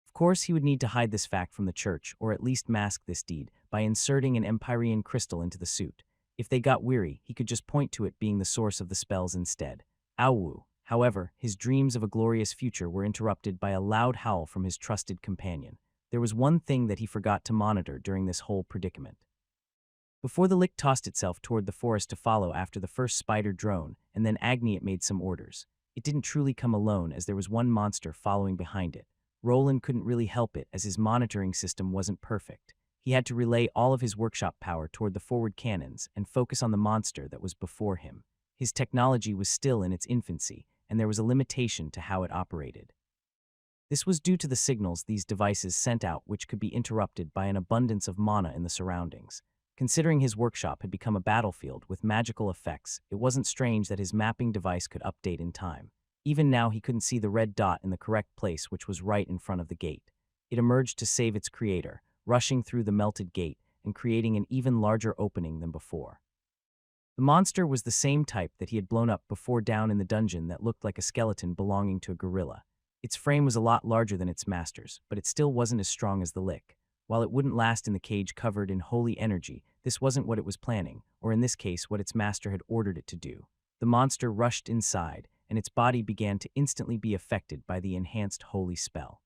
Of course, he would need to hide this fact from the church, or at least mask this deed, by inserting an Empyrean crystal into the suit. If they got weary, he could just point to it being the source of the spells instead. Awu. However, his dreams of a glorious future were interrupted by a loud howl from his trusted companion. There was one thing that he forgot to monitor during this whole predicament. Before the lick tossed itself toward the forest to follow after the first spider drone, and then Agni, it made some orders. It didn't truly come alone, as there was one monster following behind it. Roland couldn't really help it, as his monitoring system wasn't perfect. He had to relay all of his workshop power toward the forward cannons and focus on the monster that was before him. His technology was still in its infancy, and there was a limitation to how it operated. This was due to the signals these devices sent out, which could be interrupted by an abundance of mana in the surroundings. Considering his workshop had become a battlefield with magical effects, it wasn't strange that his mapping device could update in time. Even now, he couldn't see the red dot in the correct place, which was right in front of the gate. It emerged to save its creator, rushing through the melted gate and creating an even larger opening than before. The monster was the same type that he had blown up before down in the dungeon that looked like a skeleton belonging to a gorilla. Its frame was a lot larger than its master's, but it still wasn't as strong as the lick. While it wouldn't last in the cage covered in holy energy, this wasn't what it was planning, or in this case, what its master had ordered it to do. The monster rushed inside, and its body began to instantly be affected by the enhanced holy spell.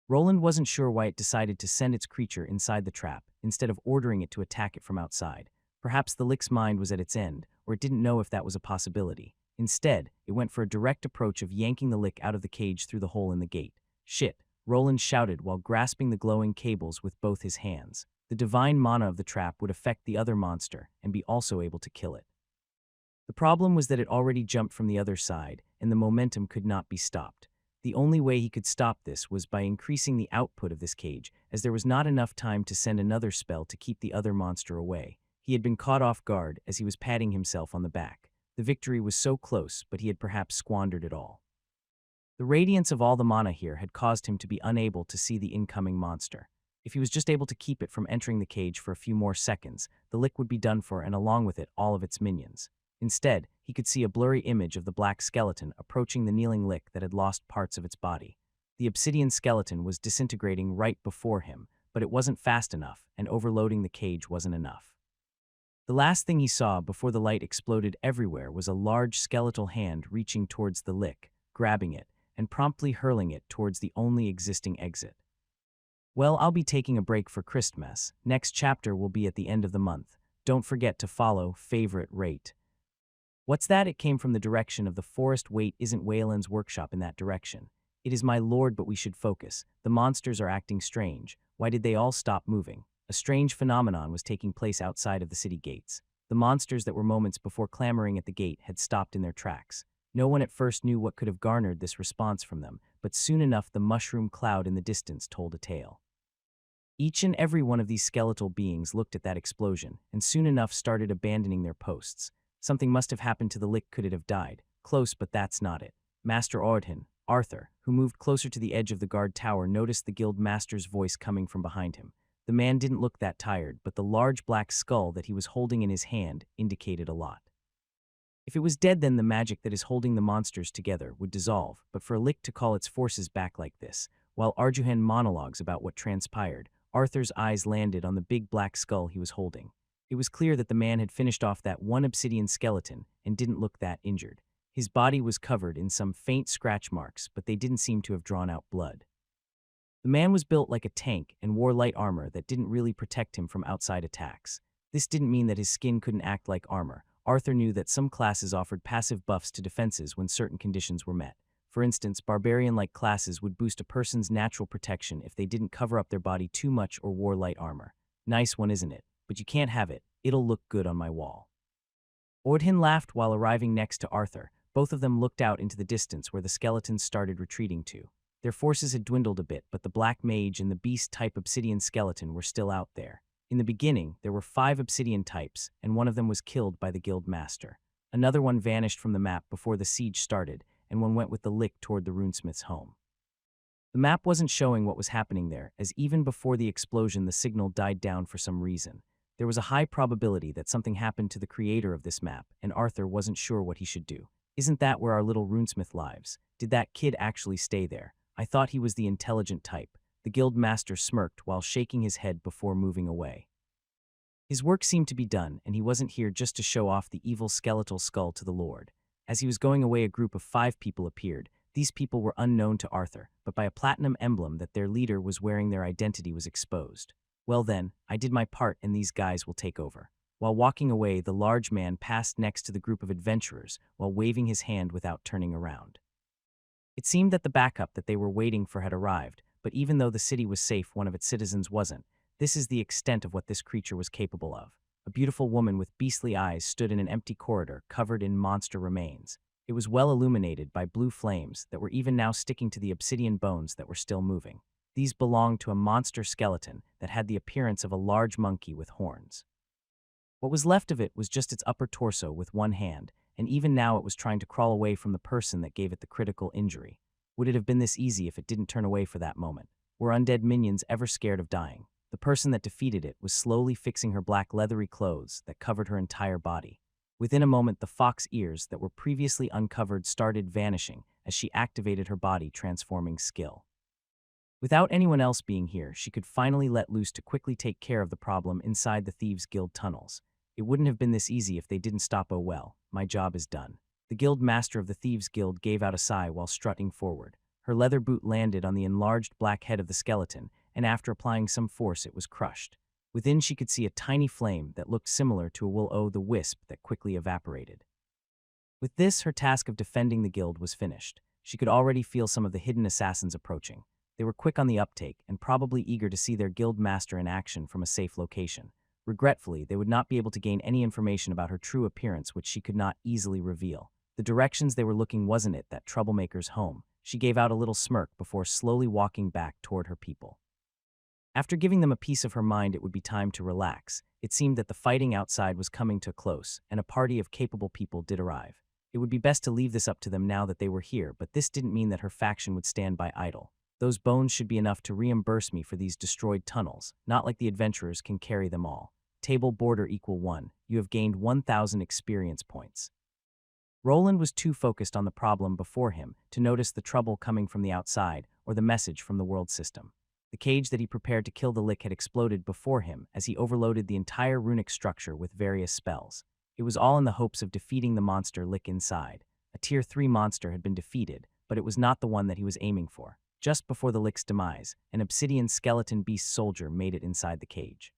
Roland wasn't sure why it decided to send its creature inside the trap, instead of ordering it to attack it from outside. Perhaps the lick's mind was at its end, or it didn't know if that was a possibility. Instead, it went for a direct approach of yanking the lick out of the cage through the hole in the gate. "Shit," Roland shouted while grasping the glowing cables with both his hands. The divine mana of the trap would affect the other monster and be also able to kill it. The problem was that it already jumped from the other side, and the momentum could not be stopped. The only way he could stop this was by increasing the output of this cage, as there was not enough time to send another spell to keep the other monster away. He had been caught off guard as he was patting himself on the back. The victory was so close, but he had perhaps squandered it all. The radiance of all the mana here had caused him to be unable to see the incoming monster. If he was just able to keep it from entering the cage for a few more seconds, the lick would be done for, and along with it, all of its minions. Instead, he could see a blurry image of the black skeleton approaching the kneeling lick that had lost parts of its body. The obsidian skeleton was disintegrating right before him, but it wasn't fast enough, and overloading the cage wasn't enough. The last thing he saw before the light exploded everywhere was a large skeletal hand reaching towards the lick, grabbing it, and promptly hurling it towards the only existing exit. "Well, I'll be taking a break for Christmas. Next chapter will be at the end of the month. Don't forget to follow, favorite, rate." "What's that?" It came from the direction of the forest. "Wait, isn't Wayland's workshop in that direction?" "It is, my lord, but we should focus. The monsters are acting strange. Why did they all stop moving?" A strange phenomenon was taking place outside of the city gates. The monsters that were moments before clamoring at the gate had stopped in their tracks. No one at first knew what could have garnered this response from them, but soon enough the mushroom cloud in the distance told a tale. Each and every one of these skeletal beings looked at that explosion, and soon enough started abandoning their posts. Something must have happened to the lick. Could it have died? Close, but that's not it. Master Arthur, who moved closer to the edge of the guard tower, noticed the guild master's voice coming from behind him. The man didn't look that tired, but the large black skull that he was holding in his hand indicated a lot. If it was dead, then the magic that is holding the monsters together would dissolve, but for a lick to call its forces back like this, while Arjuhan monologues about what transpired, Arthur's eyes landed on the big black skull he was holding. It was clear that the man had finished off that one obsidian skeleton and didn't look that injured. His body was covered in some faint scratch marks, but they didn't seem to have drawn out blood. The man was built like a tank and wore light armor that didn't really protect him from outside attacks. This didn't mean that his skin couldn't act like armor. Arthur knew that some classes offered passive buffs to defenses when certain conditions were met. For instance, barbarian-like classes would boost a person's natural protection if they didn't cover up their body too much or wore light armor. Nice one, isn't it? But you can't have it. It'll look good on my wall. Ordhin laughed while arriving next to Arthur. Both of them looked out into the distance where the skeletons started retreating to. Their forces had dwindled a bit, but the black mage and the beast-type obsidian skeleton were still out there. In the beginning, there were 5 obsidian types, and one of them was killed by the guild master. Another one vanished from the map before the siege started, and one went with the lick toward the runesmith's home. The map wasn't showing what was happening there, as even before the explosion the signal died down for some reason. There was a high probability that something happened to the creator of this map, and Arthur wasn't sure what he should do. "Isn't that where our little runesmith lives? Did that kid actually stay there? I thought he was the intelligent type." The guild master smirked while shaking his head before moving away. His work seemed to be done, and he wasn't here just to show off the evil skeletal skull to the Lord. As he was going away, a group of 5 people appeared. These people were unknown to Arthur, but by a platinum emblem that their leader was wearing, their identity was exposed. "Well then, I did my part and these guys will take over." While walking away, the large man passed next to the group of adventurers while waving his hand without turning around. It seemed that the backup that they were waiting for had arrived, but even though the city was safe, one of its citizens wasn't. This is the extent of what this creature was capable of. A beautiful woman with beastly eyes stood in an empty corridor covered in monster remains. It was well illuminated by blue flames that were even now sticking to the obsidian bones that were still moving. These belonged to a monster skeleton that had the appearance of a large monkey with horns. What was left of it was just its upper torso with one hand, and even now it was trying to crawl away from the person that gave it the critical injury. Would it have been this easy if it didn't turn away for that moment? Were undead minions ever scared of dying? The person that defeated it was slowly fixing her black leathery clothes that covered her entire body. Within a moment, the fox ears that were previously uncovered started vanishing as she activated her body transforming skill. Without anyone else being here, she could finally let loose to quickly take care of the problem inside the Thieves' Guild tunnels. It wouldn't have been this easy if they didn't stop. Oh well, my job is done. The guild master of the Thieves' Guild gave out a sigh while strutting forward. Her leather boot landed on the enlarged black head of the skeleton, and after applying some force, it was crushed. Within, she could see a tiny flame that looked similar to a will-o'-the-wisp that quickly evaporated. With this, her task of defending the guild was finished. She could already feel some of the hidden assassins approaching. They were quick on the uptake and probably eager to see their guild master in action from a safe location. Regretfully, they would not be able to gain any information about her true appearance, which she could not easily reveal. The directions they were looking wasn't it, that troublemaker's home. She gave out a little smirk before slowly walking back toward her people. After giving them a piece of her mind, it would be time to relax. It seemed that the fighting outside was coming to a close, and a party of capable people did arrive. It would be best to leave this up to them now that they were here, but this didn't mean that her faction would stand by idle. Those bones should be enough to reimburse me for these destroyed tunnels, not like the adventurers can carry them all. Table border equal 1. You have gained 1,000 experience points. Roland was too focused on the problem before him to notice the trouble coming from the outside or the message from the world system. The cage that he prepared to kill the Lick had exploded before him as he overloaded the entire runic structure with various spells. It was all in the hopes of defeating the monster Lick inside. A Tier 3 monster had been defeated, but it was not the one that he was aiming for. Just before the Lick's demise, an obsidian skeleton beast soldier made it inside the cage.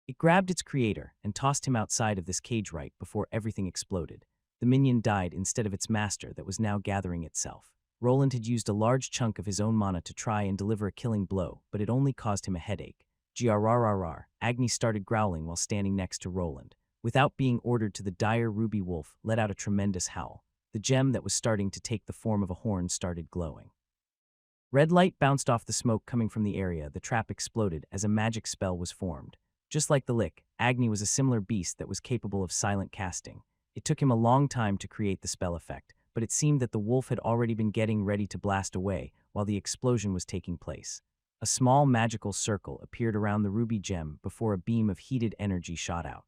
It grabbed its creator and tossed him outside of this cage right before everything exploded. The minion died instead of its master that was now gathering itself. Roland had used a large chunk of his own mana to try and deliver a killing blow, but it only caused him a headache. Grrrrrr, Agni started growling while standing next to Roland. Without being ordered to, the dire ruby wolf let out a tremendous howl. The gem that was starting to take the form of a horn started glowing. Red light bounced off the smoke coming from the area. The trap exploded as a magic spell was formed. Just like the Lick, Agni was a similar beast that was capable of silent casting. It took him a long time to create the spell effect, but it seemed that the wolf had already been getting ready to blast away while the explosion was taking place. A small magical circle appeared around the ruby gem before a beam of heated energy shot out.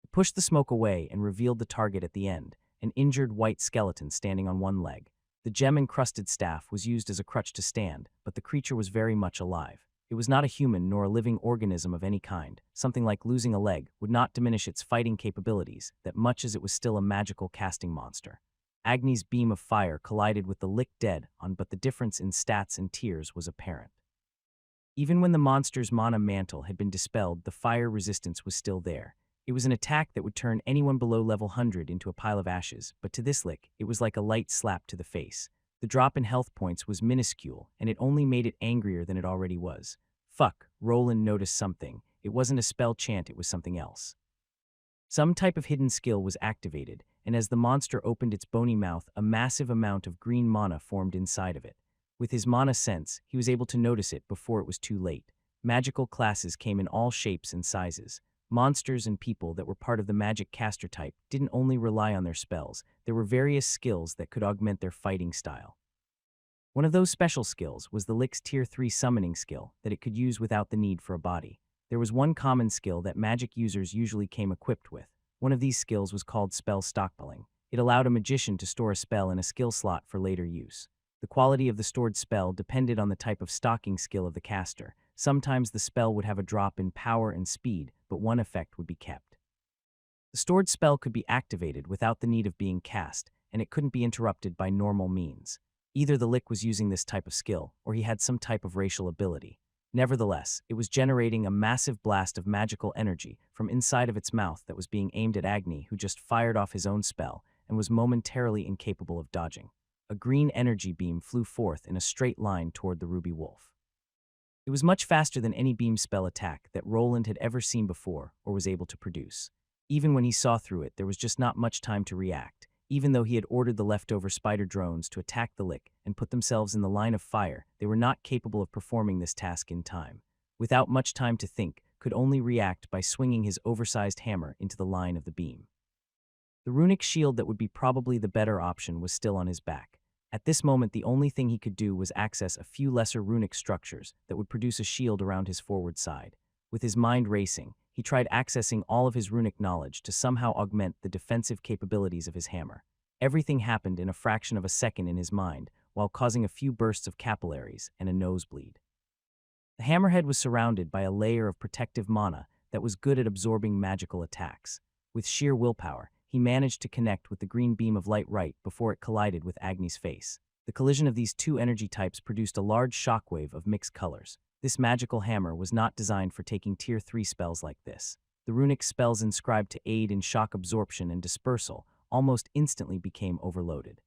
It pushed the smoke away and revealed the target at the end, an injured white skeleton standing on one leg. The gem-encrusted staff was used as a crutch to stand, but the creature was very much alive. It was not a human nor a living organism of any kind. Something like losing a leg would not diminish its fighting capabilities that much as it was still a magical casting monster. Agni's beam of fire collided with the Lick dead on, but the difference in stats and tiers was apparent. Even when the monster's mana mantle had been dispelled, the fire resistance was still there. It was an attack that would turn anyone below level 100 into a pile of ashes, but to this Lick, it was like a light slap to the face. The drop in health points was minuscule, and it only made it angrier than it already was. Fuck, Roland noticed something. It wasn't a spell chant, it was something else. Some type of hidden skill was activated, and as the monster opened its bony mouth, a massive amount of green mana formed inside of it. With his mana sense, he was able to notice it before it was too late. Magical classes came in all shapes and sizes. Monsters and people that were part of the magic caster type didn't only rely on their spells, there were various skills that could augment their fighting style. One of those special skills was the Lick's Tier 3 summoning skill that it could use without the need for a body. There was one common skill that magic users usually came equipped with. One of these skills was called spell stockpiling. It allowed a magician to store a spell in a skill slot for later use. The quality of the stored spell depended on the type of stocking skill of the caster. Sometimes the spell would have a drop in power and speed, but one effect would be kept. The stored spell could be activated without the need of being cast, and it couldn't be interrupted by normal means. Either the Lick was using this type of skill, or he had some type of racial ability. Nevertheless, it was generating a massive blast of magical energy from inside of its mouth that was being aimed at Agni, who just fired off his own spell and was momentarily incapable of dodging. A green energy beam flew forth in a straight line toward the ruby wolf. It was much faster than any beam spell attack that Roland had ever seen before or was able to produce. Even when he saw through it, there was just not much time to react. Even though he had ordered the leftover spider drones to attack the Lick and put themselves in the line of fire, they were not capable of performing this task in time. Without much time to think, could only react by swinging his oversized hammer into the line of the beam. The runic shield that would be probably the better option was still on his back. At this moment, the only thing he could do was access a few lesser runic structures that would produce a shield around his forward side. With his mind racing, he tried accessing all of his runic knowledge to somehow augment the defensive capabilities of his hammer. Everything happened in a fraction of a second in his mind, while causing a few bursts of capillaries and a nosebleed. The hammerhead was surrounded by a layer of protective mana that was good at absorbing magical attacks. With sheer willpower, he managed to connect with the green beam of light right before it collided with Agni's face. The collision of these two energy types produced a large shockwave of mixed colors. This magical hammer was not designed for taking Tier 3 spells like this. The runic spells inscribed to aid in shock absorption and dispersal almost instantly became overloaded.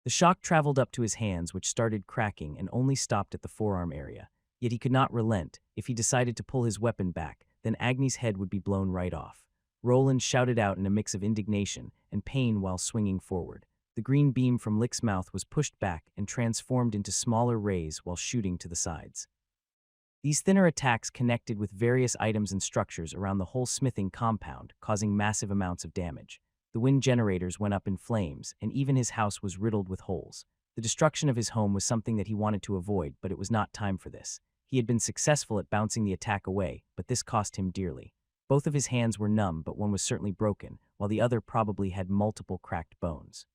The shock traveled up to his hands, which started cracking and only stopped at the forearm area. Yet he could not relent. If he decided to pull his weapon back, then Agni's head would be blown right off. Roland shouted out in a mix of indignation and pain while swinging forward. The green beam from Lick's mouth was pushed back and transformed into smaller rays while shooting to the sides. These thinner attacks connected with various items and structures around the whole smithing compound, causing massive amounts of damage. The wind generators went up in flames, and even his house was riddled with holes. The destruction of his home was something that he wanted to avoid, but it was not time for this. He had been successful at bouncing the attack away, but this cost him dearly. Both of his hands were numb, but one was certainly broken, while the other probably had multiple cracked bones.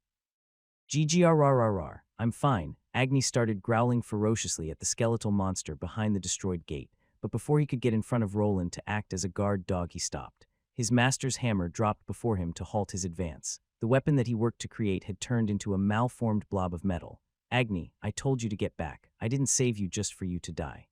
GGRRRR, I'm fine. Agni started growling ferociously at the skeletal monster behind the destroyed gate, but before he could get in front of Roland to act as a guard dog, he stopped. His master's hammer dropped before him to halt his advance. The weapon that he worked to create had turned into a malformed blob of metal. Agni, I told you to get back. I didn't save you just for you to die.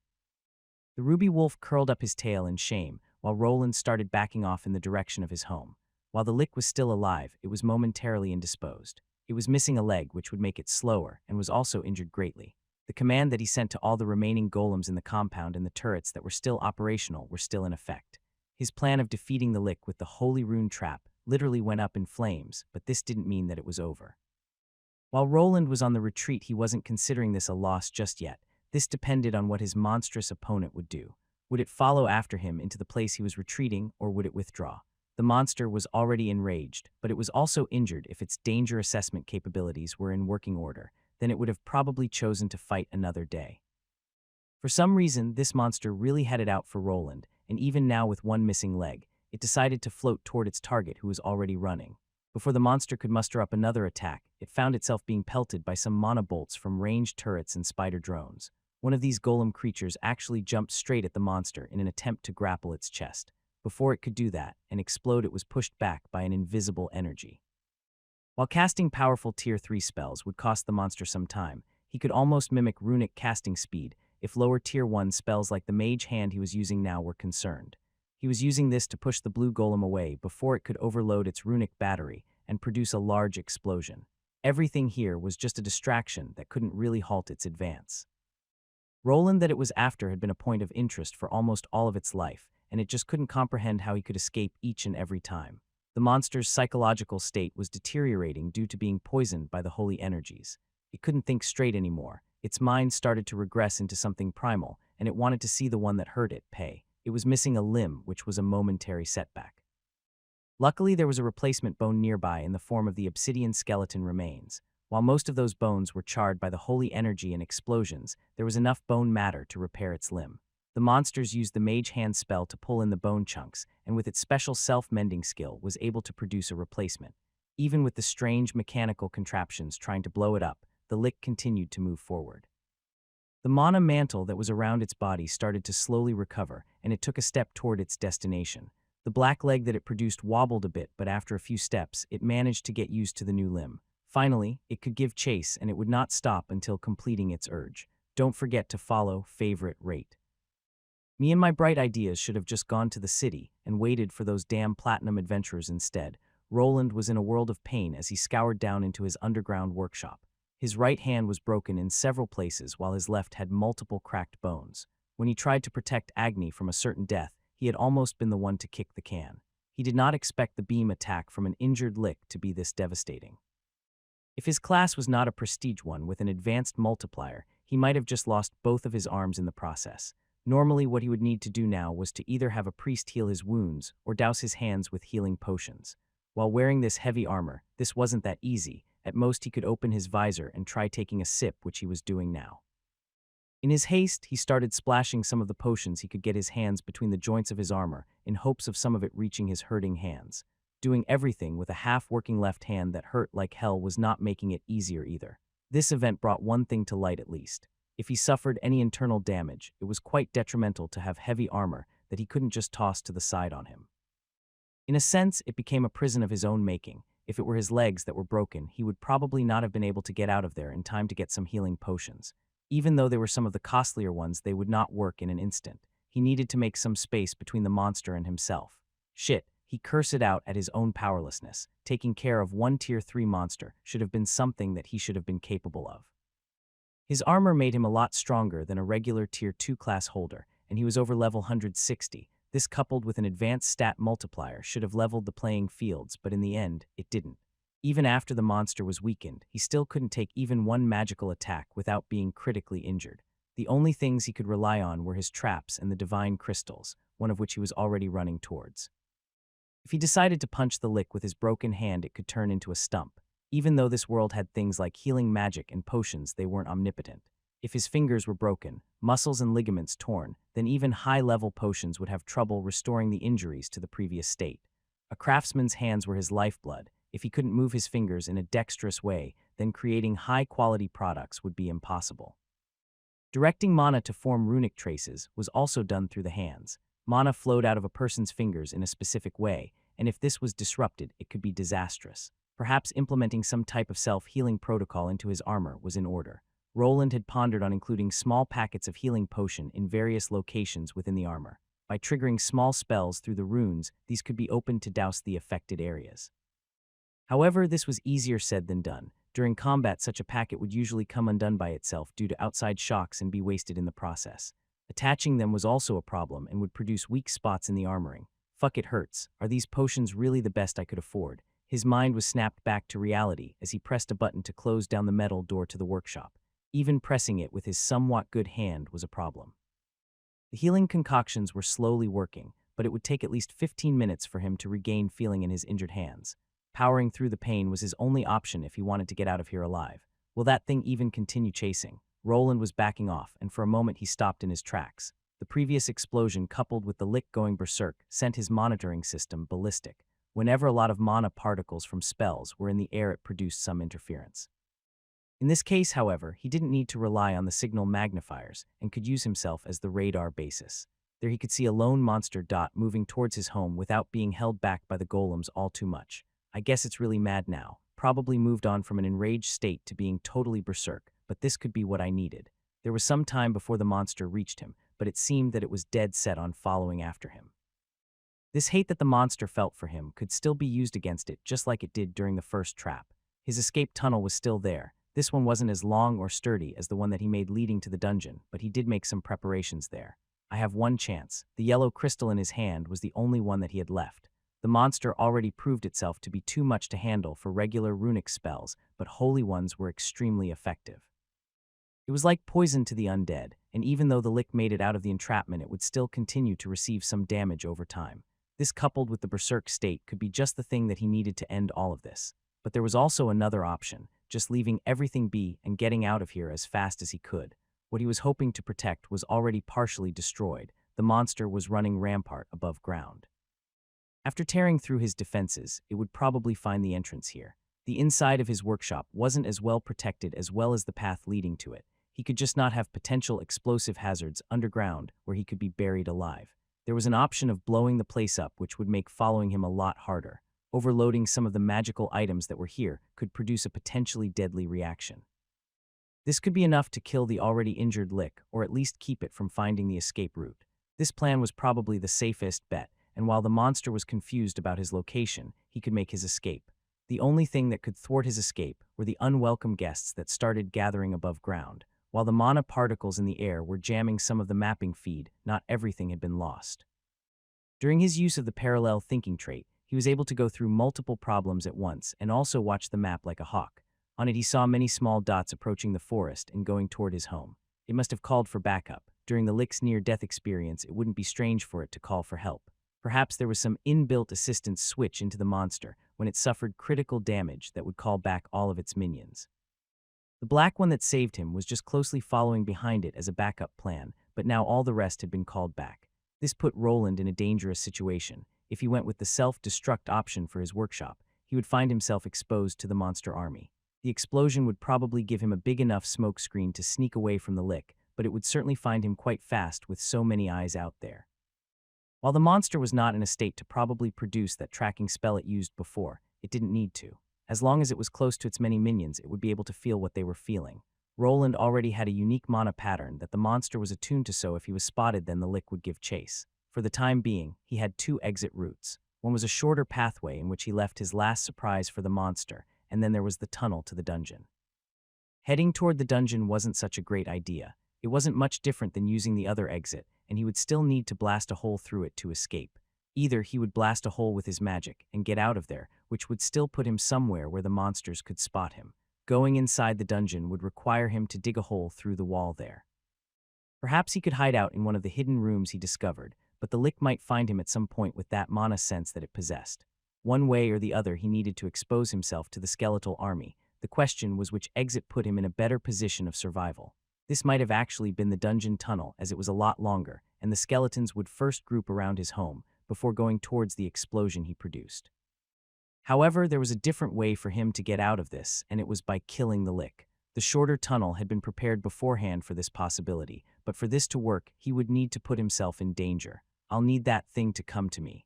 The ruby wolf curled up his tail in shame, while Roland started backing off in the direction of his home. While the lick was still alive, it was momentarily indisposed. It was missing a leg, which would make it slower, and was also injured greatly. The command that he sent to all the remaining golems in the compound and the turrets that were still operational were still in effect. His plan of defeating the lick with the holy rune trap literally went up in flames, but this didn't mean that it was over. While Roland was on the retreat, he wasn't considering this a loss just yet. This depended on what his monstrous opponent would do. Would it follow after him into the place he was retreating, or would it withdraw? The monster was already enraged, but it was also injured. If its danger assessment capabilities were in working order, then it would have probably chosen to fight another day. For some reason, this monster really had it out for Roland, and even now with one missing leg, it decided to float toward its target, who was already running. Before the monster could muster up another attack, it found itself being pelted by some mana bolts from ranged turrets and spider drones. One of these golem creatures actually jumped straight at the monster in an attempt to grapple its chest. Before it could do that and explode, it was pushed back by an invisible energy. While casting powerful Tier 3 spells would cost the monster some time, he could almost mimic runic casting speed if lower Tier 1 spells like the mage hand he was using now were concerned. He was using this to push the blue golem away before it could overload its runic battery and produce a large explosion. Everything here was just a distraction that couldn't really halt its advance. Roland that it was after had been a point of interest for almost all of its life, and it just couldn't comprehend how he could escape each and every time. The monster's psychological state was deteriorating due to being poisoned by the holy energies. It couldn't think straight anymore. Its mind started to regress into something primal, and it wanted to see the one that hurt it pay. It was missing a limb, which was a momentary setback. Luckily, there was a replacement bone nearby in the form of the obsidian skeleton remains. While most of those bones were charred by the holy energy and explosions, there was enough bone matter to repair its limb. The monsters used the mage hand spell to pull in the bone chunks, and with its special self-mending skill was able to produce a replacement. Even with the strange mechanical contraptions trying to blow it up, the lick continued to move forward. The mana mantle that was around its body started to slowly recover, and it took a step toward its destination. The black leg that it produced wobbled a bit, but after a few steps, it managed to get used to the new limb. Finally, it could give chase, and it would not stop until completing its urge. Don't forget to follow, favorite, rate. Me and my bright ideas should have just gone to the city and waited for those damn platinum adventurers instead. Roland was in a world of pain as he scoured down into his underground workshop. His right hand was broken in several places while his left had multiple cracked bones. When he tried to protect Agni from a certain death, he had almost been the one to kick the can. He did not expect the beam attack from an injured lick to be this devastating. If his class was not a prestige one with an advanced multiplier, he might have just lost both of his arms in the process. Normally, what he would need to do now was to either have a priest heal his wounds or douse his hands with healing potions. While wearing this heavy armor, this wasn't that easy. At most, he could open his visor and try taking a sip, which he was doing now. In his haste, he started splashing some of the potions he could get his hands between the joints of his armor in hopes of some of it reaching his hurting hands. Doing everything with a half-working left hand that hurt like hell was not making it easier either. This event brought one thing to light at least. If he suffered any internal damage, it was quite detrimental to have heavy armor that he couldn't just toss to the side on him. In a sense, it became a prison of his own making. If it were his legs that were broken, he would probably not have been able to get out of there in time to get some healing potions. Even though they were some of the costlier ones, they would not work in an instant. He needed to make some space between the monster and himself. Shit, he cursed out at his own powerlessness. Taking care of one tier 3 monster should have been something that he should have been capable of. His armor made him a lot stronger than a regular tier 2 class holder, and he was over level 160. This coupled with an advanced stat multiplier should have leveled the playing fields, but in the end, it didn't. Even after the monster was weakened, he still couldn't take even one magical attack without being critically injured. The only things he could rely on were his traps and the divine crystals, one of which he was already running towards. If he decided to punch the lick with his broken hand, it could turn into a stump. Even though this world had things like healing magic and potions, they weren't omnipotent. If his fingers were broken, muscles and ligaments torn, then even high-level potions would have trouble restoring the injuries to the previous state. A craftsman's hands were his lifeblood. If he couldn't move his fingers in a dexterous way, then creating high-quality products would be impossible. Directing mana to form runic traces was also done through the hands. Mana flowed out of a person's fingers in a specific way, and if this was disrupted, it could be disastrous. Perhaps implementing some type of self-healing protocol into his armor was in order. Roland had pondered on including small packets of healing potion in various locations within the armor. By triggering small spells through the runes, these could be opened to douse the affected areas. However, this was easier said than done. During combat, such a packet would usually come undone by itself due to outside shocks and be wasted in the process. Attaching them was also a problem and would produce weak spots in the armoring. Fuck, it hurts. Are these potions really the best I could afford? His mind was snapped back to reality as he pressed a button to close down the metal door to the workshop. Even pressing it with his somewhat good hand was a problem. The healing concoctions were slowly working, but it would take at least 15 minutes for him to regain feeling in his injured hands. Powering through the pain was his only option if he wanted to get out of here alive. Will that thing even continue chasing? Roland was backing off, and for a moment he stopped in his tracks. The previous explosion, coupled with the lick going berserk, sent his monitoring system ballistic. Whenever a lot of mana particles from spells were in the air, it produced some interference. In this case, however, he didn't need to rely on the signal magnifiers and could use himself as the radar basis. There he could see a lone monster dot moving towards his home without being held back by the golems all too much. I guess it's really mad now, probably moved on from an enraged state to being totally berserk, but this could be what I needed. There was some time before the monster reached him, but it seemed that it was dead set on following after him. This hate that the monster felt for him could still be used against it, just like it did during the first trap. His escape tunnel was still there. This one wasn't as long or sturdy as the one that he made leading to the dungeon, but he did make some preparations there. I have one chance. The yellow crystal in his hand was the only one that he had left. The monster already proved itself to be too much to handle for regular runic spells, but holy ones were extremely effective. It was like poison to the undead, and even though the lick made it out of the entrapment, it would still continue to receive some damage over time. This, coupled with the berserk state, could be just the thing that he needed to end all of this. But there was also another option, just leaving everything be and getting out of here as fast as he could. What he was hoping to protect was already partially destroyed. The monster was running rampart above ground. After tearing through his defenses, it would probably find the entrance here. The inside of his workshop wasn't as well protected as well as the path leading to it. He could just not have potential explosive hazards underground where he could be buried alive. There was an option of blowing the place up, which would make following him a lot harder. Overloading some of the magical items that were here could produce a potentially deadly reaction. This could be enough to kill the already injured lick, or at least keep it from finding the escape route. This plan was probably the safest bet, and while the monster was confused about his location, he could make his escape. The only thing that could thwart his escape were the unwelcome guests that started gathering above ground. While the mana particles in the air were jamming some of the mapping feed, not everything had been lost. During his use of the parallel thinking trait, he was able to go through multiple problems at once and also watch the map like a hawk. On it, he saw many small dots approaching the forest and going toward his home. It must have called for backup. During the lick's near-death experience, it wouldn't be strange for it to call for help. Perhaps there was some inbuilt assistance switch into the monster when it suffered critical damage that would call back all of its minions. The black one that saved him was just closely following behind it as a backup plan, but now all the rest had been called back. This put Roland in a dangerous situation. If he went with the self-destruct option for his workshop, he would find himself exposed to the monster army. The explosion would probably give him a big enough smoke screen to sneak away from the lick, but it would certainly find him quite fast with so many eyes out there. While the monster was not in a state to probably produce that tracking spell it used before, it didn't need to. As long as it was close to its many minions, it would be able to feel what they were feeling. Roland already had a unique mana pattern that the monster was attuned to, so if he was spotted, then the lick would give chase. For the time being, he had two exit routes. One was a shorter pathway in which he left his last surprise for the monster, and then there was the tunnel to the dungeon. Heading toward the dungeon wasn't such a great idea. It wasn't much different than using the other exit, and he would still need to blast a hole through it to escape. Either he would blast a hole with his magic and get out of there, which would still put him somewhere where the monsters could spot him. Going inside the dungeon would require him to dig a hole through the wall there. Perhaps he could hide out in one of the hidden rooms he discovered, but the lick might find him at some point with that mana sense that it possessed. One way or the other, he needed to expose himself to the skeletal army. The question was which exit put him in a better position of survival. This might have actually been the dungeon tunnel, as it was a lot longer, and the skeletons would first group around his home, before going towards the explosion he produced. However, there was a different way for him to get out of this, and it was by killing the lick. The shorter tunnel had been prepared beforehand for this possibility, but for this to work, he would need to put himself in danger. I'll need that thing to come to me.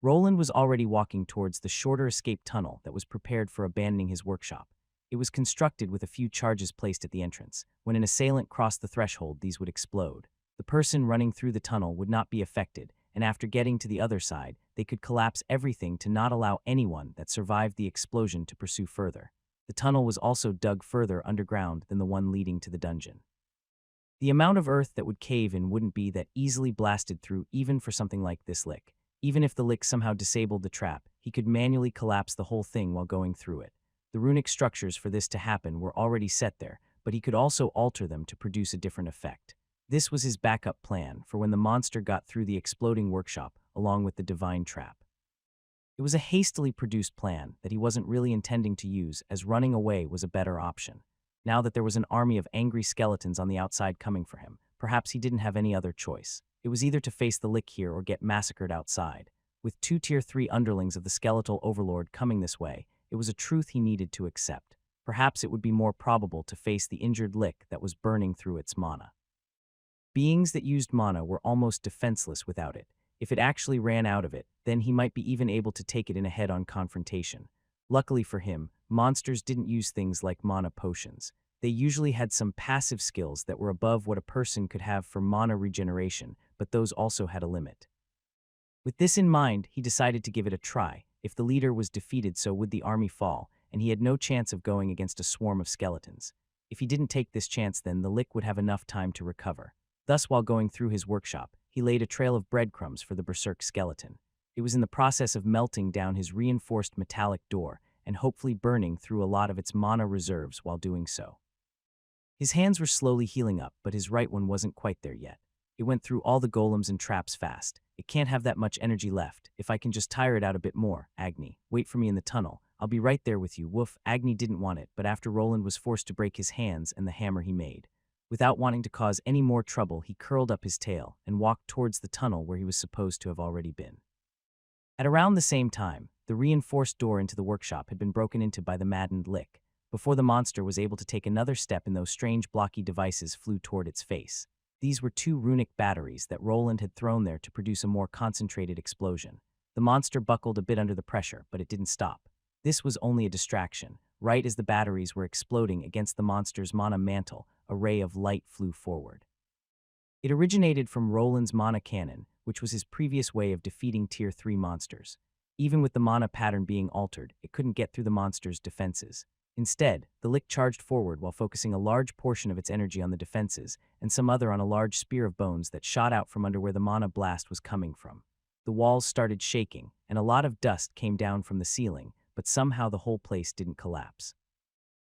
Roland was already walking towards the shorter escape tunnel that was prepared for abandoning his workshop. It was constructed with a few charges placed at the entrance. When an assailant crossed the threshold, these would explode. The person running through the tunnel would not be affected, and after getting to the other side, they could collapse everything to not allow anyone that survived the explosion to pursue further. The tunnel was also dug further underground than the one leading to the dungeon. The amount of earth that would cave in wouldn't be that easily blasted through even for something like this lick. Even if the lick somehow disabled the trap, he could manually collapse the whole thing while going through it. The runic structures for this to happen were already set there, but he could also alter them to produce a different effect. This was his backup plan for when the monster got through the exploding workshop, along with the divine trap. It was a hastily produced plan that he wasn't really intending to use, as running away was a better option. Now that there was an army of angry skeletons on the outside coming for him, perhaps he didn't have any other choice. It was either to face the lick here or get massacred outside. With 2 Tier 3 underlings of the skeletal overlord coming this way, it was a truth he needed to accept. Perhaps it would be more probable to face the injured lick that was burning through its mana. Beings that used mana were almost defenseless without it. If it actually ran out of it, then he might be even able to take it in a head-on confrontation. Luckily for him, monsters didn't use things like mana potions. They usually had some passive skills that were above what a person could have for mana regeneration, but those also had a limit. With this in mind, he decided to give it a try. If the leader was defeated, so would the army fall, and he had no chance of going against a swarm of skeletons. If he didn't take this chance, then the lick would have enough time to recover. Thus, while going through his workshop, he laid a trail of breadcrumbs for the berserk skeleton. It was in the process of melting down his reinforced metallic door and hopefully burning through a lot of its mana reserves while doing so. His hands were slowly healing up, but his right one wasn't quite there yet. It went through all the golems and traps fast. It can't have that much energy left. If I can just tire it out a bit more, Agni, wait for me in the tunnel. I'll be right there with you. Woof. Agni didn't want it, but after Roland was forced to break his hands and the hammer he made. Without wanting to cause any more trouble, he curled up his tail and walked towards the tunnel where he was supposed to have already been. At around the same time, the reinforced door into the workshop had been broken into by the maddened lick. Before the monster was able to take another step, and those strange blocky devices flew toward its face. These were 2 runic batteries that Roland had thrown there to produce a more concentrated explosion. The monster buckled a bit under the pressure, but it didn't stop. This was only a distraction. Right as the batteries were exploding against the monster's mana mantle, a ray of light flew forward. It originated from Roland's mana cannon, which was his previous way of defeating Tier 3 monsters. Even with the mana pattern being altered, it couldn't get through the monster's defenses. Instead, the lick charged forward while focusing a large portion of its energy on the defenses, and some other on a large spear of bones that shot out from under where the mana blast was coming from. The walls started shaking, and a lot of dust came down from the ceiling, but somehow the whole place didn't collapse.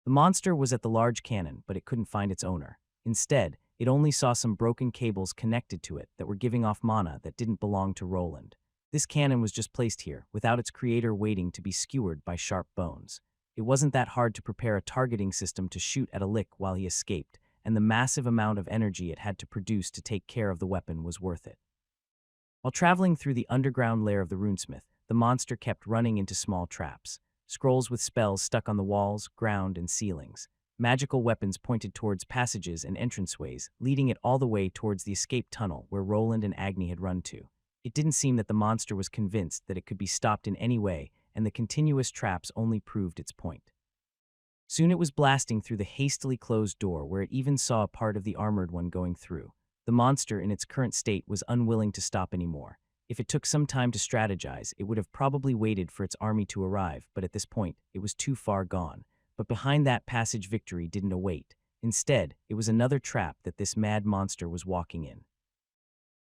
The monster was at the large cannon, but it couldn't find its owner. Instead, it only saw some broken cables connected to it that were giving off mana that didn't belong to Roland. This cannon was just placed here, without its creator waiting to be skewered by sharp bones. It wasn't that hard to prepare a targeting system to shoot at a lick while he escaped, and the massive amount of energy it had to produce to take care of the weapon was worth it. While traveling through the underground lair of the runesmith, the monster kept running into small traps. Scrolls with spells stuck on the walls, ground, and ceilings. Magical weapons pointed towards passages and entranceways, leading it all the way towards the escape tunnel where Roland and Agni had run to. It didn't seem that the monster was convinced that it could be stopped in any way, and the continuous traps only proved its point. Soon it was blasting through the hastily closed door where it even saw a part of the armored one going through. The monster in its current state was unwilling to stop anymore. If it took some time to strategize, it would have probably waited for its army to arrive, but at this point, it was too far gone. But behind that passage victory didn't await. Instead, it was another trap that this mad monster was walking in.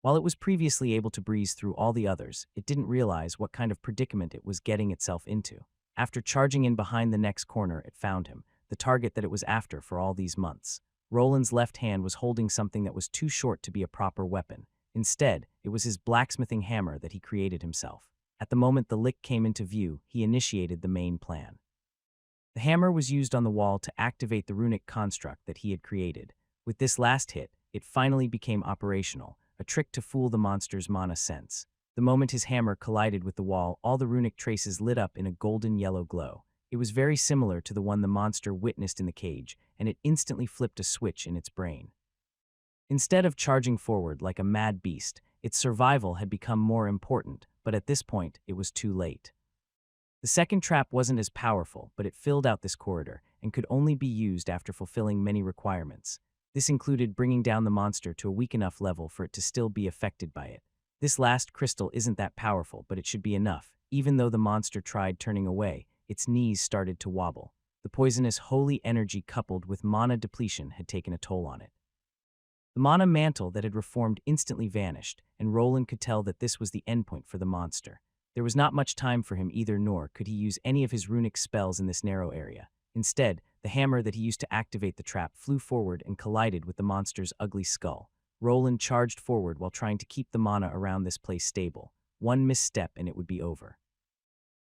While it was previously able to breeze through all the others, it didn't realize what kind of predicament it was getting itself into. After charging in behind the next corner, it found him, the target that it was after for all these months. Roland's left hand was holding something that was too short to be a proper weapon. Instead, it was his blacksmithing hammer that he created himself. At the moment the lick came into view, he initiated the main plan. The hammer was used on the wall to activate the runic construct that he had created. With this last hit, it finally became operational, a trick to fool the monster's mana sense. The moment his hammer collided with the wall, all the runic traces lit up in a golden yellow glow. It was very similar to the one the monster witnessed in the cage, and it instantly flipped a switch in its brain. Instead of charging forward like a mad beast, its survival had become more important, but at this point, it was too late. The second trap wasn't as powerful, but it filled out this corridor and could only be used after fulfilling many requirements. This included bringing down the monster to a weak enough level for it to still be affected by it. This last crystal isn't that powerful, but it should be enough. Even though the monster tried turning away, its knees started to wobble. The poisonous holy energy coupled with mana depletion had taken a toll on it. The mana mantle that had reformed instantly vanished, and Roland could tell that this was the endpoint for the monster. There was not much time for him either, nor could he use any of his runic spells in this narrow area. Instead, the hammer that he used to activate the trap flew forward and collided with the monster's ugly skull. Roland charged forward while trying to keep the mana around this place stable. One misstep and it would be over.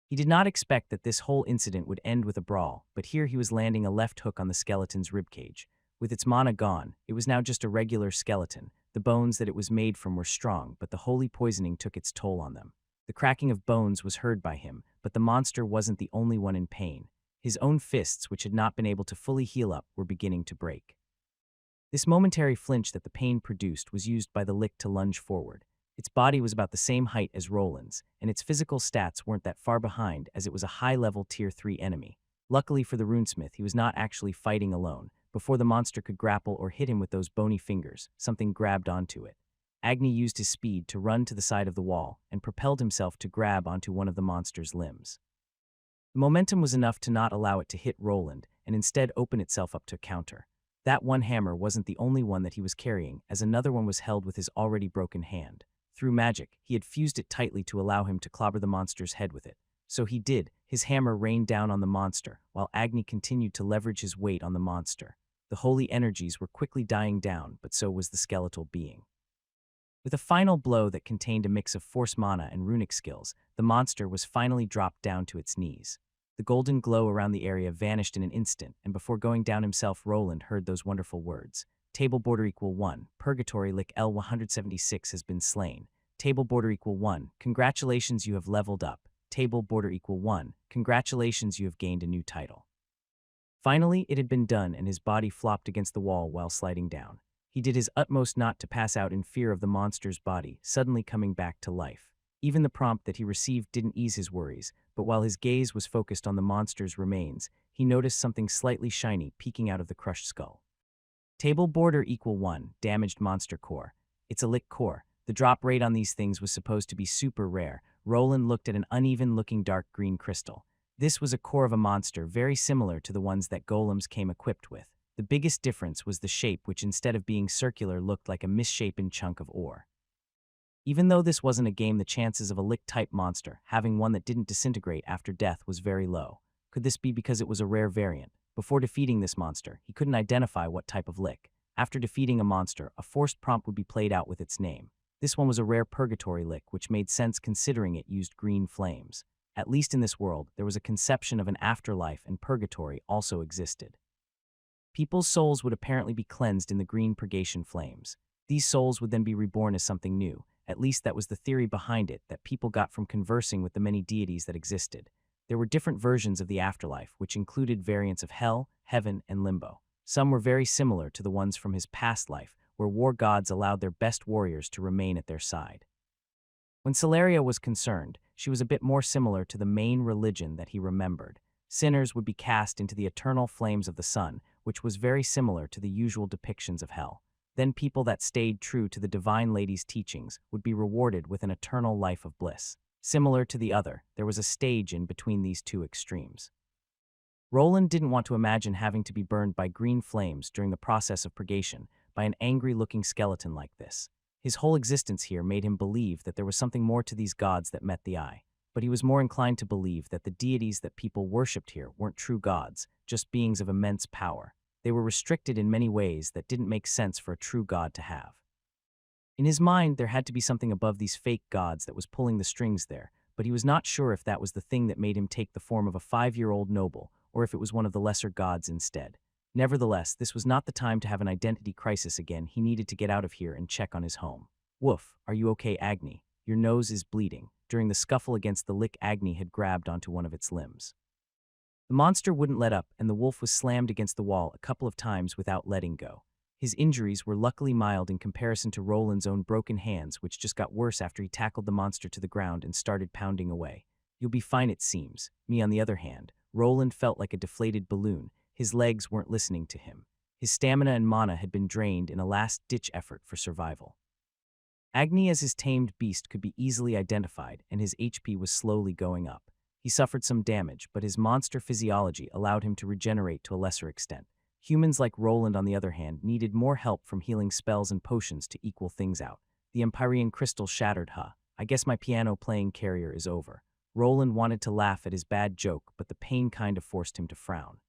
He did not expect that this whole incident would end with a brawl, but here he was landing a left hook on the skeleton's ribcage. With its mana gone, it was now just a regular skeleton. The bones that it was made from were strong, but the holy poisoning took its toll on them. The cracking of bones was heard by him, but the monster wasn't the only one in pain. His own fists, which had not been able to fully heal up, were beginning to break. This momentary flinch that the pain produced was used by the lick to lunge forward. Its body was about the same height as Roland's, and its physical stats weren't that far behind as it was a high-level Tier 3 enemy. Luckily for the runesmith, he was not actually fighting alone. Before the monster could grapple or hit him with those bony fingers, something grabbed onto it. Agni used his speed to run to the side of the wall and propelled himself to grab onto one of the monster's limbs. The momentum was enough to not allow it to hit Roland and instead open itself up to counter. That one hammer wasn't the only one that he was carrying, as another one was held with his already broken hand. Through magic, he had fused it tightly to allow him to clobber the monster's head with it. So he did. His hammer rained down on the monster, while Agni continued to leverage his weight on the monster. The holy energies were quickly dying down, but so was the skeletal being. With a final blow that contained a mix of force mana and runic skills, the monster was finally dropped down to its knees. The golden glow around the area vanished in an instant, and before going down himself, Roland heard those wonderful words. Table border equal 1. Purgatory Lick L176 has been slain. Table border equal 1. Congratulations, you have leveled up. Table border equal 1. Congratulations, you have gained a new title. Finally, it had been done, and his body flopped against the wall while sliding down. He did his utmost not to pass out in fear of the monster's body suddenly coming back to life. Even the prompt that he received didn't ease his worries, but while his gaze was focused on the monster's remains, he noticed something slightly shiny peeking out of the crushed skull. Table border equal 1. Damaged monster core. It's a lick core. The drop rate on these things was supposed to be super rare. Roland looked at an uneven-looking dark green crystal. This was a core of a monster very similar to the ones that golems came equipped with. The biggest difference was the shape, which instead of being circular looked like a misshapen chunk of ore. Even though this wasn't a game, the chances of a lick-type monster having one that didn't disintegrate after death was very low. Could this be because it was a rare variant? Before defeating this monster, he couldn't identify what type of lick. After defeating a monster, a forced prompt would be played out with its name. This one was a rare purgatory lick, which made sense considering it used green flames. at least in this world, there was a conception of an afterlife and purgatory also existed. People's souls would apparently be cleansed in the green purgation flames. These souls would then be reborn as something new. At least that was the theory behind it that people got from conversing with the many deities that existed. There were different versions of the afterlife, which included variants of hell, heaven, and limbo. Some were very similar to the ones from his past life, where war gods allowed their best warriors to remain at their side. When Celeria was concerned, she was a bit more similar to the main religion that he remembered. Sinners would be cast into the eternal flames of the sun, which was very similar to the usual depictions of hell. Then people that stayed true to the Divine Lady's teachings would be rewarded with an eternal life of bliss. Similar to the other, there was a stage in between these two extremes. Roland didn't want to imagine having to be burned by green flames during the process of purgation by an angry-looking skeleton like this. His whole existence here made him believe that there was something more to these gods that met the eye, but he was more inclined to believe that the deities that people worshipped here weren't true gods, just beings of immense power. They were restricted in many ways that didn't make sense for a true god to have. In his mind, there had to be something above these fake gods that was pulling the strings there, but he was not sure if that was the thing that made him take the form of a 5-year-old noble, or if it was one of the lesser gods instead. Nevertheless, this was not the time to have an identity crisis again. He needed to get out of here and check on his home. "Woof, are you okay, Agni? Your nose is bleeding." During the scuffle against the lick, Agni had grabbed onto one of its limbs. The monster wouldn't let up, and the wolf was slammed against the wall a couple of times without letting go. His injuries were luckily mild in comparison to Roland's own broken hands, which just got worse after he tackled the monster to the ground and started pounding away. "You'll be fine, it seems." Me, on the other hand, Roland felt like a deflated balloon. His legs weren't listening to him. His stamina and mana had been drained in a last-ditch effort for survival. Agni as his tamed beast could be easily identified, and his HP was slowly going up. He suffered some damage, but his monster physiology allowed him to regenerate to a lesser extent. Humans like Roland, on the other hand, needed more help from healing spells and potions to equal things out. The Empyrean crystal shattered. I guess my piano-playing career is over. Roland wanted to laugh at his bad joke, but the pain kind of forced him to frown.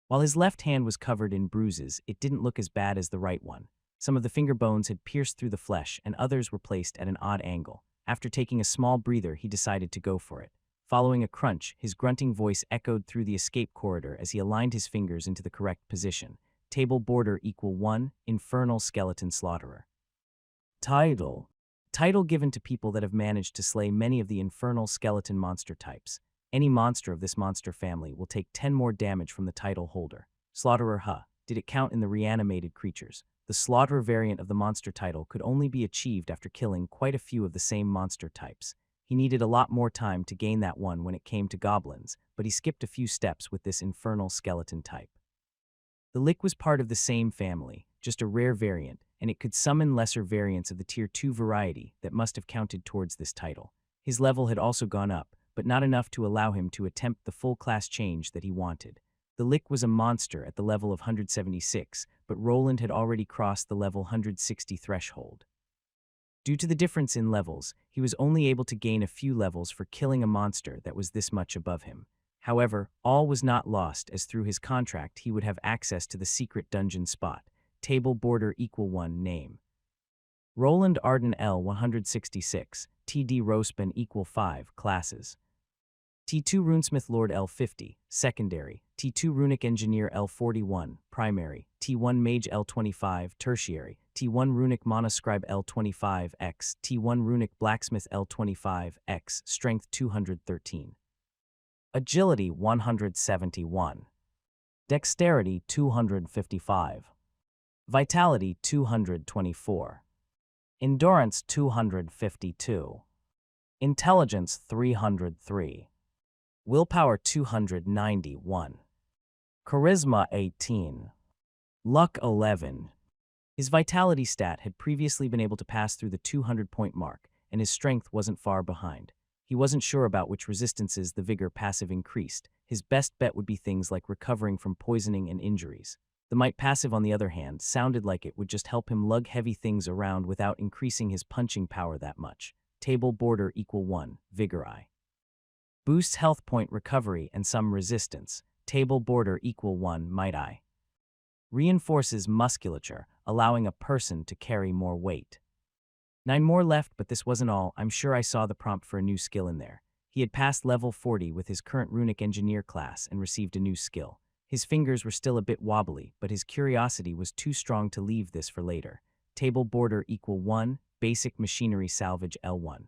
While his left hand was covered in bruises, it didn't look as bad as the right one. Some of the finger bones had pierced through the flesh, and others were placed at an odd angle. After taking a small breather, he decided to go for it. Following a crunch, his grunting voice echoed through the escape corridor as he aligned his fingers into the correct position. Table border equal 1, Infernal Skeleton Slaughterer. Title. Title given to people that have managed to slay many of the infernal skeleton monster types. Any monster of this monster family will take 10 more damage from the title holder. Slaughterer. Did it count in the reanimated creatures? The Slaughterer variant of the monster title could only be achieved after killing quite a few of the same monster types. He needed a lot more time to gain that one when it came to goblins, but he skipped a few steps with this infernal skeleton type. The Lick was part of the same family, just a rare variant, and it could summon lesser variants of the Tier 2 variety that must have counted towards this title. His level had also gone up, but not enough to allow him to attempt the full class change that he wanted. The Lick was a monster at the level of 176, but Roland had already crossed the level 160 threshold. Due to the difference in levels, he was only able to gain a few levels for killing a monster that was this much above him. However, all was not lost, as through his contract he would have access to the secret dungeon spot. Table border equal 1 name. Roland Arden L 166, TD Rospan equal 5 classes. T2 Runesmith Lord L50, secondary. T2 Runic Engineer L41, primary. T1 Mage L25, tertiary. T1 Runic Monoscribe L25X. T1 Runic Blacksmith L25X, strength 213. Agility 171. Dexterity 255. Vitality 224. Endurance 252. Intelligence 303. Willpower 291. Charisma 18. Luck 11. His vitality stat had previously been able to pass through the 200-point mark, and his strength wasn't far behind. He wasn't sure about which resistances the vigor passive increased. His best bet would be things like recovering from poisoning and injuries. The might passive, on the other hand, sounded like it would just help him lug heavy things around without increasing his punching power that much. Table border equal 1, Vigor I. Boosts health point recovery and some resistance. Table border equal 1, Might I. Reinforces musculature, allowing a person to carry more weight. 9 more left, but this wasn't all. I'm sure I saw the prompt for a new skill in there. He had passed level 40 with his current runic engineer class and received a new skill. His fingers were still a bit wobbly, but his curiosity was too strong to leave this for later. Table border equal 1, basic machinery salvage L1.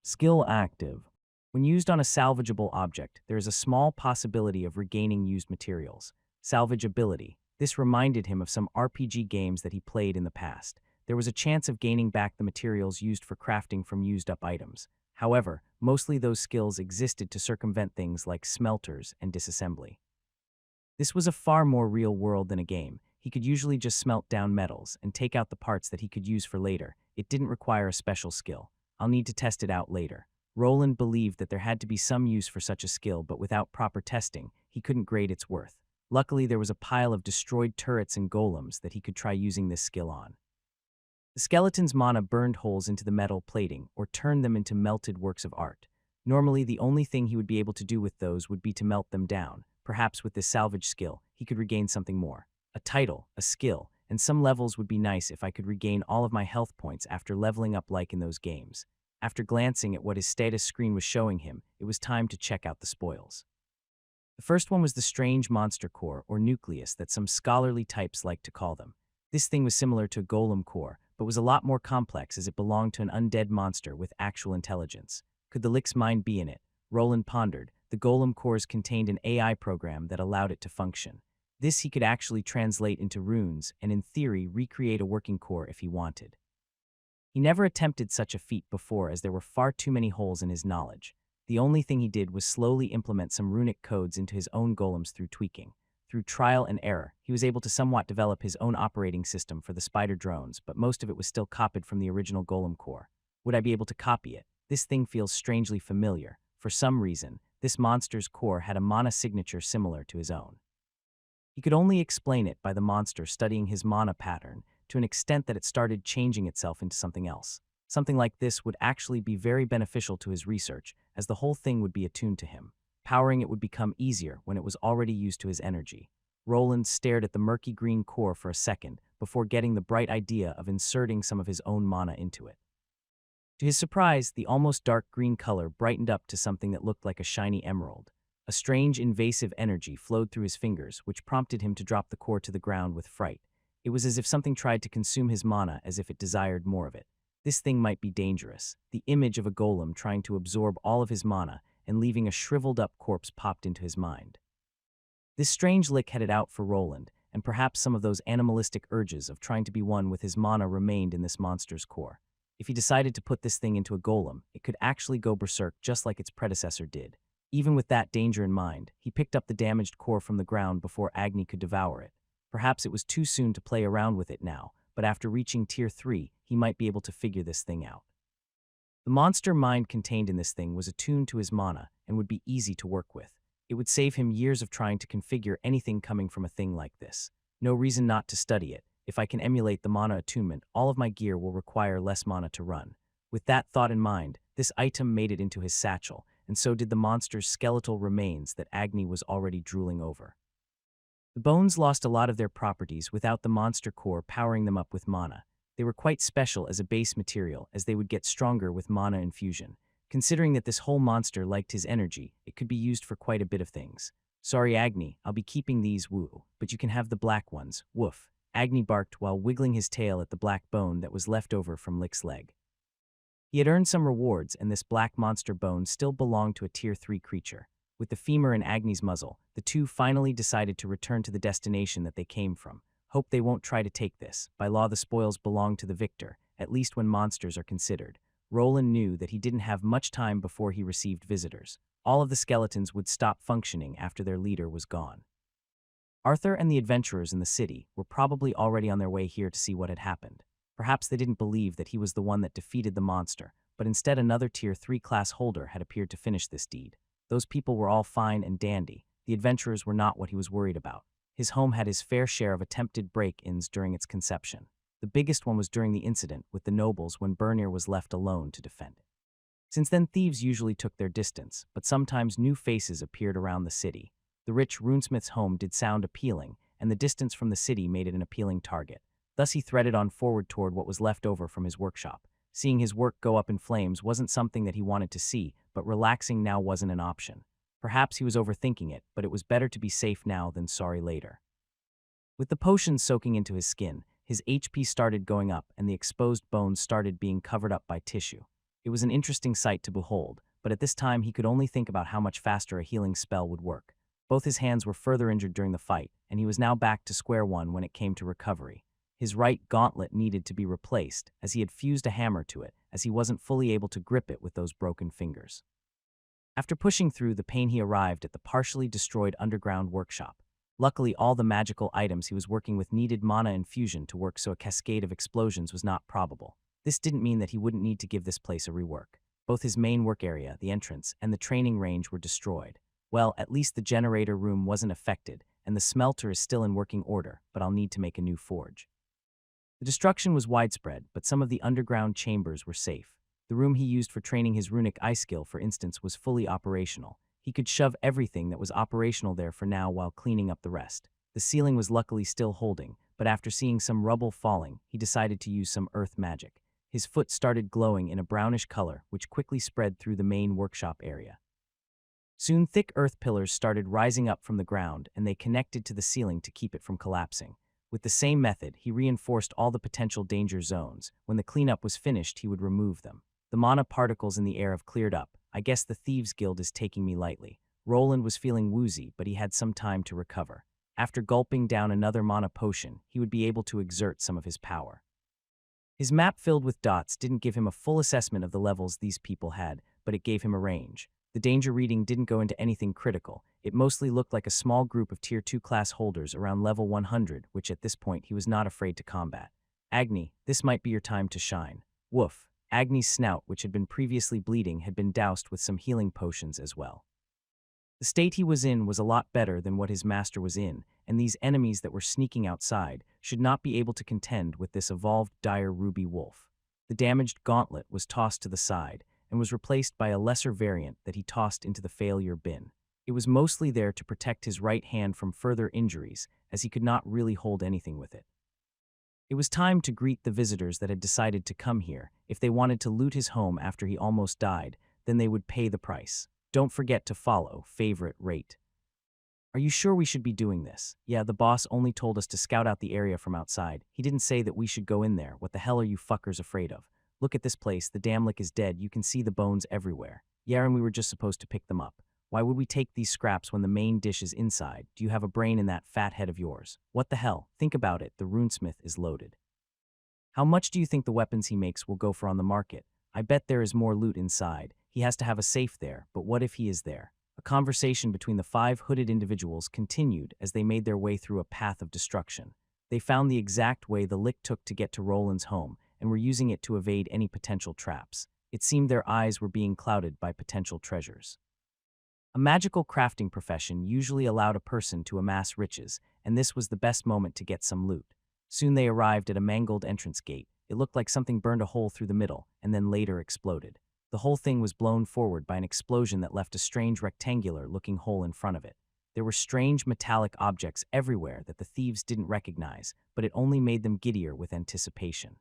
Skill active. When used on a salvageable object, there is a small possibility of regaining used materials. Salvageability. This reminded him of some RPG games that he played in the past. There was a chance of gaining back the materials used for crafting from used-up items. However, mostly those skills existed to circumvent things like smelters and disassembly. This was a far more real world than a game. He could usually just smelt down metals and take out the parts that he could use for later. It didn't require a special skill. I'll need to test it out later. Roland believed that there had to be some use for such a skill, but without proper testing, he couldn't grade its worth. Luckily, there was a pile of destroyed turrets and golems that he could try using this skill on. The skeleton's mana burned holes into the metal plating or turned them into melted works of art. Normally, the only thing he would be able to do with those would be to melt them down. Perhaps with this salvage skill, he could regain something more. A title, a skill, and some levels would be nice if I could regain all of my health points after leveling up like in those games. After glancing at what his status screen was showing him, it was time to check out the spoils. The first one was the strange monster core, or nucleus that some scholarly types like to call them. This thing was similar to a golem core, but was a lot more complex as it belonged to an undead monster with actual intelligence. Could the Lick's mind be in it? Roland pondered. The golem cores contained an AI program that allowed it to function. This he could actually translate into runes and, in theory, recreate a working core if he wanted. He never attempted such a feat before as there were far too many holes in his knowledge. The only thing he did was slowly implement some runic codes into his own golems through tweaking. Through trial and error, he was able to somewhat develop his own operating system for the spider drones, but most of it was still copied from the original golem core. Would I be able to copy it? This thing feels strangely familiar. For some reason, this monster's core had a mana signature similar to his own. He could only explain it by the monster studying his mana pattern to an extent that it started changing itself into something else. Something like this would actually be very beneficial to his research, as the whole thing would be attuned to him. Powering it would become easier when it was already used to his energy. Roland stared at the murky green core for a second before getting the bright idea of inserting some of his own mana into it. To his surprise, the almost dark green color brightened up to something that looked like a shiny emerald. A strange, invasive energy flowed through his fingers, which prompted him to drop the core to the ground with fright. It was as if something tried to consume his mana as if it desired more of it. This thing might be dangerous. The image of a golem trying to absorb all of his mana and leaving a shriveled-up corpse popped into his mind. This strange lick headed out for Roland, and perhaps some of those animalistic urges of trying to be one with his mana remained in this monster's core. If he decided to put this thing into a golem, it could actually go berserk just like its predecessor did. Even with that danger in mind, he picked up the damaged core from the ground before Agni could devour it. Perhaps it was too soon to play around with it now, but after reaching Tier 3, he might be able to figure this thing out. The monster mind contained in this thing was attuned to his mana and would be easy to work with. It would save him years of trying to configure anything coming from a thing like this. No reason not to study it. If I can emulate the mana attunement, all of my gear will require less mana to run. With that thought in mind, this item made it into his satchel, and so did the monster's skeletal remains that Agni was already drooling over. The bones lost a lot of their properties without the monster core powering them up with mana. They were quite special as a base material, as they would get stronger with mana infusion. Considering that this whole monster liked his energy, it could be used for quite a bit of things. Sorry, Agni, I'll be keeping these, woo, but you can have the black ones, woof. Agni barked while wiggling his tail at the black bone that was left over from Lick's leg. He had earned some rewards, and this black monster bone still belonged to a Tier 3 creature. With the femur in Agni's muzzle, the two finally decided to return to the destination that they came from. Hope they won't try to take this. By law, the spoils belong to the victor, at least when monsters are considered. Roland knew that he didn't have much time before he received visitors. All of the skeletons would stop functioning after their leader was gone. Arthur and the adventurers in the city were probably already on their way here to see what had happened. Perhaps they didn't believe that he was the one that defeated the monster, but instead another Tier 3 class holder had appeared to finish this deed. Those people were all fine and dandy. The adventurers were not what he was worried about. His home had his fair share of attempted break-ins during its conception. The biggest one was during the incident with the nobles when Bernir was left alone to defend it. Since then, thieves usually took their distance, but sometimes new faces appeared around the city. The rich runesmith's home did sound appealing, and the distance from the city made it an appealing target. Thus he threaded on forward toward what was left over from his workshop. Seeing his work go up in flames wasn't something that he wanted to see, but relaxing now wasn't an option. Perhaps he was overthinking it, but it was better to be safe now than sorry later. With the potion soaking into his skin, his HP started going up and the exposed bones started being covered up by tissue. It was an interesting sight to behold, but at this time he could only think about how much faster a healing spell would work. Both his hands were further injured during the fight, and he was now back to square one when it came to recovery. His right gauntlet needed to be replaced, as he had fused a hammer to it, as he wasn't fully able to grip it with those broken fingers. After pushing through the pain, he arrived at the partially destroyed underground workshop. Luckily, all the magical items he was working with needed mana infusion to work, so a cascade of explosions was not probable. This didn't mean that he wouldn't need to give this place a rework. Both his main work area, the entrance, and the training range were destroyed. Well, at least the generator room wasn't affected, and the smelter is still in working order, but I'll need to make a new forge. The destruction was widespread, but some of the underground chambers were safe. The room he used for training his runic eye skill, for instance, was fully operational. He could shove everything that was operational there for now while cleaning up the rest. The ceiling was luckily still holding, but after seeing some rubble falling, he decided to use some earth magic. His foot started glowing in a brownish color, which quickly spread through the main workshop area. Soon, thick earth pillars started rising up from the ground, and they connected to the ceiling to keep it from collapsing. With the same method, he reinforced all the potential danger zones. When the cleanup was finished, he would remove them. The mana particles in the air have cleared up. I guess the Thieves' Guild is taking me lightly. Roland was feeling woozy, but he had some time to recover. After gulping down another mana potion, he would be able to exert some of his power. His map filled with dots didn't give him a full assessment of the levels these people had, but it gave him a range. The danger reading didn't go into anything critical. It mostly looked like a small group of Tier 2 class holders around level 100, which at this point he was not afraid to combat. Agni, this might be your time to shine. Woof. Agni's snout, which had been previously bleeding, had been doused with some healing potions as well. The state he was in was a lot better than what his master was in, and these enemies that were sneaking outside should not be able to contend with this evolved dire ruby wolf. The damaged gauntlet was tossed to the side and was replaced by a lesser variant that he tossed into the failure bin. It was mostly there to protect his right hand from further injuries, as he could not really hold anything with it. It was time to greet the visitors that had decided to come here. If they wanted to loot his home after he almost died, then they would pay the price. Don't forget to follow, favorite, rate. Are you sure we should be doing this? Yeah, the boss only told us to scout out the area from outside. He didn't say that we should go in there. What the hell are you fuckers afraid of? Look at this place. The damn lick is dead. You can see the bones everywhere. Yeah, and we were just supposed to pick them up. Why would we take these scraps when the main dish is inside? Do you have a brain in that fat head of yours? What the hell? Think about it. The runesmith is loaded. How much do you think the weapons he makes will go for on the market? I bet there is more loot inside. He has to have a safe there, but what if he is there? A conversation between the 5 hooded individuals continued as they made their way through a path of destruction. They found the exact way the lick took to get to Roland's home, and were using it to evade any potential traps. It seemed their eyes were being clouded by potential treasures. A magical crafting profession usually allowed a person to amass riches, and this was the best moment to get some loot. Soon they arrived at a mangled entrance gate. It looked like something burned a hole through the middle, and then later exploded. The whole thing was blown forward by an explosion that left a strange rectangular-looking hole in front of it. There were strange metallic objects everywhere that the thieves didn't recognize, but it only made them giddier with anticipation.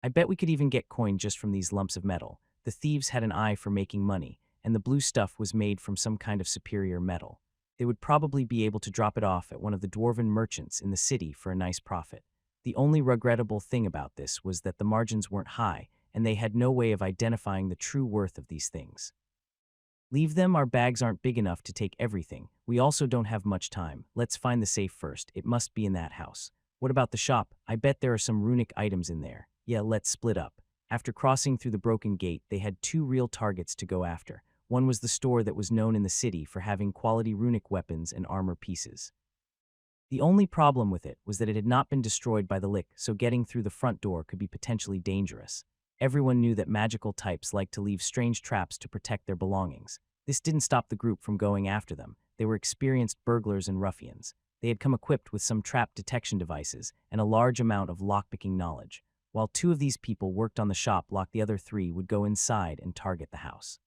I bet we could even get coin just from these lumps of metal. The thieves had an eye for making money, and the blue stuff was made from some kind of superior metal. They would probably be able to drop it off at one of the dwarven merchants in the city for a nice profit. The only regrettable thing about this was that the margins weren't high, and they had no way of identifying the true worth of these things. Leave them, our bags aren't big enough to take everything. We also don't have much time. Let's find the safe first. It must be in that house. What about the shop? I bet there are some runic items in there. Yeah, let's split up. After crossing through the broken gate, they had 2 real targets to go after. One was the store that was known in the city for having quality runic weapons and armor pieces. The only problem with it was that it had not been destroyed by the lick, so getting through the front door could be potentially dangerous. Everyone knew that magical types like to leave strange traps to protect their belongings. This didn't stop the group from going after them. They were experienced burglars and ruffians. They had come equipped with some trap detection devices and a large amount of lockpicking knowledge. While 2 of these people worked on the shop lock, the other 3 would go inside and target the house.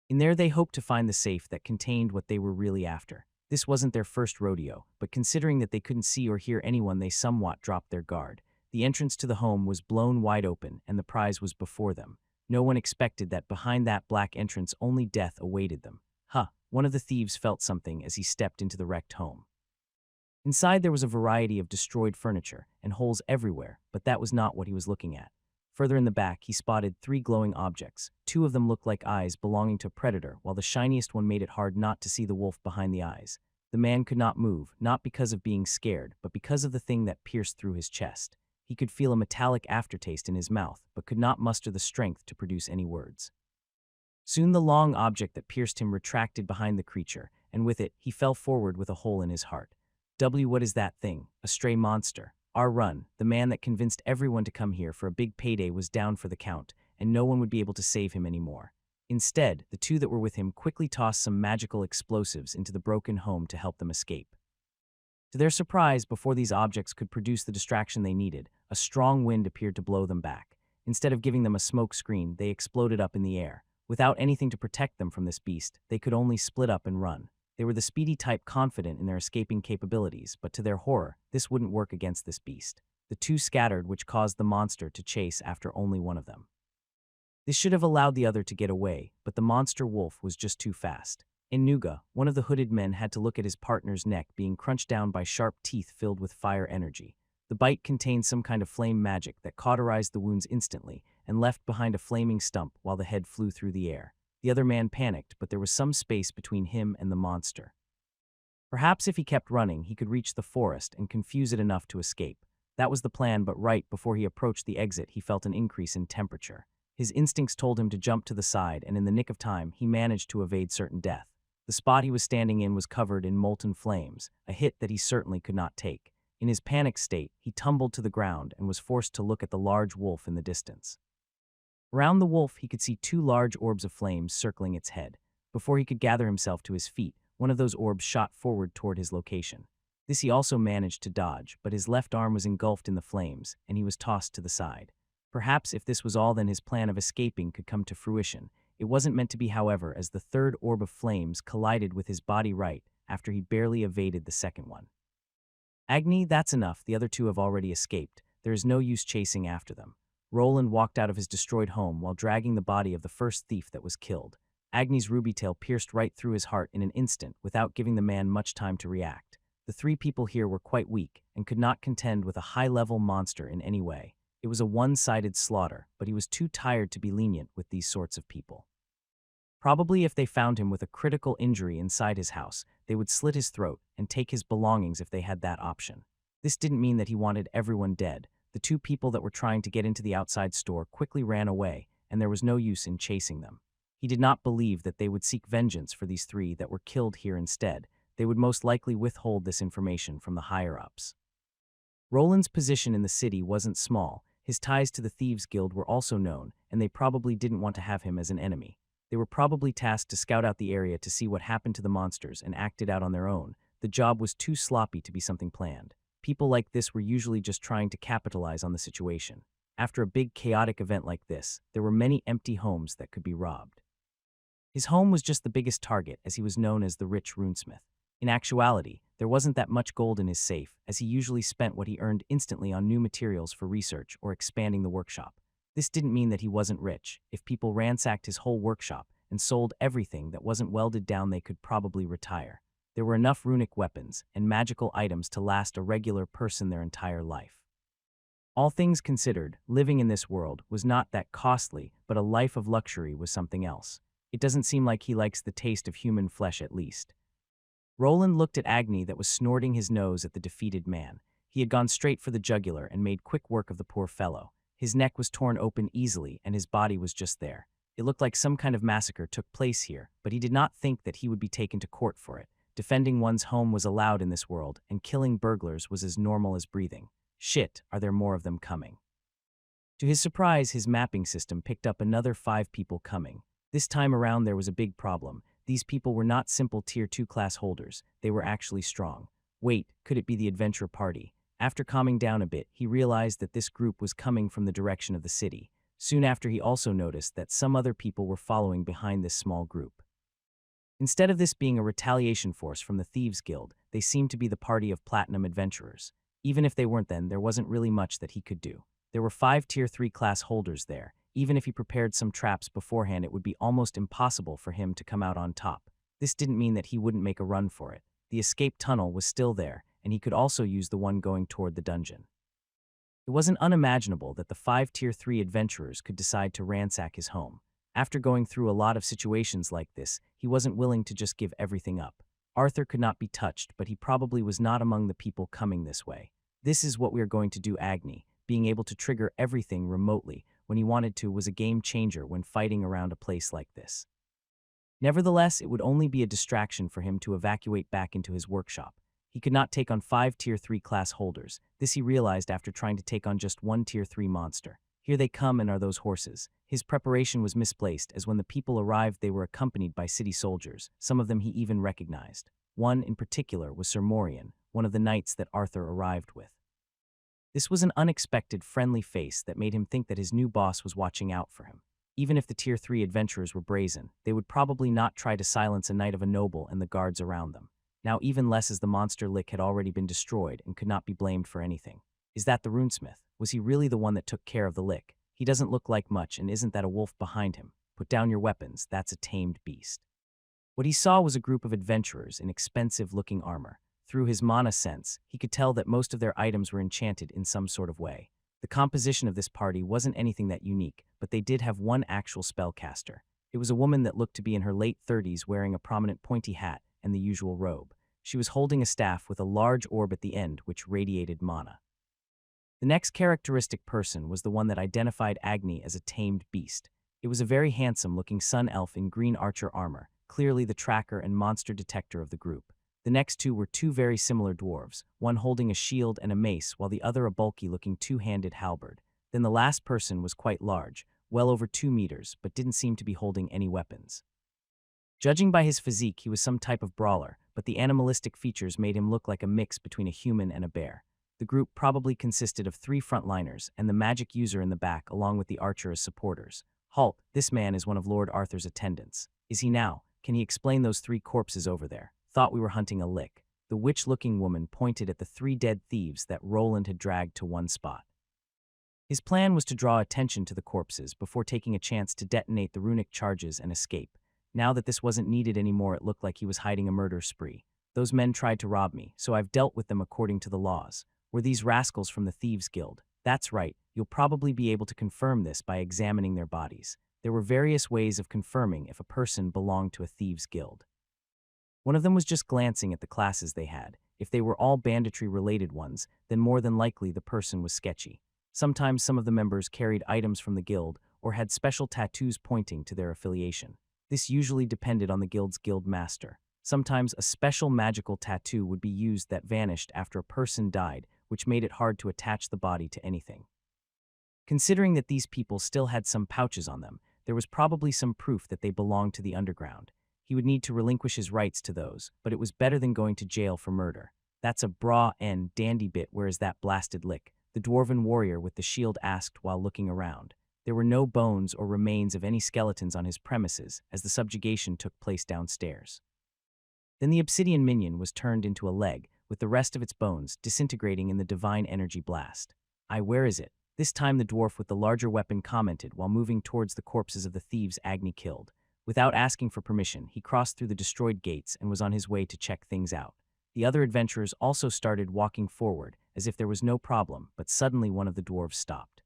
In there they hoped to find the safe that contained what they were really after. This wasn't their first rodeo, but considering that they couldn't see or hear anyone, they somewhat dropped their guard. The entrance to the home was blown wide open, and the prize was before them. No one expected that behind that black entrance only death awaited them. One of the thieves felt something as he stepped into the wrecked home. Inside there was a variety of destroyed furniture and holes everywhere, but that was not what he was looking at. Further in the back, he spotted 3 glowing objects. 2 of them looked like eyes belonging to a predator, while the shiniest one made it hard not to see the wolf behind the eyes. The man could not move, not because of being scared, but because of the thing that pierced through his chest. He could feel a metallic aftertaste in his mouth, but could not muster the strength to produce any words. Soon the long object that pierced him retracted behind the creature, and with it, he fell forward with a hole in his heart. What is that thing? A stray monster. Run. The man that convinced everyone to come here for a big payday was down for the count, and no one would be able to save him anymore. Instead, the 2 that were with him quickly tossed some magical explosives into the broken home to help them escape. To their surprise, before these objects could produce the distraction they needed, a strong wind appeared to blow them back. Instead of giving them a smoke screen, they exploded up in the air. Without anything to protect them from this beast, they could only split up and run. They were the speedy type, confident in their escaping capabilities, but to their horror, this wouldn't work against this beast. The 2 scattered, which caused the monster to chase after only one of them. This should have allowed the other to get away, but the monster wolf was just too fast. In Nuga, one of the hooded men had to look at his partner's neck being crunched down by sharp teeth filled with fire energy. The bite contained some kind of flame magic that cauterized the wounds instantly and left behind a flaming stump while the head flew through the air. The other man panicked, but there was some space between him and the monster. Perhaps if he kept running, he could reach the forest and confuse it enough to escape. That was the plan, but right before he approached the exit, he felt an increase in temperature. His instincts told him to jump to the side, and in the nick of time, he managed to evade certain death. The spot he was standing in was covered in molten flames, a hit that he certainly could not take. In his panicked state, he tumbled to the ground and was forced to look at the large wolf in the distance. Around the wolf, he could see 2 large orbs of flames circling its head. Before he could gather himself to his feet, one of those orbs shot forward toward his location. This he also managed to dodge, but his left arm was engulfed in the flames, and he was tossed to the side. Perhaps if this was all, then his plan of escaping could come to fruition. It wasn't meant to be, however, as the 3rd orb of flames collided with his body right after he barely evaded the second one. Agni, that's enough. The other 2 have already escaped. There is no use chasing after them. Roland walked out of his destroyed home while dragging the body of the first thief that was killed. Agni's ruby tail pierced right through his heart in an instant without giving the man much time to react. The 3 people here were quite weak and could not contend with a high-level monster in any way. It was a one-sided slaughter, but he was too tired to be lenient with these sorts of people. Probably if they found him with a critical injury inside his house, they would slit his throat and take his belongings if they had that option. This didn't mean that he wanted everyone dead. The 2 people that were trying to get into the outside store quickly ran away, and there was no use in chasing them. He did not believe that they would seek vengeance for these 3 that were killed here instead. They would most likely withhold this information from the higher-ups. Roland's position in the city wasn't small. His ties to the Thieves Guild were also known, and they probably didn't want to have him as an enemy. They were probably tasked to scout out the area to see what happened to the monsters and act it out on their own. The job was too sloppy to be something planned. People like this were usually just trying to capitalize on the situation. After a big chaotic event like this, there were many empty homes that could be robbed. His home was just the biggest target, as he was known as the rich runesmith. In actuality, there wasn't that much gold in his safe, as he usually spent what he earned instantly on new materials for research or expanding the workshop. This didn't mean that he wasn't rich. If people ransacked his whole workshop and sold everything that wasn't welded down, they could probably retire. There were enough runic weapons and magical items to last a regular person their entire life. All things considered, living in this world was not that costly, but a life of luxury was something else. It doesn't seem like he likes the taste of human flesh, at least. Roland looked at Agni that was snorting his nose at the defeated man. He had gone straight for the jugular and made quick work of the poor fellow. His neck was torn open easily, and his body was just there. It looked like some kind of massacre took place here, but he did not think that he would be taken to court for it. Defending one's home was allowed in this world, and killing burglars was as normal as breathing. Shit, are there more of them coming? To his surprise, his mapping system picked up another 5 people coming. This time around, there was a big problem. These people were not simple Tier 2 class holders. They were actually strong. Wait, could it be the adventure party? After calming down a bit, he realized that this group was coming from the direction of the city. Soon after, he also noticed that some other people were following behind this small group. Instead of this being a retaliation force from the Thieves Guild, they seemed to be the party of platinum adventurers. Even if they weren't then, there wasn't really much that he could do. There were 5 Tier 3 class holders there. Even if he prepared some traps beforehand, it would be almost impossible for him to come out on top. This didn't mean that he wouldn't make a run for it. The escape tunnel was still there, and he could also use the one going toward the dungeon. It wasn't unimaginable that the 5 Tier 3 adventurers could decide to ransack his home. After going through a lot of situations like this, he wasn't willing to just give everything up. Arthur could not be touched, but he probably was not among the people coming this way. This is what we are going to do, Agni. Being able to trigger everything remotely when he wanted to was a game changer when fighting around a place like this. Nevertheless, it would only be a distraction for him to evacuate back into his workshop. He could not take on 5 Tier 3 class holders. This he realized after trying to take on just one Tier 3 monster. Here they come, and are those horses. His preparation was misplaced, as when the people arrived they were accompanied by city soldiers. Some of them he even recognized. One in particular was Sir Morian, one of the knights that Arthur arrived with. This was an unexpected, friendly face that made him think that his new boss was watching out for him. Even if the Tier 3 adventurers were brazen, they would probably not try to silence a knight of a noble and the guards around them. Now even less, as the monster lick had already been destroyed and could not be blamed for anything. Is that the runesmith? Was he really the one that took care of the lick? He doesn't look like much, and isn't that a wolf behind him? Put down your weapons, that's a tamed beast. What he saw was a group of adventurers in expensive-looking armor. Through his mana sense, he could tell that most of their items were enchanted in some sort of way. The composition of this party wasn't anything that unique, but they did have one actual spellcaster. It was a woman that looked to be in her late 30s, wearing a prominent pointy hat and the usual robe. She was holding a staff with a large orb at the end which radiated mana. The next characteristic person was the one that identified Agni as a tamed beast. It was a very handsome-looking sun elf in green archer armor, clearly the tracker and monster detector of the group. The next two were 2 very similar dwarves, one holding a shield and a mace while the other a bulky-looking 2-handed halberd. Then the last person was quite large, well over 2 meters, but didn't seem to be holding any weapons. Judging by his physique, he was some type of brawler, but the animalistic features made him look like a mix between a human and a bear. The group probably consisted of 3 frontliners and the magic user in the back, along with the archer as supporters. Halt, this man is one of Lord Arthur's attendants. Is he now? Can he explain those 3 corpses over there? Thought we were hunting a lick. The witch-looking woman pointed at the 3 dead thieves that Roland had dragged to one spot. His plan was to draw attention to the corpses before taking a chance to detonate the runic charges and escape. Now that this wasn't needed anymore, it looked like he was hiding a murder spree. Those men tried to rob me, so I've dealt with them according to the laws. Were these rascals from the Thieves' Guild? That's right, you'll probably be able to confirm this by examining their bodies. There were various ways of confirming if a person belonged to a Thieves' Guild. One of them was just glancing at the classes they had. If they were all banditry-related ones, then more than likely the person was sketchy. Sometimes some of the members carried items from the guild or had special tattoos pointing to their affiliation. This usually depended on the guild's guild master. Sometimes a special magical tattoo would be used that vanished after a person died, which made it hard to attach the body to anything. Considering that these people still had some pouches on them, there was probably some proof that they belonged to the underground. He would need to relinquish his rights to those, but it was better than going to jail for murder. That's a bra and dandy bit. Where is that blasted lick? The dwarven warrior with the shield asked while looking around. There were no bones or remains of any skeletons on his premises, as the subjugation took place downstairs. Then the obsidian minion was turned into a leg, with the rest of its bones disintegrating in the divine energy blast. Where is it? This time the dwarf with the larger weapon commented while moving towards the corpses of the thieves Agni killed. Without asking for permission, he crossed through the destroyed gates and was on his way to check things out. The other adventurers also started walking forward, as if there was no problem, but suddenly one of the dwarves stopped.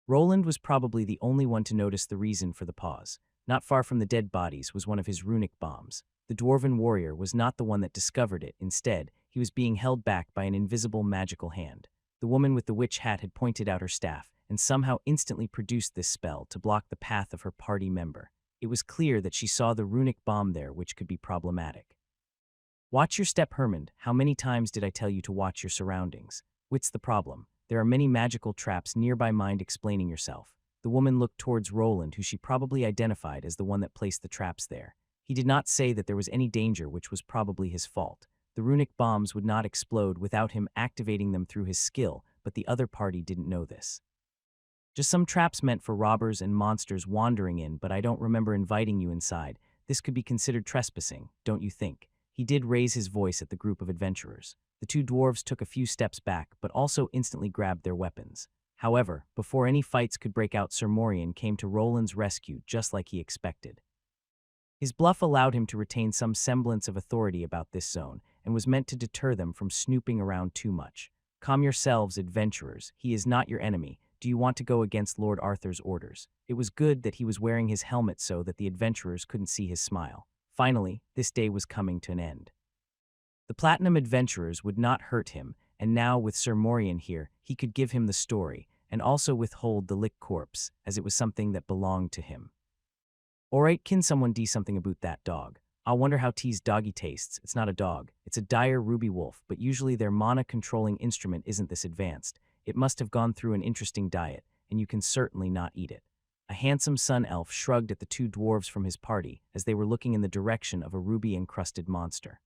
Roland was probably the only one to notice the reason for the pause. Not far from the dead bodies was one of his runic bombs. The dwarven warrior was not the one that discovered it. Instead, he was being held back by an invisible magical hand. The woman with the witch hat had pointed out her staff and somehow instantly produced this spell to block the path of her party member. It was clear that she saw the runic bomb there, which could be problematic. Watch your step, Hermond. How many times did I tell you to watch your surroundings? What's the problem? There are many magical traps nearby. Mind explaining yourself. The woman looked towards Roland, who she probably identified as the one that placed the traps there. He did not say that there was any danger, which was probably his fault. The runic bombs would not explode without him activating them through his skill, but the other party didn't know this. Just some traps meant for robbers and monsters wandering in, but I don't remember inviting you inside. This could be considered trespassing, don't you think? He did raise his voice at the group of adventurers. The two dwarves took a few steps back, but also instantly grabbed their weapons. However, before any fights could break out, Sir Morian came to Roland's rescue just like he expected. His bluff allowed him to retain some semblance of authority about this zone and was meant to deter them from snooping around too much. Calm yourselves, adventurers. He is not your enemy. Do you want to go against Lord Arthur's orders? It was good that he was wearing his helmet so that the adventurers couldn't see his smile. Finally, this day was coming to an end. The Platinum Adventurers would not hurt him, and now with Sir Morian here, he could give him the story, and also withhold the lick corpse, as it was something that belonged to him. Alright, can someone do something about that dog? I wonder how T's doggy tastes. It's not a dog. It's a dire ruby wolf, but usually their mana-controlling instrument isn't this advanced. It must have gone through an interesting diet, and you can certainly not eat it. A handsome sun elf shrugged at the two dwarves from his party as they were looking in the direction of a ruby-encrusted monster.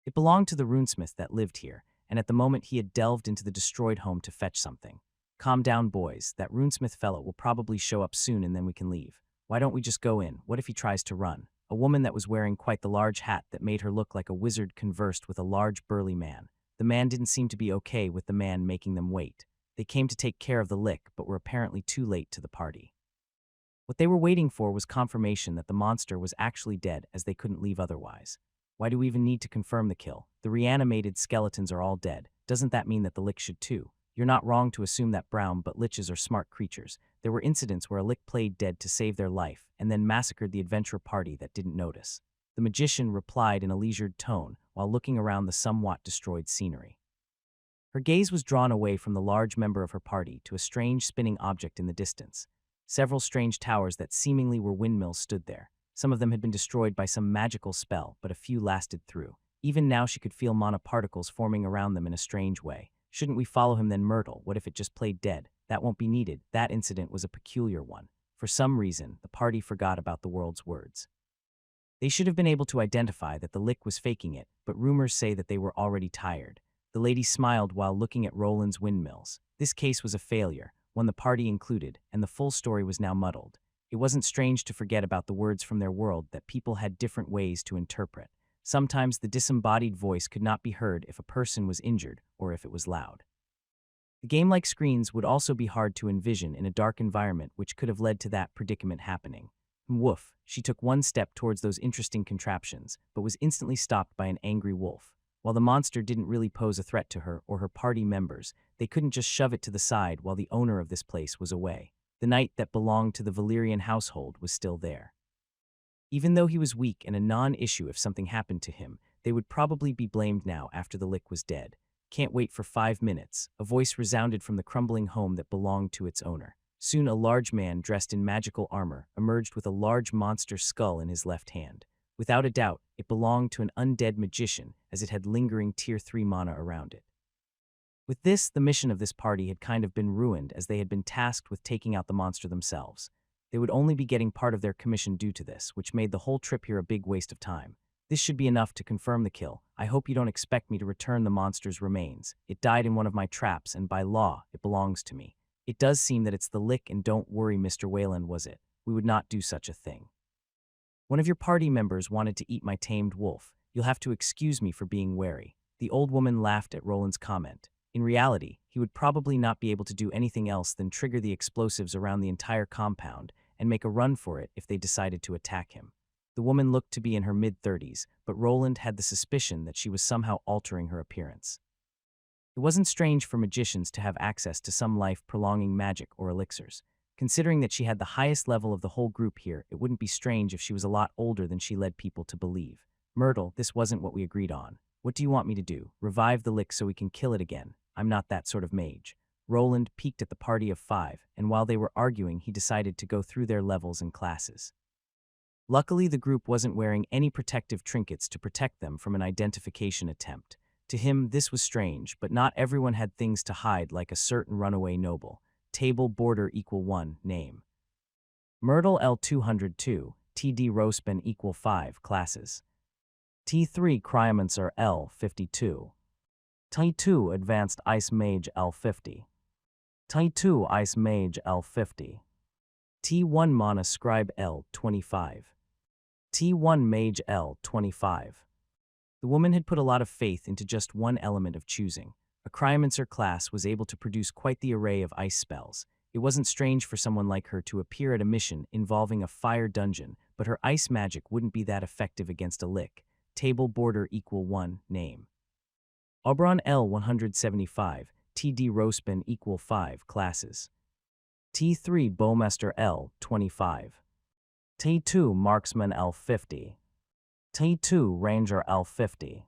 It belonged to the runesmith that lived here, and at the moment he had delved into the destroyed home to fetch something. Calm down, boys. That runesmith fellow will probably show up soon and then we can leave. Why don't we just go in? What if he tries to run? A woman that was wearing quite the large hat that made her look like a wizard conversed with a large burly man. The man didn't seem to be okay with the man making them wait. They came to take care of the lick, but were apparently too late to the party. What they were waiting for was confirmation that the monster was actually dead, as they couldn't leave otherwise. Why do we even need to confirm the kill? The reanimated skeletons are all dead. Doesn't that mean that the lick should too? You're not wrong to assume that brown, but liches are smart creatures. There were incidents where a lick played dead to save their life, and then massacred the adventurer party that didn't notice. The magician replied in a leisured tone while looking around the somewhat destroyed scenery. Her gaze was drawn away from the large member of her party to a strange spinning object in the distance. Several strange towers that seemingly were windmills stood there. Some of them had been destroyed by some magical spell, but a few lasted through. Even now she could feel mana particles forming around them in a strange way. Shouldn't we follow him then, Myrtle? What if it just played dead? That won't be needed. That incident was a peculiar one. For some reason, the party forgot about the world's words. They should have been able to identify that the lick was faking it, but rumors say that they were already tired. The lady smiled while looking at Roland's windmills. This case was a failure, one the party included, and the full story was now muddled. It wasn't strange to forget about the words from their world that people had different ways to interpret. Sometimes the disembodied voice could not be heard if a person was injured or if it was loud. The game-like screens would also be hard to envision in a dark environment, which could have led to that predicament happening. Woof, she took one step towards those interesting contraptions, but was instantly stopped by an angry wolf. While the monster didn't really pose a threat to her or her party members, they couldn't just shove it to the side while the owner of this place was away. The knight that belonged to the Valyrian household was still there. Even though he was weak and a non-issue if something happened to him, they would probably be blamed now after the lick was dead. Can't wait for 5 minutes, a voice resounded from the crumbling home that belonged to its owner. Soon a large man dressed in magical armor emerged with a large monster skull in his left hand. Without a doubt, it belonged to an undead magician, as it had lingering Tier 3 mana around it. With this, the mission of this party had kind of been ruined, as they had been tasked with taking out the monster themselves. They would only be getting part of their commission due to this, which made the whole trip here a big waste of time. This should be enough to confirm the kill. I hope you don't expect me to return the monster's remains. It died in one of my traps, and by law, it belongs to me. It does seem that it's the lick, and don't worry, Mr. Wayland, was it? We would not do such a thing. One of your party members wanted to eat my tamed wolf. You'll have to excuse me for being wary. The old woman laughed at Roland's comment. In reality, he would probably not be able to do anything else than trigger the explosives around the entire compound and make a run for it if they decided to attack him. The woman looked to be in her mid-30s, but Roland had the suspicion that she was somehow altering her appearance. It wasn't strange for magicians to have access to some life-prolonging magic or elixirs. Considering that she had the highest level of the whole group here, it wouldn't be strange if she was a lot older than she led people to believe. Myrtle, this wasn't what we agreed on. What do you want me to do? Revive the lick so we can kill it again? I'm not that sort of mage. Roland peeked at the party of 5, and while they were arguing, he decided to go through their levels and classes. Luckily, the group wasn't wearing any protective trinkets to protect them from an identification attempt. To him, this was strange, but not everyone had things to hide like a certain runaway noble. Table border equal 1, name. Myrtle L202, TD Rospen equal 5, classes. T3 Cryomancer L52. T2 Advanced Ice Mage L50. T2 Ice Mage L50. T1 Mana Scribe L25. T1 Mage L25. The woman had put a lot of faith into just one element of choosing. A cryomancer class was able to produce quite the array of ice spells. It wasn't strange for someone like her to appear at a mission involving a fire dungeon, but her ice magic wouldn't be that effective against a lick. Table border equal 1, name. Oberon L 175, TD Rospen equal 5, classes. T3 Bowmaster L 25. T2 Marksman L 50. T2 Ranger L 50.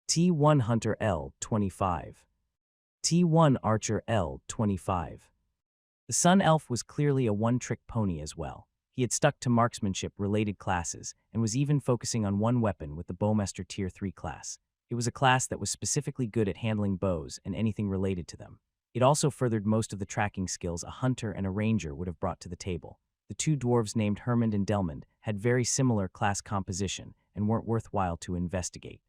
T1 Hunter L 25. T1 Archer L 25. The Sun Elf was clearly a one-trick pony as well. He had stuck to marksmanship-related classes and was even focusing on one weapon with the Bowmaster Tier 3 class. It was a class that was specifically good at handling bows and anything related to them. It also furthered most of the tracking skills a hunter and a ranger would have brought to the table. The two dwarves named Hermund and Delmund had very similar class composition and weren't worthwhile to investigate.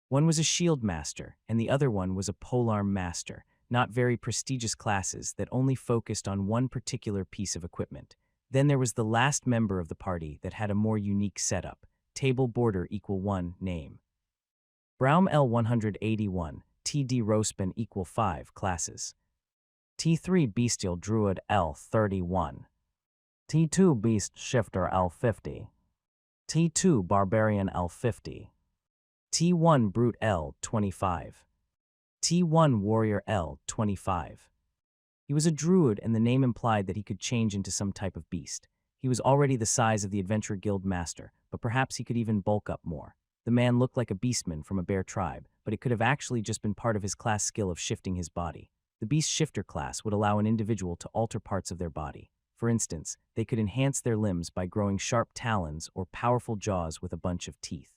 One was a shield master, and the other one was a polearm master, not very prestigious classes that only focused on one particular piece of equipment. Then there was the last member of the party that had a more unique setup. Table border equal 1, name. Braum L 181, TD Rospen equal 5, classes. T3 Bestial Druid L 31. T2 Beast Shifter L 50. T2 Barbarian L 50. T1 Brute L 25. T1 Warrior L 25. He was a druid, and the name implied that he could change into some type of beast. He was already the size of the Adventure Guild Master, but perhaps he could even bulk up more. The man looked like a beastman from a bear tribe, but it could have actually just been part of his class skill of shifting his body. The Beast Shifter class would allow an individual to alter parts of their body. For instance, they could enhance their limbs by growing sharp talons or powerful jaws with a bunch of teeth.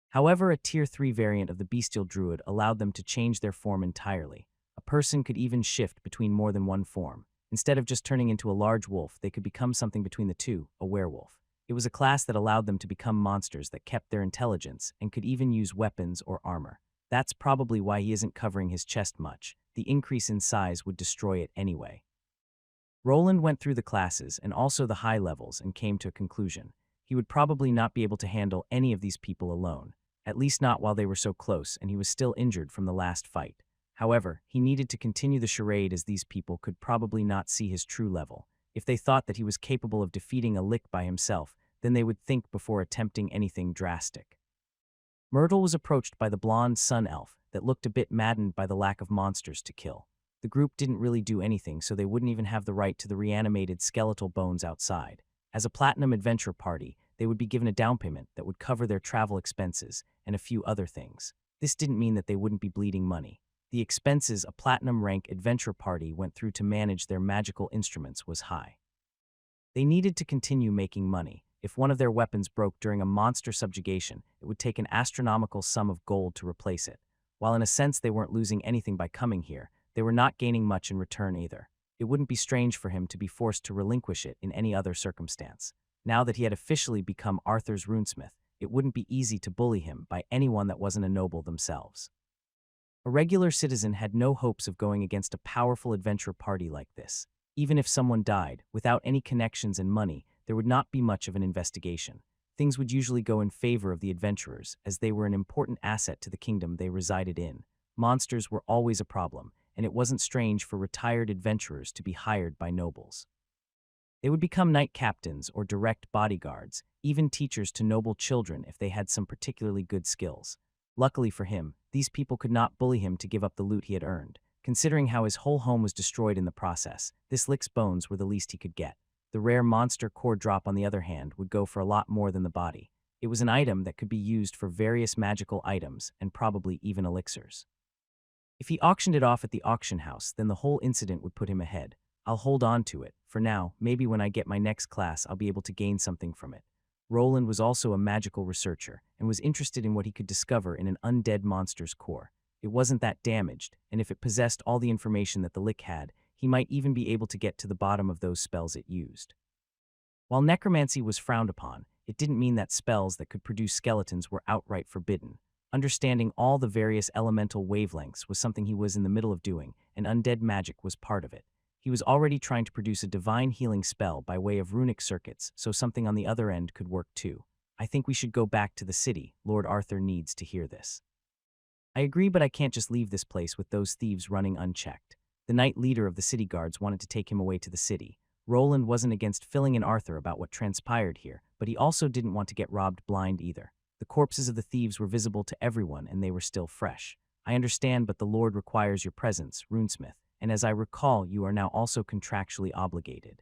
However, a Tier 3 variant of the Bestial Druid allowed them to change their form entirely. A person could even shift between more than one form. Instead of just turning into a large wolf, they could become something between the two, a werewolf. It was a class that allowed them to become monsters that kept their intelligence and could even use weapons or armor. That's probably why he isn't covering his chest much. The increase in size would destroy it anyway. Roland went through the classes and also the high levels and came to a conclusion. He would probably not be able to handle any of these people alone, at least not while they were so close and he was still injured from the last fight. However, he needed to continue the charade as these people could probably not see his true level. If they thought that he was capable of defeating a lick by himself, then they would think before attempting anything drastic. Myrtle was approached by the blonde sun elf that looked a bit maddened by the lack of monsters to kill. The group didn't really do anything, so they wouldn't even have the right to the reanimated skeletal bones outside. As a platinum adventure party, they would be given a down payment that would cover their travel expenses and a few other things. This didn't mean that they wouldn't be bleeding money. The expenses a platinum rank adventure party went through to manage their magical instruments was high. They needed to continue making money. If one of their weapons broke during a monster subjugation, it would take an astronomical sum of gold to replace it. While in a sense they weren't losing anything by coming here, they were not gaining much in return either. It wouldn't be strange for him to be forced to relinquish it in any other circumstance. Now that he had officially become Arthur's runesmith, it wouldn't be easy to bully him by anyone that wasn't a noble themselves. A regular citizen had no hopes of going against a powerful adventure party like this. Even if someone died, without any connections and money, there would not be much of an investigation. Things would usually go in favor of the adventurers, as they were an important asset to the kingdom they resided in. Monsters were always a problem, and it wasn't strange for retired adventurers to be hired by nobles. They would become knight captains or direct bodyguards, even teachers to noble children if they had some particularly good skills. Luckily for him, these people could not bully him to give up the loot he had earned. Considering how his whole home was destroyed in the process, this lick's bones were the least he could get. The rare monster core drop, on the other hand, would go for a lot more than the body. It was an item that could be used for various magical items and probably even elixirs. If he auctioned it off at the auction house, then the whole incident would put him ahead. I'll hold on to it. For now, maybe when I get my next class, I'll be able to gain something from it. Roland was also a magical researcher and was interested in what he could discover in an undead monster's core. It wasn't that damaged, and if it possessed all the information that the lick had, he might even be able to get to the bottom of those spells it used. While necromancy was frowned upon, it didn't mean that spells that could produce skeletons were outright forbidden. Understanding all the various elemental wavelengths was something he was in the middle of doing, and undead magic was part of it. He was already trying to produce a divine healing spell by way of runic circuits, so something on the other end could work too. I think we should go back to the city. Lord Arthur needs to hear this. I agree, but I can't just leave this place with those thieves running unchecked. The knight leader of the city guards wanted to take him away to the city. Roland wasn't against filling in Arthur about what transpired here, but he also didn't want to get robbed blind either. The corpses of the thieves were visible to everyone, and they were still fresh. I understand, but the Lord requires your presence, runesmith, and as I recall, you are now also contractually obligated.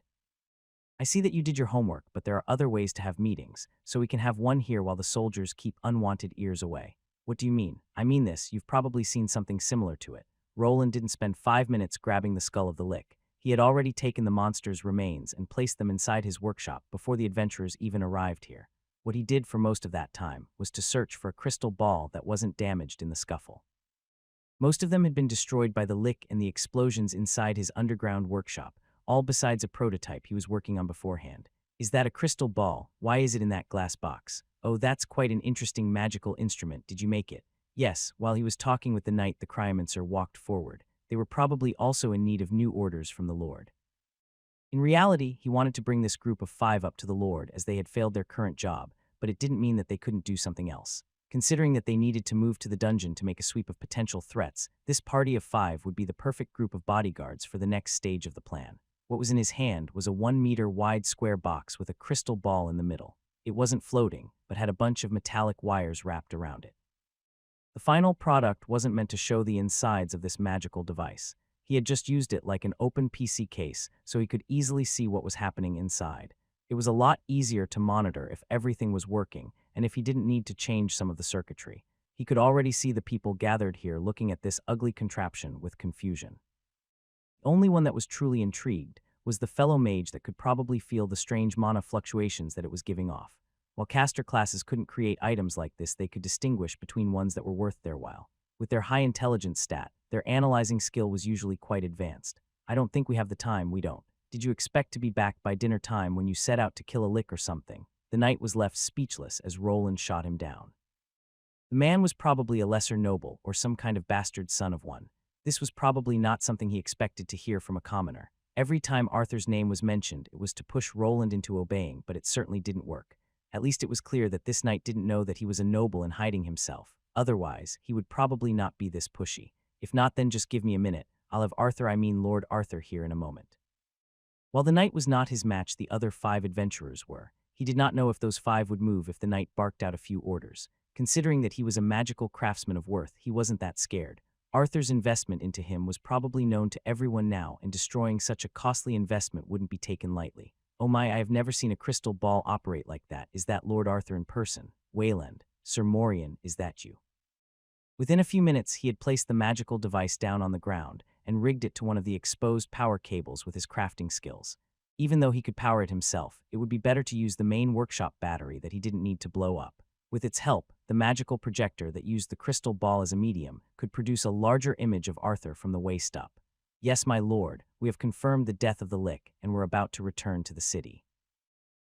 I see that you did your homework, but there are other ways to have meetings, so we can have one here while the soldiers keep unwanted ears away. What do you mean? I mean this, you've probably seen something similar to it. Roland didn't spend 5 minutes grabbing the skull of the lick. He had already taken the monster's remains and placed them inside his workshop before the adventurers even arrived here. What he did for most of that time was to search for a crystal ball that wasn't damaged in the scuffle. Most of them had been destroyed by the lick and the explosions inside his underground workshop, all besides a prototype he was working on beforehand. Is that a crystal ball? Why is it in that glass box? Oh, that's quite an interesting magical instrument. Did you make it? Yes, while he was talking with the knight, the cryomancer walked forward. They were probably also in need of new orders from the Lord. In reality, he wanted to bring this group of 5 up to the Lord as they had failed their current job, but it didn't mean that they couldn't do something else. Considering that they needed to move to the dungeon to make a sweep of potential threats, this party of 5 would be the perfect group of bodyguards for the next stage of the plan. What was in his hand was a 1-meter wide square box with a crystal ball in the middle. It wasn't floating, but had a bunch of metallic wires wrapped around it. The final product wasn't meant to show the insides of this magical device. He had just used it like an open PC case, so he could easily see what was happening inside. It was a lot easier to monitor if everything was working, and if he didn't need to change some of the circuitry. He could already see the people gathered here looking at this ugly contraption with confusion. The only one that was truly intrigued was the fellow mage that could probably feel the strange mana fluctuations that it was giving off. While caster classes couldn't create items like this, they could distinguish between ones that were worth their while. With their high intelligence stat, their analyzing skill was usually quite advanced. I don't think we have the time, we don't. Did you expect to be back by dinner time when you set out to kill a lick or something? The knight was left speechless as Roland shot him down. The man was probably a lesser noble or some kind of bastard son of one. This was probably not something he expected to hear from a commoner. Every time Arthur's name was mentioned, it was to push Roland into obeying, but it certainly didn't work. At least it was clear that this knight didn't know that he was a noble and hiding himself. Otherwise, he would probably not be this pushy. If not, then just give me a minute. I'll have Lord Arthur here in a moment. While the knight was not his match, the other 5 adventurers were. He did not know if those 5 would move if the knight barked out a few orders. Considering that he was a magical craftsman of worth, he wasn't that scared. Arthur's investment into him was probably known to everyone now, and destroying such a costly investment wouldn't be taken lightly. Oh my, I have never seen a crystal ball operate like that. Is that Lord Arthur in person? Wayland, Sir Morian, is that you? Within a few minutes, he had placed the magical device down on the ground and rigged it to one of the exposed power cables with his crafting skills. Even though he could power it himself, it would be better to use the main workshop battery that he didn't need to blow up. With its help, the magical projector that used the crystal ball as a medium could produce a larger image of Arthur from the waist up. Yes, my lord, we have confirmed the death of the lick, and we're about to return to the city.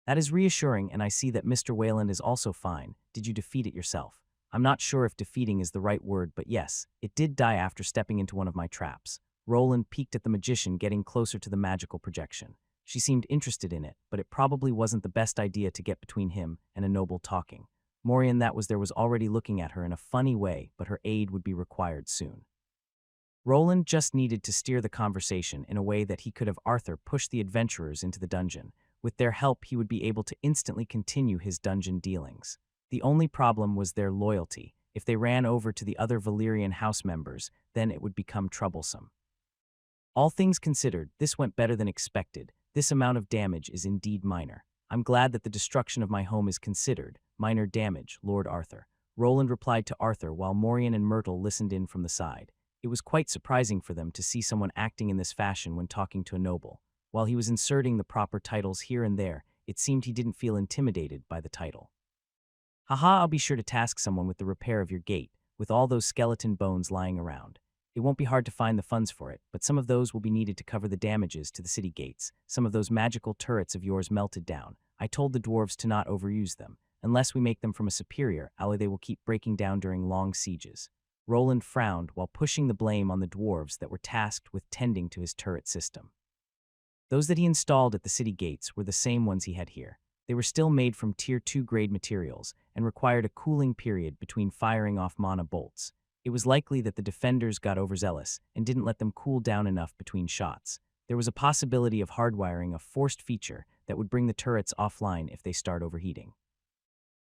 That is reassuring, and I see that Mr. Wayland is also fine. Did you defeat it yourself? I'm not sure if defeating is the right word, but yes, it did die after stepping into one of my traps. Roland peeked at the magician getting closer to the magical projection. She seemed interested in it, but it probably wasn't the best idea to get between him and a noble talking. Morian was already looking at her in a funny way, but her aid would be required soon. Roland just needed to steer the conversation in a way that he could have Arthur push the adventurers into the dungeon. With their help, he would be able to instantly continue his dungeon dealings. The only problem was their loyalty. If they ran over to the other Valyrian house members, then it would become troublesome. All things considered, this went better than expected. This amount of damage is indeed minor. I'm glad that the destruction of my home is considered minor damage, Lord Arthur. Roland replied to Arthur while Morian and Myrtle listened in from the side. It was quite surprising for them to see someone acting in this fashion when talking to a noble. While he was inserting the proper titles here and there, it seemed he didn't feel intimidated by the title. Haha, I'll be sure to task someone with the repair of your gate, with all those skeleton bones lying around. It won't be hard to find the funds for it, but some of those will be needed to cover the damages to the city gates. Some of those magical turrets of yours melted down. I told the dwarves to not overuse them. Unless we make them from a superior alloy, they will keep breaking down during long sieges. Roland frowned while pushing the blame on the dwarves that were tasked with tending to his turret system. Those that he installed at the city gates were the same ones he had here. They were still made from Tier 2 grade materials and required a cooling period between firing off mana bolts. It was likely that the defenders got overzealous and didn't let them cool down enough between shots. There was a possibility of hardwiring a forced feature that would bring the turrets offline if they start overheating.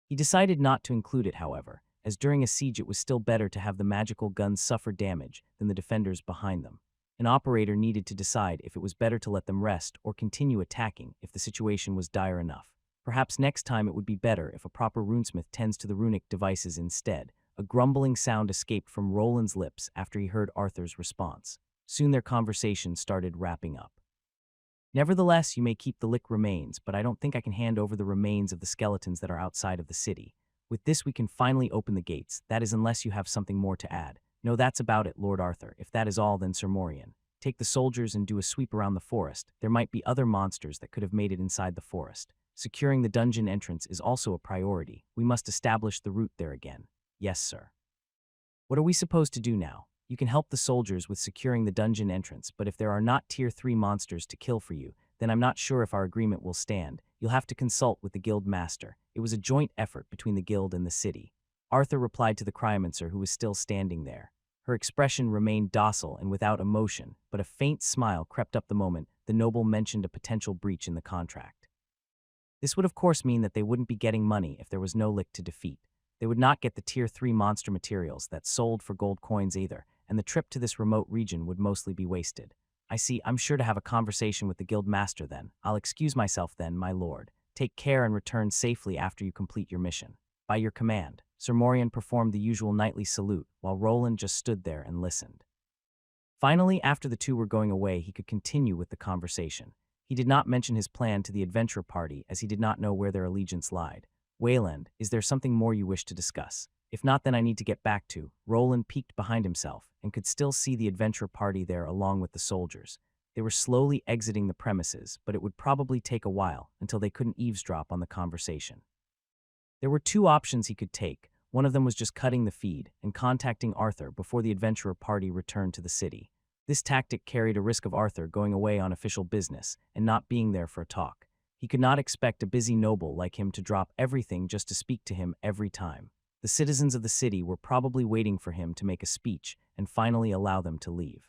He decided not to include it, however, as during a siege it was still better to have the magical guns suffer damage than the defenders behind them. An operator needed to decide if it was better to let them rest or continue attacking if the situation was dire enough. Perhaps next time it would be better if a proper runesmith tends to the runic devices instead. A grumbling sound escaped from Roland's lips after he heard Arthur's response. Soon their conversation started wrapping up. Nevertheless, you may keep the lick remains, but I don't think I can hand over the remains of the skeletons that are outside of the city. With this we can finally open the gates, that is unless you have something more to add. No, that's about it, Lord Arthur. If that is all, then Sir Morian, take the soldiers and do a sweep around the forest. There might be other monsters that could have made it inside the forest. Securing the dungeon entrance is also a priority. We must establish the route there again. Yes, sir. What are we supposed to do now? You can help the soldiers with securing the dungeon entrance, but if there are not Tier 3 monsters to kill for you, then I'm not sure if our agreement will stand. You'll have to consult with the guild master. It was a joint effort between the guild and the city. Arthur replied to the cryomancer, who was still standing there. Her expression remained docile and without emotion, but a faint smile crept up the moment the noble mentioned a potential breach in the contract. This would of course mean that they wouldn't be getting money if there was no lick to defeat. They would not get the Tier 3 monster materials that sold for gold coins either, and the trip to this remote region would mostly be wasted. I see, I'm sure to have a conversation with the guild master then. I'll excuse myself then, my lord. Take care and return safely after you complete your mission. By your command. Sir Morian performed the usual knightly salute, while Roland just stood there and listened. Finally, after the two were going away, he could continue with the conversation. He did not mention his plan to the adventurer party, as he did not know where their allegiance lied. Wayland, is there something more you wish to discuss? If not, then I need to get back to. Roland peeked behind himself and could still see the adventurer party there along with the soldiers. They were slowly exiting the premises, but it would probably take a while until they couldn't eavesdrop on the conversation. There were two options he could take. One of them was just cutting the feed and contacting Arthur before the adventurer party returned to the city. This tactic carried a risk of Arthur going away on official business and not being there for a talk. He could not expect a busy noble like him to drop everything just to speak to him every time. The citizens of the city were probably waiting for him to make a speech and finally allow them to leave.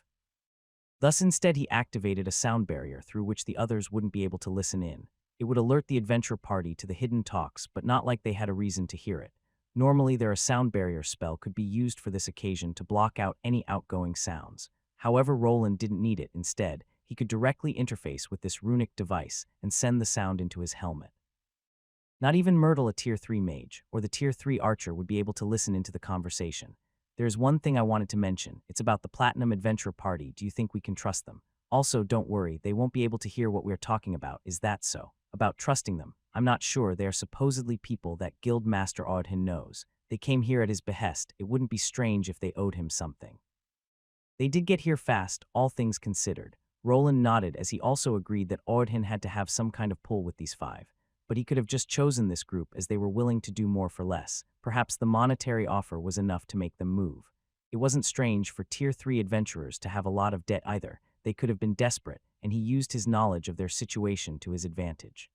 Thus instead he activated a sound barrier through which the others wouldn't be able to listen in. It would alert the adventure party to the hidden talks, but not like they had a reason to hear it. Normally a sound barrier spell could be used for this occasion to block out any outgoing sounds. However, Roland didn't need it. Instead, he could directly interface with this runic device and send the sound into his helmet. Not even Myrtle, a Tier 3 mage, or the Tier 3 archer would be able to listen into the conversation. There's one thing I wanted to mention. It's about the Platinum Adventure Party. Do you think we can trust them? Also, don't worry, they won't be able to hear what we're talking about. Is that so? About trusting them, I'm not sure. They are supposedly people that Guild Master Audhin knows. They came here at his behest. It wouldn't be strange if they owed him something. They did get here fast, all things considered. Roland nodded as he also agreed that Audhin had to have some kind of pull with these five. But he could have just chosen this group as they were willing to do more for less. Perhaps the monetary offer was enough to make them move. It wasn't strange for Tier 3 adventurers to have a lot of debt either. They could have been desperate, and he used his knowledge of their situation to his advantage.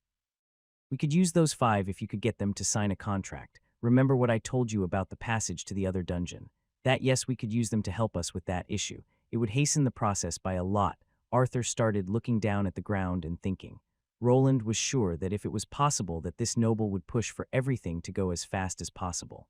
We could use those five if you could get them to sign a contract. Remember what I told you about the passage to the other dungeon? That, yes, we could use them to help us with that issue. It would hasten the process by a lot. Arthur started looking down at the ground and thinking. Roland was sure that if it was possible that this noble would push for everything to go as fast as possible.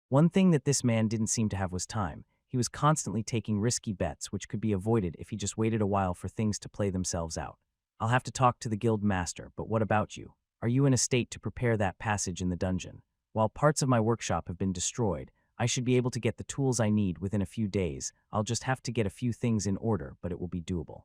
One thing that this man didn't seem to have was time. He was constantly taking risky bets which could be avoided if he just waited a while for things to play themselves out. I'll have to talk to the guild master, but what about you? Are you in a state to prepare that passage in the dungeon? While parts of my workshop have been destroyed, I should be able to get the tools I need within a few days. I'll just have to get a few things in order, but it will be doable.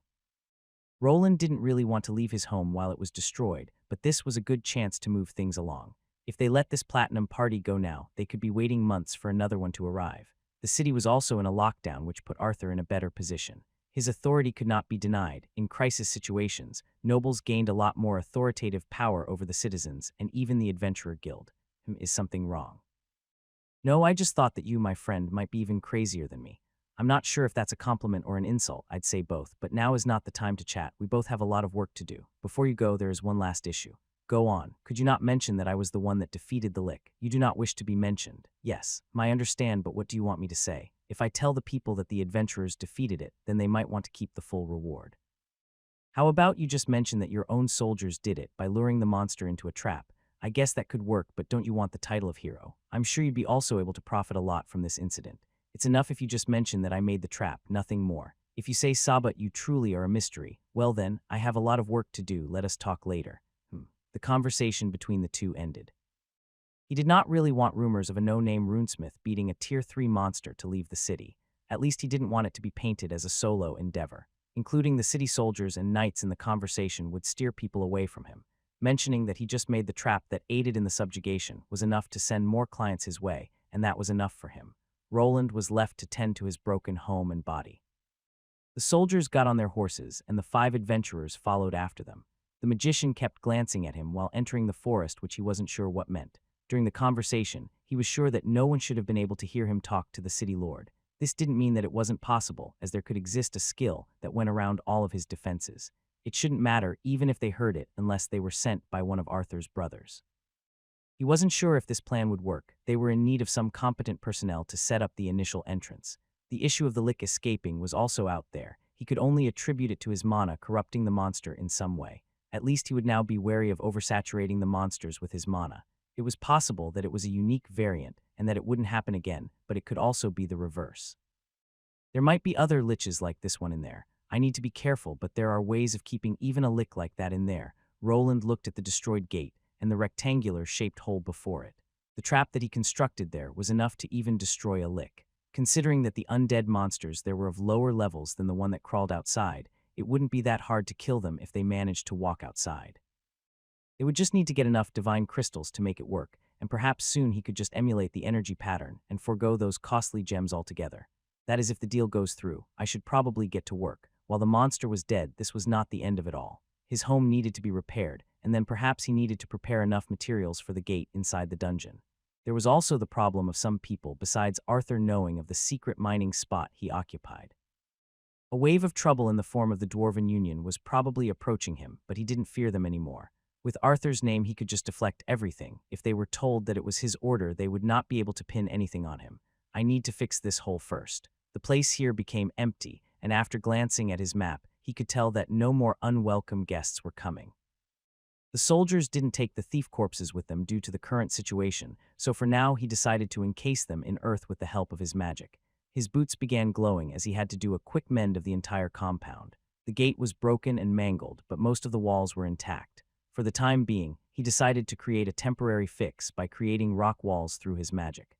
Roland didn't really want to leave his home while it was destroyed, but this was a good chance to move things along. If they let this platinum party go now, they could be waiting months for another one to arrive. The city was also in a lockdown, which put Arthur in a better position. His authority could not be denied. In crisis situations, nobles gained a lot more authoritative power over the citizens and even the adventurer guild. Is something wrong? No, I just thought that you, my friend, might be even crazier than me. I'm not sure if that's a compliment or an insult. I'd say both, but now is not the time to chat. We both have a lot of work to do. Before you go, there is one last issue. Go on. Could you not mention that I was the one that defeated the lick? You do not wish to be mentioned. Yes, I understand, but what do you want me to say? If I tell the people that the adventurers defeated it, then they might want to keep the full reward. How about you just mention that your own soldiers did it by luring the monster into a trap? I guess that could work, but don't you want the title of hero? I'm sure you'd be also able to profit a lot from this incident. It's enough if you just mention that I made the trap, nothing more. If you say, Saba, you truly are a mystery, well then, I have a lot of work to do, let us talk later. The conversation between the two ended. He did not really want rumors of a no-name runesmith beating a Tier 3 monster to leave the city. At least he didn't want it to be painted as a solo endeavor. Including the city soldiers and knights in the conversation would steer people away from him. Mentioning that he just made the trap that aided in the subjugation was enough to send more clients his way, and that was enough for him. Roland was left to tend to his broken home and body. The soldiers got on their horses, and the 5 adventurers followed after them. The magician kept glancing at him while entering the forest, which he wasn't sure what meant. During the conversation, he was sure that no one should have been able to hear him talk to the city lord. This didn't mean that it wasn't possible, as there could exist a skill that went around all of his defenses. It shouldn't matter even if they heard it unless they were sent by one of Arthur's brothers. He wasn't sure if this plan would work. They were in need of some competent personnel to set up the initial entrance. The issue of the lick escaping was also out there. He could only attribute it to his mana corrupting the monster in some way. At least he would now be wary of oversaturating the monsters with his mana. It was possible that it was a unique variant and that it wouldn't happen again, but it could also be the reverse. There might be other liches like this one in there. I need to be careful, but there are ways of keeping even a lick like that in there. Roland looked at the destroyed gate and the rectangular-shaped hole before it. The trap that he constructed there was enough to even destroy a lick. Considering that the undead monsters there were of lower levels than the one that crawled outside, it wouldn't be that hard to kill them if they managed to walk outside. They would just need to get enough divine crystals to make it work, and perhaps soon he could just emulate the energy pattern and forego those costly gems altogether. That is if the deal goes through. I should probably get to work. While the monster was dead, this was not the end of it all. His home needed to be repaired, and then perhaps he needed to prepare enough materials for the gate inside the dungeon. There was also the problem of some people besides Arthur knowing of the secret mining spot he occupied. A wave of trouble in the form of the Dwarven Union was probably approaching him, but he didn't fear them anymore. With Arthur's name, he could just deflect everything. If they were told that it was his order, they would not be able to pin anything on him. I need to fix this hole first. The place here became empty, and after glancing at his map, he could tell that no more unwelcome guests were coming. The soldiers didn't take the thief corpses with them due to the current situation, so for now he decided to encase them in earth with the help of his magic. His boots began glowing as he had to do a quick mend of the entire compound. The gate was broken and mangled, but most of the walls were intact. For the time being, he decided to create a temporary fix by creating rock walls through his magic.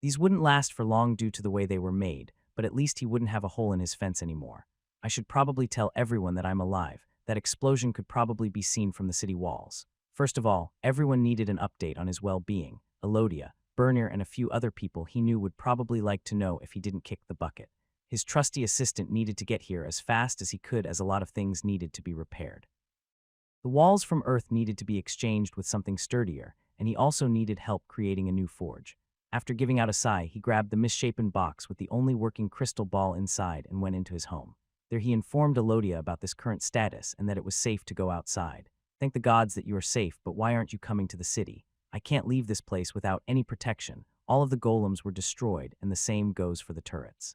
These wouldn't last for long due to the way they were made, but at least he wouldn't have a hole in his fence anymore. I should probably tell everyone that I'm alive. That explosion could probably be seen from the city walls. First of all, everyone needed an update on his well-being. Elodia, Bernier, and a few other people he knew would probably like to know if he didn't kick the bucket. His trusty assistant needed to get here as fast as he could as a lot of things needed to be repaired. The walls from Earth needed to be exchanged with something sturdier, and he also needed help creating a new forge. After giving out a sigh, he grabbed the misshapen box with the only working crystal ball inside and went into his home. There he informed Elodia about this current status and that it was safe to go outside. Thank the gods that you are safe, but why aren't you coming to the city? I can't leave this place without any protection. All of the golems were destroyed, and the same goes for the turrets.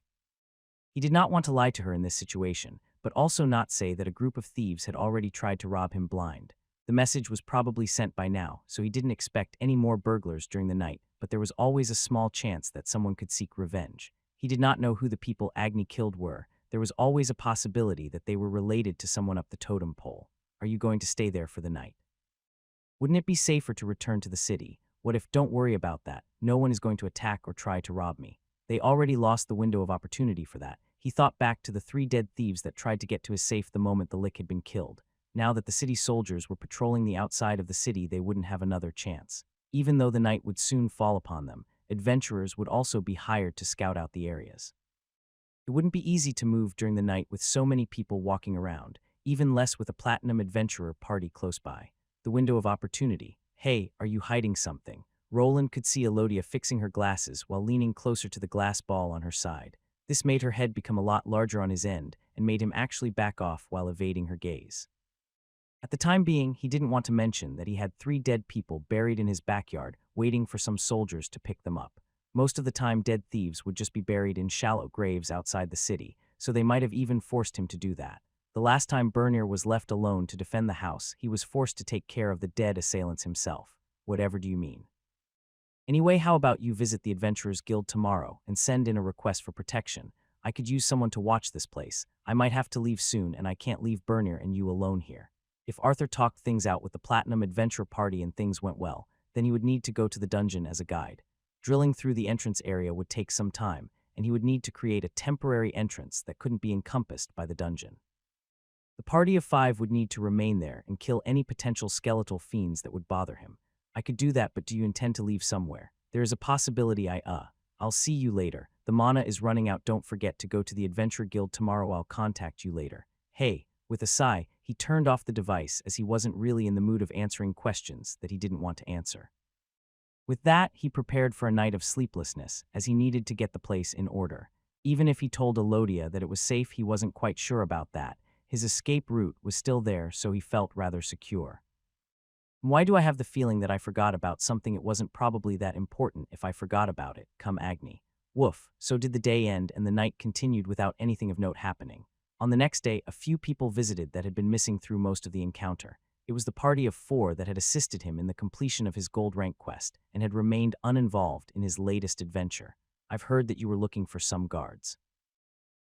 He did not want to lie to her in this situation, but also not say that a group of thieves had already tried to rob him blind. The message was probably sent by now, so he didn't expect any more burglars during the night, but there was always a small chance that someone could seek revenge. He did not know who the people Agni killed were. There was always a possibility that they were related to someone up the totem pole. Are you going to stay there for the night? Wouldn't it be safer to return to the city? What if, don't worry about that, no one is going to attack or try to rob me? They already lost the window of opportunity for that. He thought back to the 3 dead thieves that tried to get to his safe the moment the lick had been killed. Now that the city soldiers were patrolling the outside of the city, they wouldn't have another chance. Even though the night would soon fall upon them, adventurers would also be hired to scout out the areas. It wouldn't be easy to move during the night with so many people walking around, even less with a platinum adventurer party close by. The window of opportunity. Hey, are you hiding something? Roland could see Elodia fixing her glasses while leaning closer to the glass ball on her side. This made her head become a lot larger on his end and made him actually back off while evading her gaze. At the time being, he didn't want to mention that he had 3 dead people buried in his backyard, waiting for some soldiers to pick them up. Most of the time, dead thieves would just be buried in shallow graves outside the city, so they might have even forced him to do that. The last time Bernier was left alone to defend the house, he was forced to take care of the dead assailants himself. Whatever do you mean? Anyway, how about you visit the Adventurers Guild tomorrow and send in a request for protection? I could use someone to watch this place. I might have to leave soon, and I can't leave Bernier and you alone here. If Arthur talked things out with the Platinum Adventure Party and things went well, then he would need to go to the dungeon as a guide. Drilling through the entrance area would take some time, and he would need to create a temporary entrance that couldn't be encompassed by the dungeon. The party of 5 would need to remain there and kill any potential skeletal fiends that would bother him. I could do that, but do you intend to leave somewhere? There is a possibility I'll see you later. The mana is running out. Don't forget to go to the Adventure Guild tomorrow. I'll contact you later. Hey. With a sigh, he turned off the device as he wasn't really in the mood of answering questions that he didn't want to answer. With that, he prepared for a night of sleeplessness, as he needed to get the place in order. Even if he told Elodia that it was safe, he wasn't quite sure about that. His escape route was still there, so he felt rather secure. Why do I have the feeling that I forgot about something? It wasn't probably that important if I forgot about it, come Agni. Woof, so did the day end and the night continued without anything of note happening. On the next day, a few people visited that had been missing through most of the encounter. It was the party of 4 that had assisted him in the completion of his gold rank quest and had remained uninvolved in his latest adventure. I've heard that you were looking for some guards.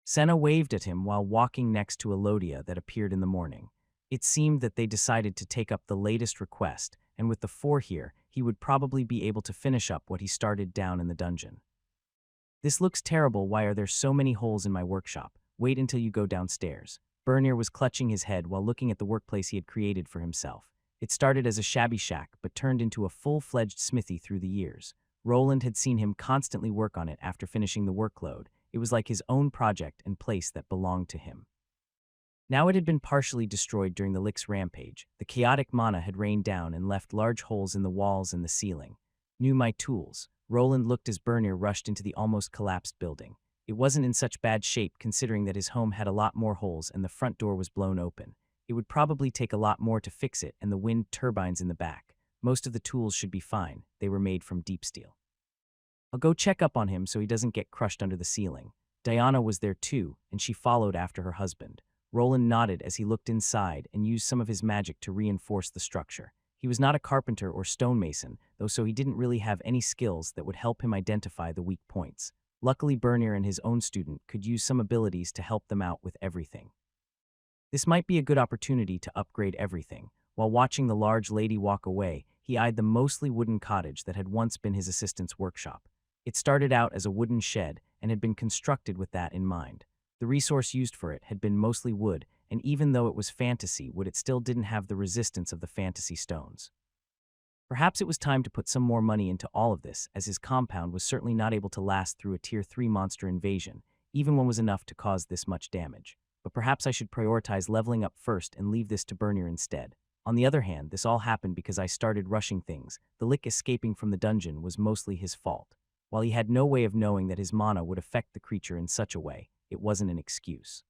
Senna waved at him while walking next to Elodia that appeared in the morning. It seemed that they decided to take up the latest request, and with the 4 here, he would probably be able to finish up what he started down in the dungeon. This looks terrible. Why are there so many holes in my workshop? Wait until you go downstairs. Bernier was clutching his head while looking at the workplace he had created for himself. It started as a shabby shack, but turned into a full-fledged smithy through the years. Roland had seen him constantly work on it after finishing the workload. It was like his own project and place that belonged to him. Now it had been partially destroyed during the Lick's rampage. The chaotic mana had rained down and left large holes in the walls and the ceiling. Knew my tools. Roland looked as Bernier rushed into the almost collapsed building. It wasn't in such bad shape considering that his home had a lot more holes and the front door was blown open. It would probably take a lot more to fix it and the wind turbines in the back. Most of the tools should be fine. They were made from deep steel. I'll go check up on him so he doesn't get crushed under the ceiling. Diana was there too, and she followed after her husband. Roland nodded as he looked inside and used some of his magic to reinforce the structure. He was not a carpenter or stonemason, though, so he didn't really have any skills that would help him identify the weak points. Luckily, Bernier and his own student could use some abilities to help them out with everything. This might be a good opportunity to upgrade everything. While watching the large lady walk away, he eyed the mostly wooden cottage that had once been his assistant's workshop. It started out as a wooden shed and had been constructed with that in mind. The resource used for it had been mostly wood, and even though it was fantasy wood, it still didn't have the resistance of the fantasy stones. Perhaps it was time to put some more money into all of this, as his compound was certainly not able to last through a Tier 3 monster invasion, even one was enough to cause this much damage. But perhaps I should prioritize leveling up first and leave this to Bernier instead. On the other hand, this all happened because I started rushing things. The Lick escaping from the dungeon was mostly his fault. While he had no way of knowing that his mana would affect the creature in such a way, it wasn't an excuse.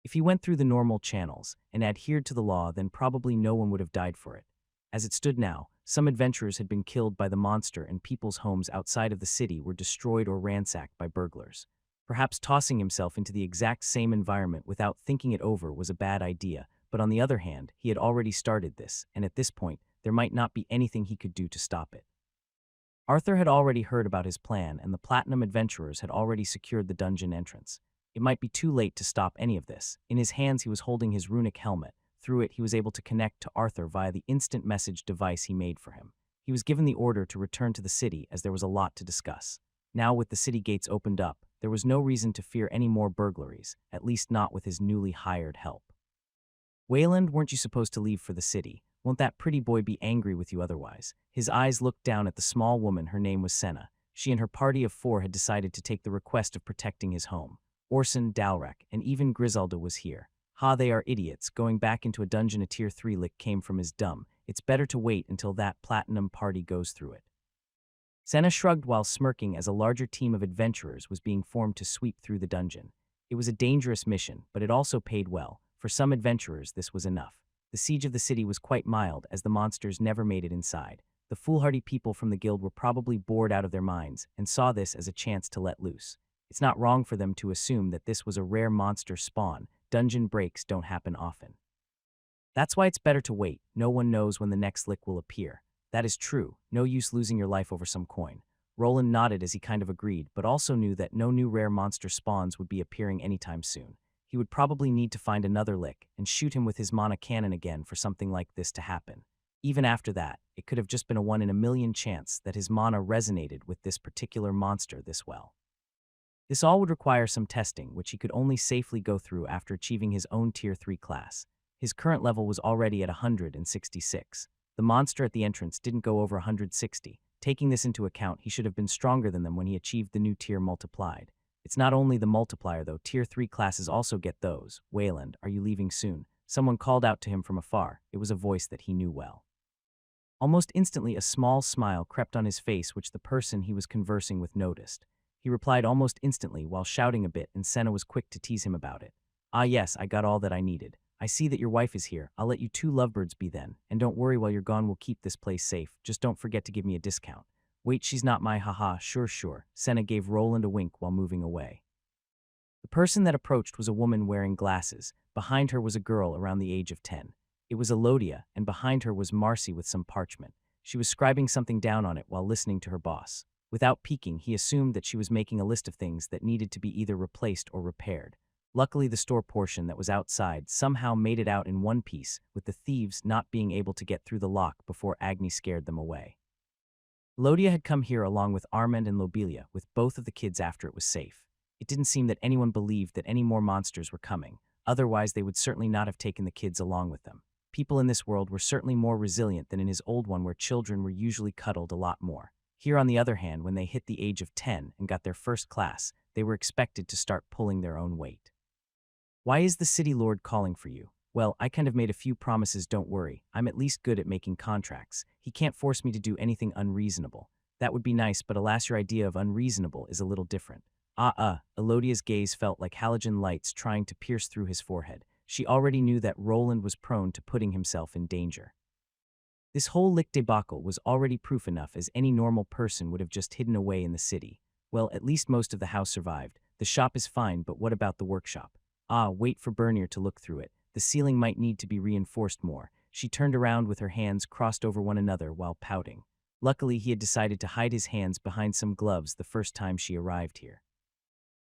If he went through the normal channels and adhered to the law, then probably no one would have died for it. As it stood now, some adventurers had been killed by the monster and people's homes outside of the city were destroyed or ransacked by burglars. Perhaps tossing himself into the exact same environment without thinking it over was a bad idea, but on the other hand, he had already started this, and at this point, there might not be anything he could do to stop it. Arthur had already heard about his plan, and the Platinum Adventurers had already secured the dungeon entrance. It might be too late to stop any of this. In his hands, he was holding his runic helmet. Through it, he was able to connect to Arthur via the instant message device he made for him. He was given the order to return to the city as there was a lot to discuss. Now, with the city gates opened up, there was no reason to fear any more burglaries, at least not with his newly hired help. Wayland, weren't you supposed to leave for the city? Won't that pretty boy be angry with you otherwise? His eyes looked down at the small woman. Her name was Senna. She and her party of 4 had decided to take the request of protecting his home. Orson, Dalrak, and even Griselda was here. Ha, they are idiots. Going back into a dungeon a Tier 3 Lick came from is dumb. It's better to wait until that platinum party goes through it. Senna shrugged while smirking as a larger team of adventurers was being formed to sweep through the dungeon. It was a dangerous mission, but it also paid well. For some adventurers, this was enough. The siege of the city was quite mild, as the monsters never made it inside. The foolhardy people from the guild were probably bored out of their minds and saw this as a chance to let loose. It's not wrong for them to assume that this was a rare monster spawn. Dungeon breaks don't happen often. That's why it's better to wait. No one knows when the next lick will appear. That is true. No use losing your life over some coin. Roland nodded as he kind of agreed, but also knew that no new rare monster spawns would be appearing anytime soon. He would probably need to find another lick and shoot him with his mana cannon again for something like this to happen. Even after that, it could have just been a 1 in a million chance that his mana resonated with this particular monster this well. This all would require some testing, which he could only safely go through after achieving his own Tier 3 class. His current level was already at 166. The monster at the entrance didn't go over 160. Taking this into account, he should have been stronger than them when he achieved the new tier multiplied. It's not only the multiplier though, Tier 3 classes also get those. Wayland, are you leaving soon? Someone called out to him from afar. It was a voice that he knew well. Almost instantly, a small smile crept on his face, which the person he was conversing with noticed. He replied almost instantly while shouting a bit, and Senna was quick to tease him about it. Ah yes, I got all that I needed. I see that your wife is here. I'll let you 2 lovebirds be then. And don't worry, while you're gone, we'll keep this place safe. Just don't forget to give me a discount. Wait, she's not my haha, sure. Senna gave Roland a wink while moving away. The person that approached was a woman wearing glasses. Behind her was a girl around the age of 10. It was Elodia, and behind her was Marcy with some parchment. She was scribing something down on it while listening to her boss. Without peeking, he assumed that she was making a list of things that needed to be either replaced or repaired. Luckily, the store portion that was outside somehow made it out in one piece, with the thieves not being able to get through the lock before Agni scared them away. Elodia had come here along with Armand and Lobelia, with both of the kids after it was safe. It didn't seem that anyone believed that any more monsters were coming. Otherwise, they would certainly not have taken the kids along with them. People in this world were certainly more resilient than in his old one, where children were usually cuddled a lot more. Here, on the other hand, when they hit the age of 10 and got their first class, they were expected to start pulling their own weight. Why is the city lord calling for you? Well, I kind of made a few promises, don't worry. I'm at least good at making contracts. He can't force me to do anything unreasonable. That would be nice, but alas, your idea of unreasonable is a little different. Elodia's gaze felt like halogen lights trying to pierce through his forehead. She already knew that Roland was prone to putting himself in danger. This whole lick debacle was already proof enough, as any normal person would have just hidden away in the city. Well, at least most of the house survived. The shop is fine, but what about the workshop? Wait for Bernier to look through it. The ceiling might need to be reinforced more. She turned around with her hands crossed over one another while pouting. Luckily, he had decided to hide his hands behind some gloves the first time she arrived here.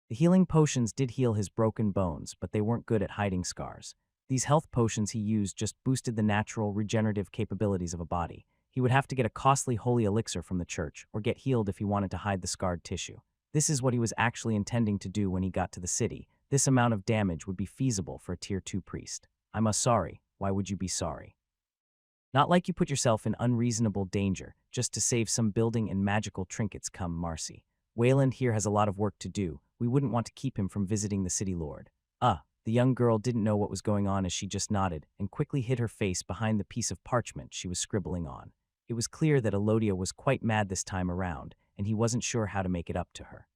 The healing potions did heal his broken bones, but they weren't good at hiding scars. These health potions he used just boosted the natural regenerative capabilities of a body. He would have to get a costly holy elixir from the church, or get healed if he wanted to hide the scarred tissue. This is what he was actually intending to do when he got to the city. This amount of damage would be feasible for a Tier 2 priest. I'm sorry. Why would you be sorry? Not like you put yourself in unreasonable danger just to save some building and magical trinkets. Come, Marcy. Wayland here has a lot of work to do. We wouldn't want to keep him from visiting the city lord. The young girl didn't know what was going on, as she just nodded and quickly hid her face behind the piece of parchment she was scribbling on. It was clear that Elodia was quite mad this time around, and he wasn't sure how to make it up to her.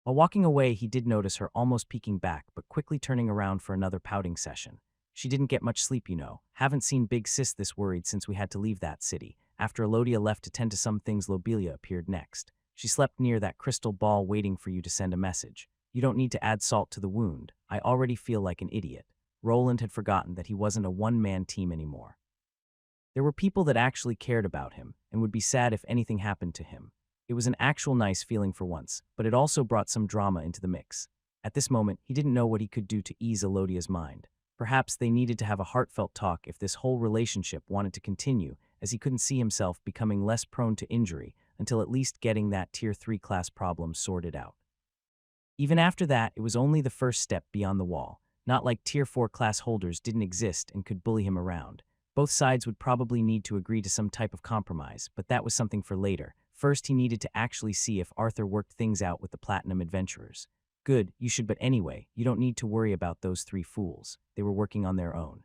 While walking away, he did notice her almost peeking back, but quickly turning around for another pouting session. She didn't get much sleep, you know. Haven't seen Big Sis this worried since we had to leave that city. After Elodia left to tend to some things, Lobelia appeared next. She slept near that crystal ball waiting for you to send a message. You don't need to add salt to the wound. I already feel like an idiot. Roland had forgotten that he wasn't a one-man team anymore. There were people that actually cared about him and would be sad if anything happened to him. It was an actual nice feeling for once, but it also brought some drama into the mix. At this moment, he didn't know what he could do to ease Elodia's mind. Perhaps they needed to have a heartfelt talk if this whole relationship wanted to continue, as he couldn't see himself becoming less prone to injury until at least getting that Tier 3 class problem sorted out. Even after that, it was only the first step beyond the wall. Not like Tier 4 class holders didn't exist and could bully him around. Both sides would probably need to agree to some type of compromise, but that was something for later. First, he needed to actually see if Arthur worked things out with the Platinum Adventurers. Good, you should, but anyway, you don't need to worry about those 3 fools. They were working on their own.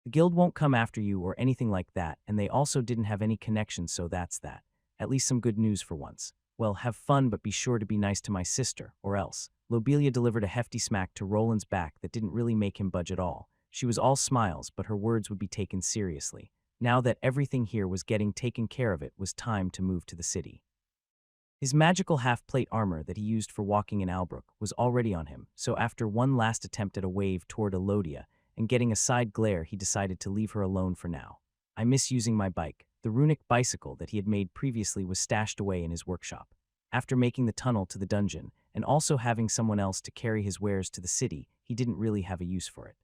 The guild won't come after you or anything like that, and they also didn't have any connections, so that's that. At least some good news for once. Well, have fun, but be sure to be nice to my sister, or else. Lobelia delivered a hefty smack to Roland's back that didn't really make him budge at all. She was all smiles, but her words would be taken seriously. Now that everything here was getting taken care of, it was time to move to the city. His magical half-plate armor that he used for walking in Albrook was already on him, so after one last attempt at a wave toward Elodia and getting a side glare, he decided to leave her alone for now. I miss using my bike. The runic bicycle that he had made previously was stashed away in his workshop. After making the tunnel to the dungeon, and also having someone else to carry his wares to the city, he didn't really have a use for it.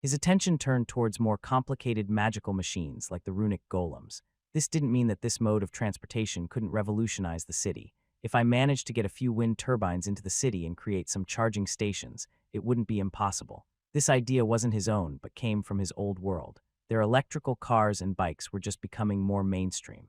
His attention turned towards more complicated magical machines like the runic golems. This didn't mean that this mode of transportation couldn't revolutionize the city. If I managed to get a few wind turbines into the city and create some charging stations, it wouldn't be impossible. This idea wasn't his own, but came from his old world. Their electrical cars and bikes were just becoming more mainstream.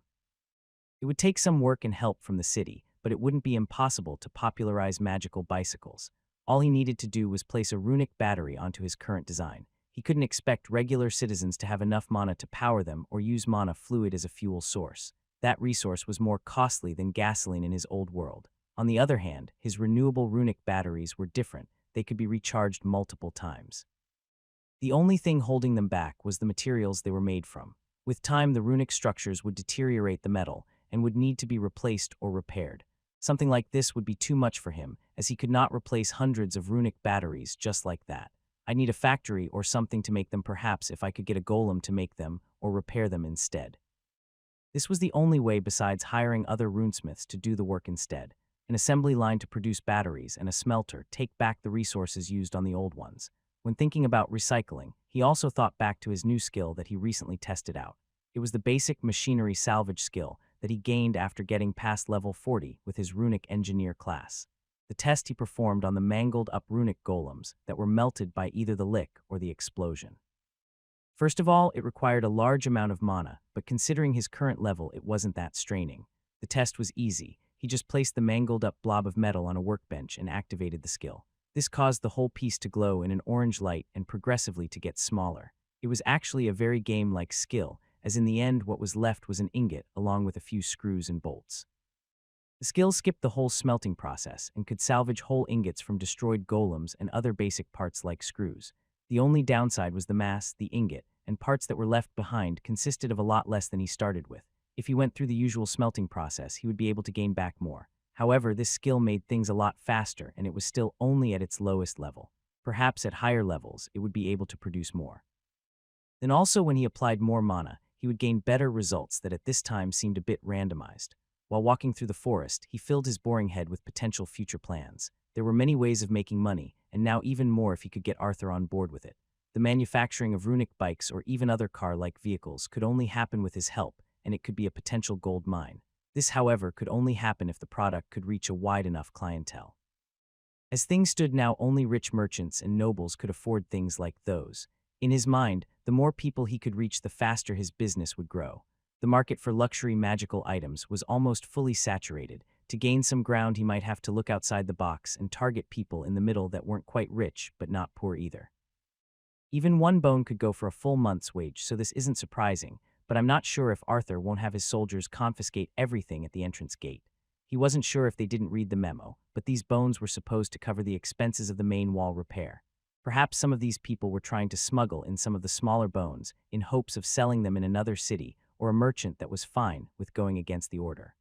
It would take some work and help from the city, but it wouldn't be impossible to popularize magical bicycles. All he needed to do was place a runic battery onto his current design. He couldn't expect regular citizens to have enough mana to power them or use mana fluid as a fuel source. That resource was more costly than gasoline in his old world. On the other hand, his renewable runic batteries were different. They could be recharged multiple times. The only thing holding them back was the materials they were made from. With time, the runic structures would deteriorate the metal and would need to be replaced or repaired. Something like this would be too much for him, as he could not replace hundreds of runic batteries just like that. I'd need a factory or something to make them, perhaps if I could get a golem to make them or repair them instead. This was the only way besides hiring other runesmiths to do the work instead. An assembly line to produce batteries and a smelter take back the resources used on the old ones. When thinking about recycling, he also thought back to his new skill that he recently tested out. It was the basic machinery salvage skill that he gained after getting past level 40 with his runic engineer class. The test he performed on the mangled up runic golems that were melted by either the lick or the explosion. First of all, it required a large amount of mana, but considering his current level, it wasn't that straining. The test was easy. He just placed the mangled up blob of metal on a workbench and activated the skill. This caused the whole piece to glow in an orange light and progressively to get smaller. It was actually a very game-like skill, as in the end what was left was an ingot along with a few screws and bolts. The skill skipped the whole smelting process and could salvage whole ingots from destroyed golems and other basic parts like screws. The only downside was the mass, the ingot, and parts that were left behind consisted of a lot less than he started with. If he went through the usual smelting process, he would be able to gain back more. However, this skill made things a lot faster, and it was still only at its lowest level. Perhaps at higher levels, it would be able to produce more. Then also when he applied more mana, he would gain better results that at this time seemed a bit randomized. While walking through the forest, he filled his boring head with potential future plans. There were many ways of making money, and now even more if he could get Arthur on board with it. The manufacturing of runic bikes or even other car-like vehicles could only happen with his help, and it could be a potential gold mine. This, however, could only happen if the product could reach a wide enough clientele. As things stood now, only rich merchants and nobles could afford things like those. In his mind, the more people he could reach, the faster his business would grow. The market for luxury magical items was almost fully saturated. To gain some ground, he might have to look outside the box and target people in the middle that weren't quite rich, but not poor either. Even one bone could go for a full month's wage, so this isn't surprising, but I'm not sure if Arthur won't have his soldiers confiscate everything at the entrance gate. He wasn't sure if they didn't read the memo, but these bones were supposed to cover the expenses of the main wall repair. Perhaps some of these people were trying to smuggle in some of the smaller bones in hopes of selling them in another city or a merchant that was fine with going against the order.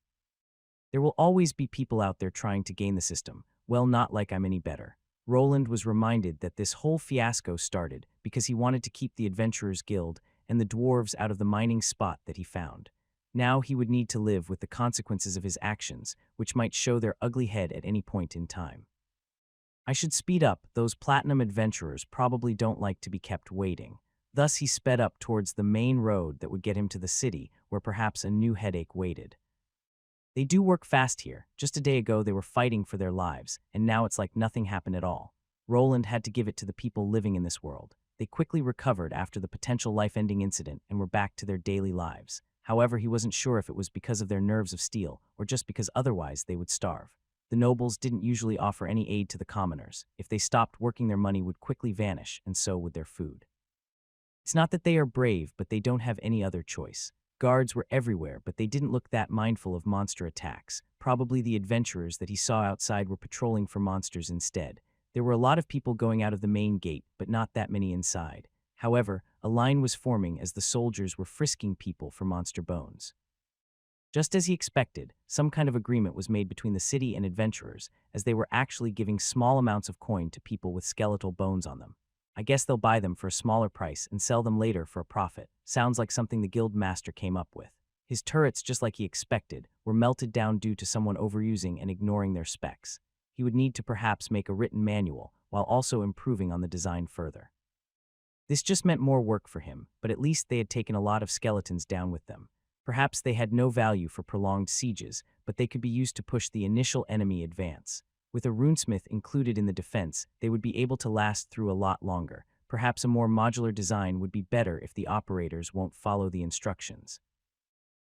There will always be people out there trying to gain the system. Well, not like I'm any better. Roland was reminded that this whole fiasco started because he wanted to keep the Adventurers Guild and the dwarves out of the mining spot that he found. Now he would need to live with the consequences of his actions, which might show their ugly head at any point in time. I should speed up. Those platinum adventurers probably don't like to be kept waiting. Thus he sped up towards the main road that would get him to the city, where perhaps a new headache waited. They do work fast here. Just a day ago they were fighting for their lives, and now it's like nothing happened at all. Roland had to give it to the people living in this world. They quickly recovered after the potential life-ending incident and were back to their daily lives. However, he wasn't sure if it was because of their nerves of steel or just because otherwise they would starve. The nobles didn't usually offer any aid to the commoners. If they stopped working, their money would quickly vanish, and so would their food. It's not that they are brave, but they don't have any other choice. Guards were everywhere, but they didn't look that mindful of monster attacks. Probably the adventurers that he saw outside were patrolling for monsters instead. There were a lot of people going out of the main gate, but not that many inside. However, a line was forming as the soldiers were frisking people for monster bones. Just as he expected, some kind of agreement was made between the city and adventurers, as they were actually giving small amounts of coin to people with skeletal bones on them. I guess they'll buy them for a smaller price and sell them later for a profit. Sounds like something the guild master came up with. His turrets, just like he expected, were melted down due to someone overusing and ignoring their specs. He would need to perhaps make a written manual, while also improving on the design further. This just meant more work for him, but at least they had taken a lot of skeletons down with them. Perhaps they had no value for prolonged sieges, but they could be used to push the initial enemy advance. With a runesmith included in the defense, they would be able to last through a lot longer. Perhaps a more modular design would be better if the operators won't follow the instructions.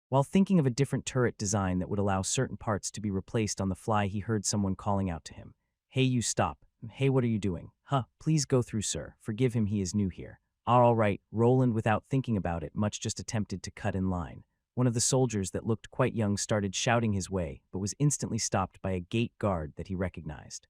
While thinking of a different turret design that would allow certain parts to be replaced on the fly, he heard someone calling out to him. "Hey, you stop. Hey, what are you doing? Huh, please go through, sir. Forgive him, he is new here." All right, Roland, without thinking about it much, just attempted to cut in line. One of the soldiers that looked quite young started shouting his way, but was instantly stopped by a gate guard that he recognized.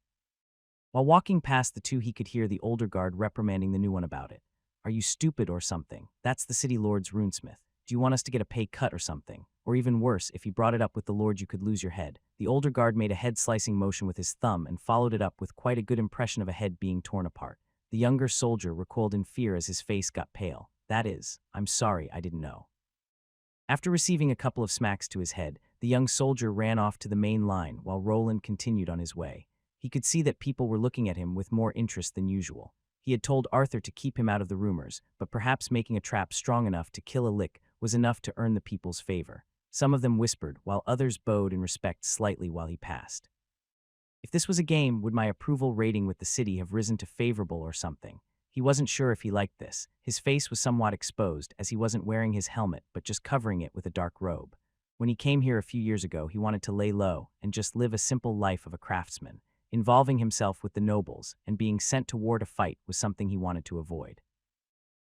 While walking past the two, he could hear the older guard reprimanding the new one about it. "Are you stupid or something? That's the city lord's runesmith. Do you want us to get a pay cut or something? Or even worse, if he brought it up with the lord, you could lose your head." The older guard made a head-slicing motion with his thumb and followed it up with quite a good impression of a head being torn apart. The younger soldier recoiled in fear as his face got pale. "That is, I'm sorry, I didn't know." After receiving a couple of smacks to his head, the young soldier ran off to the main line while Roland continued on his way. He could see that people were looking at him with more interest than usual. He had told Arthur to keep him out of the rumors, but perhaps making a trap strong enough to kill a lick was enough to earn the people's favor. Some of them whispered, while others bowed in respect slightly while he passed. If this was a game, would my approval rating with the city have risen to favorable or something? He wasn't sure if he liked this. His face was somewhat exposed, as he wasn't wearing his helmet but just covering it with a dark robe. When he came here a few years ago, he wanted to lay low and just live a simple life of a craftsman. Involving himself with the nobles and being sent to war to fight was something he wanted to avoid.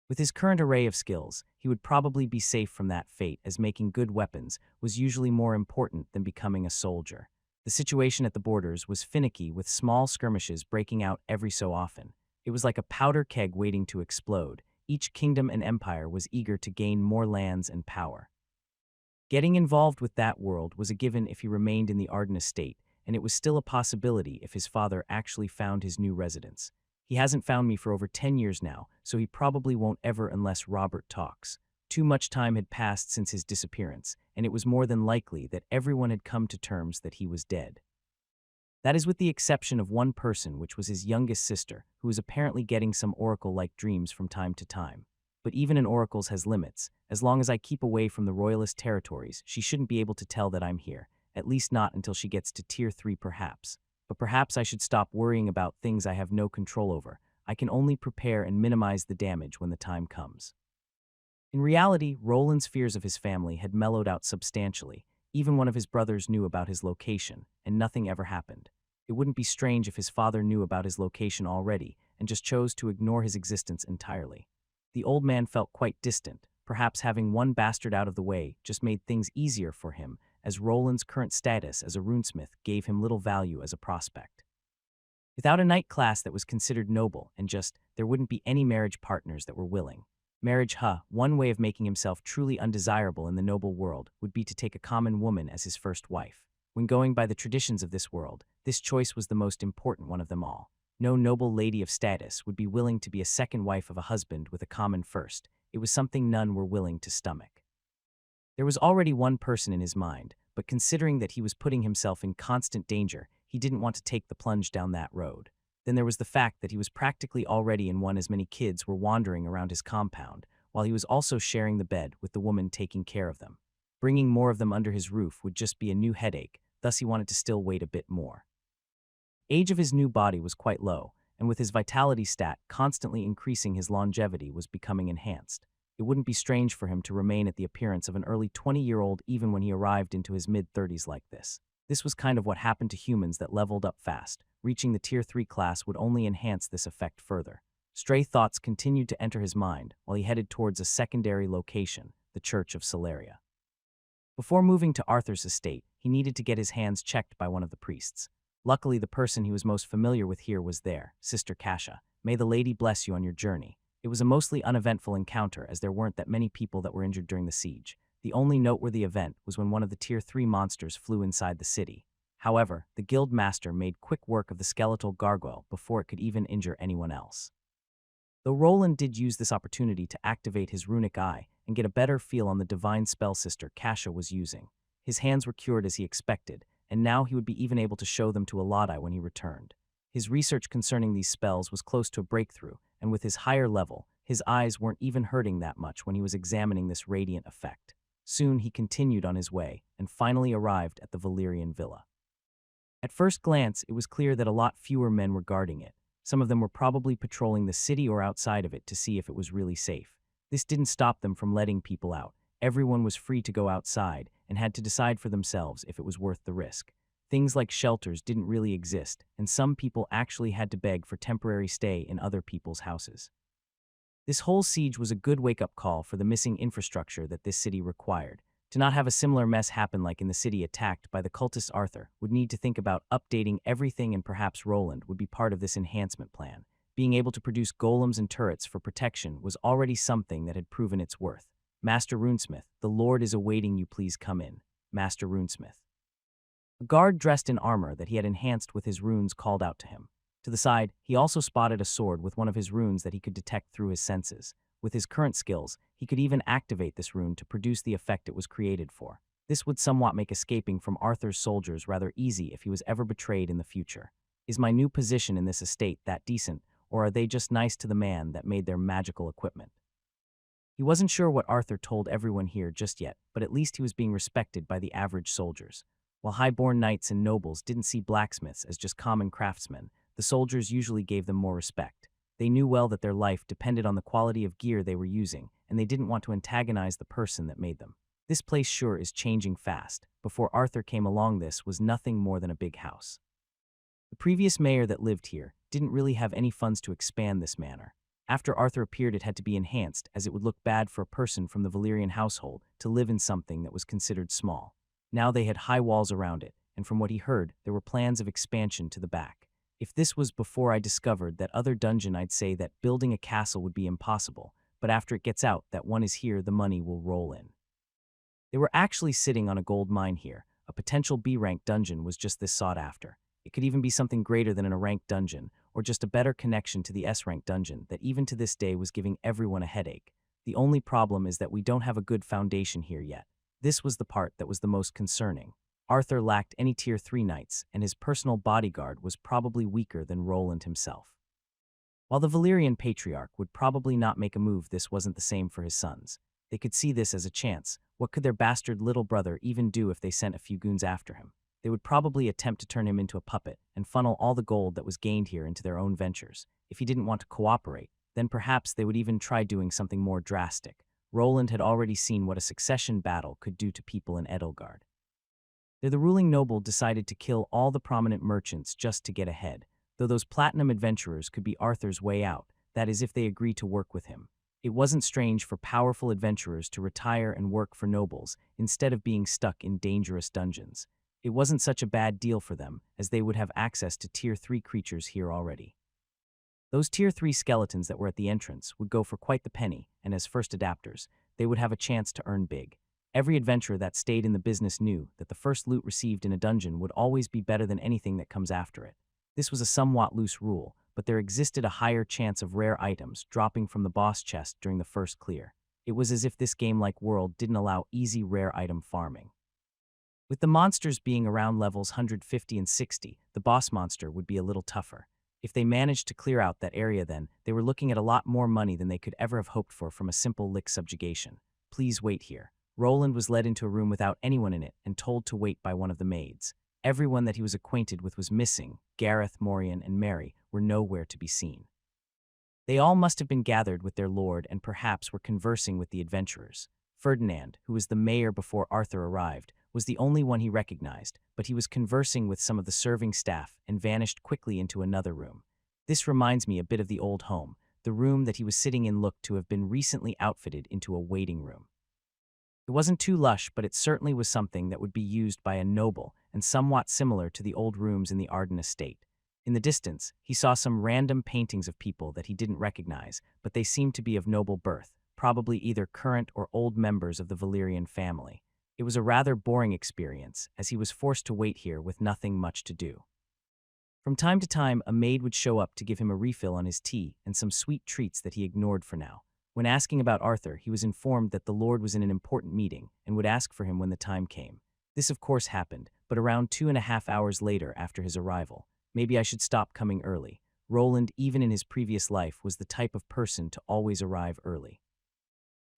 With his current array of skills, he would probably be safe from that fate, as making good weapons was usually more important than becoming a soldier. The situation at the borders was finicky, with small skirmishes breaking out every so often. It was like a powder keg waiting to explode. Each kingdom and empire was eager to gain more lands and power. Getting involved with that world was a given if he remained in the Arden estate, and it was still a possibility if his father actually found his new residence. He hasn't found me for over 10 years now, so he probably won't ever unless Robert talks. Too much time had passed since his disappearance, and it was more than likely that everyone had come to terms that he was dead. That is with the exception of one person, which was his youngest sister, who was apparently getting some oracle-like dreams from time to time. But even an oracle's has limits. As long as I keep away from the royalist territories, she shouldn't be able to tell that I'm here, at least not until she gets to Tier 3 perhaps. But perhaps I should stop worrying about things I have no control over. I can only prepare and minimize the damage when the time comes. In reality, Roland's fears of his family had mellowed out substantially. Even one of his brothers knew about his location, and nothing ever happened. It wouldn't be strange if his father knew about his location already and just chose to ignore his existence entirely. The old man felt quite distant. Perhaps having one bastard out of the way just made things easier for him, as Roland's current status as a runesmith gave him little value as a prospect. Without a knight class that was considered noble, and there wouldn't be any marriage partners that were willing. Marriage, one way of making himself truly undesirable in the noble world would be to take a common woman as his first wife. When going by the traditions of this world, this choice was the most important one of them all. No noble lady of status would be willing to be a second wife of a husband with a common first. It was something none were willing to stomach. There was already one person in his mind, but considering that he was putting himself in constant danger, he didn't want to take the plunge down that road. Then there was the fact that he was practically already in one, as many kids were wandering around his compound, while he was also sharing the bed with the woman taking care of them. Bringing more of them under his roof would just be a new headache, thus he wanted to still wait a bit more. Age of his new body was quite low, and with his vitality stat constantly increasing, his longevity was becoming enhanced. It wouldn't be strange for him to remain at the appearance of an early 20-year-old even when he arrived into his mid-30s like this. This was kind of what happened to humans that leveled up fast. Reaching the Tier 3 class would only enhance this effect further. Stray thoughts continued to enter his mind while he headed towards a secondary location, the Church of Celeria. Before moving to Arthur's estate, he needed to get his hands checked by one of the priests. Luckily, the person he was most familiar with here was there, Sister Kasha. May the lady bless you on your journey. It was a mostly uneventful encounter as there weren't that many people that were injured during the siege. The only noteworthy event was when one of the Tier 3 monsters flew inside the city. However, the guild master made quick work of the skeletal gargoyle before it could even injure anyone else. Though Roland did use this opportunity to activate his runic eye and get a better feel on the divine spell sister Kasha was using, his hands were cured as he expected, and now he would be even able to show them to Aladi when he returned. His research concerning these spells was close to a breakthrough, and with his higher level, his eyes weren't even hurting that much when he was examining this radiant effect. Soon he continued on his way, and finally arrived at the Valyrian villa. At first glance, it was clear that a lot fewer men were guarding it. Some of them were probably patrolling the city or outside of it to see if it was really safe. This didn't stop them from letting people out. Everyone was free to go outside and had to decide for themselves if it was worth the risk. Things like shelters didn't really exist, and some people actually had to beg for temporary stay in other people's houses. This whole siege was a good wake-up call for the missing infrastructure that this city required. To not have a similar mess happen like in the city attacked by the cultist Arthur would need to think about updating everything, and perhaps Roland would be part of this enhancement plan. Being able to produce golems and turrets for protection was already something that had proven its worth. Master Runesmith, the Lord is awaiting you, please come in. Master Runesmith. A guard dressed in armor that he had enhanced with his runes called out to him. To the side, he also spotted a sword with one of his runes that he could detect through his senses. With his current skills, he could even activate this rune to produce the effect it was created for. This would somewhat make escaping from Arthur's soldiers rather easy if he was ever betrayed in the future. Is my new position in this estate that decent, or are they just nice to the man that made their magical equipment? He wasn't sure what Arthur told everyone here just yet, but at least he was being respected by the average soldiers. While high-born knights and nobles didn't see blacksmiths as just common craftsmen, the soldiers usually gave them more respect. They knew well that their life depended on the quality of gear they were using, and they didn't want to antagonize the person that made them. This place sure is changing fast. Before Arthur came along, this was nothing more than a big house. The previous mayor that lived here didn't really have any funds to expand this manor. After Arthur appeared, it had to be enhanced, as it would look bad for a person from the Valyrian household to live in something that was considered small. Now they had high walls around it, and from what he heard, there were plans of expansion to the back. If this was before I discovered that other dungeon, I'd say that building a castle would be impossible, but after it gets out that one is here, the money will roll in. They were actually sitting on a gold mine here. A potential B-rank dungeon was just this sought after. It could even be something greater than a ranked dungeon, or just a better connection to the S-rank dungeon that even to this day was giving everyone a headache. The only problem is that we don't have a good foundation here yet. This was the part that was the most concerning. Arthur lacked any Tier 3 knights, and his personal bodyguard was probably weaker than Roland himself. While the Valyrian patriarch would probably not make a move, this wasn't the same for his sons. They could see this as a chance. What could their bastard little brother even do if they sent a few goons after him? They would probably attempt to turn him into a puppet and funnel all the gold that was gained here into their own ventures. If he didn't want to cooperate, then perhaps they would even try doing something more drastic. Roland had already seen what a succession battle could do to people in Edelgard. The ruling noble decided to kill all the prominent merchants just to get ahead, though those platinum adventurers could be Arthur's way out, that is if they agreed to work with him. It wasn't strange for powerful adventurers to retire and work for nobles instead of being stuck in dangerous dungeons. It wasn't such a bad deal for them, as they would have access to Tier 3 creatures here already. Those Tier 3 skeletons that were at the entrance would go for quite the penny, and as first adapters, they would have a chance to earn big. Every adventurer that stayed in the business knew that the first loot received in a dungeon would always be better than anything that comes after it. This was a somewhat loose rule, but there existed a higher chance of rare items dropping from the boss chest during the first clear. It was as if this game-like world didn't allow easy rare item farming. With the monsters being around levels 150 and 60, the boss monster would be a little tougher. If they managed to clear out that area, then they were looking at a lot more money than they could ever have hoped for from a simple lick subjugation. Please wait here. Roland was led into a room without anyone in it and told to wait by one of the maids. Everyone that he was acquainted with was missing. Gareth, Morian, and Mary were nowhere to be seen. They all must have been gathered with their lord and perhaps were conversing with the adventurers. Ferdinand, who was the mayor before Arthur arrived, was the only one he recognized, but he was conversing with some of the serving staff and vanished quickly into another room. This reminds me a bit of the old home. The room that he was sitting in looked to have been recently outfitted into a waiting room. It wasn't too lush, but it certainly was something that would be used by a noble and somewhat similar to the old rooms in the Arden estate. In the distance, he saw some random paintings of people that he didn't recognize, but they seemed to be of noble birth, probably either current or old members of the Valyrian family. It was a rather boring experience, as he was forced to wait here with nothing much to do. From time to time, a maid would show up to give him a refill on his tea and some sweet treats that he ignored for now. When asking about Arthur, he was informed that the Lord was in an important meeting and would ask for him when the time came. This of course happened, but around 2.5 hours later after his arrival. Maybe I should stop coming early. Roland, even in his previous life, was the type of person to always arrive early.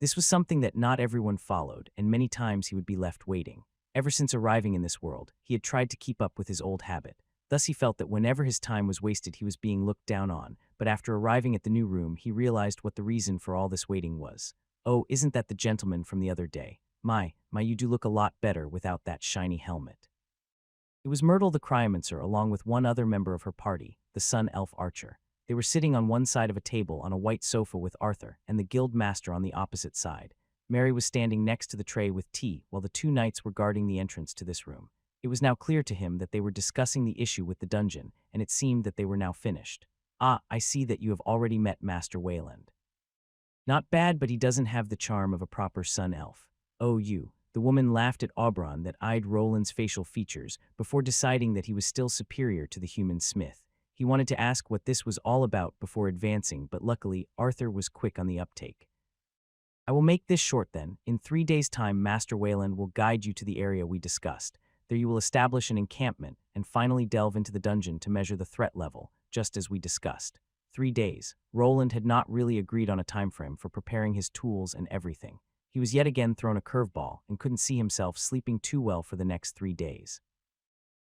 This was something that not everyone followed, and many times he would be left waiting. Ever since arriving in this world, he had tried to keep up with his old habit. Thus he felt that whenever his time was wasted he was being looked down on, but after arriving at the new room he realized what the reason for all this waiting was. Oh, isn't that the gentleman from the other day? My, you do look a lot better without that shiny helmet. It was Myrtle the Cryomancer along with one other member of her party, the Sun Elf Archer. They were sitting on one side of a table on a white sofa with Arthur and the guild master on the opposite side. Mary was standing next to the tray with tea while the two knights were guarding the entrance to this room. It was now clear to him that they were discussing the issue with the dungeon, and it seemed that they were now finished. Ah, I see that you have already met Master Wayland. Not bad, but he doesn't have the charm of a proper sun elf. Oh, you. The woman laughed at Oberon that eyed Roland's facial features before deciding that he was still superior to the human smith. He wanted to ask what this was all about before advancing, but luckily Arthur was quick on the uptake. I will make this short then. In 3 days' time, Master Wayland will guide you to the area we discussed. There you will establish an encampment and finally delve into the dungeon to measure the threat level, just as we discussed. 3 days. Roland had not really agreed on a time frame for preparing his tools and everything. He was yet again thrown a curveball and couldn't see himself sleeping too well for the next 3 days.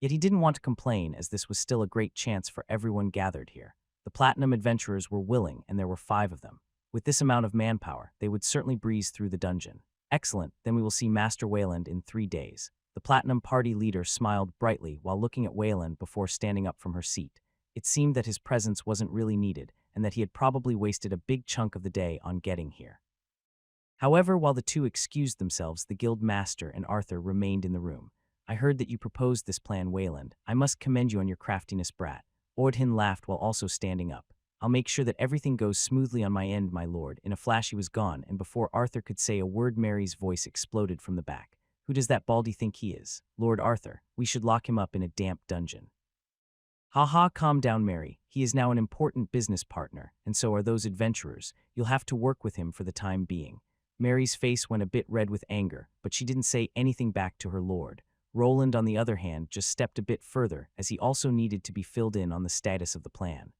Yet he didn't want to complain, as this was still a great chance for everyone gathered here. The Platinum adventurers were willing, and there were 5 of them. With this amount of manpower, they would certainly breeze through the dungeon. Excellent, then we will see Master Wayland in 3 days. The Platinum party leader smiled brightly while looking at Wayland before standing up from her seat. It seemed that his presence wasn't really needed, and that he had probably wasted a big chunk of the day on getting here. However, while the two excused themselves, the guild master and Arthur remained in the room. I heard that you proposed this plan, Wayland. I must commend you on your craftiness, brat. Ordhin laughed while also standing up. I'll make sure that everything goes smoothly on my end, my lord. In a flash he was gone, and before Arthur could say a word, Mary's voice exploded from the back. Who does that baldy think he is? Lord Arthur. We should lock him up in a damp dungeon. Ha ha, calm down, Mary. He is now an important business partner, and so are those adventurers. You'll have to work with him for the time being. Mary's face went a bit red with anger, but she didn't say anything back to her lord. Roland, on the other hand, just stepped a bit further, as he also needed to be filled in on the status of the plan.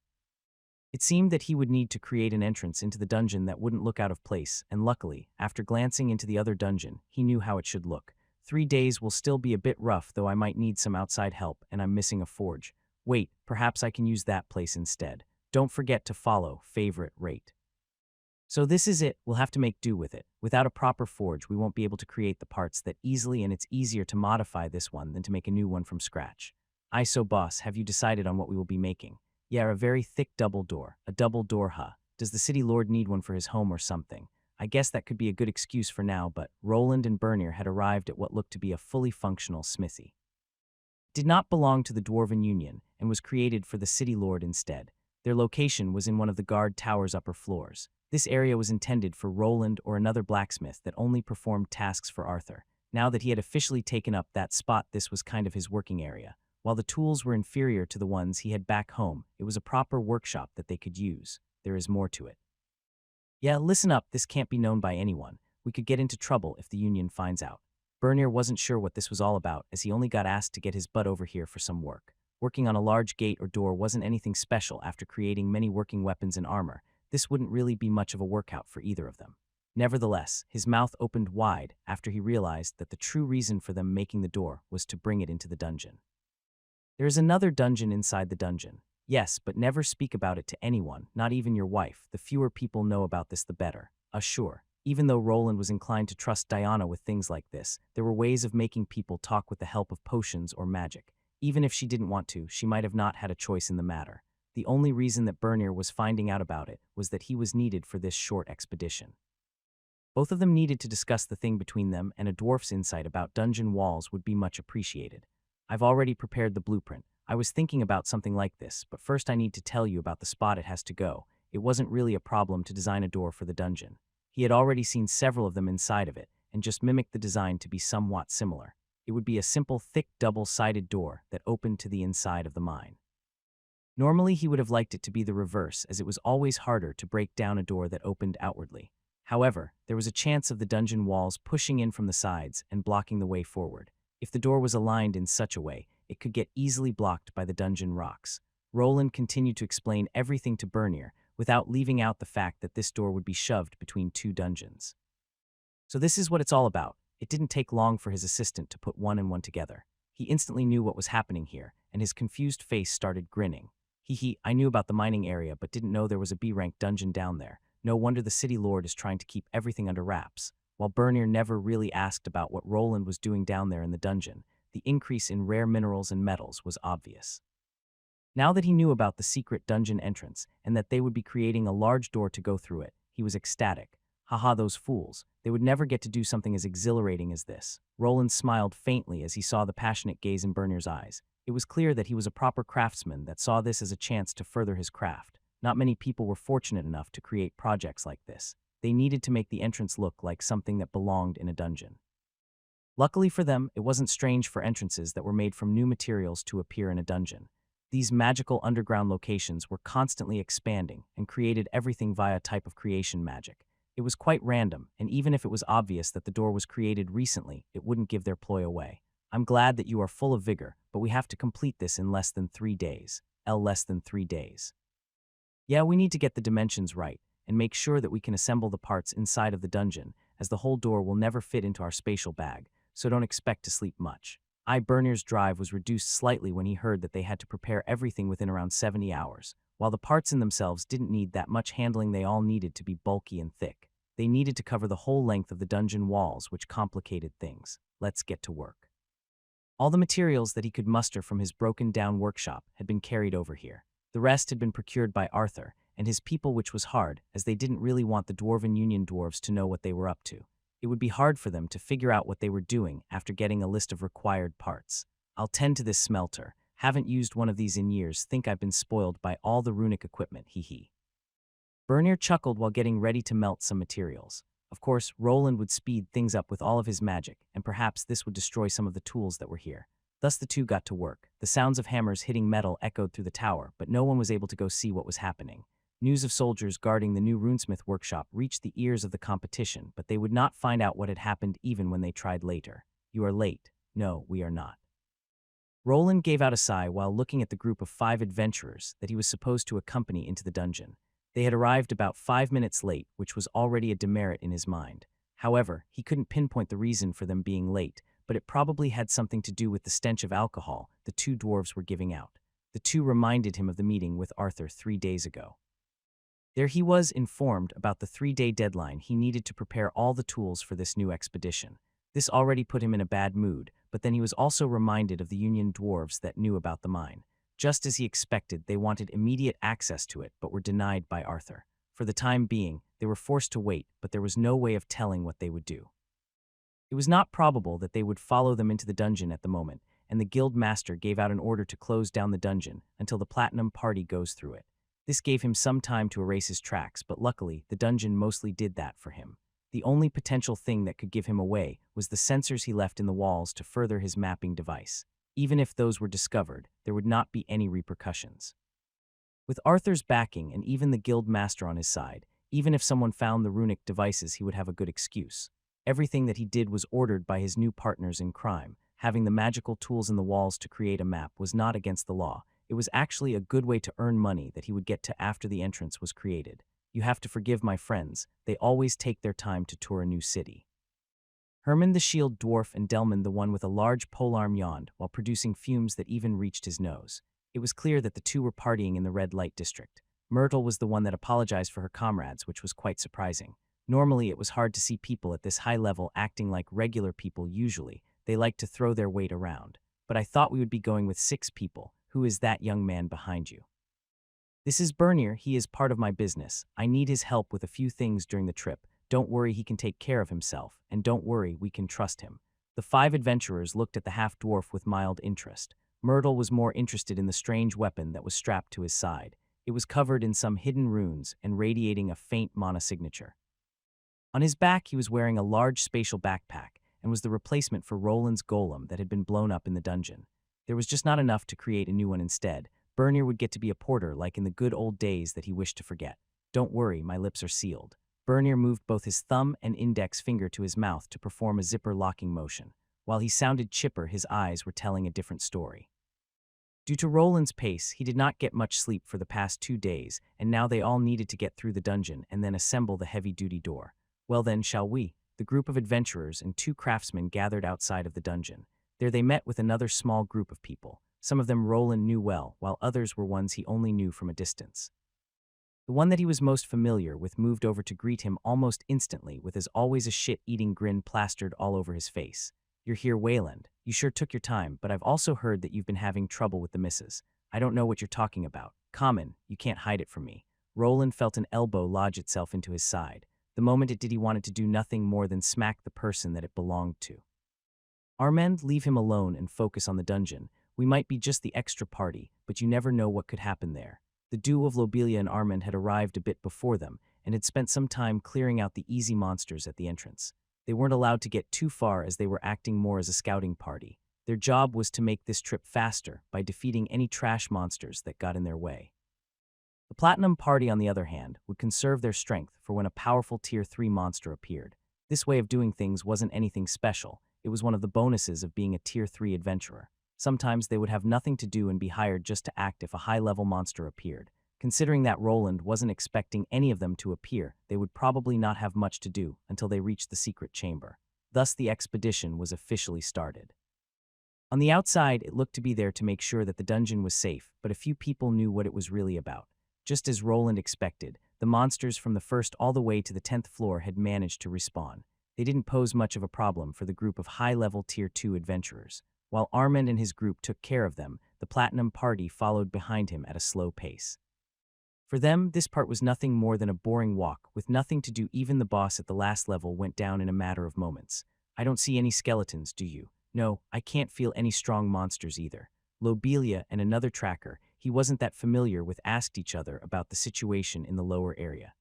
It seemed that he would need to create an entrance into the dungeon that wouldn't look out of place, and luckily, after glancing into the other dungeon, he knew how it should look. 3 days will still be a bit rough, though I might need some outside help, and I'm missing a forge. Wait, perhaps I can use that place instead. Don't forget to follow, favorite, rate. So this is it, we'll have to make do with it. Without a proper forge, we won't be able to create the parts that easily, and it's easier to modify this one than to make a new one from scratch. So boss, have you decided on what we will be making? Yeah, a very thick double door. A double door, huh? Does the city lord need one for his home or something? I guess that could be a good excuse for now, but Roland and Bernir had arrived at what looked to be a fully functional smithy. It did not belong to the Dwarven Union and was created for the city lord instead. Their location was in one of the guard tower's upper floors. This area was intended for Roland or another blacksmith that only performed tasks for Arthur. Now that he had officially taken up that spot, this was kind of his working area. While the tools were inferior to the ones he had back home, it was a proper workshop that they could use. There is more to it. Yeah, listen up, this can't be known by anyone. We could get into trouble if the Union finds out. Bernir wasn't sure what this was all about, as he only got asked to get his butt over here for some work. Working on a large gate or door wasn't anything special. After creating many working weapons and armor, this wouldn't really be much of a workout for either of them. Nevertheless, his mouth opened wide after he realized that the true reason for them making the door was to bring it into the dungeon. There is another dungeon inside the dungeon. Yes, but never speak about it to anyone, not even your wife. The fewer people know about this, the better. Sure. Even though Roland was inclined to trust Diana with things like this, there were ways of making people talk with the help of potions or magic. Even if she didn't want to, she might have not had a choice in the matter. The only reason that Bernir was finding out about it was that he was needed for this short expedition. Both of them needed to discuss the thing between them, and a dwarf's insight about dungeon walls would be much appreciated. I've already prepared the blueprint. I was thinking about something like this, but first I need to tell you about the spot it has to go. It wasn't really a problem to design a door for the dungeon. He had already seen several of them inside of it, and just mimicked the design to be somewhat similar. It would be a simple, thick, double-sided door that opened to the inside of the mine. Normally, he would have liked it to be the reverse, as it was always harder to break down a door that opened outwardly. However, there was a chance of the dungeon walls pushing in from the sides and blocking the way forward. If the door was aligned in such a way, it could get easily blocked by the dungeon rocks. Roland continued to explain everything to Bernier, without leaving out the fact that this door would be shoved between two dungeons. So this is what it's all about. It didn't take long for his assistant to put one and one together. He instantly knew what was happening here, and his confused face started grinning. I knew about the mining area, but didn't know there was a B-rank dungeon down there. No wonder the city lord is trying to keep everything under wraps. While Bernier never really asked about what Roland was doing down there in the dungeon, the increase in rare minerals and metals was obvious. Now that he knew about the secret dungeon entrance, and that they would be creating a large door to go through it, he was ecstatic. Haha, those fools. They would never get to do something as exhilarating as this. Roland smiled faintly as he saw the passionate gaze in Bernier's eyes. It was clear that he was a proper craftsman that saw this as a chance to further his craft. Not many people were fortunate enough to create projects like this. They needed to make the entrance look like something that belonged in a dungeon. Luckily for them, it wasn't strange for entrances that were made from new materials to appear in a dungeon. These magical underground locations were constantly expanding and created everything via a type of creation magic. It was quite random, and even if it was obvious that the door was created recently, it wouldn't give their ploy away. I'm glad that you are full of vigor, but we have to complete this in less than 3 days. Less than 3 days. Yeah, we need to get the dimensions right, and make sure that we can assemble the parts inside of the dungeon, as the whole door will never fit into our spatial bag, so don't expect to sleep much. Bernier's drive was reduced slightly when he heard that they had to prepare everything within around 70 hours. While the parts in themselves didn't need that much handling, they all needed to be bulky and thick. They needed to cover the whole length of the dungeon walls, which complicated things. Let's get to work. All the materials that he could muster from his broken-down workshop had been carried over here. The rest had been procured by Arthur and his people, which was hard, as they didn't really want the Dwarven Union dwarves to know what they were up to. It would be hard for them to figure out what they were doing after getting a list of required parts. I'll tend to this smelter. Haven't used one of these in years. Think I've been spoiled by all the runic equipment, hee. Bernier chuckled while getting ready to melt some materials. Of course, Roland would speed things up with all of his magic, and perhaps this would destroy some of the tools that were here. Thus the two got to work. The sounds of hammers hitting metal echoed through the tower, but no one was able to go see what was happening. News of soldiers guarding the new runesmith workshop reached the ears of the competition, but they would not find out what had happened even when they tried later. You are late. No, we are not. Roland gave out a sigh while looking at the group of 5 adventurers that he was supposed to accompany into the dungeon. They had arrived about 5 minutes late, which was already a demerit in his mind. However, he couldn't pinpoint the reason for them being late, but it probably had something to do with the stench of alcohol the 2 dwarves were giving out. The 2 reminded him of the meeting with Arthur 3 days ago. There he was informed about the 3-day deadline he needed to prepare all the tools for this new expedition. This already put him in a bad mood, but then he was also reminded of the Union dwarves that knew about the mine. Just as he expected, they wanted immediate access to it, but were denied by Arthur. For the time being, they were forced to wait, but there was no way of telling what they would do. It was not probable that they would follow them into the dungeon at the moment, and the guild master gave out an order to close down the dungeon until the platinum party goes through it. This gave him some time to erase his tracks, but luckily, the dungeon mostly did that for him. The only potential thing that could give him away was the sensors he left in the walls to further his mapping device. Even if those were discovered, there would not be any repercussions. With Arthur's backing and even the guild master on his side, even if someone found the runic devices, he would have a good excuse. Everything that he did was ordered by his new partners in crime. Having the magical tools in the walls to create a map was not against the law. It was actually a good way to earn money that he would get to after the entrance was created. You have to forgive my friends, they always take their time to tour a new city. Herman the shield dwarf and Delman the one with a large polearm yawned while producing fumes that even reached his nose. It was clear that the 2 were partying in the red light district. Myrtle was the one that apologized for her comrades, which was quite surprising. Normally, it was hard to see people at this high level acting like regular people usually. They like to throw their weight around. But I thought we would be going with 6 people. Who is that young man behind you? This is Bernier. He is part of my business. I need his help with a few things during the trip. Don't worry, he can take care of himself, and don't worry, we can trust him." The 5 adventurers looked at the half-dwarf with mild interest. Myrtle was more interested in the strange weapon that was strapped to his side. It was covered in some hidden runes and radiating a faint mana signature. On his back, he was wearing a large spatial backpack and was the replacement for Roland's golem that had been blown up in the dungeon. There was just not enough to create a new one instead. Bernier would get to be a porter like in the good old days that he wished to forget. "Don't worry, my lips are sealed." Bernier moved both his thumb and index finger to his mouth to perform a zipper locking motion. While he sounded chipper, his eyes were telling a different story. Due to Roland's pace, he did not get much sleep for the past 2 days, and now they all needed to get through the dungeon and then assemble the heavy-duty door. "Well then, shall we?" The group of adventurers and 2 craftsmen gathered outside of the dungeon. There they met with another small group of people. Some of them Roland knew well, while others were ones he only knew from a distance. The one that he was most familiar with moved over to greet him almost instantly with as always a shit-eating grin plastered all over his face. "You're here, Wayland. You sure took your time, but I've also heard that you've been having trouble with the missus. I don't know what you're talking about. Common, you can't hide it from me." Roland felt an elbow lodge itself into his side. The moment it did, he wanted to do nothing more than smack the person that it belonged to. "Armand, leave him alone and focus on the dungeon. We might be just the extra party, but you never know what could happen there." The duo of Lobelia and Armand had arrived a bit before them and had spent some time clearing out the easy monsters at the entrance. They weren't allowed to get too far as they were acting more as a scouting party. Their job was to make this trip faster by defeating any trash monsters that got in their way. The Platinum Party, on the other hand, would conserve their strength for when a powerful Tier 3 monster appeared. This way of doing things wasn't anything special. It was one of the bonuses of being a Tier 3 adventurer. Sometimes they would have nothing to do and be hired just to act if a high-level monster appeared. Considering that Roland wasn't expecting any of them to appear, they would probably not have much to do until they reached the secret chamber. Thus, the expedition was officially started. On the outside, it looked to be there to make sure that the dungeon was safe, but a few people knew what it was really about. Just as Roland expected, the monsters from the 1st all the way to the 10th floor had managed to respawn. They didn't pose much of a problem for the group of high-level Tier 2 adventurers. While Armand and his group took care of them, the Platinum Party followed behind him at a slow pace. For them, this part was nothing more than a boring walk, with nothing to do. Even the boss at the last level went down in a matter of moments. "I don't see any skeletons, do you?" "No, I can't feel any strong monsters either." Lobelia and another tracker he wasn't that familiar with asked each other about the situation in the lower area.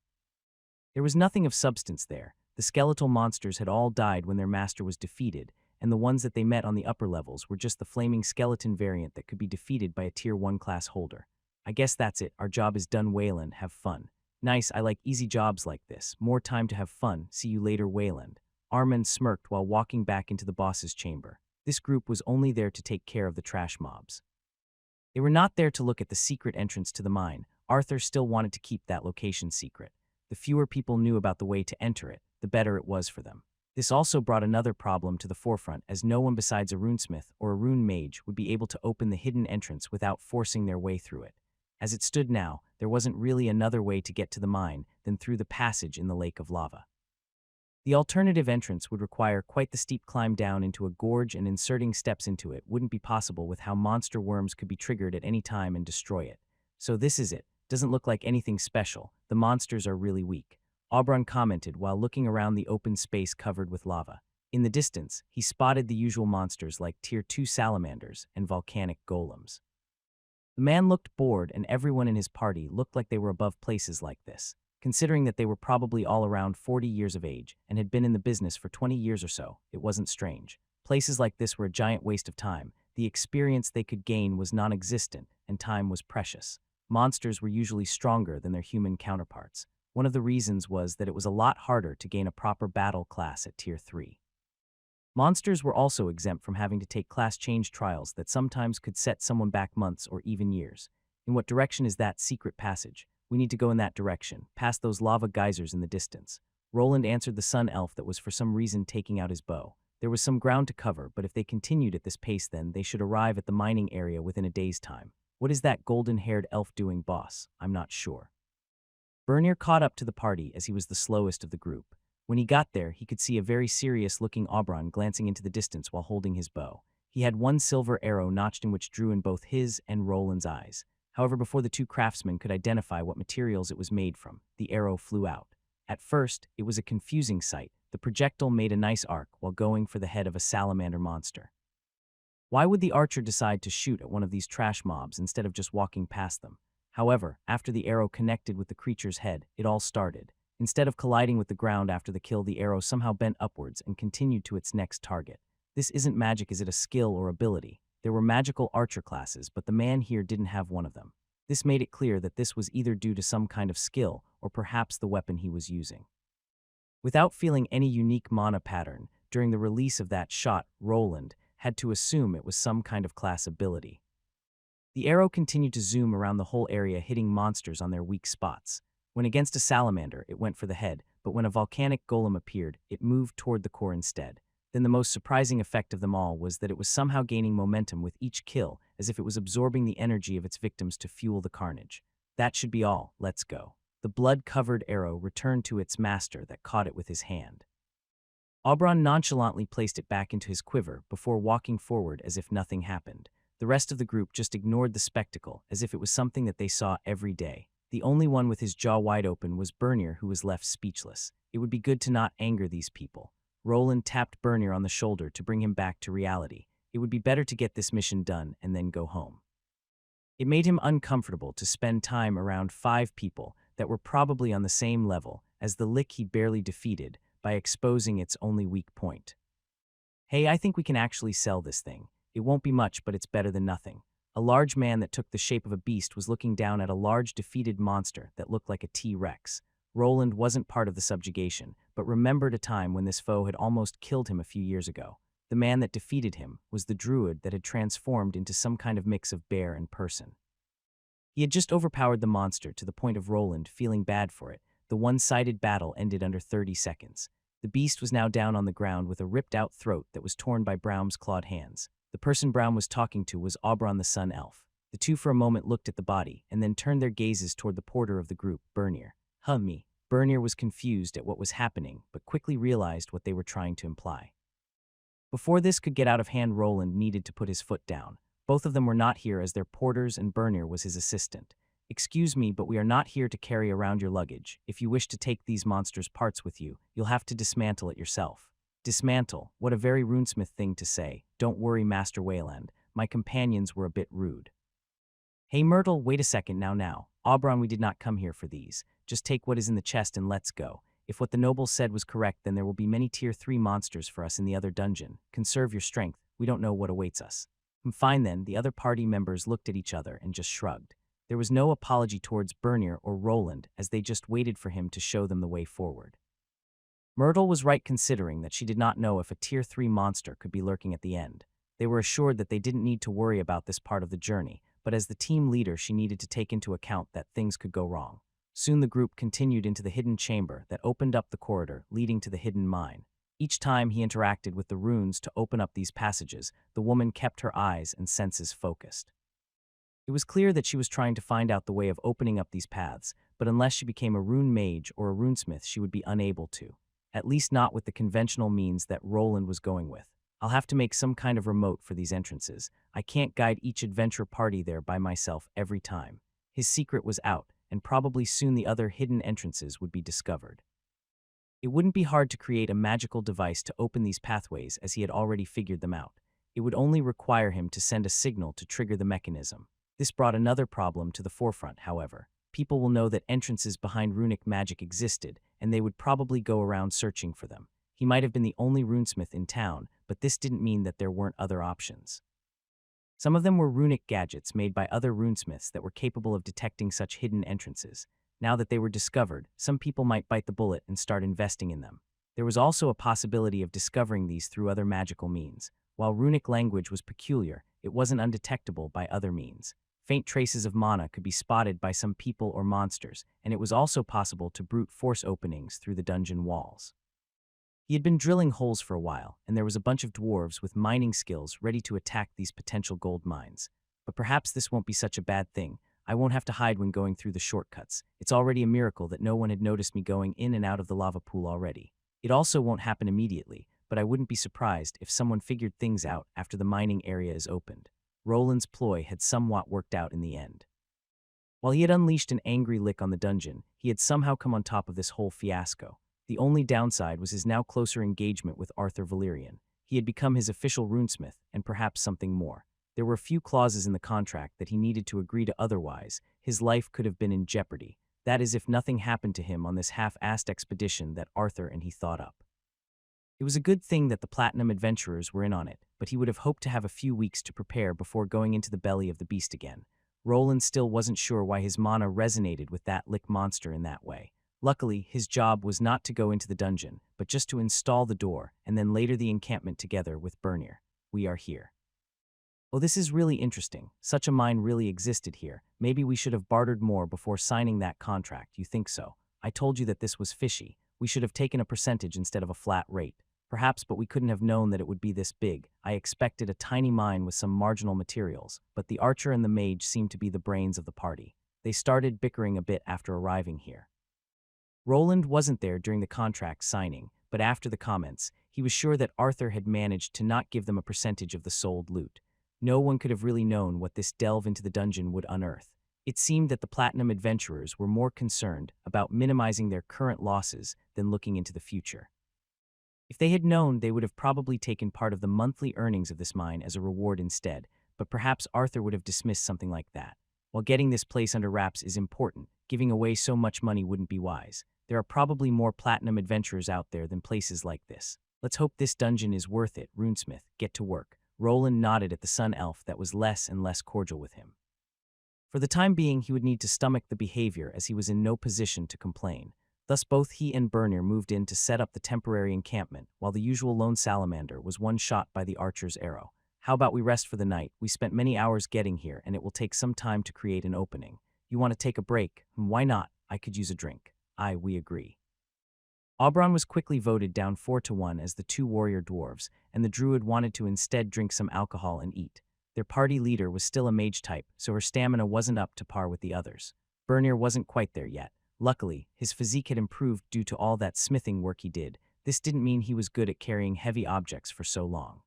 There was nothing of substance there. The skeletal monsters had all died when their master was defeated, and the ones that they met on the upper levels were just the flaming skeleton variant that could be defeated by a Tier 1 class holder. "I guess that's it. Our job is done, Wayland. Have fun." "Nice, I like easy jobs like this. More time to have fun. See you later, Wayland." Armand smirked while walking back into the boss's chamber. This group was only there to take care of the trash mobs. They were not there to look at the secret entrance to the mine. Arthur still wanted to keep that location secret. The fewer people knew about the way to enter it, the better it was for them. This also brought another problem to the forefront, as no one besides a runesmith or a rune mage would be able to open the hidden entrance without forcing their way through it. As it stood now, there wasn't really another way to get to the mine than through the passage in the lake of lava. The alternative entrance would require quite the steep climb down into a gorge, and inserting steps into it wouldn't be possible with how monster worms could be triggered at any time and destroy it. "So this is it. Doesn't look like anything special. The monsters are really weak," Aubrun commented while looking around the open space covered with lava. In the distance, he spotted the usual monsters like Tier 2 salamanders and volcanic golems. The man looked bored, and everyone in his party looked like they were above places like this. Considering that they were probably all around 40 years of age and had been in the business for 20 years or so, it wasn't strange. Places like this were a giant waste of time. The experience they could gain was non-existent, and time was precious. Monsters were usually stronger than their human counterparts. One of the reasons was that it was a lot harder to gain a proper battle class at Tier 3. Monsters were also exempt from having to take class change trials that sometimes could set someone back months or even years. In what direction is that secret passage? We need to go in that direction, past those lava geysers in the distance. Roland answered the sun elf that was for some reason taking out his bow. There was some ground to cover, but if they continued at this pace, then they should arrive at the mining area within a day's time. What is that golden-haired elf doing, boss? I'm not sure. Bernier caught up to the party as he was the slowest of the group. When he got there, he could see a very serious-looking Aubrun glancing into the distance while holding his bow. He had one silver arrow notched in which drew in both his and Roland's eyes. However, before the 2 craftsmen could identify what materials it was made from, the arrow flew out. At first, it was a confusing sight. The projectile made a nice arc while going for the head of a salamander monster. Why would the archer decide to shoot at one of these trash mobs instead of just walking past them? However, after the arrow connected with the creature's head, it all started. Instead of colliding with the ground after the kill, the arrow somehow bent upwards and continued to its next target. This isn't magic, is it a skill or ability? There were magical archer classes, but the man here didn't have one of them. This made it clear that this was either due to some kind of skill or perhaps the weapon he was using. Without feeling any unique mana pattern, during the release of that shot, Roland had to assume it was some kind of class ability. The arrow continued to zoom around the whole area, hitting monsters on their weak spots. When against a salamander, it went for the head, but when a volcanic golem appeared, it moved toward the core instead. Then the most surprising effect of them all was that it was somehow gaining momentum with each kill, as if it was absorbing the energy of its victims to fuel the carnage. That should be all, let's go. The blood-covered arrow returned to its master that caught it with his hand. Auberon nonchalantly placed it back into his quiver before walking forward as if nothing happened. The rest of the group just ignored the spectacle as if it was something that they saw every day. The only one with his jaw wide open was Bernier, who was left speechless. It would be good to not anger these people. Roland tapped Bernier on the shoulder to bring him back to reality. It would be better to get this mission done and then go home. It made him uncomfortable to spend time around 5 people that were probably on the same level as the lick he barely defeated by exposing its only weak point. Hey, I think we can actually sell this thing. It won't be much, but it's better than nothing. A large man that took the shape of a beast was looking down at a large defeated monster that looked like a T-Rex. Roland wasn't part of the subjugation, but remembered a time when this foe had almost killed him a few years ago. The man that defeated him was the druid that had transformed into some kind of mix of bear and person. He had just overpowered the monster to the point of Roland feeling bad for it. The one-sided battle ended under 30 seconds. The beast was now down on the ground with a ripped-out throat that was torn by Brown's clawed hands. The person Brown was talking to was Auberon the Sun Elf. The two for a moment looked at the body and then turned their gazes toward the porter of the group, Bernier. Me. Bernier was confused at what was happening, but quickly realized what they were trying to imply. Before this could get out of hand, Roland needed to put his foot down. Both of them were not here as their porters, and Bernier was his assistant. Excuse me, but we are not here to carry around your luggage. If you wish to take these monsters' parts with you, you'll have to dismantle it yourself. Dismantle? What a very runesmith thing to say. Don't worry, Master Wayland. My companions were a bit rude. Hey Myrtle, wait a second now. Auberon, we did not come here for these. Just take what is in the chest and let's go. If what the noble said was correct, then there will be many tier 3 monsters for us in the other dungeon. Conserve your strength. We don't know what awaits us. Fine then, the other party members looked at each other and just shrugged. There was no apology towards Bernier or Roland as they just waited for him to show them the way forward. Myrtle was right, considering that she did not know if a tier 3 monster could be lurking at the end. They were assured that they didn't need to worry about this part of the journey, but as the team leader she needed to take into account that things could go wrong. Soon the group continued into the hidden chamber that opened up the corridor leading to the hidden mine. Each time he interacted with the runes to open up these passages, the woman kept her eyes and senses focused. It was clear that she was trying to find out the way of opening up these paths, but unless she became a rune mage or a runesmith, she would be unable to. At least not with the conventional means that Roland was going with. I'll have to make some kind of remote for these entrances. I can't guide each adventure party there by myself every time. His secret was out, and probably soon the other hidden entrances would be discovered. It wouldn't be hard to create a magical device to open these pathways, as he had already figured them out. It would only require him to send a signal to trigger the mechanism. This brought another problem to the forefront, however. People will know that entrances behind runic magic existed, and they would probably go around searching for them. He might have been the only runesmith in town, but this didn't mean that there weren't other options. Some of them were runic gadgets made by other runesmiths that were capable of detecting such hidden entrances. Now that they were discovered, some people might bite the bullet and start investing in them. There was also a possibility of discovering these through other magical means. While runic language was peculiar, it wasn't undetectable by other means. Faint traces of mana could be spotted by some people or monsters, and it was also possible to brute force openings through the dungeon walls. He had been drilling holes for a while, and there was a bunch of dwarves with mining skills ready to attack these potential gold mines. But perhaps this won't be such a bad thing. I won't have to hide when going through the shortcuts. It's already a miracle that no one had noticed me going in and out of the lava pool already. It also won't happen immediately, but I wouldn't be surprised if someone figured things out after the mining area is opened. Roland's ploy had somewhat worked out in the end. While he had unleashed an angry lick on the dungeon, he had somehow come on top of this whole fiasco. The only downside was his now closer engagement with Arthur Valerian. He had become his official runesmith, and perhaps something more. There were few clauses in the contract that he needed to agree to, otherwise his life could have been in jeopardy. That is, if nothing happened to him on this half-assed expedition that Arthur and he thought up. It was a good thing that the Platinum Adventurers were in on it, but he would have hoped to have a few weeks to prepare before going into the belly of the beast again. Roland still wasn't sure why his mana resonated with that lick monster in that way. Luckily, his job was not to go into the dungeon, but just to install the door, and then later the encampment together with Bernier. We are here. Oh, this is really interesting. Such a mine really existed here. Maybe we should have bartered more before signing that contract, you think so? I told you that this was fishy. We should have taken a percentage instead of a flat rate. Perhaps, but we couldn't have known that it would be this big. I expected a tiny mine with some marginal materials, but the archer and the mage seemed to be the brains of the party. They started bickering a bit after arriving here. Roland wasn't there during the contract signing, but after the comments, he was sure that Arthur had managed to not give them a percentage of the sold loot. No one could have really known what this delve into the dungeon would unearth. It seemed that the Platinum Adventurers were more concerned about minimizing their current losses than looking into the future. If they had known, they would have probably taken part of the monthly earnings of this mine as a reward instead, but perhaps Arthur would have dismissed something like that. While getting this place under wraps is important, giving away so much money wouldn't be wise. There are probably more Platinum Adventurers out there than places like this. Let's hope this dungeon is worth it, Runesmith. Get to work. Roland nodded at the Sun Elf that was less and less cordial with him. For the time being, he would need to stomach the behavior as he was in no position to complain. Thus both he and Bernier moved in to set up the temporary encampment, while the usual lone salamander was one shot by the archer's arrow. How about we rest for the night? We spent many hours getting here, and it will take some time to create an opening. You want to take a break? Why not? I could use a drink. We agree. Aubrun was quickly voted down 4-1 as the two warrior dwarves, and the druid wanted to instead drink some alcohol and eat. Their party leader was still a mage type, so her stamina wasn't up to par with the others. Bernier wasn't quite there yet. Luckily, his physique had improved due to all that smithing work he did. This didn't mean he was good at carrying heavy objects for so long.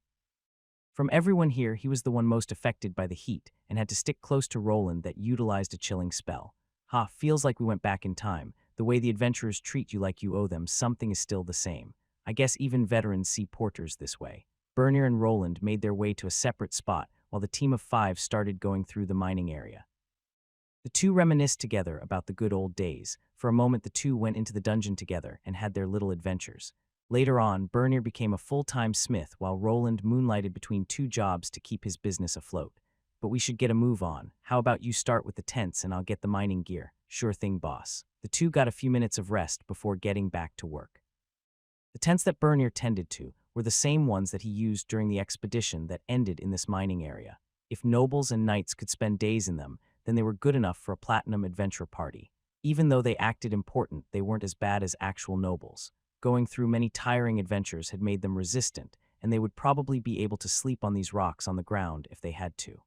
From everyone here, he was the one most affected by the heat and had to stick close to Roland that utilized a chilling spell. Feels like we went back in time. The way the adventurers treat you like you owe them, something is still the same. I guess even veterans see porters this way. Bernier and Roland made their way to a separate spot while the team of 5 started going through the mining area. The two reminisced together about the good old days. For a moment, the two went into the dungeon together and had their little adventures. Later on, Bernier became a full-time smith while Roland moonlighted between 2 jobs to keep his business afloat. But we should get a move on. How about you start with the tents and I'll get the mining gear? Sure thing, boss. The two got a few minutes of rest before getting back to work. The tents that Bernier tended to were the same ones that he used during the expedition that ended in this mining area. If nobles and knights could spend days in them, then they were good enough for a platinum adventure party. Even though they acted important, they weren't as bad as actual nobles. Going through many tiring adventures had made them resistant, and they would probably be able to sleep on these rocks on the ground if they had to.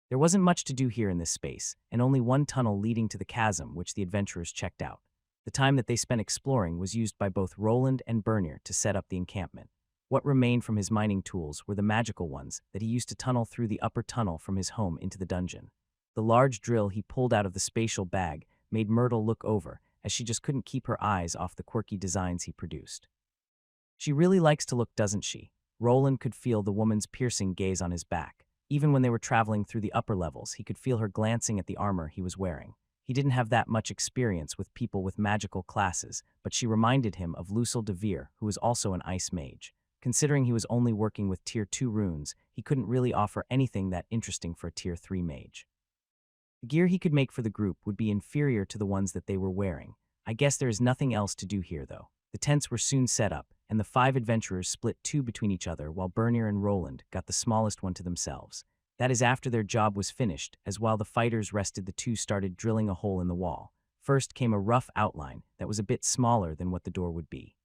There wasn't much to do here in this space, and only one tunnel leading to the chasm which the adventurers checked out. The time that they spent exploring was used by both Roland and Bernier to set up the encampment. What remained from his mining tools were the magical ones that he used to tunnel through the upper tunnel from his home into the dungeon. The large drill he pulled out of the spatial bag made Myrtle look over, as she just couldn't keep her eyes off the quirky designs he produced. She really likes to look, doesn't she? Roland could feel the woman's piercing gaze on his back. Even when they were traveling through the upper levels, he could feel her glancing at the armor he was wearing. He didn't have that much experience with people with magical classes, but she reminded him of Lucille de Vere, who was also an ice mage. Considering he was only working with Tier 2 runes, he couldn't really offer anything that interesting for a Tier 3 mage. The gear he could make for the group would be inferior to the ones that they were wearing. I guess there is nothing else to do here, though. The tents were soon set up, and the 5 adventurers split 2 between each other while Bernier and Roland got the smallest one to themselves. That is after their job was finished, as while the fighters rested, the two started drilling a hole in the wall. First came a rough outline that was a bit smaller than what the door would be.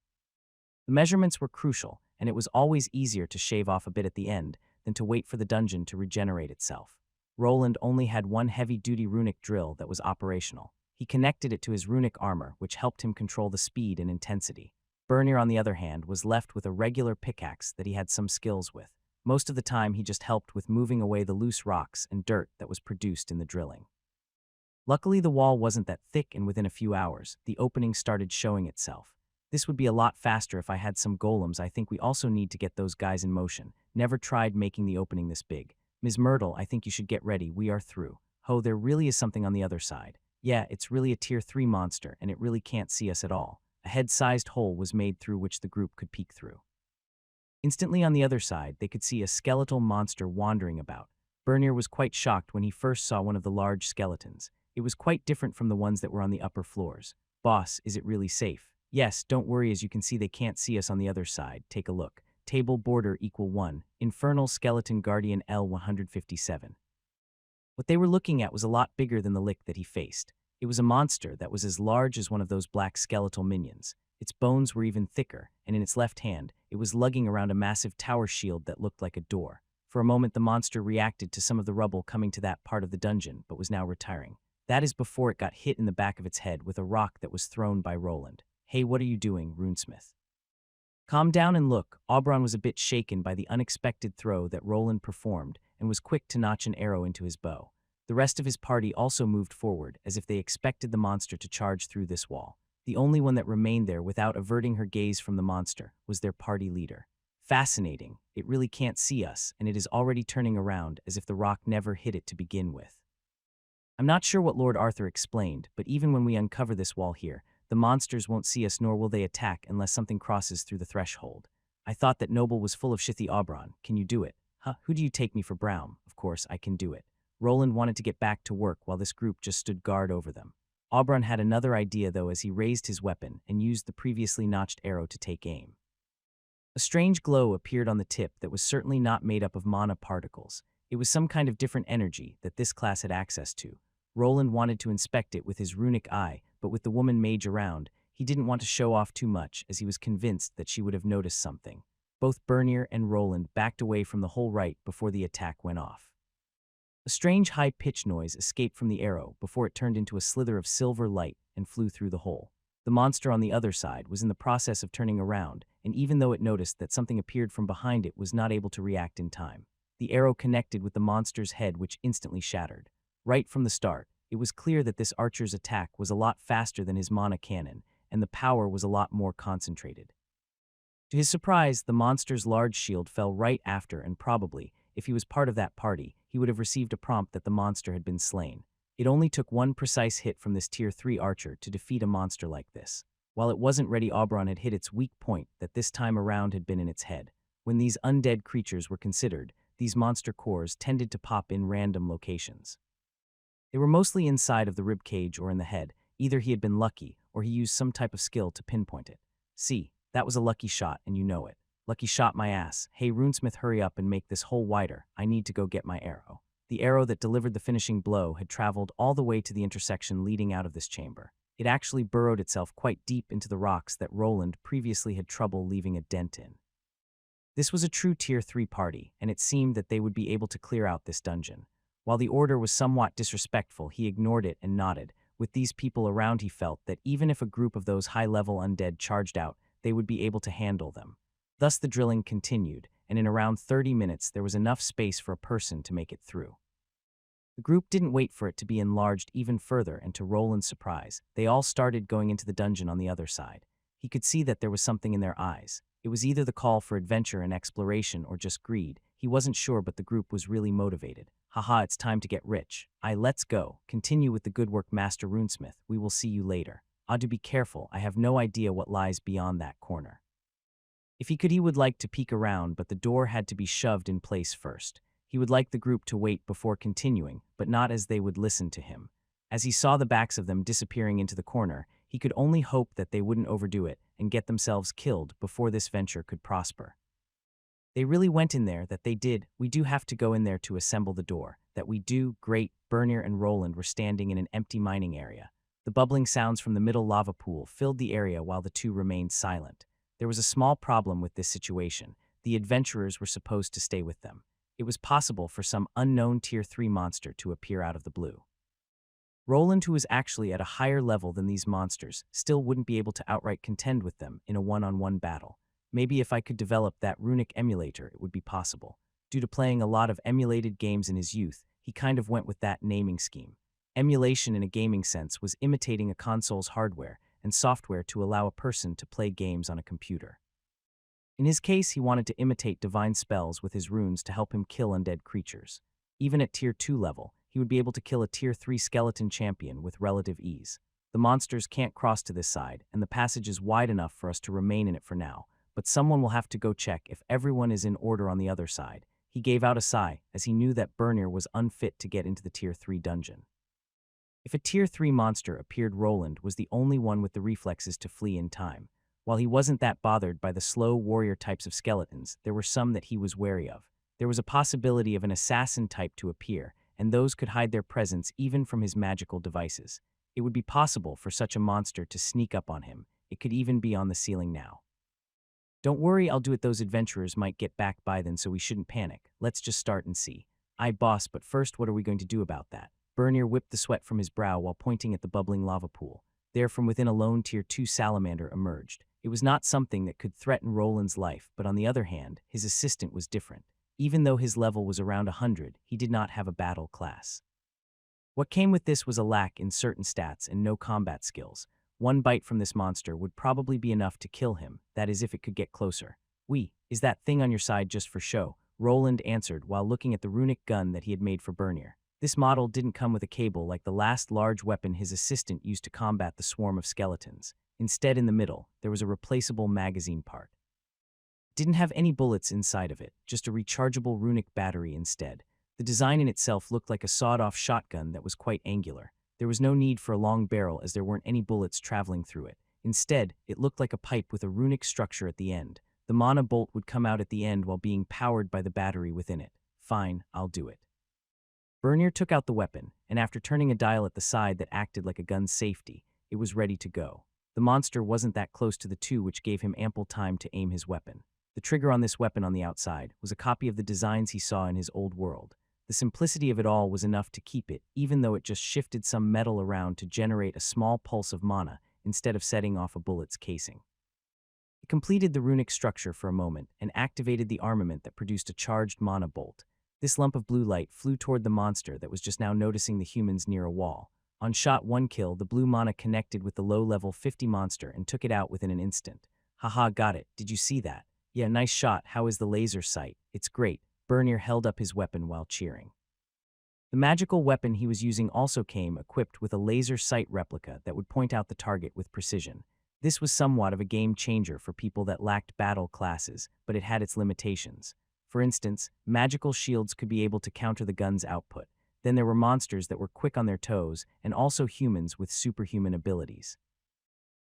The measurements were crucial, and it was always easier to shave off a bit at the end than to wait for the dungeon to regenerate itself. Roland only had one heavy-duty runic drill that was operational. He connected it to his runic armor, which helped him control the speed and intensity. Bernier, on the other hand, was left with a regular pickaxe that he had some skills with. Most of the time, he just helped with moving away the loose rocks and dirt that was produced in the drilling. Luckily, the wall wasn't that thick, and within a few hours, the opening started showing itself. This would be a lot faster if I had some golems. I think we also need to get those guys in motion. Never tried making the opening this big. Ms. Myrtle, I think you should get ready. We are through. Ho, there really is something on the other side. Yeah, it's really a tier 3 monster, and it really can't see us at all. A head-sized hole was made through which the group could peek through. Instantly on the other side, they could see a skeletal monster wandering about. Bernier was quite shocked when he first saw one of the large skeletons. It was quite different from the ones that were on the upper floors. Boss, is it really safe? Yes, don't worry, as you can see they can't see us on the other side. Take a look. Table border equal 1. Infernal Skeleton Guardian L157. What they were looking at was a lot bigger than the lick that he faced. It was a monster that was as large as one of those black skeletal minions. Its bones were even thicker, and in its left hand, it was lugging around a massive tower shield that looked like a door. For a moment, the monster reacted to some of the rubble coming to that part of the dungeon, but was now retiring. That is before it got hit in the back of its head with a rock that was thrown by Roland. Hey, what are you doing, Runesmith? Calm down and look. Auberon was a bit shaken by the unexpected throw that Roland performed and was quick to notch an arrow into his bow. The rest of his party also moved forward, as if they expected the monster to charge through this wall. The only one that remained there without averting her gaze from the monster was their party leader. Fascinating. It really can't see us, and it is already turning around as if the rock never hit it to begin with. I'm not sure what Lord Arthur explained, but even when we uncover this wall here, the monsters won't see us, nor will they attack unless something crosses through the threshold. I thought that Noble was full of shithy. Auberon. Can you do it? Huh? Who do you take me for, Brown? Of course, I can do it. Roland wanted to get back to work while this group just stood guard over them. Auberon had another idea, though, as he raised his weapon and used the previously notched arrow to take aim. A strange glow appeared on the tip that was certainly not made up of mana particles. It was some kind of different energy that this class had access to. Roland wanted to inspect it with his runic eye, but with the woman mage around, he didn't want to show off too much, as he was convinced that she would have noticed something. Both Bernier and Roland backed away from the hole right before the attack went off. A strange high-pitched noise escaped from the arrow before it turned into a slither of silver light and flew through the hole. The monster on the other side was in the process of turning around, and even though it noticed that something appeared from behind it, was not able to react in time. The arrow connected with the monster's head, which instantly shattered. Right from the start, it was clear that this archer's attack was a lot faster than his mana cannon, and the power was a lot more concentrated. To his surprise, the monster's large shield fell right after, and probably, if he was part of that party, he would have received a prompt that the monster had been slain. It only took one precise hit from this tier 3 archer to defeat a monster like this. While it wasn't ready, Auberon had hit its weak point that this time around had been in its head. When these undead creatures were considered, these monster cores tended to pop in random locations. They were mostly inside of the rib cage or in the head. Either he had been lucky, or he used some type of skill to pinpoint it. See, that was a lucky shot, and you know it. Lucky shot my ass. Hey, Runesmith, hurry up and make this hole wider. I need to go get my arrow. The arrow that delivered the finishing blow had traveled all the way to the intersection leading out of this chamber. It actually burrowed itself quite deep into the rocks that Roland previously had trouble leaving a dent in. This was a true tier 3 party, and it seemed that they would be able to clear out this dungeon. While the order was somewhat disrespectful, he ignored it and nodded. With these people around, he felt that even if a group of those high-level undead charged out, they would be able to handle them. Thus the drilling continued, and in around 30 minutes there was enough space for a person to make it through. The group didn't wait for it to be enlarged even further, and to Roland's surprise, they all started going into the dungeon on the other side. He could see that there was something in their eyes. It was either the call for adventure and exploration or just greed. He wasn't sure, but the group was really motivated. Haha, it's time to get rich. Let's go. Continue with the good work, Master Runesmith. We will see you later. Do be careful. I have no idea what lies beyond that corner. If he could, he would like to peek around, but the door had to be shoved in place first. He would like the group to wait before continuing, but not as they would listen to him. As he saw the backs of them disappearing into the corner, he could only hope that they wouldn't overdo it and get themselves killed before this venture could prosper. They really went in there, that they did. We do have to go in there to assemble the door. That we do. Great. Bernier and Roland were standing in an empty mining area. The bubbling sounds from the middle lava pool filled the area while the two remained silent. There was a small problem with this situation. The adventurers were supposed to stay with them. It was possible for some unknown tier 3 monster to appear out of the blue. Roland, who was actually at a higher level than these monsters, still wouldn't be able to outright contend with them in a one-on-one battle. Maybe if I could develop that runic emulator, it would be possible. Due to playing a lot of emulated games in his youth, he kind of went with that naming scheme. Emulation in a gaming sense was imitating a console's hardware and software to allow a person to play games on a computer. In his case, he wanted to imitate divine spells with his runes to help him kill undead creatures. Even at Tier 2 level, he would be able to kill a Tier 3 skeleton champion with relative ease. The monsters can't cross to this side, and the passage is wide enough for us to remain in it for now, but someone will have to go check if everyone is in order on the other side. He gave out a sigh, as he knew that Bernir was unfit to get into the Tier 3 dungeon. If a Tier 3 monster appeared, Roland was the only one with the reflexes to flee in time. While he wasn't that bothered by the slow warrior types of skeletons, there were some that he was wary of. There was a possibility of an assassin type to appear, and those could hide their presence even from his magical devices. It would be possible for such a monster to sneak up on him. It could even be on the ceiling now. Don't worry, I'll do it. Those adventurers might get back by then, so we shouldn't panic. Let's just start and see. Aye, boss, but first, what are we going to do about that? Bernir whipped the sweat from his brow while pointing at the bubbling lava pool. There, from within a lone Tier 2 salamander emerged. It was not something that could threaten Roland's life, but on the other hand, his assistant was different. Even though his level was around 100, he did not have a battle class. What came with this was a lack in certain stats and no combat skills. One bite from this monster would probably be enough to kill him, that is if it could get closer. Is that thing on your side just for show? Roland answered while looking at the runic gun that he had made for Bernir. This model didn't come with a cable like the last large weapon his assistant used to combat the swarm of skeletons. Instead, in the middle, there was a replaceable magazine part. It didn't have any bullets inside of it, just a rechargeable runic battery instead. The design in itself looked like a sawed-off shotgun that was quite angular. There was no need for a long barrel as there weren't any bullets traveling through it. Instead, it looked like a pipe with a runic structure at the end. The mana bolt would come out at the end while being powered by the battery within it. Fine, I'll do it. Bernir took out the weapon, and after turning a dial at the side that acted like a gun's safety, it was ready to go. The monster wasn't that close to the two, which gave him ample time to aim his weapon. The trigger on this weapon on the outside was a copy of the designs he saw in his old world. The simplicity of it all was enough to keep it, even though it just shifted some metal around to generate a small pulse of mana instead of setting off a bullet's casing. It completed the runic structure for a moment and activated the armament that produced a charged mana bolt. This lump of blue light flew toward the monster that was just now noticing the humans near a wall. On shot 1 kill, the blue mana connected with the low-level 50 monster and took it out within an instant. Haha, got it. Did you see that? Yeah, nice shot. How is the laser sight? It's great. Bernir held up his weapon while cheering. The magical weapon he was using also came equipped with a laser sight replica that would point out the target with precision. This was somewhat of a game changer for people that lacked battle classes, but it had its limitations. For instance, magical shields could be able to counter the gun's output. Then there were monsters that were quick on their toes, and also humans with superhuman abilities.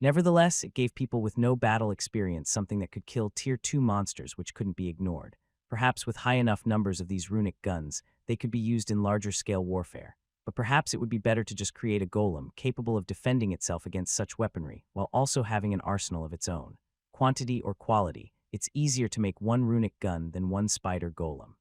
Nevertheless, it gave people with no battle experience something that could kill Tier 2 monsters which couldn't be ignored. Perhaps with high enough numbers of these runic guns, they could be used in larger-scale warfare. But perhaps it would be better to just create a golem capable of defending itself against such weaponry, while also having an arsenal of its own. Quantity or quality, it's easier to make one runic gun than one spider golem.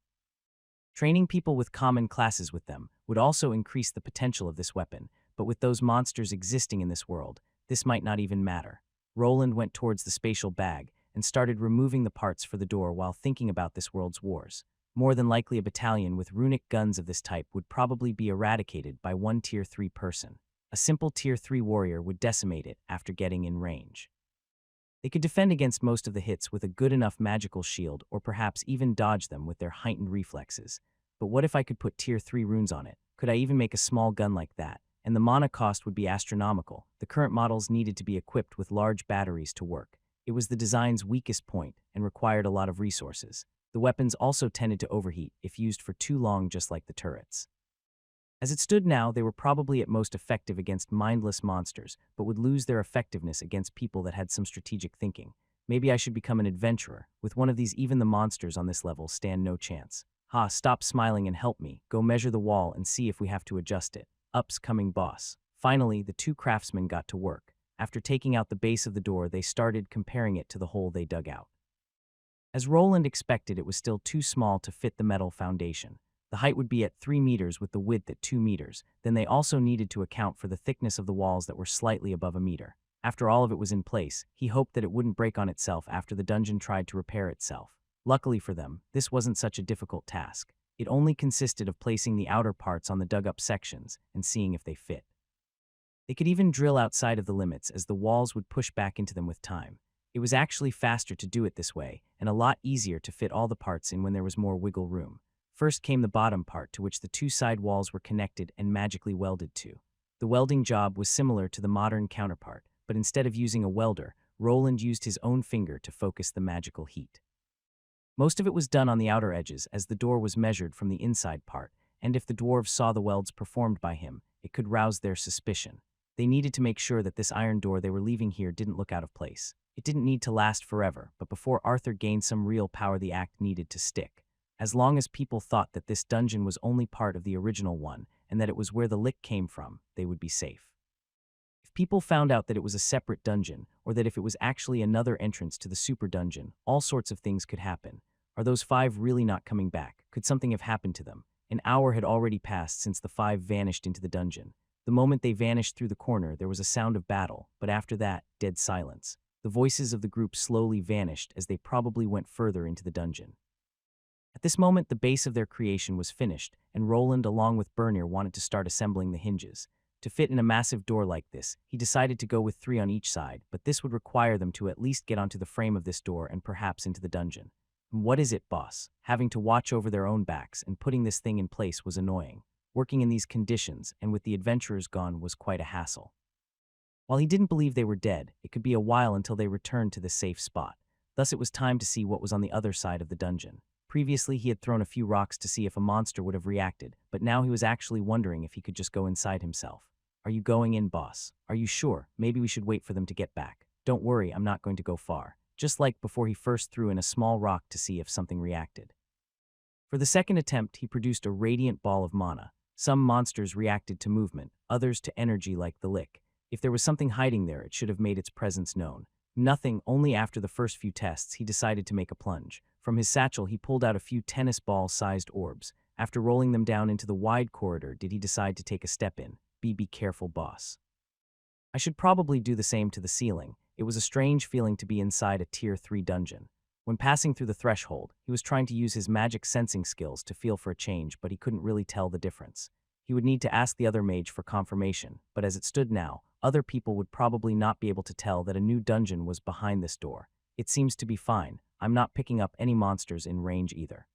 Training people with common classes with them would also increase the potential of this weapon, but with those monsters existing in this world, this might not even matter. Roland went towards the spatial bag and started removing the parts for the door while thinking about this world's wars. More than likely a battalion with runic guns of this type would probably be eradicated by one Tier 3 person. A simple Tier 3 warrior would decimate it after getting in range. They could defend against most of the hits with a good enough magical shield or perhaps even dodge them with their heightened reflexes. But what if I could put Tier 3 runes on it? Could I even make a small gun like that? And the mana cost would be astronomical. The current models needed to be equipped with large batteries to work. It was the design's weakest point and required a lot of resources. The weapons also tended to overheat if used for too long, just like the turrets. As it stood now, they were probably at most effective against mindless monsters, but would lose their effectiveness against people that had some strategic thinking. Maybe I should become an adventurer. With one of these, even the monsters on this level stand no chance. Ha, stop smiling and help me. Go measure the wall and see if we have to adjust it. Up's coming, boss. Finally, the two craftsmen got to work. After taking out the base of the door, they started comparing it to the hole they dug out. As Roland expected, it was still too small to fit the metal foundation. The height would be at 3 meters with the width at 2 meters. Then they also needed to account for the thickness of the walls that were slightly above a meter. After all of it was in place, he hoped that it wouldn't break on itself after the dungeon tried to repair itself. Luckily for them, this wasn't such a difficult task. It only consisted of placing the outer parts on the dug-up sections and seeing if they fit. They could even drill outside of the limits as the walls would push back into them with time. It was actually faster to do it this way, and a lot easier to fit all the parts in when there was more wiggle room. First came the bottom part, to which the two side walls were connected and magically welded to. The welding job was similar to the modern counterpart, but instead of using a welder, Roland used his own finger to focus the magical heat. Most of it was done on the outer edges, as the door was measured from the inside part, and if the dwarves saw the welds performed by him, it could rouse their suspicion. They needed to make sure that this iron door they were leaving here didn't look out of place. It didn't need to last forever, but before Arthur gained some real power, the act needed to stick. As long as people thought that this dungeon was only part of the original one, and that it was where the lick came from, they would be safe. If people found out that it was a separate dungeon, or that if it was actually another entrance to the super dungeon, all sorts of things could happen. Are those 5 really not coming back? Could something have happened to them? An hour had already passed since the 5 vanished into the dungeon. The moment they vanished through the corner, there was a sound of battle, but after that, dead silence. The voices of the group slowly vanished as they probably went further into the dungeon. At this moment, the base of their creation was finished, and Roland, along with Bernir, wanted to start assembling the hinges. To fit in a massive door like this, he decided to go with 3 on each side, but this would require them to at least get onto the frame of this door and perhaps into the dungeon. And what is it, boss? Having to watch over their own backs and putting this thing in place was annoying. Working in these conditions, and with the adventurers gone, was quite a hassle. While he didn't believe they were dead, it could be a while until they returned to the safe spot. Thus it was time to see what was on the other side of the dungeon. Previously, he had thrown a few rocks to see if a monster would have reacted, but now he was actually wondering if he could just go inside himself. Are you going in, boss? Are you sure? Maybe we should wait for them to get back. Don't worry, I'm not going to go far. Just like before, he first threw in a small rock to see if something reacted. For the second attempt, he produced a radiant ball of mana. Some monsters reacted to movement, others to energy like the lick. If there was something hiding there, it should have made its presence known. Nothing. Only after the first few tests, he decided to make a plunge. From his satchel, he pulled out a few tennis ball-sized orbs. After rolling them down into the wide corridor, did he decide to take a step in. Be careful, boss. I should probably do the same to the ceiling. It was a strange feeling to be inside a Tier 3 dungeon. When passing through the threshold, he was trying to use his magic sensing skills to feel for a change, but he couldn't really tell the difference. He would need to ask the other mage for confirmation, but as it stood now, other people would probably not be able to tell that a new dungeon was behind this door. It seems to be fine. I'm not picking up any monsters in range either.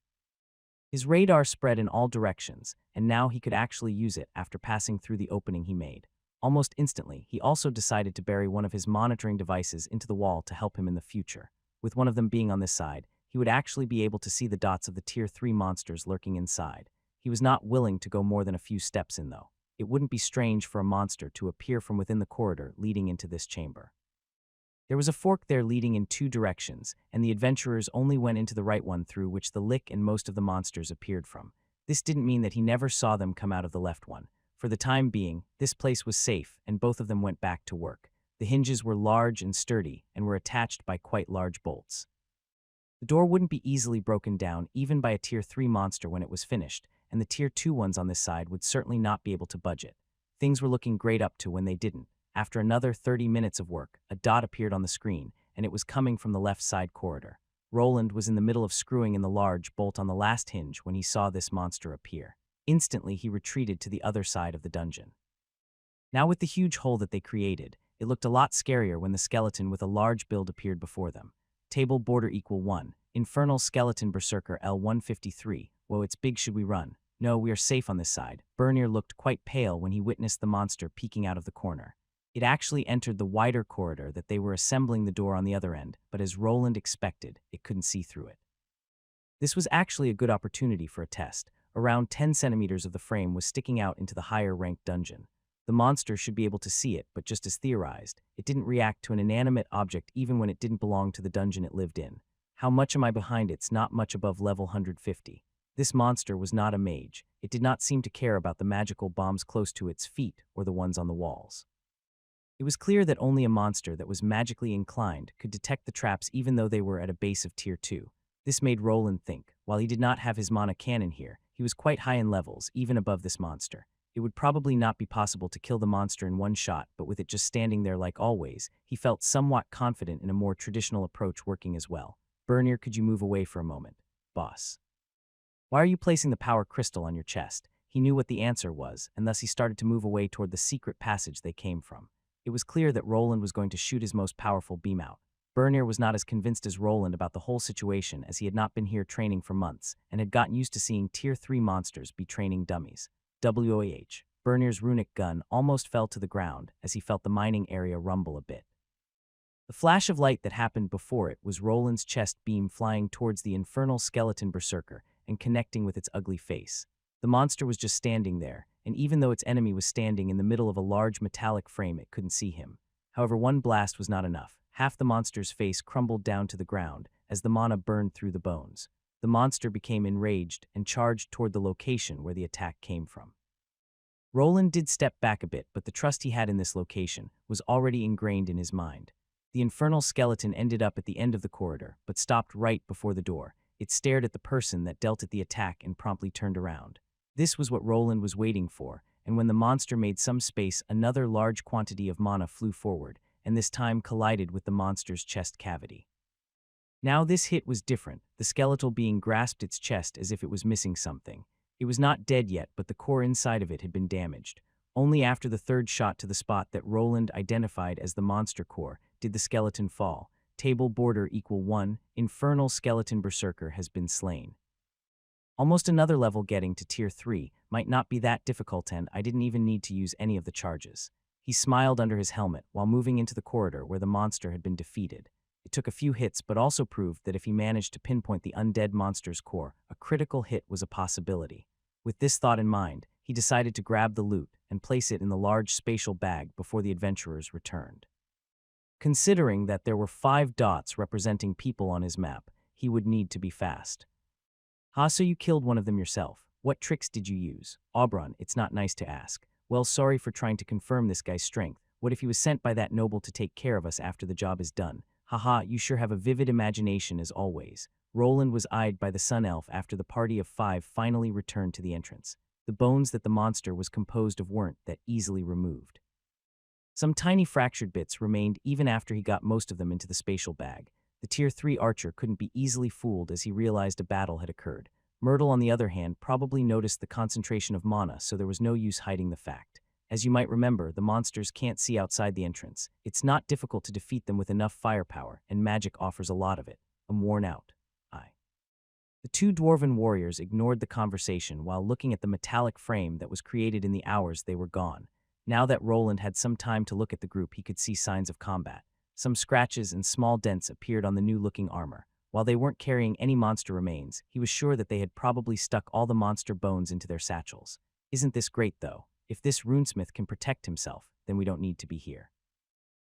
His radar spread in all directions, and now he could actually use it after passing through the opening he made. Almost instantly, he also decided to bury one of his monitoring devices into the wall to help him in the future. With one of them being on this side, he would actually be able to see the dots of the Tier 3 monsters lurking inside. He was not willing to go more than a few steps in, though. It wouldn't be strange for a monster to appear from within the corridor leading into this chamber. There was a fork there leading in 2 directions, and the adventurers only went into the right one, through which the lick and most of the monsters appeared from. This didn't mean that he never saw them come out of the left one. For the time being, this place was safe, and both of them went back to work. The hinges were large and sturdy, and were attached by quite large bolts. The door wouldn't be easily broken down, even by a Tier 3 monster when it was finished, and the Tier 2 ones on this side would certainly not be able to budge it. Things were looking great up to when they didn't. After another 30 minutes of work, a dot appeared on the screen, and it was coming from the left side corridor. Roland was in the middle of screwing in the large bolt on the last hinge when he saw this monster appear. Instantly, he retreated to the other side of the dungeon. Now with the huge hole that they created, it looked a lot scarier when the skeleton with a large build appeared before them. Table border equal 1. Infernal Skeleton Berserker L153. Whoa, it's big, should we run? No, we are safe on this side. Bernir looked quite pale when he witnessed the monster peeking out of the corner. It actually entered the wider corridor that they were assembling the door on the other end, but as Roland expected, it couldn't see through it. This was actually a good opportunity for a test. Around 10 centimeters of the frame was sticking out into the higher-ranked dungeon. The monster should be able to see it, but just as theorized, it didn't react to an inanimate object even when it didn't belong to the dungeon it lived in. How much am I behind? It's not much above level 150. This monster was not a mage. It did not seem to care about the magical bombs close to its feet or the ones on the walls. It was clear that only a monster that was magically inclined could detect the traps even though they were at a base of Tier 2. This made Roland think. While he did not have his mana cannon here, he was quite high in levels, even above this monster. It would probably not be possible to kill the monster in one shot, but with it just standing there like always, he felt somewhat confident in a more traditional approach working as well. Bernir, could you move away for a moment? Boss. Why are you placing the power crystal on your chest? He knew what the answer was, and thus he started to move away toward the secret passage they came from. It was clear that Roland was going to shoot his most powerful beam out. Bernir was not as convinced as Roland about the whole situation, as he had not been here training for months and had gotten used to seeing Tier 3 monsters be training dummies. WOH. Bernir's runic gun almost fell to the ground as he felt the mining area rumble a bit. The flash of light that happened before it was Roland's chest beam flying towards the infernal skeleton berserker and connecting with its ugly face. The monster was just standing there, and even though its enemy was standing in the middle of a large metallic frame, it couldn't see him. However, one blast was not enough. Half the monster's face crumbled down to the ground as the mana burned through the bones. The monster became enraged and charged toward the location where the attack came from. Roland did step back a bit, but the trust he had in this location was already ingrained in his mind. The infernal skeleton ended up at the end of the corridor, but stopped right before the door. It stared at the person that dealt it the attack and promptly turned around. This was what Roland was waiting for, and when the monster made some space, another large quantity of mana flew forward, and this time collided with the monster's chest cavity. Now this hit was different. The skeletal being grasped its chest as if it was missing something. It was not dead yet, but the core inside of it had been damaged. Only after the third shot to the spot that Roland identified as the monster core did the skeleton fall. Table border equal 1, infernal skeleton berserker has been slain. Almost another level getting to Tier 3 might not be that difficult, and I didn't even need to use any of the charges. He smiled under his helmet while moving into the corridor where the monster had been defeated. It took a few hits, but also proved that if he managed to pinpoint the undead monster's core, a critical hit was a possibility. With this thought in mind, he decided to grab the loot and place it in the large spatial bag before the adventurers returned. Considering that there were 5 dots representing people on his map, he would need to be fast. So you killed one of them yourself. What tricks did you use? Aubrun, it's not nice to ask. Well, sorry for trying to confirm this guy's strength. What if he was sent by that noble to take care of us after the job is done? Haha, you sure have a vivid imagination as always. Roland was eyed by the Sun Elf after the party of 5 finally returned to the entrance. The bones that the monster was composed of weren't that easily removed. Some tiny fractured bits remained even after he got most of them into the spatial bag. The Tier 3 archer couldn't be easily fooled as he realized a battle had occurred. Myrtle, on the other hand, probably noticed the concentration of mana, so there was no use hiding the fact. As you might remember, the monsters can't see outside the entrance. It's not difficult to defeat them with enough firepower, and magic offers a lot of it. I'm worn out. The 2 dwarven warriors ignored the conversation while looking at the metallic frame that was created in the hours they were gone. Now that Roland had some time to look at the group, he could see signs of combat. Some scratches and small dents appeared on the new-looking armor. While they weren't carrying any monster remains, he was sure that they had probably stuck all the monster bones into their satchels. Isn't this great, though? If this runesmith can protect himself, then we don't need to be here.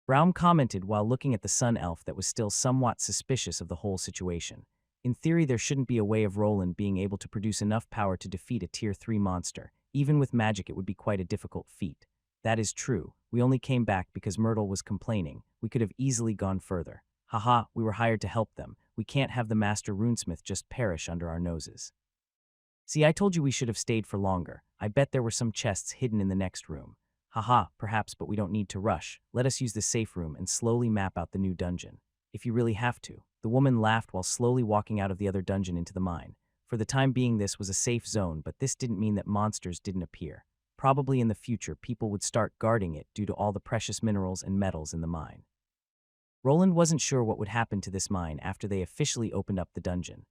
Braum commented while looking at the Sun Elf that was still somewhat suspicious of the whole situation. In theory, there shouldn't be a way of Roland being able to produce enough power to defeat a Tier 3 monster. Even with magic, it would be quite a difficult feat. That is true. We only came back because Myrtle was complaining. We could have easily gone further. Haha, we were hired to help them. We can't have the Master Runesmith just perish under our noses. See, I told you we should have stayed for longer. I bet there were some chests hidden in the next room. Haha, perhaps, but we don't need to rush. Let us use the safe room and slowly map out the new dungeon. If you really have to. The woman laughed while slowly walking out of the other dungeon into the mine. For the time being, this was a safe zone, but this didn't mean that monsters didn't appear. Probably in the future, people would start guarding it due to all the precious minerals and metals in the mine. Roland wasn't sure what would happen to this mine after they officially opened up the dungeon.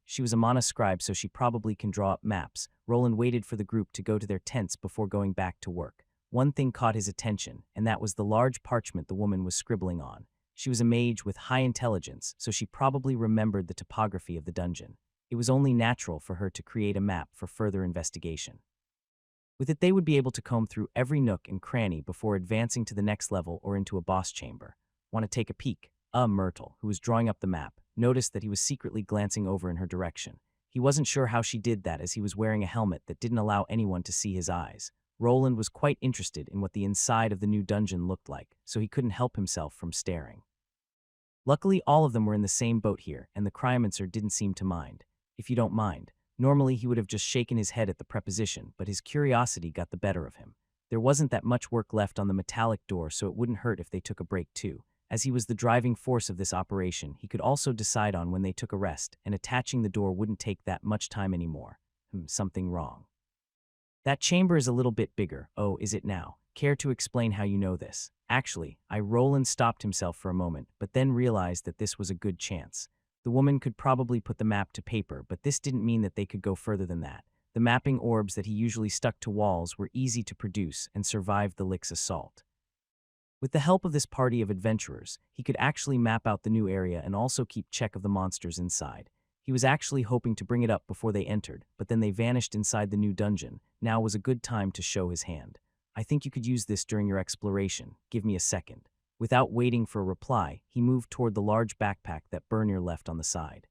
She was a mana scribe, so she probably can draw up maps. Roland waited for the group to go to their tents before going back to work. One thing caught his attention, and that was the large parchment the woman was scribbling on. She was a mage with high intelligence, so she probably remembered the topography of the dungeon. It was only natural for her to create a map for further investigation. With it, they would be able to comb through every nook and cranny before advancing to the next level or into a boss chamber. Want to take a peek? Myrtle, who was drawing up the map, noticed that he was secretly glancing over in her direction. He wasn't sure how she did that as he was wearing a helmet that didn't allow anyone to see his eyes. Roland was quite interested in what the inside of the new dungeon looked like, so he couldn't help himself from staring. Luckily, all of them were in the same boat here, and the cryomancer didn't seem to mind. If you don't mind. Normally, he would have just shaken his head at the preposition, but his curiosity got the better of him. There wasn't that much work left on the metallic door, so it wouldn't hurt if they took a break too. As he was the driving force of this operation, he could also decide on when they took a rest, and attaching the door wouldn't take that much time anymore. Something wrong. That chamber is a little bit bigger. Oh, is it now? Care to explain how you know this? Actually, Roland stopped himself for a moment, but then realized that this was a good chance. The woman could probably put the map to paper, but this didn't mean that they could go further than that. The mapping orbs that he usually stuck to walls were easy to produce and survived the Lick's assault. With the help of this party of adventurers, he could actually map out the new area and also keep check of the monsters inside. He was actually hoping to bring it up before they entered, but then they vanished inside the new dungeon. Now was a good time to show his hand. I think you could use this during your exploration. Give me a second. Without waiting for a reply, he moved toward the large backpack that Bernier left on the side.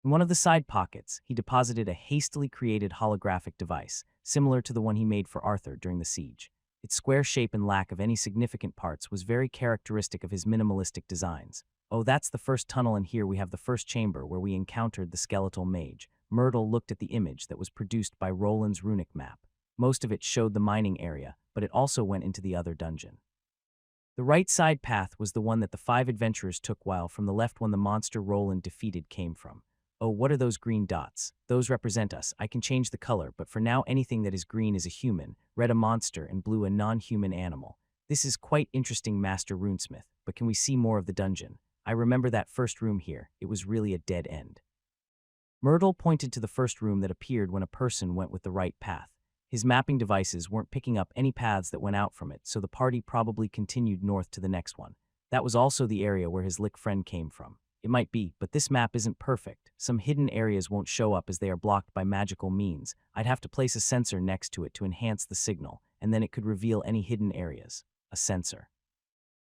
In one of the side pockets, he deposited a hastily created holographic device, similar to the one he made for Arthur during the siege. Its square shape and lack of any significant parts was very characteristic of his minimalistic designs. Oh, that's the first tunnel, and here we have the first chamber where we encountered the skeletal mage. Myrtle looked at the image that was produced by Roland's runic map. Most of it showed the mining area, but it also went into the other dungeon. The right side path was the one that the 5 adventurers took, while from the left one the monster Roland defeated came from. Oh, what are those green dots? Those represent us. I can change the color, but for now anything that is green is a human, red a monster, and blue a non-human animal. This is quite interesting, Master Runesmith, but can we see more of the dungeon? I remember that first room here. It was really a dead end. Myrtle pointed to the first room that appeared when a person went with the right path. His mapping devices weren't picking up any paths that went out from it, so the party probably continued north to the next one. That was also the area where his Lick friend came from. It might be, but this map isn't perfect. Some hidden areas won't show up as they are blocked by magical means. I'd have to place a sensor next to it to enhance the signal, and then it could reveal any hidden areas. A sensor.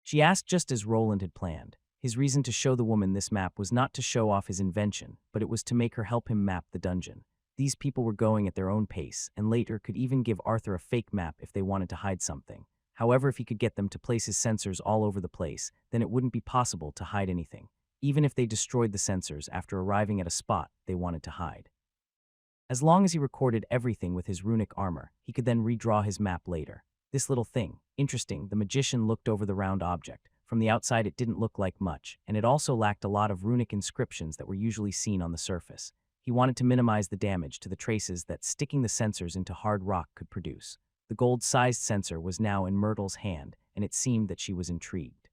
She asked just as Roland had planned. His reason to show the woman this map was not to show off his invention, but it was to make her help him map the dungeon. These people were going at their own pace, and later could even give Arthur a fake map if they wanted to hide something. However, if he could get them to place his sensors all over the place, then it wouldn't be possible to hide anything, even if they destroyed the sensors after arriving at a spot they wanted to hide. As long as he recorded everything with his runic armor, he could then redraw his map later. This little thing. Interesting, the magician looked over the round object. From the outside it didn't look like much, and it also lacked a lot of runic inscriptions that were usually seen on the surface. He wanted to minimize the damage to the traces that sticking the sensors into hard rock could produce. The gold-sized sensor was now in Myrtle's hand, and it seemed that she was intrigued.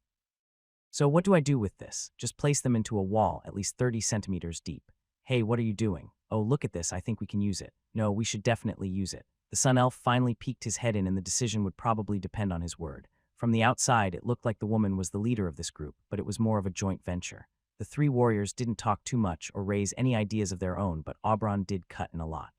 So what do I do with this? Just place them into a wall at least 30 centimeters deep. Hey, what are you doing? Oh, look at this, I think we can use it. No, we should definitely use it. The Sun Elf finally peeked his head in, and the decision would probably depend on his word. From the outside, it looked like the woman was the leader of this group, but it was more of a joint venture. The 3 warriors didn't talk too much or raise any ideas of their own, but Aubrun did cut in a lot.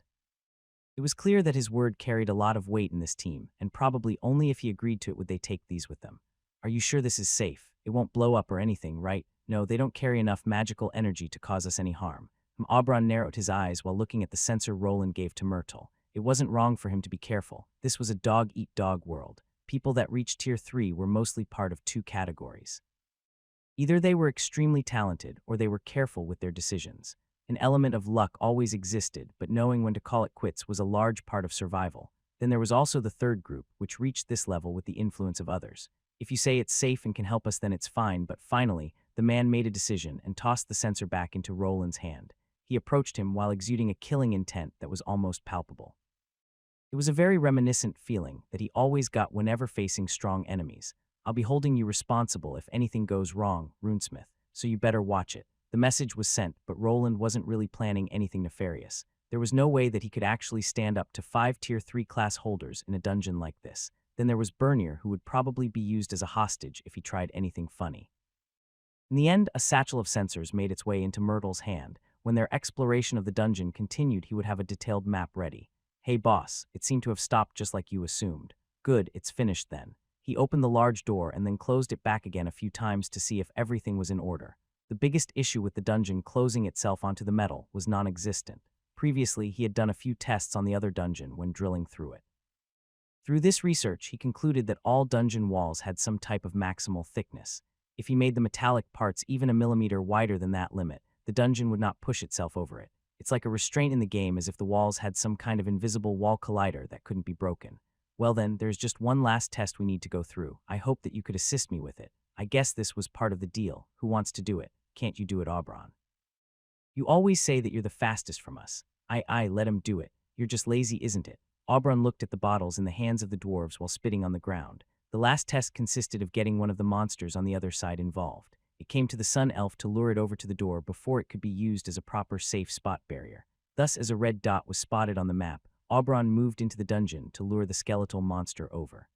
It was clear that his word carried a lot of weight in this team, and probably only if he agreed to it would they take these with them. Are you sure this is safe? It won't blow up or anything, right? No, they don't carry enough magical energy to cause us any harm. Aubrun narrowed his eyes while looking at the sensor Roland gave to Myrtle. It wasn't wrong for him to be careful. This was a dog-eat-dog world. People that reached Tier 3 were mostly part of 2 categories. Either they were extremely talented or they were careful with their decisions. An element of luck always existed, but knowing when to call it quits was a large part of survival. Then there was also the third group, which reached this level with the influence of others. If you say it's safe and can help us, then it's fine, but finally, the man made a decision and tossed the sensor back into Roland's hand. He approached him while exuding a killing intent that was almost palpable. It was a very reminiscent feeling that he always got whenever facing strong enemies. I'll be holding you responsible if anything goes wrong, Runesmith, so you better watch it. The message was sent, but Roland wasn't really planning anything nefarious. There was no way that he could actually stand up to 5 Tier 3 class holders in a dungeon like this. Then there was Bernier, who would probably be used as a hostage if he tried anything funny. In the end, a satchel of sensors made its way into Myrtle's hand. When their exploration of the dungeon continued, he would have a detailed map ready. Hey boss, it seemed to have stopped just like you assumed. Good, it's finished then. He opened the large door and then closed it back again a few times to see if everything was in order. The biggest issue with the dungeon closing itself onto the metal was non-existent. Previously, he had done a few tests on the other dungeon when drilling through it. Through this research, he concluded that all dungeon walls had some type of maximal thickness. If he made the metallic parts even a millimeter wider than that limit, the dungeon would not push itself over it. It's like a restraint in the game, as if the walls had some kind of invisible wall collider that couldn't be broken. Well then, there's just one last test we need to go through. I hope that you could assist me with it. I guess this was part of the deal. Who wants to do it? Can't you do it, Aubrey? You always say that you're the fastest from us. Let him do it. You're just lazy, isn't it? Aubrey looked at the bottles in the hands of the dwarves while spitting on the ground. The last test consisted of getting one of the monsters on the other side involved. It came to the sun elf to lure it over to the door before it could be used as a proper safe spot barrier. Thus, as a red dot was spotted on the map, Aubrey moved into the dungeon to lure the skeletal monster over.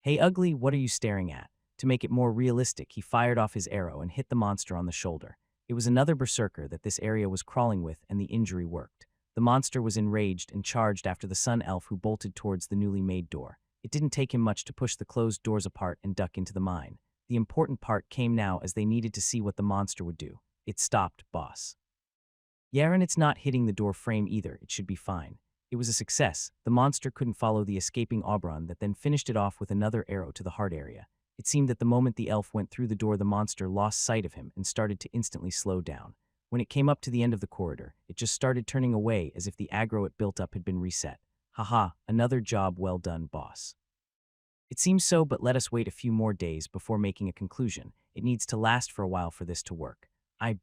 Hey, Ugly, what are you staring at? To make it more realistic, he fired off his arrow and hit the monster on the shoulder. It was another berserker that this area was crawling with, and the injury worked. The monster was enraged and charged after the sun elf, who bolted towards the newly made door. It didn't take him much to push the closed doors apart and duck into the mine. The important part came now, as they needed to see what the monster would do. It stopped, boss. Yeah, and it's not hitting the door frame either. It should be fine. It was a success. The monster couldn't follow the escaping Aubrey, that then finished it off with another arrow to the heart area. It seemed that the moment the elf went through the door, the monster lost sight of him and started to instantly slow down. When it came up to the end of the corridor, it just started turning away, as if the aggro it built up had been reset. Haha, another job well done, boss. It seems so, but let us wait a few more days before making a conclusion. It needs to last for a while for this to work.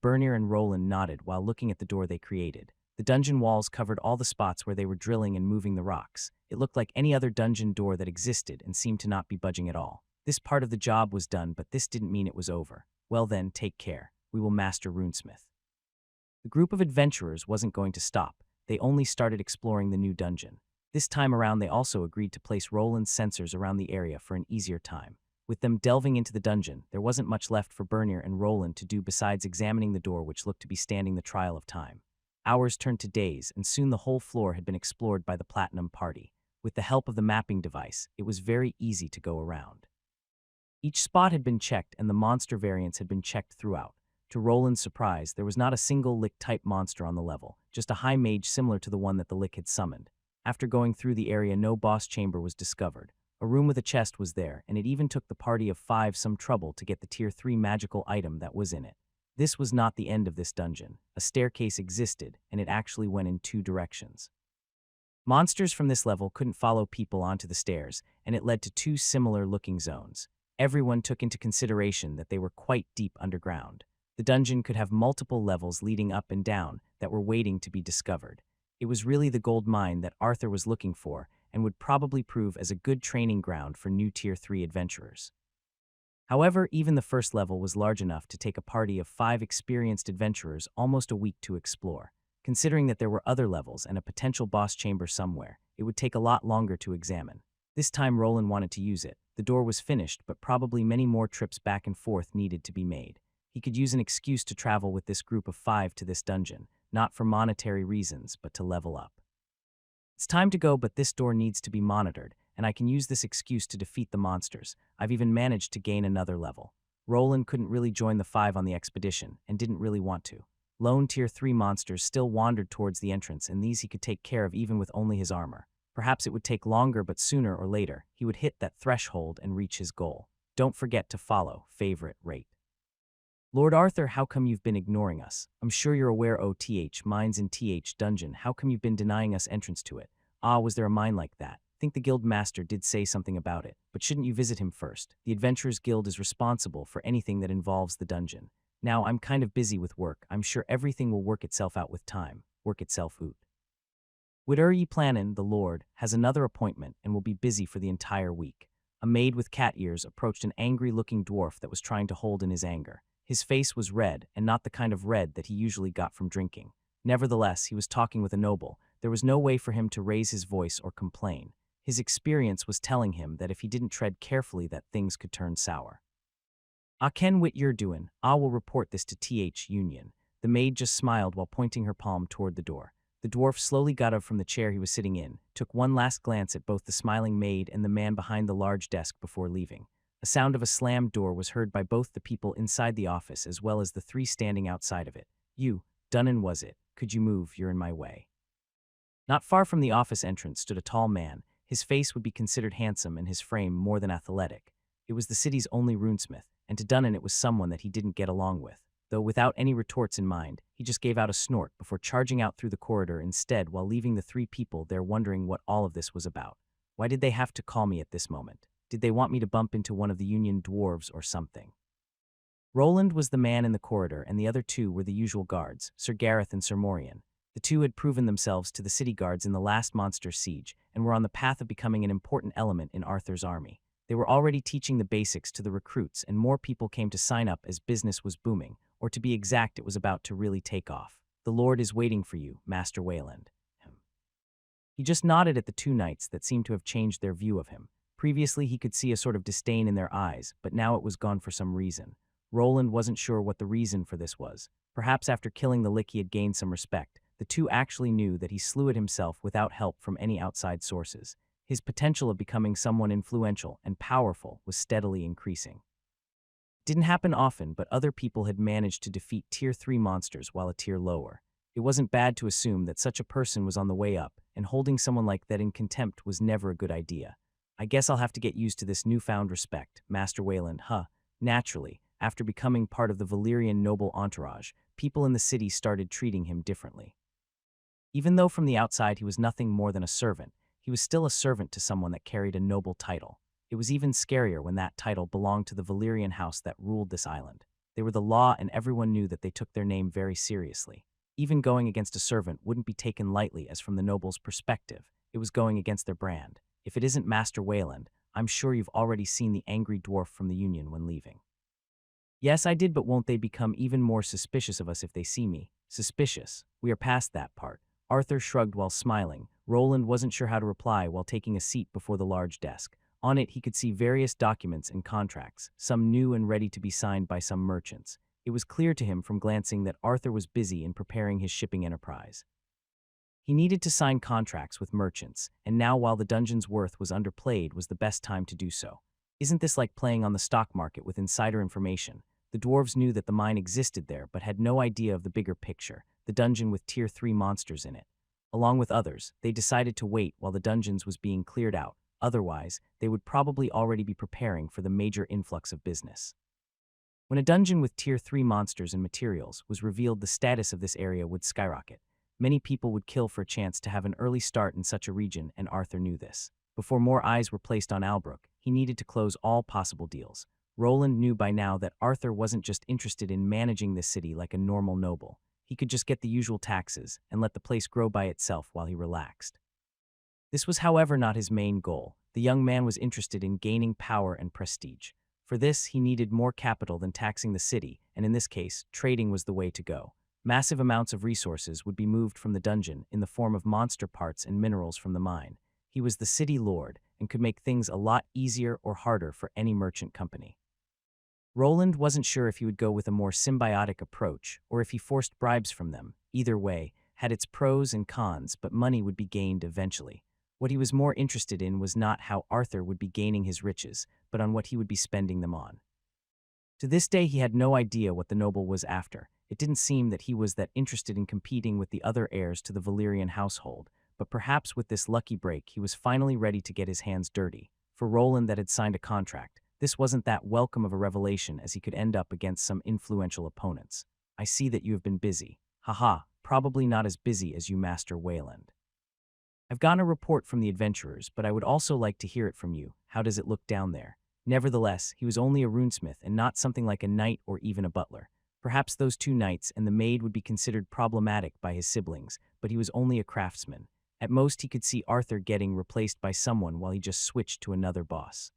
Bernier and Roland nodded while looking at the door they created. The dungeon walls covered all the spots where they were drilling and moving the rocks. It looked like any other dungeon door that existed and seemed to not be budging at all. This part of the job was done, but this didn't mean it was over. Well then, take care. We will master Runesmith. The group of adventurers wasn't going to stop. They only started exploring the new dungeon. This time around, they also agreed to place Roland's sensors around the area for an easier time. With them delving into the dungeon, there wasn't much left for Bernier and Roland to do besides examining the door, which looked to be standing the trial of time. Hours turned to days, and soon the whole floor had been explored by the Platinum Party. With the help of the mapping device, it was very easy to go around. Each spot had been checked, and the monster variants had been checked throughout. To Roland's surprise, there was not a single Lick-type monster on the level, just a high mage similar to the one that the Lick had summoned. After going through the area, no boss chamber was discovered. A room with a chest was there, and it even took the party of 5 some trouble to get the Tier 3 magical item that was in it. This was not the end of this dungeon. A staircase existed, and it actually went in 2 directions. Monsters from this level couldn't follow people onto the stairs, and it led to 2 similar-looking zones. Everyone took into consideration that they were quite deep underground. The dungeon could have multiple levels leading up and down that were waiting to be discovered. It was really the gold mine that Arthur was looking for, and would probably prove as a good training ground for new Tier 3 adventurers. However, even the first level was large enough to take a party of 5 experienced adventurers almost a week to explore. Considering that there were other levels and a potential boss chamber somewhere, it would take a lot longer to examine. This time Roland wanted to use it. The door was finished, but probably many more trips back and forth needed to be made. He could use an excuse to travel with this group of 5 to this dungeon, not for monetary reasons, but to level up. It's time to go, but this door needs to be monitored, and I can use this excuse to defeat the monsters. I've even managed to gain another level. Roland couldn't really join the 5 on the expedition, and didn't really want to. Lone Tier 3 monsters still wandered towards the entrance, and these he could take care of even with only his armor. Perhaps it would take longer, but sooner or later, he would hit that threshold and reach his goal. Don't forget to follow, favorite, rate. Lord Arthur, how come you've been ignoring us? I'm sure you're aware mine's in TH dungeon. How come you've been denying us entrance to it? Was there a mine like that? Think the guild master did say something about it, but shouldn't you visit him first? The Adventurers Guild is responsible for anything that involves the dungeon. Now, I'm kind of busy with work. I'm sure everything will work itself out with time. Work itself out. Widder ye plannin, the Lord, has another appointment and will be busy for the entire week. A maid with cat ears approached an angry-looking dwarf that was trying to hold in his anger. His face was red, and not the kind of red that he usually got from drinking. Nevertheless, he was talking with a noble. There was no way for him to raise his voice or complain. His experience was telling him that if he didn't tread carefully, that things could turn sour. Ken what you're doin', will report this to TH Union. The maid just smiled while pointing her palm toward the door. The dwarf slowly got up from the chair he was sitting in, took one last glance at both the smiling maid and the man behind the large desk before leaving. A sound of a slammed door was heard by both the people inside the office as well as the 3 standing outside of it. You, Dunnan was it? Could you move? You're in my way. Not far from the office entrance stood a tall man. His face would be considered handsome and his frame more than athletic. It was the city's only runesmith, and to Dunnan it was someone that he didn't get along with. Though without any retorts in mind, he just gave out a snort before charging out through the corridor instead, while leaving the 3 people there wondering what all of this was about. Why did they have to call me at this moment? Did they want me to bump into one of the Union dwarves or something? Roland was the man in the corridor, and the other two were the usual guards, Sir Gareth and Sir Morian. The two had proven themselves to the city guards in the last monster siege, and were on the path of becoming an important element in Arthur's army. They were already teaching the basics to the recruits, and more people came to sign up as business was booming, or to be exact, it was about to really take off. The Lord is waiting for you, Master Wayland. He just nodded at the two knights that seemed to have changed their view of him. Previously, he could see a sort of disdain in their eyes, but now it was gone for some reason. Roland wasn't sure what the reason for this was. Perhaps after killing the Lick he had gained some respect. The two actually knew that he slew it himself without help from any outside sources. His potential of becoming someone influential and powerful was steadily increasing. It didn't happen often, but other people had managed to defeat Tier 3 monsters while a tier lower. It wasn't bad to assume that such a person was on the way up, and holding someone like that in contempt was never a good idea. I guess I'll have to get used to this newfound respect, Master Wayland, Naturally, after becoming part of the Valyrian noble entourage, people in the city started treating him differently. Even though from the outside he was nothing more than a servant, he was still a servant to someone that carried a noble title. It was even scarier when that title belonged to the Valyrian house that ruled this island. They were the law, and everyone knew that they took their name very seriously. Even going against a servant wouldn't be taken lightly, as from the noble's perspective, it was going against their brand. If it isn't Master Wayland, I'm sure you've already seen the angry dwarf from the Union when leaving. Yes, I did, but won't they become even more suspicious of us if they see me? Suspicious? We are past that part. Arthur shrugged while smiling. Roland wasn't sure how to reply while taking a seat before the large desk. On it, he could see various documents and contracts, some new and ready to be signed by some merchants. It was clear to him from glancing that Arthur was busy in preparing his shipping enterprise. He needed to sign contracts with merchants, and now while the dungeon's worth was underplayed was the best time to do so. Isn't this like playing on the stock market with insider information? The dwarves knew that the mine existed there, but had no idea of the bigger picture, the dungeon with Tier 3 monsters in it. Along with others, they decided to wait while the dungeons was being cleared out. Otherwise, they would probably already be preparing for the major influx of business. When a dungeon with Tier 3 monsters and materials was revealed, the status of this area would skyrocket. Many people would kill for a chance to have an early start in such a region, and Arthur knew this. Before more eyes were placed on Albrook, he needed to close all possible deals. Roland knew by now that Arthur wasn't just interested in managing this city like a normal noble. He could just get the usual taxes and let the place grow by itself while he relaxed. This was, however, not his main goal. The young man was interested in gaining power and prestige. For this, he needed more capital than taxing the city, and in this case, trading was the way to go. Massive amounts of resources would be moved from the dungeon in the form of monster parts and minerals from the mine. He was the city lord and could make things a lot easier or harder for any merchant company. Roland wasn't sure if he would go with a more symbiotic approach or if he forced bribes from them. Either way had its pros and cons, but money would be gained eventually. What he was more interested in was not how Arthur would be gaining his riches, but on what he would be spending them on. To this day, he had no idea what the noble was after. It didn't seem that he was that interested in competing with the other heirs to the Valyrian household, but perhaps with this lucky break, he was finally ready to get his hands dirty. For Roland that had signed a contract, this wasn't that welcome of a revelation, as he could end up against some influential opponents. I see that you have been busy. Haha, probably not as busy as you, Master Wayland. I've gotten a report from the adventurers, but I would also like to hear it from you. How does it look down there? Nevertheless, he was only a runesmith and not something like a knight or even a butler. Perhaps those two knights and the maid would be considered problematic by his siblings, but he was only a craftsman. At most, he could see Arthur getting replaced by someone while he just switched to another boss.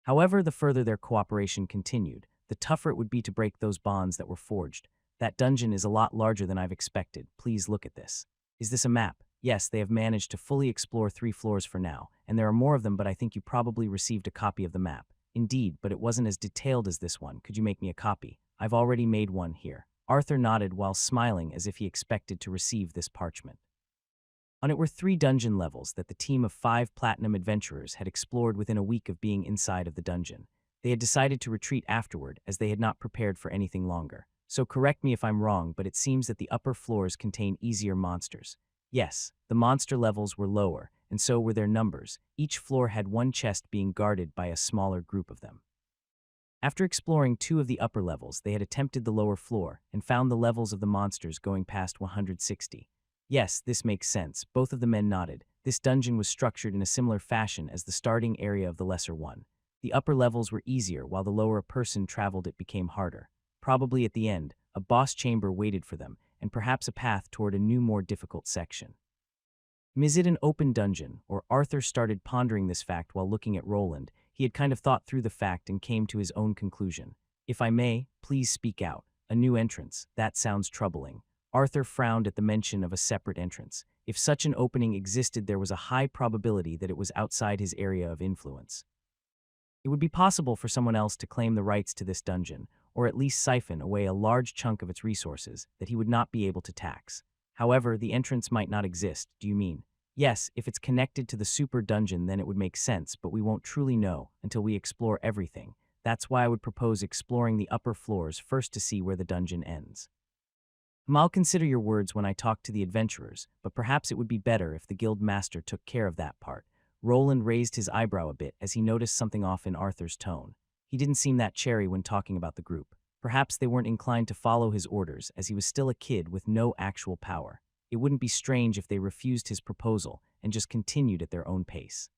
However, the further their cooperation continued, the tougher it would be to break those bonds that were forged. That dungeon is a lot larger than I've expected. Please look at this. Is this a map? Yes, they have managed to fully explore 3 floors for now, and there are more of them, but I think you probably received a copy of the map. Indeed, but it wasn't as detailed as this one. Could you make me a copy? I've already made one here. Arthur nodded while smiling as if he expected to receive this parchment. On it were 3 dungeon levels that the team of 5 platinum adventurers had explored within a week of being inside of the dungeon. They had decided to retreat afterward, as they had not prepared for anything longer. So correct me if I'm wrong, but it seems that the upper floors contain easier monsters. Yes, the monster levels were lower, and so were their numbers. Each floor had one chest being guarded by a smaller group of them. After exploring 2 of the upper levels, they had attempted the lower floor and found the levels of the monsters going past 160. Yes, this makes sense. Both of the men nodded. This dungeon was structured in a similar fashion as the starting area of the lesser one. The upper levels were easier, while the lower a person traveled it became harder. Probably at the end, a boss chamber waited for them, and perhaps a path toward a new, more difficult section. Is it an open dungeon? Or Arthur started pondering this fact while looking at Roland. He had kind of thought through the fact and came to his own conclusion. If I may, please speak out. A new entrance. That sounds troubling. Arthur frowned at the mention of a separate entrance. If such an opening existed, there was a high probability that it was outside his area of influence. It would be possible for someone else to claim the rights to this dungeon, or at least siphon away a large chunk of its resources that he would not be able to tax. However, the entrance might not exist, do you mean? Yes, if it's connected to the super dungeon, then it would make sense, but we won't truly know until we explore everything. That's why I would propose exploring the upper floors first to see where the dungeon ends. I'll consider your words when I talk to the adventurers, but perhaps it would be better if the guild master took care of that part. Roland raised his eyebrow a bit as he noticed something off in Arthur's tone. He didn't seem that cheery when talking about the group. Perhaps they weren't inclined to follow his orders, as he was still a kid with no actual power. It wouldn't be strange if they refused his proposal and just continued at their own pace.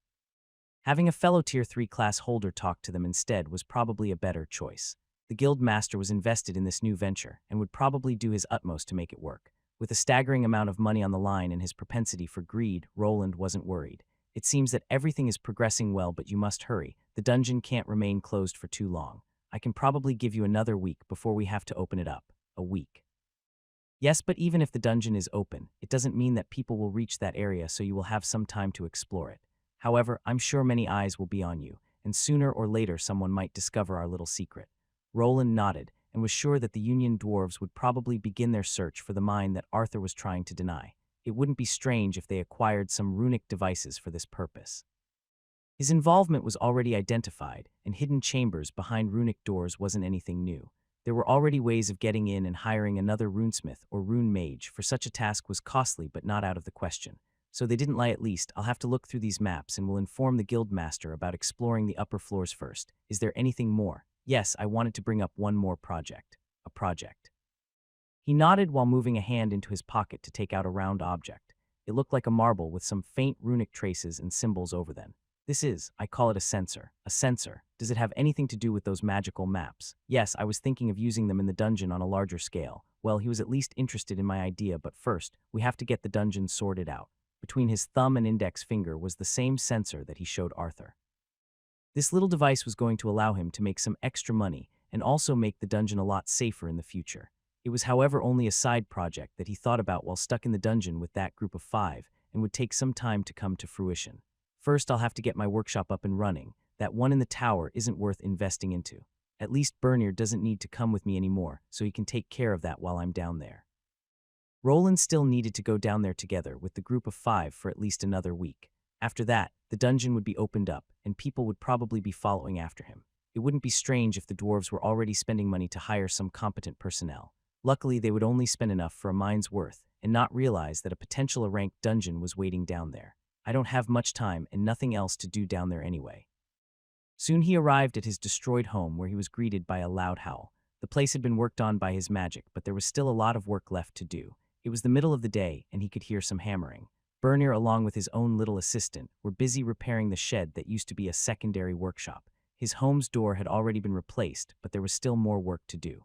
Having a fellow Tier 3 class holder talk to them instead was probably a better choice. The guild master was invested in this new venture and would probably do his utmost to make it work. With a staggering amount of money on the line and his propensity for greed, Roland wasn't worried. It seems that everything is progressing well, but you must hurry. The dungeon can't remain closed for too long. I can probably give you another week before we have to open it up. A week. Yes, but even if the dungeon is open, it doesn't mean that people will reach that area, so you will have some time to explore it. However, I'm sure many eyes will be on you, and sooner or later someone might discover our little secret. Roland nodded and was sure that the Union dwarves would probably begin their search for the mine that Arthur was trying to deny. It wouldn't be strange if they acquired some runic devices for this purpose. His involvement was already identified, and hidden chambers behind runic doors wasn't anything new. There were already ways of getting in, and hiring another runesmith or rune mage for such a task was costly but not out of the question. So they didn't lie. At least I'll have to look through these maps and will inform the guild master about exploring the upper floors first. Is there anything more? Yes, I wanted to bring up one more project. A project. He nodded while moving a hand into his pocket to take out a round object. It looked like a marble with some faint runic traces and symbols over them. I call it a sensor. A sensor. Does it have anything to do with those magical maps? Yes, I was thinking of using them in the dungeon on a larger scale. Well, he was at least interested in my idea, but first, we have to get the dungeon sorted out. Between his thumb and index finger was the same sensor that he showed Arthur. This little device was going to allow him to make some extra money and also make the dungeon a lot safer in the future. It was, however, only a side project that he thought about while stuck in the dungeon with that group of 5 and would take some time to come to fruition. First, I'll have to get my workshop up and running. That one in the tower isn't worth investing into. At least Bernier doesn't need to come with me anymore, so he can take care of that while I'm down there. Roland still needed to go down there together with the group of 5 for at least another week. After that, the dungeon would be opened up, and people would probably be following after him. It wouldn't be strange if the dwarves were already spending money to hire some competent personnel. Luckily, they would only spend enough for a mine's worth and not realize that a potential ranked dungeon was waiting down there. I don't have much time and nothing else to do down there anyway. Soon he arrived at his destroyed home, where he was greeted by a loud howl. The place had been worked on by his magic, but there was still a lot of work left to do. It was the middle of the day, and he could hear some hammering. Bernier, along with his own little assistant, were busy repairing the shed that used to be a secondary workshop. His home's door had already been replaced, but there was still more work to do.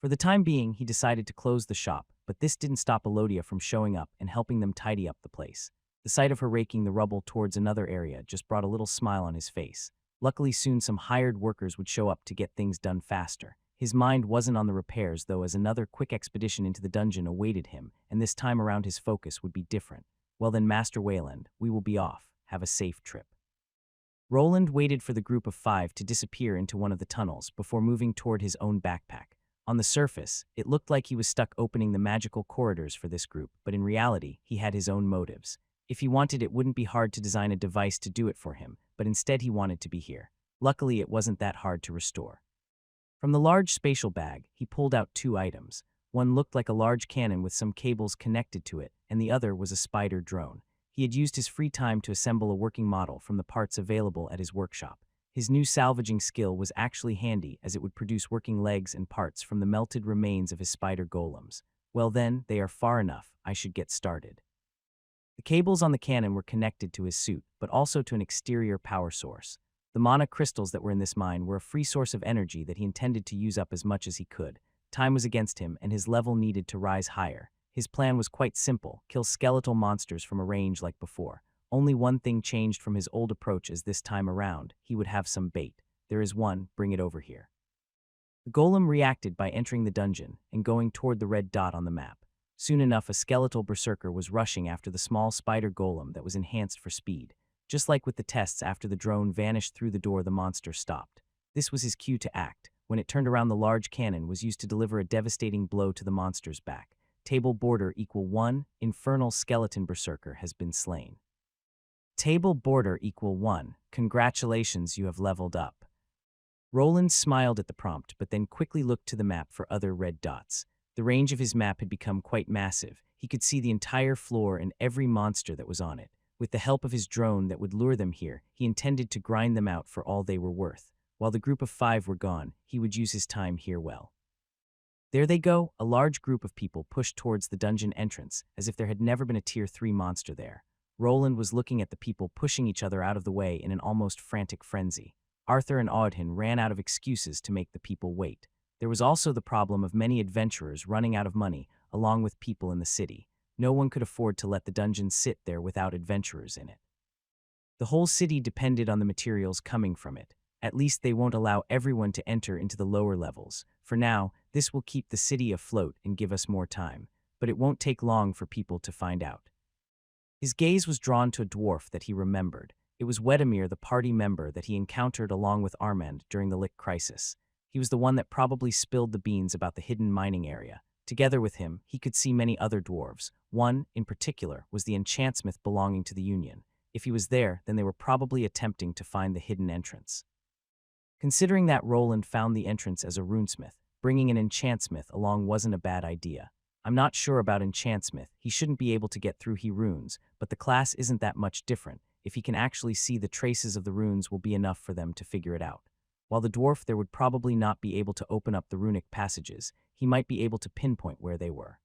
For the time being, he decided to close the shop, but this didn't stop Elodia from showing up and helping them tidy up the place. The sight of her raking the rubble towards another area just brought a little smile on his face. Luckily, soon some hired workers would show up to get things done faster. His mind wasn't on the repairs, though, as another quick expedition into the dungeon awaited him, and this time around his focus would be different. Well then, Master Wayland, we will be off. Have a safe trip. Roland waited for the group of 5 to disappear into one of the tunnels before moving toward his own backpack. On the surface, it looked like he was stuck opening the magical corridors for this group, but in reality, he had his own motives. If he wanted, it wouldn't be hard to design a device to do it for him, but instead he wanted to be here. Luckily, it wasn't that hard to restore. From the large spatial bag, he pulled out 2 items. One looked like a large cannon with some cables connected to it, and the other was a spider drone. He had used his free time to assemble a working model from the parts available at his workshop. His new salvaging skill was actually handy, as it would produce working legs and parts from the melted remains of his spider golems. Well then, they are far enough. I should get started. The cables on the cannon were connected to his suit, but also to an exterior power source. The mana crystals that were in this mine were a free source of energy that he intended to use up as much as he could. Time was against him, and his level needed to rise higher. His plan was quite simple: kill skeletal monsters from a range like before. Only one thing changed from his old approach, as this time around, he would have some bait. There is one, bring it over here. The golem reacted by entering the dungeon and going toward the red dot on the map. Soon enough, a skeletal berserker was rushing after the small spider golem that was enhanced for speed. Just like with the tests, after the drone vanished through the door, the monster stopped. This was his cue to act. When it turned around, the large cannon was used to deliver a devastating blow to the monster's back. Table border equal 1, infernal skeleton berserker has been slain. Table border equal 1, congratulations, you have leveled up. Roland smiled at the prompt, but then quickly looked to the map for other red dots. The range of his map had become quite massive. He could see the entire floor and every monster that was on it. With the help of his drone that would lure them here, he intended to grind them out for all they were worth. While the group of 5 were gone, he would use his time here well. There they go. A large group of people pushed towards the dungeon entrance, as if there had never been a tier 3 monster there. Roland was looking at the people pushing each other out of the way in an almost frantic frenzy. Arthur and Audhin ran out of excuses to make the people wait. There was also the problem of many adventurers running out of money, along with people in the city. No one could afford to let the dungeon sit there without adventurers in it. The whole city depended on the materials coming from it. At least they won't allow everyone to enter into the lower levels. For now, this will keep the city afloat and give us more time, but it won't take long for people to find out. His gaze was drawn to a dwarf that he remembered. It was Wedemir, the party member that he encountered along with Armand during the Lick crisis. He was the one that probably spilled the beans about the hidden mining area. Together with him, he could see many other dwarves. One, in particular, was the enchantsmith belonging to the Union. If he was there, then they were probably attempting to find the hidden entrance. Considering that Roland found the entrance as a runesmith, bringing an enchantsmith along wasn't a bad idea. I'm not sure about enchantsmith. He shouldn't be able to get through runes, but the class isn't that much different. If he can actually see the traces of the runes, will be enough for them to figure it out. While the dwarf there would probably not be able to open up the runic passages, he might be able to pinpoint where they were.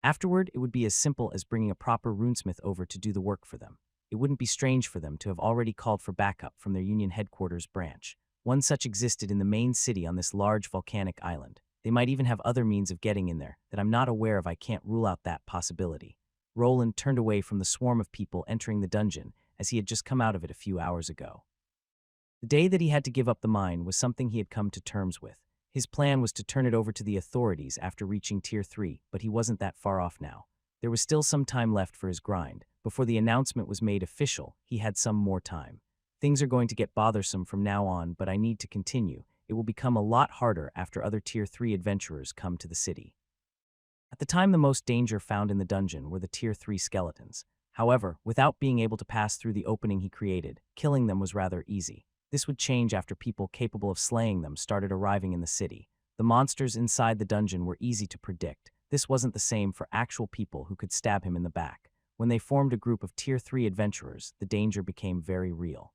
Afterward, it would be as simple as bringing a proper runesmith over to do the work for them. It wouldn't be strange for them to have already called for backup from their Union headquarters branch. One such existed in the main city on this large volcanic island. They might even have other means of getting in there that I'm not aware of. I can't rule out that possibility. Roland turned away from the swarm of people entering the dungeon, as he had just come out of it a few hours ago. The day that he had to give up the mine was something he had come to terms with. His plan was to turn it over to the authorities after reaching Tier 3, but he wasn't that far off now. There was still some time left for his grind. Before the announcement was made official, he had some more time. Things are going to get bothersome from now on, but I need to continue. It will become a lot harder after other Tier 3 adventurers come to the city. At the time, the most danger found in the dungeon were the Tier 3 skeletons. However, without being able to pass through the opening he created, killing them was rather easy. This would change after people capable of slaying them started arriving in the city. The monsters inside the dungeon were easy to predict. This wasn't the same for actual people who could stab him in the back. When they formed a group of Tier 3 adventurers, the danger became very real.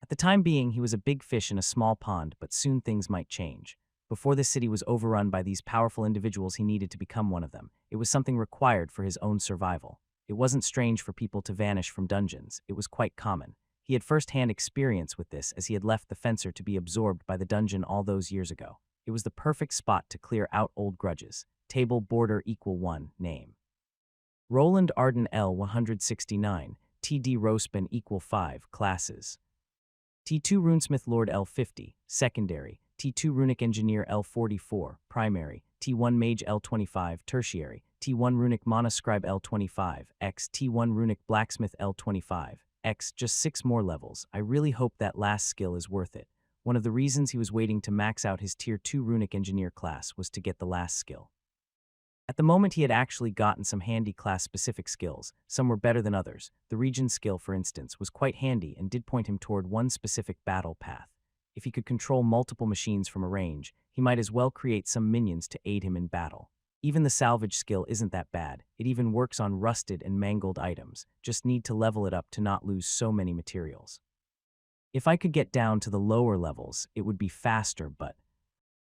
At the time being, he was a big fish in a small pond, but soon things might change. Before the city was overrun by these powerful individuals, he needed to become one of them. It was something required for his own survival. It wasn't strange for people to vanish from dungeons. It was quite common. He had first-hand experience with this, as he had left the fencer to be absorbed by the dungeon all those years ago. It was the perfect spot to clear out old grudges. Table border equal 1, name. Roland Arden L 169, TD Rospen equal 5, classes. T2 Runesmith Lord L50, secondary. T2 Runic Engineer L44, primary. T1 Mage L25, tertiary. T1 Runic Monoscribe L25, X. T1 Runic Blacksmith L25, X. Just 6 more levels. I really hope that last skill is worth it. One of the reasons he was waiting to max out his Tier 2 Runic Engineer class was to get the last skill. At the moment, he had actually gotten some handy class-specific skills. Some were better than others. The Region skill, for instance, was quite handy and did point him toward one specific battle path. If he could control multiple machines from a range, he might as well create some minions to aid him in battle. Even the salvage skill isn't that bad. It even works on rusted and mangled items. Just need to level it up to not lose so many materials. If I could get down to the lower levels, it would be faster, but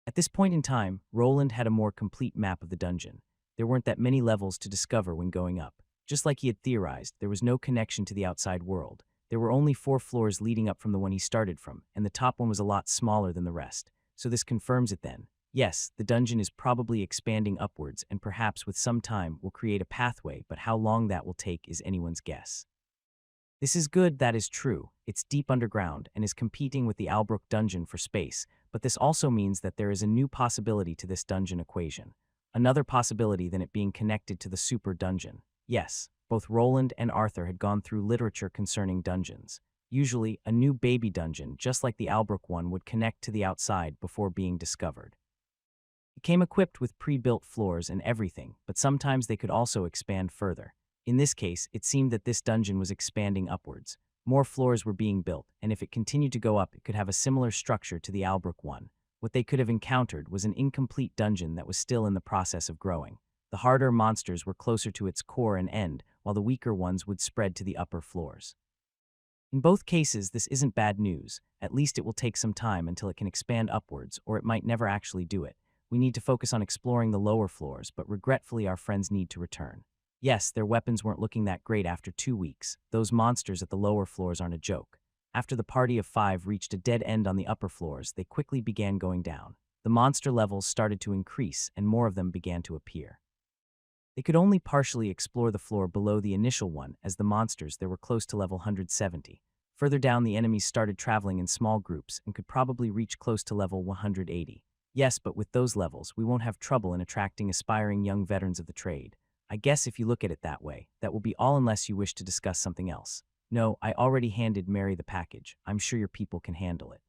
at this point in time, Roland had a more complete map of the dungeon. There weren't that many levels to discover when going up. Just like he had theorized, there was no connection to the outside world. There were only 4 floors leading up from the one he started from, and the top one was a lot smaller than the rest. So this confirms it then. Yes, the dungeon is probably expanding upwards, and perhaps with some time will create a pathway, but how long that will take is anyone's guess. This is good, that is true. It's deep underground and is competing with the Albrook dungeon for space, but this also means that there is a new possibility to this dungeon equation. Another possibility than it being connected to the super dungeon. Yes, both Roland and Arthur had gone through literature concerning dungeons. Usually, a new baby dungeon, just like the Albrook one, would connect to the outside before being discovered. It came equipped with pre-built floors and everything, but sometimes they could also expand further. In this case, it seemed that this dungeon was expanding upwards. More floors were being built, and if it continued to go up, it could have a similar structure to the Albrook one. What they could have encountered was an incomplete dungeon that was still in the process of growing. The harder monsters were closer to its core and end, while the weaker ones would spread to the upper floors. In both cases, this isn't bad news. At least it will take some time until it can expand upwards, or it might never actually do it. We need to focus on exploring the lower floors, but regretfully our friends need to return. Yes, their weapons weren't looking that great after 2 weeks. Those monsters at the lower floors aren't a joke. After the party of 5 reached a dead end on the upper floors, they quickly began going down. The monster levels started to increase, and more of them began to appear. They could only partially explore the floor below the initial one, as the monsters there were close to level 170. Further down, the enemies started traveling in small groups and could probably reach close to level 180. Yes, but with those levels, we won't have trouble in attracting aspiring young veterans of the trade. I guess if you look at it that way, that will be all unless you wish to discuss something else. No, I already handed Mary the package. I'm sure your people can handle it.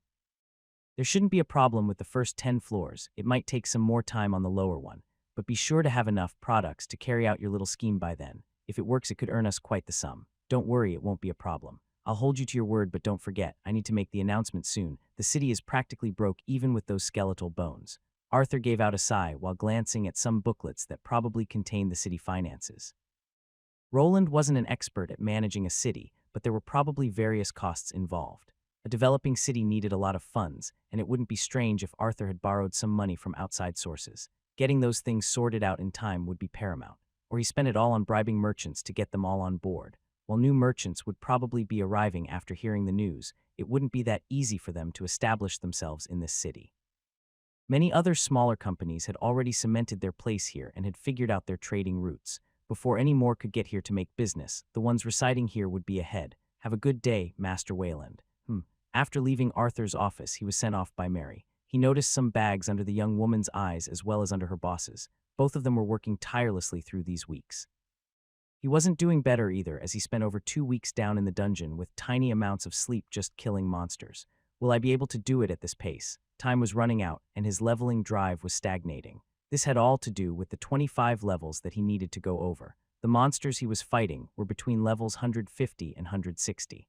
There shouldn't be a problem with the first 10 floors. It might take some more time on the lower one, but be sure to have enough products to carry out your little scheme by then. If it works, it could earn us quite the sum. Don't worry, it won't be a problem. I'll hold you to your word, but don't forget, I need to make the announcement soon. The city is practically broke even with those skeletal bones. Arthur gave out a sigh while glancing at some booklets that probably contained the city finances. Roland wasn't an expert at managing a city, but there were probably various costs involved. A developing city needed a lot of funds, and it wouldn't be strange if Arthur had borrowed some money from outside sources. Getting those things sorted out in time would be paramount, or he spent it all on bribing merchants to get them all on board. While new merchants would probably be arriving after hearing the news, it wouldn't be that easy for them to establish themselves in this city. Many other smaller companies had already cemented their place here and had figured out their trading routes. Before any more could get here to make business, the ones residing here would be ahead. Have a good day, Master Wayland. After leaving Arthur's office, he was sent off by Mary. He noticed some bags under the young woman's eyes as well as under her boss's. Both of them were working tirelessly through these weeks. He wasn't doing better either, as he spent over 2 weeks down in the dungeon with tiny amounts of sleep just killing monsters. Will I be able to do it at this pace? Time was running out, and his leveling drive was stagnating. This had all to do with the 25 levels that he needed to go over. The monsters he was fighting were between levels 150 and 160.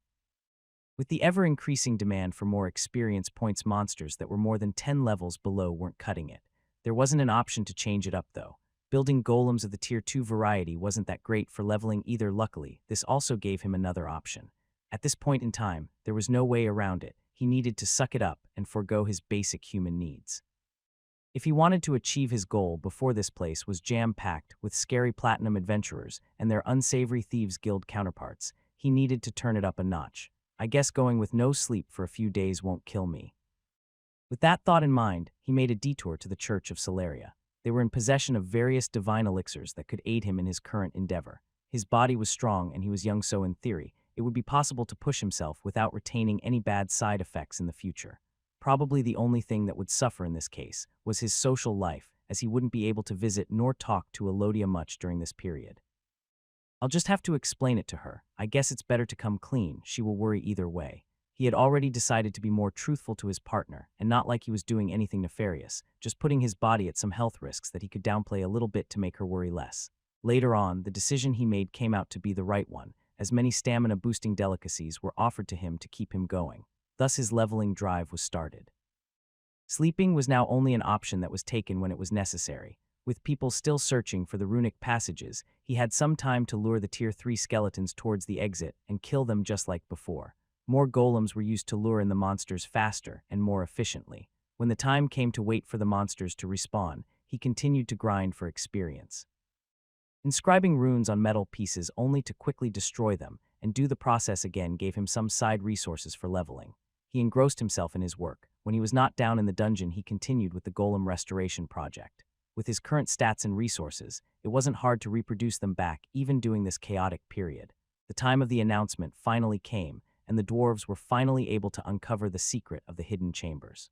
With the ever-increasing demand for more experience points, monsters that were more than 10 levels below weren't cutting it. There wasn't an option to change it up, though. Building golems of the Tier 2 variety wasn't that great for leveling either. Luckily, this also gave him another option. At this point in time, there was no way around it. He needed to suck it up and forego his basic human needs. If he wanted to achieve his goal before this place was jam-packed with scary platinum adventurers and their unsavory thieves guild counterparts, he needed to turn it up a notch. I guess going with no sleep for a few days won't kill me. With that thought in mind, he made a detour to the Church of Celeria. They were in possession of various divine elixirs that could aid him in his current endeavor. His body was strong and he was young, so in theory, it would be possible to push himself without retaining any bad side effects in the future. Probably the only thing that would suffer in this case was his social life, as he wouldn't be able to visit nor talk to Elodia much during this period. I'll just have to explain it to her. I guess it's better to come clean. She will worry either way. He had already decided to be more truthful to his partner, and not like he was doing anything nefarious, just putting his body at some health risks that he could downplay a little bit to make her worry less. Later on, the decision he made came out to be the right one, as many stamina-boosting delicacies were offered to him to keep him going. Thus his leveling drive was started. Sleeping was now only an option that was taken when it was necessary. With people still searching for the runic passages, he had some time to lure the Tier 3 skeletons towards the exit and kill them just like before. More golems were used to lure in the monsters faster and more efficiently. When the time came to wait for the monsters to respawn, he continued to grind for experience. Inscribing runes on metal pieces only to quickly destroy them and do the process again gave him some side resources for leveling. He engrossed himself in his work. When he was not down in the dungeon, he continued with the golem restoration project. With his current stats and resources, it wasn't hard to reproduce them back even during this chaotic period. The time of the announcement finally came, and the dwarves were finally able to uncover the secret of the hidden chambers.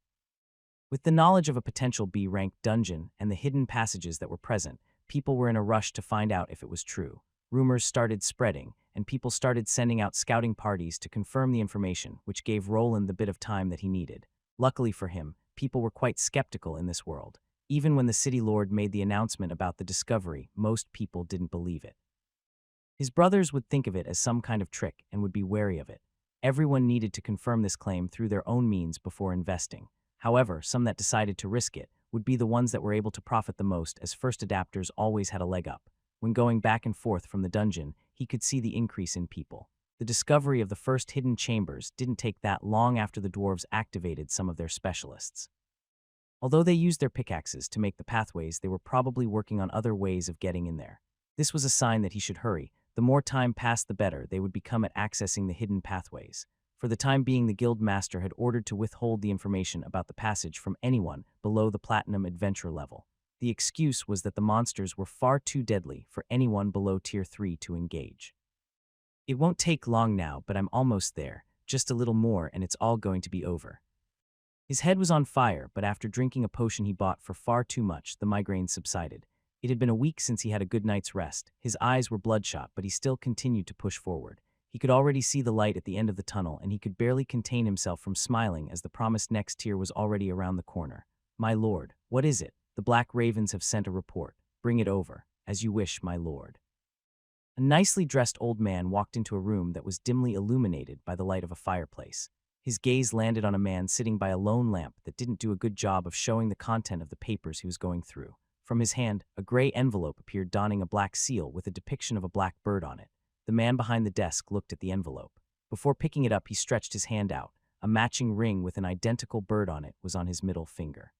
With the knowledge of a potential B-rank dungeon and the hidden passages that were present, people were in a rush to find out if it was true. Rumors started spreading, and people started sending out scouting parties to confirm the information, which gave Roland the bit of time that he needed. Luckily for him, people were quite skeptical in this world. Even when the city lord made the announcement about the discovery, most people didn't believe it. His brothers would think of it as some kind of trick and would be wary of it. Everyone needed to confirm this claim through their own means before investing. However, some that decided to risk it would be the ones that were able to profit the most, as first adapters always had a leg up. When going back and forth from the dungeon, he could see the increase in people. The discovery of the first hidden chambers didn't take that long after the dwarves activated some of their specialists. Although they used their pickaxes to make the pathways, they were probably working on other ways of getting in there. This was a sign that he should hurry. The more time passed, the better they would become at accessing the hidden pathways. For the time being, the guild master had ordered to withhold the information about the passage from anyone below the platinum adventure level. The excuse was that the monsters were far too deadly for anyone below tier 3 to engage. It won't take long now, but I'm almost there. Just a little more and it's all going to be over. His head was on fire, but after drinking a potion he bought for far too much, the migraine subsided. It had been a week since he had a good night's rest. His eyes were bloodshot, but he still continued to push forward. He could already see the light at the end of the tunnel, and he could barely contain himself from smiling as the promised next tier was already around the corner. "My lord, what is it? The Black Ravens have sent a report. Bring it over. As you wish, my lord." A nicely dressed old man walked into a room that was dimly illuminated by the light of a fireplace. His gaze landed on a man sitting by a lone lamp that didn't do a good job of showing the content of the papers he was going through. From his hand, a gray envelope appeared donning a black seal with a depiction of a black bird on it. The man behind the desk looked at the envelope. Before picking it up, he stretched his hand out. A matching ring with an identical bird on it was on his middle finger.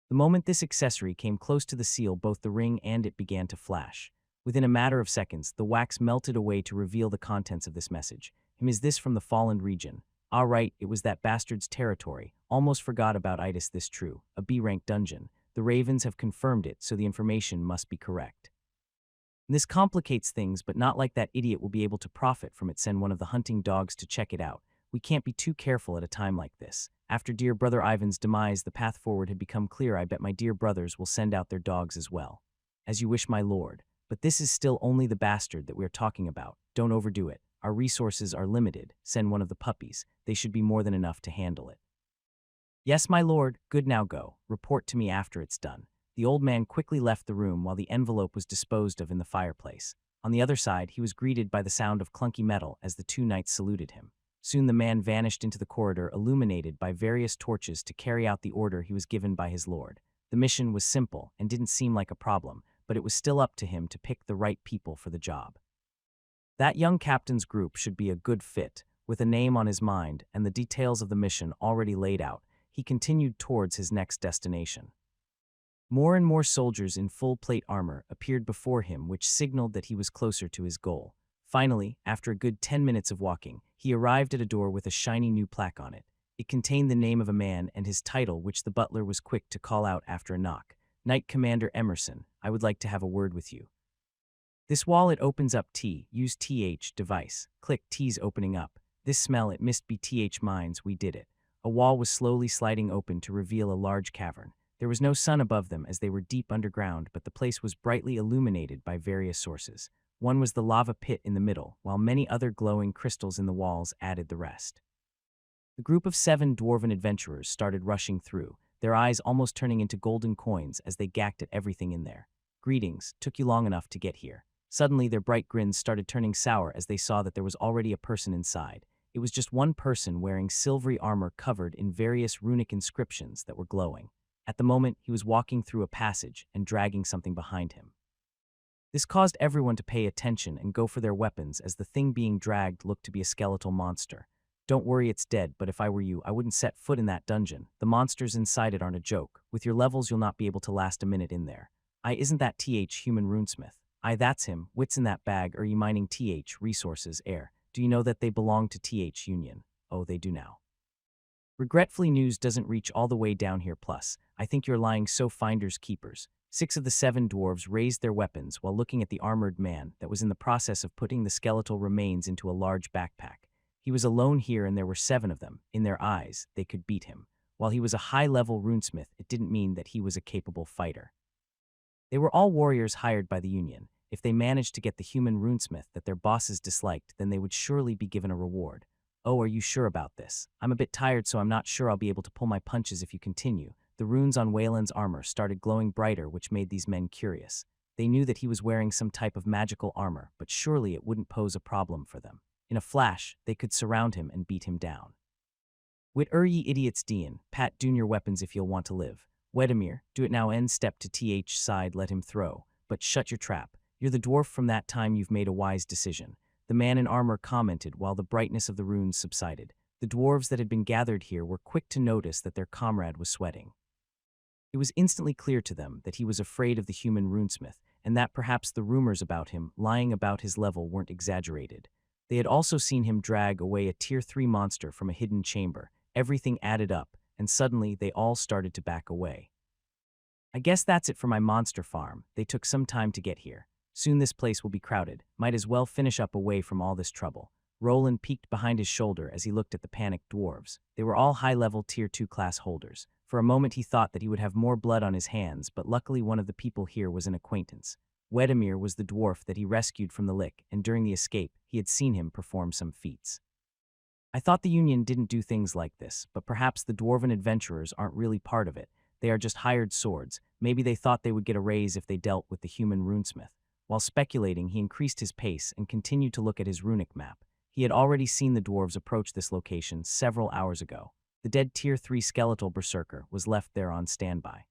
The moment this accessory came close to the seal, both the ring and it began to flash. Within a matter of seconds, the wax melted away to reveal the contents of this message. "Is this from the Fallen Region?" "Ah, right, it was that bastard's territory. Almost forgot about itis this true. A B-rank dungeon. The Ravens have confirmed it, so the information must be correct. This complicates things, but not like that idiot will be able to profit from it. Send one of the hunting dogs to check it out. We can't be too careful at a time like this. After dear brother Ivan's demise, the path forward had become clear. I bet my dear brothers will send out their dogs as well." "As you wish, my lord. But this is still only the bastard that we are talking about. Don't overdo it. Our resources are limited. Send one of the puppies. They should be more than enough to handle it." "Yes, my lord. Good, now go. Report to me after it's done." The old man quickly left the room while the envelope was disposed of in the fireplace. On the other side, he was greeted by the sound of clunky metal as the two knights saluted him. Soon the man vanished into the corridor, illuminated by various torches to carry out the order he was given by his lord. The mission was simple and didn't seem like a problem, but it was still up to him to pick the right people for the job. That young captain's group should be a good fit. With a name on his mind and the details of the mission already laid out, he continued towards his next destination. More and more soldiers in full plate armor appeared before him, which signaled that he was closer to his goal. Finally, after a good 10 minutes of walking, he arrived at a door with a shiny new plaque on it. It contained the name of a man and his title, which the butler was quick to call out after a knock. "Knight Commander Emerson, I would like to have a word with you." "This wall, it opens up T. Use TH device. Click T's opening up. This smell, it must be TH mines. We did it." A wall was slowly sliding open to reveal a large cavern. There was no sun above them as they were deep underground, but the place was brightly illuminated by various sources. One was the lava pit in the middle, while many other glowing crystals in the walls added the rest. The group of 7 dwarven adventurers started rushing through, their eyes almost turning into golden coins as they gawked at everything in there. "Greetings, took you long enough to get here." Suddenly their bright grins started turning sour as they saw that there was already a person inside. It was just one person wearing silvery armor covered in various runic inscriptions that were glowing. At the moment, he was walking through a passage and dragging something behind him. This caused everyone to pay attention and go for their weapons as the thing being dragged looked to be a skeletal monster. "Don't worry, it's dead, but if I were you, I wouldn't set foot in that dungeon. The monsters inside it aren't a joke. With your levels, you'll not be able to last a minute in there." Isn't that TH human runesmith?" Aye, that's him. Wits in that bag. Are you mining TH resources, air? Do you know that they belong to TH Union? Oh, they do now. Regretfully, news doesn't reach all the way down here. Plus, I think you're lying, so finders keepers. 6 of the 7 dwarves raised their weapons while looking at the armored man that was in the process of putting the skeletal remains into a large backpack. He was alone here and there were 7 of them. In their eyes, they could beat him. While he was a high-level runesmith, it didn't mean that he was a capable fighter. They were all warriors hired by the Union. If they managed to get the human runesmith that their bosses disliked, then they would surely be given a reward. Oh, are you sure about this? I'm a bit tired, so I'm not sure I'll be able to pull my punches if you continue. The runes on Wayland's armor started glowing brighter, which made these men curious. They knew that he was wearing some type of magical armor, but surely it wouldn't pose a problem for them. In a flash, they could surround him and beat him down. Wit ye idiots Dean, Pat doon your weapons if you'll want to live. Wedemir, do it now. End step to TH side, let him throw. But shut your trap. You're the dwarf from that time, you've made a wise decision. The man in armor commented while the brightness of the runes subsided. The dwarves that had been gathered here were quick to notice that their comrade was sweating. It was instantly clear to them that he was afraid of the human runesmith, and that perhaps the rumors about him lying about his level weren't exaggerated. They had also seen him drag away a Tier 3 monster from a hidden chamber. Everything added up, and suddenly they all started to back away. I guess that's it for my monster farm. They took some time to get here. Soon this place will be crowded. Might as well finish up away from all this trouble. Roland peeked behind his shoulder as he looked at the panicked dwarves. They were all high-level Tier 2 class holders. For a moment he thought that he would have more blood on his hands, but luckily one of the people here was an acquaintance. Wedemir was the dwarf that he rescued from the lick, and during the escape, he had seen him perform some feats. I thought the Union didn't do things like this, but perhaps the dwarven adventurers aren't really part of it. They are just hired swords. Maybe they thought they would get a raise if they dealt with the human runesmith. While speculating, he increased his pace and continued to look at his runic map. He had already seen the dwarves approach this location several hours ago. The dead Tier 3 skeletal berserker was left there on standby.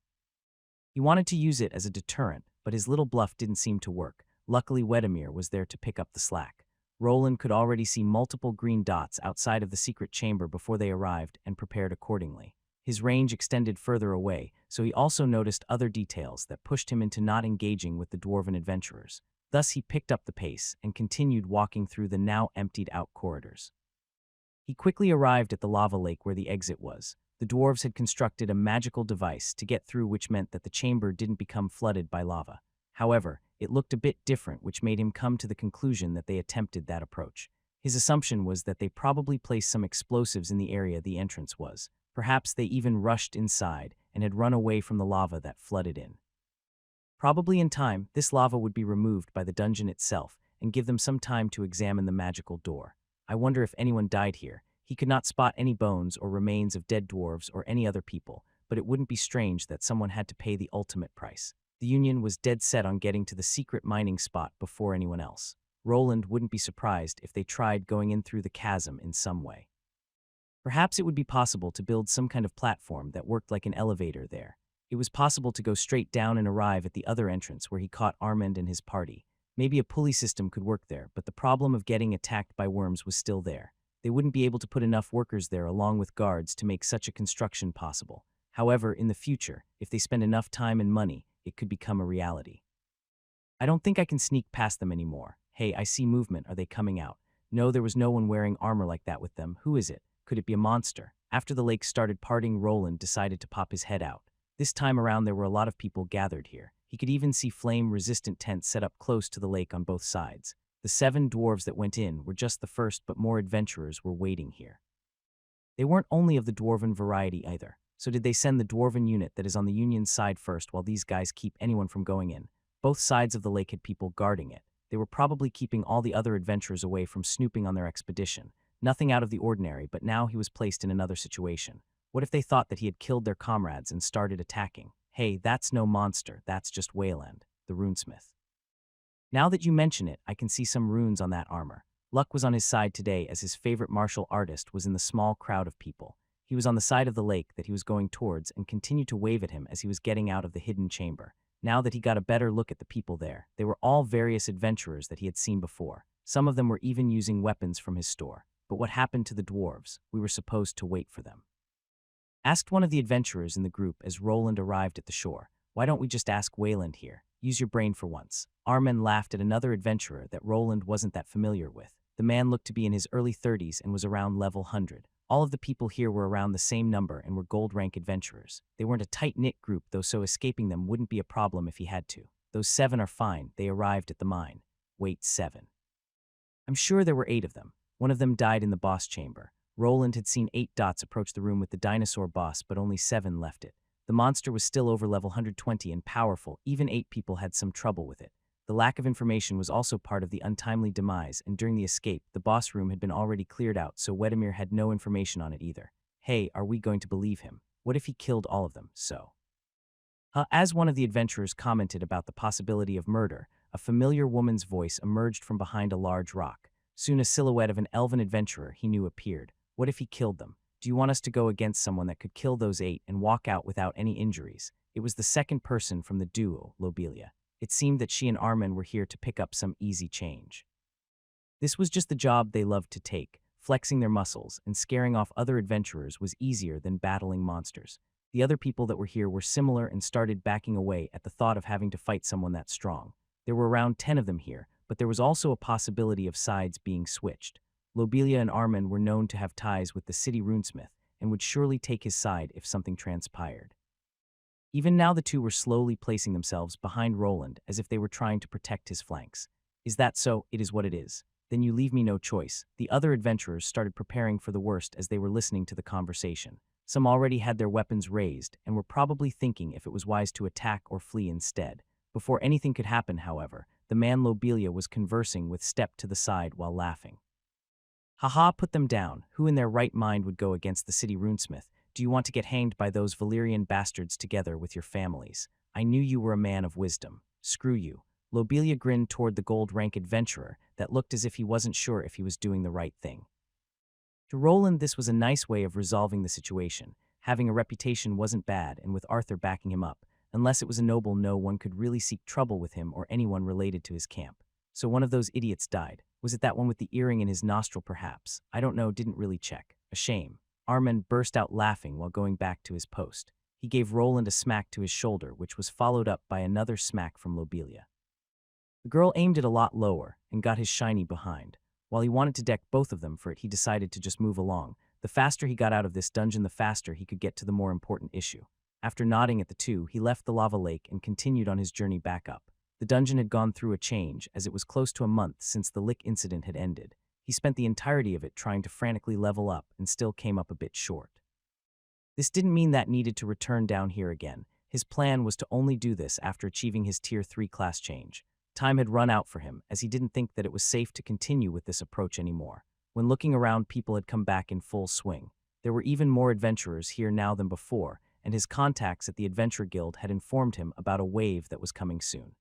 He wanted to use it as a deterrent, but his little bluff didn't seem to work. Luckily, Wedemir was there to pick up the slack. Roland could already see multiple green dots outside of the secret chamber before they arrived and prepared accordingly. His range extended further away, so he also noticed other details that pushed him into not engaging with the dwarven adventurers. Thus he picked up the pace and continued walking through the now emptied-out corridors. He quickly arrived at the lava lake where the exit was. The dwarves had constructed a magical device to get through, which meant that the chamber didn't become flooded by lava. However, it looked a bit different, which made him come to the conclusion that they attempted that approach. His assumption was that they probably placed some explosives in the area the entrance was. Perhaps they even rushed inside and had run away from the lava that flooded in. Probably in time, this lava would be removed by the dungeon itself and give them some time to examine the magical door. I wonder if anyone died here. He could not spot any bones or remains of dead dwarves or any other people, but it wouldn't be strange that someone had to pay the ultimate price. The Union was dead set on getting to the secret mining spot before anyone else. Roland wouldn't be surprised if they tried going in through the chasm in some way. Perhaps it would be possible to build some kind of platform that worked like an elevator there. It was possible to go straight down and arrive at the other entrance where he caught Armand and his party. Maybe a pulley system could work there, but the problem of getting attacked by worms was still there. They wouldn't be able to put enough workers there along with guards to make such a construction possible. However, in the future, if they spend enough time and money, it could become a reality. I don't think I can sneak past them anymore. Hey, I see movement. Are they coming out? No, there was no one wearing armor like that with them. Who is it? Could it be a monster? After the lake started parting, Roland decided to pop his head out. This time around, there were a lot of people gathered here. He could even see flame-resistant tents set up close to the lake on both sides. The 7 dwarves that went in were just the first, but more adventurers were waiting here. They weren't only of the dwarven variety either. So did they send the dwarven unit that is on the Union side first while these guys keep anyone from going in? Both sides of the lake had people guarding it. They were probably keeping all the other adventurers away from snooping on their expedition. Nothing out of the ordinary, but now he was placed in another situation. What if they thought that he had killed their comrades and started attacking? Hey, that's no monster, that's just Wayland, the runesmith. Now that you mention it, I can see some runes on that armor. Luck was on his side today, as his favorite martial artist was in the small crowd of people. He was on the side of the lake that he was going towards and continued to wave at him as he was getting out of the hidden chamber. Now that he got a better look at the people there, they were all various adventurers that he had seen before. Some of them were even using weapons from his store. But what happened to the dwarves? We were supposed to wait for them. Asked one of the adventurers in the group as Roland arrived at the shore. Why don't we just ask Wayland here? Use your brain for once. Armen laughed at another adventurer that Roland wasn't that familiar with. The man looked to be in his early 30s and was around level 100. All of the people here were around the same number and were gold rank adventurers. They weren't a tight-knit group, though, so escaping them wouldn't be a problem if he had to. Those 7 are fine. They arrived at the mine. Wait, 7. I'm sure there were 8 of them. One of them died in the boss chamber. Roland had seen 8 dots approach the room with the dinosaur boss, but only 7 left it. The monster was still over level 120 and powerful. Even 8 people had some trouble with it. The lack of information was also part of the untimely demise, and during the escape, the boss room had been already cleared out, so Wedemir had no information on it either. Hey, are we going to believe him? What if he killed all of them? As one of the adventurers commented about the possibility of murder, a familiar woman's voice emerged from behind a large rock. Soon a silhouette of an elven adventurer he knew appeared. What if he killed them? Do you want us to go against someone that could kill those 8 and walk out without any injuries? It was the second person from the duo, Lobelia. It seemed that she and Armen were here to pick up some easy change. This was just the job they loved to take. Flexing their muscles and scaring off other adventurers was easier than battling monsters. The other people that were here were similar and started backing away at the thought of having to fight someone that strong. There were around 10 of them here, but there was also a possibility of sides being switched. Lobelia and Armen were known to have ties with the city runesmith and would surely take his side if something transpired. Even now the two were slowly placing themselves behind Roland as if they were trying to protect his flanks. Is that so? It is what it is. Then you leave me no choice. The other adventurers started preparing for the worst as they were listening to the conversation. Some already had their weapons raised and were probably thinking if it was wise to attack or flee instead. Before anything could happen, however, the man Lobelia was conversing with stepped to the side while laughing. Haha, put them down. Who in their right mind would go against the city runesmith? Do you want to get hanged by those Valyrian bastards together with your families? I knew you were a man of wisdom. Screw you. Lobelia grinned toward the gold-rank adventurer that looked as if he wasn't sure if he was doing the right thing. To Roland, this was a nice way of resolving the situation. Having a reputation wasn't bad, and with Arthur backing him up, unless it was a noble, no one could really seek trouble with him or anyone related to his camp. So one of those idiots died. Was it that one with the earring in his nostril, perhaps? I don't know, didn't really check. A shame. Armen burst out laughing while going back to his post. He gave Roland a smack to his shoulder, which was followed up by another smack from Lobelia. The girl aimed it a lot lower and got his shiny behind. While he wanted to deck both of them for it, he decided to just move along. The faster he got out of this dungeon, the faster he could get to the more important issue. After nodding at the two, he left the lava lake and continued on his journey back up. The dungeon had gone through a change, as it was close to a month since the lick incident had ended. He spent the entirety of it trying to frantically level up and still came up a bit short. This didn't mean that needed to return down here again. His plan was to only do this after achieving his Tier 3 class change. Time had run out for him, as he didn't think that it was safe to continue with this approach anymore. When looking around, people had come back in full swing. There were even more adventurers here now than before, and his contacts at the Adventure Guild had informed him about a wave that was coming soon.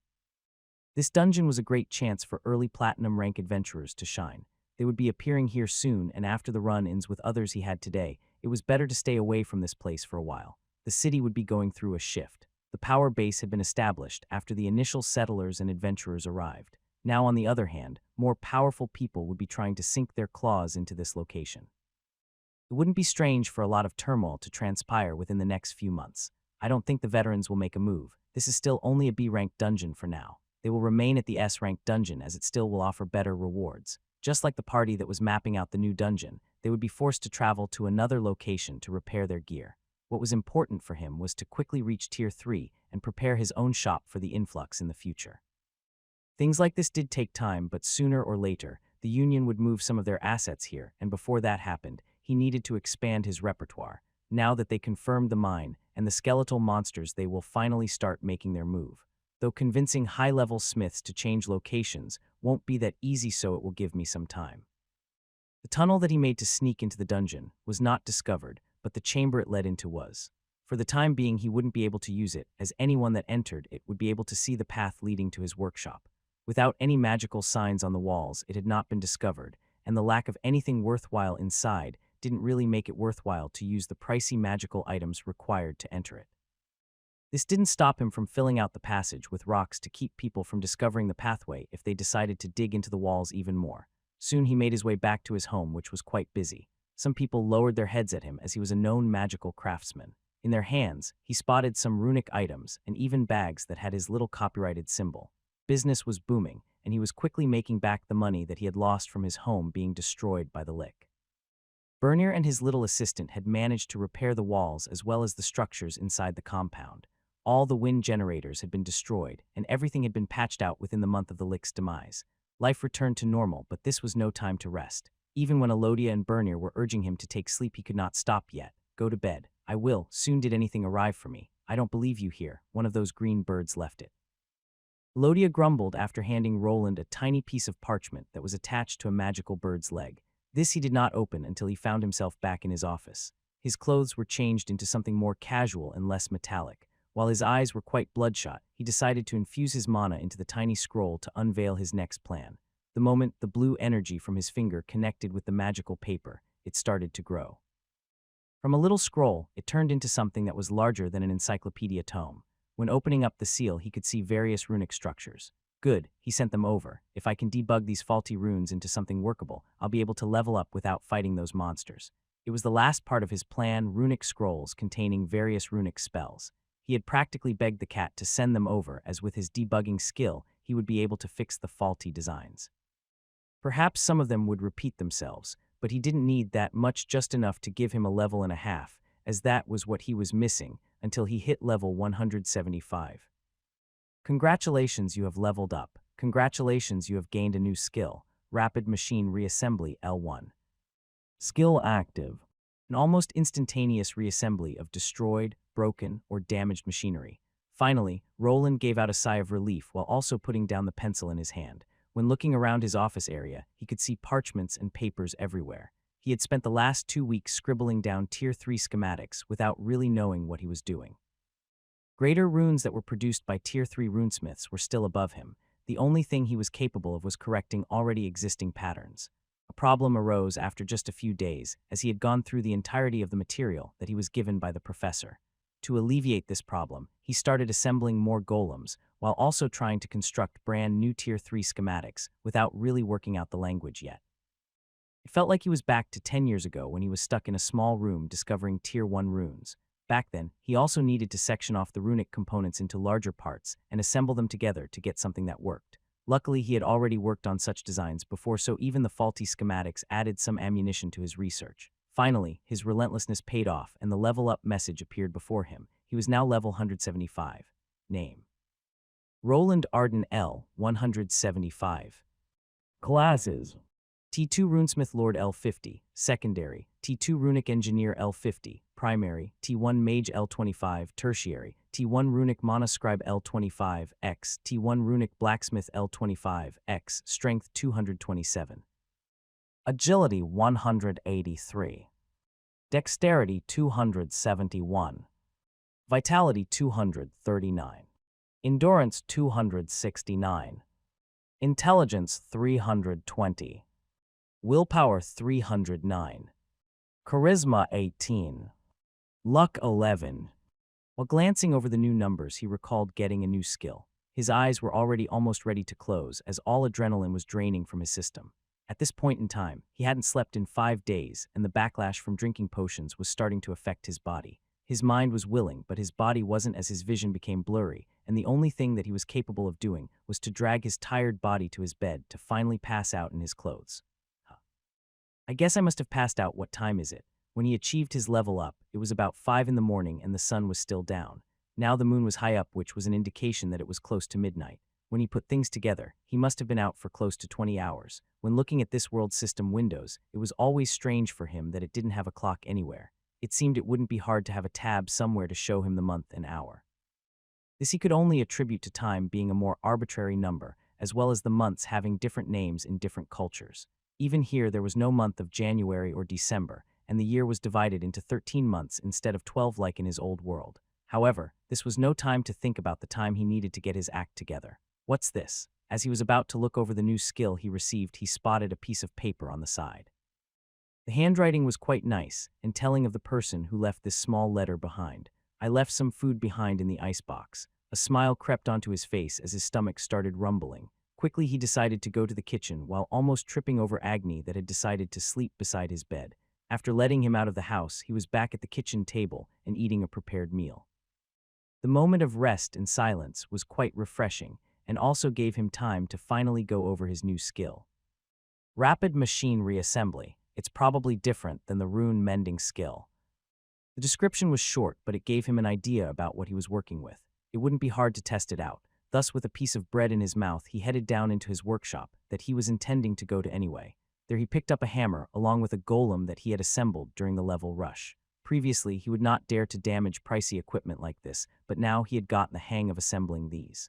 This dungeon was a great chance for early platinum rank adventurers to shine. They would be appearing here soon, and after the run-ins with others he had today, it was better to stay away from this place for a while. The city would be going through a shift. The power base had been established after the initial settlers and adventurers arrived. Now, on the other hand, more powerful people would be trying to sink their claws into this location. It wouldn't be strange for a lot of turmoil to transpire within the next few months. I don't think the veterans will make a move. This is still only a B-ranked dungeon for now. They will remain at the S-ranked dungeon as it still will offer better rewards. Just like the party that was mapping out the new dungeon, they would be forced to travel to another location to repair their gear. What was important for him was to quickly reach Tier 3 and prepare his own shop for the influx in the future. Things like this did take time, but sooner or later, the Union would move some of their assets here, and before that happened, he needed to expand his repertoire. Now that they confirmed the mine and the skeletal monsters, they will finally start making their move. Though convincing high-level smiths to change locations won't be that easy, so it will give me some time. The tunnel that he made to sneak into the dungeon was not discovered, but the chamber it led into was. For the time being, he wouldn't be able to use it, as anyone that entered it would be able to see the path leading to his workshop. Without any magical signs on the walls, it had not been discovered, and the lack of anything worthwhile inside didn't really make it worthwhile to use the pricey magical items required to enter it. This didn't stop him from filling out the passage with rocks to keep people from discovering the pathway if they decided to dig into the walls even more. Soon he made his way back to his home, which was quite busy. Some people lowered their heads at him as he was a known magical craftsman. In their hands, he spotted some runic items and even bags that had his little copyrighted symbol. Business was booming, and he was quickly making back the money that he had lost from his home being destroyed by the lick. Bernier and his little assistant had managed to repair the walls as well as the structures inside the compound. All the wind generators had been destroyed, and everything had been patched out within the month of the lick's demise. Life returned to normal, but this was no time to rest. Even when Elodia and Bernier were urging him to take sleep, he could not stop yet. Go to bed. I will. Soon did anything arrive for me. I don't believe you here. One of those green birds left it. Elodia grumbled after handing Roland a tiny piece of parchment that was attached to a magical bird's leg. This he did not open until he found himself back in his office. His clothes were changed into something more casual and less metallic. While his eyes were quite bloodshot, he decided to infuse his mana into the tiny scroll to unveil his next plan. The moment the blue energy from his finger connected with the magical paper, it started to grow. From a little scroll, it turned into something that was larger than an encyclopedia tome. When opening up the seal, he could see various runic structures. Good, he sent them over. If I can debug these faulty runes into something workable, I'll be able to level up without fighting those monsters. It was the last part of his plan, runic scrolls containing various runic spells. He had practically begged the cat to send them over, as with his debugging skill, he would be able to fix the faulty designs. Perhaps some of them would repeat themselves, but he didn't need that much, just enough to give him a level and a half, as that was what he was missing until he hit level 175. Congratulations, you have leveled up. Congratulations, you have gained a new skill, Rapid Machine Reassembly L1. Skill active. An almost instantaneous reassembly of destroyed, broken, or damaged machinery. Finally, Roland gave out a sigh of relief while also putting down the pencil in his hand. When looking around his office area, he could see parchments and papers everywhere. He had spent the last 2 weeks scribbling down Tier 3 schematics without really knowing what he was doing. Greater runes that were produced by Tier 3 runesmiths were still above him. The only thing he was capable of was correcting already existing patterns. A problem arose after just a few days, as he had gone through the entirety of the material that he was given by the professor. To alleviate this problem, he started assembling more golems, while also trying to construct brand new Tier 3 schematics without really working out the language yet. It felt like he was back to 10 years ago when he was stuck in a small room discovering Tier 1 runes. Back then, he also needed to section off the runic components into larger parts and assemble them together to get something that worked. Luckily, he had already worked on such designs before, so even the faulty schematics added some ammunition to his research. Finally, his relentlessness paid off and the level up message appeared before him. He was now level 175. Name: Roland Arden L. 175. Classes: T2 Runesmith Lord L50, Secondary, T2 Runic Engineer L50, Primary, T1 Mage L25, Tertiary, T1 Runic Monoscribe L25, X, T1 Runic Blacksmith L25, X, Strength 227. Agility 183. Dexterity 271. Vitality 239. Endurance 269. Intelligence 320. Willpower 309. Charisma 18. Luck 11. While glancing over the new numbers, he recalled getting a new skill. His eyes were already almost ready to close, as all adrenaline was draining from his system. At this point in time, he hadn't slept in 5 days, and the backlash from drinking potions was starting to affect his body. His mind was willing, but his body wasn't, as his vision became blurry, and the only thing that he was capable of doing was to drag his tired body to his bed to finally pass out in his clothes. I guess I must have passed out. What time is it? When he achieved his level up, it was about 5 in the morning and the sun was still down. Now the moon was high up, which was an indication that it was close to midnight. When he put things together, he must have been out for close to 20 hours. When looking at this world system windows, it was always strange for him that it didn't have a clock anywhere. It seemed it wouldn't be hard to have a tab somewhere to show him the month and hour. This he could only attribute to time being a more arbitrary number, as well as the months having different names in different cultures. Even here, there was no month of January or December, and the year was divided into 13 months instead of 12 like in his old world. However, this was no time to think about the time he needed to get his act together. What's this? As he was about to look over the new skill he received, he spotted a piece of paper on the side. The handwriting was quite nice, and telling of the person who left this small letter behind. I left some food behind in the icebox. A smile crept onto his face as his stomach started rumbling. Quickly, he decided to go to the kitchen while almost tripping over Agni that had decided to sleep beside his bed. After letting him out of the house, he was back at the kitchen table and eating a prepared meal. The moment of rest and silence was quite refreshing and also gave him time to finally go over his new skill. Rapid machine reassembly. It's probably different than the rune mending skill. The description was short, but it gave him an idea about what he was working with. It wouldn't be hard to test it out. Thus, with a piece of bread in his mouth, he headed down into his workshop that he was intending to go to anyway. There he picked up a hammer along with a golem that he had assembled during the level rush. Previously, he would not dare to damage pricey equipment like this, but now he had gotten the hang of assembling these.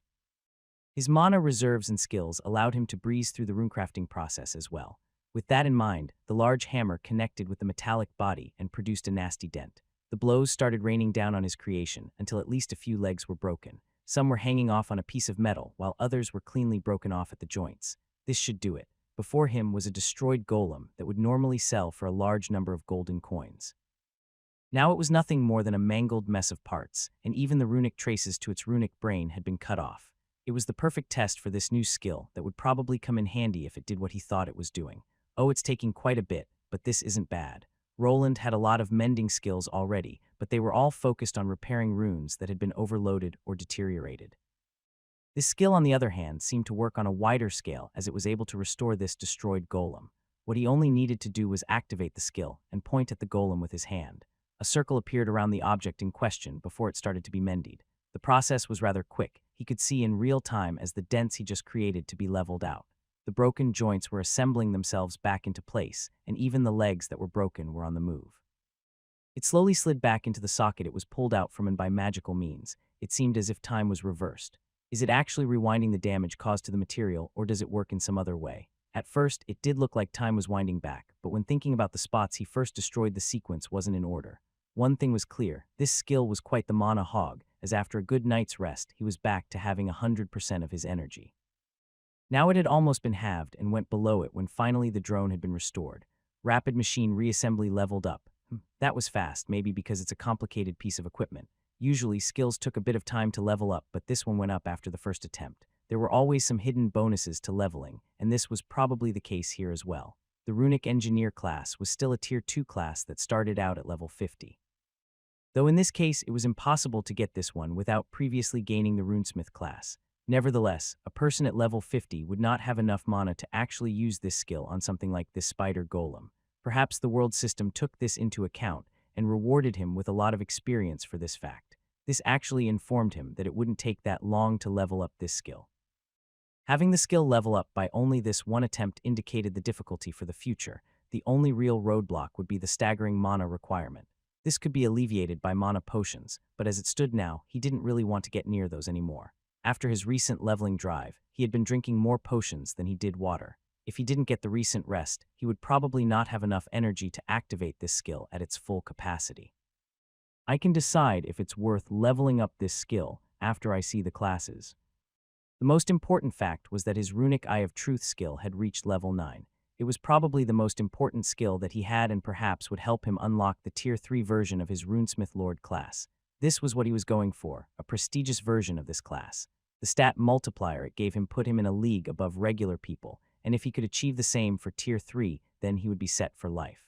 His mana reserves and skills allowed him to breeze through the runecrafting process as well. With that in mind, the large hammer connected with the metallic body and produced a nasty dent. The blows started raining down on his creation until at least a few legs were broken. Some were hanging off on a piece of metal, while others were cleanly broken off at the joints. This should do it. Before him was a destroyed golem that would normally sell for a large number of golden coins. Now it was nothing more than a mangled mess of parts, and even the runic traces to its runic brain had been cut off. It was the perfect test for this new skill that would probably come in handy if it did what he thought it was doing. Oh, it's taking quite a bit, but this isn't bad. Roland had a lot of mending skills already, but they were all focused on repairing runes that had been overloaded or deteriorated. This skill, on the other hand, seemed to work on a wider scale as it was able to restore this destroyed golem. What he only needed to do was activate the skill and point at the golem with his hand. A circle appeared around the object in question before it started to be mended. The process was rather quick. He could see in real time as the dents he just created to be leveled out. The broken joints were assembling themselves back into place, and even the legs that were broken were on the move. It slowly slid back into the socket it was pulled out from and by magical means. It seemed as if time was reversed. Is it actually rewinding the damage caused to the material, or does it work in some other way? At first, it did look like time was winding back, but when thinking about the spots he first destroyed, the sequence wasn't in order. One thing was clear: this skill was quite the mana hog, as after a good night's rest, he was back to having 100% of his energy. Now it had almost been halved and went below it when finally the drone had been restored. Rapid machine reassembly leveled up. That was fast, maybe because it's a complicated piece of equipment. Usually, skills took a bit of time to level up, but this one went up after the first attempt. There were always some hidden bonuses to leveling, and this was probably the case here as well. The Runic Engineer class was still a Tier 2 class that started out at level 50. Though in this case, it was impossible to get this one without previously gaining the Runesmith class. Nevertheless, a person at level 50 would not have enough mana to actually use this skill on something like this spider golem. Perhaps the world system took this into account and rewarded him with a lot of experience for this fact. This actually informed him that it wouldn't take that long to level up this skill. Having the skill level up by only this one attempt indicated the difficulty for the future. The only real roadblock would be the staggering mana requirement. This could be alleviated by mana potions, but as it stood now, he didn't really want to get near those anymore. After his recent leveling drive, he had been drinking more potions than he did water. If he didn't get the recent rest, he would probably not have enough energy to activate this skill at its full capacity. I can decide if it's worth leveling up this skill after I see the classes. The most important fact was that his Runic Eye of Truth skill had reached level 9. It was probably the most important skill that he had and perhaps would help him unlock the Tier 3 version of his Runesmith Lord class. This was what he was going for, a prestigious version of this class. The stat multiplier it gave him put him in a league above regular people, and if he could achieve the same for Tier 3, then he would be set for life.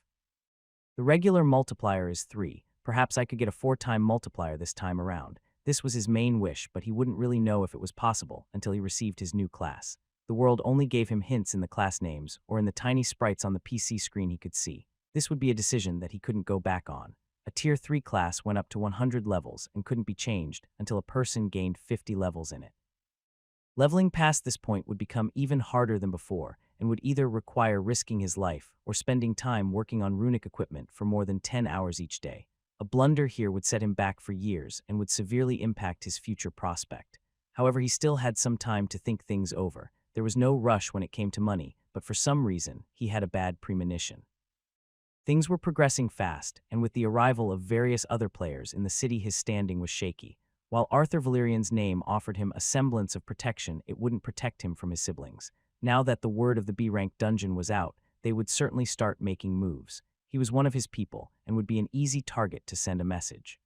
The regular multiplier is 3. Perhaps I could get a 4-time multiplier this time around. This was his main wish, but he wouldn't really know if it was possible until he received his new class. The world only gave him hints in the class names or in the tiny sprites on the PC screen he could see. This would be a decision that he couldn't go back on. A Tier 3 class went up to 100 levels and couldn't be changed until a person gained 50 levels in it. Leveling past this point would become even harder than before and would either require risking his life or spending time working on runic equipment for more than 10 hours each day. A blunder here would set him back for years and would severely impact his future prospect. However, he still had some time to think things over. There was no rush when it came to money, but for some reason, he had a bad premonition. Things were progressing fast, and with the arrival of various other players in the city, his standing was shaky. While Arthur Valerian's name offered him a semblance of protection, it wouldn't protect him from his siblings. Now that the word of the B-rank dungeon was out, they would certainly start making moves. He was one of his people, and would be an easy target to send a message.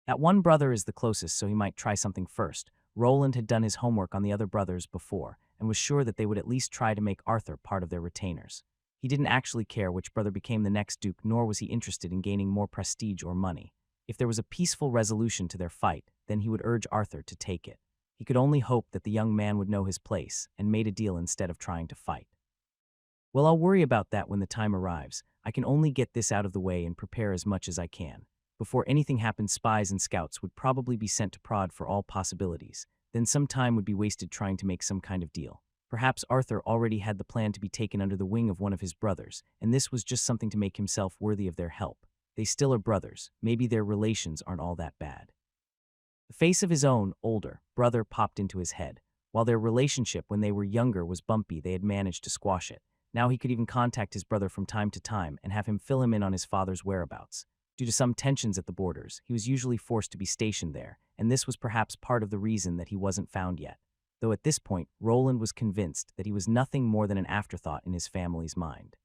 That one brother is the closest, so he might try something first. Roland had done his homework on the other brothers before, and was sure that they would at least try to make Arthur part of their retainers. He didn't actually care which brother became the next duke, nor was he interested in gaining more prestige or money. If there was a peaceful resolution to their fight, then he would urge Arthur to take it. He could only hope that the young man would know his place and made a deal instead of trying to fight. Well, I'll worry about that when the time arrives. I can only get this out of the way and prepare as much as I can. Before anything happened, spies and scouts would probably be sent to prod for all possibilities. Then some time would be wasted trying to make some kind of deal. Perhaps Arthur already had the plan to be taken under the wing of one of his brothers, and this was just something to make himself worthy of their help. They still are brothers. Maybe their relations aren't all that bad. The face of his own, older, brother popped into his head. While their relationship when they were younger was bumpy, they had managed to squash it. Now he could even contact his brother from time to time and have him fill him in on his father's whereabouts. Due to some tensions at the borders, he was usually forced to be stationed there, and this was perhaps part of the reason that he wasn't found yet. Though at this point, Roland was convinced that he was nothing more than an afterthought in his family's mind.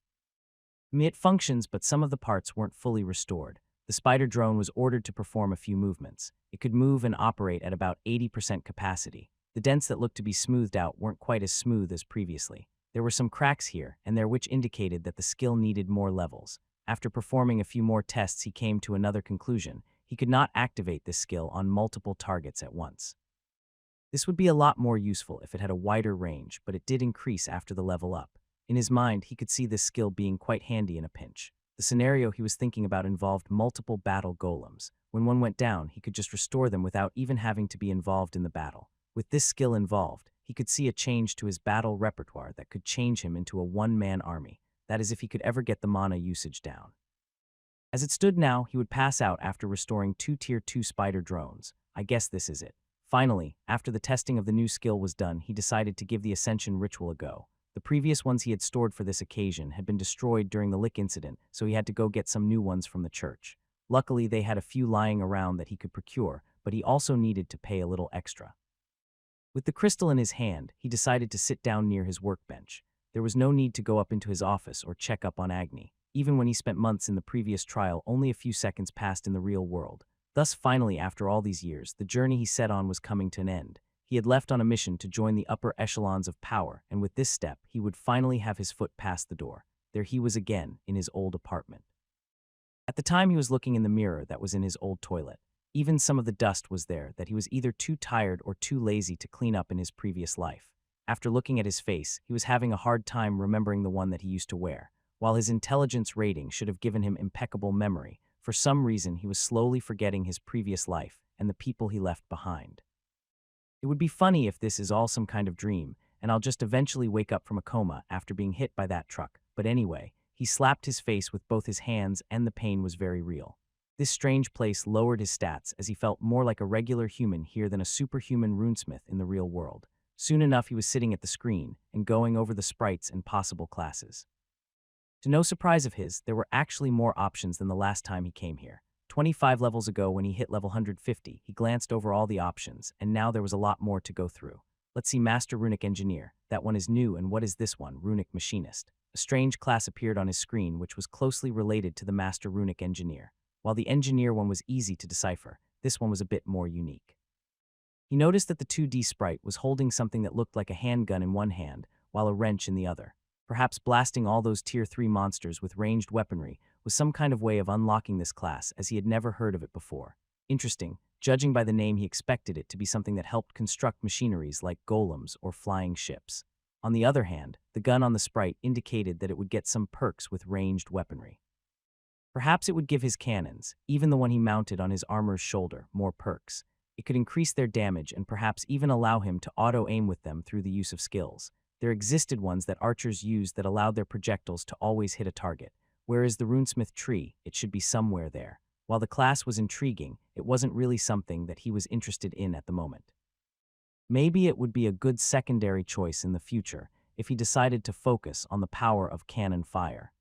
It functions, but some of the parts weren't fully restored. The spider drone was ordered to perform a few movements. It could move and operate at about 80% capacity. The dents that looked to be smoothed out weren't quite as smooth as previously. There were some cracks here and there which indicated that the skill needed more levels. After performing a few more tests, he came to another conclusion. He could not activate this skill on multiple targets at once. This would be a lot more useful if it had a wider range, but it did increase after the level up. In his mind, he could see this skill being quite handy in a pinch. The scenario he was thinking about involved multiple battle golems. When one went down, he could just restore them without even having to be involved in the battle. With this skill involved, he could see a change to his battle repertoire that could change him into a one-man army. That is, if he could ever get the mana usage down. As it stood now, he would pass out after restoring 2 Tier 2 spider drones. I guess this is it. Finally, after the testing of the new skill was done, he decided to give the Ascension ritual a go. The previous ones he had stored for this occasion had been destroyed during the Lick incident, so he had to go get some new ones from the church. Luckily, they had a few lying around that he could procure, but he also needed to pay a little extra. With the crystal in his hand, he decided to sit down near his workbench. There was no need to go up into his office or check up on Agni. Even when he spent months in the previous trial, only a few seconds passed in the real world. Thus, finally, after all these years, the journey he set on was coming to an end. He had left on a mission to join the upper echelons of power, and with this step, he would finally have his foot past the door. There he was again, in his old apartment. At the time, he was looking in the mirror that was in his old toilet. Even some of the dust was there that he was either too tired or too lazy to clean up in his previous life. After looking at his face, he was having a hard time remembering the one that he used to wear. While his intelligence rating should have given him impeccable memory, for some reason he was slowly forgetting his previous life and the people he left behind. It would be funny if this is all some kind of dream, and I'll just eventually wake up from a coma after being hit by that truck. But anyway, he slapped his face with both his hands and the pain was very real. This strange place lowered his stats as he felt more like a regular human here than a superhuman runesmith in the real world. Soon enough, he was sitting at the screen and going over the sprites and possible classes. To no surprise of his, there were actually more options than the last time he came here. 25 levels ago, when he hit level 150, he glanced over all the options, and now there was a lot more to go through. Let's see, Master Runic Engineer. That one is new, and what is this one? Runic Machinist. A strange class appeared on his screen which was closely related to the Master Runic Engineer. While the Engineer one was easy to decipher, this one was a bit more unique. He noticed that the 2D sprite was holding something that looked like a handgun in one hand, while a wrench in the other. Perhaps blasting all those Tier 3 monsters with ranged weaponry was some kind of way of unlocking this class, as he had never heard of it before. Interesting. Judging by the name, he expected it to be something that helped construct machineries like golems or flying ships. On the other hand, the gun on the sprite indicated that it would get some perks with ranged weaponry. Perhaps it would give his cannons, even the one he mounted on his armor's shoulder, more perks. It could increase their damage and perhaps even allow him to auto-aim with them through the use of skills. There existed ones that archers used that allowed their projectiles to always hit a target, whereas the runesmith tree, it should be somewhere there. While the class was intriguing, it wasn't really something that he was interested in at the moment. Maybe it would be a good secondary choice in the future if he decided to focus on the power of cannon fire.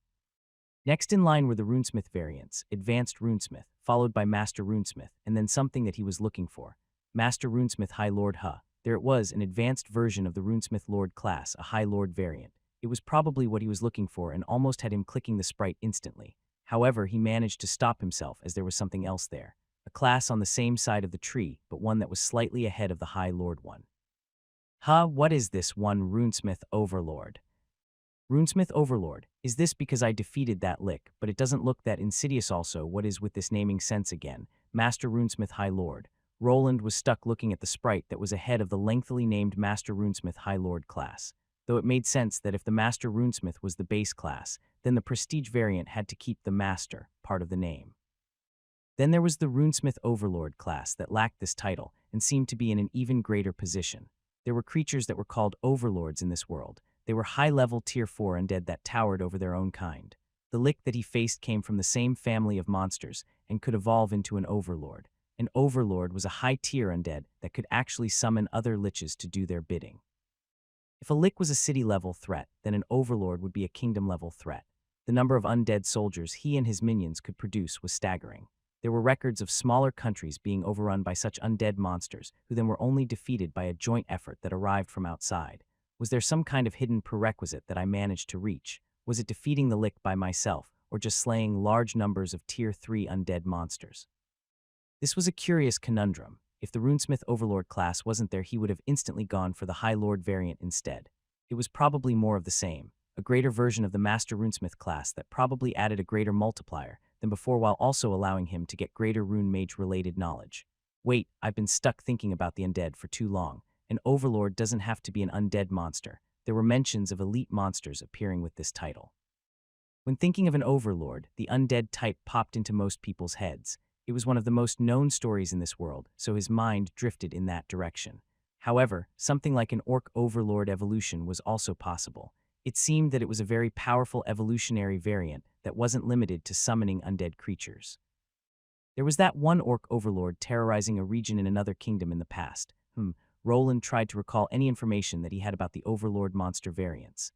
Next in line were the runesmith variants, Advanced Runesmith, followed by Master Runesmith, and then something that he was looking for, Master Runesmith High Lord Ha. There it was, an advanced version of the Runesmith Lord class, a High Lord variant. It was probably what he was looking for and almost had him clicking the sprite instantly. However, he managed to stop himself as there was something else there, a class on the same side of the tree, but one that was slightly ahead of the High Lord one. What is this one? Runesmith Overlord. Runesmith Overlord. Is this because I defeated that lick, but it doesn't look that insidious also? What is with this naming sense again? Master Runesmith High Lord. Roland was stuck looking at the sprite that was ahead of the lengthily named Master Runesmith High Lord class. Though it made sense that if the Master Runesmith was the base class, then the prestige variant had to keep the Master part of the name. Then there was the Runesmith Overlord class that lacked this title and seemed to be in an even greater position. There were creatures that were called overlords in this world. They were high-level Tier 4 undead that towered over their own kind. The lick that he faced came from the same family of monsters and could evolve into an overlord. An overlord was a high-tier undead that could actually summon other liches to do their bidding. If a lick was a city-level threat, then an overlord would be a kingdom-level threat. The number of undead soldiers he and his minions could produce was staggering. There were records of smaller countries being overrun by such undead monsters, who then were only defeated by a joint effort that arrived from outside. Was there some kind of hidden prerequisite that I managed to reach? Was it defeating the lick by myself, or just slaying large numbers of Tier 3 undead monsters? This was a curious conundrum. If the Runesmith Overlord class wasn't there, he would have instantly gone for the High Lord variant instead. It was probably more of the same, a greater version of the Master Runesmith class that probably added a greater multiplier than before while also allowing him to get greater Rune Mage-related knowledge. Wait, I've been stuck thinking about the undead for too long. An Overlord doesn't have to be an undead monster. There were mentions of elite monsters appearing with this title. When thinking of an Overlord, the undead type popped into most people's heads. It was one of the most known stories in this world, so his mind drifted in that direction. However, something like an Orc Overlord evolution was also possible. It seemed that it was a very powerful evolutionary variant that wasn't limited to summoning undead creatures. There was that one Orc Overlord terrorizing a region in another kingdom in the past. Roland tried to recall any information that he had about the Overlord monster variants.